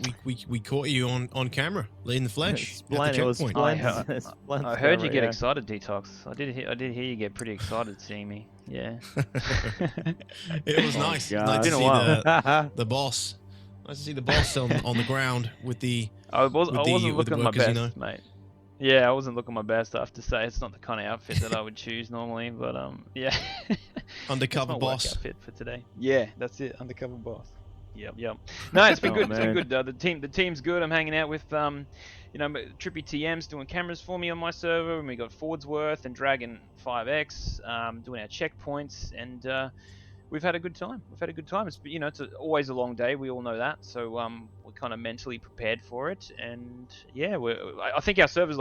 caught you on camera, in the flesh. It was I heard you get excited, Detox. I did hear you get pretty excited seeing me. Yeah. It was nice. Nice to see the boss. Nice to see the boss on the ground with the. I wasn't looking my best, mate. Yeah, I wasn't looking my best. I have to say, it's not the kind of outfit that I would choose normally, but yeah. Undercover boss outfit for today. Yeah, that's it. Undercover boss. Yep. No, it's been good. It's been good. The team's good. I'm hanging out with Trippy TM's doing cameras for me on my server, and we got Fordsworth and Dragon 5X doing our checkpoints, and we've had a good time. It's it's always a long day. We all know that. So we're kind of mentally prepared for it, and yeah, I think our server's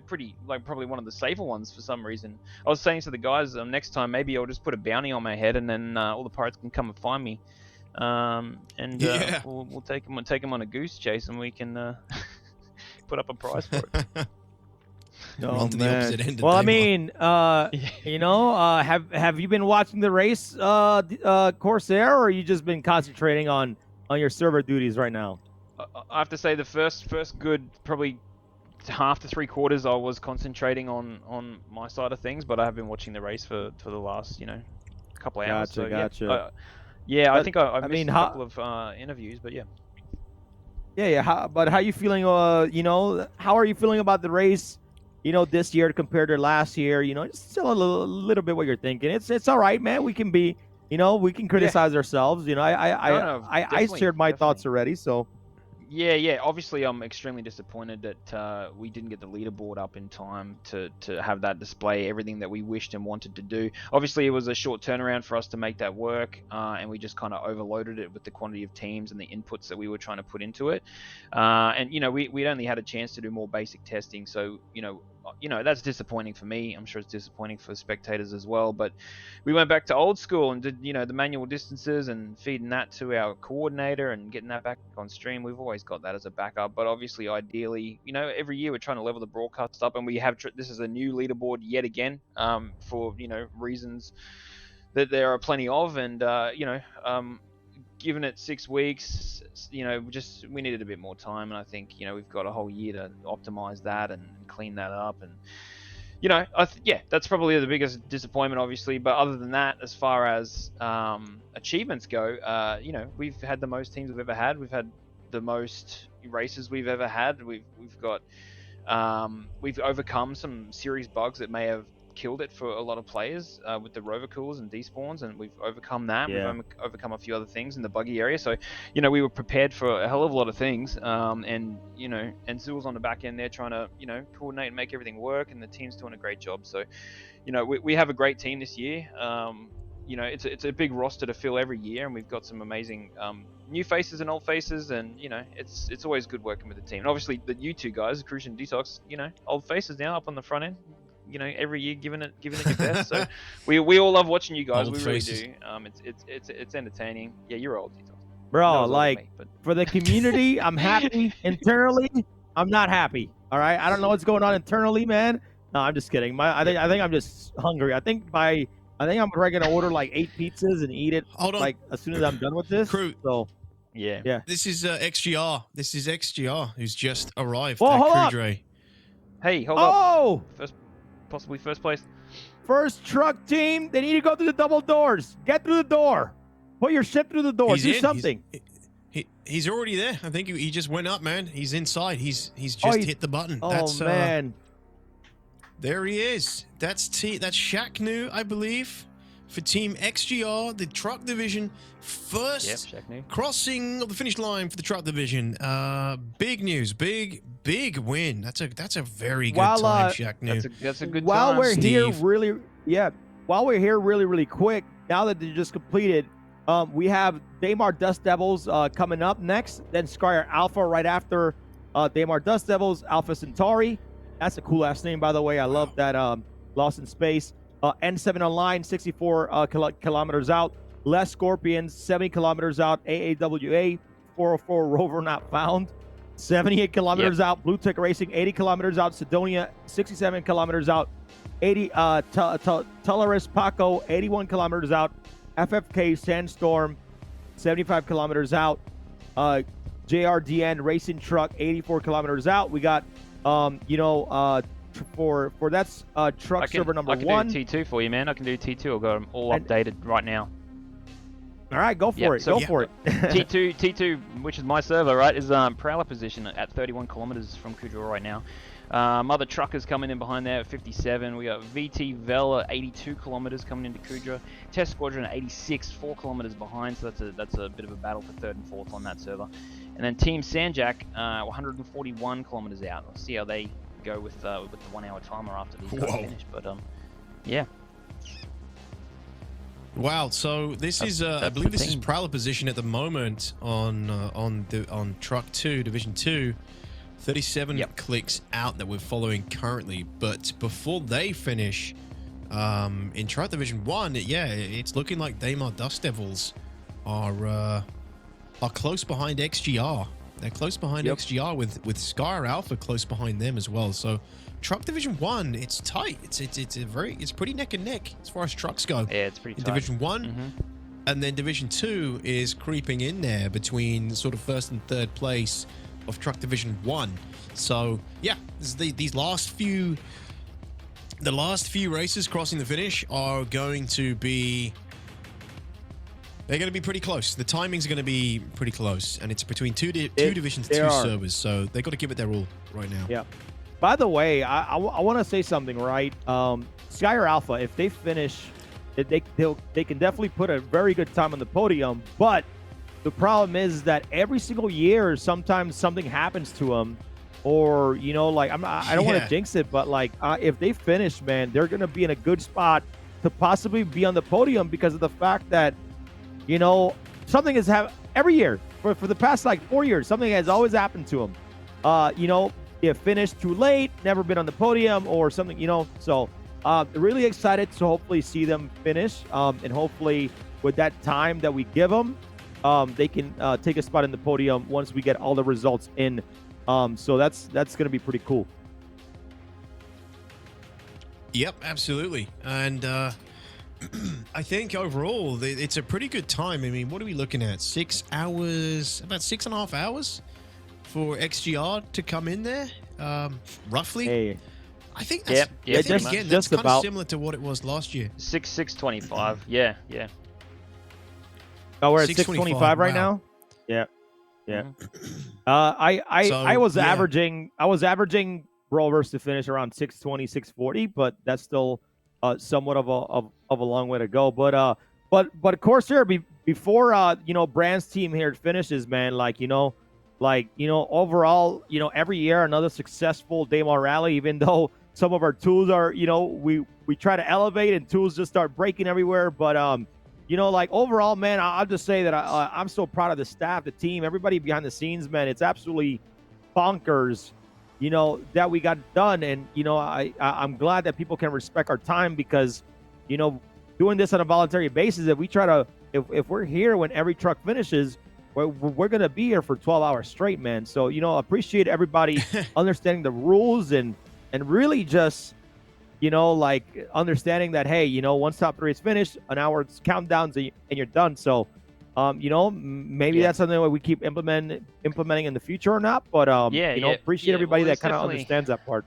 pretty probably one of the safer ones for some reason. I was saying to the guys, next time maybe I'll just put a bounty on my head, and then all the pirates can come and find me, we'll take them on a goose chase, and we can put up a prize for it. Oh, man. Well, I mean, have you been watching the race, Corsair, or you just been concentrating on your server duties right now? I have to say the first good probably half to 3/4 I was concentrating on my side of things, but I have been watching the race for the last couple of hours. Gotcha. Yeah, I think I missed a couple of interviews, but yeah. Yeah. But how you feeling? How are you feeling about the race? This year compared to last year, it's still a little bit what you're thinking. It's all right, man. We can be, we can criticize ourselves. I shared my thoughts already. So Yeah. Obviously, I'm extremely disappointed that we didn't get the leaderboard up in time to have that display everything that we wished and wanted to do. Obviously, it was a short turnaround for us to make that work, and we just kind of overloaded it with the quantity of teams and the inputs that we were trying to put into it. And we'd only had a chance to do more basic testing, so that's disappointing for me. I'm sure it's disappointing for spectators as well. But we went back to old school and did the manual distances and feeding that to our coordinator and getting that back on stream. We've always got that as a backup, but obviously, ideally, every year we're trying to level the broadcast up, and we have this is a new leaderboard yet again, for reasons that there are plenty of, and given it 6 weeks, we needed a bit more time, and I think we've got a whole year to optimize that and clean that up, and you know, yeah, that's probably the biggest disappointment, obviously. But other than that, as far as achievements go, you know, we've had the most teams we've ever had. We've had the most races we've ever had. We've got we've overcome some serious bugs that may have killed it for a lot of players with the rover coolers and despawns, and we've overcome that. Yeah. We've overcome a few other things in the buggy area. So, you know, we were prepared for a hell of a lot of things. And you know, and Zool's on the back end there trying to, you know, coordinate and make everything work, and the team's doing a great job. So, you know, we have a great team this year. You know, it's a big roster to fill every year, and we've got some amazing new faces and old faces, and you know, it's always good working with the team. And obviously, the you two guys, Crucian and DTOX, you know, old faces now up on the front end. You know, every year giving it your best. So we all love watching you guys. Old We faces. really do. It's entertaining. Yeah, you're old, DTOX. Bro, Not as old as like me, but- for the community, I'm happy. Internally, I'm not happy. All right, I don't know what's going on internally, man. No, I'm just kidding. I think I'm just hungry. I think I'm probably gonna order like 8 pizzas and eat it like as soon as I'm done with this. Crew. So yeah. This is XGR. This is XGR who's just arrived Whoa, at hold up. Cruiser. Hey, hold Oh! up. Possibly first place. First truck team, they need to go through the double doors. Get through the door. Put your ship through the door. He's Do in. something. He's already there. I think he just went up, man. He's inside. He's just hit the button. Oh That's, man. There he is. That's Shaqnu, I believe, for Team XGR, the truck division. First crossing of the finish line for the truck division. Big news. Big win. That's a very good time, Shaqnu. That's a good While time. we're here, Steve. while we're here, really quick. Now that they just completed, we have Daymar Dust Devils coming up next. Then Skyr Alpha right after Daymar Dust Devils, Alpha Centauri. That's a cool ass name, by the way. I love that. Lost in Space. N7 Online, 64 kilometers out. Les Scorpions, 70 kilometers out. AAWA, 404 Rover Not Found. 78 kilometers out. Blue Tech Racing, 80 kilometers out. Sidonia, 67 kilometers out. 80 Tullarus Paco, 81 kilometers out. FFK Sandstorm, 75 kilometers out. JRDN Racing Truck, 84 kilometers out. We got for that's truck server number 1. I can do T2 for you, man. I can do T2. I've got them all updated right now. All right, go for it. So go for it. T2, which is my server, right, is prowler position at 31 kilometers from Kudra right now. Other truckers coming in behind there at 57. We got VT Vel at 82 kilometers coming into Kudra. Test Squadron at 86, 4 kilometers behind. So that's a bit of a battle for 3rd and 4th on that server. And then Team Sanjak, 141 kilometers out. We'll see how they go with the 1 hour timer after these guys finish. But yeah. Wow, so this is I believe this is prowler position at the moment on truck 2, division 2. 37 clicks out that we're following currently, but before they finish in truck division 1, it's looking like Daymar Dust Devils are close behind XGR. They're close behind XGR with Scar Alpha close behind them as well. So truck division 1, it's tight. It's pretty neck and neck as far as trucks go. Yeah, it's pretty tight. In division 1, and then division 2 is creeping in there between sort of 1st and 3rd place of truck division 1. So yeah, these last few races crossing the finish are going to be pretty close. The timings are going to be pretty close, and it's between two divisions, 2 servers, so they got to give it their all right now. Yeah. By the way, I want to say something, right? Skyr Alpha, if they finish, they can definitely put a very good time on the podium, but the problem is that every single year, sometimes something happens to them, or I don't want to jinx it, but if they finish, man, they're gonna be in a good spot to possibly be on the podium because of the fact that something has happened every year for the past 4 years. Something has always happened to them. They finished too late, never been on the podium, or something. So really excited to hopefully see them finish, and hopefully with that time that we give them. They can take a spot in the podium once we get all the results in. So that's going to be pretty cool. Yep, absolutely. And I think overall, it's a pretty good time. I mean, what are we looking at? 6 hours, about 6.5 hours for XGR to come in there, roughly. Hey, I think that's yeah, that's pretty much. kind of about similar to what it was last year. 625. Yeah. Oh, we're at 625, 625 right wow. now. Yeah. Mm-hmm. I was So, yeah. averaging rovers to finish around 620, 640, but that's still somewhat of a long way to go. But Corsair, before Brand's team here finishes, man, overall, every year another successful Daymar Rally. Even though some of our tools are, we try to elevate and tools just start breaking everywhere, but overall, man, I'll just say that I'm so proud of the staff, the team, everybody behind the scenes, man. It's absolutely bonkers, that we got done. And, I'm glad that people can respect our time because, doing this on a voluntary basis, if we try to, if we're here when every truck finishes, we're going to be here for 12 hours straight, man. So, appreciate everybody understanding the rules and really just, understanding that, hey, once top 3 is finished, an hour's countdowns and you're done. So, maybe that's something that we keep implementing in the future or not. But, appreciate everybody that kind of understands that part.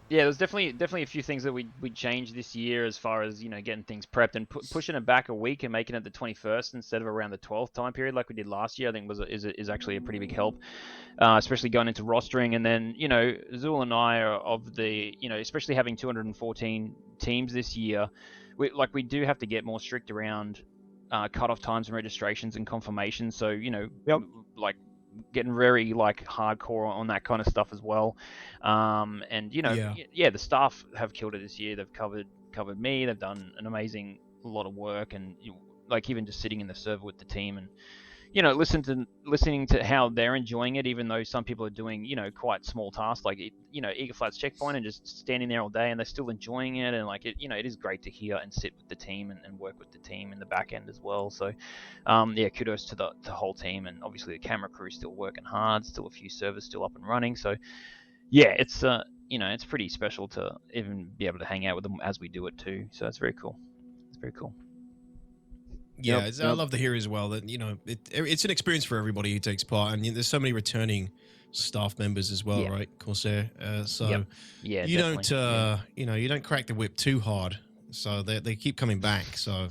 Yeah, there's definitely a few things that we changed this year as far as getting things prepped and pushing it back a week and making it the 21st instead of around the 12th time period like we did last year. I think is actually a pretty big help, especially going into rostering. And then Zul and I are of the especially having 214 teams this year, we do have to get more strict around cutoff times and registrations and confirmations. So like getting very hardcore on that kind of stuff as well. And the staff have killed it this year. They've covered me. They've done an amazing lot of work, and even just sitting in the server with the team and listening to how they're enjoying it, even though some people are doing quite small tasks like Eagle Flats checkpoint and just standing there all day, and they're still enjoying it. And it is great to hear and sit with the team and work with the team in the back end as well. So kudos to the whole team, and obviously the camera crew still working hard, still a few servers still up and running. So it's it's pretty special to even be able to hang out with them as we do it too. So it's very cool. Yeah, I love to hear as well that it's an experience for everybody who takes part, and there's so many returning staff members as well, right, Corsair? So you don't you don't crack the whip too hard, so they keep coming back. So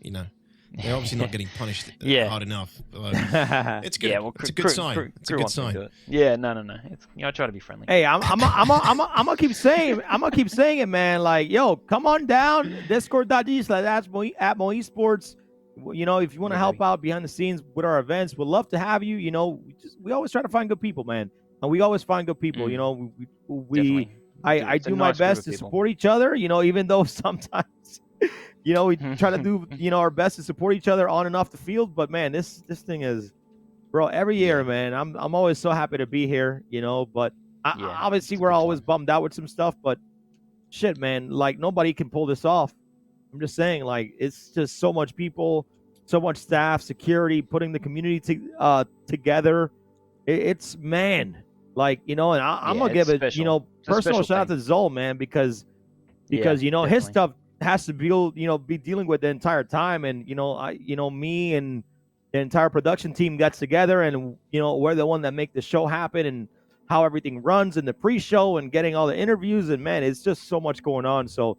they're obviously not getting punished hard enough. It's good. It's a good sign. It's a good sign. Yeah, no. It's I try to be friendly. Hey, I'm gonna keep saying it, man. Like, yo, come on down, Discord.gg/@Mo Esports. If you want to help out behind the scenes with our events, we'd love to have you. We always try to find good people, man, and we always find good people. I do my best to support each other. Even though sometimes, we try to do our best to support each other on and off the field. But man, this thing is, bro. Every year, man, I'm always so happy to be here. But obviously we're always bummed out with some stuff. But shit, man, nobody can pull this off. I'm just saying, it's just so much people, so much staff, security, putting the community together. It's man, and I'm gonna give it, personal shout out to Zol, man, because his stuff has to be dealing with the entire time, and me and the entire production team gets together, and we're the one that make the show happen and how everything runs in the pre-show and getting all the interviews, and man, it's just so much going on. So.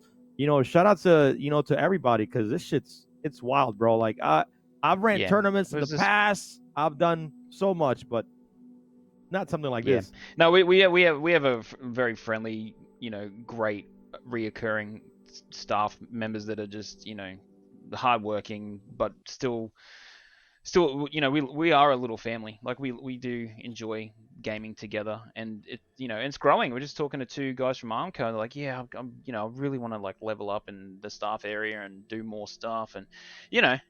Shout out to to everybody, because this it's wild, bro. I've ran tournaments in the past. I've done so much, but not something like this. No, we have a very friendly, great reoccurring staff members that are just hardworking, but still we are a little family. We do enjoy gaming together, and it's growing. We're just talking to 2 guys from Armco. They're like, yeah, I really want to level up in the staff area and do more stuff, and they're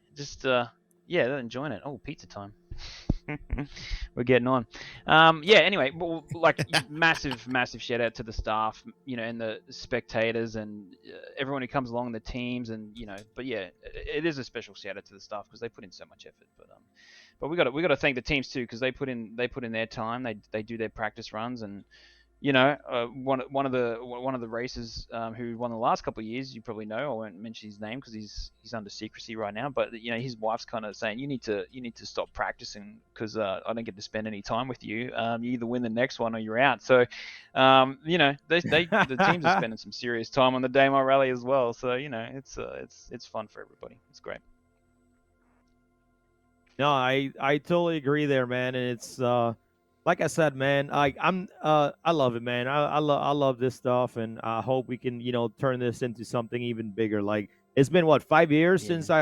enjoying it. Oh, pizza time. We're getting on. Anyway, massive shout out to the staff, and the spectators and everyone who comes along, the teams, and but it is a special shout out to the staff because they put in so much effort. But we got to thank the teams too, because they put in their time. They do their practice runs, and one of the racers who won the last couple of years, you probably know. I won't mention his name because he's under secrecy right now. But his wife's kind of saying you need to stop practicing because I don't get to spend any time with you. You either win the next one or you're out. So, the teams are spending some serious time on the Daymar Rally as well. So it's fun for everybody. It's great. No, I totally agree there, man. And it's like I said, man, I love it, man. I love this stuff, and I hope we can, turn this into something even bigger. Like it's been what 5 years since we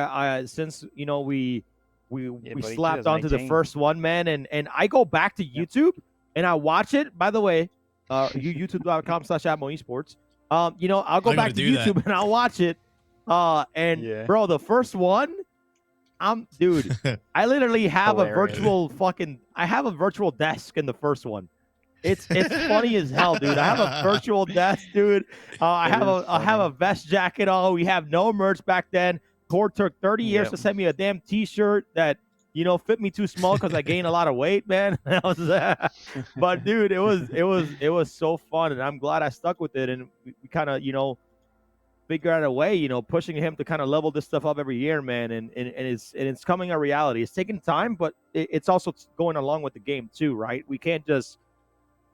buddy, slapped onto the 2018. first one, man, and I go back to YouTube and I watch it. By the way, youtube.com/AtmoEsports. I'll go back to do that. YouTube and I'll watch it. Bro, the first one. Dude, I literally have Hilarious. I have a virtual desk in the first one. It's funny as hell, dude. I have a virtual desk, dude. I have a vest jacket on. We have no merch back then. Core took 30 years to send me a damn t-shirt that, fit me too small because I gained a lot of weight, man. But dude, it was so fun, and I'm glad I stuck with it, and we kind of, figure out a way, pushing him to kind of level this stuff up every year, man, and it's coming a reality. It's taking time, but it's also going along with the game too, right? We can't just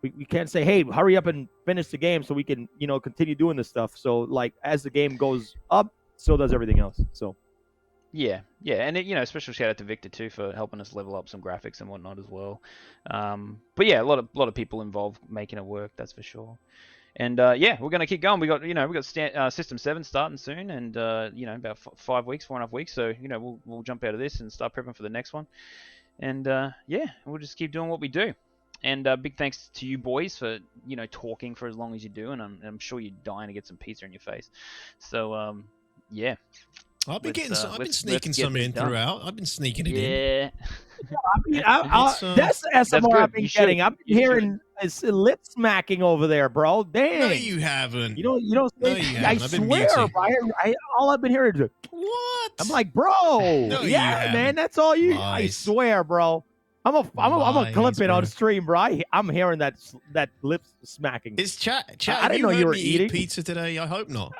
we can't say, hey, hurry up and finish the game so we can continue doing this stuff. So like as the game goes up, so does everything else. So Yeah, and special shout out to Victor too for helping us level up some graphics and whatnot as well. But yeah, a lot of people involved making it work, that's for sure. And we're gonna keep going. We got System 7 starting soon, and about 4.5 weeks. So we'll jump out of this and start prepping for the next one. And we'll just keep doing what we do. And big thanks to you boys for talking for as long as you do, and I'm sure you're dying to get some pizza in your face. So yeah. I've been sneaking some in throughout. I've been sneaking it in. That's the SMR good. I've been getting. I've been hearing it's lip smacking over there, bro. Dang. No, you haven't. You don't. No, you I haven't. I've been swear, muted. all I've been hearing is what? I'm like, bro. No, you yeah, haven't. man. That's all you. I Lies. swear, bro. I'm a clip it bro. on stream, bro. I'm hearing that lip smacking. Is chat? I didn't know you were me eating eat pizza today. I hope not.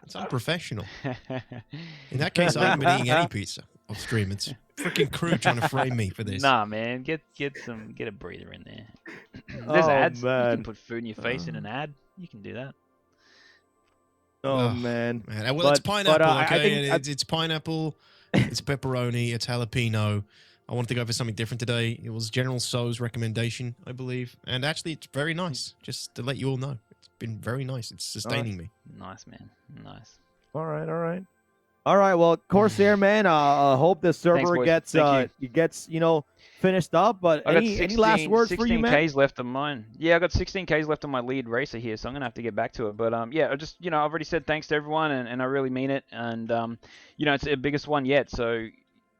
It's unprofessional. In that case, I haven't been eating any pizza off stream. It's freaking crew trying to frame me for this. Nah, man, get a breather in there. There's ads. You can put food in your face in an ad. You can do that. Oh man. Well, it's pineapple. Okay, it's pineapple. It's pepperoni. It's jalapeno. I wanted to go for something different today. It was General So's recommendation, I believe, and actually, it's very nice. Just to let you all know, it's been very nice. It's sustaining me. Nice, man. Nice. All right. Well, Corsair, man. I hope the server boys. gets Thank gets finished up. But I got any last words for you, man? 16Ks left on mine. Yeah, I got 16Ks left on my lead racer here, so I'm gonna have to get back to it. But I just I've already said thanks to everyone, and I really mean it. And it's the biggest one yet. So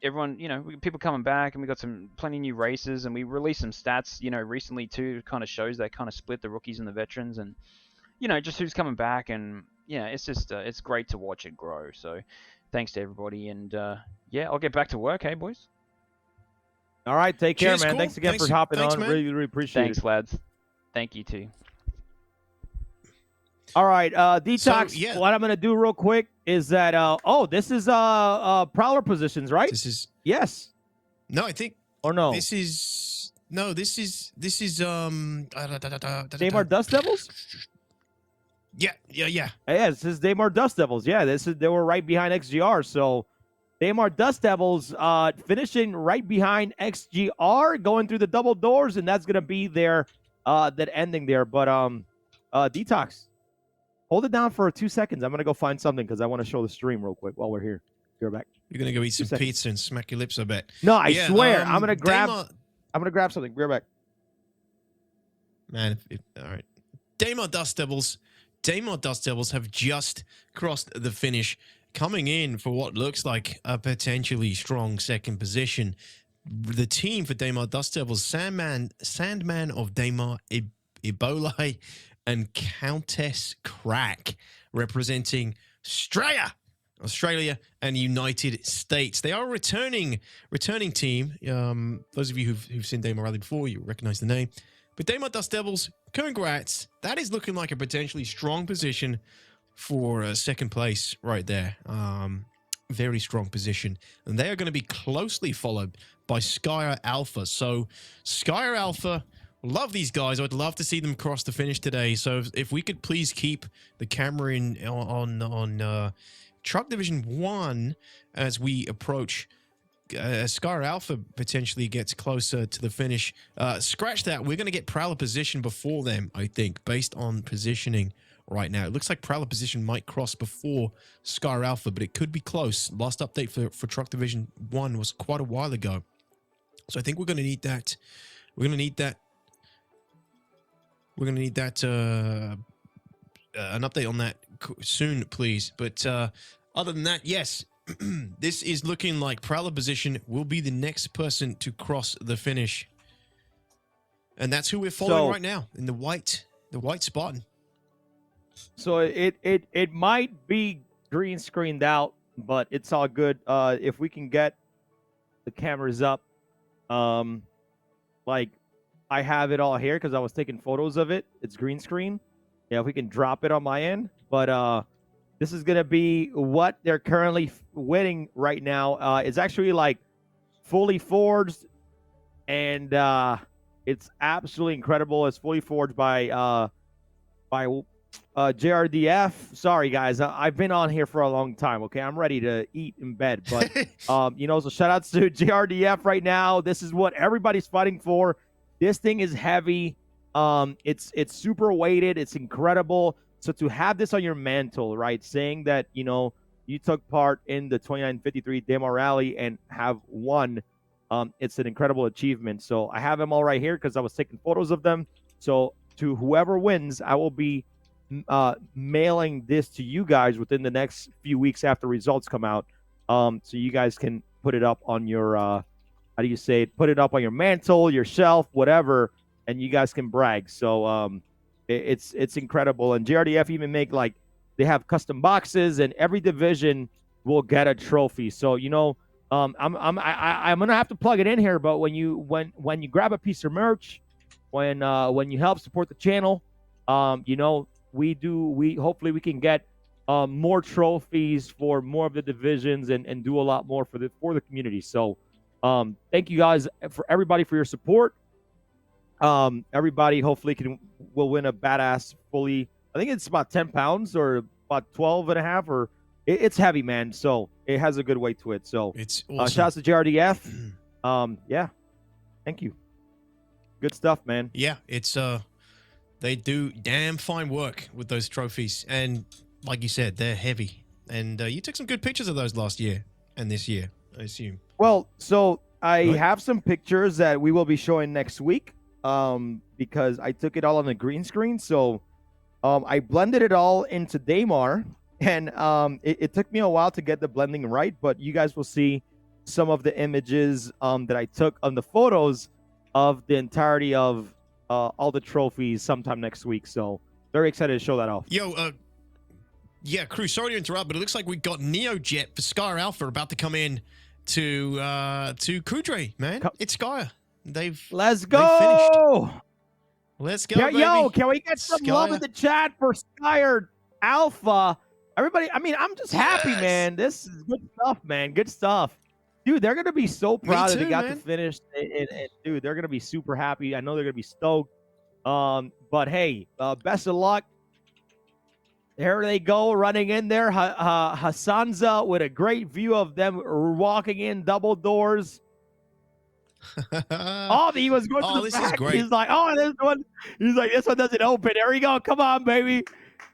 everyone, people coming back, and we got plenty new races, and we released some stats, recently too, kind of shows that kind of split the rookies and the veterans, and just who's coming back, and it's just it's great to watch it grow. So thanks to everybody, and I'll get back to work. Hey, boys. All right, take care, Cheers, man. cool. Thanks again Thanks- for hopping thanks, on. man. Really appreciate Thanks, it. lads. Thank you too. All right, Detox. So, yeah. What I'm gonna do real quick is that this is prowler positions, right? This is Yes. no, I think Or no? this is Daymar Dust Devils? Yeah. Yeah, this is Daymar Dust Devils. Yeah, they were right behind XGR. So Daymar Dust Devils finishing right behind XGR, going through the double doors, and that's gonna be their that ending there. But Detox, hold it down for 2 seconds. I'm gonna go find something because I want to show the stream real quick while we're here. Be right back. You're gonna go eat 2 some seconds. pizza and smack your lips, I bet. No, I Yeah, swear. I'm gonna grab Daymar- something. Be right back. Man, all right. Daymar Dust Devils have just crossed the finish, coming in for what looks like a potentially strong second position. The team for Daymar Dust Devils, Sandman of Daymar, Ebola, and Countess Crack, representing Australia and United States. They are a returning team. Those of you who've seen Daymar Rally before, you recognize the name. But Daymar Dust Devils, congrats. That is looking like a potentially strong position for second place right there. Very strong position. And they are going to be closely followed by Skyer Alpha. So Skyer Alpha, love these guys. I would love to see them cross the finish today. So if we could please keep the camera in on Truck Division 1 as we approach Skyer Alpha potentially gets closer to the finish. Scratch that. We're going to get Prowler position before them, I think, based on positioning right now. It looks like Prowler position might cross before Skyer Alpha, but it could be close. Last update for Truck Division 1 was quite a while ago. So I think we're going to need that. We're going to need that. We're going to need that, an update on that soon, please. But other than that, yes, this is looking like Prowler position will be the next person to cross the finish. And that's who we're following right now in the white Spartan. So it might be green screened out, but it's all good. If we can get the cameras up, like I have it all here because I was taking photos of it. It's green screen. Yeah, if we can drop it on my end. But this is gonna be what they're currently winning right now. It's actually like fully forged, and it's absolutely incredible. It's fully forged by JRDF. Sorry guys, I've been on here for a long time. Okay, I'm ready to eat in bed, but so shout outs to JRDF right now. This is what everybody's fighting for. This thing is heavy. It's super weighted. It's incredible. So to have this on your mantle, right, saying that you took part in the 2953 Daymar Rally and have won, it's an incredible achievement. So I have them all right here because I was taking photos of them. So to whoever wins, I will be mailing this to you guys within the next few weeks after results come out, so you guys can put it up on your how do you say it, put it up on your mantle, your shelf, whatever, and you guys can brag. So it's incredible. And JRDF even make, like, they have custom boxes, and every division will get a trophy. So I'm gonna have to plug it in here, but when you grab a piece of merch, when you help support the channel, we hopefully we can get more trophies for more of the divisions and do a lot more for the community. So thank you guys for everybody for your support. Everybody hopefully will win a badass fully, I think it's about 10 pounds or about 12 and a half, or it's heavy, man. So it has a good weight to it. So it's awesome. Shouts to JRDF. Yeah, thank you. Good stuff, man. Yeah, it's they do damn fine work with those trophies, and like you said, they're heavy. And you took some good pictures of those last year and this year, I assume. Well, so I have some pictures that we will be showing next week, because I took it all on the green screen. So I blended it all into Daymar, and it took me a while to get the blending right, but you guys will see some of the images that I took on the photos of the entirety of all the trophies sometime next week. So very excited to show that off. Yo, yeah, crew, sorry to interrupt, but it looks like we got NeoJet for Skyer Alpha about to come in to Kudre, man. It's Skyer. Let's go. Let's go, baby. Yo, can we get some love in the chat for Skyer Alpha? Everybody, I mean, I'm just happy, man. This is good stuff, man. Good stuff. Dude, they're going to be so proud that they got to finish. And dude, they're going to be super happy. I know they're going to be stoked. But hey, best of luck. There they go, running in there. Hassanza with a great view of them walking in double doors. He was going to the back. Is great. He's like, this one. He's like, this one doesn't open. There we go. Come on, baby.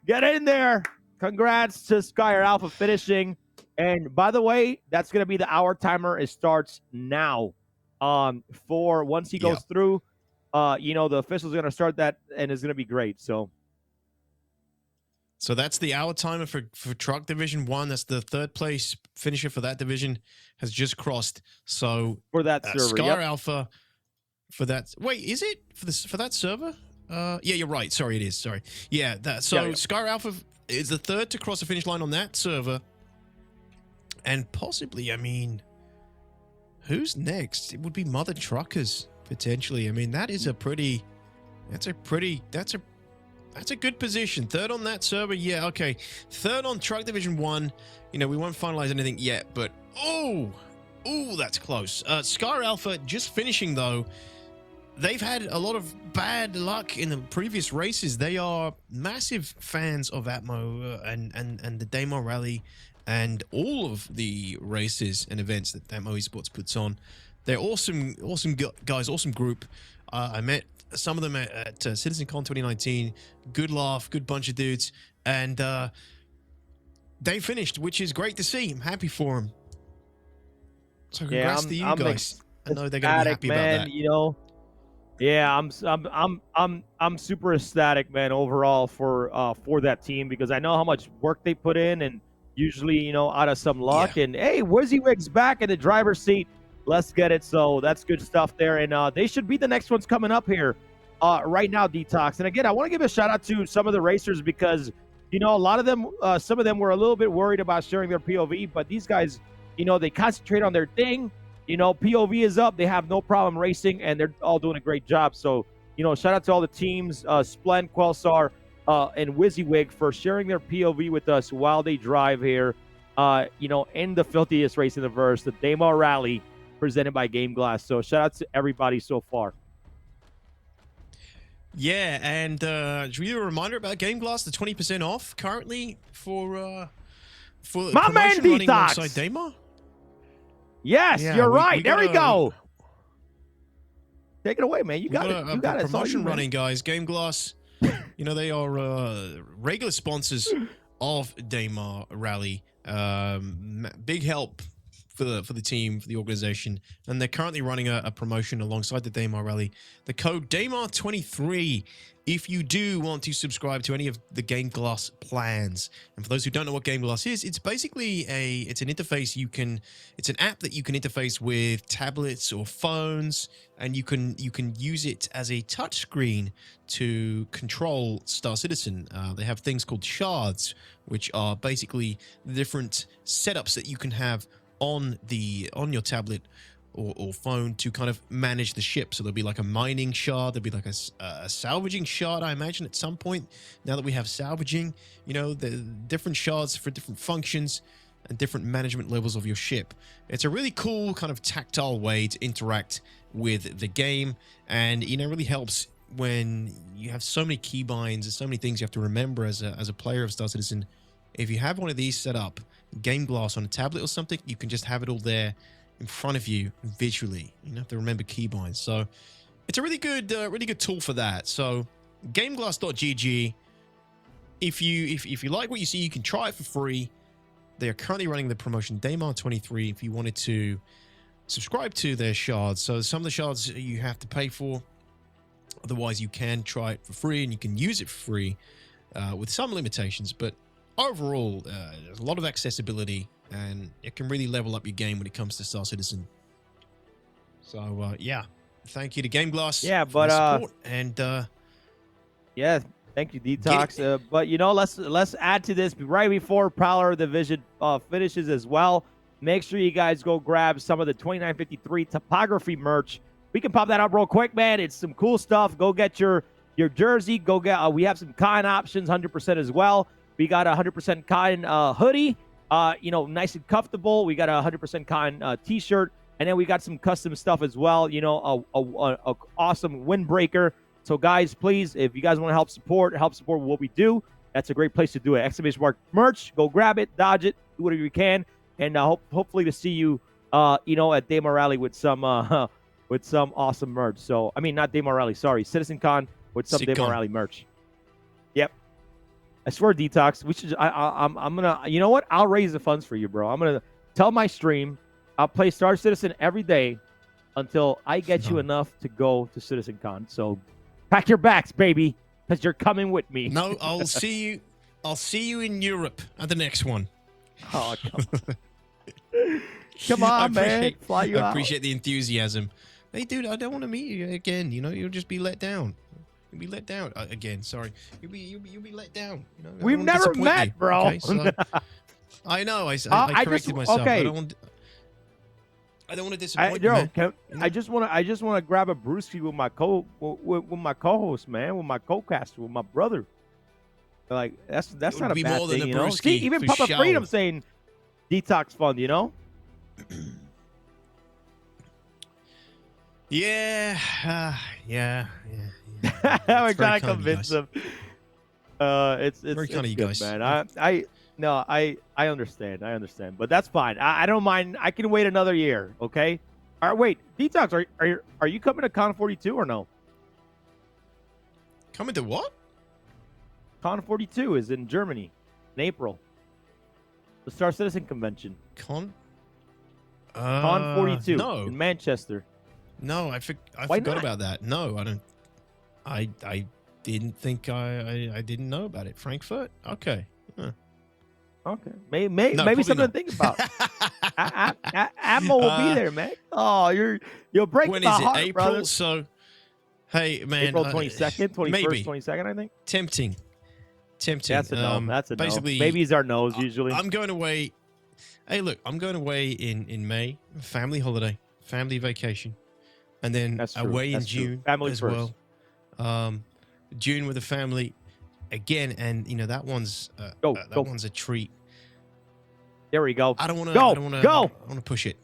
Get in there. Congrats to Skyer Alpha finishing. And by the way, that's going to be the hour timer. It starts now. For once he goes through, the officials are going to start that, and it's going to be great. So that's the hour timer for Truck Division 1. That's the third place finisher for that division has just crossed. So for that server, Skyer Alpha for that. Wait, is it for that server? Yeah, you're right. Sorry, it is. Sorry. Yeah, Skyer Alpha is the third to cross the finish line on that server. And possibly, I mean, who's next? It would be Mother Truckers, potentially. I mean, that is a pretty That's a good position. Third on that server, yeah, okay. Third on Truck Division 1. You know, we won't finalize anything yet, but oh, that's close. Scar Alpha just finishing though. They've had a lot of bad luck in the previous races. They are massive fans of ATMO and the Daymar Rally and all of the races and events that ATMO Esports puts on. They're awesome guys, awesome group. I met some of them at CitizenCon 2019. Good laugh, good bunch of dudes. And they finished, which is great to see. I'm happy for them. So congrats to you guys. I know they're going to be happy about that. You know, yeah, I'm super ecstatic, man, overall for that team, because I know how much work they put in, and usually, you know, out of some luck. And hey, WYSIWYG's back in the driver's seat. Let's get it. So that's good stuff there, and they should be the next ones coming up here right now, DTOX. And again, I want to give a shout out to some of the racers, because you know, a lot of them, some of them were a little bit worried about sharing their POV, but these guys, you know, they concentrate on their thing. You know, POV is up. They have no problem racing, and they're all doing a great job. So, you know, shout out to all the teams, Splend, Quelsar, and WYSIWYG for sharing their POV with us while they drive here, you know, in the filthiest race in the verse, the Daymar Rally, presented by Game Glass. So shout out to everybody so far. Yeah, and should we do a reminder about Game Glass, the 20% off currently for my man running DTOX. alongside Daymar? Yes, Yeah, you're right. There we got go. Take it away, man. You got it. A You got it. promotion running, guys. Game Glass, you know, they are regular sponsors of Daymar Rally. Big help for the team, for the organization, and they're currently running a promotion alongside the Daymar Rally. The code Daymar23 if you do want to subscribe to any of the Game Glass plans. And for those who don't know what Game Glass is, it's basically it's an interface it's an app that you can interface with tablets or phones, and you can use it as a touchscreen to control Star Citizen. They have things called shards, which are basically the different setups that you can have on your tablet or phone to kind of manage the ship. So there'll be like a mining shard, there'll be like a salvaging shard, I imagine, at some point. Now that we have salvaging, you know, the different shards for different functions and different management levels of your ship. It's a really cool kind of tactile way to interact with the game, and you know, it really helps when you have so many keybinds and so many things you have to remember as a player of Star Citizen. If you have one of these set up, Game Glass on a tablet or something, you can just have it all there in front of you visually. You don't have to remember keybinds. So it's a really good tool for that. So gameglass.gg. If you like what you see, you can try it for free. They are currently running the promotion Daymar23 if you wanted to subscribe to their shards. So some of the shards you have to pay for. Otherwise, you can try it for free and you can use it for free with some limitations. But overall, there's a lot of accessibility, and it can really level up your game when it comes to Star Citizen. So yeah, thank you to Game Glass. Yeah, for but the support. And yeah, thank you, DTOX. But you know, let's add to this right before Prowler Division finishes as well. Make sure you guys go grab some of the 2953 topography merch. We can pop that up real quick, man. It's some cool stuff. Go get your jersey. Go get. We have some kind options, 100% as well. We got a 100% kind hoodie. You know, nice and comfortable. We got a 100% kind t-shirt, and then we got some custom stuff as well. You know, a awesome windbreaker. So guys, please, if you guys want to help support what we do, that's a great place to do it. Exclamation mark merch. Go grab it, dodge it, do whatever you can, and hopefully to see you, you know, at Daymar Rally with some awesome merch. So I mean, not Daymar Rally, sorry, CitizenCon with some Daymar Rally merch. Yep. I swear, DTOX, we should. I'm gonna. You know what? I'll raise the funds for you, bro. I'm gonna tell my stream. I'll play Star Citizen every day until I get you enough to go to CitizenCon. So pack your bags, baby, because you're coming with me. No, I'll see you. I'll see you in Europe at the next one. Oh, come on, man. Fly you out. I appreciate the enthusiasm. Hey, dude, I don't want to meet you again. You know, you'll just be let down. You'll be let down again. Sorry, you'll be let down. You know, we've never met, you, bro. okay? So, I know. I corrected myself. Okay. I don't want to disappoint Yo, you, man. I just want to grab a brewski with my co-host, man, with my co-caster, with my brother. Like that's It not would a be bad more than thing, a you know. See, brewski, even for Papa sure. Freedom saying detox fund, you know. Yeah, yeah. We're It's very trying to kind of you convince guys. them. It's Very kind of you good, guys. man. I understand. I understand, but that's fine. I don't mind. I can wait another year. Okay. All right. Wait, detox. Are you coming to Con 42 or no? Coming to what? Con 42 is in Germany in April. The Star Citizen convention. Con 42 no. in Manchester. No, I Why forgot not? about that. No, I don't. I didn't think I didn't know about it. Frankfurt. Okay. Huh. Okay. Maybe probably something not. to think about. Ammo will be there, man. Oh, you'll break When my is it? heart, April. brother. So, hey, man. April 22nd, 21st, maybe. 22nd, I think. Tempting. That's a no. That's a basically, no. Babies are no's usually. I'm going away. Hey, look, I'm going away in May. Family holiday, family vacation, and then That's true. away in That's true. June Family as first. well. June with the family again, and that one's Go. one's a treat. There we go. I don't want to. Go. I don't want to. Go. I want to push it.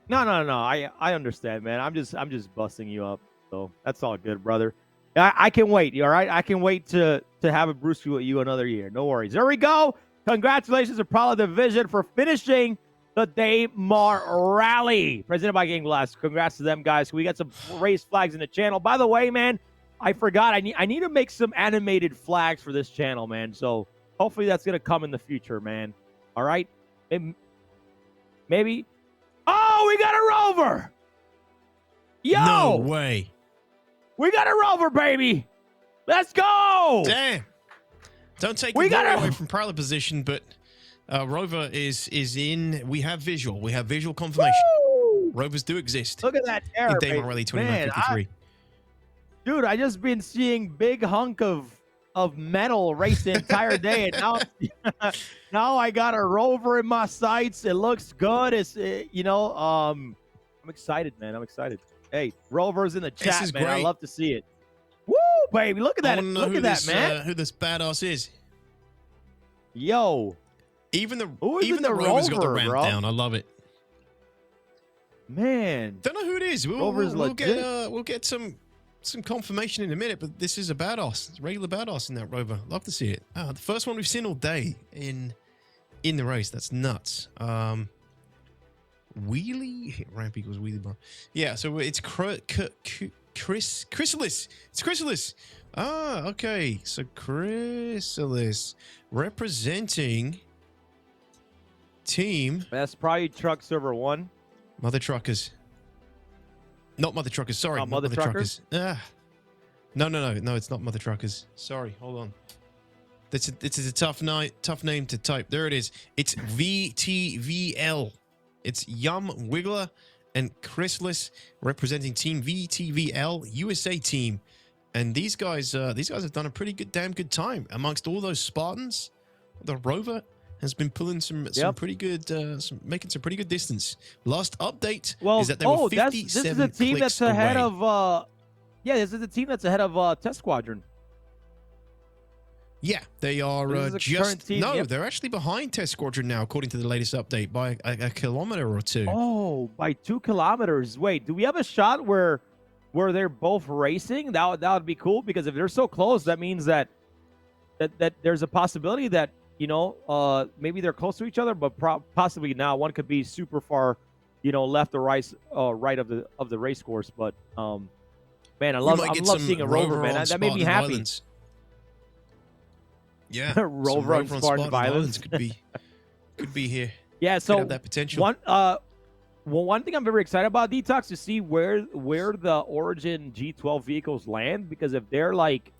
No. I understand, man. I'm just busting you up. So that's all good, brother. I can wait. You all right? I can wait to have a brewski with you another year. No worries. There we go. Congratulations to Prowler Division for finishing the Daymar Rally presented by Game Glass. Congrats to them, guys. We got some race flags in the channel. By the way, man, I forgot. I need to make some animated flags for this channel, man. So hopefully that's gonna come in the future, man. All right. Maybe. Oh, we got a rover. Yo. No way. We got a rover, baby. Let's go. Damn. Don't take We the got away from Prowler position, but Rover is in. We have visual confirmation. Woo! Rovers do exist. Look at that in air, Daymar Rally 2953. Dude, I just been seeing big hunk of metal race the entire day, and now I got a rover in my sights. It looks good. I'm excited, man. I'm excited. Hey, rovers in the chat, is man. I great. love to see it. Woo, baby! Look at I that! wanna know Look who at that, this, man. who this badass is. Yo, Even the in the Rover's got the Rover, ramp bro? down. I love it. Man, Don't know who it is. Rover's We'll legit. get some confirmation in a minute, but this is a badass. It's a regular badass in that Rover. Love to see it. The first one we've seen all day in the race. That's nuts. Wheelie ramp equals wheelie bar. Yeah, so it's Chrysalis. It's Chrysalis. Okay. So Chrysalis representing team. That's probably Truck Server 1. Mother Truckers. Not Mother Truckers. Sorry, not Mother Truckers. No, it's not Mother Truckers. Sorry, hold on. This is a tough name to type. There it is. It's VTVL. It's Yum Wiggler and Chrysalis representing Team VTVL USA team. And these guys have done a damn good time amongst all those Spartans. The Rover has been pulling some pretty good, making some pretty good distance. Last update is that they were 57 this is a team clicks that's ahead away. of. This is a team that's ahead of Test Squadron. Yeah, they are This is a just current team, no. yep. They're actually behind Test Squadron now, according to the latest update, by a kilometer or two. Oh, by 2 kilometers. Wait, do we have a shot where they're both racing? That would be cool, because if they're so close, that means that there's a possibility that maybe they're close to each other, but possibly now one could be super far, left or right of the race course. But man, I love seeing a rover, man. That made me happy. Violence. Yeah, rover on Spartan violence could be here. Yeah, Could so have that potential. one thing I'm very excited about, DTOX, to see where the Origin G12 vehicles land, because if they're like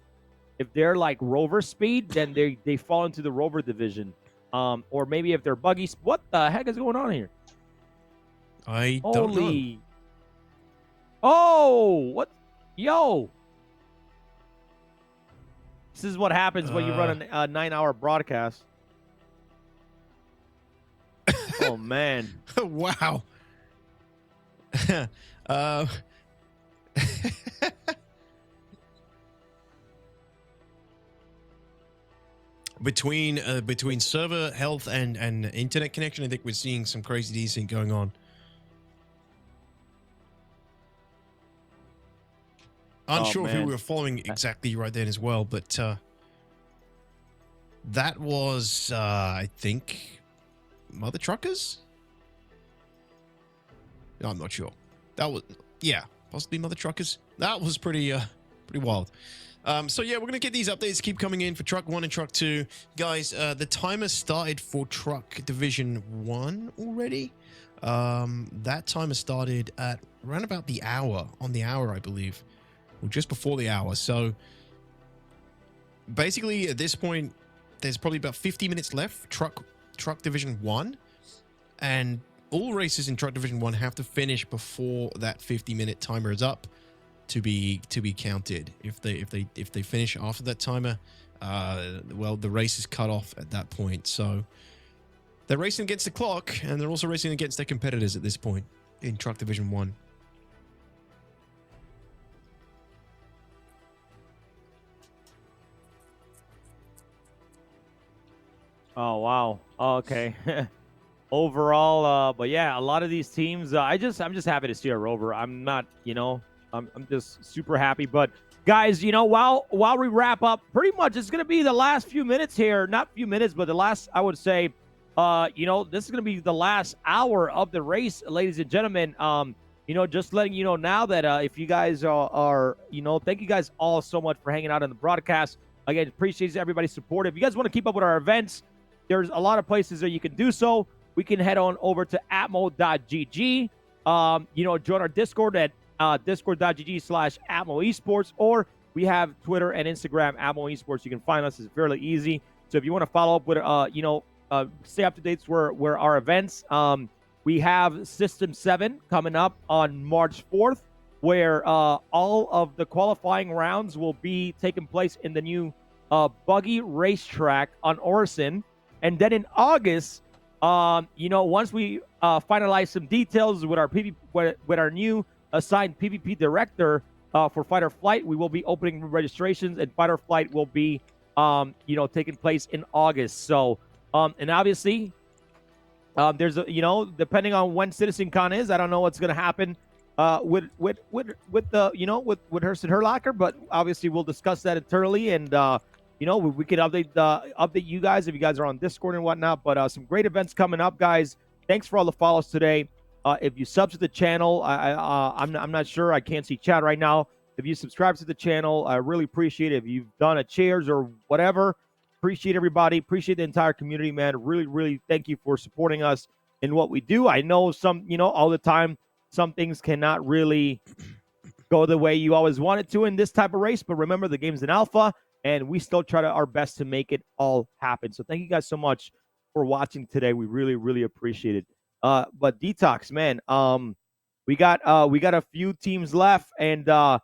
rover speed, then they fall into the rover division. Or maybe if they're buggy, what the heck is going on here? I don't know. Oh, what? Yo. This is what happens when you run a 9-hour broadcast. Oh, man. Wow. Between server health and internet connection, I think we're seeing some crazy desync going on. Unsure if we were following exactly right then as well, but that was I think Mother Truckers. No, I'm not sure. That was possibly Mother Truckers. That was pretty wild. So yeah, we're gonna get these updates keep coming in for Truck 1 and Truck 2. Guys, the timer started for Truck Division 1 already. That timer started at around about the hour, I believe, or just before the hour. So basically at this point, there's probably about 50 minutes left, Truck Division 1, and all races in Truck Division 1 have to finish before that 50-minute timer is up to be counted. If they finish after that timer, well, the race is cut off at that point. So they're racing against the clock, and they're also racing against their competitors at this point in Truck Division 1. Oh wow. Okay. Overall, but yeah, a lot of these teams. I'm just happy to see a Rover. I'm not, I'm just super happy. But guys, while we wrap up, pretty much it's gonna be the last few minutes here. Not few minutes, but the last, I would say, this is gonna be the last hour of the race, ladies and gentlemen. Just letting you know now that if you guys are, thank you guys all so much for hanging out on the broadcast. Again, appreciate everybody's support. If you guys want to keep up with our events, there's a lot of places that you can do so. We can head on over to atmo.gg. Join our Discord at discord.gg/Atmo Esports, or we have Twitter and Instagram, Atmo Esports. You can find us. It's fairly easy. So if you want to follow up with, stay up to date where our events. We have System 7 coming up on March 4th, where all of the qualifying rounds will be taking place in the new Buggy racetrack on Orison. And then in August, once we finalize some details with our with our new assigned PvP director for Fight or Flight, we will be opening registrations, and Fight or Flight will be, taking place in August. So, and obviously, there's depending on when CitizenCon is, I don't know what's going to happen with the with Hurston Herlocker, but obviously we'll discuss that internally, and we could update you guys if you guys are on Discord and whatnot. But some great events coming up, guys. Thanks for all the follows today. If you sub to the channel, I'm not sure. I can't see chat right now. If you subscribe to the channel, I really appreciate it. If you've done a cheers or whatever, appreciate everybody. Appreciate the entire community, man. Really, really thank you for supporting us in what we do. I know all the time, some things cannot really go the way you always want it to in this type of race. But remember, the game's an alpha, and we still try our best to make it all happen. So thank you guys so much for watching today. We really, really appreciate it. But DTOX, man, we got a few teams left, and I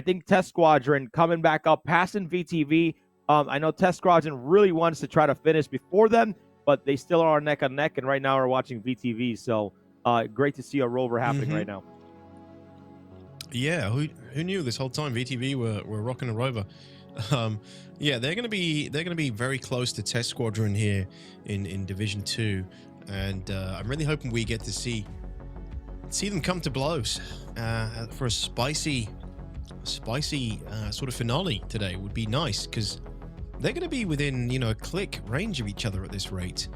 think Test Squadron coming back up, passing VTV. I know Test Squadron really wants to try to finish before them, but they still are neck and neck, and right now we're watching VTV. So great to see a Rover happening right now. Yeah, who knew this whole time VTV were rocking a Rover. They're gonna be very close to Test Squadron here in Division 2, and I'm really hoping we get to see them come to blows for a spicy sort of finale today. Would be nice, because they're gonna be within a click range of each other at this rate.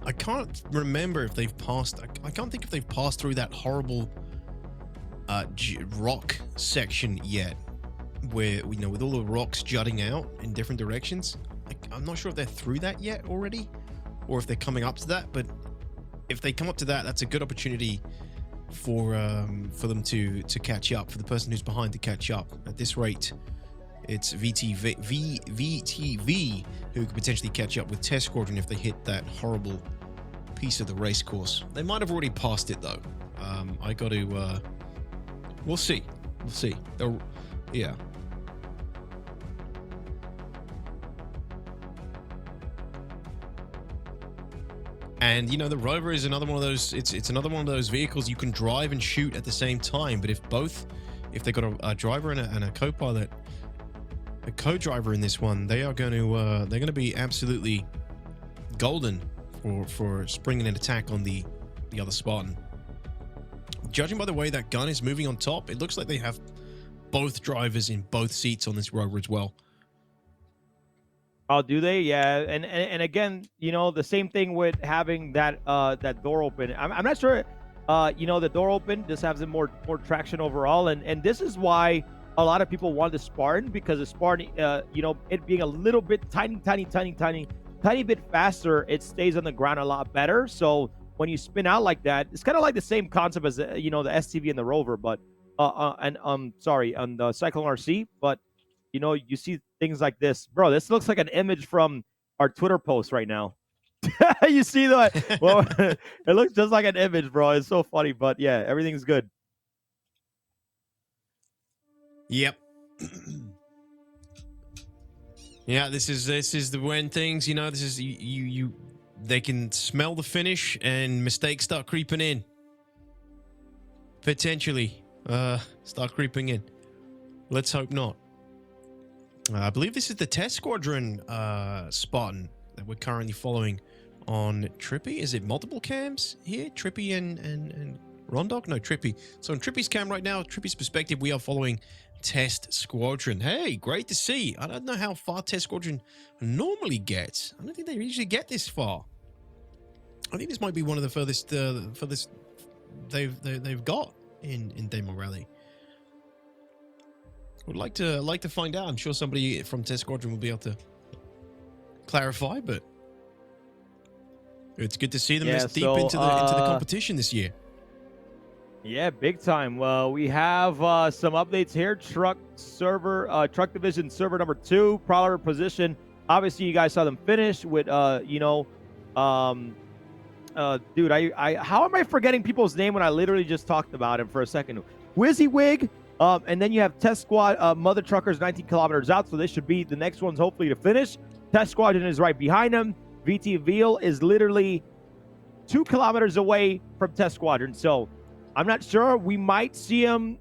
I can't remember if they've passed. I can't think if they've passed through that horrible rock section yet, where with all the rocks jutting out in different directions. I'm not sure if they're through that yet already, or if they're coming up to that. But if they come up to that, that's a good opportunity for them to catch up, for the person who's behind to catch up. At this rate, it's VTV who could potentially catch up with Test Squadron if they hit that horrible piece of the race course. They might have already passed it though. I got to. We'll see. Yeah. And you know, the Rover is another one of those. It's another one of those vehicles you can drive and shoot at the same time. But if they got a driver and a co-pilot, a co-driver in this one, they're going to be absolutely golden for springing an attack on the other Spartan. Judging by the way that gun is moving on top, it looks like they have both drivers in both seats on this Rover as well. Oh, do they? Yeah, and again, you know, the same thing with having that that door open. I'm not sure. You know, the door open just has more traction overall, and this is why a lot of people want the Spartan, because the Spartan, you know, it being a little bit tiny bit faster, it stays on the ground a lot better. So when you spin out like that, it's kind of like the same concept as you know, the STV and the Rover, but sorry, on the Cyclone RC, but you know, you see things like this, bro. This looks like an image from our Twitter post right now. You see that? Well, it looks just like an image, bro. It's so funny, but yeah, everything's good. Yep. Yeah, this is the when things, you know, this is you they can smell the finish and mistakes start creeping in. Potentially start creeping in. Let's hope not. I believe this is the test squadron Spartan that we're currently following on Trippy. Is it multiple cams here? Trippy and Rondok? No, Trippy. So on Trippy's cam right now, Trippy's perspective, we are following Test Squadron. Hey, great to see. I don't know how far Test Squadron normally gets. I don't think they usually get this far. I think this might be one of the furthest they've got in Daymar Rally. Would like to find out. I'm sure somebody from Test Squadron will be able to clarify, but it's good to see them this deep into the competition this year. Yeah, big time. Well, we have some updates here. Truck Division server number 2, Prowler position. Obviously, you guys saw them finish with you know, dude, how am I forgetting people's name when I literally just talked about him for a second? WYSIWYG. And then you have Test Squad, Mother Truckers 19 kilometers out, so this should be the next ones hopefully to finish. Test Squadron is right behind them. VT Veal is literally 2 kilometers away from Test Squadron, so I'm not sure. We might see him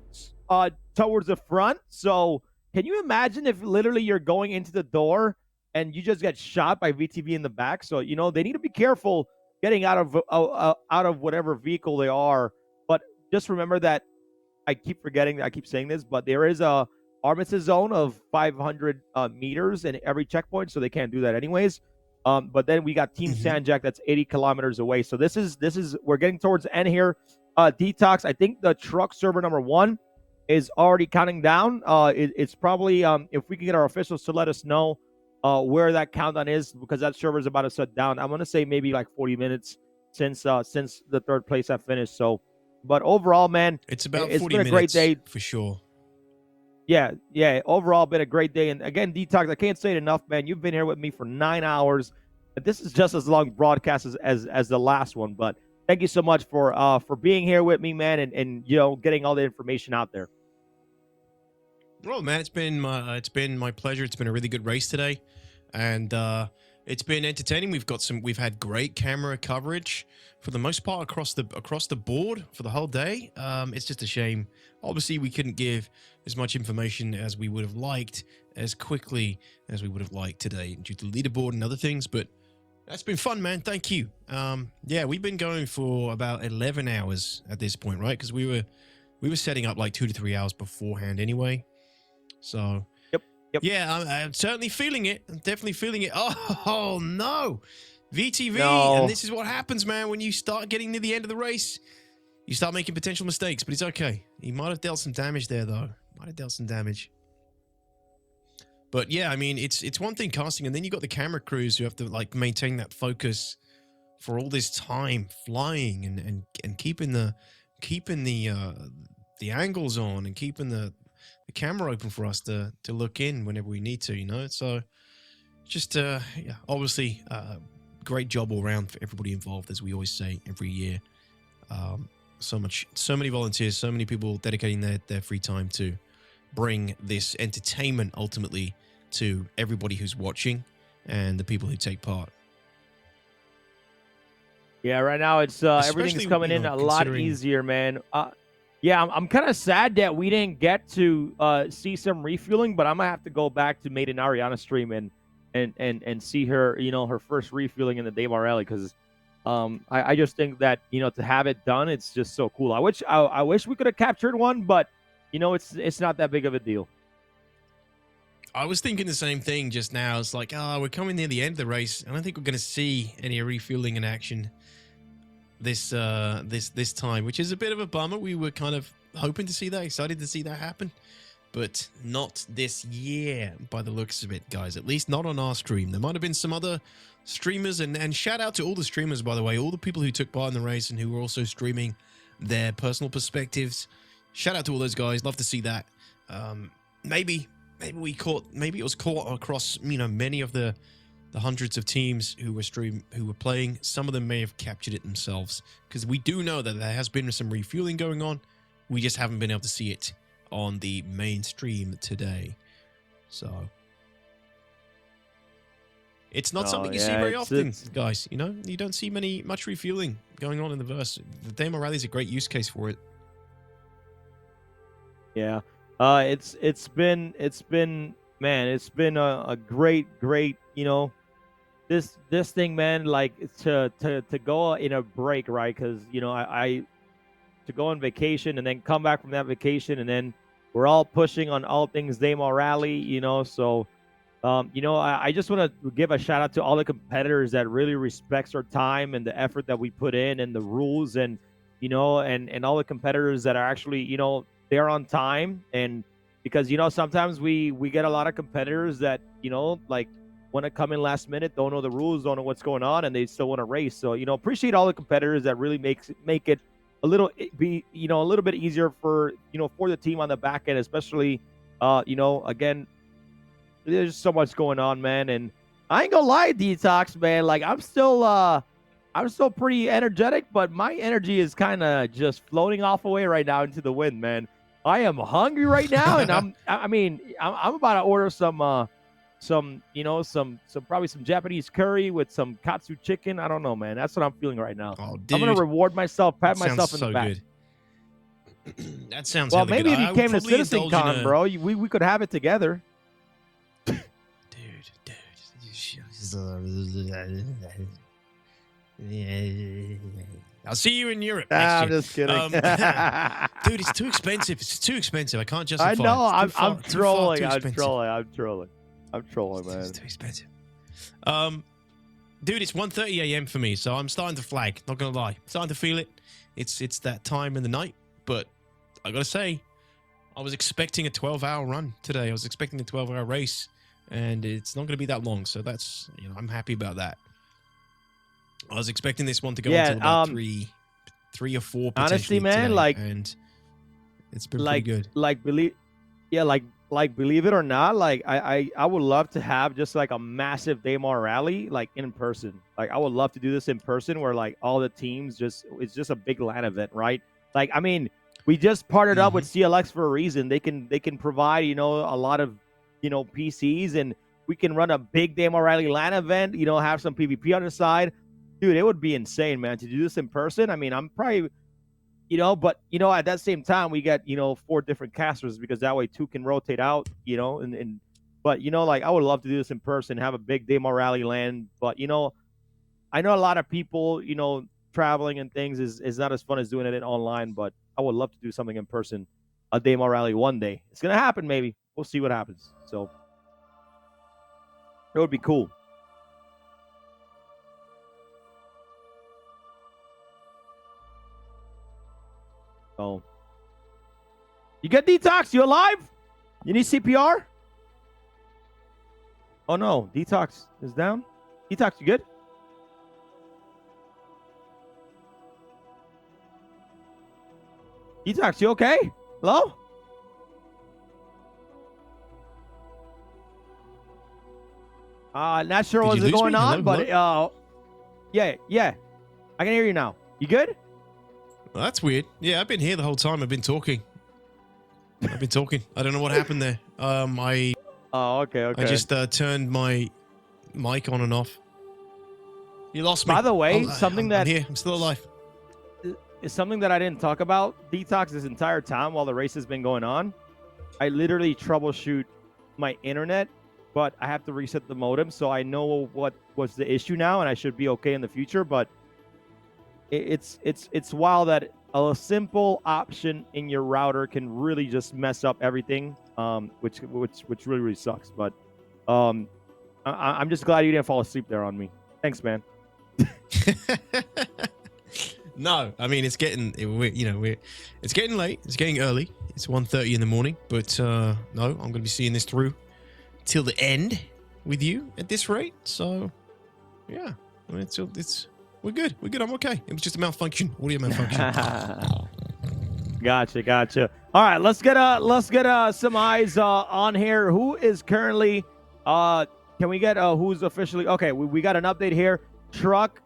towards the front. So can you imagine if literally you're going into the door and you just get shot by VTV in the back? So, you know, they need to be careful getting out of whatever vehicle they are. But just remember that I keep forgetting, I keep saying this, but there is a armistice zone of 500 meters in every checkpoint, so they can't do that anyways. But then we got Team Sanjak that's 80 kilometers away. So this is we're getting towards the end here. DTOX, I think the truck server number 1 is already counting down. It's probably if we can get our officials to let us know where that countdown is, because that server is about to shut down. I'm gonna say maybe like 40 minutes since the third place have finished. So. But overall, man, it's about 40 been a great day for sure. Yeah. Overall, been a great day. And again, DTOX, I can't say it enough, man. You've been here with me for 9 hours. This is just as long broadcast as the last one. But thank you so much for being here with me, man, and you know, getting all the information out there. Well, man, it's been my pleasure. It's been a really good race today, and it's been entertaining. We've had great camera coverage for the most part across the board for the whole day. It's just a shame. Obviously, we couldn't give as much information as we would have liked, as quickly as we would have liked today due to leaderboard and other things. But that's been fun, man. Thank you. Yeah, we've been going for about 11 hours at this point, right? Because we were setting up like 2 to 3 hours beforehand anyway. So. Yep. Yeah, I'm certainly feeling it. I'm definitely feeling it. Oh, no. VTV. No. And this is what happens, man, when you start getting near the end of the race. You start making potential mistakes, but it's okay. He might have dealt some damage there, though. Might have dealt some damage. But yeah, I mean, it's one thing casting, and then you got the camera crews who have to like maintain that focus for all this time flying and keeping the angles on and keeping the camera open for us to look in whenever we need to, you know. So just yeah, obviously great job all around for everybody involved, as we always say every year. So many volunteers, so many people dedicating their free time to bring this entertainment ultimately to everybody who's watching and the people who take part. Yeah, right now it's everything's Especially, coming you in know, a lot considering- easier, man. Yeah, I'm kind of sad that we didn't get to see some refueling, but I'm gonna have to go back to Maiden Ariana stream and see her, you know, her first refueling in the Daymar Rally, because I just think that, you know, to have it done, it's just so cool. I wish we could have captured one, but you know, it's not that big of a deal. I was thinking the same thing just now. It's like, oh, we're coming near the end of the race. I don't think we're going to see any refueling in action this time, which is a bit of a bummer. We were kind of hoping to see that, excited to see that happen, but not this year by the looks of it, guys. At least not on our stream. There might have been some other streamers, and shout out to all the streamers, by the way, all the people who took part in the race and who were also streaming their personal perspectives. Shout out to all those guys. Love to see that. Maybe it was caught across, you know, many of the hundreds of teams who were playing. Some of them may have captured it themselves, because we do know that there has been some refueling going on. We just haven't been able to see it on the main stream today. So it's not something you see very often, guys. You know, you don't see much refueling going on in the verse. The Daymar Rally is a great use case for it. Yeah. It's been man, it's been a great, you know, this thing, man, like to go in a break, right? Because, you know, I to go on vacation and then come back from that vacation, and then we're all pushing on all things Daymar Rally, you know. So you know, I just want to give a shout out to all the competitors that really respects our time and the effort that we put in and the rules, and you know, and all the competitors that are actually, you know, they're on time. And because, you know, sometimes we get a lot of competitors that, you know, like want to come in last minute, don't know the rules, don't know what's going on, and they still want to race. So, you know, appreciate all the competitors that really make it a little bit easier for, you know, for the team on the back end, especially you know, again, there's so much going on, man. And I ain't gonna lie, Detox, man, like I'm still pretty energetic, but my energy is kind of just floating off away right now into the wind, man. I am hungry right now, and I'm about to order some you know, some probably some Japanese curry with some katsu chicken. I don't know, man. That's what I'm feeling right now. Oh, I'm gonna reward myself, pat myself in the back. Good. That sounds well. hella Maybe good. if you came to CitizenCon, bro, we could have it together. I'll see you in Europe. I'm just kidding. Dude, it's too expensive. It's too expensive. I can't justify. I know. I'm trolling. I'm trolling, man. It's too expensive. Dude, it's 1:30 a.m. for me, so I'm starting to flag. Not gonna lie, starting to feel it. It's that time in the night, but I gotta say, I was expecting a 12-hour run today. I was expecting a 12-hour race, and it's not gonna be that long. So that's, you know, I'm happy about that. I was expecting this one to go until about 3 or 4. Honestly, man, today, like, and it's been pretty good. Believe it or not, like I would love to have just like a massive Daymar Rally, like in person. Like I would love to do this in person, where like all the teams it's just a big LAN event, right? Like, I mean, we just partnered up with CLX for a reason. They can provide, you know, a lot of, you know, PCs, and we can run a big Daymar Rally LAN event. You know, have some PvP on the side. Dude, it would be insane, man, to do this in person. I mean, I'm probably, you know, but, you know, at that same time, we got, you know, 4 different casters, because that way 2 can rotate out, you know, but, you know, like I would love to do this in person, have a big Daymar Rally land. But, you know, I know a lot of people, you know, traveling and things is not as fun as doing it online, but I would love to do something in person, a Daymar Rally one day. It's going to happen, maybe. We'll see what happens. So it would be cool. Oh, you get Detox? You alive? You need CPR? Oh no, Detox is down. Detox, you good? Detox, you okay? Hello? Not sure what's going on, but yeah, I can hear you now. You good? Well, that's weird. Yeah, I've been here the whole time. I've been talking. I don't know what happened there. Oh, okay. I just turned my mic on and off. You lost me. By the way, I'm here. I'm still alive. Is something that I didn't talk about, DTOX, this entire time while the race has been going on. I literally troubleshoot my internet, but I have to reset the modem, so I know what was the issue now, and I should be okay in the future. But it's wild that a simple option in your router can really just mess up everything, which really sucks. But I'm just glad you didn't fall asleep there on me. Thanks, man. No, I mean it's getting it's getting late. It's getting early. It's 1:30 in the morning. But no, I'm going to be seeing this through till the end with you at this rate. So yeah, I mean, it's we're good. We're good. I'm okay. It was just a malfunction, audio malfunction. Gotcha. All right, let's get some eyes on here. Who is currently can we get who's officially okay? We got an update here. Truck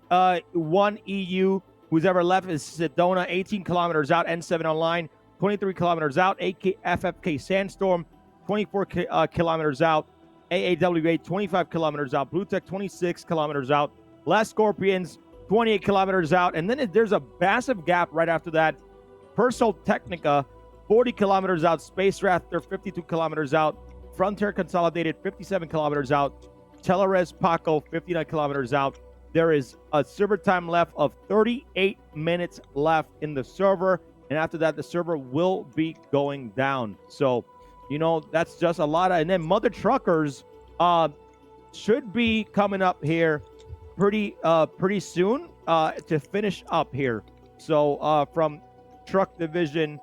1 EU. Who's ever left is Sedona, 18 kilometers out. N7 online, 23 kilometers out. FFK Sandstorm, 24 kilometers out. AAWA, 25 kilometers out. Blue Tech, 26 kilometers out. Last Scorpions, 28 kilometers out. And then there's a massive gap right after that. Perso Technica, 40 kilometers out. Space Raptor, 52 kilometers out. Frontier Consolidated, 57 kilometers out. Teleres Paco, 59 kilometers out. There is a server time left of 38 minutes left in the server. And after that, the server will be going down. So, that's just a lot. And then Mother Truckers should be coming up here pretty soon to finish up here. So from Truck Division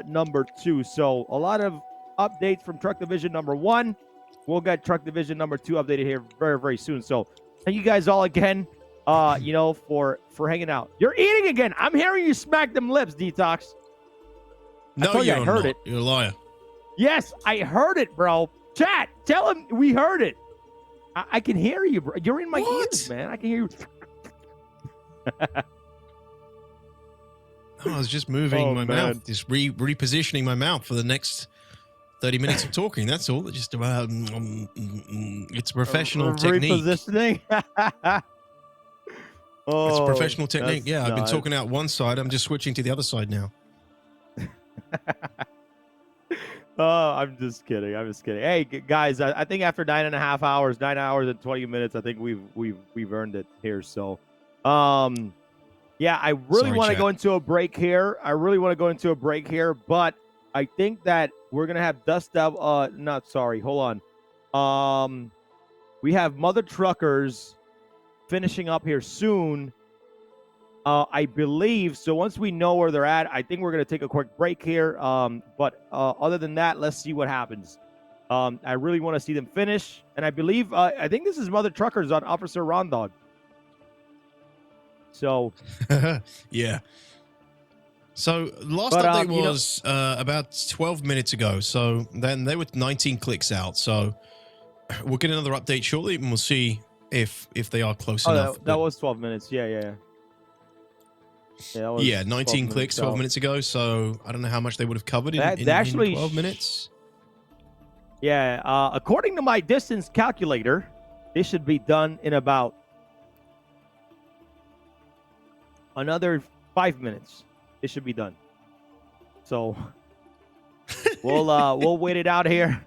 number 2. So a lot of updates from Truck Division number 1. We'll get Truck Division number 2 updated here very, very soon. So thank you guys all again, for hanging out. You're eating again. I'm hearing you smack them lips, DTOX. No, I heard it. You're a liar. Yes, I heard it, bro. Chat, tell him we heard it. I can hear you, bro. You're in my ears, man. I can hear you. I was just moving my mouth, just repositioning my mouth for the next 30 minutes of talking. That's all. Just about it's professional technique. Repositioning. It's a professional technique. That's Yeah, I've been talking out one side. I'm just switching to the other side now. Oh, I'm just kidding. Hey, guys, I think after 9 hours and 20 minutes, I think we've earned it here. So, yeah, I really want to go into a break here. But I think that we're gonna have hold on. We have Mother Truckers finishing up here soon. I believe so. Once we know where they're at, I think we're gonna take a quick break here. But other than that, let's see what happens. I really want to see them finish, and I believe I think this is Mother Truckers on Officer Rondog. So, yeah. So last update was about 12 minutes ago. So then they were 19 clicks out. So we'll get another update shortly, and we'll see if they are close enough. That was 12 minutes. Yeah. Yeah, 19 clicks 12 minutes ago. So I don't know how much they would have covered in 12 minutes. Yeah, according to my distance calculator, this should be done in about another 5 minutes. It should be done. So we'll wait it out here.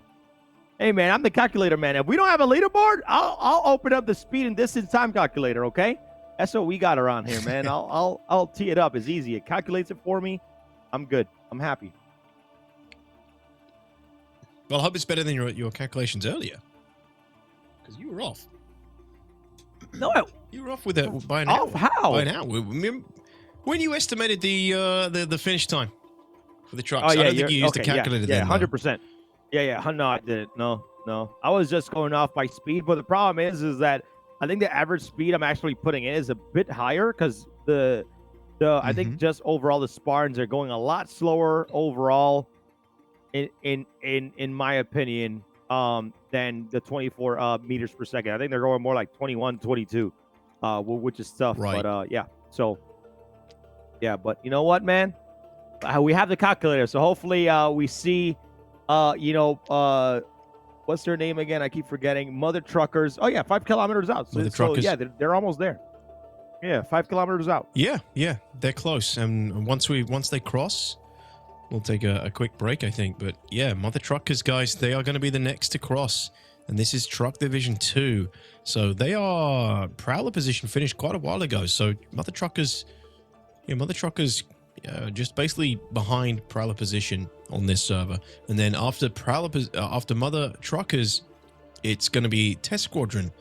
Hey man, I'm the calculator man. If we don't have a leaderboard, I'll open up the speed and distance time calculator. Okay, that's what we got around here, man. I'll tee it up. It's easy. It calculates it for me. I'm good. I'm happy. Well, I hope it's better than your calculations earlier, because you were off. No, you were off with it by an hour. Off how? By an hour. When you estimated the finish time for the trucks, Oh, yeah, I don't think you used the calculator then. 100%. Yeah. No, I didn't. No. I was just going off by speed. But the problem is that I think the average speed I'm actually putting in is a bit higher because I think just overall the Spartans are going a lot slower overall in my opinion than the 24 meters per second. I think they're going more like 21, 22, which is tough. Right. But yeah. So yeah, but you know what, man? We have the calculator, so hopefully we see, what's their name again? I keep forgetting. Mother Truckers. Oh yeah, 5 kilometers out. So Mother Truckers. Yeah, they're almost there. Yeah, 5 kilometers out. Yeah, they're close. And once they cross, we'll take a quick break, I think. But yeah, Mother Truckers, guys, they are going to be the next to cross. And this is Truck Division 2. So they are Prowler position finished quite a while ago. So Mother Truckers, just basically behind Prowler position on this server. And then after after Mother Truckers, it's going to be Test Squadron,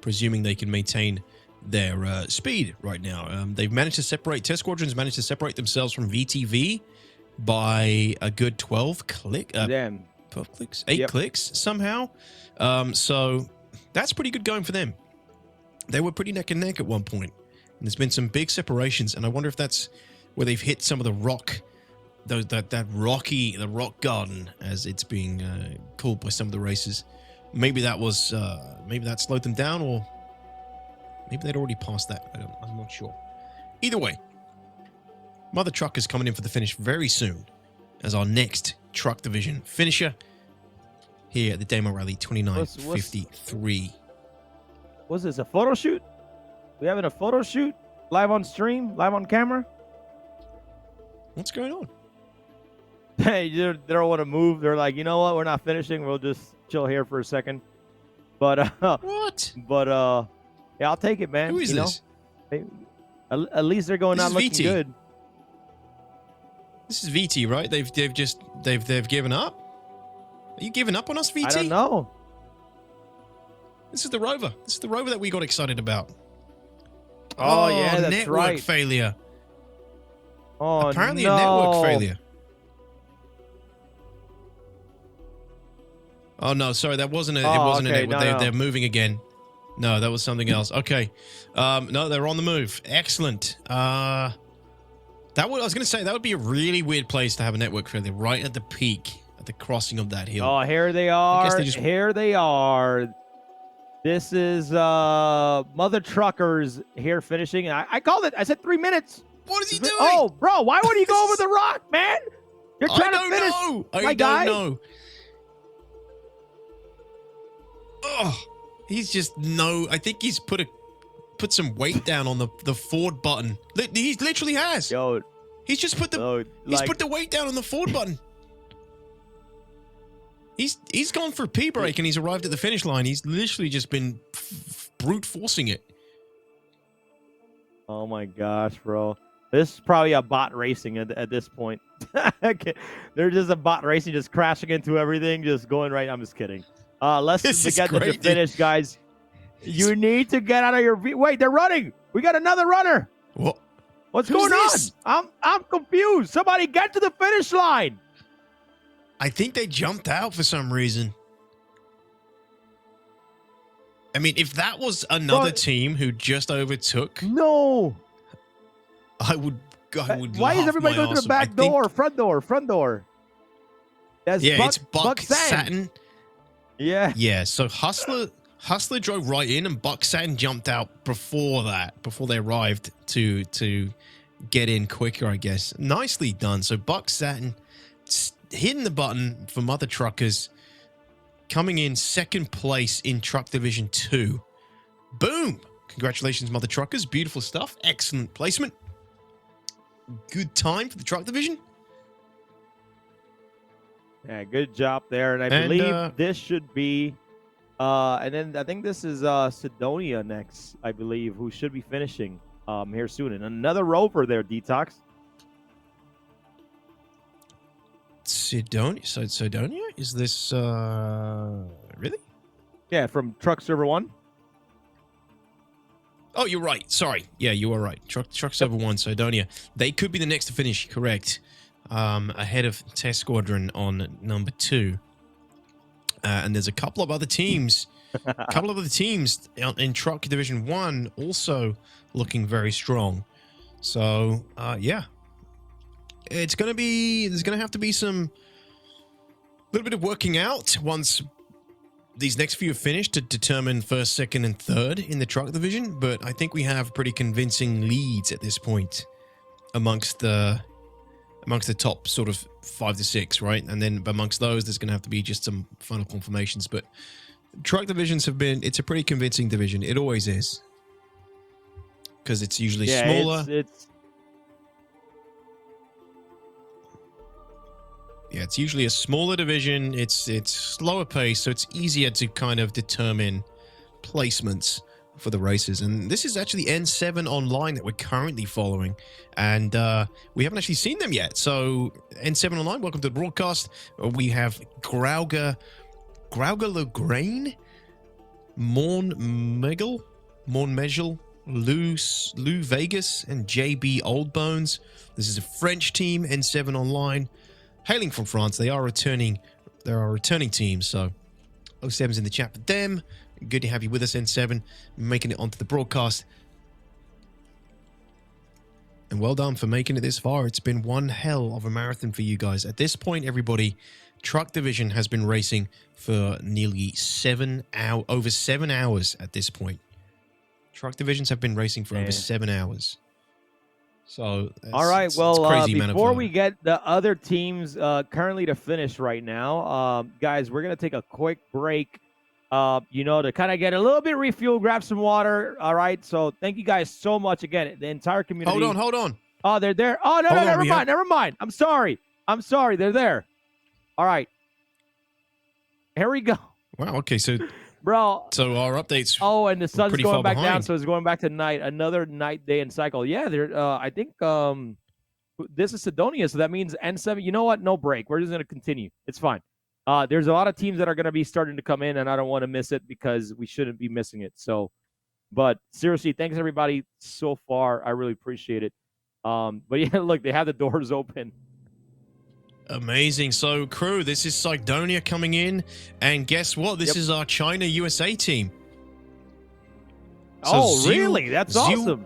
presuming they can maintain their speed right now. They've managed to separate, Test Squadron's managed to separate themselves from VTV by a good 12 clicks, 8 clicks somehow. So that's pretty good going for them. They were pretty neck and neck at one point. And there's been some big separations, and I wonder if that's where they've hit some of the rock, the rock garden, as it's being called by some of the races. Maybe that was, maybe that slowed them down, or maybe they'd already passed that. I'm not sure. Either way, Mother Truck is coming in for the finish very soon as our next Truck Division finisher here at the Daymar Rally 2953. What's this, a photo shoot? We having a photo shoot? Live on stream? Live on camera? What's going on? Hey, they don't want to move. They're like, you know what? We're not finishing. We'll just chill here for a second. But what? But yeah, I'll take it, man. Who is this? At least they're going out looking VT. good. This is VT, right? They've given up. Are you giving up on us, VT? I don't know. This is the rover. This is the rover that we got excited about. Oh yeah, that's network right. failure. Oh, apparently no. a network failure. Oh no, sorry, that wasn't a. It wasn't okay, a network. no. They're moving again. No, that was something else. Okay, no, they're on the move. Excellent. I was going to say that would be a really weird place to have a network failure, right at the peak, at the crossing of that hill. Oh, here they are. Here they are. This is Mother Truckers here finishing. I called it. I said 3 minutes. What is he doing? Oh, bro, why would he go over the rock, man? You're trying to finish. I don't know. Oh, he's just I think he's put some weight down on the forward button. He literally has. Yo, he's just put the weight down on the forward button. He's gone for a P break and he's arrived at the finish line. He's literally just been brute forcing it. Oh my gosh, bro. This is probably a bot racing at this point. They're just a bot racing, just crashing into everything, just going right. I'm just kidding. Let's get to the finish, guys. You need to get out of your wait, they're running. We got another runner. What? What's going on? I'm confused. Somebody get to the finish line. I think they jumped out for some reason. I mean, if that was another team who just overtook, I would. Why is everybody going to the back door, front door? That's it's Buck Satin. Yeah. Yeah. So Hustler drove right in, and Buck Satin jumped out before they arrived to get in quicker, I guess. Nicely done. So Buck Satin hitting the button for Mother Truckers, coming in second place in Truck Division 2. Boom! Congratulations, Mother Truckers. Beautiful stuff. Excellent placement. Good time for the Truck Division. Yeah, good job there. And I believe this should be and then I think this is Sidonia next, I believe, who should be finishing here soon. And another rover there, DTOX. Sidonia? Sidonia? Is this really? Yeah, from Truck Server 1. Oh, you're right. Sorry. Yeah, you are right. Truck Server 1, Sidonia. They could be the next to finish, correct. Ahead of Test Squadron on number 2. And there's a couple of other teams. In Truck Division 1 also looking very strong. So, yeah. There's going to have to be some little bit of working out once these next few are finished to determine first, second, and third in the Truck Division. But I think we have pretty convincing leads at this point amongst the top sort of 5 to 6, right? And then amongst those, there's going to have to be just some final confirmations. But Truck Divisions it's a pretty convincing division. It always is. because it's usually smaller. Yeah, it's usually a smaller division. It's slower pace, so it's easier to kind of determine placements for the races. And this is actually N7 Online that we're currently following, and we haven't actually seen them yet. So N7 Online, welcome to the broadcast. We have Grauger Lagrange, Morn Megel, Lou Vegas, and JB Oldbones. This is a French team, N7 Online, hailing from France. They are returning teams, so 07's in the chat for them. Good to have you with us, N7, making it onto the broadcast. And well done for making it this far. It's been one hell of a marathon for you guys. At this point, everybody, Truck Division has been racing for nearly over 7 hours at this point. Truck Divisions have been racing for over 7 hours. So, all right, well, crazy before we get the other teams currently to finish right now, guys, we're going to take a quick break, to kind of get a little bit refuel, grab some water. All right, so thank you guys so much again, the entire community. Hold on. Oh, they're there. Oh, no, never mind. I'm sorry. They're there. All right. Here we go. Wow, okay, so... Bro. So our updates. Oh, and the sun's going back behind. down, so it's going back to night. Another night, day, and cycle. Yeah, they're. I think this is Sidonia, so that means N7. You know what? No break. We're just going to continue. It's fine. There's a lot of teams that are going to be starting to come in, and I don't want to miss it because we shouldn't be missing it. So, but seriously, thanks everybody so far. I really appreciate it. But yeah, look, they have the doors open. Amazing. So, crew, this is Sidonia coming in, and guess what? This is our China USA team. So really? That's awesome.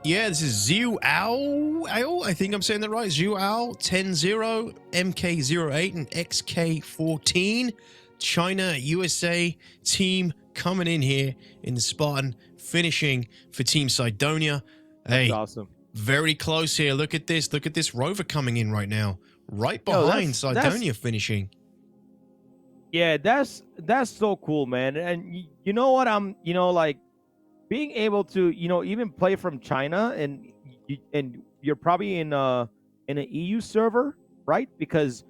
Yeah, this is Zhu Ao. I think I'm saying that right. Zhu Ao, 10-0, MK08, and XK14. China USA team coming in here in the Spartan, finishing for Team Sidonia. That's awesome. Very close here. Look at this. Look at this rover coming in right now. Right behind Sidonia finishing. Yeah, that's so cool, man. And you know what? Like being able to, even play from China, and you're probably in an EU server, right? Because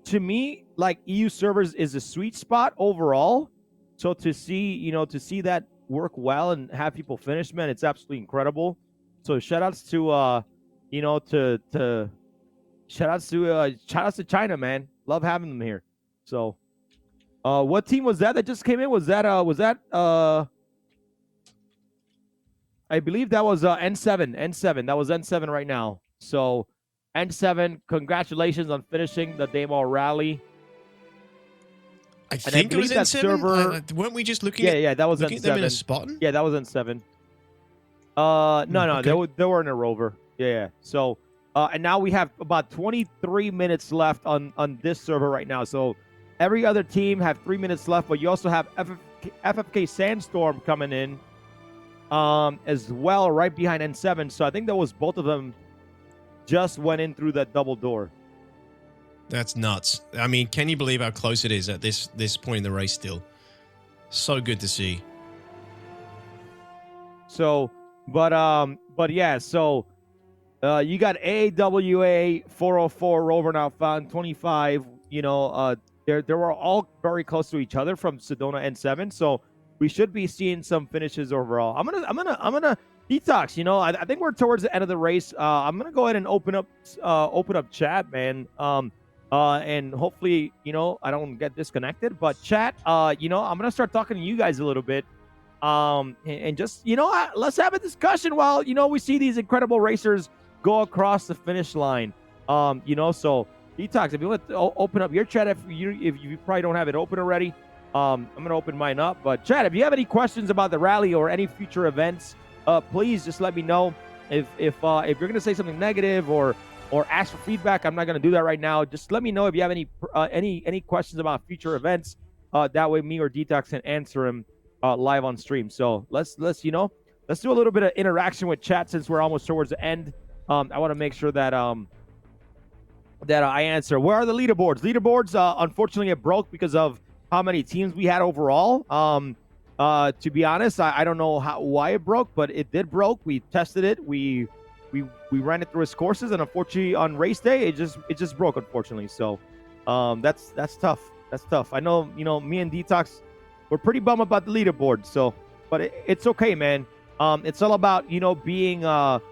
to me, like EU servers is a sweet spot overall. So to see that work well and have people finish, man, it's absolutely incredible. So shout outs to shout outs to China, man. Love having them here. So what team was that just came in? Was that I believe that was N7. That was N7 right now. So N7, congratulations on finishing the Daymar Rally. I think it was that N7. server. Weren't we just looking Yeah, that was N7. N7. Them in a Spartan? Yeah, that was N7. No, okay. they were in a rover. Yeah. So, and now we have about 23 minutes left on this server right now. So, every other team have 3 minutes left, but you also have FFK Sandstorm coming in, as well, right behind N7. So I think that was both of them just went in through that double door. That's nuts. I mean, can you believe how close it is at this point in the race still? So good to see. So, but yeah, so you got AAWA 404 Rover now found 25. They were all very close to each other from Sedona N7. So we should be seeing some finishes overall. I'm gonna detox. I think we're towards the end of the race. I'm gonna go ahead and open up chat, man. And hopefully, I don't get disconnected. But chat, I'm gonna start talking to you guys a little bit. And just, let's have a discussion while, we see these incredible racers go across the finish line. So Detox, if you want to open up your chat, if you probably don't have it open already, I'm going to open mine up. But chat, if you have any questions about the rally or any future events, please just let me know. If you're going to say something negative or ask for feedback, I'm not going to do that right now. Just let me know if you have any questions about future events. That way me or Detox can answer them live on stream. So let's do a little bit of interaction with chat since we're almost towards the end. I want to make sure that I answer. Where are the leaderboards? Unfortunately, it broke because of how many teams we had overall. To be honest, I don't know why it broke, but it did broke. We tested it. We ran it through its courses, and unfortunately on race day it just broke, unfortunately. So that's tough. That's tough. I know, me and Detox, we're pretty bummed about the leaderboard. So, but it's okay, man. It's all about being man,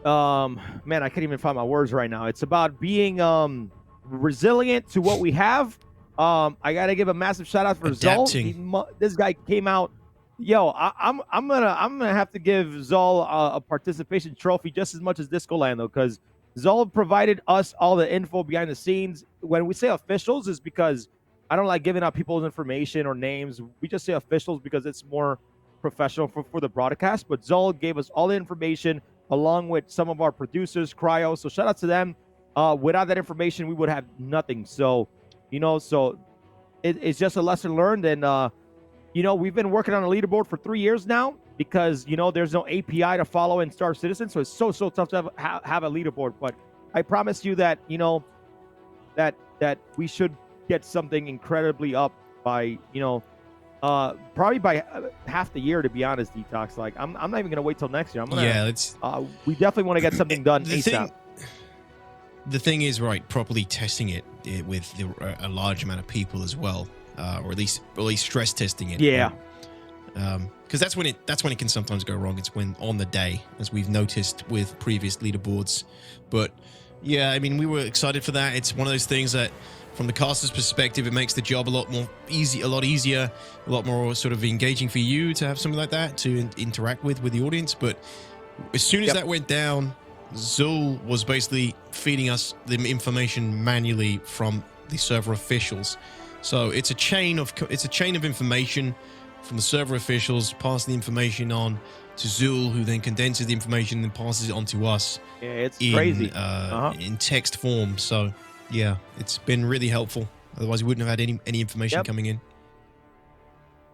I can't even find my words right now. It's about being resilient to what we have. I gotta give a massive shout out for Zol. This guy came out. Yo, I'm gonna have to give Zol a participation trophy just as much as Disco Lando, because Zol provided us all the info behind the scenes. When we say officials, is because I don't like giving out people's information or names. We just say officials because it's more professional for the broadcast. But Zol gave us all the information along with some of our producers, Cryo. So shout out to them. Without that information, we would have nothing. So, so it's just a lesson learned. And, we've been working on a leaderboard for 3 years now because, there's no API to follow in Star Citizen. So it's so tough to have a leaderboard. But I promise you that, that we should get something incredibly up by, probably by half the year, to be honest, Detox. Like, I'm not even going to wait till next year. We definitely want to get something done ASAP. The thing is, right, properly testing it with a large amount of people as well, or at least stress testing it. Yeah. Because that's when it can sometimes go wrong. It's when on the day, as we've noticed with previous leaderboards. But yeah, I mean, we were excited for that. It's one of those things that, from the caster's perspective, it makes the job a lot easier, a lot more sort of engaging for you to have something like that to interact with the audience. But as soon as that went down, Zul was basically feeding us the information manually from the server officials. So it's a chain of information from the server officials, passing the information on to Zul, who then condenses the information and passes it on to us. Yeah, it's crazy. In text form. So yeah, it's been really helpful. Otherwise, we wouldn't have had any information coming in.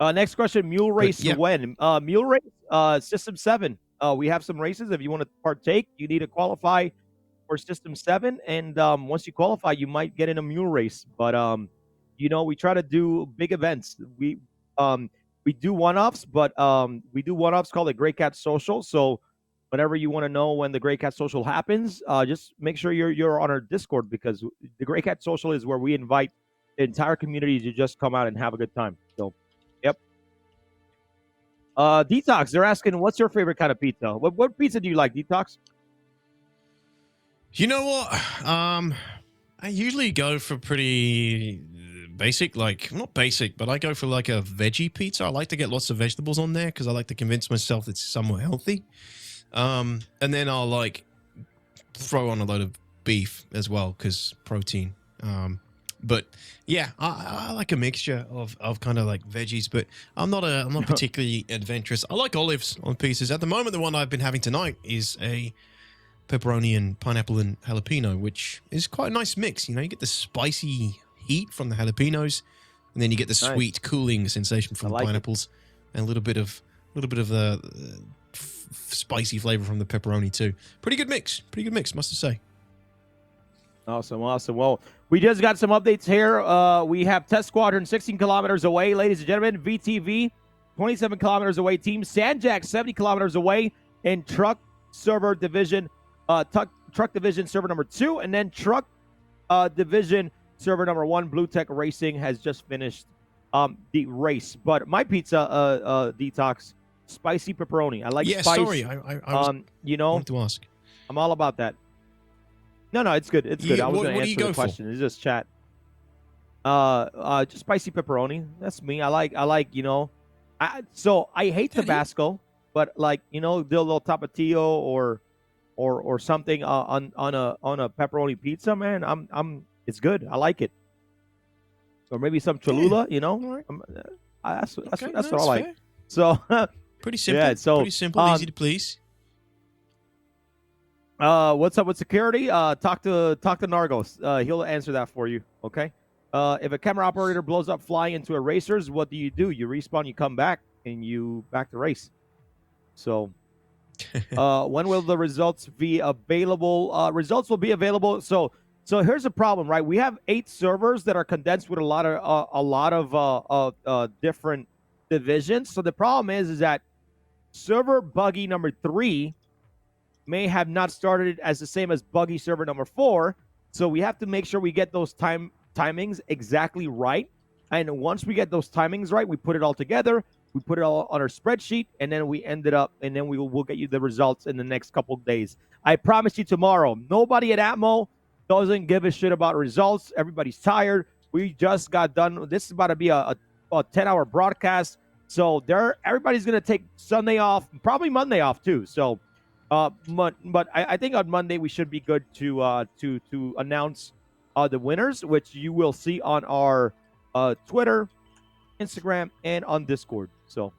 Next question: Mule Race when? Mule Race, System 7. We have some races. If you want to partake, you need to qualify for System 7, and once you qualify, you might get in a mule race. But we try to do big events. We do one-offs, but we do one-offs called the Grey Cat Social. So whenever you want to know when the Grey Cat Social happens, just make sure you're on our Discord, because the Grey Cat Social is where we invite the entire community to just come out and have a good time. So, yep. Detox, they're asking, what's your favorite kind of pizza? What pizza do you like, Detox? You know what? I usually go for pretty basic, like, not basic, but I go for like a veggie pizza. I like to get lots of vegetables on there because I like to convince myself it's somewhat healthy. And then I'll like throw on a load of beef as well because protein. But yeah, I like a mixture of kind of like veggies, but I'm not particularly adventurous. I like olives on pizzas. At the moment, the one I've been having tonight is a pepperoni and pineapple and jalapeno, which is quite a nice mix. You get the spicy heat from the jalapenos, and then you get the sweet cooling sensation from the pineapples, and a little bit of the spicy flavor from the pepperoni too. Pretty good mix, must I say. Awesome. Well, we just got some updates here. We have Test Squadron 16 kilometers away, ladies and gentlemen. VTV 27 kilometers away. Team Sandjack 70 kilometers away. And Truck Server Division, Truck Division server number 2, and then Truck Division server number 1. Blue Tech Racing has just finished the race. But my pizza, Detox, spicy pepperoni. I like spice. Sorry, I wanted to ask. I'm all about that. No, it's good. It's good. I was going to answer the question. It's just chat. Just spicy pepperoni. That's me. I like. So I hate Tabasco, but like the little tapatio or something on a pepperoni pizza, man. It's good. I like it. Or maybe some Cholula. That's what I like. Fair. So pretty simple. Yeah. So pretty simple, easy to please. What's up with security? Talk to Nargos. He'll answer that for you. Okay. If a camera operator blows up flying into a racers, what do? You respawn, you come back, and you back the race. So, when will the results be available? Results will be available. So here's the problem, right? We have 8 servers that are condensed with a lot of different Divisions. So the problem is that server Buggy number 3 may have not started as the same as Buggy server number 4. So we have to make sure we get those timings exactly right. And once we get those timings right, we put it all together. We put it all on our spreadsheet, and then we'll get you the results in the next couple of days. I promise you tomorrow, nobody at Atmo doesn't give a shit about results. Everybody's tired. We just got done. This is about to be a 10-hour broadcast. So everybody's going to take Sunday off, probably Monday off too. So, but I think on Monday we should be good to announce the winners, which you will see on our Twitter, Instagram, and on Discord. So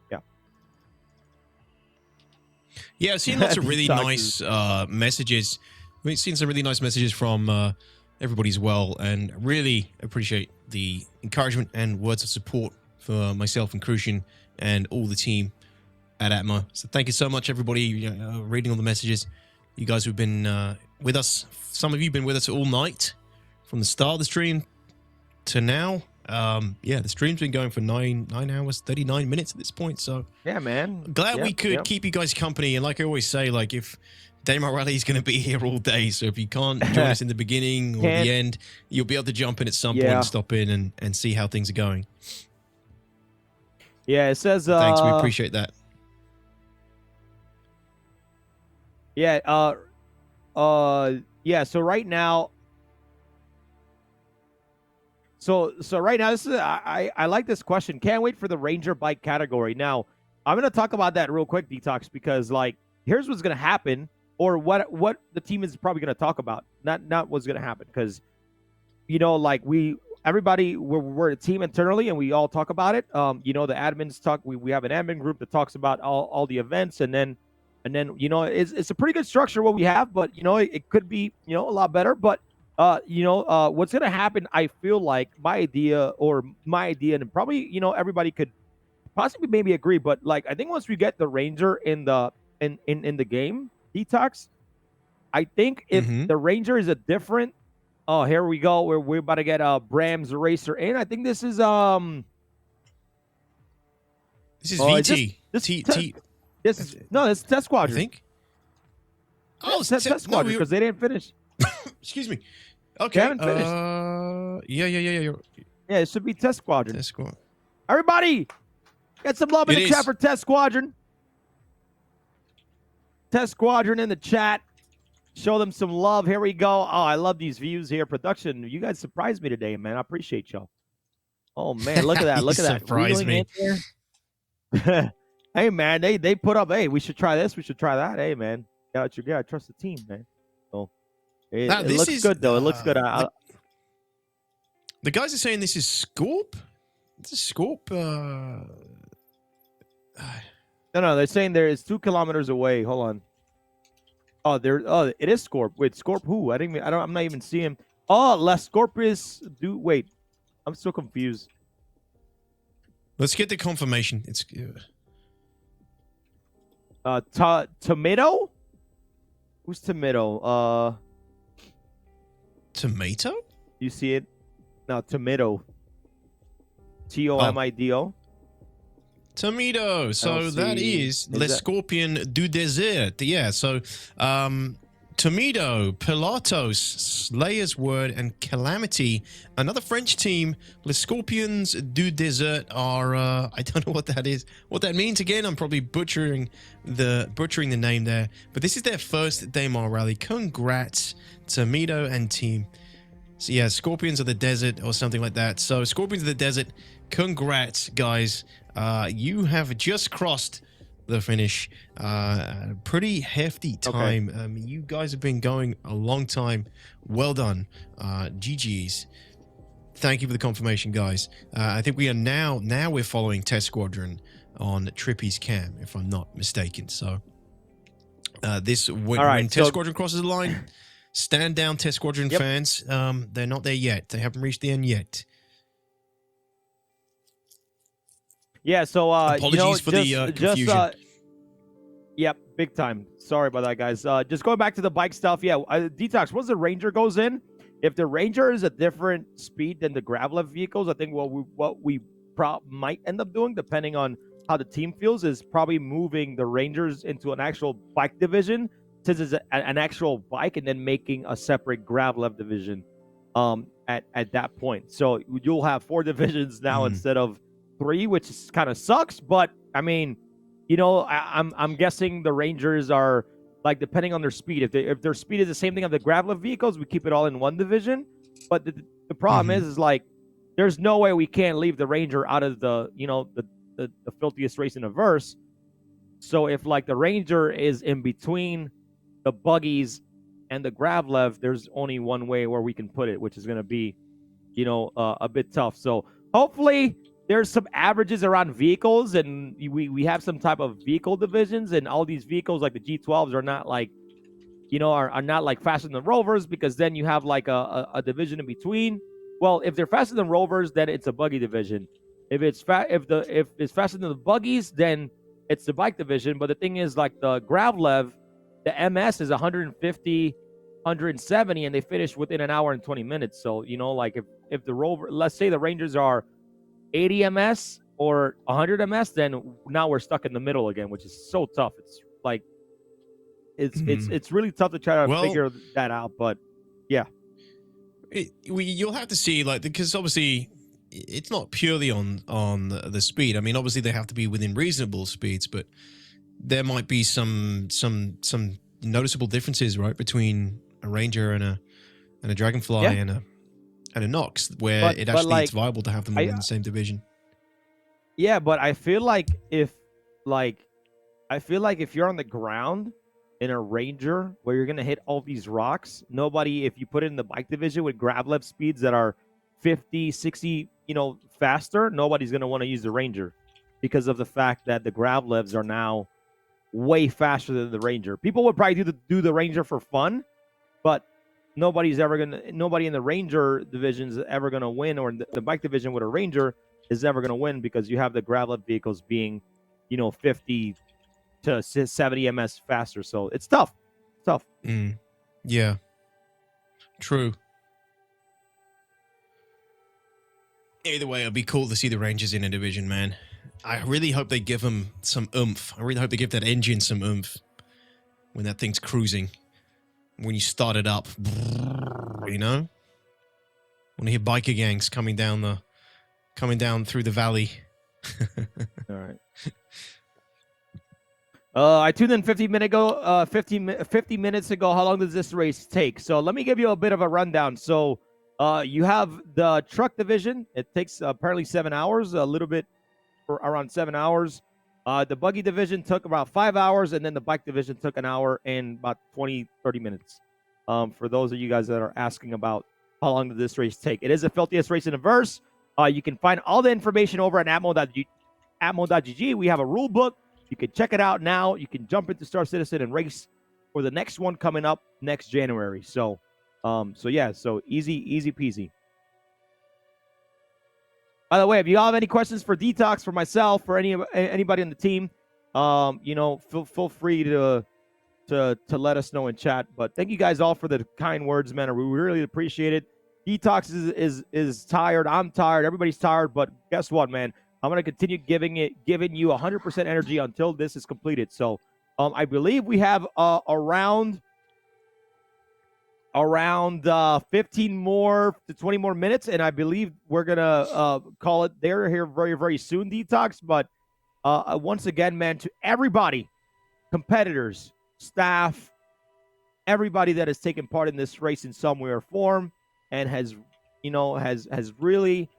yeah, I've seen lots of really nice messages. We've seen some really nice messages from everybody as well, and really appreciate the encouragement and words of support for myself and Crucian and all the team at Atmo. So thank you so much, everybody, reading all the messages. You guys who've been with us, some of you have been with us all night from the start of the stream to now. The stream's been going for 9 hours 39 minutes at this point, so yeah, man, glad we could keep you guys company. And like I always say, like, if Daymar Rally is going to be here all day, so if you can't join us in the beginning or the end, you'll be able to jump in at some point and stop in and see how things are going. Yeah, it says thanks, we appreciate that. So right now, So right now, this is I like this question. Can't wait for the Ranger bike category. Now, I'm gonna talk about that real quick, DTOX, because like here's what's gonna happen, or what the team is probably gonna talk about. Not what's gonna happen, because like we're a team internally and we all talk about it. The admins talk. We have an admin group that talks about all the events, and then it's a pretty good structure what we have, but it could be a lot better, but. What's going to happen, I feel like my idea, and probably, everybody could possibly maybe agree, but like, I think once we get the Ranger in the game, DTOX, I think if the Ranger is a different, here we go, we're about to get a Brams Racer in. I think this is VT. This is Test Squadron. I think. Oh, it's Test Squadron, because they didn't finish. Excuse me. Okay. They haven't finished. Yeah. Yeah, it should be Test Squadron. Test Squadron. Everybody, get some love in the chat for Test Squadron. Test Squadron in the chat. Show them some love. Here we go. Oh, I love these views here. Production, you guys surprised me today, man. I appreciate y'all. Oh, man, look at that. Look at that. Surprised me. Hey, man, they put up, hey, we should try this. We should try that. Hey, man. Yeah, you gotta trust the team, man. So it looks good, though. It looks good. The guys are saying this is Scorp? This is Scorp? No, they're saying there is 2 kilometers away. Hold on. Oh, it is Scorp. Wait, Scorp who? I'm not even seeing. Oh, Les Scorpius. Wait, I'm so confused. Let's get the confirmation. It's Tomato? Who's Tomato? Tomato? You see it? No, Tomato. Tomido. Tomato. So that is Le Scorpion du Désert. Yeah. So, Tomato, Pilatos, Slayer's Word, and Calamity. Another French team, Les Scorpions du Désert, are I don't know what that is. What that means again, I'm probably butchering the name there. But this is their first Daymar Rally. Congrats, Tomato and team. So yeah, Scorpions of the Desert or something like that. So Scorpions of the Desert, congrats, guys. You have just crossed the finish. Pretty hefty time. Okay. You guys have been going a long time. Well done. GG's. Thank you for the confirmation, guys. I think we are now we're following Test Squadron on Trippy's cam, if I'm not mistaken. So when Test Squadron crosses the line, stand down, Test Squadron fans. They're not there yet. They haven't reached the end yet. Yeah, so apologies for the confusion. Yep, big time. Sorry about that, guys. Just going back to the bike stuff. Yeah, DTOX. Once the Ranger goes in, if the Ranger is a different speed than the Gravel vehicles, I think what we might end up doing, depending on how the team feels, is probably moving the Rangers into an actual bike division, since it's an actual bike, and then making a separate Gravlev division at that point. So you'll have 4 divisions now instead of 3, which kind of sucks. But I mean, you know, I'm guessing the Rangers are, like, depending on their speed. If their speed is the same thing of the Gravlev vehicles, we keep it all in one division. But the problem is like, there's no way we can't leave the Ranger out of the, you know, the filthiest race in the verse. So if like the Ranger is in between the buggies and the Gravlev, there's only one way where we can put it, which is going to be, you know, a bit tough. So hopefully there's some averages around vehicles, and we have some type of vehicle divisions, and all these vehicles like the G12s are not like, you know, are not like faster than the Rovers, because then you have like a division in between. Well, if they're faster than Rovers, then it's a buggy division. If it's faster than the buggies, then it's the bike division. But the thing is, like the Gravlev, the MS is 150, 170, and they finish within an hour and 20 minutes. So, you know, like if the Rover, let's say the Rangers are 80 MS or 100 MS, then now we're stuck in the middle again, which is so tough. It's like, it's really tough to try to figure that out. But yeah. You'll have to see, like, because obviously it's not purely on the speed. I mean, obviously they have to be within reasonable speeds, but there might be some noticeable differences, right, between a Ranger and a Dragonfly and a Nox, where it actually like, it's viable to have them all in the same division. Yeah, but I feel like if you're on the ground in a Ranger where you're gonna hit all these rocks, if you put it in the bike division with Gravlev speeds that are 50, 60, you know, faster, nobody's gonna want to use the Ranger, because of the fact that the Gravlevs are now way faster than the Ranger. People would probably do the Ranger for fun, but nobody in the Ranger division is ever gonna win, or the bike division with a Ranger is ever gonna win, because you have the Gravlev vehicles being, you know, 50 to 70 MS faster. So it's tough. Yeah, true. Either way, it'd be cool to see the Rangers in a division, man. I really hope they give them some oomph. I really hope they give that engine some oomph when that thing's cruising. When you start it up, you know? When you hear biker gangs coming down through the valley. All right. I tuned in 50 minutes ago. How long does this race take? So let me give you a bit of a rundown. So you have the truck division. It takes apparently 7 hours, a little bit for around 7 hours. The buggy division took about 5 hours, and then the bike division took an hour and about 20, 30 minutes. For those of you guys that are asking about how long did this race take. It is the filthiest race in the verse. You can find all the information over at atmo.gg. We have a rule book. You can check it out now. You can jump into Star Citizen and race for the next one coming up next January. So easy peasy. By the way, if you all have any questions for DTOX, for myself, for anybody on the team, you know, feel free to let us know in chat. But thank you guys all for the kind words, man. We really appreciate it. DTOX is tired. I'm tired. Everybody's tired. But guess what, man? I'm going to continue giving you 100% energy until this is completed. So I believe we have around 15 more to 20 more minutes, and I believe we're going to call it there here very, very soon, DTOX. But once again, man, to everybody, competitors, staff, everybody that has taken part in this race in some way or form and has really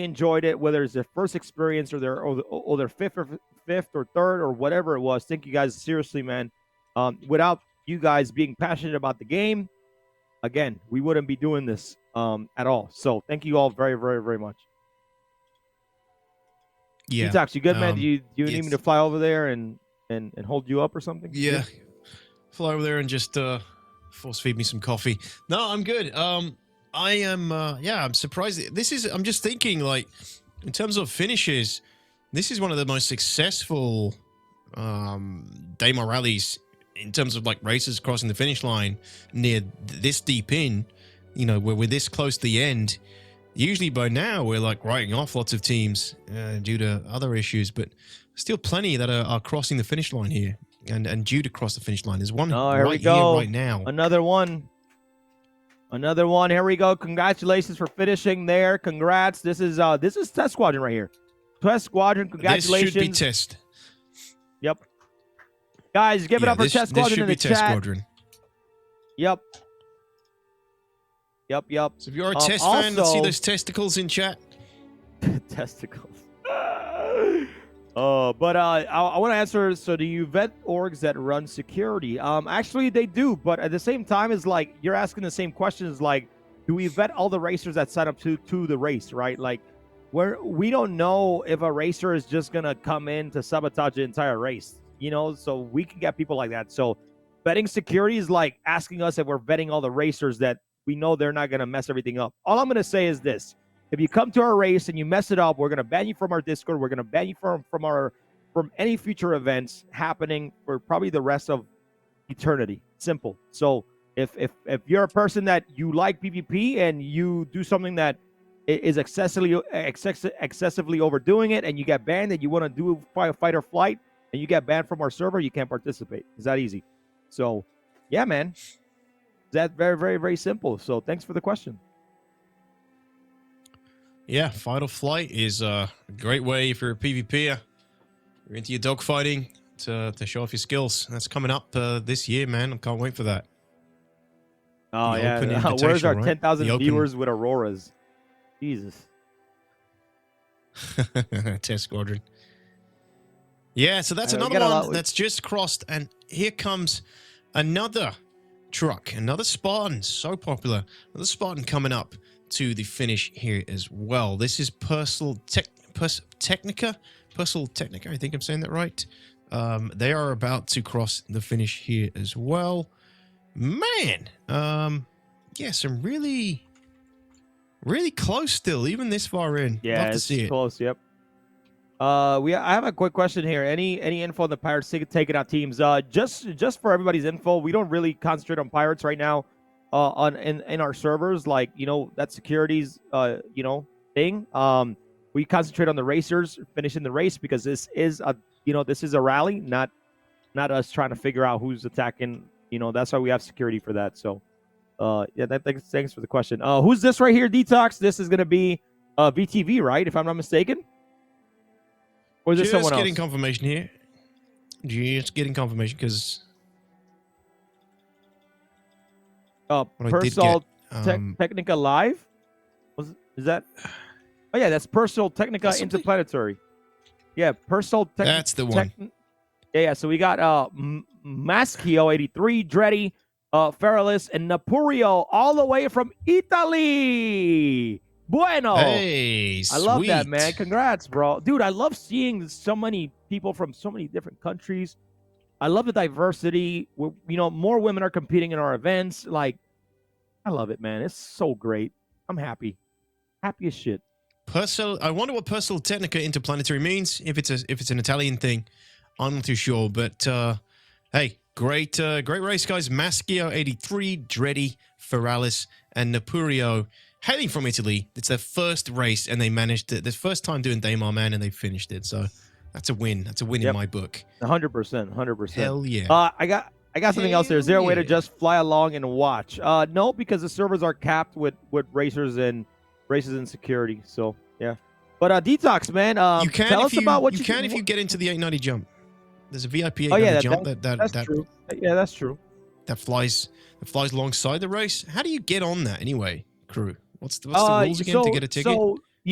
enjoyed it, whether it's their first experience or their fifth or third or whatever it was. Thank you guys, seriously, man. Without you guys being passionate about the game, again, we wouldn't be doing this at all. So thank you all very, very, very much. Yeah. DTOX, you good, man? Do you need me to fly over there and hold you up or something? Yeah. Fly over there and just force feed me some coffee. No, I'm good. I am, I'm surprised. I'm just thinking, like, in terms of finishes, this is one of the most successful Daymar rallies in terms of, like, races crossing the finish line near this deep in, you know, where we're this close to the end. Usually by now we're like writing off lots of teams due to other issues, but still plenty that are crossing the finish line here and due to cross the finish line. There's one Oh, here we right go. here right now. Another one. Another one. Here we go. Congratulations for finishing there. Congrats. This is Test Squadron right here. Test Squadron. Congratulations. This should be Test. Yep. Guys, give it up for Test Squadron in the Test chat. Squadron. Yep. Yep. So if you're a Test fan, let's see those testicles in chat. Testicles. But I want to answer. So, do you vet orgs that run security? Actually, they do. But at the same time, is like you're asking the same questions. Like, do we vet all the racers that sign up to the race? Right? Like, we don't know if a racer is just gonna come in to sabotage the entire race. So we can get people like that. So, vetting security is like asking us if we're vetting all the racers that we know they're not gonna mess everything up. All I'm gonna say is this. If you come to our race and you mess it up, we're gonna ban you from our Discord. We're gonna ban you from any future events happening for probably the rest of eternity. Simple. So if you're a person that you like PvP and you do something that is excessively overdoing it and you get banned and you want to do fight or flight and you get banned from our server, you can't participate. It's that easy. So yeah, man. That's very, very, very simple. So thanks for the question. Yeah, fight or flight is a great way if you're a PvPer. You're into your dogfighting to show off your skills. That's coming up this year, man. I can't wait for that. Oh, The yeah. open Where's our invitational, right? 10,000 The open- viewers with Auroras? Jesus. Test Squadron. Yeah, so that's We another got a one lot- that's just crossed. And here comes another truck, another Spartan. So popular. Another Spartan coming up to the finish here as well. This is Technica. I think I'm saying that right. They are about to cross the finish here as well. Man, yeah, some really close still, even this far in. Yeah, Love to it's see it. close. Yep. I have a quick question here. Any info on the Pirates taking out teams? Just for everybody's info, we don't really concentrate on Pirates right now. In our servers, like that security's thing. We concentrate on the racers finishing the race because this is a rally, not us trying to figure out who's attacking. That's why we have security for that. So, yeah, thanks for the question. Who's this right here, DTOX? This is gonna be VTV, right? If I'm not mistaken. Or is this someone else? Just getting confirmation here. Just getting confirmation because. Personal Technica Live? Is that? Oh yeah, that's Personal Technica Interplanetary. Yeah, Personal Technica. That's the one. Yeah. So we got Maschio 83, Dreddy, Feralis, and Napurio all the way from Italy. Bueno. Hey, I love that, sweet. man. Congrats, bro. Dude, I love seeing so many people from so many different countries. I love the diversity. More women are competing in our events. Like, I love it, man. It's so great. I'm happy. Happy as shit. I wonder what Personal Technica Interplanetary means. If it's an Italian thing, I'm not too sure. But hey, great race, guys. Maschio 83, Dreddy, Feralis, and Napurio, hailing from Italy. It's their first race, and they managed it. Their first time doing Daymar, man, and they finished it. So that's a win. That's a win in my book. 100%. Hell yeah. I got something else there. Is there a way to just fly along and watch? No, because the servers are capped with racers and security. So yeah. But DTOX, man, tell us about what you can if you get into the 890 jump. There's a VIP 890 jump that's true. Yeah, that's true. That flies alongside the race. How do you get on that anyway, crew? What's the rules again to get a ticket? So we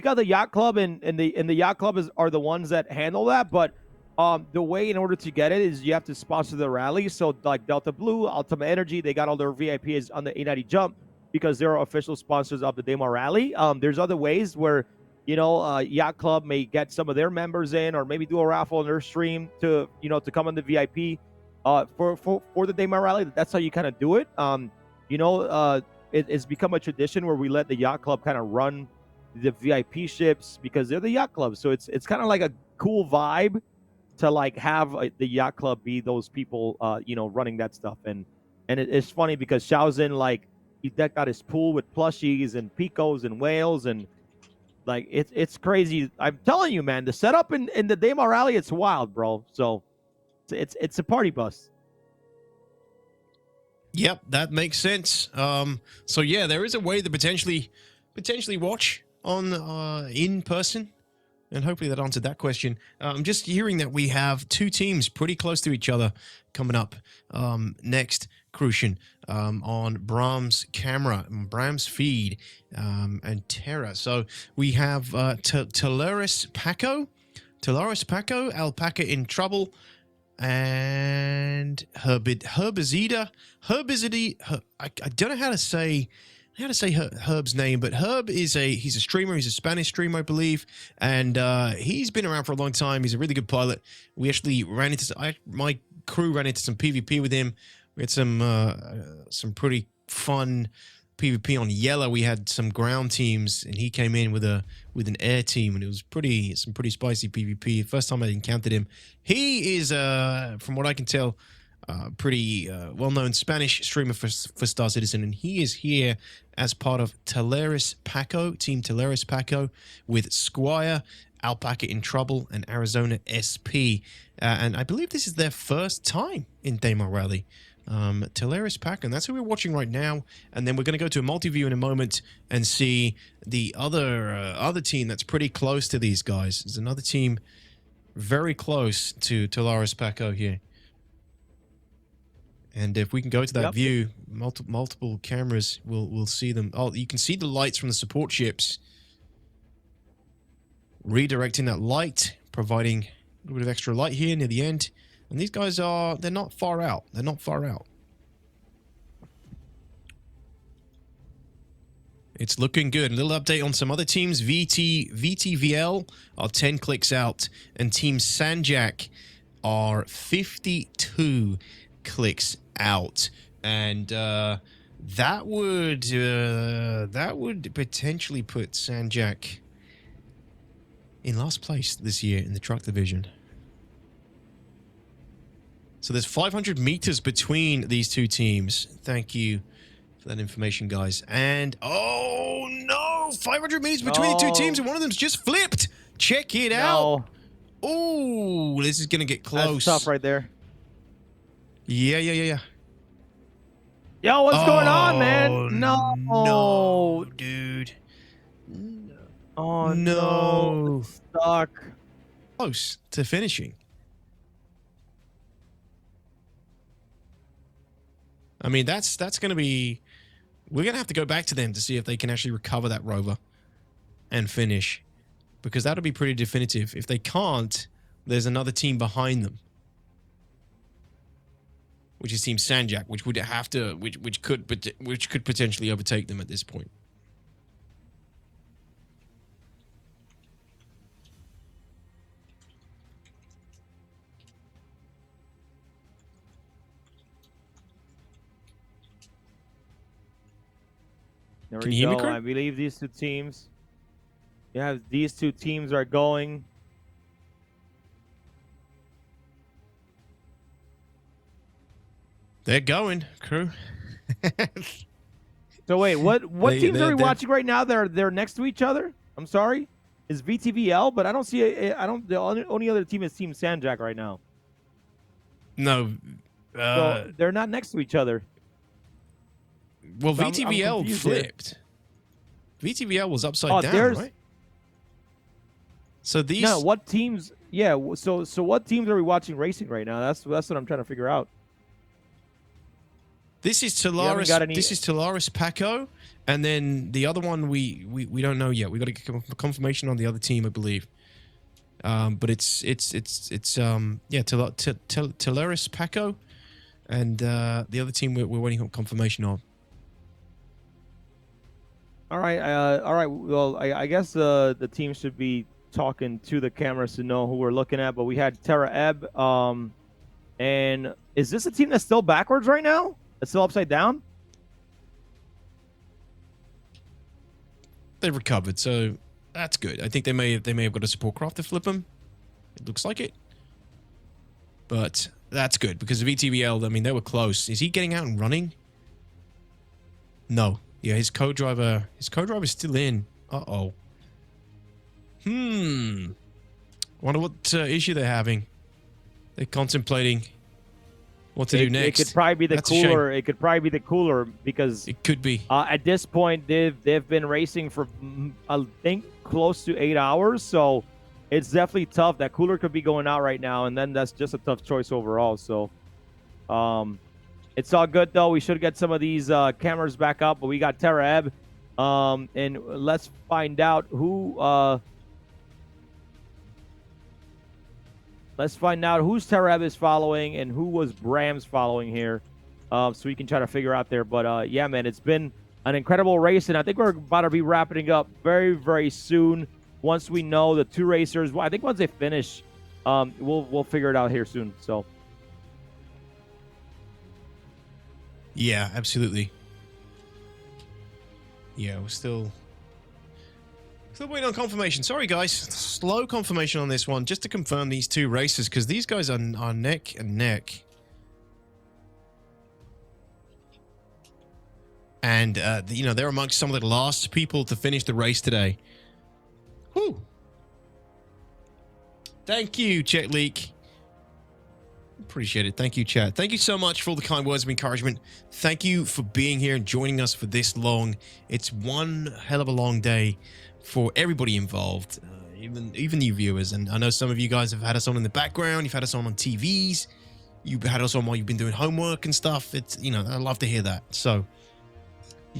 got the yacht club and the yacht club are the ones that handle that. But the way in order to get it is you have to sponsor the rally. So like Delta Blue, ALTAMA Energy, they got all their VIPs on the 890 jump because they're official sponsors of the Daymar Rally. There's other ways where yacht club may get some of their members in, or maybe do a raffle on their stream to come on the VIP for the Daymar Rally. That's how you kind of do it. It's become a tradition where we let the yacht club kind of run the VIP ships because they're the yacht club. So it's kind of like a cool vibe to like have the yacht club be those people running that stuff. And it's funny because Shao's in like He decked out his pool with plushies and picos and whales, and like it's crazy. I'm telling you, man, the setup in the Daymar Rally, it's wild, bro. So it's a party bus. Yep, that makes sense. So yeah, there is a way to potentially watch on in person, and hopefully that answered that question. I'm just hearing that we have two teams pretty close to each other coming up next, Crucian, on Bram's camera, Bram's feed, and Terra. So we have Talaris Paco, Alpaca in Trouble, and Herbizida. I don't know how to say Herb's name, but Herb he's a streamer. He's a Spanish streamer, I believe, and he's been around for a long time. He's a really good pilot. We actually ran into my crew ran into some PvP with him. We had some pretty fun PvP on Yellow. We had some ground teams, and he came in with an air team, and it was some pretty spicy PvP. First time I encountered him. He is, from what I can tell, pretty well-known Spanish streamer for StarCitizen, and he is here as part of Talaris Paco, Team Talaris Paco, with Squire, Alpaca in Trouble, and Arizona SP. And I believe this is their first time in Daymar Rally. Talaris Paco, and that's who we're watching right now. And then we're going to go to a multi-view in a moment and see the other team that's pretty close to these guys. There's another team very close to Talaris Paco here. And if we can go to that view, multiple cameras, we'll see them. Oh, you can see the lights from the support ships redirecting that light, providing a little bit of extra light here near the end. And these guys they're not far out. They're not far out. It's looking good. A little update on some other teams. VTVL are 10 clicks out, and Team Sanjak are 52 clicks out. And that would potentially put Sanjak in last place this year in the truck division. So there's 500 meters between these two teams. Thank you for that information, guys. And, oh, no! 500 meters between the two teams, and one of them's just flipped! Check it out! Oh, this is going to get close. That's tough right there. Yeah. Yo, what's going on, man? No, dude. Oh, no. Stuck. Close to finishing. I mean, that's going to be... We're going to have to go back to them to see if they can actually recover that rover and finish. Because that'll be pretty definitive. If they can't, there's another team behind them. Which is Team Sanjak, which would have to... Which could potentially overtake them at this point. There Can we you hear me, go. Kurt? I believe these two teams. Yeah, these two teams are going. They're going, crew. So wait, what teams are we watching right now? They're next to each other. I'm sorry. Is VTVL, but I don't see the only other team is Team Sanjak right now. No. So they're not next to each other. Well, So VTVL I'm flipped. VTVL was upside down, right? So these... No, what teams... Yeah, so what teams are we watching racing right now? That's what I'm trying to figure out. This is Talaris. This is Talaris Paco, and then the other one we don't know yet. We got to get confirmation on the other team, I believe. But it's Talaris Paco, and the other team we're waiting on confirmation on. All right. Well, I guess the team should be talking to the cameras to know who we're looking at. But we had Terra Ebb. And is this a team that's still backwards right now? It's still upside down? They've recovered, so that's good. I think they may have got a support craft to flip them. It looks like it. But that's good because of VTBL, I mean, they were close. Is he getting out and running? No. Yeah, his co-driver is still in. Uh-oh. Wonder what issue they're having. They're contemplating what to do next. It could probably be the That's a shame. cooler. It could probably be the cooler because it could be. At this point, they've been racing for I think close to 8 hours, so it's definitely tough. That cooler could be going out right now, and then that's just a tough choice overall. So, it's all good though. We should get some of these cameras back up, but we got Terra Ebb, and let's find out who. Let's find out who's Terra Ebb is following and who was Bram's following here, so we can try to figure out there. But yeah, man, it's been an incredible race, and I think we're about to be wrapping up very, very soon. Once we know the two racers, well, I think once they finish, we'll figure it out here soon. So. Yeah, absolutely. Yeah, we're still waiting on confirmation. Sorry, guys. Slow confirmation on this one, just to confirm these two races, because these guys are neck and neck. And, you know, they're amongst some of the last people to finish the race today. Whew. Thank you, Chet Leak. Appreciate it. Thank you, chat. Thank you so much for all the kind words of encouragement. Thank you for being here and joining us for this long. It's one hell of a long day for everybody involved, even you viewers. And I know some of you guys have had us on in the background. You've had us on TVs. You've had us on while you've been doing homework and stuff. It's, you know, I love to hear that. So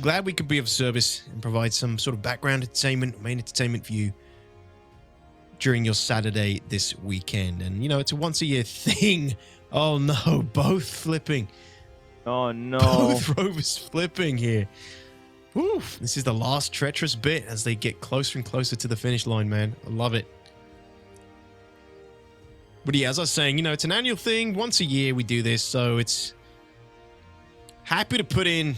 glad we could be of service and provide some sort of background entertainment, main entertainment for you during your Saturday this weekend. And, you know, it's a once-a-year thing. Oh, no. Both flipping. Oh, no. Both rovers flipping here. Oof. This is the last treacherous bit as they get closer and closer to the finish line, man. I love it. But yeah, as I was saying, you know, it's an annual thing. Once a year we do this, so it's happy to put in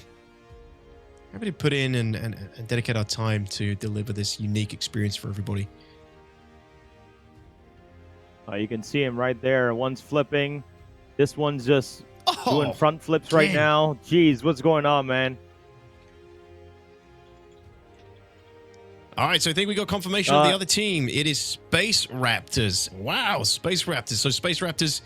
and dedicate our time to deliver this unique experience for everybody. You can see him right there. One's flipping. This one's just doing front flips right now. Jeez, what's going on, man? All right, so I think we got confirmation of the other team. It is Space Raptors. Wow, Space Raptors. So Space Raptors,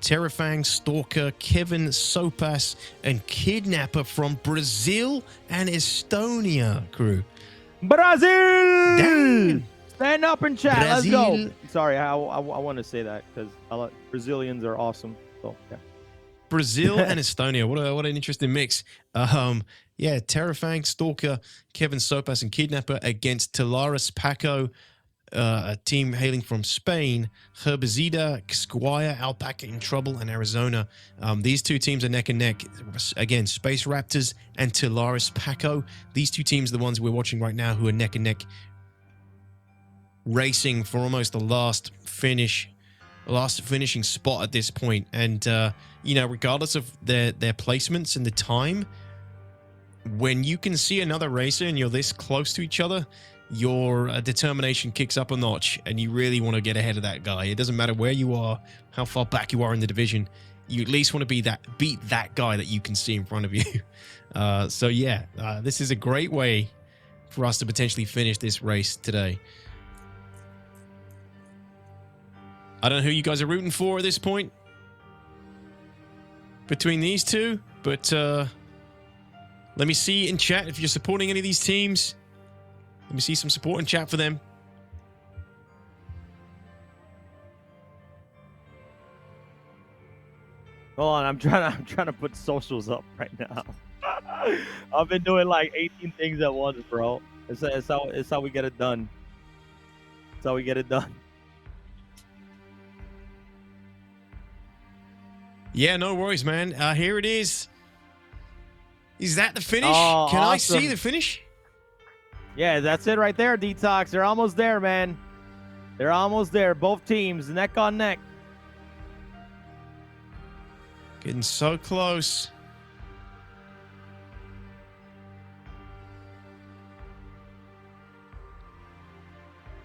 Terrafang, Stalker, Kevin Sopas, and Kidnapper from Brazil and Estonia crew. Brazil! Damn. Stand up and chat. Brazil. Let's go. Sorry, I want to say that because Brazilians are awesome. So, yeah. Brazil and Estonia. What an interesting mix. Yeah, Terrafang, Stalker, Kevin Sopas, and Kidnapper against Telaris Paco, a team hailing from Spain, Herbazida, Squire, Alpaca in Trouble, and Arizona. These two teams are neck and neck. Again, Space Raptors and Telaris Paco. These two teams are the ones we're watching right now who are neck and neck racing for almost the last finishing spot at this point. And, you know, regardless of their placements and the time, when you can see another racer and you're this close to each other, your determination kicks up a notch and you really want to get ahead of that guy. It doesn't matter where you are, how far back you are in the division. You at least want to beat that guy that you can see in front of you. So yeah, this is a great way for us to potentially finish this race today. I don't know who you guys are rooting for at this point between these two, but let me see in chat if you're supporting any of these teams. Let me see some support in chat for them. Hold on, I'm trying to put socials up right now. I've been doing like 18 things at once, bro. It's how we get it done. It's how we get it done. Yeah, no worries, man. Here it is. Is that the finish? Oh, Can awesome. I see the finish? Yeah, that's it right there, DTOX. They're almost there, man. They're almost there. Both teams, neck on neck. Getting so close.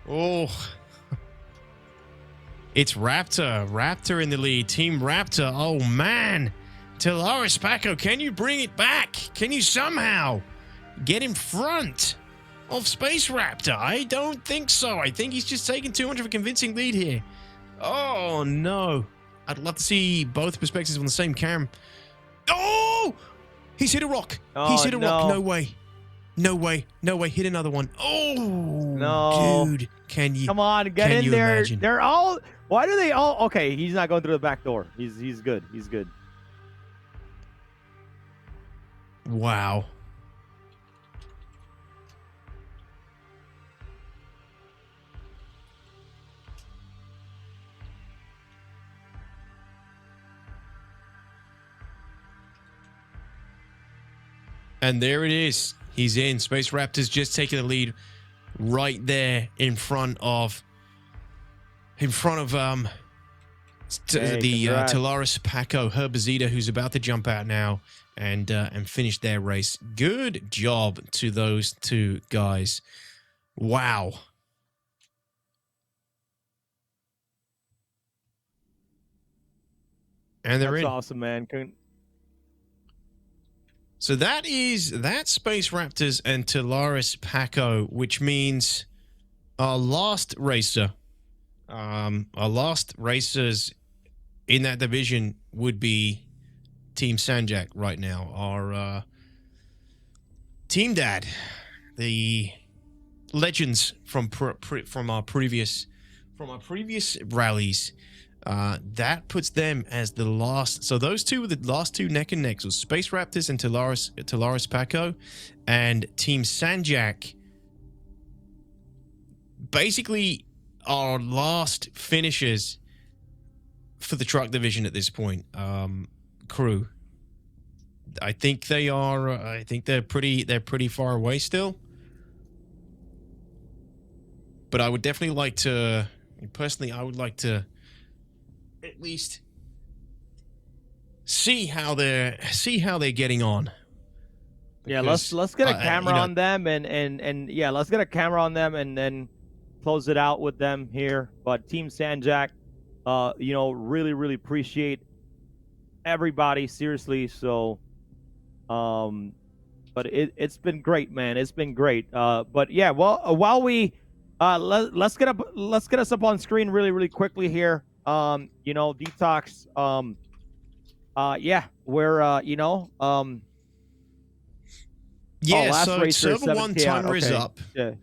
Oh. It's Raptor. Raptor in the lead. Team Raptor. Oh, man. Telaris Paco, can you bring it back? Can you somehow get in front of Space Raptor? I don't think so. I think he's just taken too much of a convincing lead here. Oh, no. I'd love to see both perspectives on the same cam. Oh! He's hit a rock. He's hit a rock. No way. No way. No way. Hit another one. Oh, no. Dude. Can you Come on, get in there. Imagine? They're all... Why do they all... Okay, he's not going through the back door. He's good. He's good. Wow. And there it is. He's in. Space Raptor's just taking the lead right there in front of Telaris Paco Herbazita, who's about to jump out now and finish their race. Good job to those two guys. Wow. And they're in. That's awesome, man. So that's Space Raptors and Telaris Paco, which means our last racers in that division would be Team Sanjak right now. Our team dad, the legends from our previous rallies. That puts them as the last. So those two were the last two neck and necks. Was Space Raptors and Telaris Paco, and Team Sanjak. Basically, our last finishers for the truck division at this point. Crew. I think they are. I think they're pretty far away still. But I would definitely like to. Personally, I would like to at least see how they're getting on. Yeah, let's get a camera on them and yeah, let's get a camera on them and then close it out with them here. But Team Sanjak, really appreciate everybody, seriously. So but it's been great, man. It's been great. But yeah, well, while we let's get us up on screen really quickly here. DTOX. Yeah, we're yeah. So server 1 timer is up. Yeah.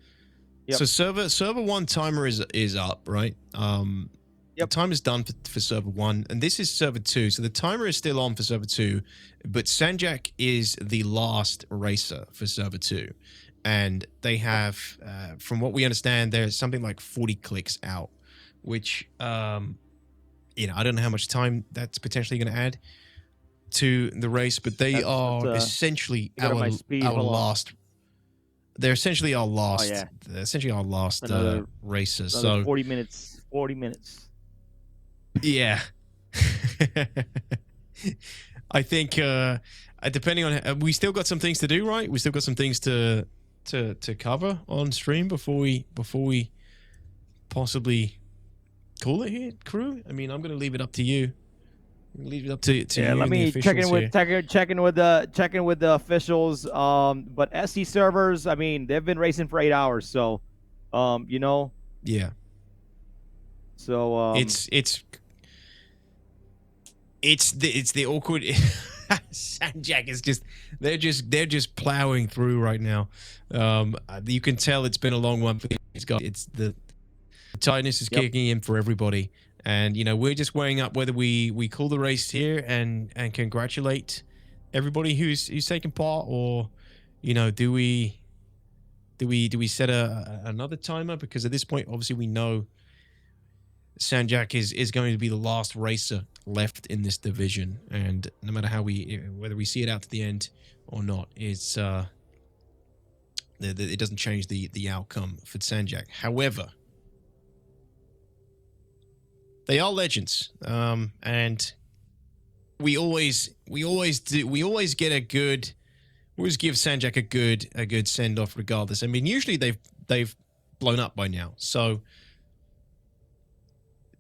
Yep. So server 1 timer is up, right? The time is done for server 1, and this is server 2. So the timer is still on for server 2, but Sanjak is the last racer for server 2. And they have, from what we understand, there's something like 40 clicks out, which, I don't know how much time that's potentially going to add to the race, but they are essentially our last. They're essentially our last. Oh, yeah. They're essentially our last racers. So 40 minutes. 40 minutes. Yeah. I think depending on we still got some things to do, right? We still got some things to cover on stream before we possibly call it here, crew. I mean, I'm gonna leave it up to you. Leave it up to yeah. You Let me check in with the officials. But SC servers, I mean, they've been racing for 8 hours, so Yeah. So it's the awkward. Sanjak is they're just plowing through right now. You can tell it's been a long one for these guys. It's the tightness is kicking in for everybody, and we're just weighing up whether we call the race here and congratulate everybody who's taken part, or do we set another timer, because at this point obviously we know Sanjak is going to be the last racer left in this division, and no matter how whether we see it out to the end or not, it's it doesn't change the outcome for Sanjak. However, they are legends, and we always give Sanjak a good send off regardless. I mean, usually they've blown up by now, so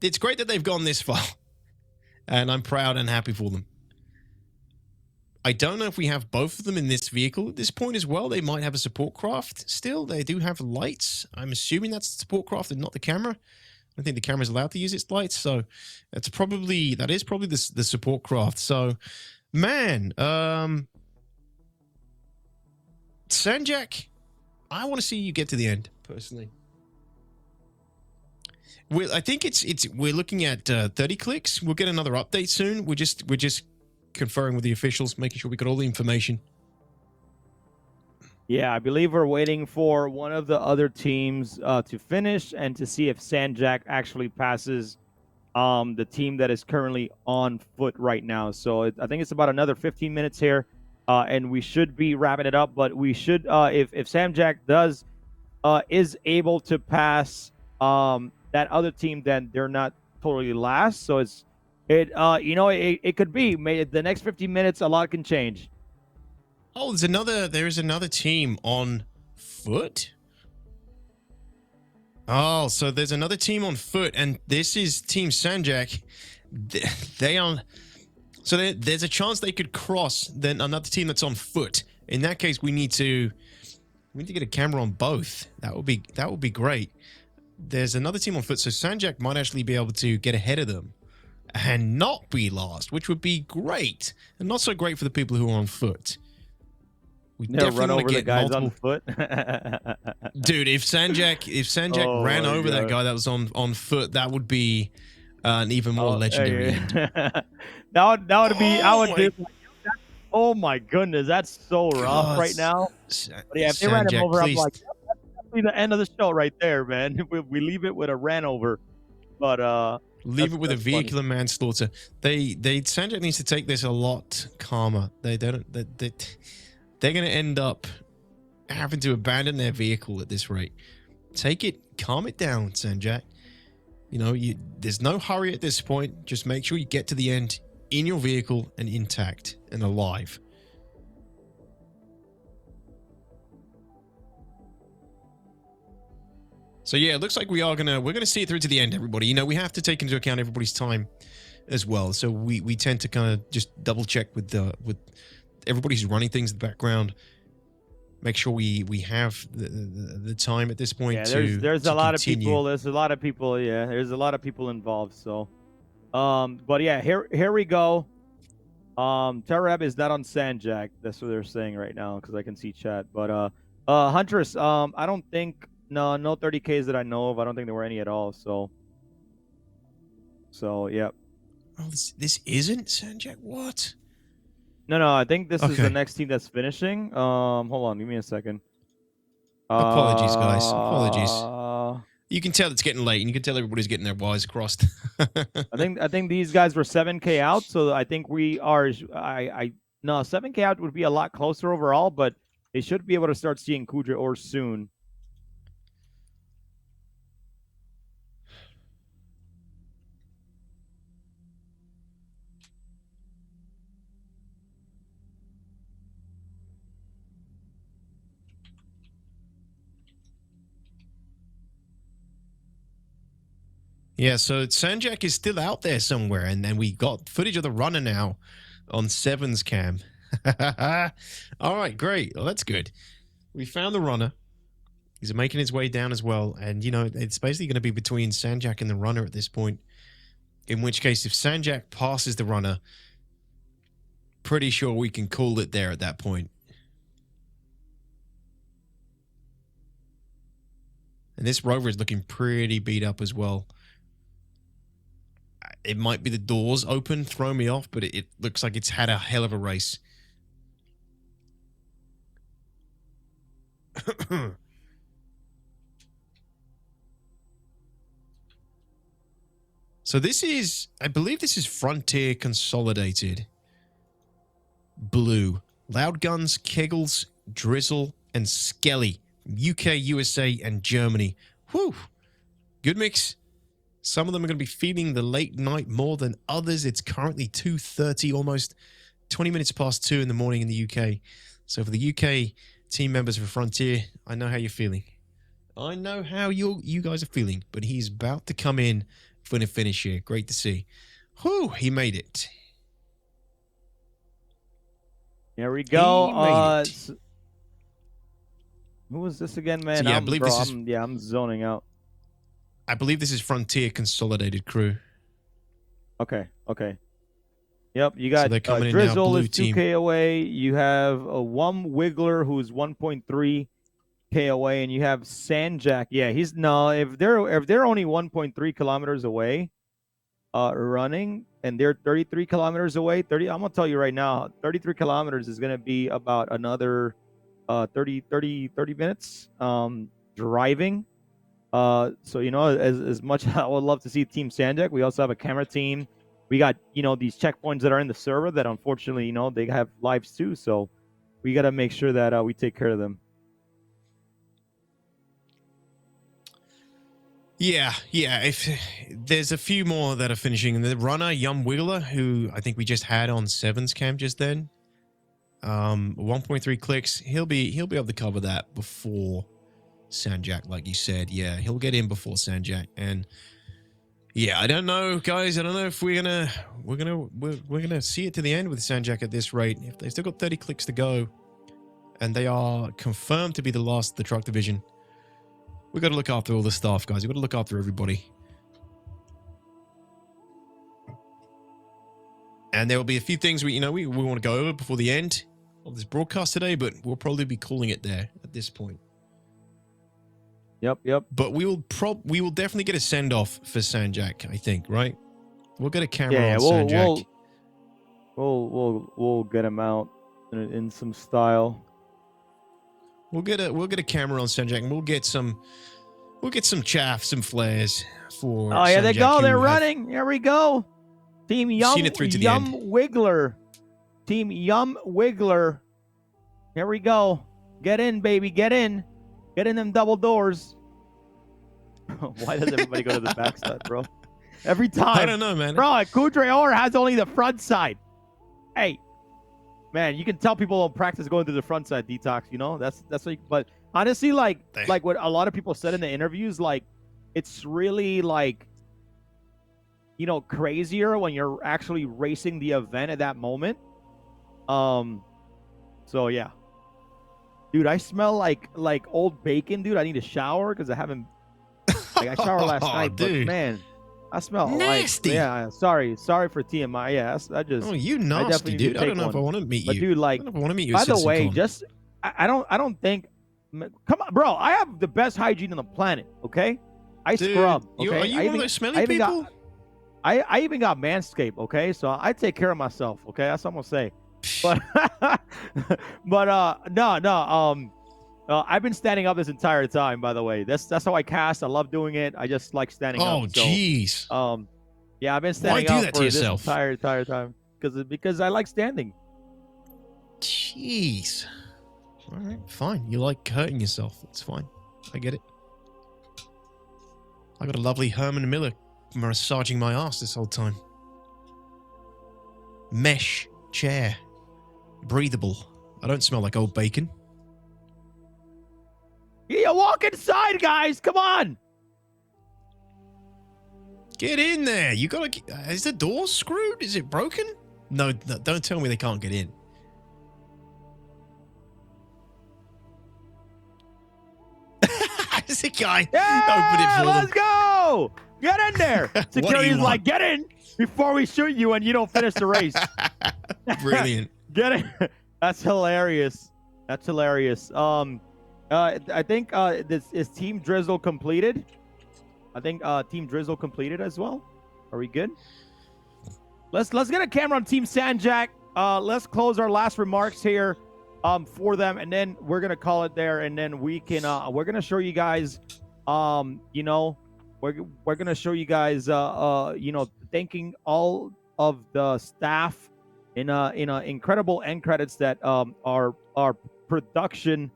it's great that they've gone this far, and I'm proud and happy for them. I don't know if we have both of them in this vehicle at this point as well. They might have a support craft still. They do have lights. I'm assuming that's the support craft and not the camera. I think the camera's allowed to use its lights, so that is probably the support craft. So, man, Sanjak, I want to see you get to the end personally. I think we're looking at 30 clicks. We'll get another update soon. We're just conferring with the officials, making sure we got all the information. Yeah, I believe we're waiting for one of the other teams to finish and to see if Sanjak actually passes the team that is currently on foot right now. So I think it's about another 15 minutes here, and we should be wrapping it up. But we should, if Sanjak is able to pass that other team, then they're not totally last. So it could be the next 15 minutes. A lot can change. Oh, there is another team on foot? Oh, so there's another team on foot, and this is Team Sanjak. There's a chance they could cross then another team that's on foot. In that case, we need to get a camera on both. That would be great. There's another team on foot, so Sanjak might actually be able to get ahead of them and not be last, which would be great, and not so great for the people who are on foot. We definitely run over get the guys multiple... on foot. Dude, if Sanjak ran over that guy that was on foot, that would be an even more legendary end. that would be. I would do. Oh my goodness, that's so rough right now. But yeah, if they ran him over, I'm like, that's definitely the end of the show right there, man. We leave it with a ran over, but leave it with a vehicular manslaughter. Sanjak needs to take this a lot calmer. They're going to end up having to abandon their vehicle at this rate. Calm it down, Sanjak. There's no hurry at this point. Just make sure you get to the end in your vehicle and intact and alive. So yeah, it looks like we're gonna see it through to the end, everybody. We have to take into account everybody's time as well. So we tend to kind of just double check with everybody who's running things in the background. Make sure we have the time at this point. Yeah, there's a lot of people. There's a lot of people. Yeah, there's a lot of people involved. So, but yeah, here we go. Terab is not on Sanjak. That's what they're saying right now because I can see chat. But Huntress, I don't think no 30Ks that I know of. I don't think there were any at all. So yeah. Oh, this isn't Sanjak. What? No, I think this is the next team that's finishing. Hold on, give me a second. Apologies, guys. Apologies. You can tell it's getting late, and you can tell everybody's getting their wires crossed. I think these guys were 7K out, so I think we are. No, 7K out would be a lot closer overall, but they should be able to start seeing Kudra or soon. Yeah, so Sanjak is still out there somewhere, and then we got footage of the runner now on Seven's cam. All right, great. Well, that's good. We found the runner. He's making his way down as well, and it's basically going to be between Sanjak and the runner at this point. In which case, if Sanjak passes the runner, pretty sure we can call it there at that point. And this Rover is looking pretty beat up as well. It might be the doors open, throw me off, but it looks like it's had a hell of a race. So I believe this is Frontier Consolidated Blue. Loud Guns, Kegels, Drizzle, and Skelly. UK, USA, and Germany. Whew. Good mix. Some of them are going to be feeling the late night more than others. It's currently 2:30, almost 20 minutes past 2 in the morning in the UK. So for the UK team members of Frontier, I know how you're feeling. I know how you guys are feeling, but he's about to come in for the finish here. Great to see. Whew, he made it. Here we go. He made it. Who was this again, man? So, yeah, I believe this is. I'm zoning out. I believe this is Frontier Consolidated Crew. Okay. Yep, you So got they're coming in now, Drizzle blue is 2K team. away. You have a Wiggler who's 1.3K away, and you have Sandjack. Yeah, he's no. If they're only 1.3 kilometers away, running, and they're 33 kilometers away. I'm gonna tell you right now, 33 kilometers is gonna be about another 30 minutes driving. So as much as I would love to see Team Sandjack, we also have a camera team. We got these checkpoints that are in the server that unfortunately they have lives too. So we got to make sure that we take care of them. Yeah. If there's a few more that are finishing, the runner Yum Wiggler, who I think we just had on Sevens cam just then, 1.3 clicks. He'll be able to cover that before Sandjack, like you said. Yeah, he'll get in before Sandjack. And yeah, I don't know, guys. I don't know if we're gonna see it to the end with Sandjack at this rate. If they've still got 30 clicks to go, and they are confirmed to be the last of the truck division, we got to look after all the staff, guys. We got to look after everybody. And there will be a few things we want to go over before the end of this broadcast today, but we'll probably be calling it there at this point. Yep. But we will definitely get a send off for Sandjack, I think, right? We'll get a camera on Sandjack. We'll get him out in some style. We'll get a camera on Sandjack, and we'll get some chaff, some flares for. Oh yeah, Sandjack, they go. They're running. Here we go. Team Yum Wiggler. Team Yum Wiggler. Here we go. Get in, baby. Get in. Get in them double doors. Why does everybody go to the backside, bro? Every time. I don't know, man. Bro, Kudreor has only the front side. Hey, man, you can tell people don't practice going to the front side DTOX. That's like. But honestly, like what a lot of people said in the interviews, like it's really like crazier when you're actually racing the event at that moment. So yeah. Dude, I smell like old bacon, dude. I need a shower because I haven't. I showered last night, dude. But man, I smell nasty. Sorry for TMI. Yeah, I just. Oh, you nasty, dude. I don't know if I want to meet you. But dude, I don't know if I want to meet you. By the way, I don't think. Come on, bro. I have the best hygiene on the planet. Okay, I scrub. Okay, are you one of those smelly people? I even got Manscaped. Okay, so I take care of myself. Okay, that's what I'm gonna say. But no. I've been standing up this entire time. By the way, that's how I cast. I love doing it. I just like standing up. Oh, jeez. Yeah, I've been standing up do that for to this yourself? entire time because I like standing. Jeez. All right, fine. You like hurting yourself. That's fine. I get it. I got a lovely Herman Miller massaging my ass this whole time. Mesh chair. Breathable. I don't smell like old bacon. Yeah, walk inside, guys. Come on. Get in there. You gotta. Is the door screwed? Is it broken? No, don't tell me they can't get in. It's a guy. Yeah, open it for let's them. go. Get in there. Security's like, get in before we shoot you and you don't finish the race. Brilliant. Get in. That's hilarious. That's hilarious. I think this is Team Drizzle completed. I think Team Drizzle completed as well. Are we good? Let's get a camera on Team Sandjack. Let's close our last remarks here for them, and then we're gonna call it there, and then we can we're gonna show you guys we're gonna show you guys thanking all of the staff in incredible end credits that our production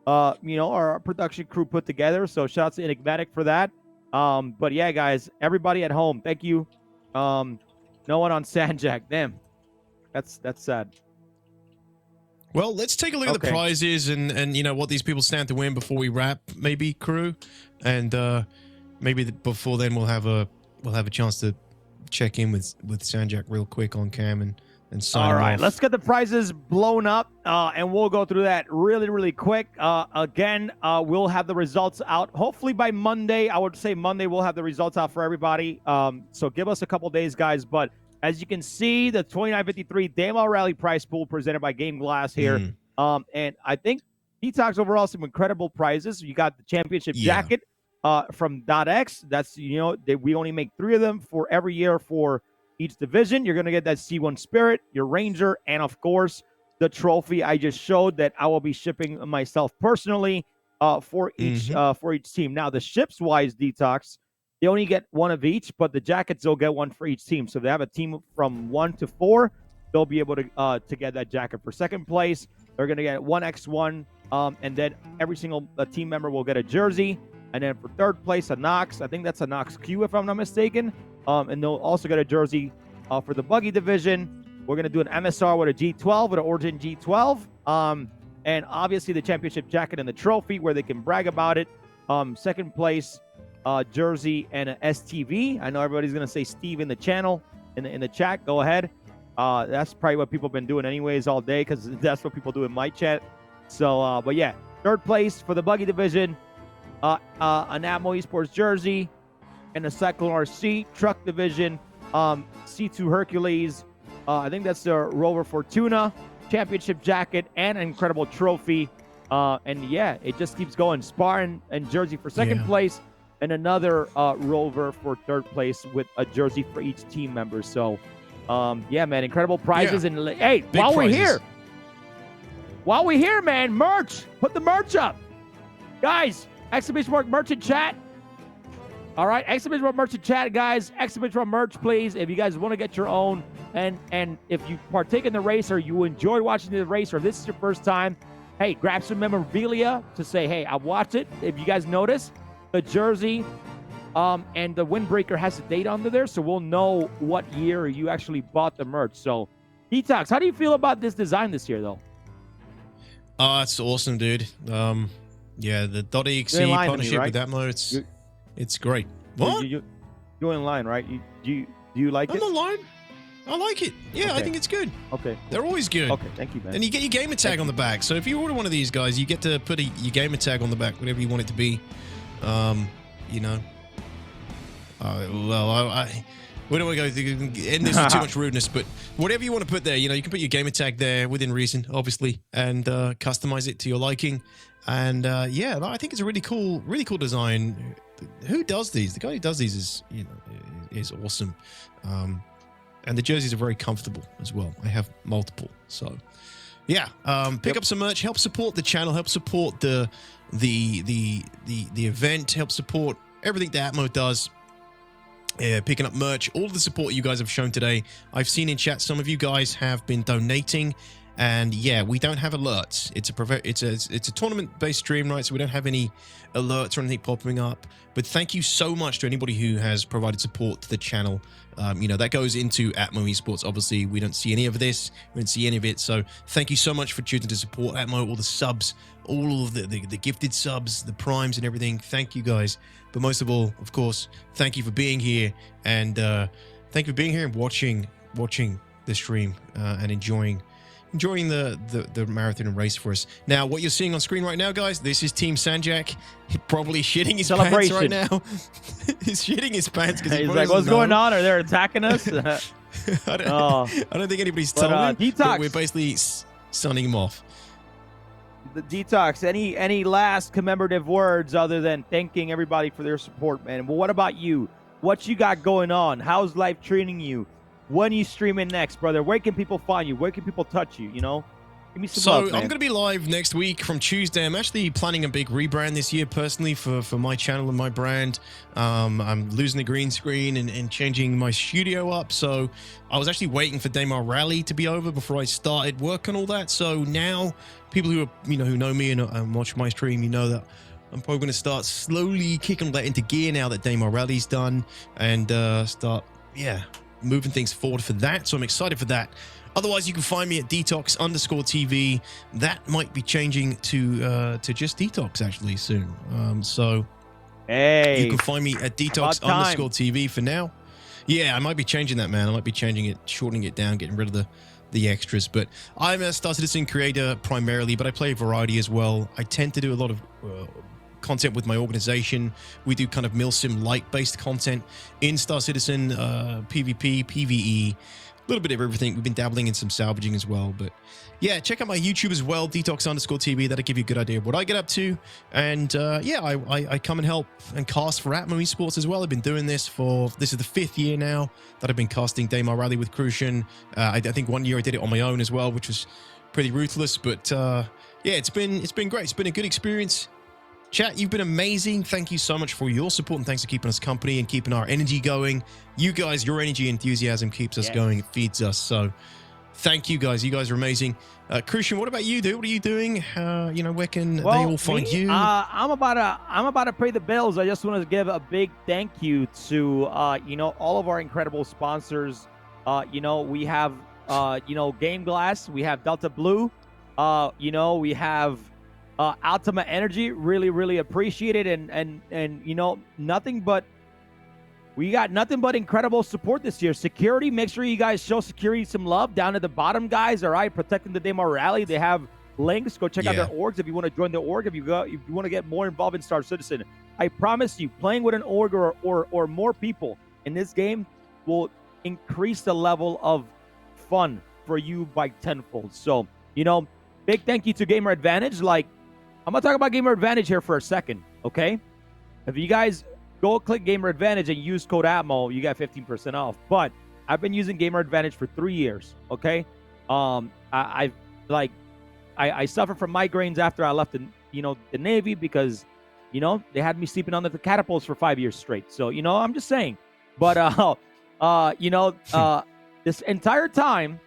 our production crew put together. So shout out to Enigmatic for that. But yeah, guys, everybody at home, thank you. No one on Sandjack. Damn, that's sad. Well, let's take a look at the prizes and what these people stand to win before we wrap, maybe, crew, and maybe before then we'll have a chance to check in with Sandjack real quick on cam and and sign All right, off. let's get the prizes blown up, and we'll go through that really quick. Again, we'll have the results out hopefully by Monday. I would say Monday we'll have the results out for everybody. So give us a couple days, guys. But as you can see, the 2953 Daymar Rally prize pool presented by Game Glass here. And I think DTOX overall some incredible prizes. You got the championship jacket from .x. That's, we only make 3 of them for every year for each division. You're going to get that C1 Spirit, your Ranger, and of course, the trophy I just showed that I will be shipping myself personally for each team. Now, the ships-wise DTOX, they only get 1 of each, but the jackets, they'll get 1 for each team. So if they have a team from 1 to 4, they'll be able to get that jacket. For second place, they're going to get 1x1, and then every single team member will get a jersey. And then for third place, a Nox. I think that's a Nox Q, if I'm not mistaken. And they'll also get a jersey for the Buggy division. We're going to do an MSR with a G12, with an Origin G12. And obviously the championship jacket and the trophy where they can brag about it. Second place, jersey and an STV. I know everybody's going to say Steve in the channel, in the chat. Go ahead. That's probably what people have been doing anyways all day, because that's what people do in my chat. So, but yeah, third place for the Buggy division, an Atmo Esports jersey, and a Cyclone RC truck division, C2 Hercules. I think that's the Rover Fortuna championship jacket and an incredible trophy. And yeah, it just keeps going. Spar and jersey for second place, and another Rover for third place with a jersey for each team member. So, yeah, man, incredible prizes. And hey, while we're here, man, merch. Put the merch up, guys. Exhibition Mark merchant chat. All right, Exhibition Mark merchant chat, guys. Exhibition Mark merch, please. If you guys want to get your own, and if you partake in the race or you enjoy watching the race, or if this is your first time, hey, grab some memorabilia to say, hey, I watched it. If you guys notice, the jersey and the windbreaker has a date under there, so we'll know what year you actually bought the merch. So, DTOX, how do you feel about this design this year, though? It's awesome, dude. Yeah, the .exe partnership with Atmo, it's great. What? You're in line, right? Do you like it? I'm in line. I like it. Yeah, okay. I think it's good. Okay. They're always good. Okay, thank you, man. And you get your gamer tag on the back. So if you order one of these guys, you get to put your gamer tag on the back, whatever you want it to be. You know. Where do I go? End this with too much rudeness, but whatever you want to put there, you can put your gamer tag there within reason, obviously, and customize it to your liking. And yeah, I think it's a really cool design. Who does these? The guy who does these is awesome. And the jerseys are very comfortable as well. I have multiple, so yeah. Pick up some merch, help support the channel, help support the event, help support everything that Atmo does. Picking up merch, all of the support you guys have shown today. I've seen in chat some of you guys have been donating, and yeah, we don't have alerts. It's a tournament-based stream, right? So we don't have any alerts or anything popping up. But thank you so much to anybody who has provided support to the channel. That goes into Atmo Esports. Obviously, we don't see any of this. We don't see any of it. So thank you so much for choosing to support Atmo, all the subs, all of the gifted subs, the primes and everything. Thank you guys. But most of all, of course, thank you for being here, and thank you for being here and watching the stream and enjoying the marathon and race for us. Now, what you're seeing on screen right now, guys, this is Team Sanjak. He's probably shitting his pants right now. He's shitting his pants because he's like, "What's going on? Are they attacking us?" I don't think anybody's telling him. But we're basically sunning him off. The DTOX, any last commemorative words other than thanking everybody for their support, man? Well, what about you? What you got going on? How's life treating you? When are you streaming next, brother? Where can people find you? Where can people touch you? Give me some love, man. I'm going to be live next week from Tuesday. I'm actually planning a big rebrand this year personally for my channel and my brand. I'm losing the green screen and changing my studio up. So I was actually waiting for Daymar Rally to be over before I started work on all that. So now people who know me and watch my stream, that I'm probably going to start slowly kicking that into gear now that Daymar Rally's done, and start moving things forward for that. So I'm excited for that. Otherwise, you can find me at DTOX_TV. That might be changing to just DTOX actually soon. So hey, you can find me at DTOX_TV for now. Yeah, I might be changing that, man. I might be changing it, shortening it down, getting rid of the extras. But I'm a Star Citizen creator primarily, but I play a variety as well. I tend to do a lot of content with my organization. We do kind of milsim light based content in Star Citizen, PvP, PvE, a little bit of everything. We've been dabbling in some salvaging as well. But yeah, check out my YouTube as well, DTOX_TV. That'll give you a good idea of what I get up to. And yeah, I come and help and cast for ALTAMA Esports as well. I've been doing this is the 5th year now that I've been casting Daymar Rally with Crucian. I think 1 year I did it on my own as well, which was pretty ruthless. But yeah, it's been great. It's been a good experience. Chat, you've been amazing. Thank you so much for your support, and thanks for keeping us company and keeping our energy going. You guys, your energy and enthusiasm keeps us going. It feeds us. So thank you guys. You guys are amazing. Crucian, what about you, dude? What are you doing? You know, where can they all find you? I'm about to pay the bills. I just want to give a big thank you to you know, all of our incredible sponsors. You know, we have you know, Game Glass, we have Delta Blue, you know, we have ALTAMA Energy. Really appreciate it. And you know, we got nothing but incredible support this year. Security, make sure you guys show security some love down at the bottom, guys. All right, protecting the Daymar Rally. They have links. Go check out their orgs if you want to join the org. If you want to get more involved in Star Citizen, I promise you, playing with an org or more people in this game will increase the level of fun for you by tenfold. So, you know, big thank you to Gamer Advantage. Like, I'm gonna talk about Gamer Advantage here for a second, okay? If you guys go click Gamer Advantage and use code ATMO, you get 15% off. But I've been using Gamer Advantage for 3 years, okay? I suffered from migraines after I left the Navy because, you know, they had me sleeping under the catapults for 5 years straight. So, you know, I'm just saying. But you know, this entire time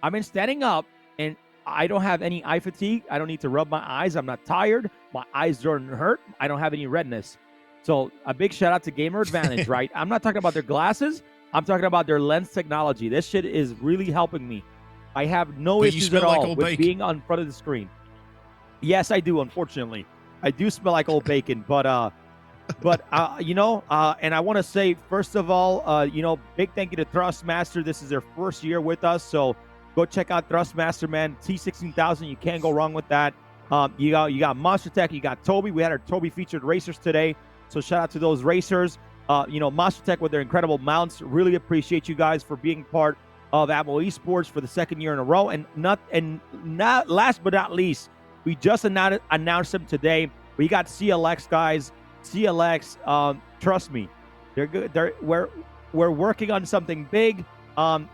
I've been standing up and I don't have any eye fatigue. I don't need to rub my eyes. I'm not tired. My eyes don't hurt. I don't have any redness. So a big shout out to Gamer Advantage, right? I'm not talking about their glasses. I'm talking about their lens technology. This shit is really helping me. I have no issues at all with being on front of the screen. Yes, I do. Unfortunately, I do smell like old bacon. But you know, and I want to say first of all, you know, big thank you to Thrustmaster. This is their first year with us, so go check out Thrustmaster, man. T16000, you can't go wrong with that. You got Monster Tech, you got Toby. We had our Toby featured racers today, so shout out to those racers. You know, Monster Tech with their incredible mounts. Really appreciate you guys for being part of ATMO Esports for the 2nd year in a row. And not last but not least, we just announced them today. We got CLX guys. CLX, trust me, they're good. We're working on something big.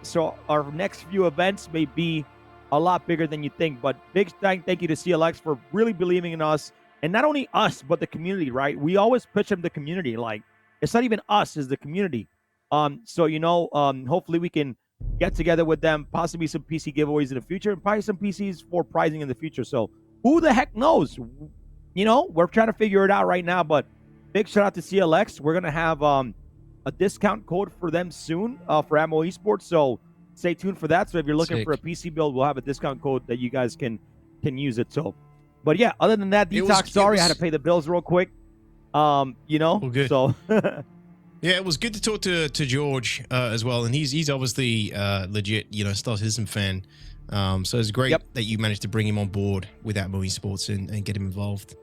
So our next few events may be a lot bigger than you think. But big thank you to CLX for really believing in us, and not only us but the community. Right? We always pitch them the community. Like, it's not even us, it's the community. So you know, hopefully we can get together with them, possibly some PC giveaways in the future, and probably some PCs for prizing in the future. So who the heck knows? You know, we're trying to figure it out right now. But big shout out to CLX. We're gonna have a discount code for them soon for ATMO Esports, so stay tuned for that. So if you're looking for a PC build, we'll have a discount code that you guys can use it. So, but yeah, other than that, DTOX, sorry, I had to pay the bills real quick. You know, good. So yeah, it was good to talk to George as well, and he's obviously legit, you know, Star Citizen fan. So it's great that you managed to bring him on board with ATMO Esports and get him involved.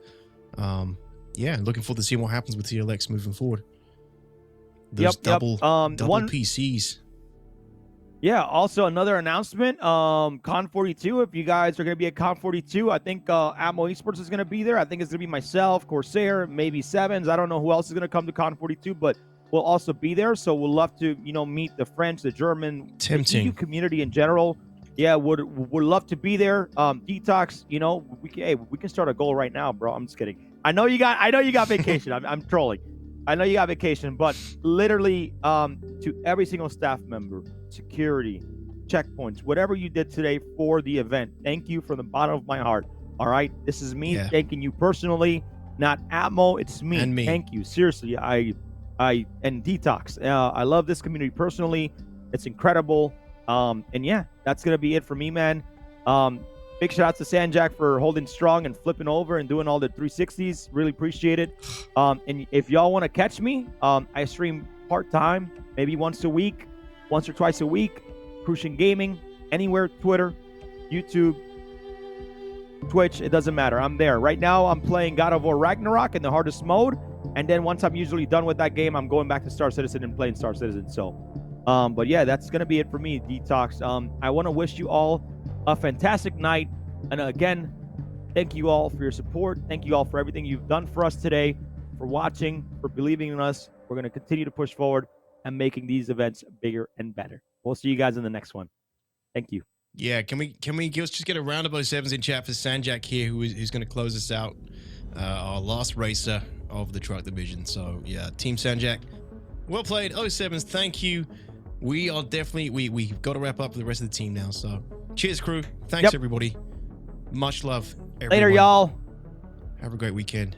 Yeah, looking forward to seeing what happens with CLX moving forward. Those double PCs. Yeah, also another announcement, Con 42. If you guys are going to be at Con 42, I think ATMO Esports is going to be there. I think it's going to be myself, Crusader, maybe Sevens. I don't know who else is going to come to Con 42, but we'll also be there. So we'll love to, you know, meet the French, the German, the EU community in general. Yeah, would love to be there. DTOX, you know, we can start a goal right now, bro. I'm just kidding. I know you got vacation. I'm trolling. I know you got vacation, but literally to every single staff member, security, checkpoints, whatever you did today for the event, thank you from the bottom of my heart. All right, this is me thanking you personally, not ATMO. It's me. And me. Thank you. Seriously, I and DTOX. I love this community personally. It's incredible. And yeah, that's gonna be it for me, man. Big shout out to Sanjak for holding strong and flipping over and doing all the 360s. Really appreciate it. And if y'all want to catch me, I stream part-time, maybe once or twice a week. Crucian Gaming, anywhere, Twitter, YouTube, Twitch, it doesn't matter. I'm there. Right now, I'm playing God of War Ragnarok in the hardest mode. And then once I'm usually done with that game, I'm going back to Star Citizen and playing Star Citizen. So, but yeah, that's going to be it for me, Detox. I want to wish you all a fantastic night. And again, thank you all for your support. Thank you all for everything you've done for us today, for watching, for believing in us. We're going to continue to push forward and making these events bigger and better. We'll see you guys in the next one. Thank you. Yeah, can we just get a round of sevens in chat for Sanjak here, who's going to close us out, our last racer of the truck division. So yeah, Team Sanjak, well played. 07s, thank you. We are definitely we've got to wrap up for the rest of the team now. So cheers, crew. Thanks everybody. Much love. Everyone. Later, y'all. Have a great weekend.